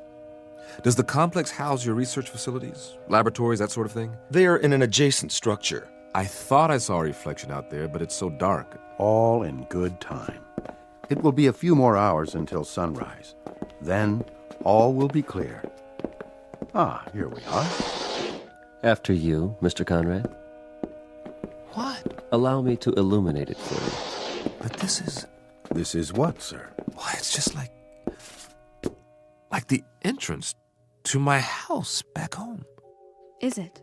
Does the complex house your research facilities, laboratories, that sort of thing? They are in an adjacent structure. I thought I saw a reflection out there, but it's so dark. All in good time. It will be a few more hours until sunrise. Then, all will be clear. Ah, here we are. After you, Mr. Conrad. What? Allow me to illuminate it for you. But this is... This is what, sir? Why, it's just like the entrance to my house back home. Is it?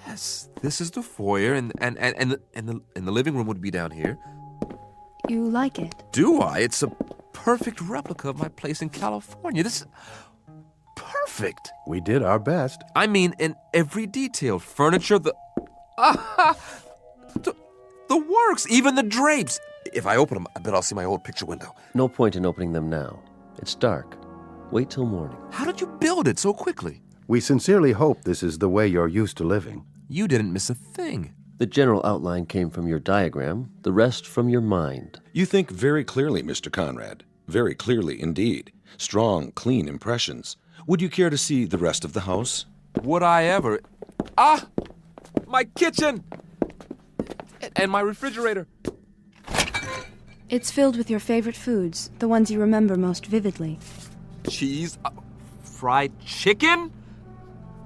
Yes, this is the foyer, and the living room would be down here. You like it? Do I? It's a perfect replica of my place in California. This is perfect. We did our best. I mean, in every detail. Furniture, the works, even the drapes. If I open them, I bet I'll see my old picture window. No point in opening them now. It's dark. Wait till morning. How did you build it so quickly? We sincerely hope this is the way you're used to living. You didn't miss a thing. The general outline came from your diagram, the rest from your mind. You think very clearly, Mr. Conrad. Very clearly indeed. Strong, clean impressions. Would you care to see the rest of the house? Would I ever? Ah! My kitchen! And my refrigerator. It's filled with your favorite foods, the ones you remember most vividly. Cheese, fried chicken,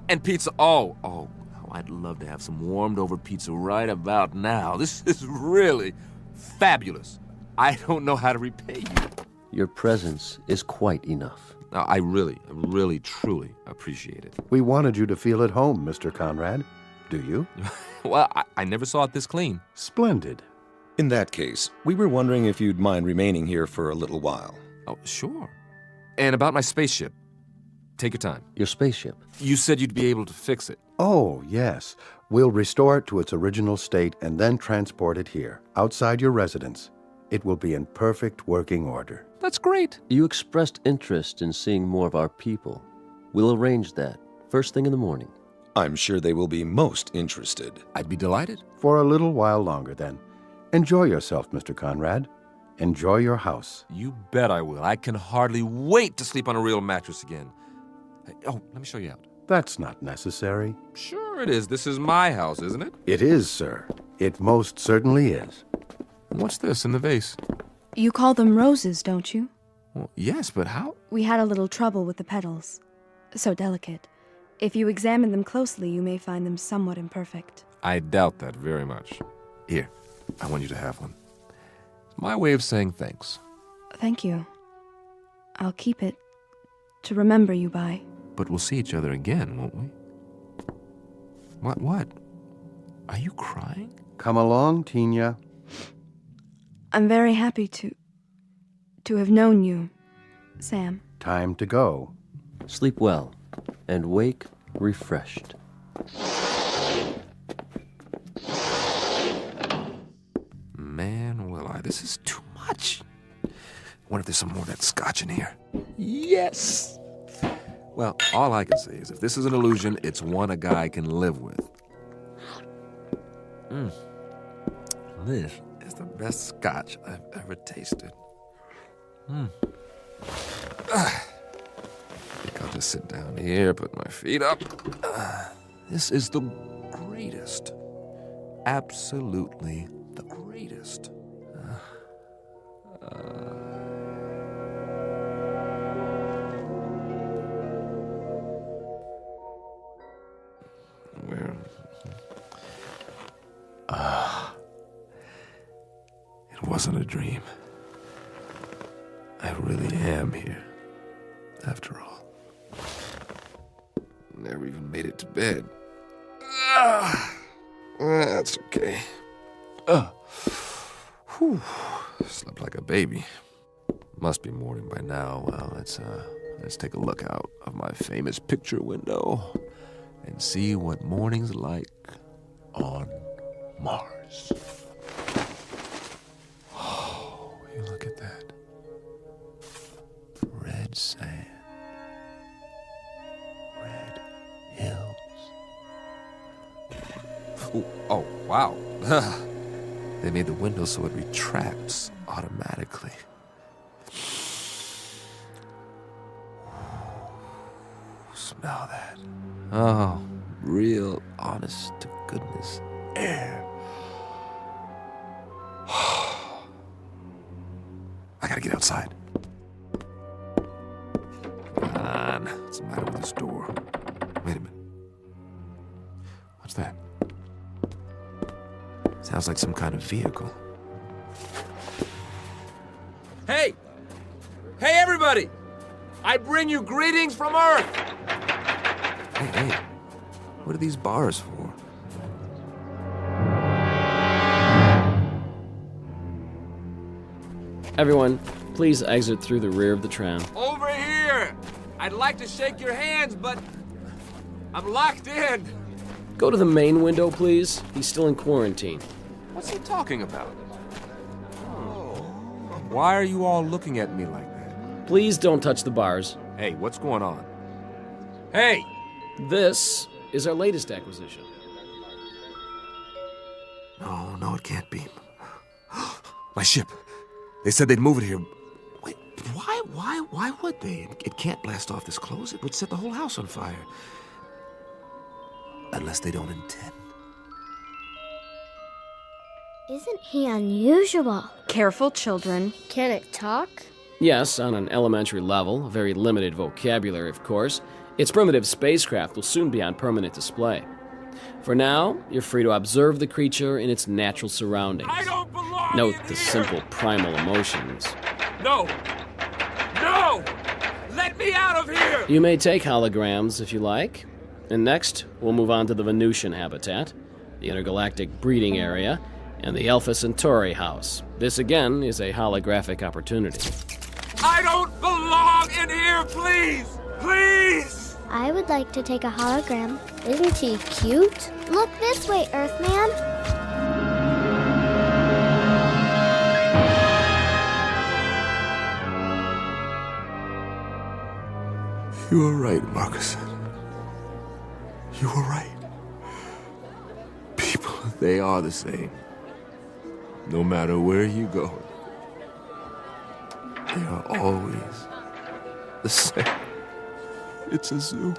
and pizza. Oh, I'd love to have some warmed over pizza right about now. This is really fabulous. I don't know how to repay you. Your presence is quite enough. I really, truly appreciate it. We wanted you to feel at home, Mr. Conrad. Do you? Well, I never saw it this clean. Splendid. In that case, we were wondering if you'd mind remaining here for a little while. Oh, sure. And about my spaceship. Take your time. Your spaceship? You said you'd be able to fix it. Oh, yes. We'll restore it to its original state and then transport it here, outside your residence. It will be in perfect working order. That's great. You expressed interest in seeing more of our people. We'll arrange that, first thing in the morning. I'm sure they will be most interested. I'd be delighted. For a little while longer, then. Enjoy yourself, Mr. Conrad. Enjoy your house. You bet I will. I can hardly wait to sleep on a real mattress again. Oh, let me show you out. That's not necessary. Sure it is. This is my house, isn't it? It is, sir. It most certainly is. What's this in the vase? You call them roses, don't you? Well, yes, but how? We had a little trouble with the petals. So delicate. If you examine them closely, you may find them somewhat imperfect. I doubt that very much. Here, I want you to have one. It's my way of saying thanks. Thank you. I'll keep it to remember you by. But we'll see each other again, won't we? What? Are you crying? Come along, Tina. I'm very happy to have known you, Sam. Time to go. Sleep well, and wake refreshed. Man, will I. This is too much. I wonder if there's some more of that scotch in here. Yes! Well, all I can say is if this is an illusion, it's one a guy can live with. This is the best scotch I've ever tasted. I think I'll just sit down here, put my feet up. This is the greatest. Absolutely the greatest. It wasn't a dream. I really am here, after all. Never even made it to bed. That's okay. Slept like a baby. Must be morning by now. Well, let's take a look out of my famous picture window and see what morning's like on Mars. Oh, you look at that. Red sand. Red hills. Oh, wow. They made the window so it retracts automatically. Now that. Oh, real honest to goodness air. I gotta get outside. Come on. What's the matter with this door? Wait a minute. What's that? Sounds like some kind of vehicle. Hey! Hey, everybody! I bring you greetings from Earth! Hey, what are these bars for? Everyone, please exit through the rear of the tram. Over here! I'd like to shake your hands, but I'm locked in. Go to the main window, please. He's still in quarantine. What's he talking about? Why are you all looking at me like that? Please don't touch the bars. Hey, what's going on? Hey! This is our latest acquisition. No, it can't be. My ship. They said they'd move it here. Wait, why would they? It can't blast off this close. It would set the whole house on fire. Unless they don't intend. Isn't he unusual? Careful, children. Can it talk? Yes, on an elementary level, a very limited vocabulary, of course. Its primitive spacecraft will soon be on permanent display. For now, you're free to observe the creature in its natural surroundings. I don't belong Note in the here. simple primal emotions. No! No! Let me out of here! You may take holograms if you like. And next, we'll move on to the Venusian habitat, the intergalactic breeding area, and the Alpha Centauri house. This again is a holographic opportunity. I don't belong in here, please! Please! I would like to take a hologram. Isn't he cute? Look this way, Earthman. You were right, Marcus. You were right. People, they are the same. No matter where you go, they are always the same. It's a zoo.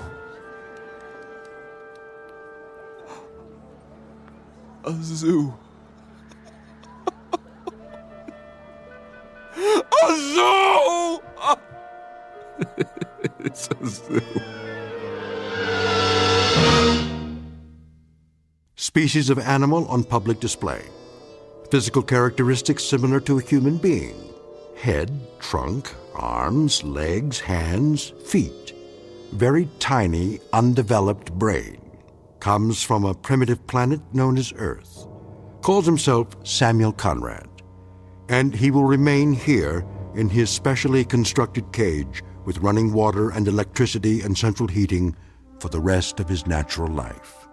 A zoo. A zoo! It's a zoo. Species of animal on public display. Physical characteristics similar to a human being. Head, trunk, arms, legs, hands, feet. Very tiny, undeveloped brain. Comes from a primitive planet known as Earth. Calls himself Samuel Conrad. And he will remain here in his specially constructed cage with running water and electricity and central heating for the rest of his natural life.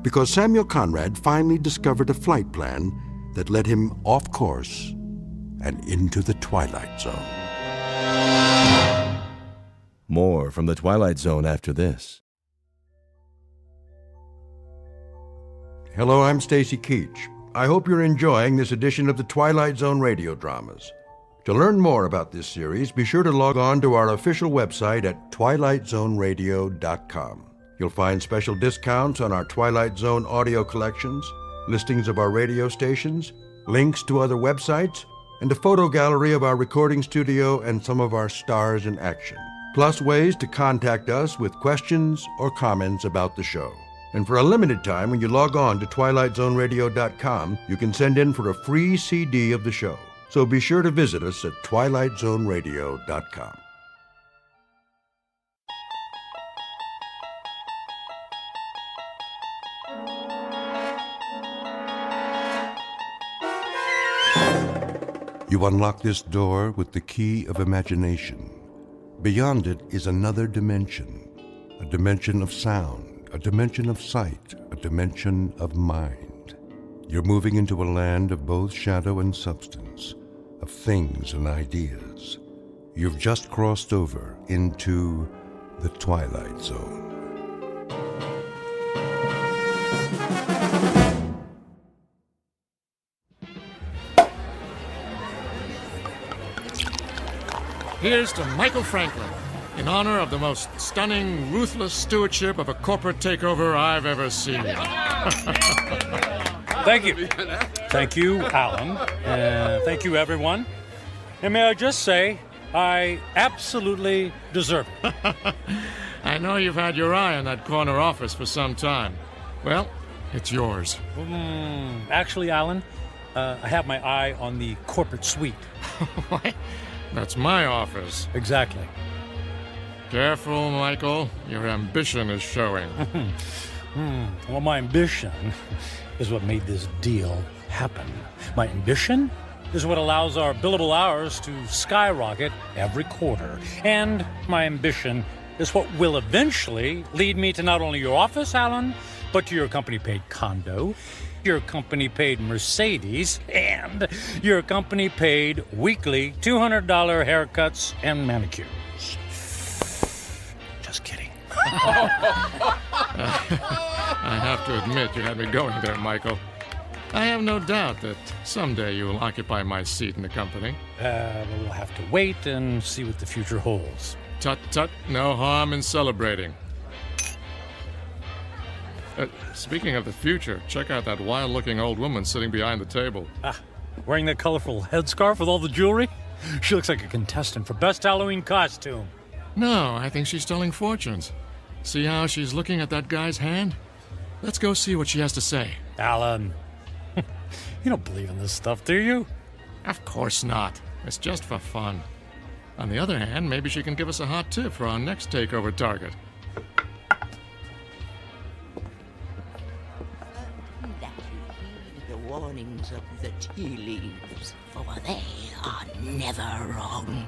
Because Samuel Conrad finally discovered a flight plan that led him off course and into the Twilight Zone. More from the Twilight Zone after this. Hello, I'm Stacy Keach. I hope you're enjoying this edition of the Twilight Zone radio dramas. To learn more about this series, be sure to log on to our official website at twilightzoneradio.com. You'll find special discounts on our Twilight Zone audio collections, listings of our radio stations, links to other websites, and a photo gallery of our recording studio and some of our stars in action. Plus ways to contact us with questions or comments about the show. And for a limited time, when you log on to twilightzoneradio.com, you can send in for a free CD of the show. So be sure to visit us at twilightzoneradio.com. You unlock this door with the key of imagination. Beyond it is another dimension, a dimension of sound, a dimension of sight, a dimension of mind. You're moving into a land of both shadow and substance, of things and ideas. You've just crossed over into the Twilight Zone. Here's to Michael Franklin, in honor of the most stunning, ruthless stewardship of a corporate takeover I've ever seen. Thank you. Thank you, Alan. Thank you, everyone. And may I just say, I absolutely deserve it. I know you've had your eye on that corner office for some time. Well, it's yours. Actually, Alan, I have my eye on the corporate suite. What? That's my office. Exactly. Careful, Michael. Your ambition is showing. Well, my ambition is what made this deal happen. My ambition is what allows our billable hours to skyrocket every quarter. And my ambition is what will eventually lead me to not only your office, Alan, but to your company-paid condo, your company-paid Mercedes, and your company-paid weekly $200 haircuts and manicures. Just kidding. I have to admit, you had me going there, Michael. I have no doubt that someday you will occupy my seat in the company. We'll have to wait and see what the future holds. Tut, tut, no harm in celebrating. Speaking of the future, check out that wild-looking old woman sitting behind the table. Wearing that colorful headscarf with all the jewelry? She looks like a contestant for Best Halloween Costume. No, I think she's telling fortunes. See how she's looking at that guy's hand? Let's go see what she has to say. Alan, you don't believe in this stuff, do you? Of course not. It's just for fun. On the other hand, maybe she can give us a hot tip for our next takeover target. The warnings of the tea leaves, for they are never wrong.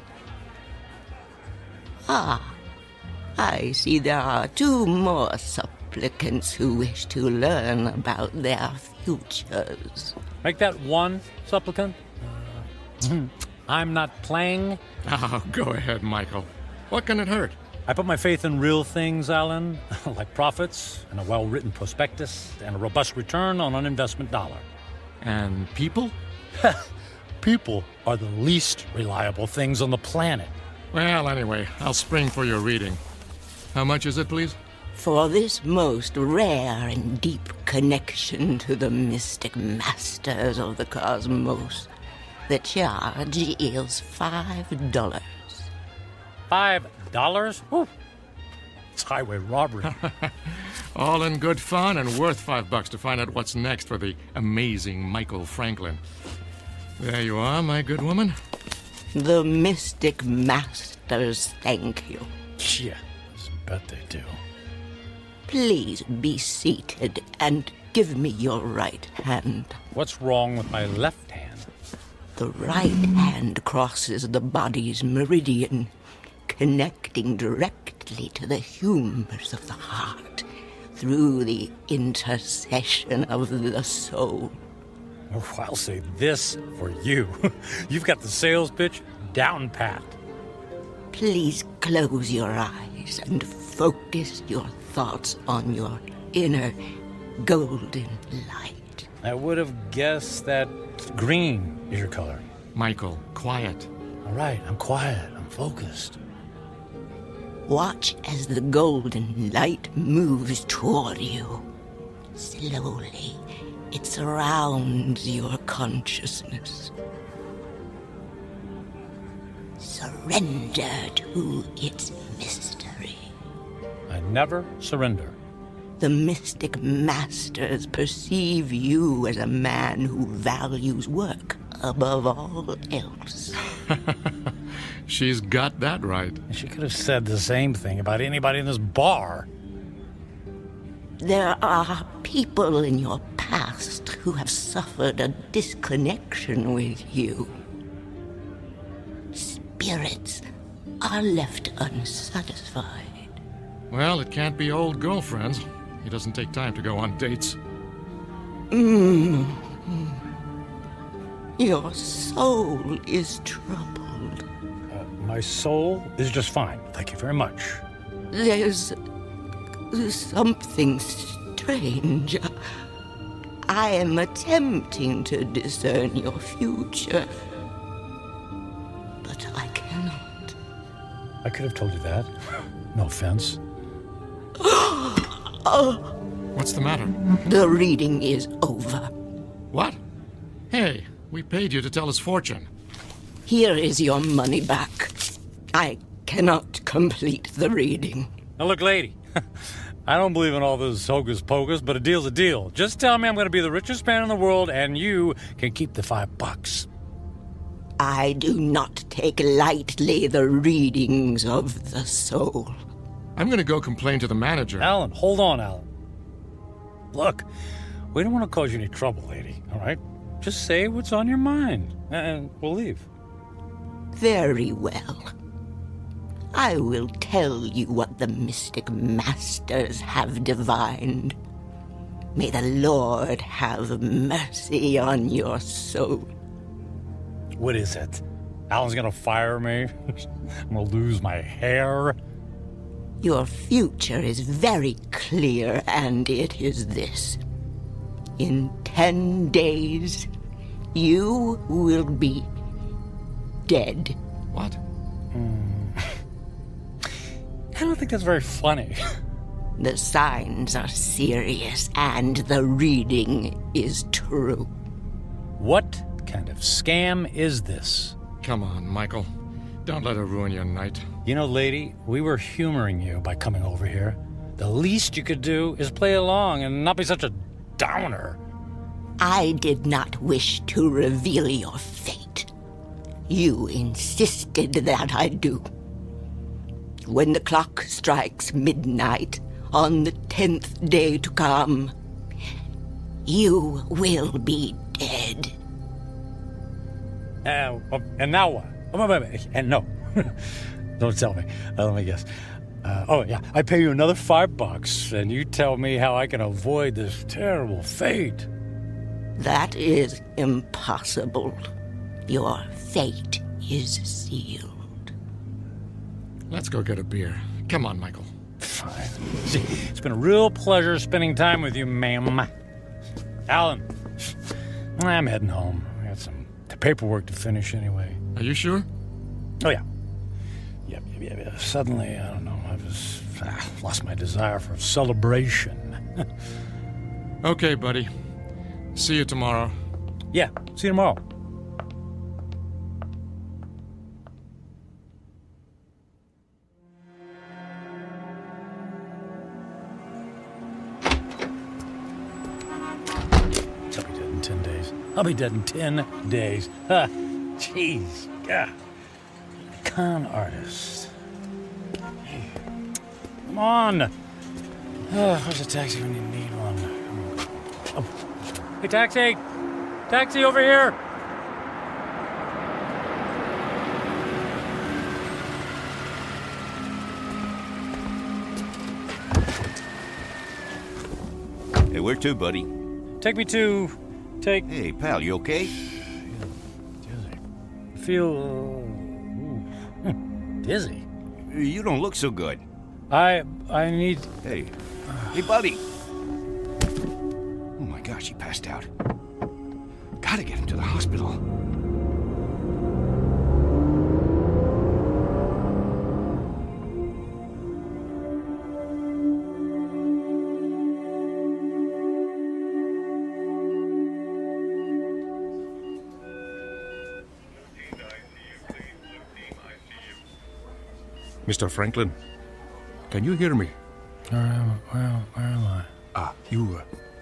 I see there are 2 more supplicants who wish to learn about their futures. Make that 1 supplicant. I'm not playing. Oh, go ahead, Michael. What can it hurt? I put my faith in real things, Alan, like profits and a well-written prospectus and a robust return on an investment dollar. And people? People are the least reliable things on the planet. Well, anyway, I'll spring for your reading. How much is it, please? For this most rare and deep connection to the mystic masters of the cosmos, the charge is $5. $5? Ooh. It's highway robbery. All in good fun and worth $5 to find out what's next for the amazing Michael Franklin. There you are, my good woman. The mystic masters thank you. Yeah, I bet they do. Please be seated and give me your right hand. What's wrong with my left hand? The right hand crosses the body's meridian, connecting directly to the humors of the heart through the intercession of the soul. Oh, I'll say this for you. You've got the sales pitch down pat. Please close your eyes and focus your thoughts on your inner golden light. I would have guessed that green is your color. Michael, quiet. All right, I'm quiet. I'm focused. Watch as the golden light moves toward you. Slowly, it surrounds your consciousness. Surrender to its mystery. I never surrender. The mystic masters perceive you as a man who values work above all else. She's got that right. She could have said the same thing about anybody in this bar. There are people in your past who have suffered a disconnection with you. Spirits are left unsatisfied. Well, it can't be old girlfriends. He doesn't take time to go on dates. Your soul is troubled. My soul is just fine. Thank you very much. There's something strange. I am attempting to discern your future, but I cannot. I could have told you that. No offense. What's the matter? The reading is over. What? Hey, we paid you to tell us fortune. Here is your money back. I cannot complete the reading. Now look, lady, I don't believe in all this hocus pocus, but a deal's a deal. Just tell me I'm going to be the richest man in the world, and you can keep the $5. I do not take lightly the readings of the soul. I'm going to go complain to the manager. Alan, hold on, Alan. Look, we don't want to cause you any trouble, lady, all right? Just say what's on your mind, and we'll leave. Very well. I will tell you what the mystic masters have divined. May the Lord have mercy on your soul. What is it? Alan's gonna fire me? I'm gonna lose my hair? Your future is very clear, and it is this. In 10 days, you will be dead. What? I don't think that's very funny. The signs are serious, and the reading is true. What kind of scam is this? Come on, Michael. Don't let her ruin your night. You know, lady, we were humoring you by coming over here. The least you could do is play along and not be such a downer. I did not wish to reveal your fate. You insisted that I do. When the clock strikes midnight on the 10th day to come, you will be dead. And now what? Oh, wait. And no. Don't tell me. Let me guess. I pay you another $5, and you tell me how I can avoid this terrible fate. That is impossible. Your fate is sealed. Let's go get a beer. Come on, Michael. Fine. See, it's been a real pleasure spending time with you, ma'am. Alan, I'm heading home. I got some paperwork to finish anyway. Are you sure? Oh, yeah. Yep. Suddenly, I don't know, I've lost my desire for celebration. Okay, buddy. See you tomorrow. Yeah, see you tomorrow. I'll be dead in 10 days. Ha! Jeez. God. Con artist. Hey. Come on. Where's a taxi when you need one? Oh. Hey, taxi! Taxi over here! Hey, where to, buddy? Take me to... Hey, pal, you okay? Feel dizzy. You don't look so good. I need... Hey, buddy. Oh my gosh, he passed out. Gotta get him to the hospital. Mr. Franklin, can you hear me? Where am I?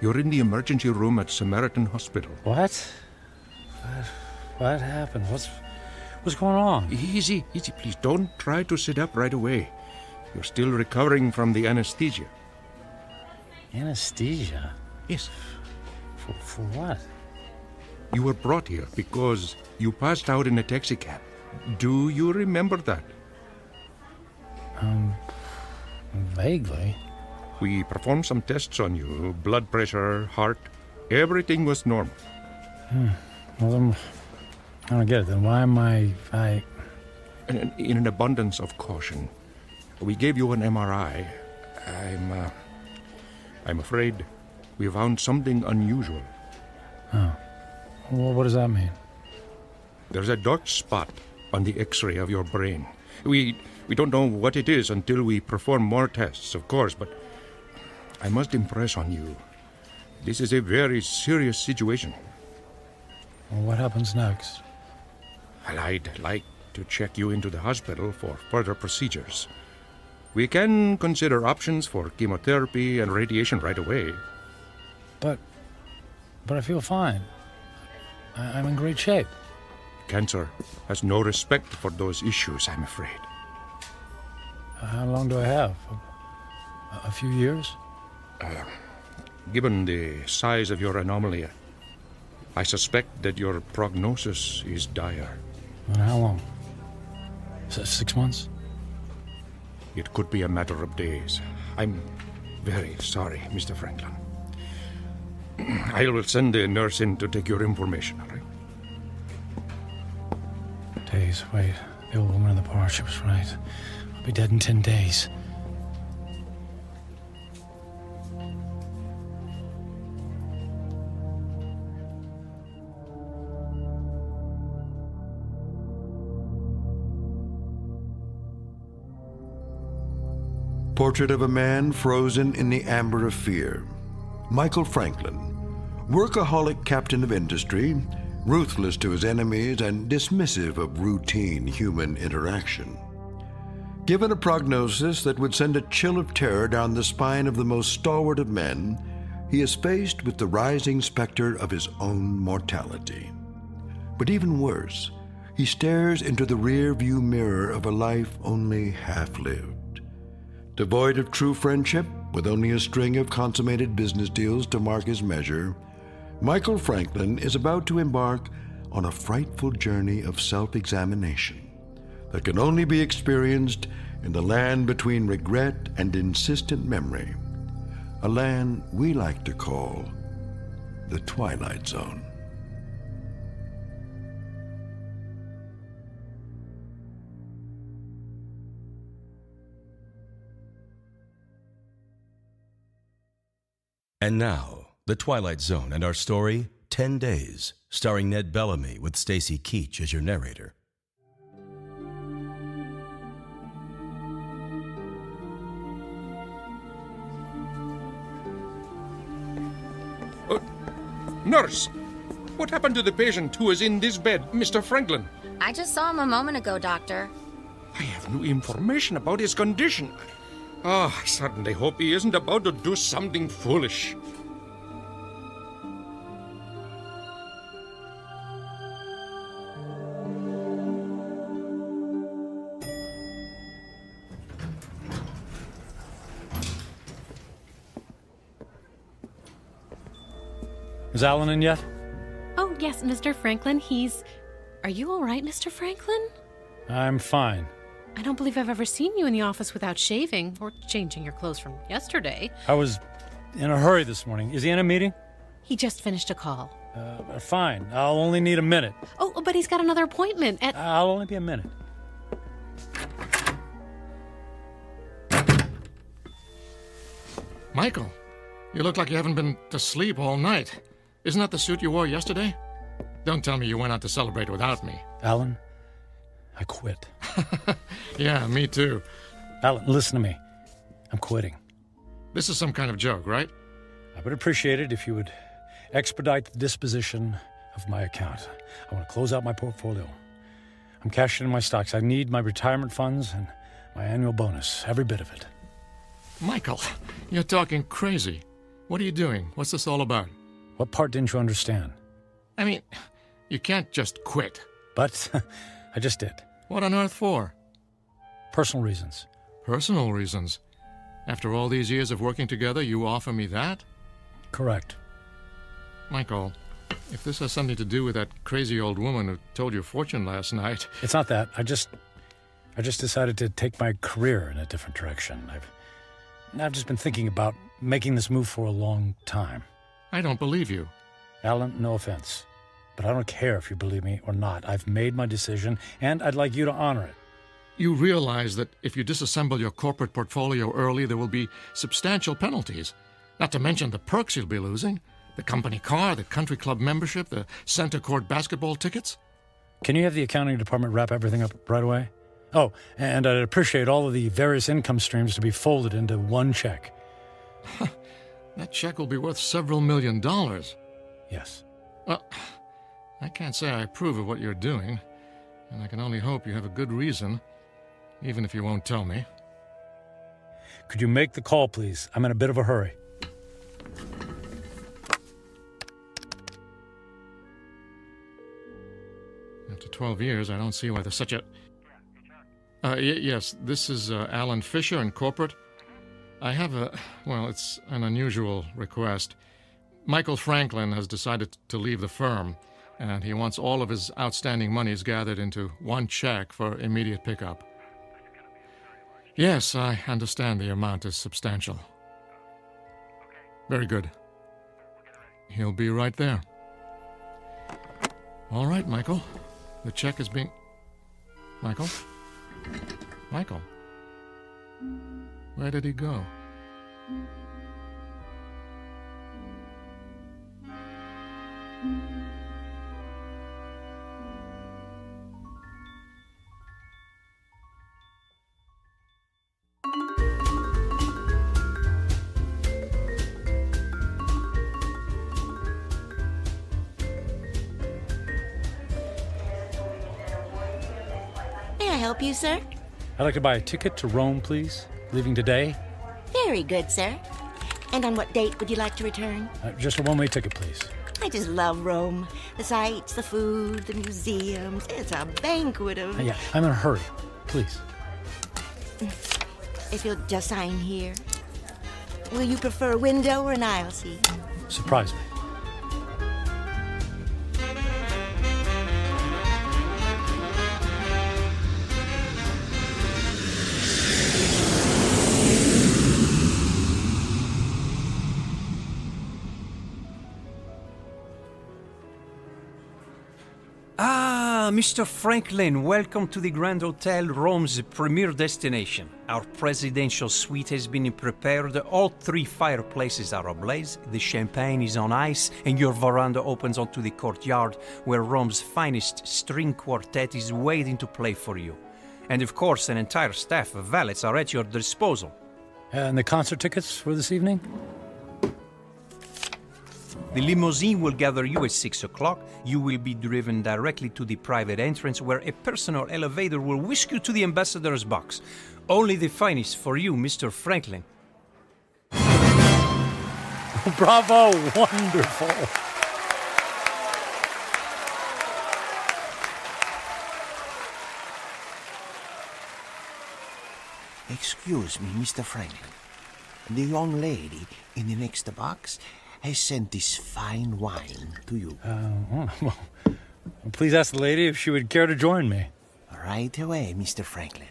You're in the emergency room at Samaritan Hospital. What? What happened? What's going on? Easy, please. Don't try to sit up right away. You're still recovering from the anesthesia. Anesthesia? Yes. For what? You were brought here because you passed out in a taxicab. Do you remember that? Vaguely. We performed some tests on you. Blood pressure, heart. Everything was normal. Well, then, I don't get it. Then why am I... In an abundance of caution, we gave you an MRI. I'm afraid we found something unusual. Oh. Well, what does that mean? There's a dark spot on the X-ray of your brain. We don't know what it is until we perform more tests, of course, but I must impress on you. This is a very serious situation. Well, what happens next? Well, I'd like to check you into the hospital for further procedures. We can consider options for chemotherapy and radiation right away. But I feel fine. I'm in great shape. Cancer has no respect for those issues, I'm afraid. How long do I have? A few years? Given the size of your anomaly, I suspect that your prognosis is dire. And how long? 6 months? It could be a matter of days. I'm very sorry, Mr. Franklin. I will send the nurse in to take your information, all right? Days, wait. The old woman in the bar, she was right. I'll be dead in 10 days. Portrait of a man frozen in the amber of fear. Michael Franklin, workaholic captain of industry, ruthless to his enemies and dismissive of routine human interaction. Given a prognosis that would send a chill of terror down the spine of the most stalwart of men, he is faced with the rising specter of his own mortality. But even worse, he stares into the rear-view mirror of a life only half-lived. Devoid of true friendship, with only a string of consummated business deals to mark his measure, Michael Franklin is about to embark on a frightful journey of self-examination that can only be experienced in the land between regret and insistent memory, a land we like to call the Twilight Zone. And now, The Twilight Zone and our story, 10 Days, starring Ned Bellamy with Stacy Keach as your narrator. Nurse, what happened to the patient who is in this bed, Mr. Franklin? I just saw him a moment ago, Doctor. I have new information about his condition. I certainly hope he isn't about to do something foolish. Is Alan in yet? Oh, yes, Mr. Franklin. Are you all right, Mr. Franklin? I'm fine. I don't believe I've ever seen you in the office without shaving or changing your clothes from yesterday. I was in a hurry this morning. Is he in a meeting? He just finished a call. Fine. I'll only need a minute. Oh, but he's got another appointment at... I'll only be a minute. Michael, you look like you haven't been to sleep all night. Isn't that the suit you wore yesterday? Don't tell me you went out to celebrate without me. Alan, I quit. Yeah, me too. Alan, listen to me. I'm quitting. This is some kind of joke, right? I would appreciate it if you would expedite the disposition of my account. I want to close out my portfolio. I'm cashing in my stocks. I need my retirement funds and my annual bonus, every bit of it. Michael, you're talking crazy. What are you doing? What's this all about? What part didn't you understand? I mean, you can't just quit. But I just did. What on earth for? Personal reasons. Personal reasons? After all these years of working together, you offer me that? Correct. Michael, if this has something to do with that crazy old woman who told your fortune last night... It's not that. I just decided to take my career in a different direction. I've just been thinking about making this move for a long time. I don't believe you. Alan, no offense, but I don't care if you believe me or not. I've made my decision, and I'd like you to honor it. You realize that if you disassemble your corporate portfolio early, there will be substantial penalties. Not to mention the perks you'll be losing. The company car, the country club membership, the center court basketball tickets. Can you have the accounting department wrap everything up right away? Oh, and I'd appreciate all of the various income streams to be folded into one check. That check will be worth several $1 million. Yes. Well, I can't say I approve of what you're doing, and I can only hope you have a good reason, even if you won't tell me. Could you make the call, please? I'm in a bit of a hurry. After 12 years, I don't see why there's such a... yes, this is Alan Fisher in corporate. I have it's an unusual request. Michael Franklin has decided to leave the firm, and he wants all of his outstanding monies gathered into one check for immediate pickup. Yes, I understand the amount is substantial. Very good. He'll be right there. All right, Michael. The check is being... Michael? Michael? Where did he go? May I help you, sir? I'd like to buy a ticket to Rome, please. Leaving today. Very good, sir. And on what date would you like to return? Just a one-way ticket, please. I just love Rome. The sights, the food, the museums. It's a banquet of... Yeah, I'm in a hurry. Please. If you'll just sign here. Will you prefer a window or an aisle seat? Surprise me. Mr. Franklin, welcome to the Grand Hotel, Rome's premier destination. Our presidential suite has been prepared. All 3 fireplaces are ablaze, the champagne is on ice, and your veranda opens onto the courtyard where Rome's finest string quartet is waiting to play for you. And of course, an entire staff of valets are at your disposal. And the concert tickets for this evening? The limousine will gather you at 6 o'clock. You will be driven directly to the private entrance where a personal elevator will whisk you to the ambassador's box. Only the finest for you, Mr. Franklin. Bravo! Wonderful! Excuse me, Mr. Franklin. The young lady in the next box has sent this fine wine to you. Well, please ask the lady if she would care to join me. Right away, Mr. Franklin.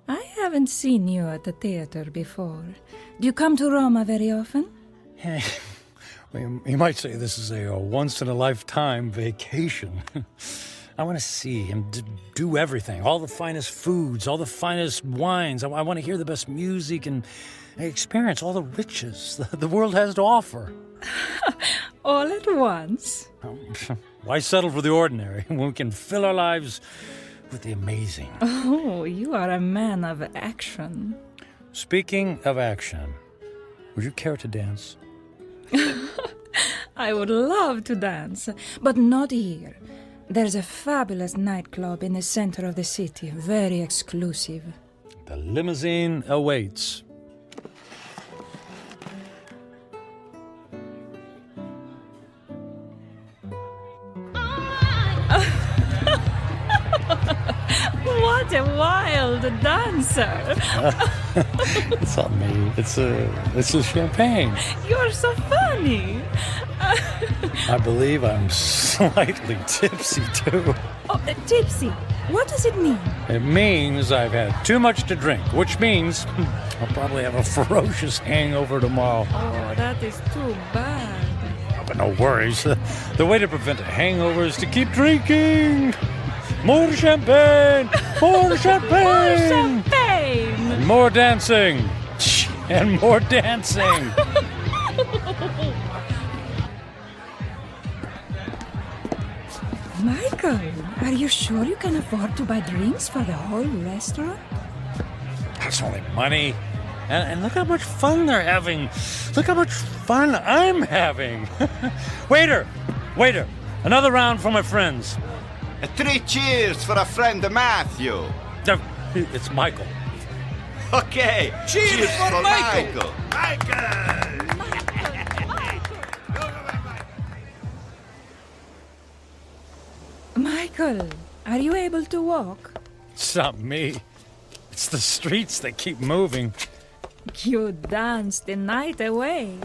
I haven't seen you at the theater before. Do you come to Roma very often? You might say this is a once-in-a-lifetime vacation. I want to see him do everything, all the finest foods, all the finest wines. I want to hear the best music and experience all the riches the world has to offer. All at once? Why settle for the ordinary when we can fill our lives with the amazing? Oh, you are a man of action. Speaking of action, would you care to dance? I would love to dance, but not here. There's a fabulous nightclub in the center of the city, very exclusive. The limousine awaits. What a wild dancer! It's not me. It's the champagne. You're so funny. I believe I'm slightly tipsy, too. Oh, tipsy? What does it mean? It means I've had too much to drink, which means I'll probably have a ferocious hangover tomorrow. Oh, that is too bad. Oh, but no worries. The way to prevent a hangover is to keep drinking. More champagne! More champagne! More champagne! And more dancing. And more dancing. Michael, are you sure you can afford to buy drinks for the whole restaurant? That's only money. And look how much fun they're having. Look how much fun I'm having. Waiter! Another round for my friends. 3 cheers for a friend Matthew. It's Michael. Okay. Cheers for Michael. Michael, are you able to walk? It's not me. It's the streets that keep moving. You danced the night away.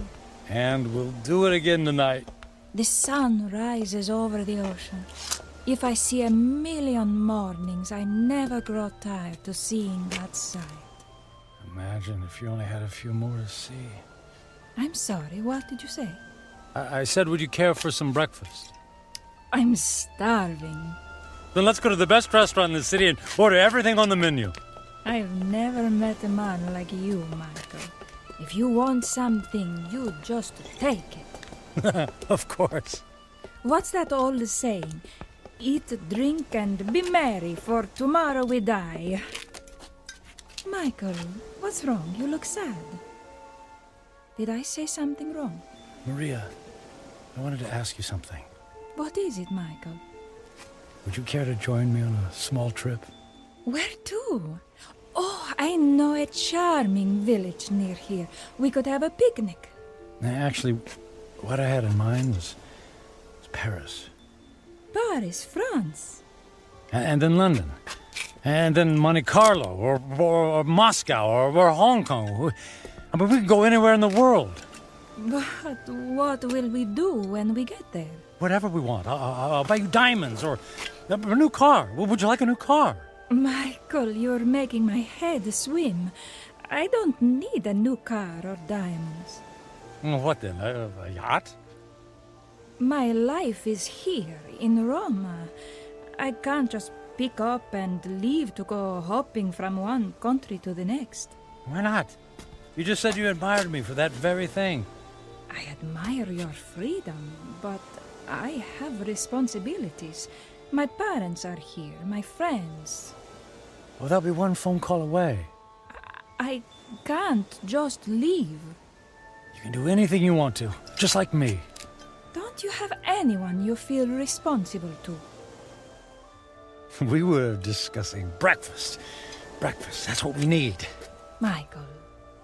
And we'll do it again tonight. The sun rises over the ocean. If I see a million mornings, I never grow tired of seeing that sight. Imagine if you only had a few more to see. I'm sorry, what did you say? I said, would you care for some breakfast? I'm starving. Then let's go to the best restaurant in the city and order everything on the menu. I've never met a man like you, Michael. If you want something, you just take it. Of course. What's that old saying? Eat, drink, and be merry, for tomorrow we die. Michael, what's wrong? You look sad. Did I say something wrong? Maria, I wanted to ask you something. What is it, Michael? Would you care to join me on a small trip? Where to? Oh, I know a charming village near here. We could have a picnic. Actually, what I had in mind was Paris. Paris, France. And then London. And then Monte Carlo, or Moscow, or Hong Kong. I mean, we could go anywhere in the world. But what will we do when we get there? Whatever we want. I'll buy you diamonds, or a new car. Would you like a new car? Michael, you're making my head swim. I don't need a new car or diamonds. What then? A yacht? My life is here, in Rome. I can't just pick up and leave to go hopping from one country to the next. Why not? You just said you admired me for that very thing. I admire your freedom, but I have responsibilities. My parents are here, my friends. Well, they'll be one phone call away. I can't just leave. You can do anything you want to, just like me. Don't you have anyone you feel responsible to? We were discussing breakfast. Breakfast, that's what we need. Michael,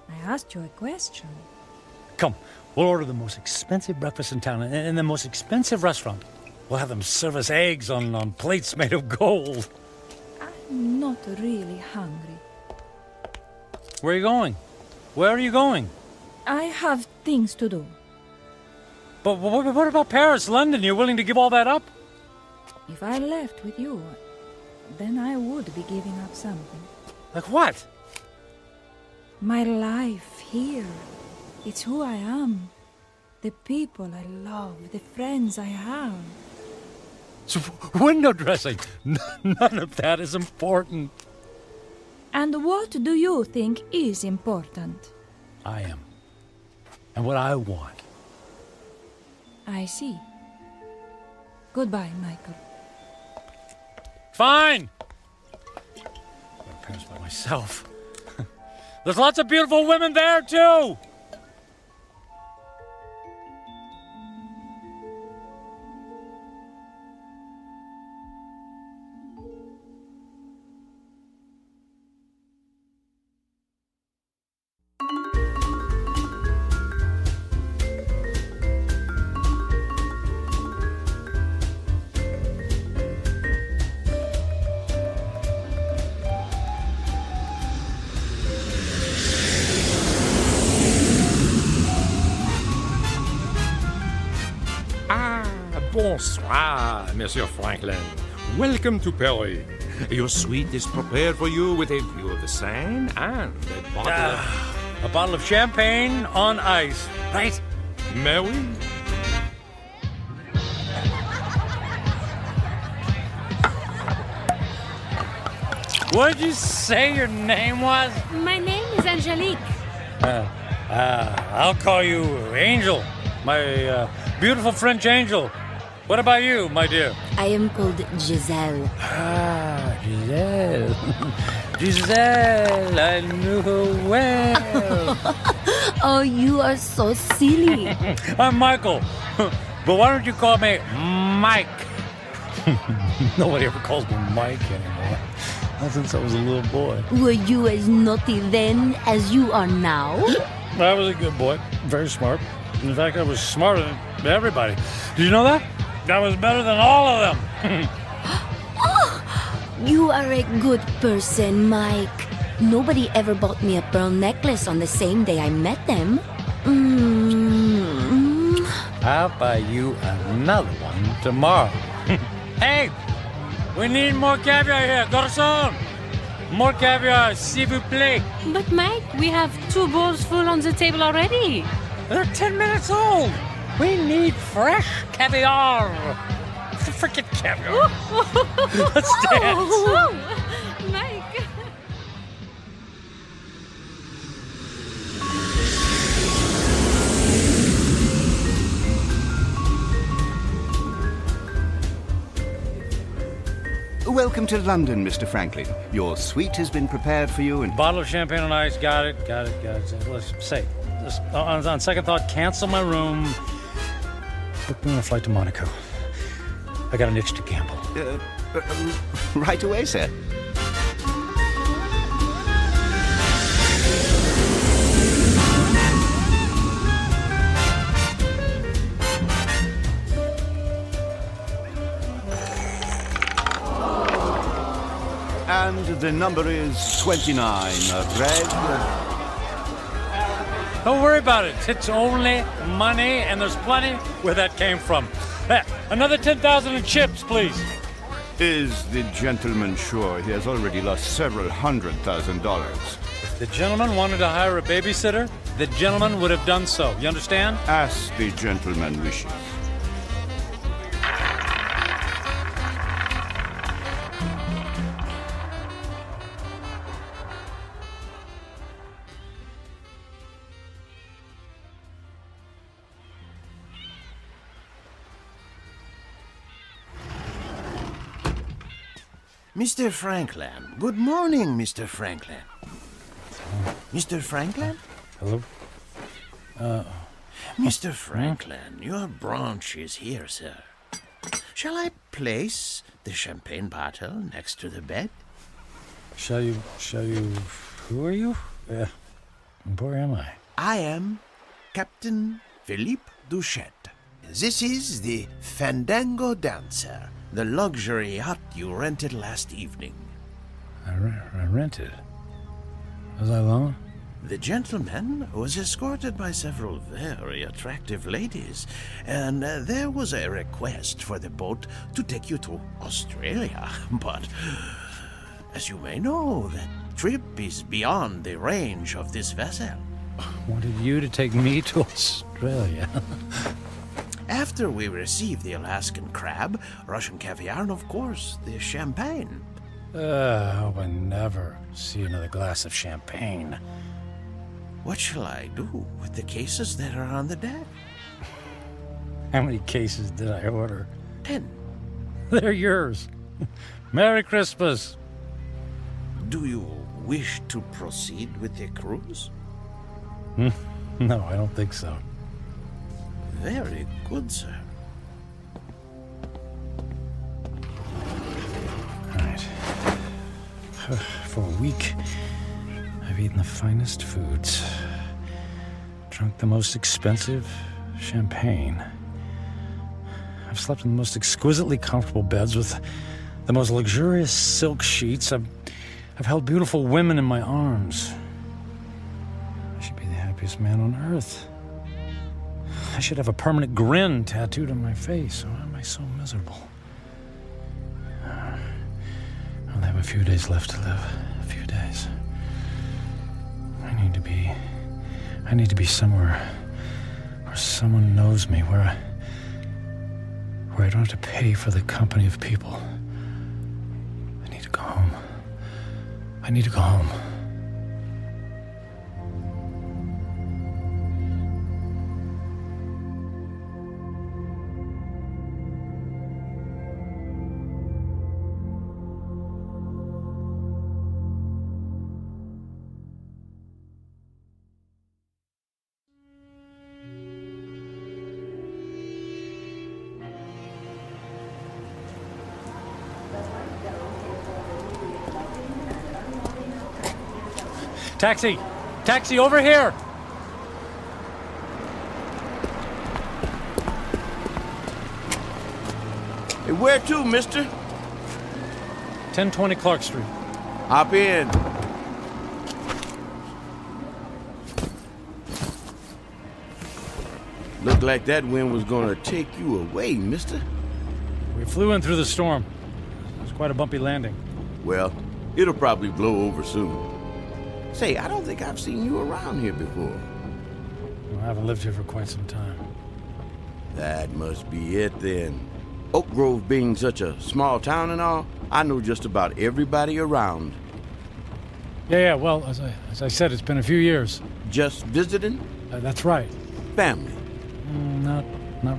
I asked you a question. Come, we'll order the most expensive breakfast in town in the most expensive restaurant. We'll have them serve us eggs on plates made of gold. I'm not really hungry. Where are you going? Where are you going? I have things to do. But what about Paris, London? You're willing to give all that up? If I left with you, then I would be giving up something. Like what? My life here. It's who I am. The people I love, the friends I have. So window dressing, none of that is important. And what do you think is important? I am. And what I want. I see. Goodbye, Michael. Fine. I'm going to Paris by myself. There's lots of beautiful women there, too. Bonsoir, Monsieur Franklin. Welcome to Paris. Your suite is prepared for you with a view of the Seine and a bottle of champagne on ice, right? Mais oui. What'd you say your name was? My name is Angelique. I'll call you Angel, my beautiful French angel. What about you, my dear? I am called Giselle. Ah, Giselle. Giselle, I knew her well. Oh, you are so silly. I'm Michael. But why don't you call me Mike? Nobody ever calls me Mike anymore. Not since I was a little boy. Were you as naughty then as you are now? I was a good boy. Very smart. In fact, I was smarter than everybody. Did you know that? I was better than all of them. Oh, you are a good person, Mike. Nobody ever bought me a pearl necklace on the same day I met them. I'll buy you another one tomorrow. Hey, we need more caviar here. Garçon! More caviar, s'il vous plaît. But Mike, we have 2 bowls full on the table already. They're 10 minutes old. We need fresh caviar. Freaking caviar. Let's dance. Mike. Welcome to London, Mr. Franklin. Your suite has been prepared for you and... Bottle of champagne on ice. Got it. Let's say, just on second thought, cancel my room. Book me on a flight to Monaco. I got an itch to gamble. Right away, sir. And the number is 29, red. Don't worry about it. It's only money, and there's plenty where that came from. Another 10,000 in chips, please. Is the gentleman sure? He has already lost several $100,000. If the gentleman wanted to hire a babysitter, the gentleman would have done so. You understand? As the gentleman wishes. Mr. Franklin. Good morning, Mr. Franklin. Mr. Franklin? Hello? Mr. Franklin, your brunch is here, sir. Shall I place the champagne bottle next to the bed? Shall you... Who are you? Where am I? I am Captain Philippe Duchette. This is the Fandango Dancer, the luxury yacht you rented last evening. I rented? Was I alone? The gentleman was escorted by several very attractive ladies, and there was a request for the boat to take you to Australia. But, as you may know, that trip is beyond the range of this vessel. Wanted you to take me to Australia. After we received the Alaskan crab, Russian caviar, and of course, the champagne. I hope I never see another glass of champagne. What shall I do with the cases that are on the deck? How many cases did I order? 10. They're yours. Merry Christmas. Do you wish to proceed with the cruise? No, I don't think so. Very good, sir. All right. For a week, I've eaten the finest foods, drunk the most expensive champagne. I've slept in the most exquisitely comfortable beds with the most luxurious silk sheets. I've held beautiful women in my arms. I should be the happiest man on earth. I should have a permanent grin tattooed on my face. Why am I so miserable? I only have a few days left to live. A few days. I need to be somewhere where someone knows me, where I don't have to pay for the company of people. I need to go home. I need to go home. Taxi! Taxi, over here! Hey, where to, mister? 1020 Clark Street. Hop in. Looked like that wind was gonna take you away, mister. We flew in through the storm. It was quite a bumpy landing. Well, it'll probably blow over soon. Say, I don't think I've seen you around here before. Well, I haven't lived here for quite some time. That must be it then. Oak Grove being such a small town and all, I know just about everybody around. Yeah, well, as I said, it's been a few years. Just visiting? That's right. Family? Not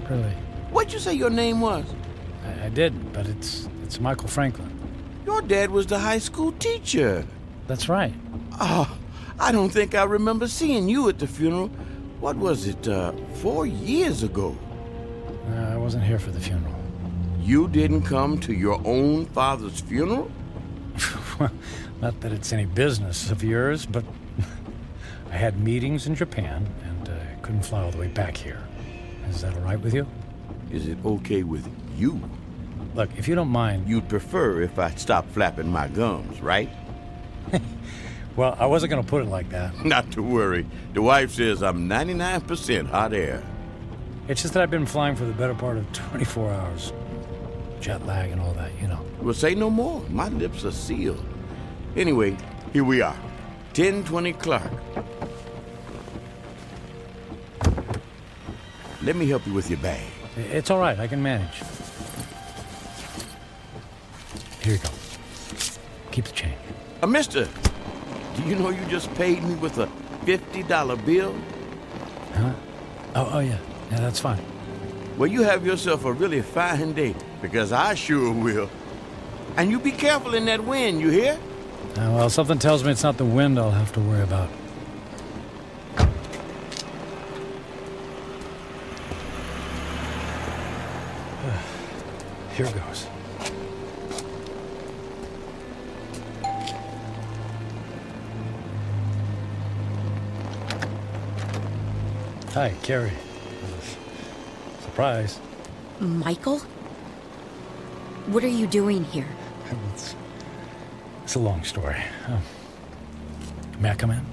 really. What'd you say your name was? I did, but it's Michael Franklin. Your dad was the high school teacher. That's right. Oh, I don't think I remember seeing you at the funeral. What was it, 4 years ago? I wasn't here for the funeral. You didn't come to your own father's funeral? Well, not that it's any business of yours, but I had meetings in Japan, and I couldn't fly all the way back here. Is that all right with you? Is it okay with you? Look, if you don't mind... You'd prefer if I stopped flapping my gums, right? Well, I wasn't going to put it like that. Not to worry. The wife says I'm 99% hot air. It's just that I've been flying for the better part of 24 hours. Jet lag and all that, you know. Well, say no more. My lips are sealed. Anyway, here we are. 1020 Clark. Let me help you with your bag. It's all right. I can manage. Here you go. Keep the change. Mister, do you know you just paid me with a $50 bill? Huh? Oh, yeah. Yeah, that's fine. Well, you have yourself a really fine day, because I sure will. And you be careful in that wind, you hear? Well, something tells me it's not the wind I'll have to worry about. Here goes. Hi, Carrie. Surprise. Michael? What are you doing here? It's a long story. May I come in?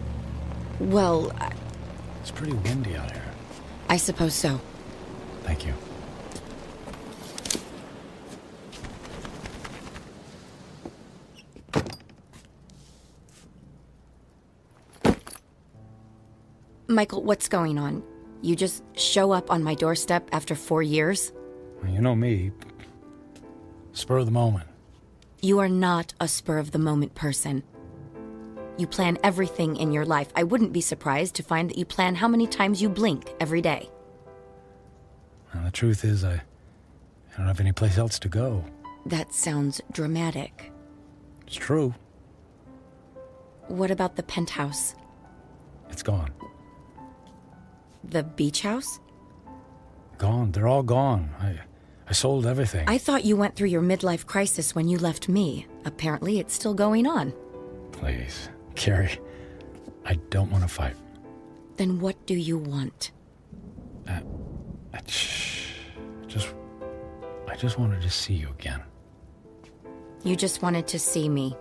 Well, It's pretty windy out here. I suppose so. Thank you. Michael, what's going on? You just show up on my doorstep after 4 years? Well, you know me. Spur of the moment. You are not a spur-of-the-moment person. You plan everything in your life. I wouldn't be surprised to find that you plan how many times you blink every day. Well, the truth is, I don't have any place else to go. That sounds dramatic. It's true. What about the penthouse? It's gone. The beach house? Gone. They're all gone. I sold everything. I thought you went through your midlife crisis when you left me. Apparently, it's still going on. Please, Carrie, I don't want to fight. Then what do you want? I just wanted to see you again. You just wanted to see me.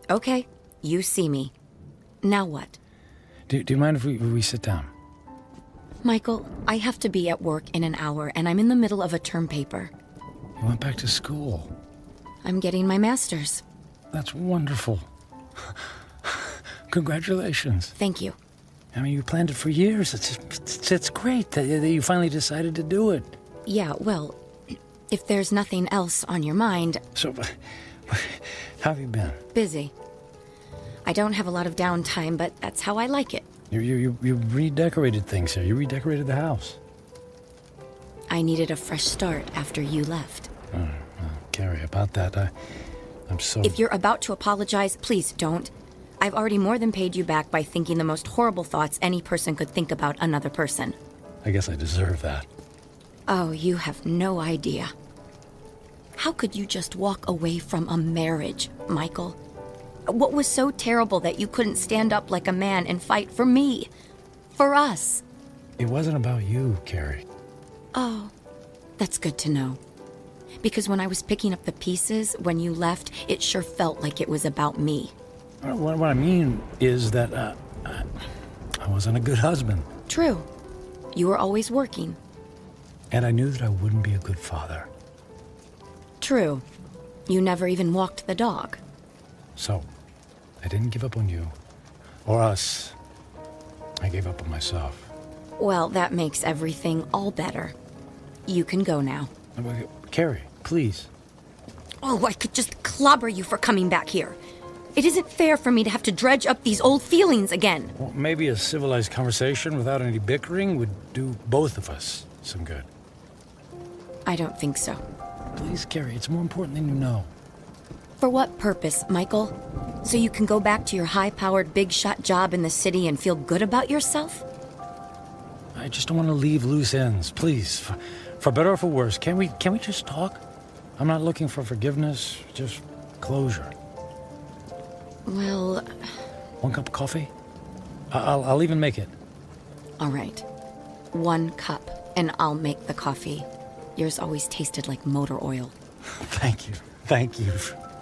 Okay, you see me. Now what? Do you mind if we sit down? Michael, I have to be at work in an hour, and I'm in the middle of a term paper. You went back to school. I'm getting my master's. That's wonderful. Congratulations. Thank you. I mean, you planned it for years. It's great that you finally decided to do it. Yeah, well, if there's nothing else on your mind... So, how have you been? Busy. I don't have a lot of downtime, but that's how I like it. You redecorated things here. You redecorated the house. I needed a fresh start after you left. Oh, Carrie, about that, I'm so... If you're about to apologize, please don't. I've already more than paid you back by thinking the most horrible thoughts any person could think about another person. I guess I deserve that. Oh, you have no idea. How could you just walk away from a marriage, Michael? What was so terrible that you couldn't stand up like a man and fight for me? For us? It wasn't about you, Carrie. Oh, that's good to know. Because when I was picking up the pieces, when you left, it sure felt like it was about me. What I mean is that I wasn't a good husband. True. You were always working. And I knew that I wouldn't be a good father. True. You never even walked the dog. So, I didn't give up on you. Or us. I gave up on myself. Well, that makes everything all better. You can go now. Carrie, please. Oh, I could just clobber you for coming back here. It isn't fair for me to have to dredge up these old feelings again. Well, maybe a civilized conversation without any bickering would do both of us some good. I don't think so. Please, Carrie, it's more important than you know. For what purpose, Michael? So you can go back to your high-powered, big-shot job in the city and feel good about yourself? I just don't want to leave loose ends. Please, for better or for worse, can we just talk? I'm not looking for forgiveness, just closure. Well... One cup of coffee? I'll even make it. All right. 1 cup, and I'll make the coffee. Yours always tasted like motor oil. Thank you. Thank you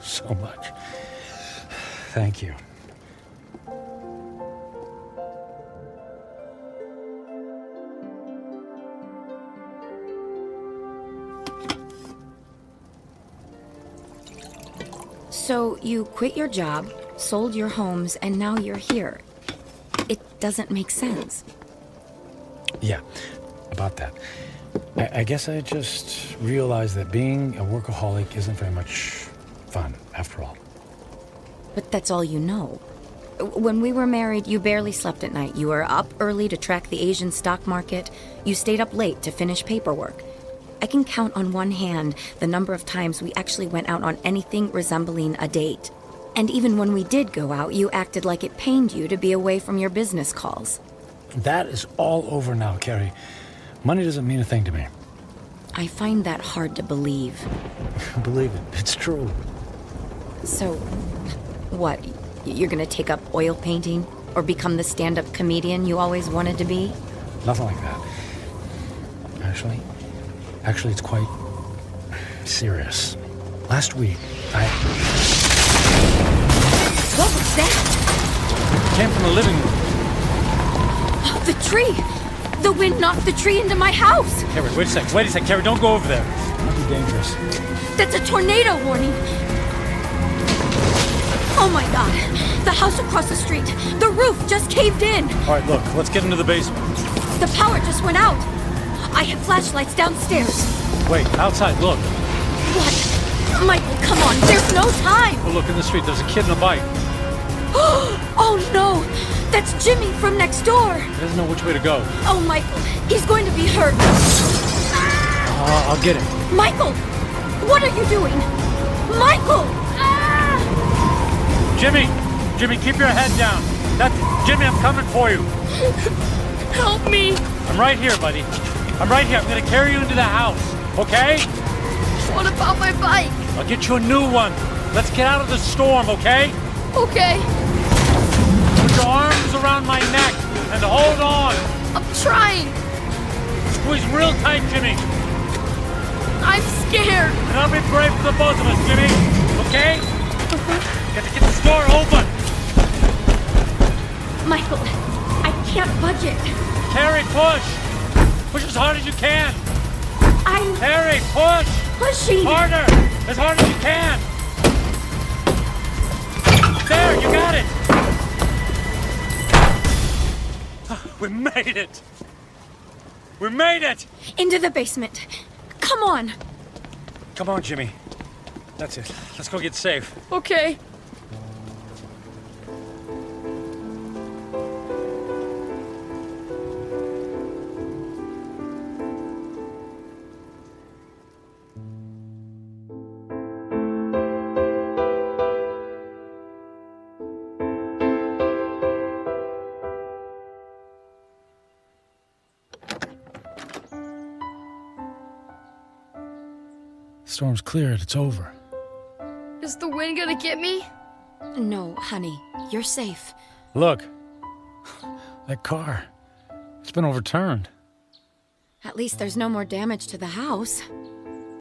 so much. Thank you. So you quit your job, sold your homes, and now you're here. It doesn't make sense. Yeah, about that. I guess I just realized that being a workaholic isn't very much fun, after all. But that's all you know. When we were married, you barely slept at night. You were up early to track the Asian stock market. You stayed up late to finish paperwork. I can count on one hand the number of times we actually went out on anything resembling a date. And even when we did go out, you acted like it pained you to be away from your business calls. That is all over now, Carrie. Money doesn't mean a thing to me. I find that hard to believe. Believe it. It's true. So, what? You're gonna take up oil painting? Or become the stand-up comedian you always wanted to be? Nothing like that. Actually, it's quite serious. Last week, What was that? It came from the living room. Oh, the tree! The wind knocked the tree into my house! Carrie, wait a sec, Carrie, don't go over there. It might be dangerous. That's a tornado warning! Oh my god! The house across the street! The roof just caved in! All right, look, let's get into the basement. The power just went out! I have flashlights downstairs. Wait, outside, look. What? Michael, come on, there's no time! Oh, look in the street, there's a kid in a bike. Oh no! That's Jimmy from next door! He doesn't know which way to go. Oh, Michael, he's going to be hurt. I'll get him. Michael! What are you doing? Michael! Jimmy, keep your head down. Jimmy, I'm coming for you. Help me! I'm right here, buddy. I'm right here. I'm gonna carry you into the house, okay? What about my bike? I'll get you a new one. Let's get out of the storm, okay? Okay. Put your arms around my neck and hold on. I'm trying. Squeeze real tight, Jimmy. I'm scared. And I'll be brave for the both of us, Jimmy. Okay? Got to get this door open. Michael, I can't budge it. Carrie, push. Push as hard as you can. Carrie, push. Pushing. Harder. As hard as you can. There, you got it. We made it. We made it. Into the basement. Come on. Come on, Jimmy. That's it. Let's go get safe. Okay. The storm's cleared. It's over. Is the wind gonna get me? No, honey. You're safe. Look. That car. It's been overturned. At least there's no more damage to the house.